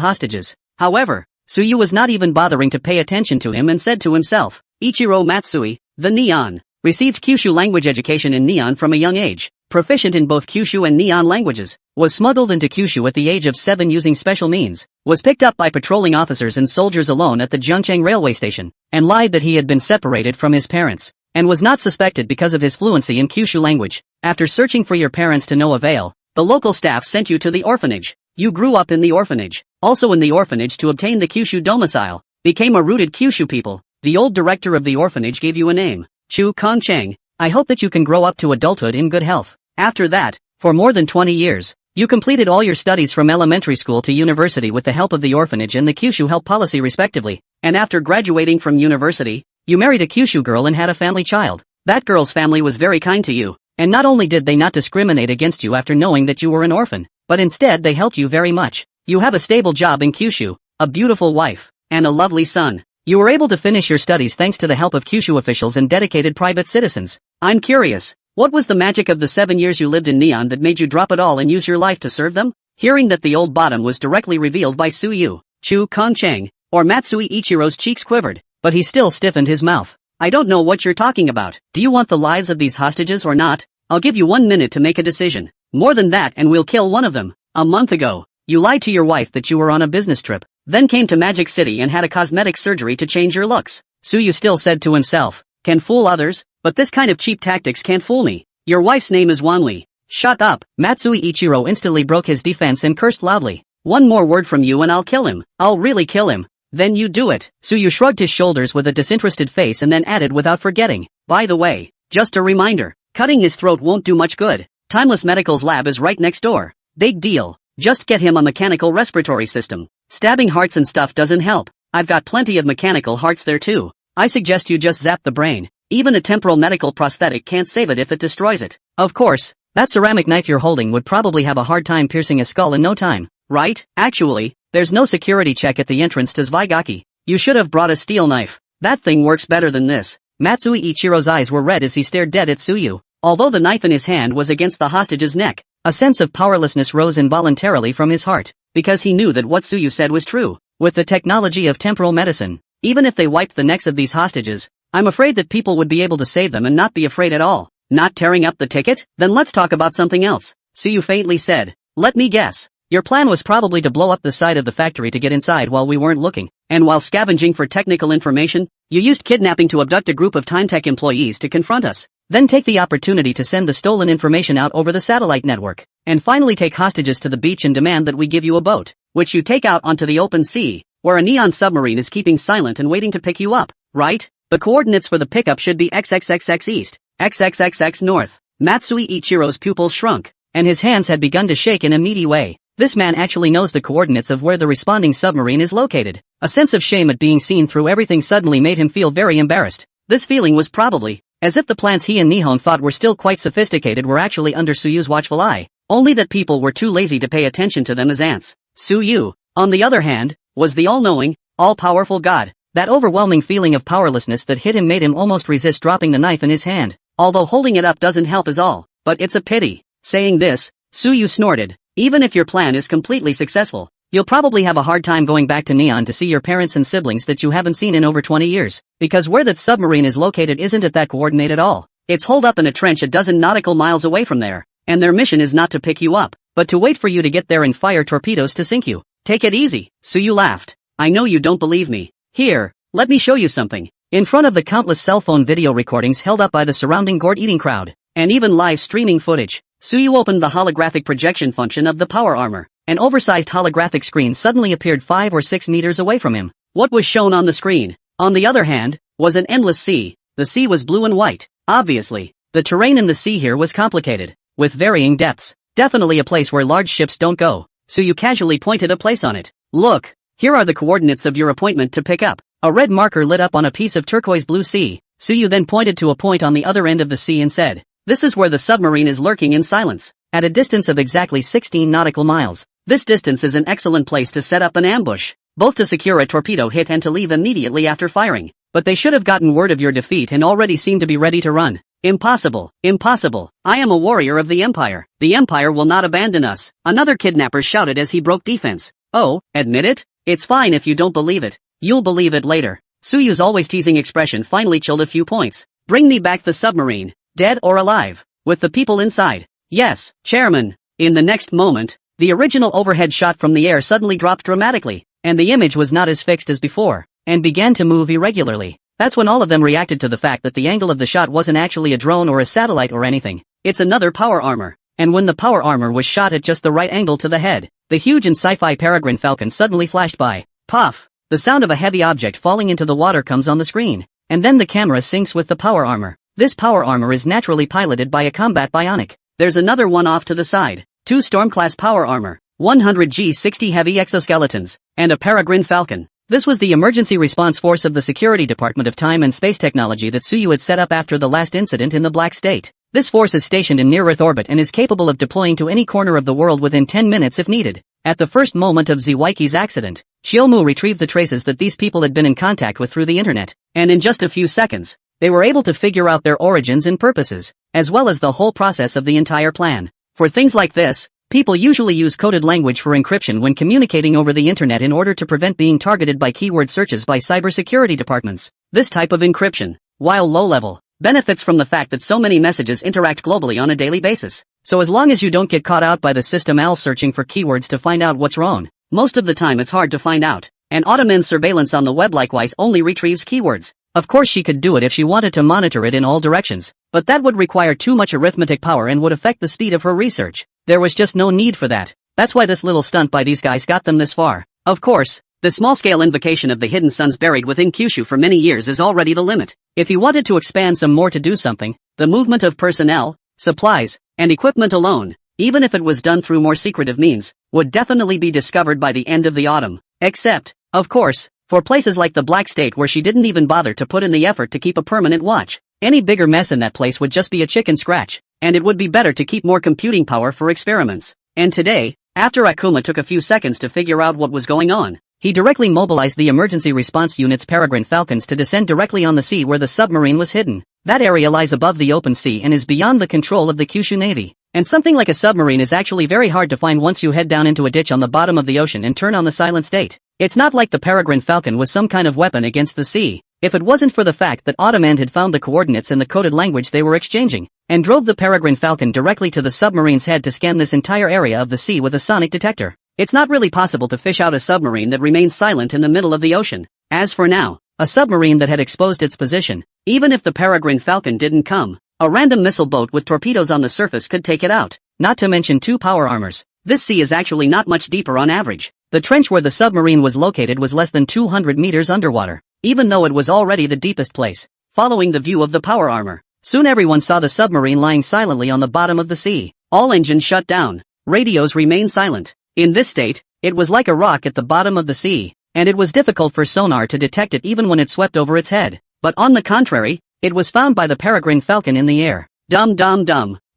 hostages. However, Suyu was not even bothering to pay attention to him and said to himself, Ichiro Matsui, the Neon, received Kyushu language education in Neon from a young age, proficient in both Kyushu and Neon languages, was smuggled into Kyushu at the age of 7 using special means, was picked up by patrolling officers and soldiers alone at the Zhengcheng railway station, and lied that he had been separated from his parents, and was not suspected because of his fluency in Kyushu language. After searching for your parents to no avail, the local staff sent you to the orphanage. You grew up in the orphanage, also in the orphanage to obtain the Kyushu domicile, became a rooted Kyushu people. The old director of the orphanage gave you a name, Chu Kongcheng. I hope that you can grow up to adulthood in good health. After that, for more than 20 years, you completed all your studies from elementary school to university with the help of the orphanage and the Kyushu Help Policy respectively, and after graduating from university, you married a Kyushu girl and had a family child. That girl's family was very kind to you, and not only did they not discriminate against you after knowing that you were an orphan, but instead they helped you very much. You have a stable job in Kyushu, a beautiful wife, and a lovely son. You were able to finish your studies thanks to the help of Kyushu officials and dedicated private citizens. I'm curious, what was the magic of the 7 years you lived in Neon that made you drop it all and use your life to serve them? Hearing that the old bottom was directly revealed by Suyu, Chu Kongcheng, or Matsui Ichiro's cheeks quivered, but he still stiffened his mouth. I don't know what you're talking about. Do you want the lives of these hostages or not? I'll give you 1 minute to make a decision. More than that and we'll kill one of them. A month ago, you lied to your wife that you were on a business trip, then came to Magic City and had a cosmetic surgery to change your looks. Suyu still said to himself, can fool others, but this kind of cheap tactics can't fool me. Your wife's name is Wanli. Shut up. Matsui Ichiro instantly broke his defense and cursed loudly. One more word from you and I'll kill him. I'll really kill him. Then you do it. Suyu shrugged his shoulders with a disinterested face and then added without forgetting. By the way, just a reminder, cutting his throat won't do much good. Timeless Medical's lab is right next door. Big deal. Just get him a mechanical respiratory system. Stabbing hearts and stuff doesn't help. I've got plenty of mechanical hearts there too. I suggest you just zap the brain. Even a temporal medical prosthetic can't save it if it destroys it. Of course, that ceramic knife you're holding would probably have a hard time piercing a skull in no time, right? Actually, there's no security check at the entrance to Zweigaki. You should have brought a steel knife. That thing works better than this. Matsui Ichiro's eyes were red as he stared dead at Suyu. Although the knife in his hand was against the hostage's neck, a sense of powerlessness rose involuntarily from his heart, because he knew that what Suyu said was true. With the technology of temporal medicine, even if they wiped the necks of these hostages, I'm afraid that people would be able to save them and not be afraid at all. Not tearing up the ticket? Then let's talk about something else. Suyu faintly said. Let me guess. Your plan was probably to blow up the side of the factory to get inside while we weren't looking, and while scavenging for technical information, you used kidnapping to abduct a group of TimeTech employees to confront us, then take the opportunity to send the stolen information out over the satellite network, and finally take hostages to the beach and demand that we give you a boat, which you take out onto the open sea, where a neon submarine is keeping silent and waiting to pick you up, right? The coordinates for the pickup should be XXXX East, XXXX North. Matsui Ichiro's pupils shrunk, and his hands had begun to shake in a meaty way. This man actually knows the coordinates of where the responding submarine is located. A sense of shame at being seen through everything suddenly made him feel very embarrassed. This feeling was probably as if the plans he and Nihon thought were still quite sophisticated were actually under Suyu's watchful eye, only that people were too lazy to pay attention to them as ants. Suyu, on the other hand, was the all-knowing, all-powerful god. That overwhelming feeling of powerlessness that hit him made him almost resist dropping the knife in his hand, although holding it up doesn't help at all. But it's a pity. Saying this, Suyu snorted. Even if your plan is completely successful, you'll probably have a hard time going back to Neon to see your parents and siblings that you haven't seen in over 20 years, because where that submarine is located isn't at that coordinate at all. It's holed up in a trench a dozen nautical miles away from there, and their mission is not to pick you up, but to wait for you to get there and fire torpedoes to sink you. Take it easy. Suyu laughed. I know you don't believe me. Here, let me show you something. In front of the countless cell phone video recordings held up by the surrounding gourd-eating crowd, and even live streaming footage, Suyu opened the holographic projection function of the power armor. An oversized holographic screen suddenly appeared 5 or 6 meters away from him. What was shown on the screen, on the other hand, was an endless sea. The sea was blue and white. Obviously, the terrain in the sea here was complicated, with varying depths. Definitely a place where large ships don't go. Suyu casually pointed a place on it. Look, here are the coordinates of your appointment to pick up. A red marker lit up on a piece of turquoise blue sea. Suyu then pointed to a point on the other end of the sea and said, this is where the submarine is lurking in silence, at a distance of exactly 16 nautical miles. This distance is an excellent place to set up an ambush, both to secure a torpedo hit and to leave immediately after firing. But they should have gotten word of your defeat and already seem to be ready to run. Impossible, impossible. I am a warrior of the Empire. The Empire will not abandon us. Another kidnapper shouted as he broke defense. Oh, admit it? It's fine if you don't believe it. You'll believe it later. Suyu's always teasing expression finally chilled a few points. Bring me back the submarine. Dead or alive, with the people inside. Yes, Chairman. In the next moment, the original overhead shot from the air suddenly dropped dramatically, and the image was not as fixed as before, and began to move irregularly. That's when all of them reacted to the fact that the angle of the shot wasn't actually a drone or a satellite or anything. It's another power armor. And when the power armor was shot at just the right angle to the head, the huge and sci-fi Peregrine Falcon suddenly flashed by. Puff! The sound of a heavy object falling into the water comes on the screen, and then the camera syncs with the power armor. This power armor is naturally piloted by a combat bionic. There's another one off to the side. 2 Storm-class power armor, 100 G-60 heavy exoskeletons, and a Peregrine Falcon. This was the emergency response force of the Security Department of Time and Space Technology that Suyu had set up after the last incident in the Black State. This force is stationed in near-Earth orbit and is capable of deploying to any corner of the world within 10 minutes if needed. At the first moment of Zweiki's accident, Chiyomu retrieved the traces that these people had been in contact with through the internet, and in just a few seconds, they were able to figure out their origins and purposes, as well as the whole process of the entire plan. For things like this, people usually use coded language for encryption when communicating over the internet in order to prevent being targeted by keyword searches by cybersecurity departments. This type of encryption, while low-level benefits from the fact that so many messages interact globally on a daily basis. So as long as you don't get caught out by the system AL searching for keywords to find out what's wrong, most of the time it's hard to find out. And Autumn's surveillance on the web likewise only retrieves keywords. Of course she could do it if she wanted to monitor it in all directions, but that would require too much arithmetic power and would affect the speed of her research. There was just no need for that. That's why this little stunt by these guys got them this far. Of course, the small-scale invocation of the hidden suns buried within Kyushu for many years is already the limit. If you wanted to expand some more to do something, the movement of personnel, supplies, and equipment alone, even if it was done through more secretive means, would definitely be discovered by the end of the autumn. Except, of course, for places like the Black State where she didn't even bother to put in the effort to keep a permanent watch. Any bigger mess in that place would just be a chicken scratch, and it would be better to keep more computing power for experiments. And today, after Akuma took a few seconds to figure out what was going on, he directly mobilized the emergency response unit's peregrine falcons to descend directly on the sea where the submarine was hidden. That area lies above the open sea and is beyond the control of the Kyushu Navy. And something like a submarine is actually very hard to find once you head down into a ditch on the bottom of the ocean and turn on the silent state. It's not like the peregrine falcon was some kind of weapon against the sea. If it wasn't for the fact that Autumn had found the coordinates in the coded language they were exchanging, and drove the peregrine falcon directly to the submarine's head to scan this entire area of the sea with a sonic detector. It's not really possible to fish out a submarine that remains silent in the middle of the ocean. As for now, a submarine that had exposed its position, even if the peregrine falcon didn't come, a random missile boat with torpedoes on the surface could take it out, not to mention 2 power armors. This sea is actually not much deeper on average. The trench where the submarine was located was less than 200 meters underwater, even though it was already the deepest place, following the view of the power armor. Soon everyone saw the submarine lying silently on the bottom of the sea. All engines shut down. Radios remained silent. In this state, it was like a rock at the bottom of the sea, and it was difficult for sonar to detect it even when it swept over its head. But on the contrary, it was found by the peregrine falcon in the air. Dum.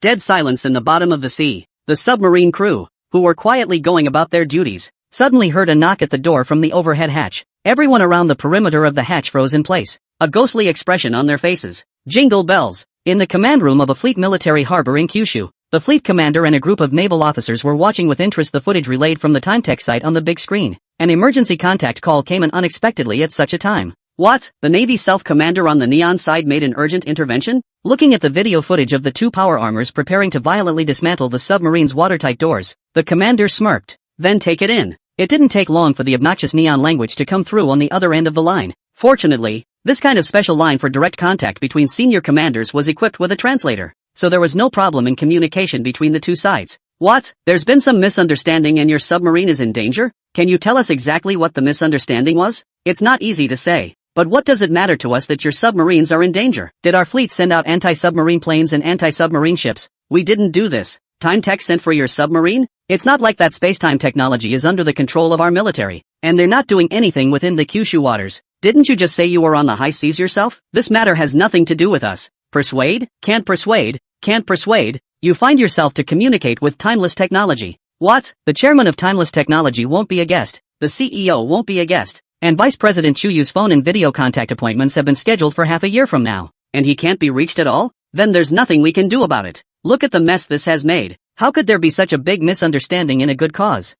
Dead silence in the bottom of the sea. The submarine crew, who were quietly going about their duties, suddenly heard a knock at the door from the overhead hatch. Everyone around the perimeter of the hatch froze in place, a ghostly expression on their faces. Jingle bells. In the command room of a fleet military harbor in Kyushu, the fleet commander and a group of naval officers were watching with interest the footage relayed from the Timetech site on the big screen. An emergency contact call came in unexpectedly at such a time. What? The Navy self-commander on the neon side made an urgent intervention? Looking at the video footage of the 2 power armors preparing to violently dismantle the submarine's watertight doors, the commander smirked. Then take it in. It didn't take long for the obnoxious neon language to come through on the other end of the line. Fortunately, this kind of special line for direct contact between senior commanders was equipped with a translator, so there was no problem in communication between the 2 sides. What? There's been some misunderstanding and your submarine is in danger? Can you tell us exactly what the misunderstanding was? It's not easy to say, but what does it matter to us that your submarines are in danger? Did our fleet send out anti-submarine planes and anti-submarine ships? We didn't do this. Timetech sent for your submarine? It's not like that spacetime technology is under the control of our military, and they're not doing anything within the Kyushu waters. Didn't you just say you were on the high seas yourself? This matter has nothing to do with us. Persuade? Can't persuade. Can't persuade. You find yourself to communicate with timeless technology. What? The chairman of timeless technology won't be a guest. The CEO won't be a guest. And Vice President Chuyu's phone and video contact appointments have been scheduled for half a year from now. And he can't be reached at all? Then there's nothing we can do about it. Look at the mess this has made. How could there be such a big misunderstanding in a good cause?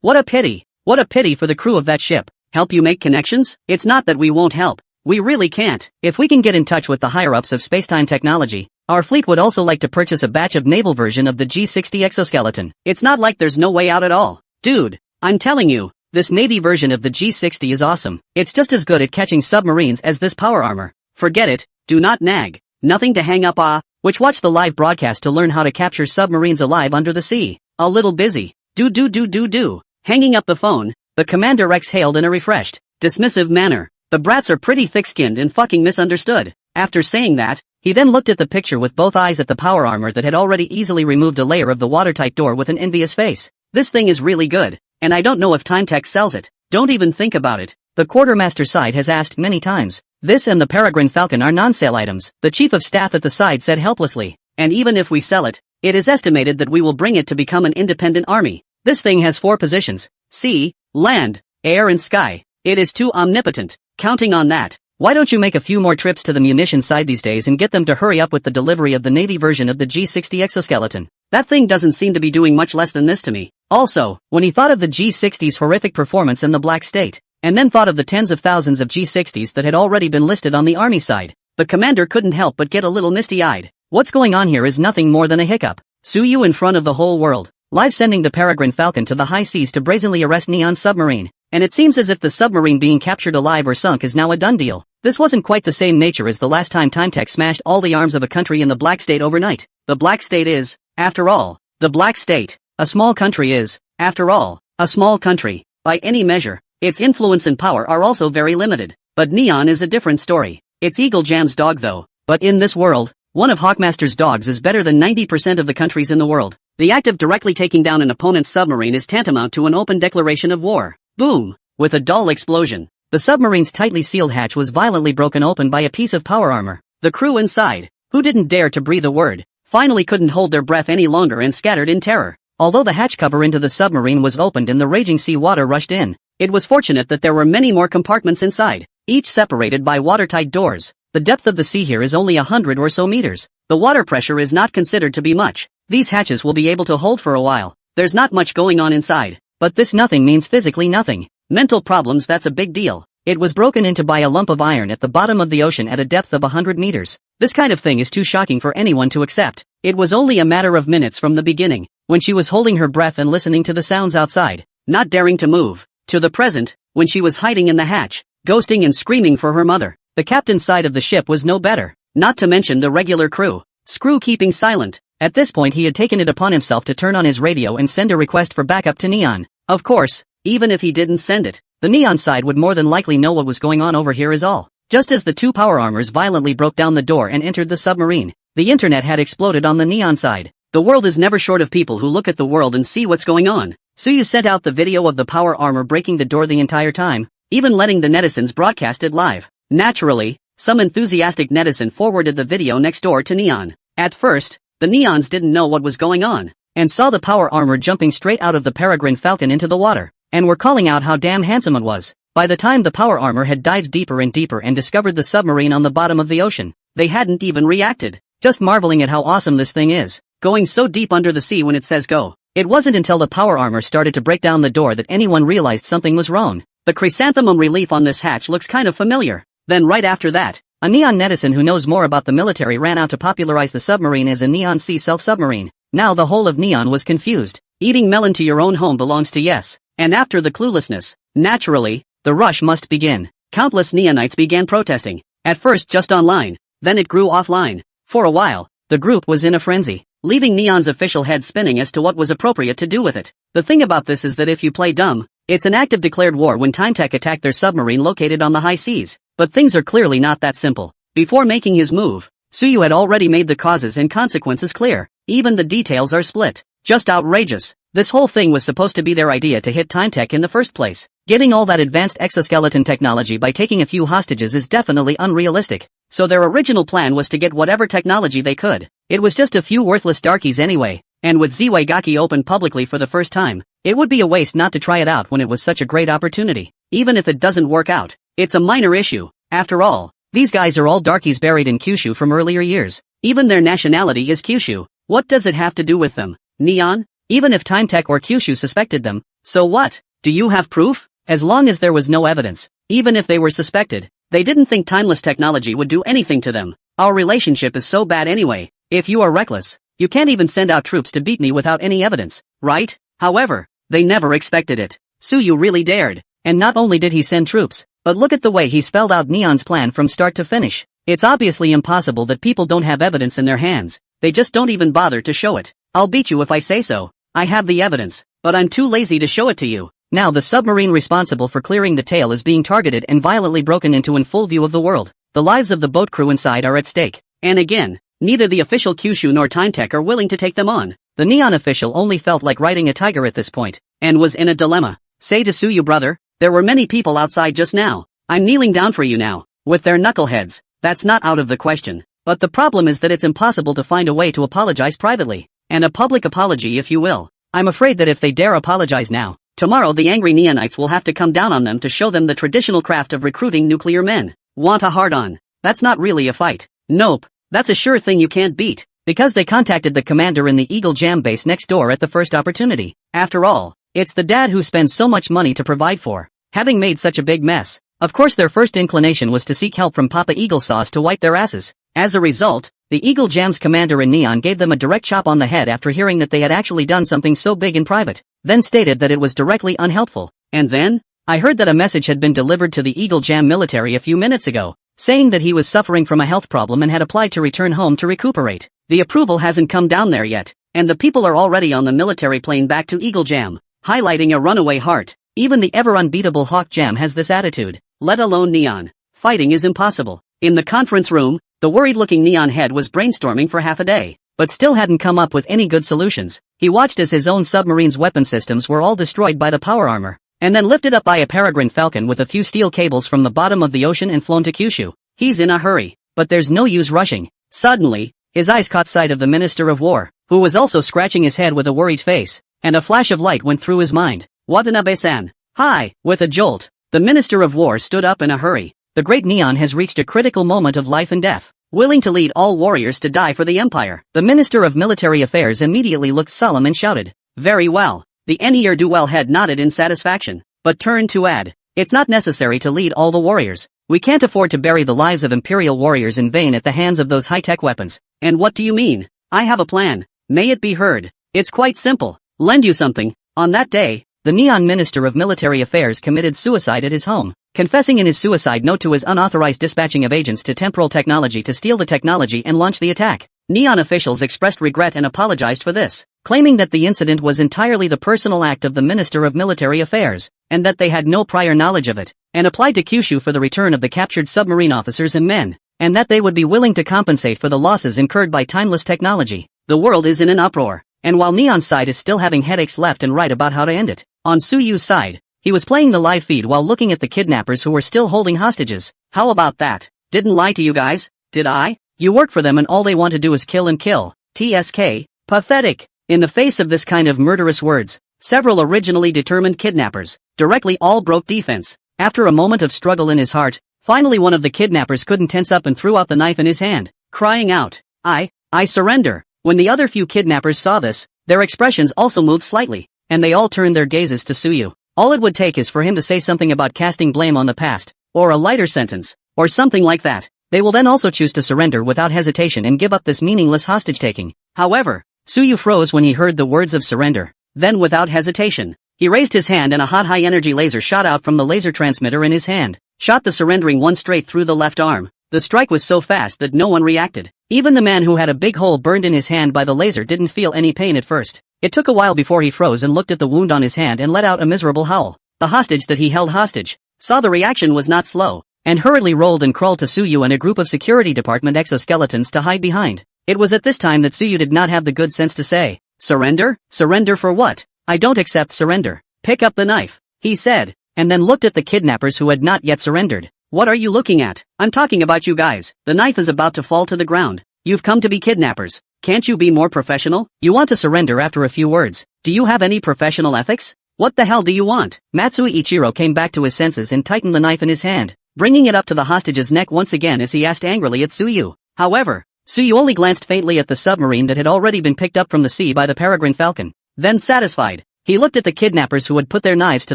What a pity. What a pity for the crew of that ship. Help you make connections? It's not that we won't help. We really can't. If we can get in touch with the higher-ups of spacetime technology, our fleet would also like to purchase a batch of naval version of the G60 exoskeleton. It's not like there's no way out at all. Dude, I'm telling you, this Navy version of the G60 is awesome. It's just as good at catching submarines as this power armor. Forget it. Do not nag. Nothing to hang up which watch the live broadcast to learn how to capture submarines alive under the sea. A little busy. Do. Hanging up the phone, the commander exhaled in a refreshed, dismissive manner. The brats are pretty thick-skinned and fucking misunderstood. After saying that, he then looked at the picture with both eyes at the power armor that had already easily removed a layer of the watertight door with an envious face. This thing is really good, and I don't know if Timetech sells it. Don't even think about it. The quartermaster side has asked many times. This and the Peregrine Falcon are non-sale items, the chief of staff at the side said helplessly. And even if we sell it, it is estimated that we will bring it to become an independent army. This thing has 4 positions: sea, land, air and sky. It is too omnipotent. Counting on that, why don't you make a few more trips to the munition side these days and get them to hurry up with the delivery of the Navy version of the G60 exoskeleton? That thing doesn't seem to be doing much less than this to me. Also, when he thought of the G60's horrific performance in the Black State, and then thought of the tens of thousands of G60s that had already been listed on the Army side, The commander couldn't help but get a little misty-eyed. What's going on here is nothing more than a hiccup. Suyu in front of the whole world, live sending the Peregrine Falcon to the high seas to brazenly arrest Neon's submarine. And it seems as if the submarine being captured alive or sunk is now a done deal. This wasn't quite the same nature as the last time Timetech smashed all the arms of a country in the Black State overnight. The Black State is, after all, the Black State. A small country is, after all, a small country. By any measure, its influence and power are also very limited. But Neon is a different story. It's Eagle Jam's dog though. But in this world, one of Hawkmaster's dogs is better than 90% of the countries in the world. The act of directly taking down an opponent's submarine is tantamount to an open declaration of war. Boom! With a dull explosion, the submarine's tightly sealed hatch was violently broken open by a piece of power armor. The crew inside, who didn't dare to breathe a word, finally couldn't hold their breath any longer and scattered in terror. Although the hatch cover into the submarine was opened and the raging sea water rushed in, it was fortunate that there were many more compartments inside, each separated by watertight doors. The depth of the sea here is only 100 or so meters. The water pressure is not considered to be much. These hatches will be able to hold for a while. There's not much going on inside. But this nothing means physically nothing. Mental problems, that's a big deal. It was broken into by a lump of iron at the bottom of the ocean at a depth of 100 meters. This kind of thing is too shocking for anyone to accept. It was only a matter of minutes from the beginning, when she was holding her breath and listening to the sounds outside, not daring to move, to the present, when she was hiding in the hatch, ghosting and screaming for her mother. The captain's side of the ship was no better, not to mention the regular crew. Screw keeping silent. At this point he had taken it upon himself to turn on his radio and send a request for backup to Neon. Of course, even if he didn't send it, the Neon side would more than likely know what was going on over here is all. Just as the two power armors violently broke down the door and entered the submarine, the internet had exploded on the Neon side. The world is never short of people who look at the world and see what's going on. Suyu sent out the video of the power armor breaking the door the entire time, even letting the netizens broadcast it live. Naturally, some enthusiastic netizen forwarded the video next door to Neon. At first, the Neons didn't know what was going on, and saw the power armor jumping straight out of the Peregrine Falcon into the water, and were calling out how damn handsome it was. By the time the power armor had dived deeper and deeper and discovered the submarine on the bottom of the ocean, they hadn't even reacted, just marveling at how awesome this thing is, going so deep under the sea when it says go. It wasn't until the power armor started to break down the door that anyone realized something was wrong. The chrysanthemum relief on this hatch looks kind of familiar. Then right after that, a Neon netizen who knows more about the military ran out to popularize the submarine as a Neon Sea self-submarine. Now the whole of Neon was confused. Eating melon to your own home belongs to yes. And after the cluelessness, naturally, the rush must begin. Countless Neonites began protesting. At first just online, then it grew offline. For a while, the group was in a frenzy, leaving Neon's official head spinning as to what was appropriate to do with it. The thing about this is that if you play dumb, it's an act of declared war when Timetech attacked their submarine located on the high seas. But things are clearly not that simple. Before making his move, Suyu had already made the causes and consequences clear. Even the details are split. Just outrageous. This whole thing was supposed to be their idea to hit Timetech in the first place. Getting all that advanced exoskeleton technology by taking a few hostages is definitely unrealistic. So their original plan was to get whatever technology they could. It was just a few worthless darkies anyway. And with Zwaigaki open publicly for the first time, it would be a waste not to try it out when it was such a great opportunity. Even if it doesn't work out, it's a minor issue. After all, these guys are all darkies buried in Kyushu from earlier years. Even their nationality is Kyushu. What does it have to do with them? Neon? Even if Timetech or Kyushu suspected them, so what? Do you have proof? As long as there was no evidence, even if they were suspected, they didn't think timeless technology would do anything to them. Our relationship is so bad anyway. If you are reckless, you can't even send out troops to beat me without any evidence, right? However, they never expected it. Suyu really dared. And not only did he send troops, but look at the way he spelled out Neon's plan from start to finish. It's obviously impossible that people don't have evidence in their hands. They just don't even bother to show it. I'll beat you if I say so. I have the evidence, but I'm too lazy to show it to you. Now the submarine responsible for clearing the tail is being targeted and violently broken into in full view of the world. The lives of the boat crew inside are at stake. And again, neither the official Kyushu nor Timetech are willing to take them on. The Neon official only felt like riding a tiger at this point, and was in a dilemma. Say to Suyu, brother, there were many people outside just now. I'm kneeling down for you now. With their knuckleheads, that's not out of the question. But the problem is that it's impossible to find a way to apologize privately. And a public apology, if you will. I'm afraid that if they dare apologize now, tomorrow the angry Neonites will have to come down on them to show them the traditional craft of recruiting nuclear men. Want a hard-on? That's not really a fight. Nope. That's a sure thing you can't beat. Because they contacted the commander in the Eagle Jam base next door at the first opportunity. After all, it's the dad who spends so much money to provide for. Having made such a big mess, Of course their first inclination was to seek help from Papa Eagle Sauce to wipe their asses. As a result, the Eagle Jam's commander in neon gave them a direct chop on the head after hearing that they had actually done something so big in private, then stated that it was directly unhelpful. And then, I heard that a message had been delivered to the Eagle Jam military a few minutes ago, saying that he was suffering from a health problem and had applied to return home to recuperate. The approval hasn't come down there yet, and the people are already on the military plane back to Eagle Jam, highlighting a runaway heart. Even the ever-unbeatable Hawk Jam has this attitude, let alone Neon. Fighting is impossible. In the conference room, the worried-looking Neon head was brainstorming for half a day, but still hadn't come up with any good solutions. He watched as his own submarine's weapon systems were all destroyed by the power armor, and then lifted up by a peregrine falcon with a few steel cables from the bottom of the ocean and flown to Kyushu. He's in a hurry, but there's no use rushing. Suddenly, his eyes caught sight of the Minister of War, who was also scratching his head with a worried face, and a flash of light went through his mind. Watanabe-san. Hi! With a jolt, the Minister of War stood up in a hurry. The great Neon has reached a critical moment of life and death, willing to lead all warriors to die for the Empire. The Minister of Military Affairs immediately looked solemn and shouted, very well. The ne'er-do-well head nodded in satisfaction, but turned to add, it's not necessary to lead all the warriors. We can't afford to bury the lives of Imperial warriors in vain at the hands of those high-tech weapons. And what do you mean? I have a plan. May it be heard. It's quite simple. Lend you something. On that day, the Neon Minister of Military Affairs committed suicide at his home, confessing in his suicide note to his unauthorized dispatching of agents to Temporal Technology to steal the technology and launch the attack. Neon officials expressed regret and apologized for this, claiming that the incident was entirely the personal act of the Minister of Military Affairs, and that they had no prior knowledge of it, and applied to Kyushu for the return of the captured submarine officers and men, and that they would be willing to compensate for the losses incurred by timeless technology. The world is in an uproar, and while Neon's side is still having headaches left and right about how to end it, on Suyu's side, he was playing the live feed while looking at the kidnappers who were still holding hostages. How about that? Didn't lie to you guys, did I? You work for them and all they want to do is kill and kill. TSK. Pathetic. In the face of this kind of murderous words, several originally determined kidnappers directly all broke defense. After a moment of struggle in his heart, finally one of the kidnappers couldn't tense up and threw out the knife in his hand, crying out, I surrender. When the other few kidnappers saw this, their expressions also moved slightly, and they all turned their gazes to Suyu. All it would take is for him to say something about casting blame on the past, or a lighter sentence, or something like that. They will then also choose to surrender without hesitation and give up this meaningless hostage-taking. However, Suyu froze when he heard the words of surrender. Then without hesitation, he raised his hand and a hot high-energy laser shot out from the laser transmitter in his hand, shot the surrendering one straight through the left arm. The strike was so fast that no one reacted. Even the man who had a big hole burned in his hand by the laser didn't feel any pain at first. It took a while before he froze and looked at the wound on his hand and let out a miserable howl. The hostage that he held hostage saw the reaction was not slow, and hurriedly rolled and crawled to Suyu and a group of security department exoskeletons to hide behind. It was at this time that Suyu did not have the good sense to say, surrender? Surrender for what? I don't accept surrender. Pick up the knife, he said, and then looked at the kidnappers who had not yet surrendered. What are you looking at? I'm talking about you guys. The knife is about to fall to the ground. You've come to be kidnappers. Can't you be more professional? You want to surrender after a few words. Do you have any professional ethics? What the hell do you want? Matsui Ichiro came back to his senses and tightened the knife in his hand, bringing it up to the hostage's neck once again as he asked angrily at Suyu. However, Suyu only glanced faintly at the submarine that had already been picked up from the sea by the peregrine falcon. Then satisfied, he looked at the kidnappers who had put their knives to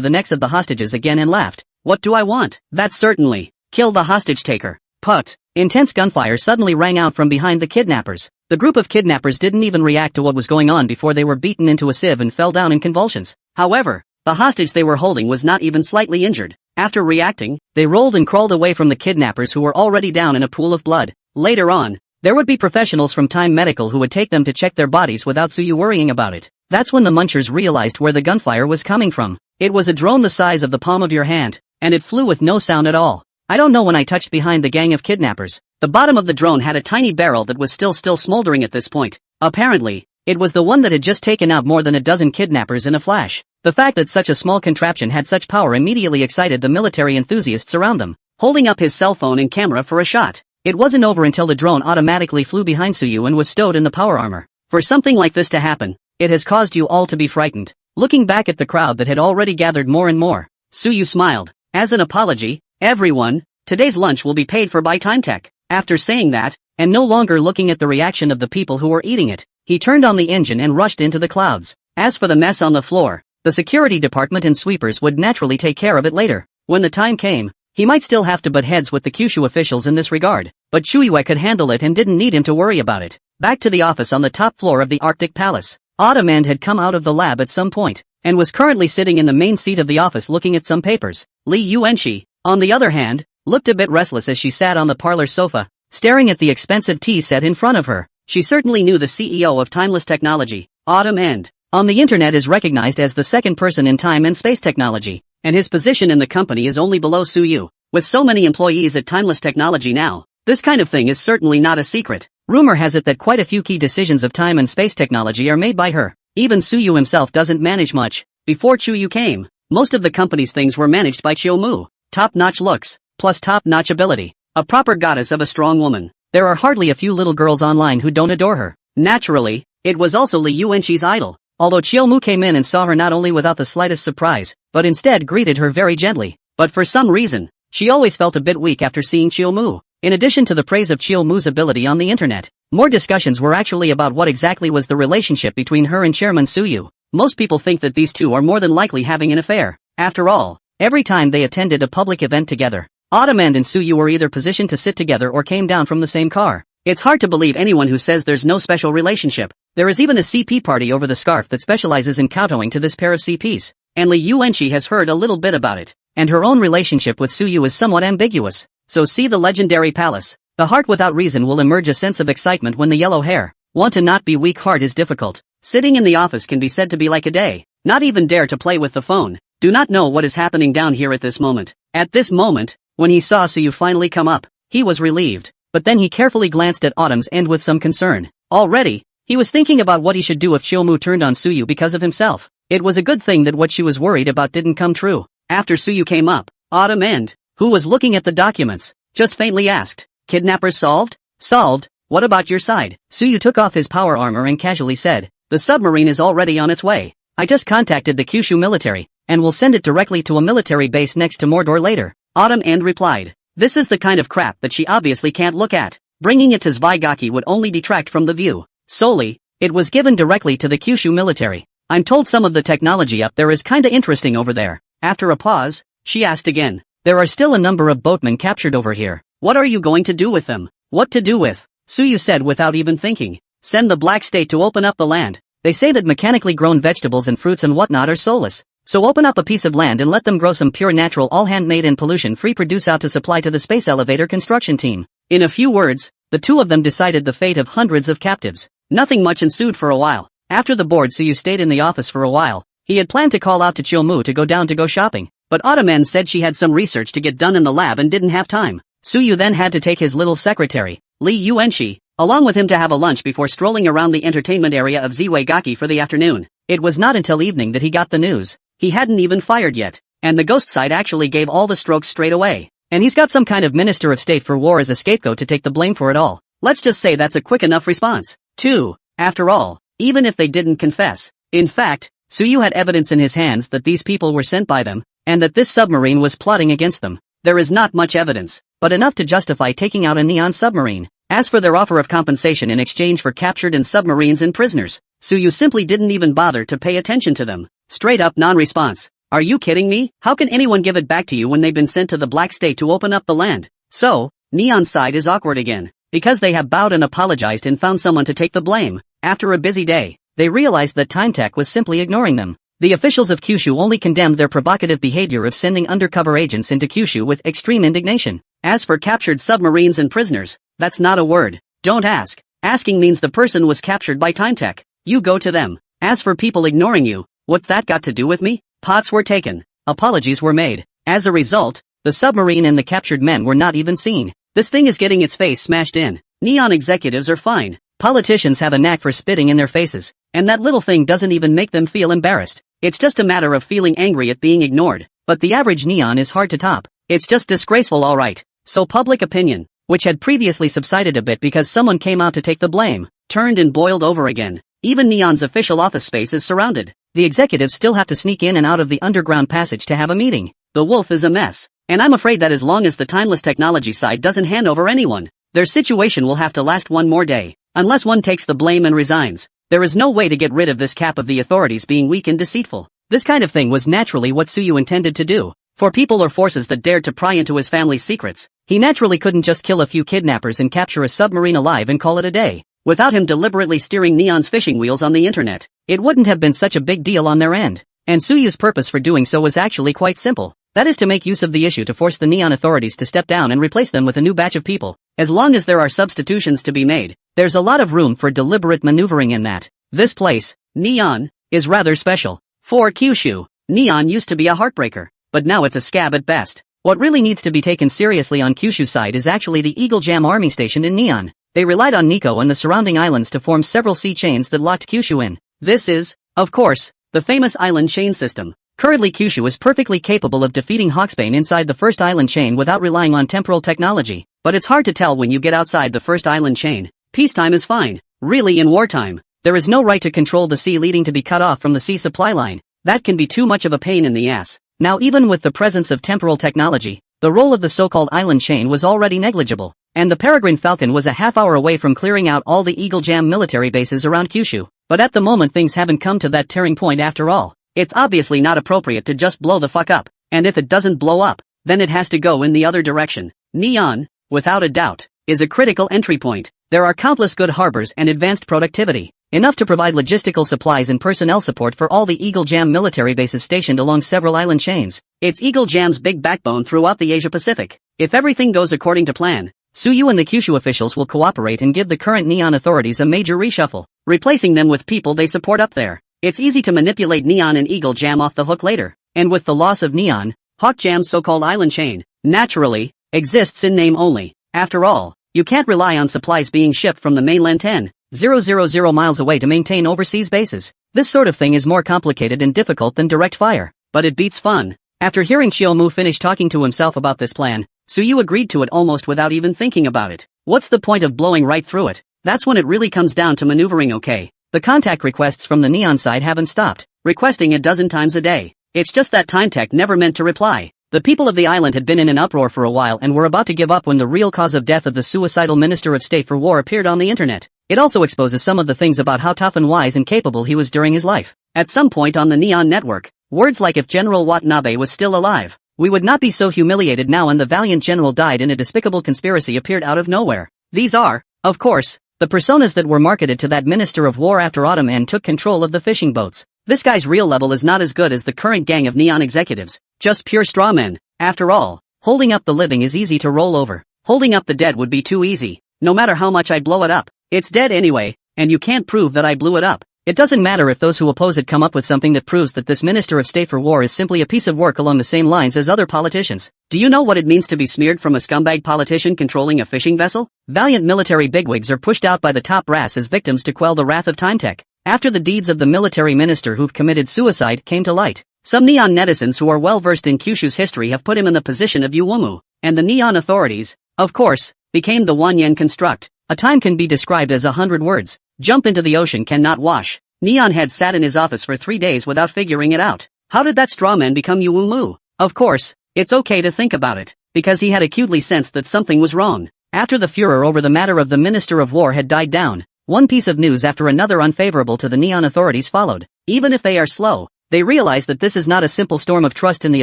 the necks of the hostages again and laughed. What do I want? That certainly. Kill the hostage taker. Put. Intense gunfire suddenly rang out from behind the kidnappers. The group of kidnappers didn't even react to what was going on before they were beaten into a sieve and fell down in convulsions. However, the hostage they were holding was not even slightly injured. After reacting, they rolled and crawled away from the kidnappers who were already down in a pool of blood. Later on, there would be professionals from Time Medical who would take them to check their bodies without Suyu worrying about it. That's when the munchers realized where the gunfire was coming from. It was a drone the size of the palm of your hand, and it flew with no sound at all. I don't know when I touched behind the gang of kidnappers. The bottom of the drone had a tiny barrel that was still smoldering at this point. Apparently, it was the one that had just taken out more than a dozen kidnappers in a flash. The fact that such a small contraption had such power immediately excited the military enthusiasts around them, holding up his cell phone and camera for a shot. It wasn't over until the drone automatically flew behind Suyu and was stowed in the power armor. For something like this to happen, it has caused you all to be frightened. Looking back at the crowd that had already gathered more and more, Suyu smiled. As an apology, everyone, today's lunch will be paid for by Time Tech. After saying that, and no longer looking at the reaction of the people who were eating it, he turned on the engine and rushed into the clouds. As for the mess on the floor, the security department and sweepers would naturally take care of it later. When the time came, He might still have to butt heads with the Kyushu officials in this regard, but Chuyue could handle it and didn't need him to worry about it. Back to the office on the top floor of the Arctic Palace. Autumn End had come out of the lab at some point, and was currently sitting in the main seat of the office looking at some papers. Li Yuanxi, on the other hand, looked a bit restless as she sat on the parlor sofa, staring at the expensive tea set in front of her. She certainly knew the CEO of Timeless Technology, Autumn End, on the internet is recognized as the second person in time and space technology, and his position in the company is only below Suyu. With so many employees at Timeless Technology now, this kind of thing is certainly not a secret. Rumor has it that quite a few key decisions of time and space technology are made by her. Even Suyu himself doesn't manage much. Before Chuyu came, most of the company's things were managed by Chiyomu. Top-notch looks, plus top-notch ability. A proper goddess of a strong woman. There are hardly a few little girls online who don't adore her. Naturally, it was also Li Yuanxi's idol. Although Chiyomu came in and saw her not only without the slightest surprise, but instead greeted her very gently. But for some reason, she always felt a bit weak after seeing Chiyomu. In addition to the praise of Chiyomu's ability on the internet, more discussions were actually about what exactly was the relationship between her and Chairman Suyu. Most people think that these two are more than likely having an affair. After all, every time they attended a public event together, Autumn End and Suyu were either positioned to sit together or came down from the same car. It's hard to believe anyone who says there's no special relationship. There is even a CP party over the scarf that specializes in kowtowing to this pair of CPs. And Li Yuanxi has heard a little bit about it. And her own relationship with Suyu is somewhat ambiguous. So see the legendary palace. The heart without reason will emerge a sense of excitement when the yellow hair. Want to not be weak heart is difficult. Sitting in the office can be said to be like a day. Not even dare to play with the phone. Do not know what is happening down here at this moment. At this moment, when he saw Suyu finally come up, he was relieved. But then he carefully glanced at Autumn's End with some concern. Already, he was thinking about what he should do if Chiyomu turned on Suyu because of himself. It was a good thing that what she was worried about didn't come true. After Suyu came up, Autumn End, who was looking at the documents, just faintly asked, "Kidnappers solved?" "Solved. What about your side?" Suyu took off his power armor and casually said, "The submarine is already on its way. I just contacted the Kyushu military, and will send it directly to a military base next to Mordor later." Autumn End replied, "This is the kind of crap that she obviously can't look at. Bringing it to Zvaigaki would only detract from the view. Solely, it was given directly to the Kyushu military. I'm told some of the technology up there is kinda interesting over there." After a pause, she asked again, "There are still a number of boatmen captured over here. What are you going to do with them?" "What to do with?" Suyu said without even thinking. "Send the Black State to open up the land. They say that mechanically grown vegetables and fruits and whatnot are soulless. So open up a piece of land and let them grow some pure natural all handmade and pollution-free produce out to supply to the space elevator construction team." In a few words, the two of them decided the fate of hundreds of captives. Nothing much ensued for a while. After the board Suyu stayed in the office for a while. He had planned to call out to Chiyomu to go down to go shopping, but Autumn End said she had some research to get done in the lab and didn't have time. Suyu then had to take his little secretary, Li Yuanxi, along with him to have a lunch before strolling around the entertainment area of Zwaigaki for the afternoon. It was not until evening that he got the news. He hadn't even fired yet, and the ghost side actually gave all the strokes straight away. And he's got some kind of Minister of State for War as a scapegoat to take the blame for it all. Let's just say that's a quick enough response. 2. After all, even if they didn't confess. In fact, Suyu had evidence in his hands that these people were sent by them, and that this submarine was plotting against them. There is not much evidence, but enough to justify taking out a neon submarine. As for their offer of compensation in exchange for captured and submarines and prisoners, Suyu simply didn't even bother to pay attention to them. Straight up non-response. Are you kidding me? How can anyone give it back to you when they've been sent to the Black State to open up the land? So, Neon's side is awkward again, because they have bowed and apologized and found someone to take the blame. After a busy day, they realized that Time Tech was simply ignoring them. The officials of Kyushu only condemned their provocative behavior of sending undercover agents into Kyushu with extreme indignation. As for captured submarines and prisoners, that's not a word. Don't ask. Asking means the person was captured by Time Tech. You go to them. As for people ignoring you, what's that got to do with me? Pots were taken. Apologies were made. As a result, the submarine and the captured men were not even seen. This thing is getting its face smashed in. Neon executives are fine. Politicians have a knack for spitting in their faces, and that little thing doesn't even make them feel embarrassed. It's just a matter of feeling angry at being ignored. But the average Neon is hard to top. It's just disgraceful, alright. So public opinion, which had previously subsided a bit because someone came out to take the blame, turned and boiled over again. Even Neon's official office space is surrounded. The executives still have to sneak in and out of the underground passage to have a meeting. The wolf is a mess. And I'm afraid that as long as the Timeless Technology side doesn't hand over anyone, their situation will have to last one more day. Unless one takes the blame and resigns, there is no way to get rid of this cap of the authorities being weak and deceitful. This kind of thing was naturally what Suyu intended to do. For people or forces that dared to pry into his family's secrets, he naturally couldn't just kill a few kidnappers and capture a submarine alive and call it a day. Without him deliberately steering Neon's fishing wheels on the internet, it wouldn't have been such a big deal on their end. And Suyu's purpose for doing so was actually quite simple. That is to make use of the issue to force the Neon authorities to step down and replace them with a new batch of people. As long as there are substitutions to be made, there's a lot of room for deliberate maneuvering in that. This place, Neon, is rather special. For Kyushu, Neon used to be a heartbreaker, but now it's a scab at best. What really needs to be taken seriously on Kyushu's side is actually the Eagle Jam army stationed in Neon. They relied on Nikko and the surrounding islands to form several sea chains that locked Kyushu in. This is, of course, the famous island chain system. Currently Kyushu is perfectly capable of defeating Hawksbane inside the first island chain without relying on temporal technology, but it's hard to tell when you get outside the first island chain. Peacetime is fine. Really, in wartime, there is no right to control the sea leading to be cut off from the sea supply line. That can be too much of a pain in the ass. Now even with the presence of temporal technology, the role of the so-called island chain was already negligible, and the Peregrine Falcon was a half-hour away from clearing out all the Eagle Jam military bases around Kyushu. But at the moment things haven't come to that tearing point after all. It's obviously not appropriate to just blow the fuck up, and if it doesn't blow up, then it has to go in the other direction. Neon, without a doubt, is a critical entry point. There are countless good harbors and advanced productivity, enough to provide logistical supplies and personnel support for all the Eagle Jam military bases stationed along several island chains. It's Eagle Jam's big backbone throughout the Asia-Pacific. If everything goes according to plan, Suyu and the Kyushu officials will cooperate and give the current Neon authorities a major reshuffle, replacing them with people they support up there. It's easy to manipulate Neon and Eagle Jam off the hook later, and with the loss of Neon, Hawk Jam's so-called island chain, naturally, exists in name only. After all, you can't rely on supplies being shipped from the mainland 10,000 miles away to maintain overseas bases. This sort of thing is more complicated and difficult than direct fire, but it beats fun. After hearing Chiyomu finish talking to himself about this plan, Suyu agreed to it almost without even thinking about it. What's the point of blowing right through it? That's when it really comes down to maneuvering. Okay. The contact requests from the Neon side haven't stopped, requesting a dozen times a day. It's just that TimeTech never meant to reply. The people of the island had been in an uproar for a while and were about to give up when the real cause of death of the suicidal Minister of State for War appeared on the internet. It also exposes some of the things about how tough and wise and capable he was during his life. At some point on the Neon network, words like "if General Watanabe was still alive, we would not be so humiliated now," and "the valiant general died in a despicable conspiracy" appeared out of nowhere. These are, of course, the personas that were marketed to that Minister of War after Autumn End took control of the fishing boats. This guy's real level is not as good as the current gang of Neon executives, just pure straw men. After all, holding up the living is easy to roll over. Holding up the dead would be too easy. No matter how much I blow it up, it's dead anyway, and you can't prove that I blew it up. It doesn't matter if those who oppose it come up with something that proves that this Minister of State for War is simply a piece of work along the same lines as other politicians. Do you know what it means to be smeared from a scumbag politician controlling a fishing vessel? Valiant military bigwigs are pushed out by the top brass as victims to quell the wrath of TimeTech. After the deeds of the military minister who've committed suicide came to light, some Neon netizens who are well versed in Kyushu's history have put him in the position of Yuumu, and the Neon authorities, of course, became the Wanyen construct. A time can be described as 100 words. Jump into the ocean cannot wash. Neon had sat in his office for 3 days without figuring it out. How did that strawman become Yuumu? Of course, it's okay to think about it, because he had acutely sensed that something was wrong. After the furor over the matter of the Minister of War had died down, one piece of news after another unfavorable to the Neon authorities followed. Even if they are slow, they realize that this is not a simple storm of trust in the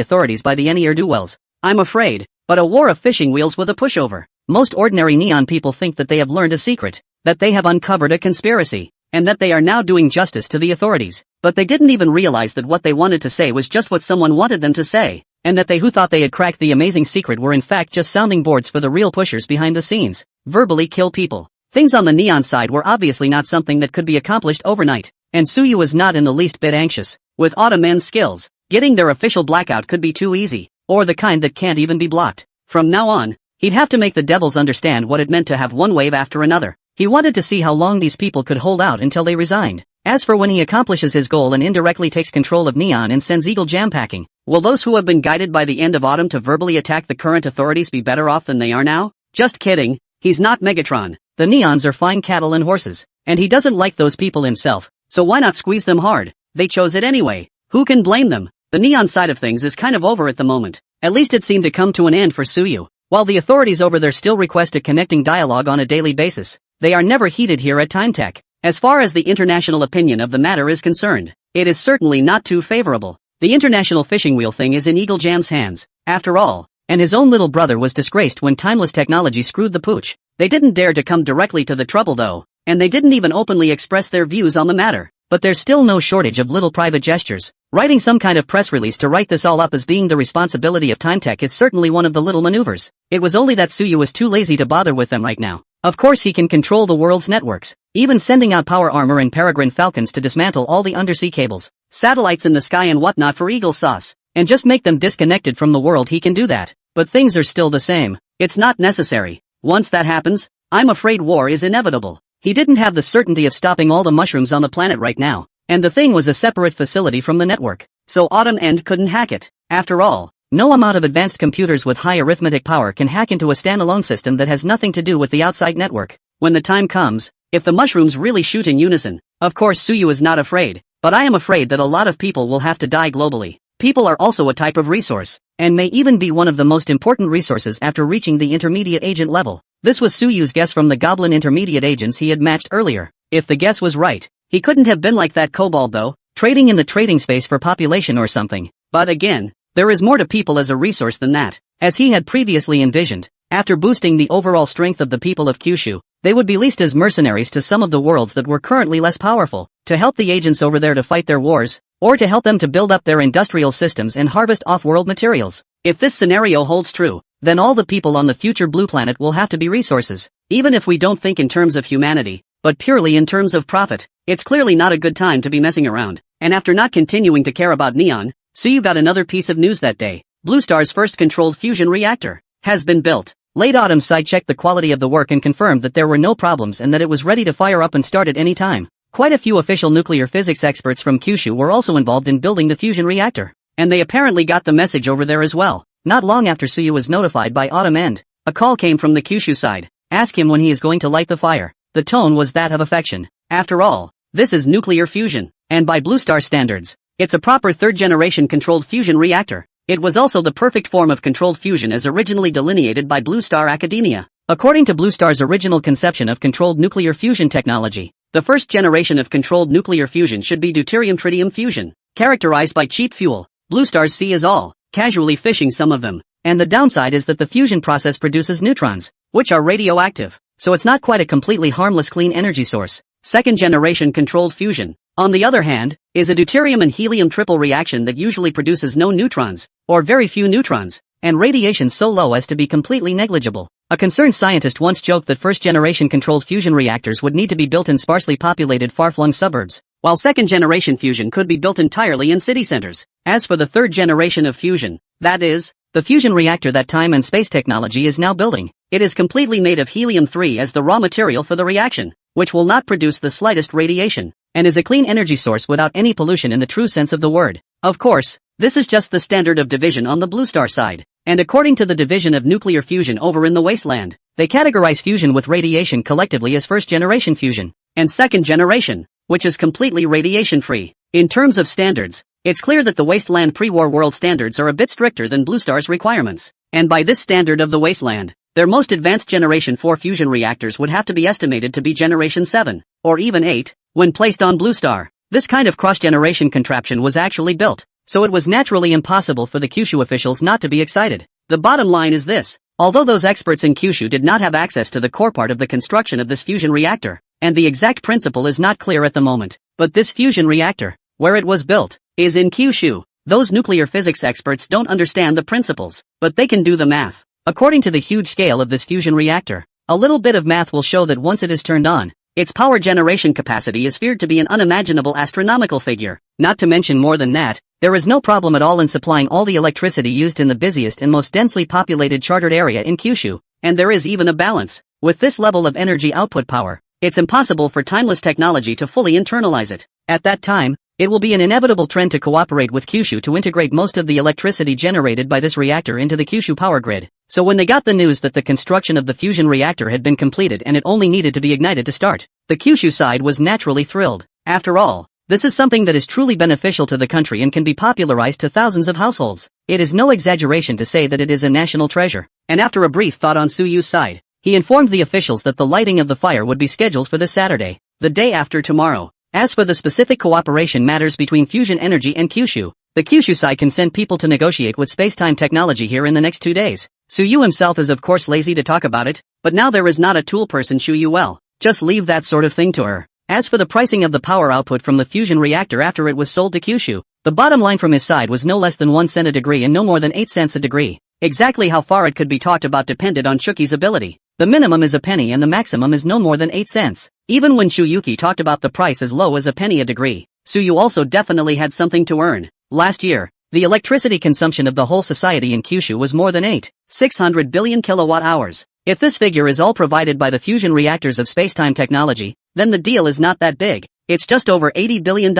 authorities by the ne'er-do-wells. I'm afraid, but a war of fishing wheels with a pushover. Most ordinary Neon people think that they have learned a secret, that they have uncovered a conspiracy, and that they are now doing justice to the authorities. But they didn't even realize that what they wanted to say was just what someone wanted them to say, and that they who thought they had cracked the amazing secret were in fact just sounding boards for the real pushers behind the scenes. Verbally kill people. Things on the Neon side were obviously not something that could be accomplished overnight, and Suyu was not in the least bit anxious. With Autumn End's skills, getting their official blackout could be too easy, or the kind that can't even be blocked. From now on, he'd have to make the devils understand what it meant to have one wave after another. He wanted to see how long these people could hold out until they resigned. As for when he accomplishes his goal and indirectly takes control of Neon and sends Eagle Jam packing, will those who have been guided by the end of Autumn to verbally attack the current authorities be better off than they are now? Just kidding, he's not Megatron. The Neons are fine cattle and horses, and he doesn't like those people himself, so why not squeeze them hard? They chose it anyway. Who can blame them? The Neon side of things is kind of over at the moment. At least it seemed to come to an end for Suyu. While the authorities over there still request a connecting dialogue on a daily basis, they are never heeded here at TimeTech. As far as the international opinion of the matter is concerned, it is certainly not too favorable. The international fishing wheel thing is in Eagle Jam's hands, after all, and his own little brother was disgraced when timeless technology screwed the pooch. They didn't dare to come directly to the trouble though, and they didn't even openly express their views on the matter. But there's still no shortage of little private gestures. Writing some kind of press release to write this all up as being the responsibility of Time Tech is certainly one of the little maneuvers. It was only that Suyu was too lazy to bother with them right now. Of course he can control the world's networks, even sending out power armor and peregrine falcons to dismantle all the undersea cables, satellites in the sky and whatnot for Eagle Sauce, and just make them disconnected from the world. He can do that. But things are still the same. It's not necessary. Once that happens, I'm afraid war is inevitable. He didn't have the certainty of stopping all the mushrooms on the planet right now, and the thing was a separate facility from the network, so Autumn End couldn't hack it. After all, no amount of advanced computers with high arithmetic power can hack into a standalone system that has nothing to do with the outside network. When the time comes, if the mushrooms really shoot in unison, of course Suyu is not afraid, but I am afraid that a lot of people will have to die globally. People are also a type of resource, and may even be one of the most important resources after reaching the intermediate agent level. This was Suyu's guess from the goblin intermediate agents he had matched earlier. If the guess was right, he couldn't have been like that kobold though, trading in the trading space for population or something. But again, there is more to people as a resource than that. As he had previously envisioned, after boosting the overall strength of the people of Kyushu, they would be leased as mercenaries to some of the worlds that were currently less powerful, to help the agents over there to fight their wars, or to help them to build up their industrial systems and harvest off-world materials. If this scenario holds true, then all the people on the future blue planet will have to be resources. Even if we don't think in terms of humanity, but purely in terms of profit, it's clearly not a good time to be messing around. And after not continuing to care about Neon, Suyu got another piece of news that day. Blue Star's first controlled fusion reactor has been built. Late Autumn side-checked the quality of the work and confirmed that there were no problems and that it was ready to fire up and start at any time. Quite a few official nuclear physics experts from Kyushu were also involved in building the fusion reactor, and they apparently got the message over there as well. Not long after Suyu was notified by Autumn End, a call came from the Kyushu side. Ask him when he is going to light the fire. The tone was that of affection. After all, this is nuclear fusion, and by Blue Star standards, it's a proper third-generation controlled fusion reactor. It was also the perfect form of controlled fusion as originally delineated by Blue Star Academia. According to Blue Star's original conception of controlled nuclear fusion technology, the first generation of controlled nuclear fusion should be deuterium-tritium fusion, characterized by cheap fuel. Blue Star's see is all, casually fishing some of them, and the downside is that the fusion process produces neutrons, which are radioactive, so it's not quite a completely harmless clean energy source. Second generation controlled fusion, on the other hand, is a deuterium and helium triple reaction that usually produces no neutrons, or very few neutrons, and radiation so low as to be completely negligible. A concerned scientist once joked that first-generation controlled fusion reactors would need to be built in sparsely populated far-flung suburbs, while second-generation fusion could be built entirely in city centers. As for the third generation of fusion, that is, the fusion reactor that time and space technology is now building, it is completely made of helium-3 as the raw material for the reaction, which will not produce the slightest radiation, and is a clean energy source without any pollution in the true sense of the word. Of course, this is just the standard of division on the Blue Star side, and according to the division of nuclear fusion over in the wasteland, they categorize fusion with radiation collectively as first-generation fusion, and second-generation, which is completely radiation-free. In terms of standards, it's clear that the wasteland pre-war world standards are a bit stricter than Blue Star's requirements, and by this standard of the wasteland, their most advanced Generation 4 fusion reactors would have to be estimated to be Generation 7, or even 8, when placed on Blue Star. This kind of cross-generation contraption was actually built, so it was naturally impossible for the Kyushu officials not to be excited. The bottom line is this: although those experts in Kyushu did not have access to the core part of the construction of this fusion reactor, and the exact principle is not clear at the moment, but this fusion reactor, where it was built, is in Kyushu. Those nuclear physics experts don't understand the principles, but they can do the math. According to the huge scale of this fusion reactor, a little bit of math will show that once it is turned on, its power generation capacity is feared to be an unimaginable astronomical figure. Not to mention more than that, there is no problem at all in supplying all the electricity used in the busiest and most densely populated chartered area in Kyushu, and there is even a balance. With this level of energy output power, it's impossible for timeless technology to fully internalize it. At that time, it will be an inevitable trend to cooperate with Kyushu to integrate most of the electricity generated by this reactor into the Kyushu power grid. So when they got the news that the construction of the fusion reactor had been completed and it only needed to be ignited to start, the Kyushu side was naturally thrilled. After all, this is something that is truly beneficial to the country and can be popularized to thousands of households. It is no exaggeration to say that it is a national treasure. And after a brief thought on Suyu's side, he informed the officials that the lighting of the fire would be scheduled for this Saturday, the day after tomorrow. As for the specific cooperation matters between fusion energy and Kyushu, The Kyushu side can send people to negotiate with spacetime technology here in the next 2 days. Suyu himself is of course lazy to talk about it, but now there is not a tool person Shuyu well. Just leave that sort of thing to her. As for the pricing of the power output from the fusion reactor after it was sold to Kyushu, the bottom line from his side was no less than 1 cent a degree and no more than 8 cents a degree. Exactly how far it could be talked about depended on Chuki's ability. The minimum is a penny and the maximum is no more than 8 cents. Even when Shuyuki talked about the price as low as a penny a degree, Suyu also definitely had something to earn. Last year, the electricity consumption of the whole society in Kyushu was more than 600 billion kilowatt hours. If this figure is all provided by the fusion reactors of spacetime technology, then the deal is not that big. It's just over $80 billion.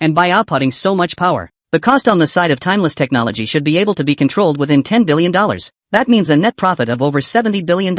And by outputting so much power, the cost on the side of timeless technology should be able to be controlled within $10 billion. That means a net profit of over $70 billion.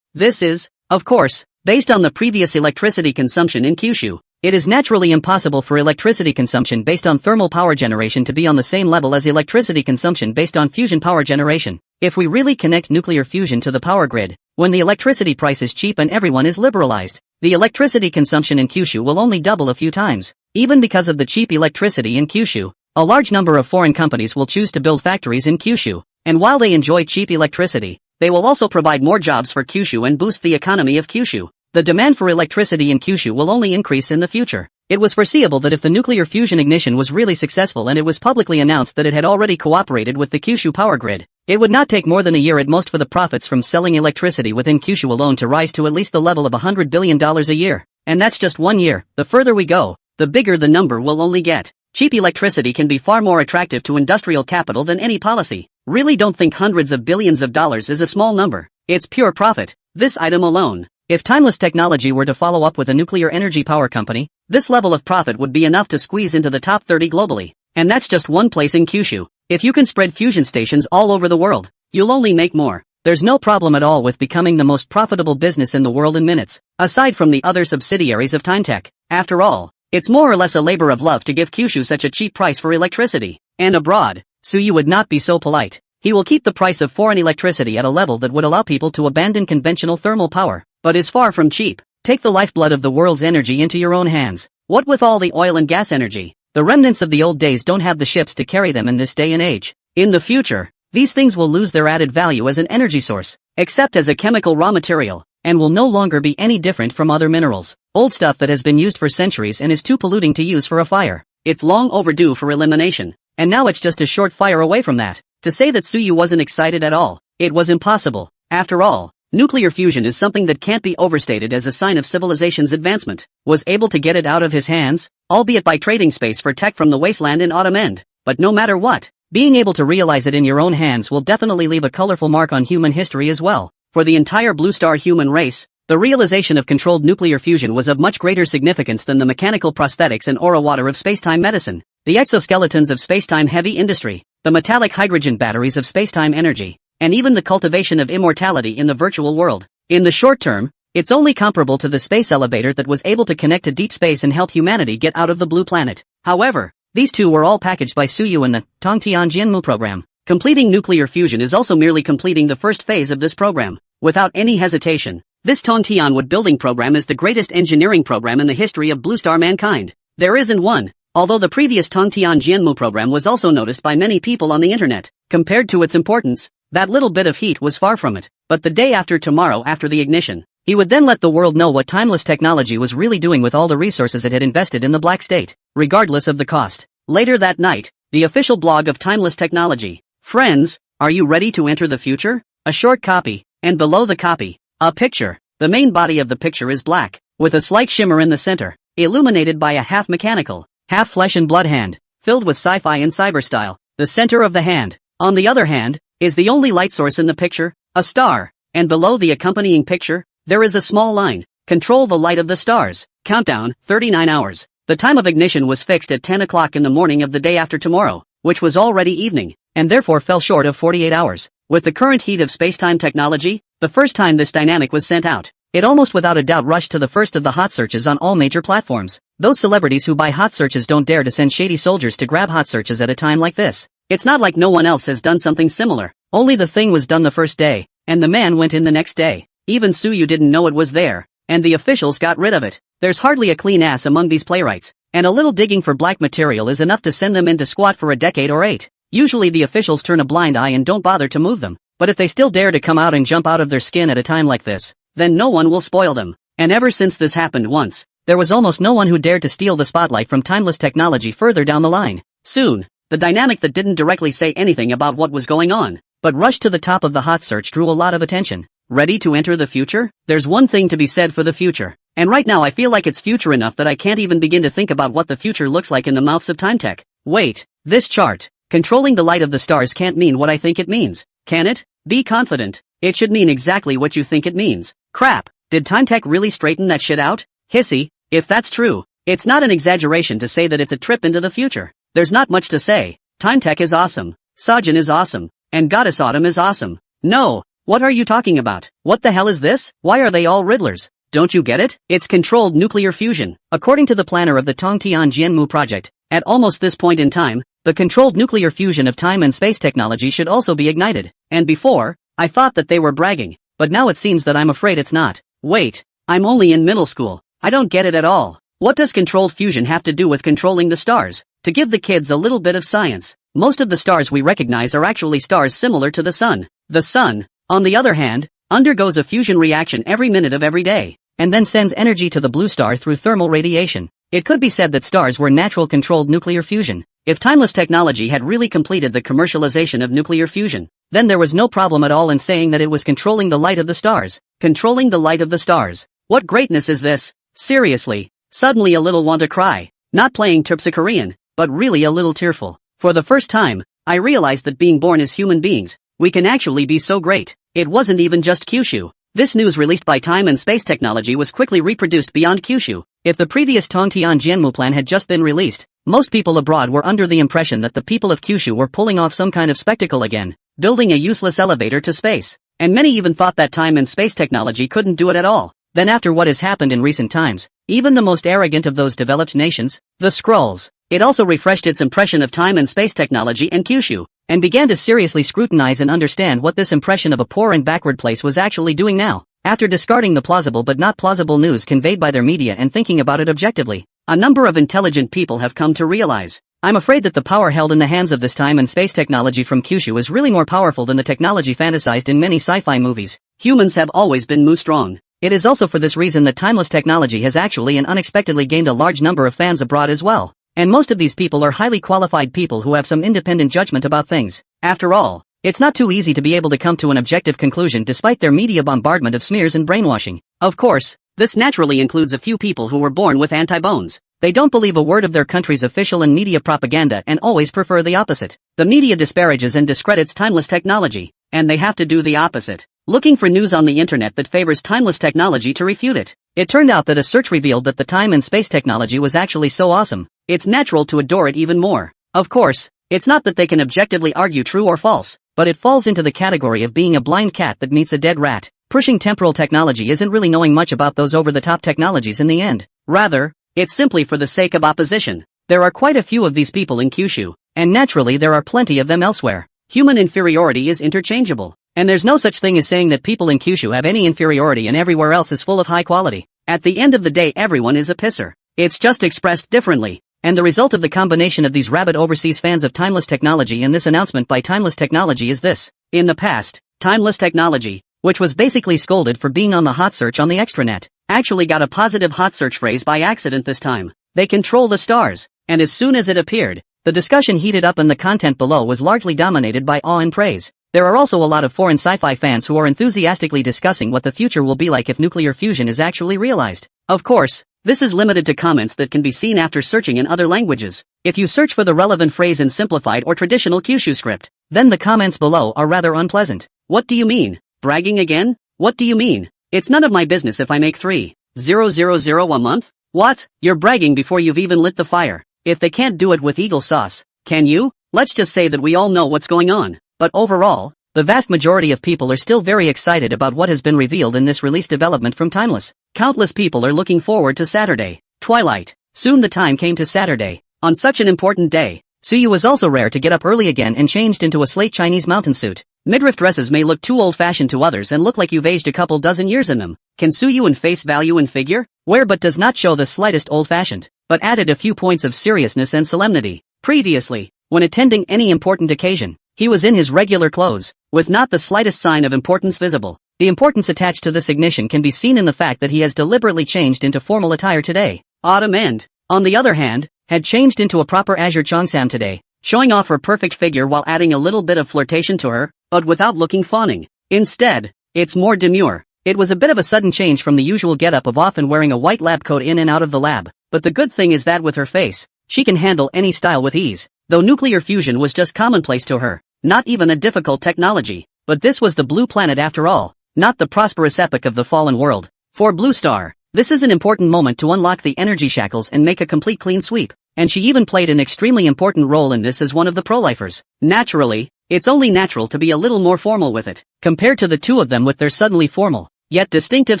This is, of course, based on the previous electricity consumption in Kyushu. It is naturally impossible for electricity consumption based on thermal power generation to be on the same level as electricity consumption based on fusion power generation. If we really connect nuclear fusion to the power grid, when the electricity price is cheap and everyone is liberalized, the electricity consumption in Kyushu will only double a few times. Even because of the cheap electricity in Kyushu, a large number of foreign companies will choose to build factories in Kyushu, and while they enjoy cheap electricity, they will also provide more jobs for Kyushu and boost the economy of Kyushu. The demand for electricity in Kyushu will only increase in the future. It was foreseeable that if the nuclear fusion ignition was really successful and it was publicly announced that it had already cooperated with the Kyushu power grid, it would not take more than a year at most for the profits from selling electricity within Kyushu alone to rise to at least the level of $100 billion a year. And that's just 1 year. The further we go, the bigger the number will only get. Cheap electricity can be far more attractive to industrial capital than any policy. Really don't think hundreds of billions of dollars is a small number. It's pure profit. This item alone. If timeless technology were to follow up with a nuclear energy power company, this level of profit would be enough to squeeze into the top 30 globally. And that's just one place in Kyushu. If you can spread fusion stations all over the world, you'll only make more. There's no problem at all with becoming the most profitable business in the world in minutes, aside from the other subsidiaries of Timetech. After all, it's more or less a labor of love to give Kyushu such a cheap price for electricity. And abroad, Suyu would not be so polite. He will keep the price of foreign electricity at a level that would allow people to abandon conventional thermal power, but is far from cheap. Take the lifeblood of the world's energy into your own hands. What with all the oil and gas energy? The remnants of the old days don't have the ships to carry them in this day and age. In the future, these things will lose their added value as an energy source, except as a chemical raw material, and will no longer be any different from other minerals. Old stuff that has been used for centuries and is too polluting to use for a fire. It's long overdue for elimination, and now it's just a short fire away from that. To say that Suyu wasn't excited at all, it was impossible. After all, nuclear fusion is something that can't be overstated as a sign of civilization's advancement. Was able to get it out of his hands, albeit by trading space for tech from the wasteland in Autumn End. But no matter what, being able to realize it in your own hands will definitely leave a colorful mark on human history as well. For the entire Blue Star human race, the realization of controlled nuclear fusion was of much greater significance than the mechanical prosthetics and aura water of spacetime medicine, the exoskeletons of spacetime heavy industry, the metallic hydrogen batteries of spacetime energy, and even the cultivation of immortality in the virtual world. In the short term, it's only comparable to the space elevator that was able to connect to deep space and help humanity get out of the blue planet. However, these two were all packaged by Suyu in the Tongtian Jianmu program. Completing nuclear fusion is also merely completing the first phase of this program. Without any hesitation, this Tongtian Wood building program is the greatest engineering program in the history of Blue Star mankind. There isn't one. Although the previous Tongtian Jianmu program was also noticed by many people on the internet, compared to its importance, that little bit of heat was far from it. But the day after tomorrow after the ignition, he would then let the world know what timeless technology was really doing with all the resources it had invested in the black state, regardless of the cost. Later that night, the official blog of Timeless Technology. Friends, are you ready to enter the future? A short copy, and below the copy, a picture. The main body of the picture is black, with a slight shimmer in the center, illuminated by a half-mechanical, half-flesh and blood hand, filled with sci-fi and cyber style. The center of the hand, on the other hand, is the only light source in the picture, a star, and below the accompanying picture, there is a small line. Control the light of the stars. Countdown, 39 hours. The time of ignition was fixed at 10 o'clock in the morning of the day after tomorrow, which was already evening, and therefore fell short of 48 hours. With the current heat of spacetime technology, the first time this dynamic was sent out, it almost without a doubt rushed to the first of the hot searches on all major platforms. Those celebrities who buy hot searches don't dare to send shady soldiers to grab hot searches at a time like this. It's not like no one else has done something similar. Only the thing was done the first day, and the man went in the next day. Even Suyu didn't know it was there, and the officials got rid of it. There's hardly a clean ass among these playwrights. and a little digging for black material is enough to send them into squat for a decade or 8. Usually the officials turn a blind eye and don't bother to move them, but if they still dare to come out and jump out of their skin at a time like this, then no one will spoil them. And ever since this happened once, there was almost no one who dared to steal the spotlight from timeless technology further down the line. Soon, the dynamic that didn't directly say anything about what was going on, but rushed to the top of the hot search drew a lot of attention. Ready to enter the future? There's one thing to be said for the future. And right now I feel like it's future enough that I can't even begin to think about what the future looks like in the mouths of time tech. Wait, this chart, controlling the light of the stars can't mean what I think it means, can it? Be confident. It should mean exactly what you think it means. Crap, did time tech really straighten that shit out? Hissy, if that's true, it's not an exaggeration to say that it's a trip into the future. There's not much to say. Time tech is awesome. Sajin is awesome. And Goddess Autumn is awesome. No. What are you talking about? What the hell is this? Why are they all riddlers? Don't you get it? It's controlled nuclear fusion. According to the planner of the Tongtian Jianmu project, at almost this point in time, the controlled nuclear fusion of time and space technology should also be ignited. And before, I thought that they were bragging, but now it seems that I'm afraid it's not. Wait, I'm only in middle school. I don't get it at all. What does controlled fusion have to do with controlling the stars? To give the kids a little bit of science, most of the stars we recognize are actually stars similar to the sun. The sun, on the other hand, undergoes a fusion reaction every minute of every day, and then sends energy to the blue star through thermal radiation. It could be said that stars were natural controlled nuclear fusion. If timeless technology had really completed the commercialization of nuclear fusion, then there was no problem at all in saying that it was controlling the light of the stars. Controlling the light of the stars. What greatness is this? Seriously, suddenly a little want to cry. Not playing Terpsichorean, but really a little tearful. For the first time, I realized that being born as human beings, we can actually be so great. It wasn't even just Kyushu. This news released by Time and Space Technology was quickly reproduced beyond Kyushu. If the previous Tongtian Jianmu plan had just been released, most people abroad were under the impression that the people of Kyushu were pulling off some kind of spectacle again, building a useless elevator to space. And many even thought that Time and Space Technology couldn't do it at all. Then after what has happened in recent times, even the most arrogant of those developed nations, the Skrulls, it also refreshed its impression of Time and Space Technology and Kyushu, and began to seriously scrutinize and understand what this impression of a poor and backward place was actually doing now. After discarding the plausible but not plausible news conveyed by their media and thinking about it objectively, a number of intelligent people have come to realize, I'm afraid that the power held in the hands of this Time and Space Technology from Kyushu is really more powerful than the technology fantasized in many sci-fi movies. Humans have always been Mu strong. It is also for this reason that timeless technology has actually and unexpectedly gained a large number of fans abroad as well. And most of these people are highly qualified people who have some independent judgment about things. After all, it's not too easy to be able to come to an objective conclusion despite their media bombardment of smears and brainwashing. Of course, this naturally includes a few people who were born with anti-bones. They don't believe a word of their country's official and media propaganda and always prefer the opposite. The media disparages and discredits timeless technology, and they have to do the opposite, looking for news on the internet that favors timeless technology to refute it. It turned out that a search revealed that the time and space technology was actually so awesome, it's natural to adore it even more. Of course, it's not that they can objectively argue true or false, but it falls into the category of being a blind cat that meets a dead rat. Pushing temporal technology isn't really knowing much about those over-the-top technologies in the end. Rather, it's simply for the sake of opposition. There are quite a few of these people in Kyushu, and naturally there are plenty of them elsewhere. Human inferiority is interchangeable, and there's no such thing as saying that people in Kyushu have any inferiority and everywhere else is full of high quality. At the end of the day everyone is a pisser. It's just expressed differently. And the result of the combination of these rabid overseas fans of timeless technology and this announcement by timeless technology is this. In the past, timeless technology, which was basically scolded for being on the hot search on the extranet, actually got a positive hot search phrase by accident this time. They control the stars, and as soon as it appeared, the discussion heated up and the content below was largely dominated by awe and praise. There are also a lot of foreign sci-fi fans who are enthusiastically discussing what the future will be like if nuclear fusion is actually realized. Of course, this is limited to comments that can be seen after searching in other languages. If you search for the relevant phrase in simplified or traditional Kyushu script, then the comments below are rather unpleasant. What do you mean? Bragging again? What do you mean? It's none of my business if I make 3,000 a month? What? You're bragging before you've even lit the fire. If they can't do it with eagle sauce, can you? Let's just say that we all know what's going on. But overall, the vast majority of people are still very excited about what has been revealed in this release development from Timeless. Countless people are looking forward to Saturday, Twilight. Soon the time came to Saturday. On such an important day, Suyu was also rare to get up early again and changed into a slate Chinese mountain suit. Midriff dresses may look too old-fashioned to others and look like you've aged a couple dozen years in them. Can Suyu in face value and figure? Wear but does not show the slightest old-fashioned. but added a few points of seriousness and solemnity. Previously, when attending any important occasion, he was in his regular clothes, with not the slightest sign of importance visible. The importance attached to this ignition can be seen in the fact that he has deliberately changed into formal attire today. Autumn End, on the other hand, had changed into a proper azure cheongsam today, showing off her perfect figure while adding a little bit of flirtation to her, but without looking fawning. Instead, it's more demure. It was a bit of a sudden change from the usual getup of often wearing a white lab coat in and out of the lab, but the good thing is that with her face, she can handle any style with ease, though nuclear fusion was just commonplace to her, not even a difficult technology. But this was the blue planet after all, not the prosperous epoch of the fallen world. For Blue Star, this is an important moment to unlock the energy shackles and make a complete clean sweep, and she even played an extremely important role in this as one of the pro-lifers. Naturally, it's only natural to be a little more formal with it, compared to the two of them with their suddenly formal, yet distinctive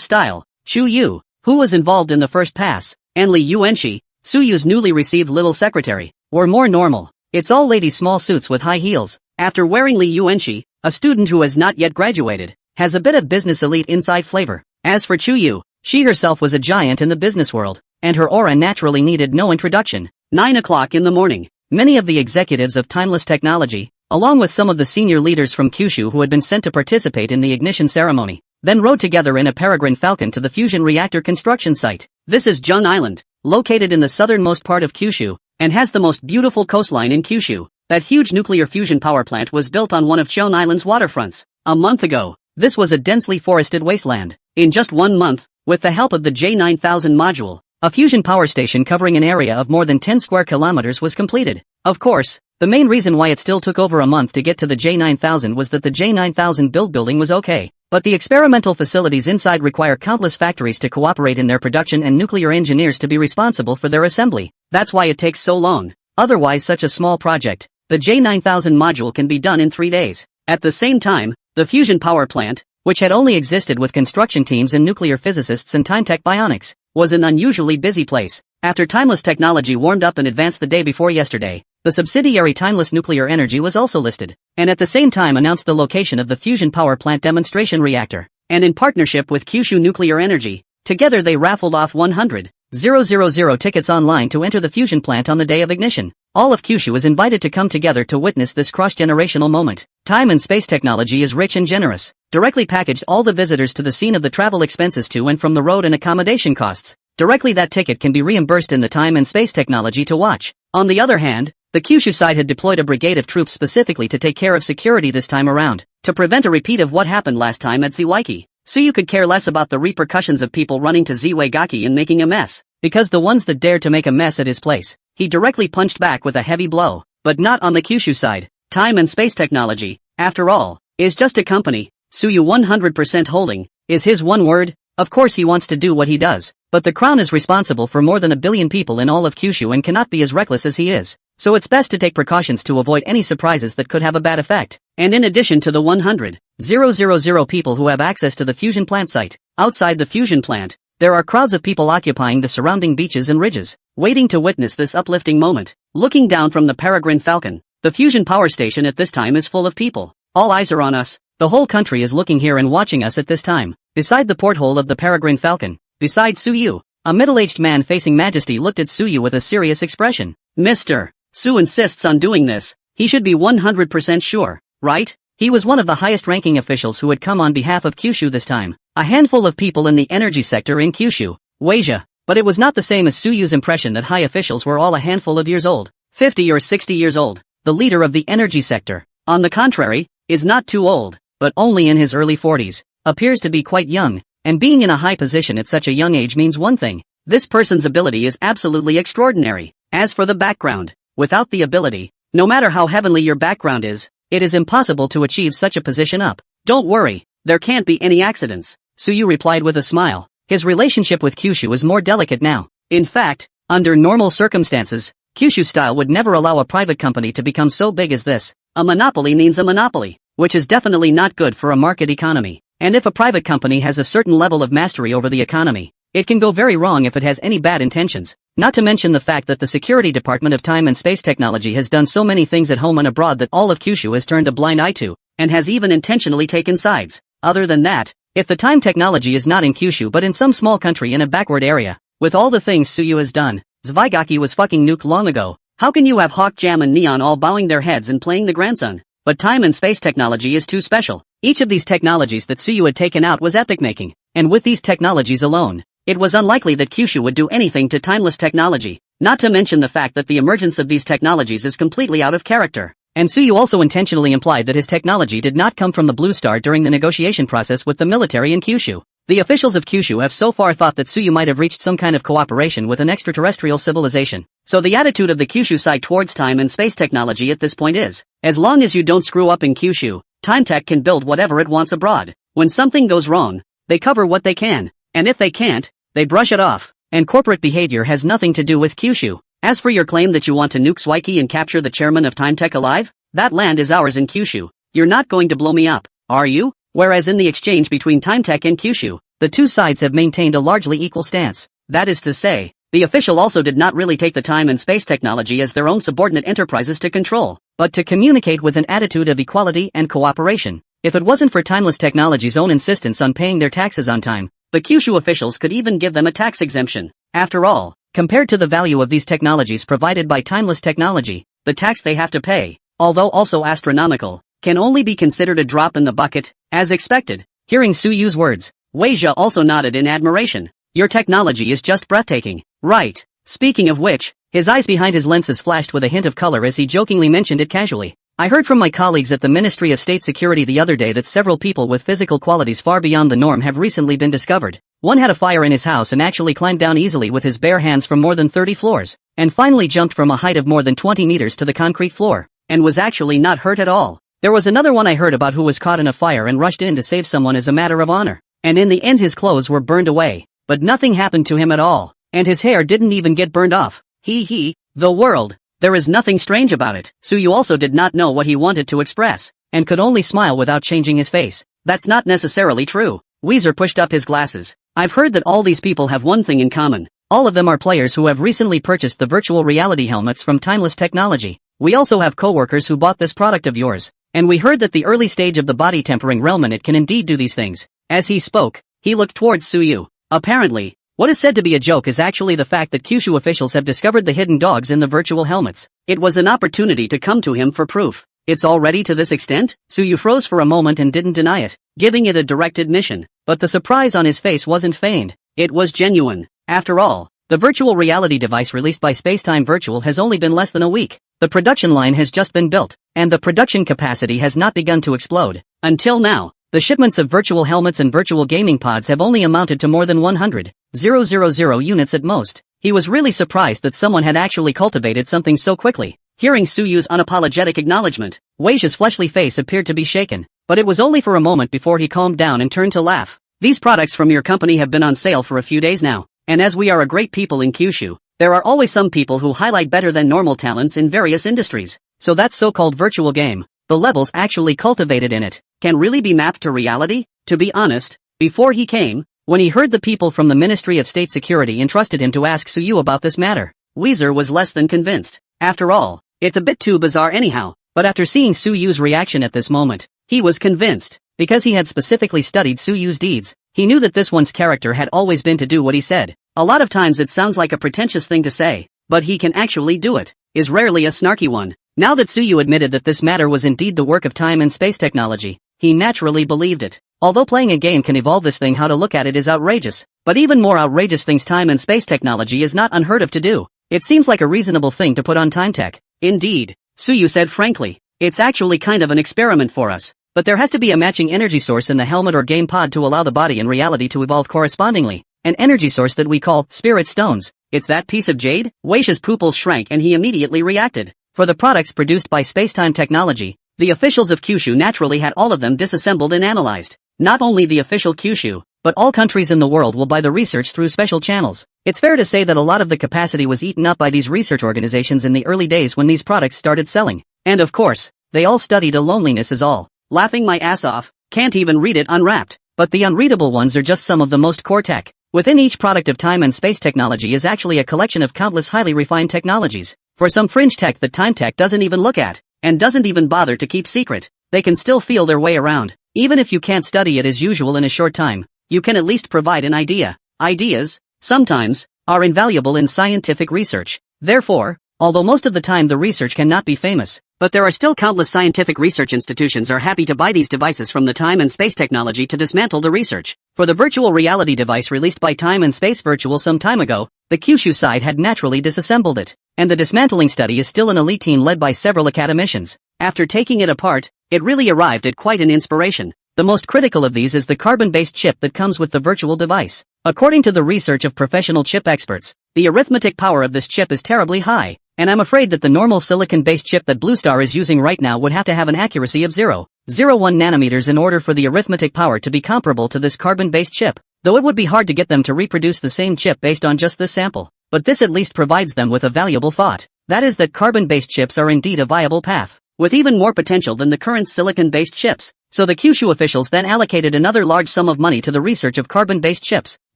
style. Chu Yu, who was involved in the first pass, and Li Yuanxi, Su Yu's newly received little secretary, were more normal. It's all ladies' small suits with high heels. After wearing Li Yuanxi, a student who has not yet graduated, has a bit of business elite inside flavor. As for Chu Yu, she herself was a giant in the business world, and her aura naturally needed no introduction. 9 o'clock in the morning, many of the executives of Timeless Technology, along with some of the senior leaders from Kyushu who had been sent to participate in the ignition ceremony, then rode together in a peregrine falcon to the fusion reactor construction site. This is Jung Island, located in the southernmost part of Kyushu, and has the most beautiful coastline in Kyushu. That huge nuclear fusion power plant was built on one of Cheon Island's waterfronts. A month ago, this was a densely forested wasteland. In just 1 month, with the help of the J9000 module, a fusion power station covering an area of more than 10 square kilometers was completed. Of course, the main reason why it still took over a month to get to the J9000 was that the J9000 building was okay, but the experimental facilities inside require countless factories to cooperate in their production and nuclear engineers to be responsible for their assembly. That's why it takes so long. Otherwise, such a small project, the J9000 module, can be done in 3 days. At the same time, the fusion power plant, which had only existed with construction teams and nuclear physicists and Timetech Bionics, was an unusually busy place. After Timeless Technology warmed up in advance the day before yesterday, the subsidiary Timeless Nuclear Energy was also listed, and at the same time announced the location of the fusion power plant demonstration reactor. And in partnership with Kyushu Nuclear Energy, together they raffled off 100,000 tickets online to enter the fusion plant on the day of ignition. All of Kyushu is invited to come together to witness this cross-generational moment. Time and Space Technology is rich and generous, directly packaged all the visitors to the scene of the travel expenses to and from the road and accommodation costs. Directly that ticket can be reimbursed in the Time and Space Technology to watch. On the other hand, the Kyushu side had deployed a brigade of troops specifically to take care of security this time around, to prevent a repeat of what happened last time at Ziwaiki. So you could care less about the repercussions of people running to Ziwaigaki and making a mess, because the ones that dared to make a mess at his place, he directly punched back with a heavy blow. But not on the Kyushu side. Time and Space Technology, after all, is just a company. Suyu 100% holding, is his one word. Of course he wants to do what he does, but the crown is responsible for more than 1 billion people in all of Kyushu and cannot be as reckless as he is. So it's best to take precautions to avoid any surprises that could have a bad effect. And in addition to the 100,000 people who have access to the fusion plant site, outside the fusion plant, there are crowds of people occupying the surrounding beaches and ridges, waiting to witness this uplifting moment. Looking down from the Peregrine Falcon, the fusion power station at this time is full of people. All eyes are on us. The whole country is looking here and watching us at this time. Beside the porthole of the Peregrine Falcon, beside Suyu, a middle-aged man facing majesty looked at Suyu with a serious expression. Mr. Su insists on doing this. He should be 100% sure, right? He was one of the highest-ranking officials who had come on behalf of Kyushu this time. A handful of people in the energy sector in Kyushu, Wasia. But it was not the same as Suyu's impression that high officials were all a handful of years old, 50 or 60 years old. The leader of the energy sector, on the contrary, is not too old, but only in his early 40s, appears to be quite young, and being in a high position at such a young age means one thing: this person's ability is absolutely extraordinary. As for the background, without the ability, no matter how heavenly your background is, it is impossible to achieve such a position up. Don't worry, there can't be any accidents, Suyu replied with a smile. His relationship with Kyushu is more delicate now. In fact, under normal circumstances, Kyushu style would never allow a private company to become so big as this. A monopoly means a monopoly, which is definitely not good for a market economy. And if a private company has a certain level of mastery over the economy, it can go very wrong if it has any bad intentions. Not to mention the fact that the security department of Time and Space Technology has done so many things at home and abroad that all of Kyushu has turned a blind eye to, and has even intentionally taken sides. Other than that, if the Time technology is not in Kyushu but in some small country in a backward area, with all the things Suyu has done, Zvaigaki was fucking nuked long ago. How can you have Hawk Jam and Neon all bowing their heads and playing the grandson? But time and space technology is too special. Each of these technologies that Suyu had taken out was epic making, and with these technologies alone, it was unlikely that Kyushu would do anything to timeless technology, not to mention the fact that the emergence of these technologies is completely out of character. And Suyu also intentionally implied that his technology did not come from the Blue Star during the negotiation process with the military in Kyushu. The officials of Kyushu have so far thought that Suyu might have reached some kind of cooperation with an extraterrestrial civilization. So the attitude of the Kyushu side towards time and space technology at this point is, as long as you don't screw up in Kyushu, Time Tech can build whatever it wants abroad. When something goes wrong, they cover what they can, and if they can't, they brush it off. And corporate behavior has nothing to do with Kyushu. As for your claim that you want to nuke Zwaiki and capture the chairman of Time Tech alive, that land is ours in Kyushu. You're not going to blow me up, are you? Whereas in the exchange between Time Tech and Kyushu, the two sides have maintained a largely equal stance. That is to say, the official also did not really take the time and space technology as their own subordinate enterprises to control, but to communicate with an attitude of equality and cooperation. If it wasn't for Timeless Technology's own insistence on paying their taxes on time, the Kyushu officials could even give them a tax exemption. After all, compared to the value of these technologies provided by Timeless Technology, the tax they have to pay, although also astronomical, can only be considered a drop in the bucket. As expected, hearing Suyu's words, Weijia also nodded in admiration. Your technology is just breathtaking. Right. Speaking of which, his eyes behind his lenses flashed with a hint of color as he jokingly mentioned it casually. I heard from my colleagues at the Ministry of State Security the other day that several people with physical qualities far beyond the norm have recently been discovered. One had a fire in his house and actually climbed down easily with his bare hands from more than 30 floors, and finally jumped from a height of more than 20 meters to the concrete floor, and was actually not hurt at all. There was another one I heard about who was caught in a fire and rushed in to save someone as a matter of honor, and in the end his clothes were burned away, but nothing happened to him at all, and his hair didn't even get burned off. The world. There is nothing strange about it. Suyu also did not know what he wanted to express, and could only smile without changing his face. That's not necessarily true. Weezer pushed up his glasses. I've heard that all these people have one thing in common. All of them are players who have recently purchased the virtual reality helmets from Timeless Technology. We also have coworkers who bought this product of yours, and we heard that the early stage of the body tempering realm in it can indeed do these things. As he spoke, he looked towards Suyu. Apparently, what is said to be a joke is actually the fact that Kyushu officials have discovered the hidden dogs in the virtual helmets. It was an opportunity to come to him for proof. It's already to this extent? Suyu froze for a moment and didn't deny it, giving it a direct admission. But the surprise on his face wasn't feigned. It was genuine. After all, the virtual reality device released by Spacetime Virtual has only been less than a week. The production line has just been built, and the production capacity has not begun to explode. Until now, the shipments of virtual helmets and virtual gaming pods have only amounted to more than 100,000 units at most. He was really surprised that someone had actually cultivated something so quickly. Hearing Suyu's unapologetic acknowledgement, Weijia's fleshly face appeared to be shaken, but it was only for a moment before he calmed down and turned to laugh. These products from your company have been on sale for a few days now, and as we are a great people in Kyushu, there are always some people who highlight better than normal talents in various industries. So that so-called virtual game, the levels actually cultivated in it, can really be mapped to reality? To be honest, before he came, when he heard the people from the Ministry of State Security entrusted him to ask Suyu about this matter, Weezer was less than convinced. After all, it's a bit too bizarre anyhow, but after seeing Suyu's reaction at this moment, he was convinced. Because he had specifically studied Suyu's deeds, he knew that this one's character had always been to do what he said. A lot of times it sounds like a pretentious thing to say, but he can actually do it, is rarely a snarky one. Now that Suyu admitted that this matter was indeed the work of time and space technology, he naturally believed it. Although playing a game can evolve this thing, how to look at it is outrageous. But even more outrageous things time and space technology is not unheard of to do. It seems like a reasonable thing to put on time tech. Indeed, Suyu said frankly, it's actually kind of an experiment for us. But there has to be a matching energy source in the helmet or game pod to allow the body and reality to evolve correspondingly. An energy source that we call spirit stones. It's that piece of jade? Weisha's pupils shrank and he immediately reacted. For the products produced by Spacetime Technology, the officials of Kyushu naturally had all of them disassembled and analyzed. Not only the official Kyushu, but all countries in the world will buy the research through special channels. It's fair to say that a lot of the capacity was eaten up by these research organizations in the early days when these products started selling. And of course, they all studied a loneliness is all. Laughing my ass off, can't even read it unwrapped. But the unreadable ones are just some of the most core tech. Within each product of time and space technology is actually a collection of countless highly refined technologies. For some fringe tech that time tech doesn't even look at, and doesn't even bother to keep secret, they can still feel their way around. Even if you can't study it as usual in a short time, you can at least provide an idea. Ideas? Sometimes, are invaluable in scientific research. Therefore, although most of the time the research cannot be famous, but there are still countless scientific research institutions are happy to buy these devices from the Time and Space Technology to dismantle the research. For the virtual reality device released by Time and Space Virtual some time ago, the Kyushu side had naturally disassembled it, and the dismantling study is still an elite team led by several academicians. After taking it apart, it really arrived at quite an inspiration. The most critical of these is the carbon-based chip that comes with the virtual device. According to the research of professional chip experts, the arithmetic power of this chip is terribly high, and I'm afraid that the normal silicon-based chip that Blue Star is using right now would have to have an accuracy of 0.01 nanometers in order for the arithmetic power to be comparable to this carbon-based chip, though it would be hard to get them to reproduce the same chip based on just this sample. But this at least provides them with a valuable thought. That is that carbon-based chips are indeed a viable path, with even more potential than the current silicon-based chips. So the Kyushu officials then allocated another large sum of money to the research of carbon-based chips,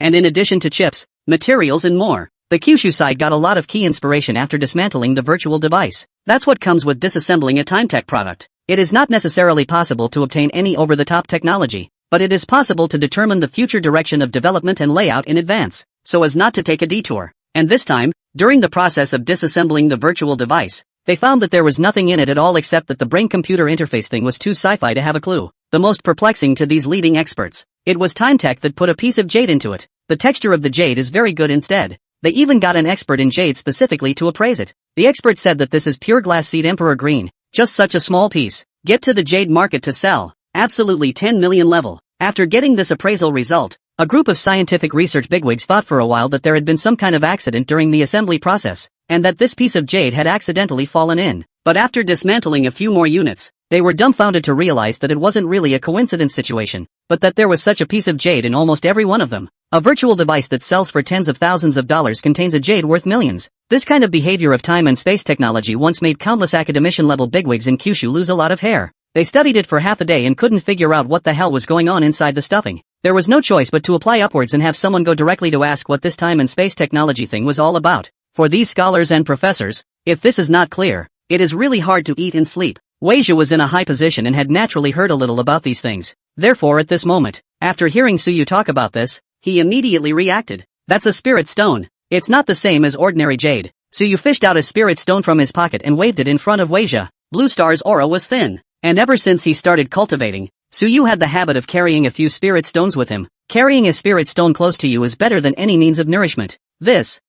and in addition to chips, materials and more, the Kyushu side got a lot of key inspiration after dismantling the virtual device. That's what comes with disassembling a TimeTech product. It is not necessarily possible to obtain any over-the-top technology, but it is possible to determine the future direction of development and layout in advance, so as not to take a detour. And this time, during the process of disassembling the virtual device, they found that there was nothing in it at all except that the brain-computer interface thing was too sci-fi to have a clue. The most perplexing to these leading experts, it was TimeTech that put a piece of jade into it. The texture of the jade is very good instead. They even got an expert in jade specifically to appraise it. The expert said that this is pure glass seed emperor green, just such a small piece. Get to the jade market to sell. Absolutely 10 million level. After getting this appraisal result, a group of scientific research bigwigs thought for a while that there had been some kind of accident during the assembly process, and that this piece of jade had accidentally fallen in. But after dismantling a few more units, they were dumbfounded to realize that it wasn't really a coincidence situation, but that there was such a piece of jade in almost every one of them. A virtual device that sells for tens of thousands of dollars contains a jade worth millions. This kind of behavior of time and space technology once made countless academician-level bigwigs in Kyushu lose a lot of hair. They studied it for half a day and couldn't figure out what the hell was going on inside the stuffing. There was no choice but to apply upwards and have someone go directly to ask what this time and space technology thing was all about. For these scholars and professors, if this is not clear, it is really hard to eat and sleep. Weijia was in a high position and had naturally heard a little about these things. Therefore at this moment, after hearing Suyu talk about this, he immediately reacted. That's a spirit stone. It's not the same as ordinary jade. Suyu fished out a spirit stone from his pocket and waved it in front of Weijia. Blue Star's aura was thin, and ever since he started cultivating, Suyu had the habit of carrying a few spirit stones with him. Carrying a spirit stone close to you is better than any means of nourishment.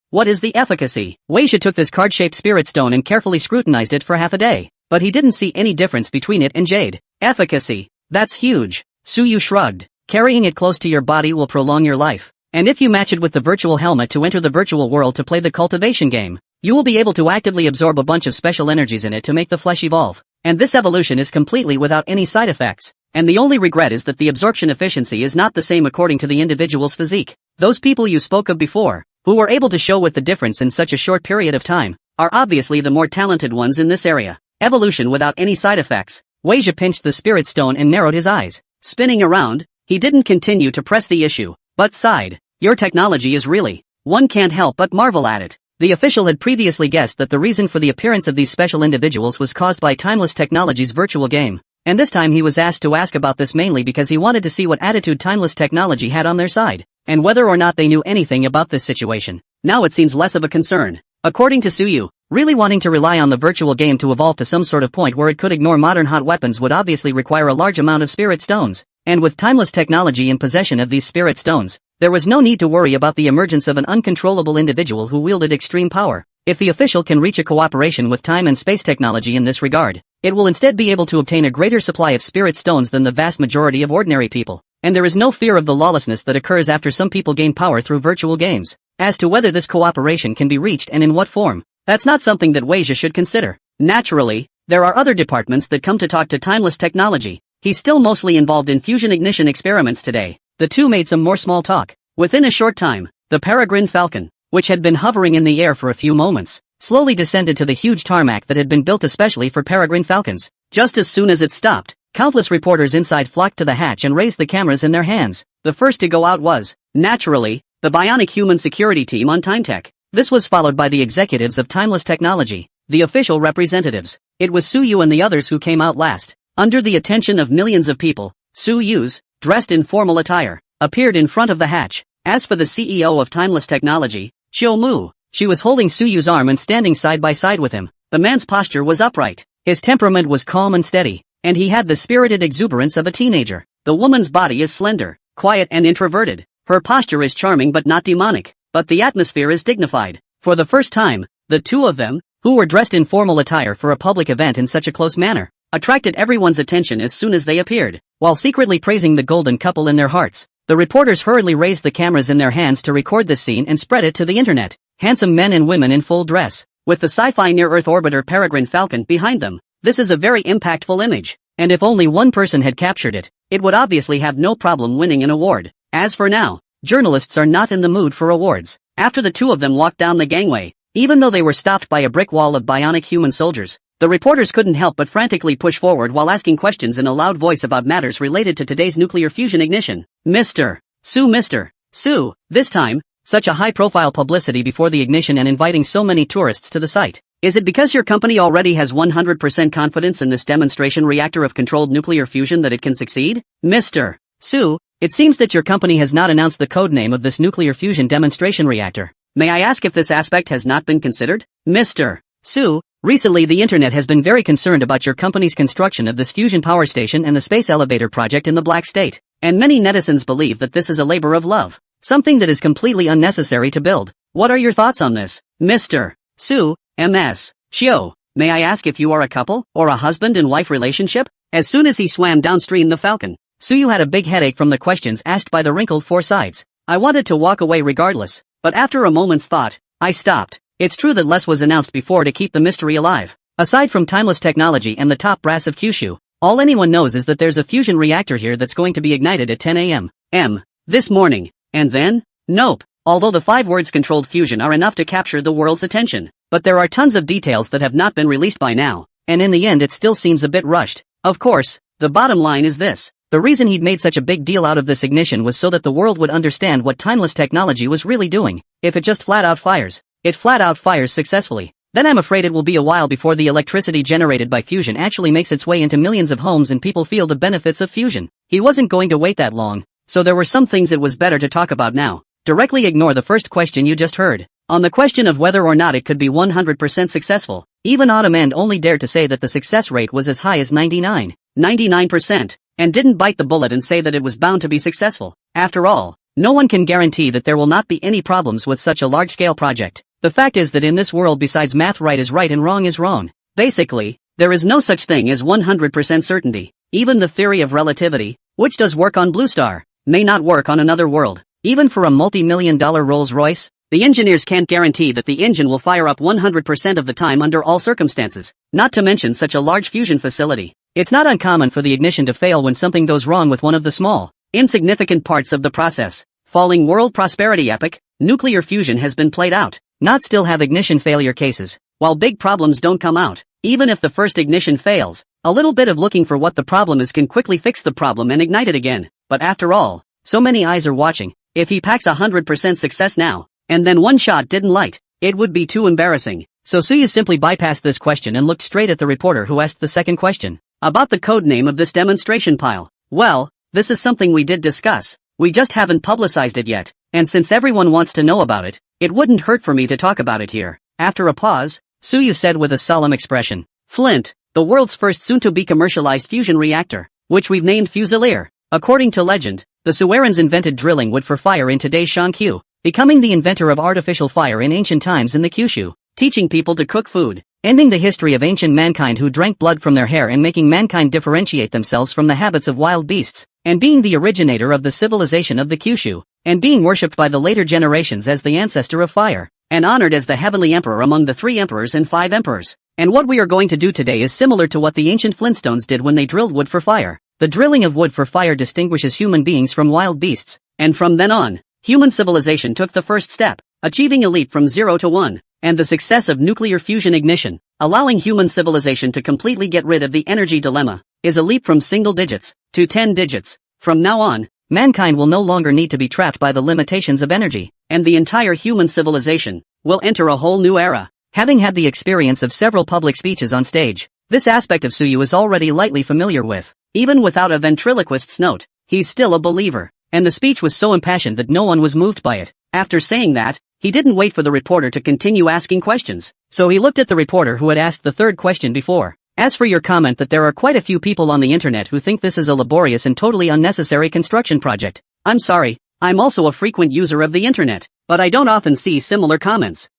What is the efficacy? Weijia took this card-shaped spirit stone and carefully scrutinized it for half a day, but he didn't see any difference between it and jade. Efficacy? That's huge. Suyu shrugged. Carrying it close to your body will prolong your life, and if you match it with the virtual helmet to enter the virtual world to play the cultivation game, you will be able to actively absorb a bunch of special energies in it to make the flesh evolve. And this evolution is completely without any side effects. And the only regret is that the absorption efficiency is not the same according to the individual's physique. Those people you spoke of before, who were able to show with the difference in such a short period of time, are obviously the more talented ones in this area. Evolution without any side effects. Weijia pinched the spirit stone and narrowed his eyes. Spinning around, he didn't continue to press the issue, but sighed. Your technology is really, one can't help but marvel at it. The official had previously guessed that the reason for the appearance of these special individuals was caused by Timeless Technology's virtual game. And this time he was asked to ask about this mainly because he wanted to see what attitude Timeless Technology had on their side, and whether or not they knew anything about this situation. Now it seems less of a concern. According to Suyu, really wanting to rely on the virtual game to evolve to some sort of point where it could ignore modern hot weapons would obviously require a large amount of spirit stones. And with Timeless Technology in possession of these spirit stones, there was no need to worry about the emergence of an uncontrollable individual who wielded extreme power. If the official can reach a cooperation with time and space technology in this regard, it will instead be able to obtain a greater supply of spirit stones than the vast majority of ordinary people. And there is no fear of the lawlessness that occurs after some people gain power through virtual games. As to whether this cooperation can be reached and in what form, that's not something that Weijia should consider. Naturally, there are other departments that come to talk to Timeless Technology. He's still mostly involved in fusion ignition experiments today. The two made some more small talk. Within a short time, the Peregrine Falcon, which had been hovering in the air for a few moments, slowly descended to the huge tarmac that had been built especially for Peregrine Falcons. Just as soon as it stopped, countless reporters inside flocked to the hatch and raised the cameras in their hands. The first to go out was, naturally, the bionic human security team on TimeTech. This was followed by the executives of Timeless Technology, the official representatives. It was Suyu and the others who came out last. Under the attention of millions of people, Suyu's, dressed in formal attire, appeared in front of the hatch. As for the CEO of Timeless Technology, Chiu Mu. She was holding Suyu's arm and standing side by side with him. The man's posture was upright. His temperament was calm and steady, and he had the spirited exuberance of a teenager. The woman's body is slender, quiet and introverted. Her posture is charming but not demonic, but the atmosphere is dignified. For the first time, the two of them, who were dressed in formal attire for a public event in such a close manner, attracted everyone's attention as soon as they appeared. While secretly praising the golden couple in their hearts, the reporters hurriedly raised the cameras in their hands to record this scene and spread it to the internet. Handsome men and women in full dress, with the sci-fi near-Earth orbiter Peregrine Falcon behind them. This is a very impactful image, and if only one person had captured it, it would obviously have no problem winning an award. As for now, journalists are not in the mood for awards. After the two of them walked down the gangway, even though they were stopped by a brick wall of bionic human soldiers, the reporters couldn't help but frantically push forward while asking questions in a loud voice about matters related to today's nuclear fusion ignition. Mr. Su, this time, such a high-profile publicity before the ignition and inviting so many tourists to the site. Is it because your company already has 100% confidence in this demonstration reactor of controlled nuclear fusion that it can succeed? Mr. Su, it seems that your company has not announced the code name of this nuclear fusion demonstration reactor. May I ask if this aspect has not been considered? Mr. Su, recently the internet has been very concerned about your company's construction of this fusion power station and the space elevator project in the Black State, and many netizens believe that this is a labor of love, something that is completely unnecessary to build. What are your thoughts on this? Mr. Su, Ms. Chiu, may I ask if you are a couple, or a husband and wife relationship? As soon as he swam downstream the Falcon, Suyu had a big headache from the questions asked by the wrinkled four sides. I wanted to walk away regardless, but after a moment's thought, I stopped. It's true that less was announced before to keep the mystery alive. Aside from timeless technology and the top brass of Kyushu, all anyone knows is that there's a fusion reactor here that's going to be ignited at 10 a.m. This morning. And then? Nope. Although the 5 words controlled fusion are enough to capture the world's attention, but there are tons of details that have not been released by now, and in the end it still seems a bit rushed. Of course, the bottom line is this. The reason he'd made such a big deal out of this ignition was so that the world would understand what timeless technology was really doing. If it just flat out fires, it flat out fires successfully, then I'm afraid it will be a while before the electricity generated by fusion actually makes its way into millions of homes and people feel the benefits of fusion. He wasn't going to wait that long, so there were some things it was better to talk about now. Directly ignore the first question you just heard. On the question of whether or not it could be 100% successful, even Autumn End only dared to say that the success rate was as high as 99%, and didn't bite the bullet and say that it was bound to be successful. After all, no one can guarantee that there will not be any problems with such a large-scale project. The fact is that in this world besides math right is right and wrong is wrong. Basically, there is no such thing as 100% certainty. Even the theory of relativity, which does work on Blue Star, may not work on another world. Even for a multi-million-dollar Rolls-Royce, the engineers can't guarantee that the engine will fire up 100% of the time under all circumstances, not to mention such a large fusion facility. It's not uncommon for the ignition to fail when something goes wrong with one of the small, insignificant parts of the process. Following world prosperity epic, nuclear fusion has been played out. Not still have ignition failure cases, while big problems don't come out. Even if the first ignition fails, a little bit of looking for what the problem is can quickly fix the problem and ignite it again. But after all, so many eyes are watching. If he packs 100% success now, and then one shot didn't light, it would be too embarrassing. So Suyu simply bypassed this question and looked straight at the reporter who asked the second question. About the code name of this demonstration pile. Well, this is something we did discuss. We just haven't publicized it yet, and since everyone wants to know about it, it wouldn't hurt for me to talk about it here. After a pause, Suyu said with a solemn expression, Flint, the world's first soon-to-be commercialized fusion reactor, which we've named Fusilier. According to legend, the Suerens invented drilling wood for fire in today's Shankyu, becoming the inventor of artificial fire in ancient times in the Kyushu, teaching people to cook food, ending the history of ancient mankind who drank blood from their hair and making mankind differentiate themselves from the habits of wild beasts, and being the originator of the civilization of the Kyushu, and being worshipped by the later generations as the ancestor of fire, and honored as the heavenly emperor among the 3 emperors and 5 emperors. And what we are going to do today is similar to what the ancient Flintstones did when they drilled wood for fire. The drilling of wood for fire distinguishes human beings from wild beasts, and from then on, human civilization took the first step, achieving a leap from 0 to 1, and the success of nuclear fusion ignition, allowing human civilization to completely get rid of the energy dilemma, is a leap from single digits to 10 digits. From now on, mankind will no longer need to be trapped by the limitations of energy, and the entire human civilization will enter a whole new era. Having had the experience of several public speeches on stage, this aspect of Suyu is already lightly familiar with. Even without a ventriloquist's note, he's still a believer, and the speech was so impassioned that no one was moved by it. After saying that, He didn't wait for the reporter to continue asking questions, so he looked at the reporter who had asked the third question before. As for your comment that there are quite a few people on the internet who think this is a laborious and totally unnecessary construction project, I'm sorry, I'm also a frequent user of the internet, but I don't often see similar comments.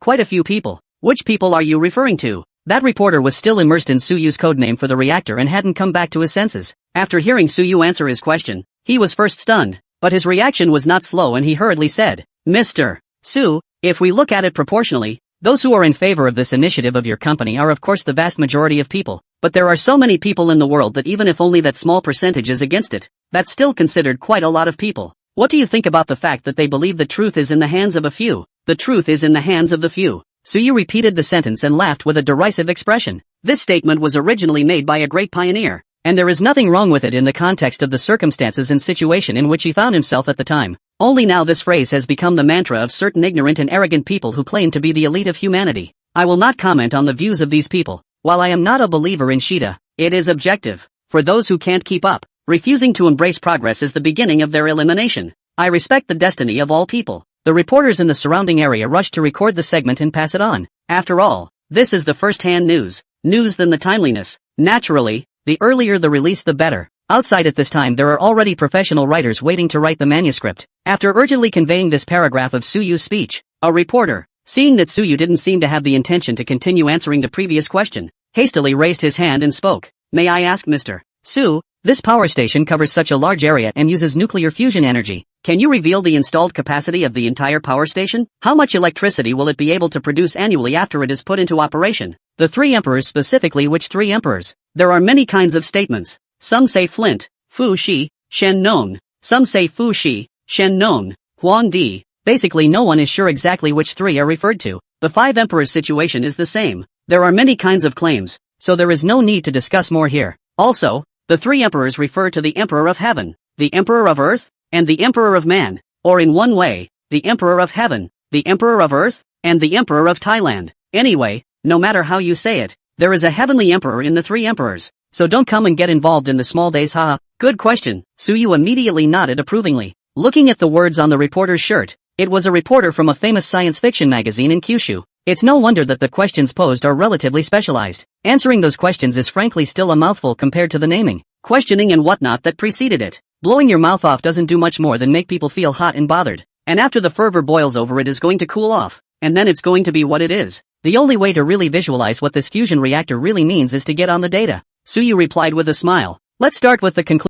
Quite a few people. Which people are you referring to? That reporter was still immersed in Suyu's codename for the reactor and hadn't come back to his senses. After hearing Suyu answer his question, he was first stunned, but his reaction was not slow and he hurriedly said, Mr. Su, if we look at it proportionally, those who are in favor of this initiative of your company are of course the vast majority of people, but there are so many people in the world that even if only that small percentage is against it, that's still considered quite a lot of people. What do you think about the fact that they believe the truth is in the hands of a few? The truth is in the hands of the few. Suyu repeated the sentence and laughed with a derisive expression. This statement was originally made by a great pioneer, and there is nothing wrong with it in the context of the circumstances and situation in which he found himself at the time. Only now this phrase has become the mantra of certain ignorant and arrogant people who claim to be the elite of humanity. I will not comment on the views of these people. While I am not a believer in Shida, it is objective. For those who can't keep up, refusing to embrace progress is the beginning of their elimination. I respect the destiny of all people. The reporters in the surrounding area rushed to record the segment and pass it on. After all, this is the first-hand news than the timeliness. Naturally, the earlier the release the better. Outside at this time there are already professional writers waiting to write the manuscript. After urgently conveying this paragraph of Suyu's speech, a reporter, seeing that Suyu didn't seem to have the intention to continue answering the previous question, hastily raised his hand and spoke. May I ask Mr. Su, this power station covers such a large area and uses nuclear fusion energy. Can you reveal the installed capacity of the entire power station? How much electricity will it be able to produce annually after it is put into operation? The three emperors, specifically which three emperors? There are many kinds of statements. Some say Flint, Fu Shi, Shen Nong. Some say Fu Shi, Shen Nong, Huang Di. Basically no one is sure exactly which three are referred to. The five emperors situation is the same. There are many kinds of claims, so there is no need to discuss more here. Also, the three emperors refer to the Emperor of Heaven, the Emperor of Earth, and the Emperor of Man, or in one way, the Emperor of Heaven, the Emperor of Earth, and the Emperor of Thailand. Anyway, no matter how you say it, there is a heavenly emperor in the three emperors, so don't come and get involved in the small days. Haha. Good question. Suyu immediately nodded approvingly. Looking at the words on the reporter's shirt, it was a reporter from a famous science fiction magazine in Kyushu. It's no wonder that the questions posed are relatively specialized. Answering those questions is frankly still a mouthful compared to the naming, questioning and whatnot that preceded it. Blowing your mouth off doesn't do much more than make people feel hot and bothered, and after the fervor boils over it is going to cool off, and then it's going to be what it is. The only way to really visualize what this fusion reactor really means is to get on the data. Suyu replied with a smile. Let's start with the conclusion.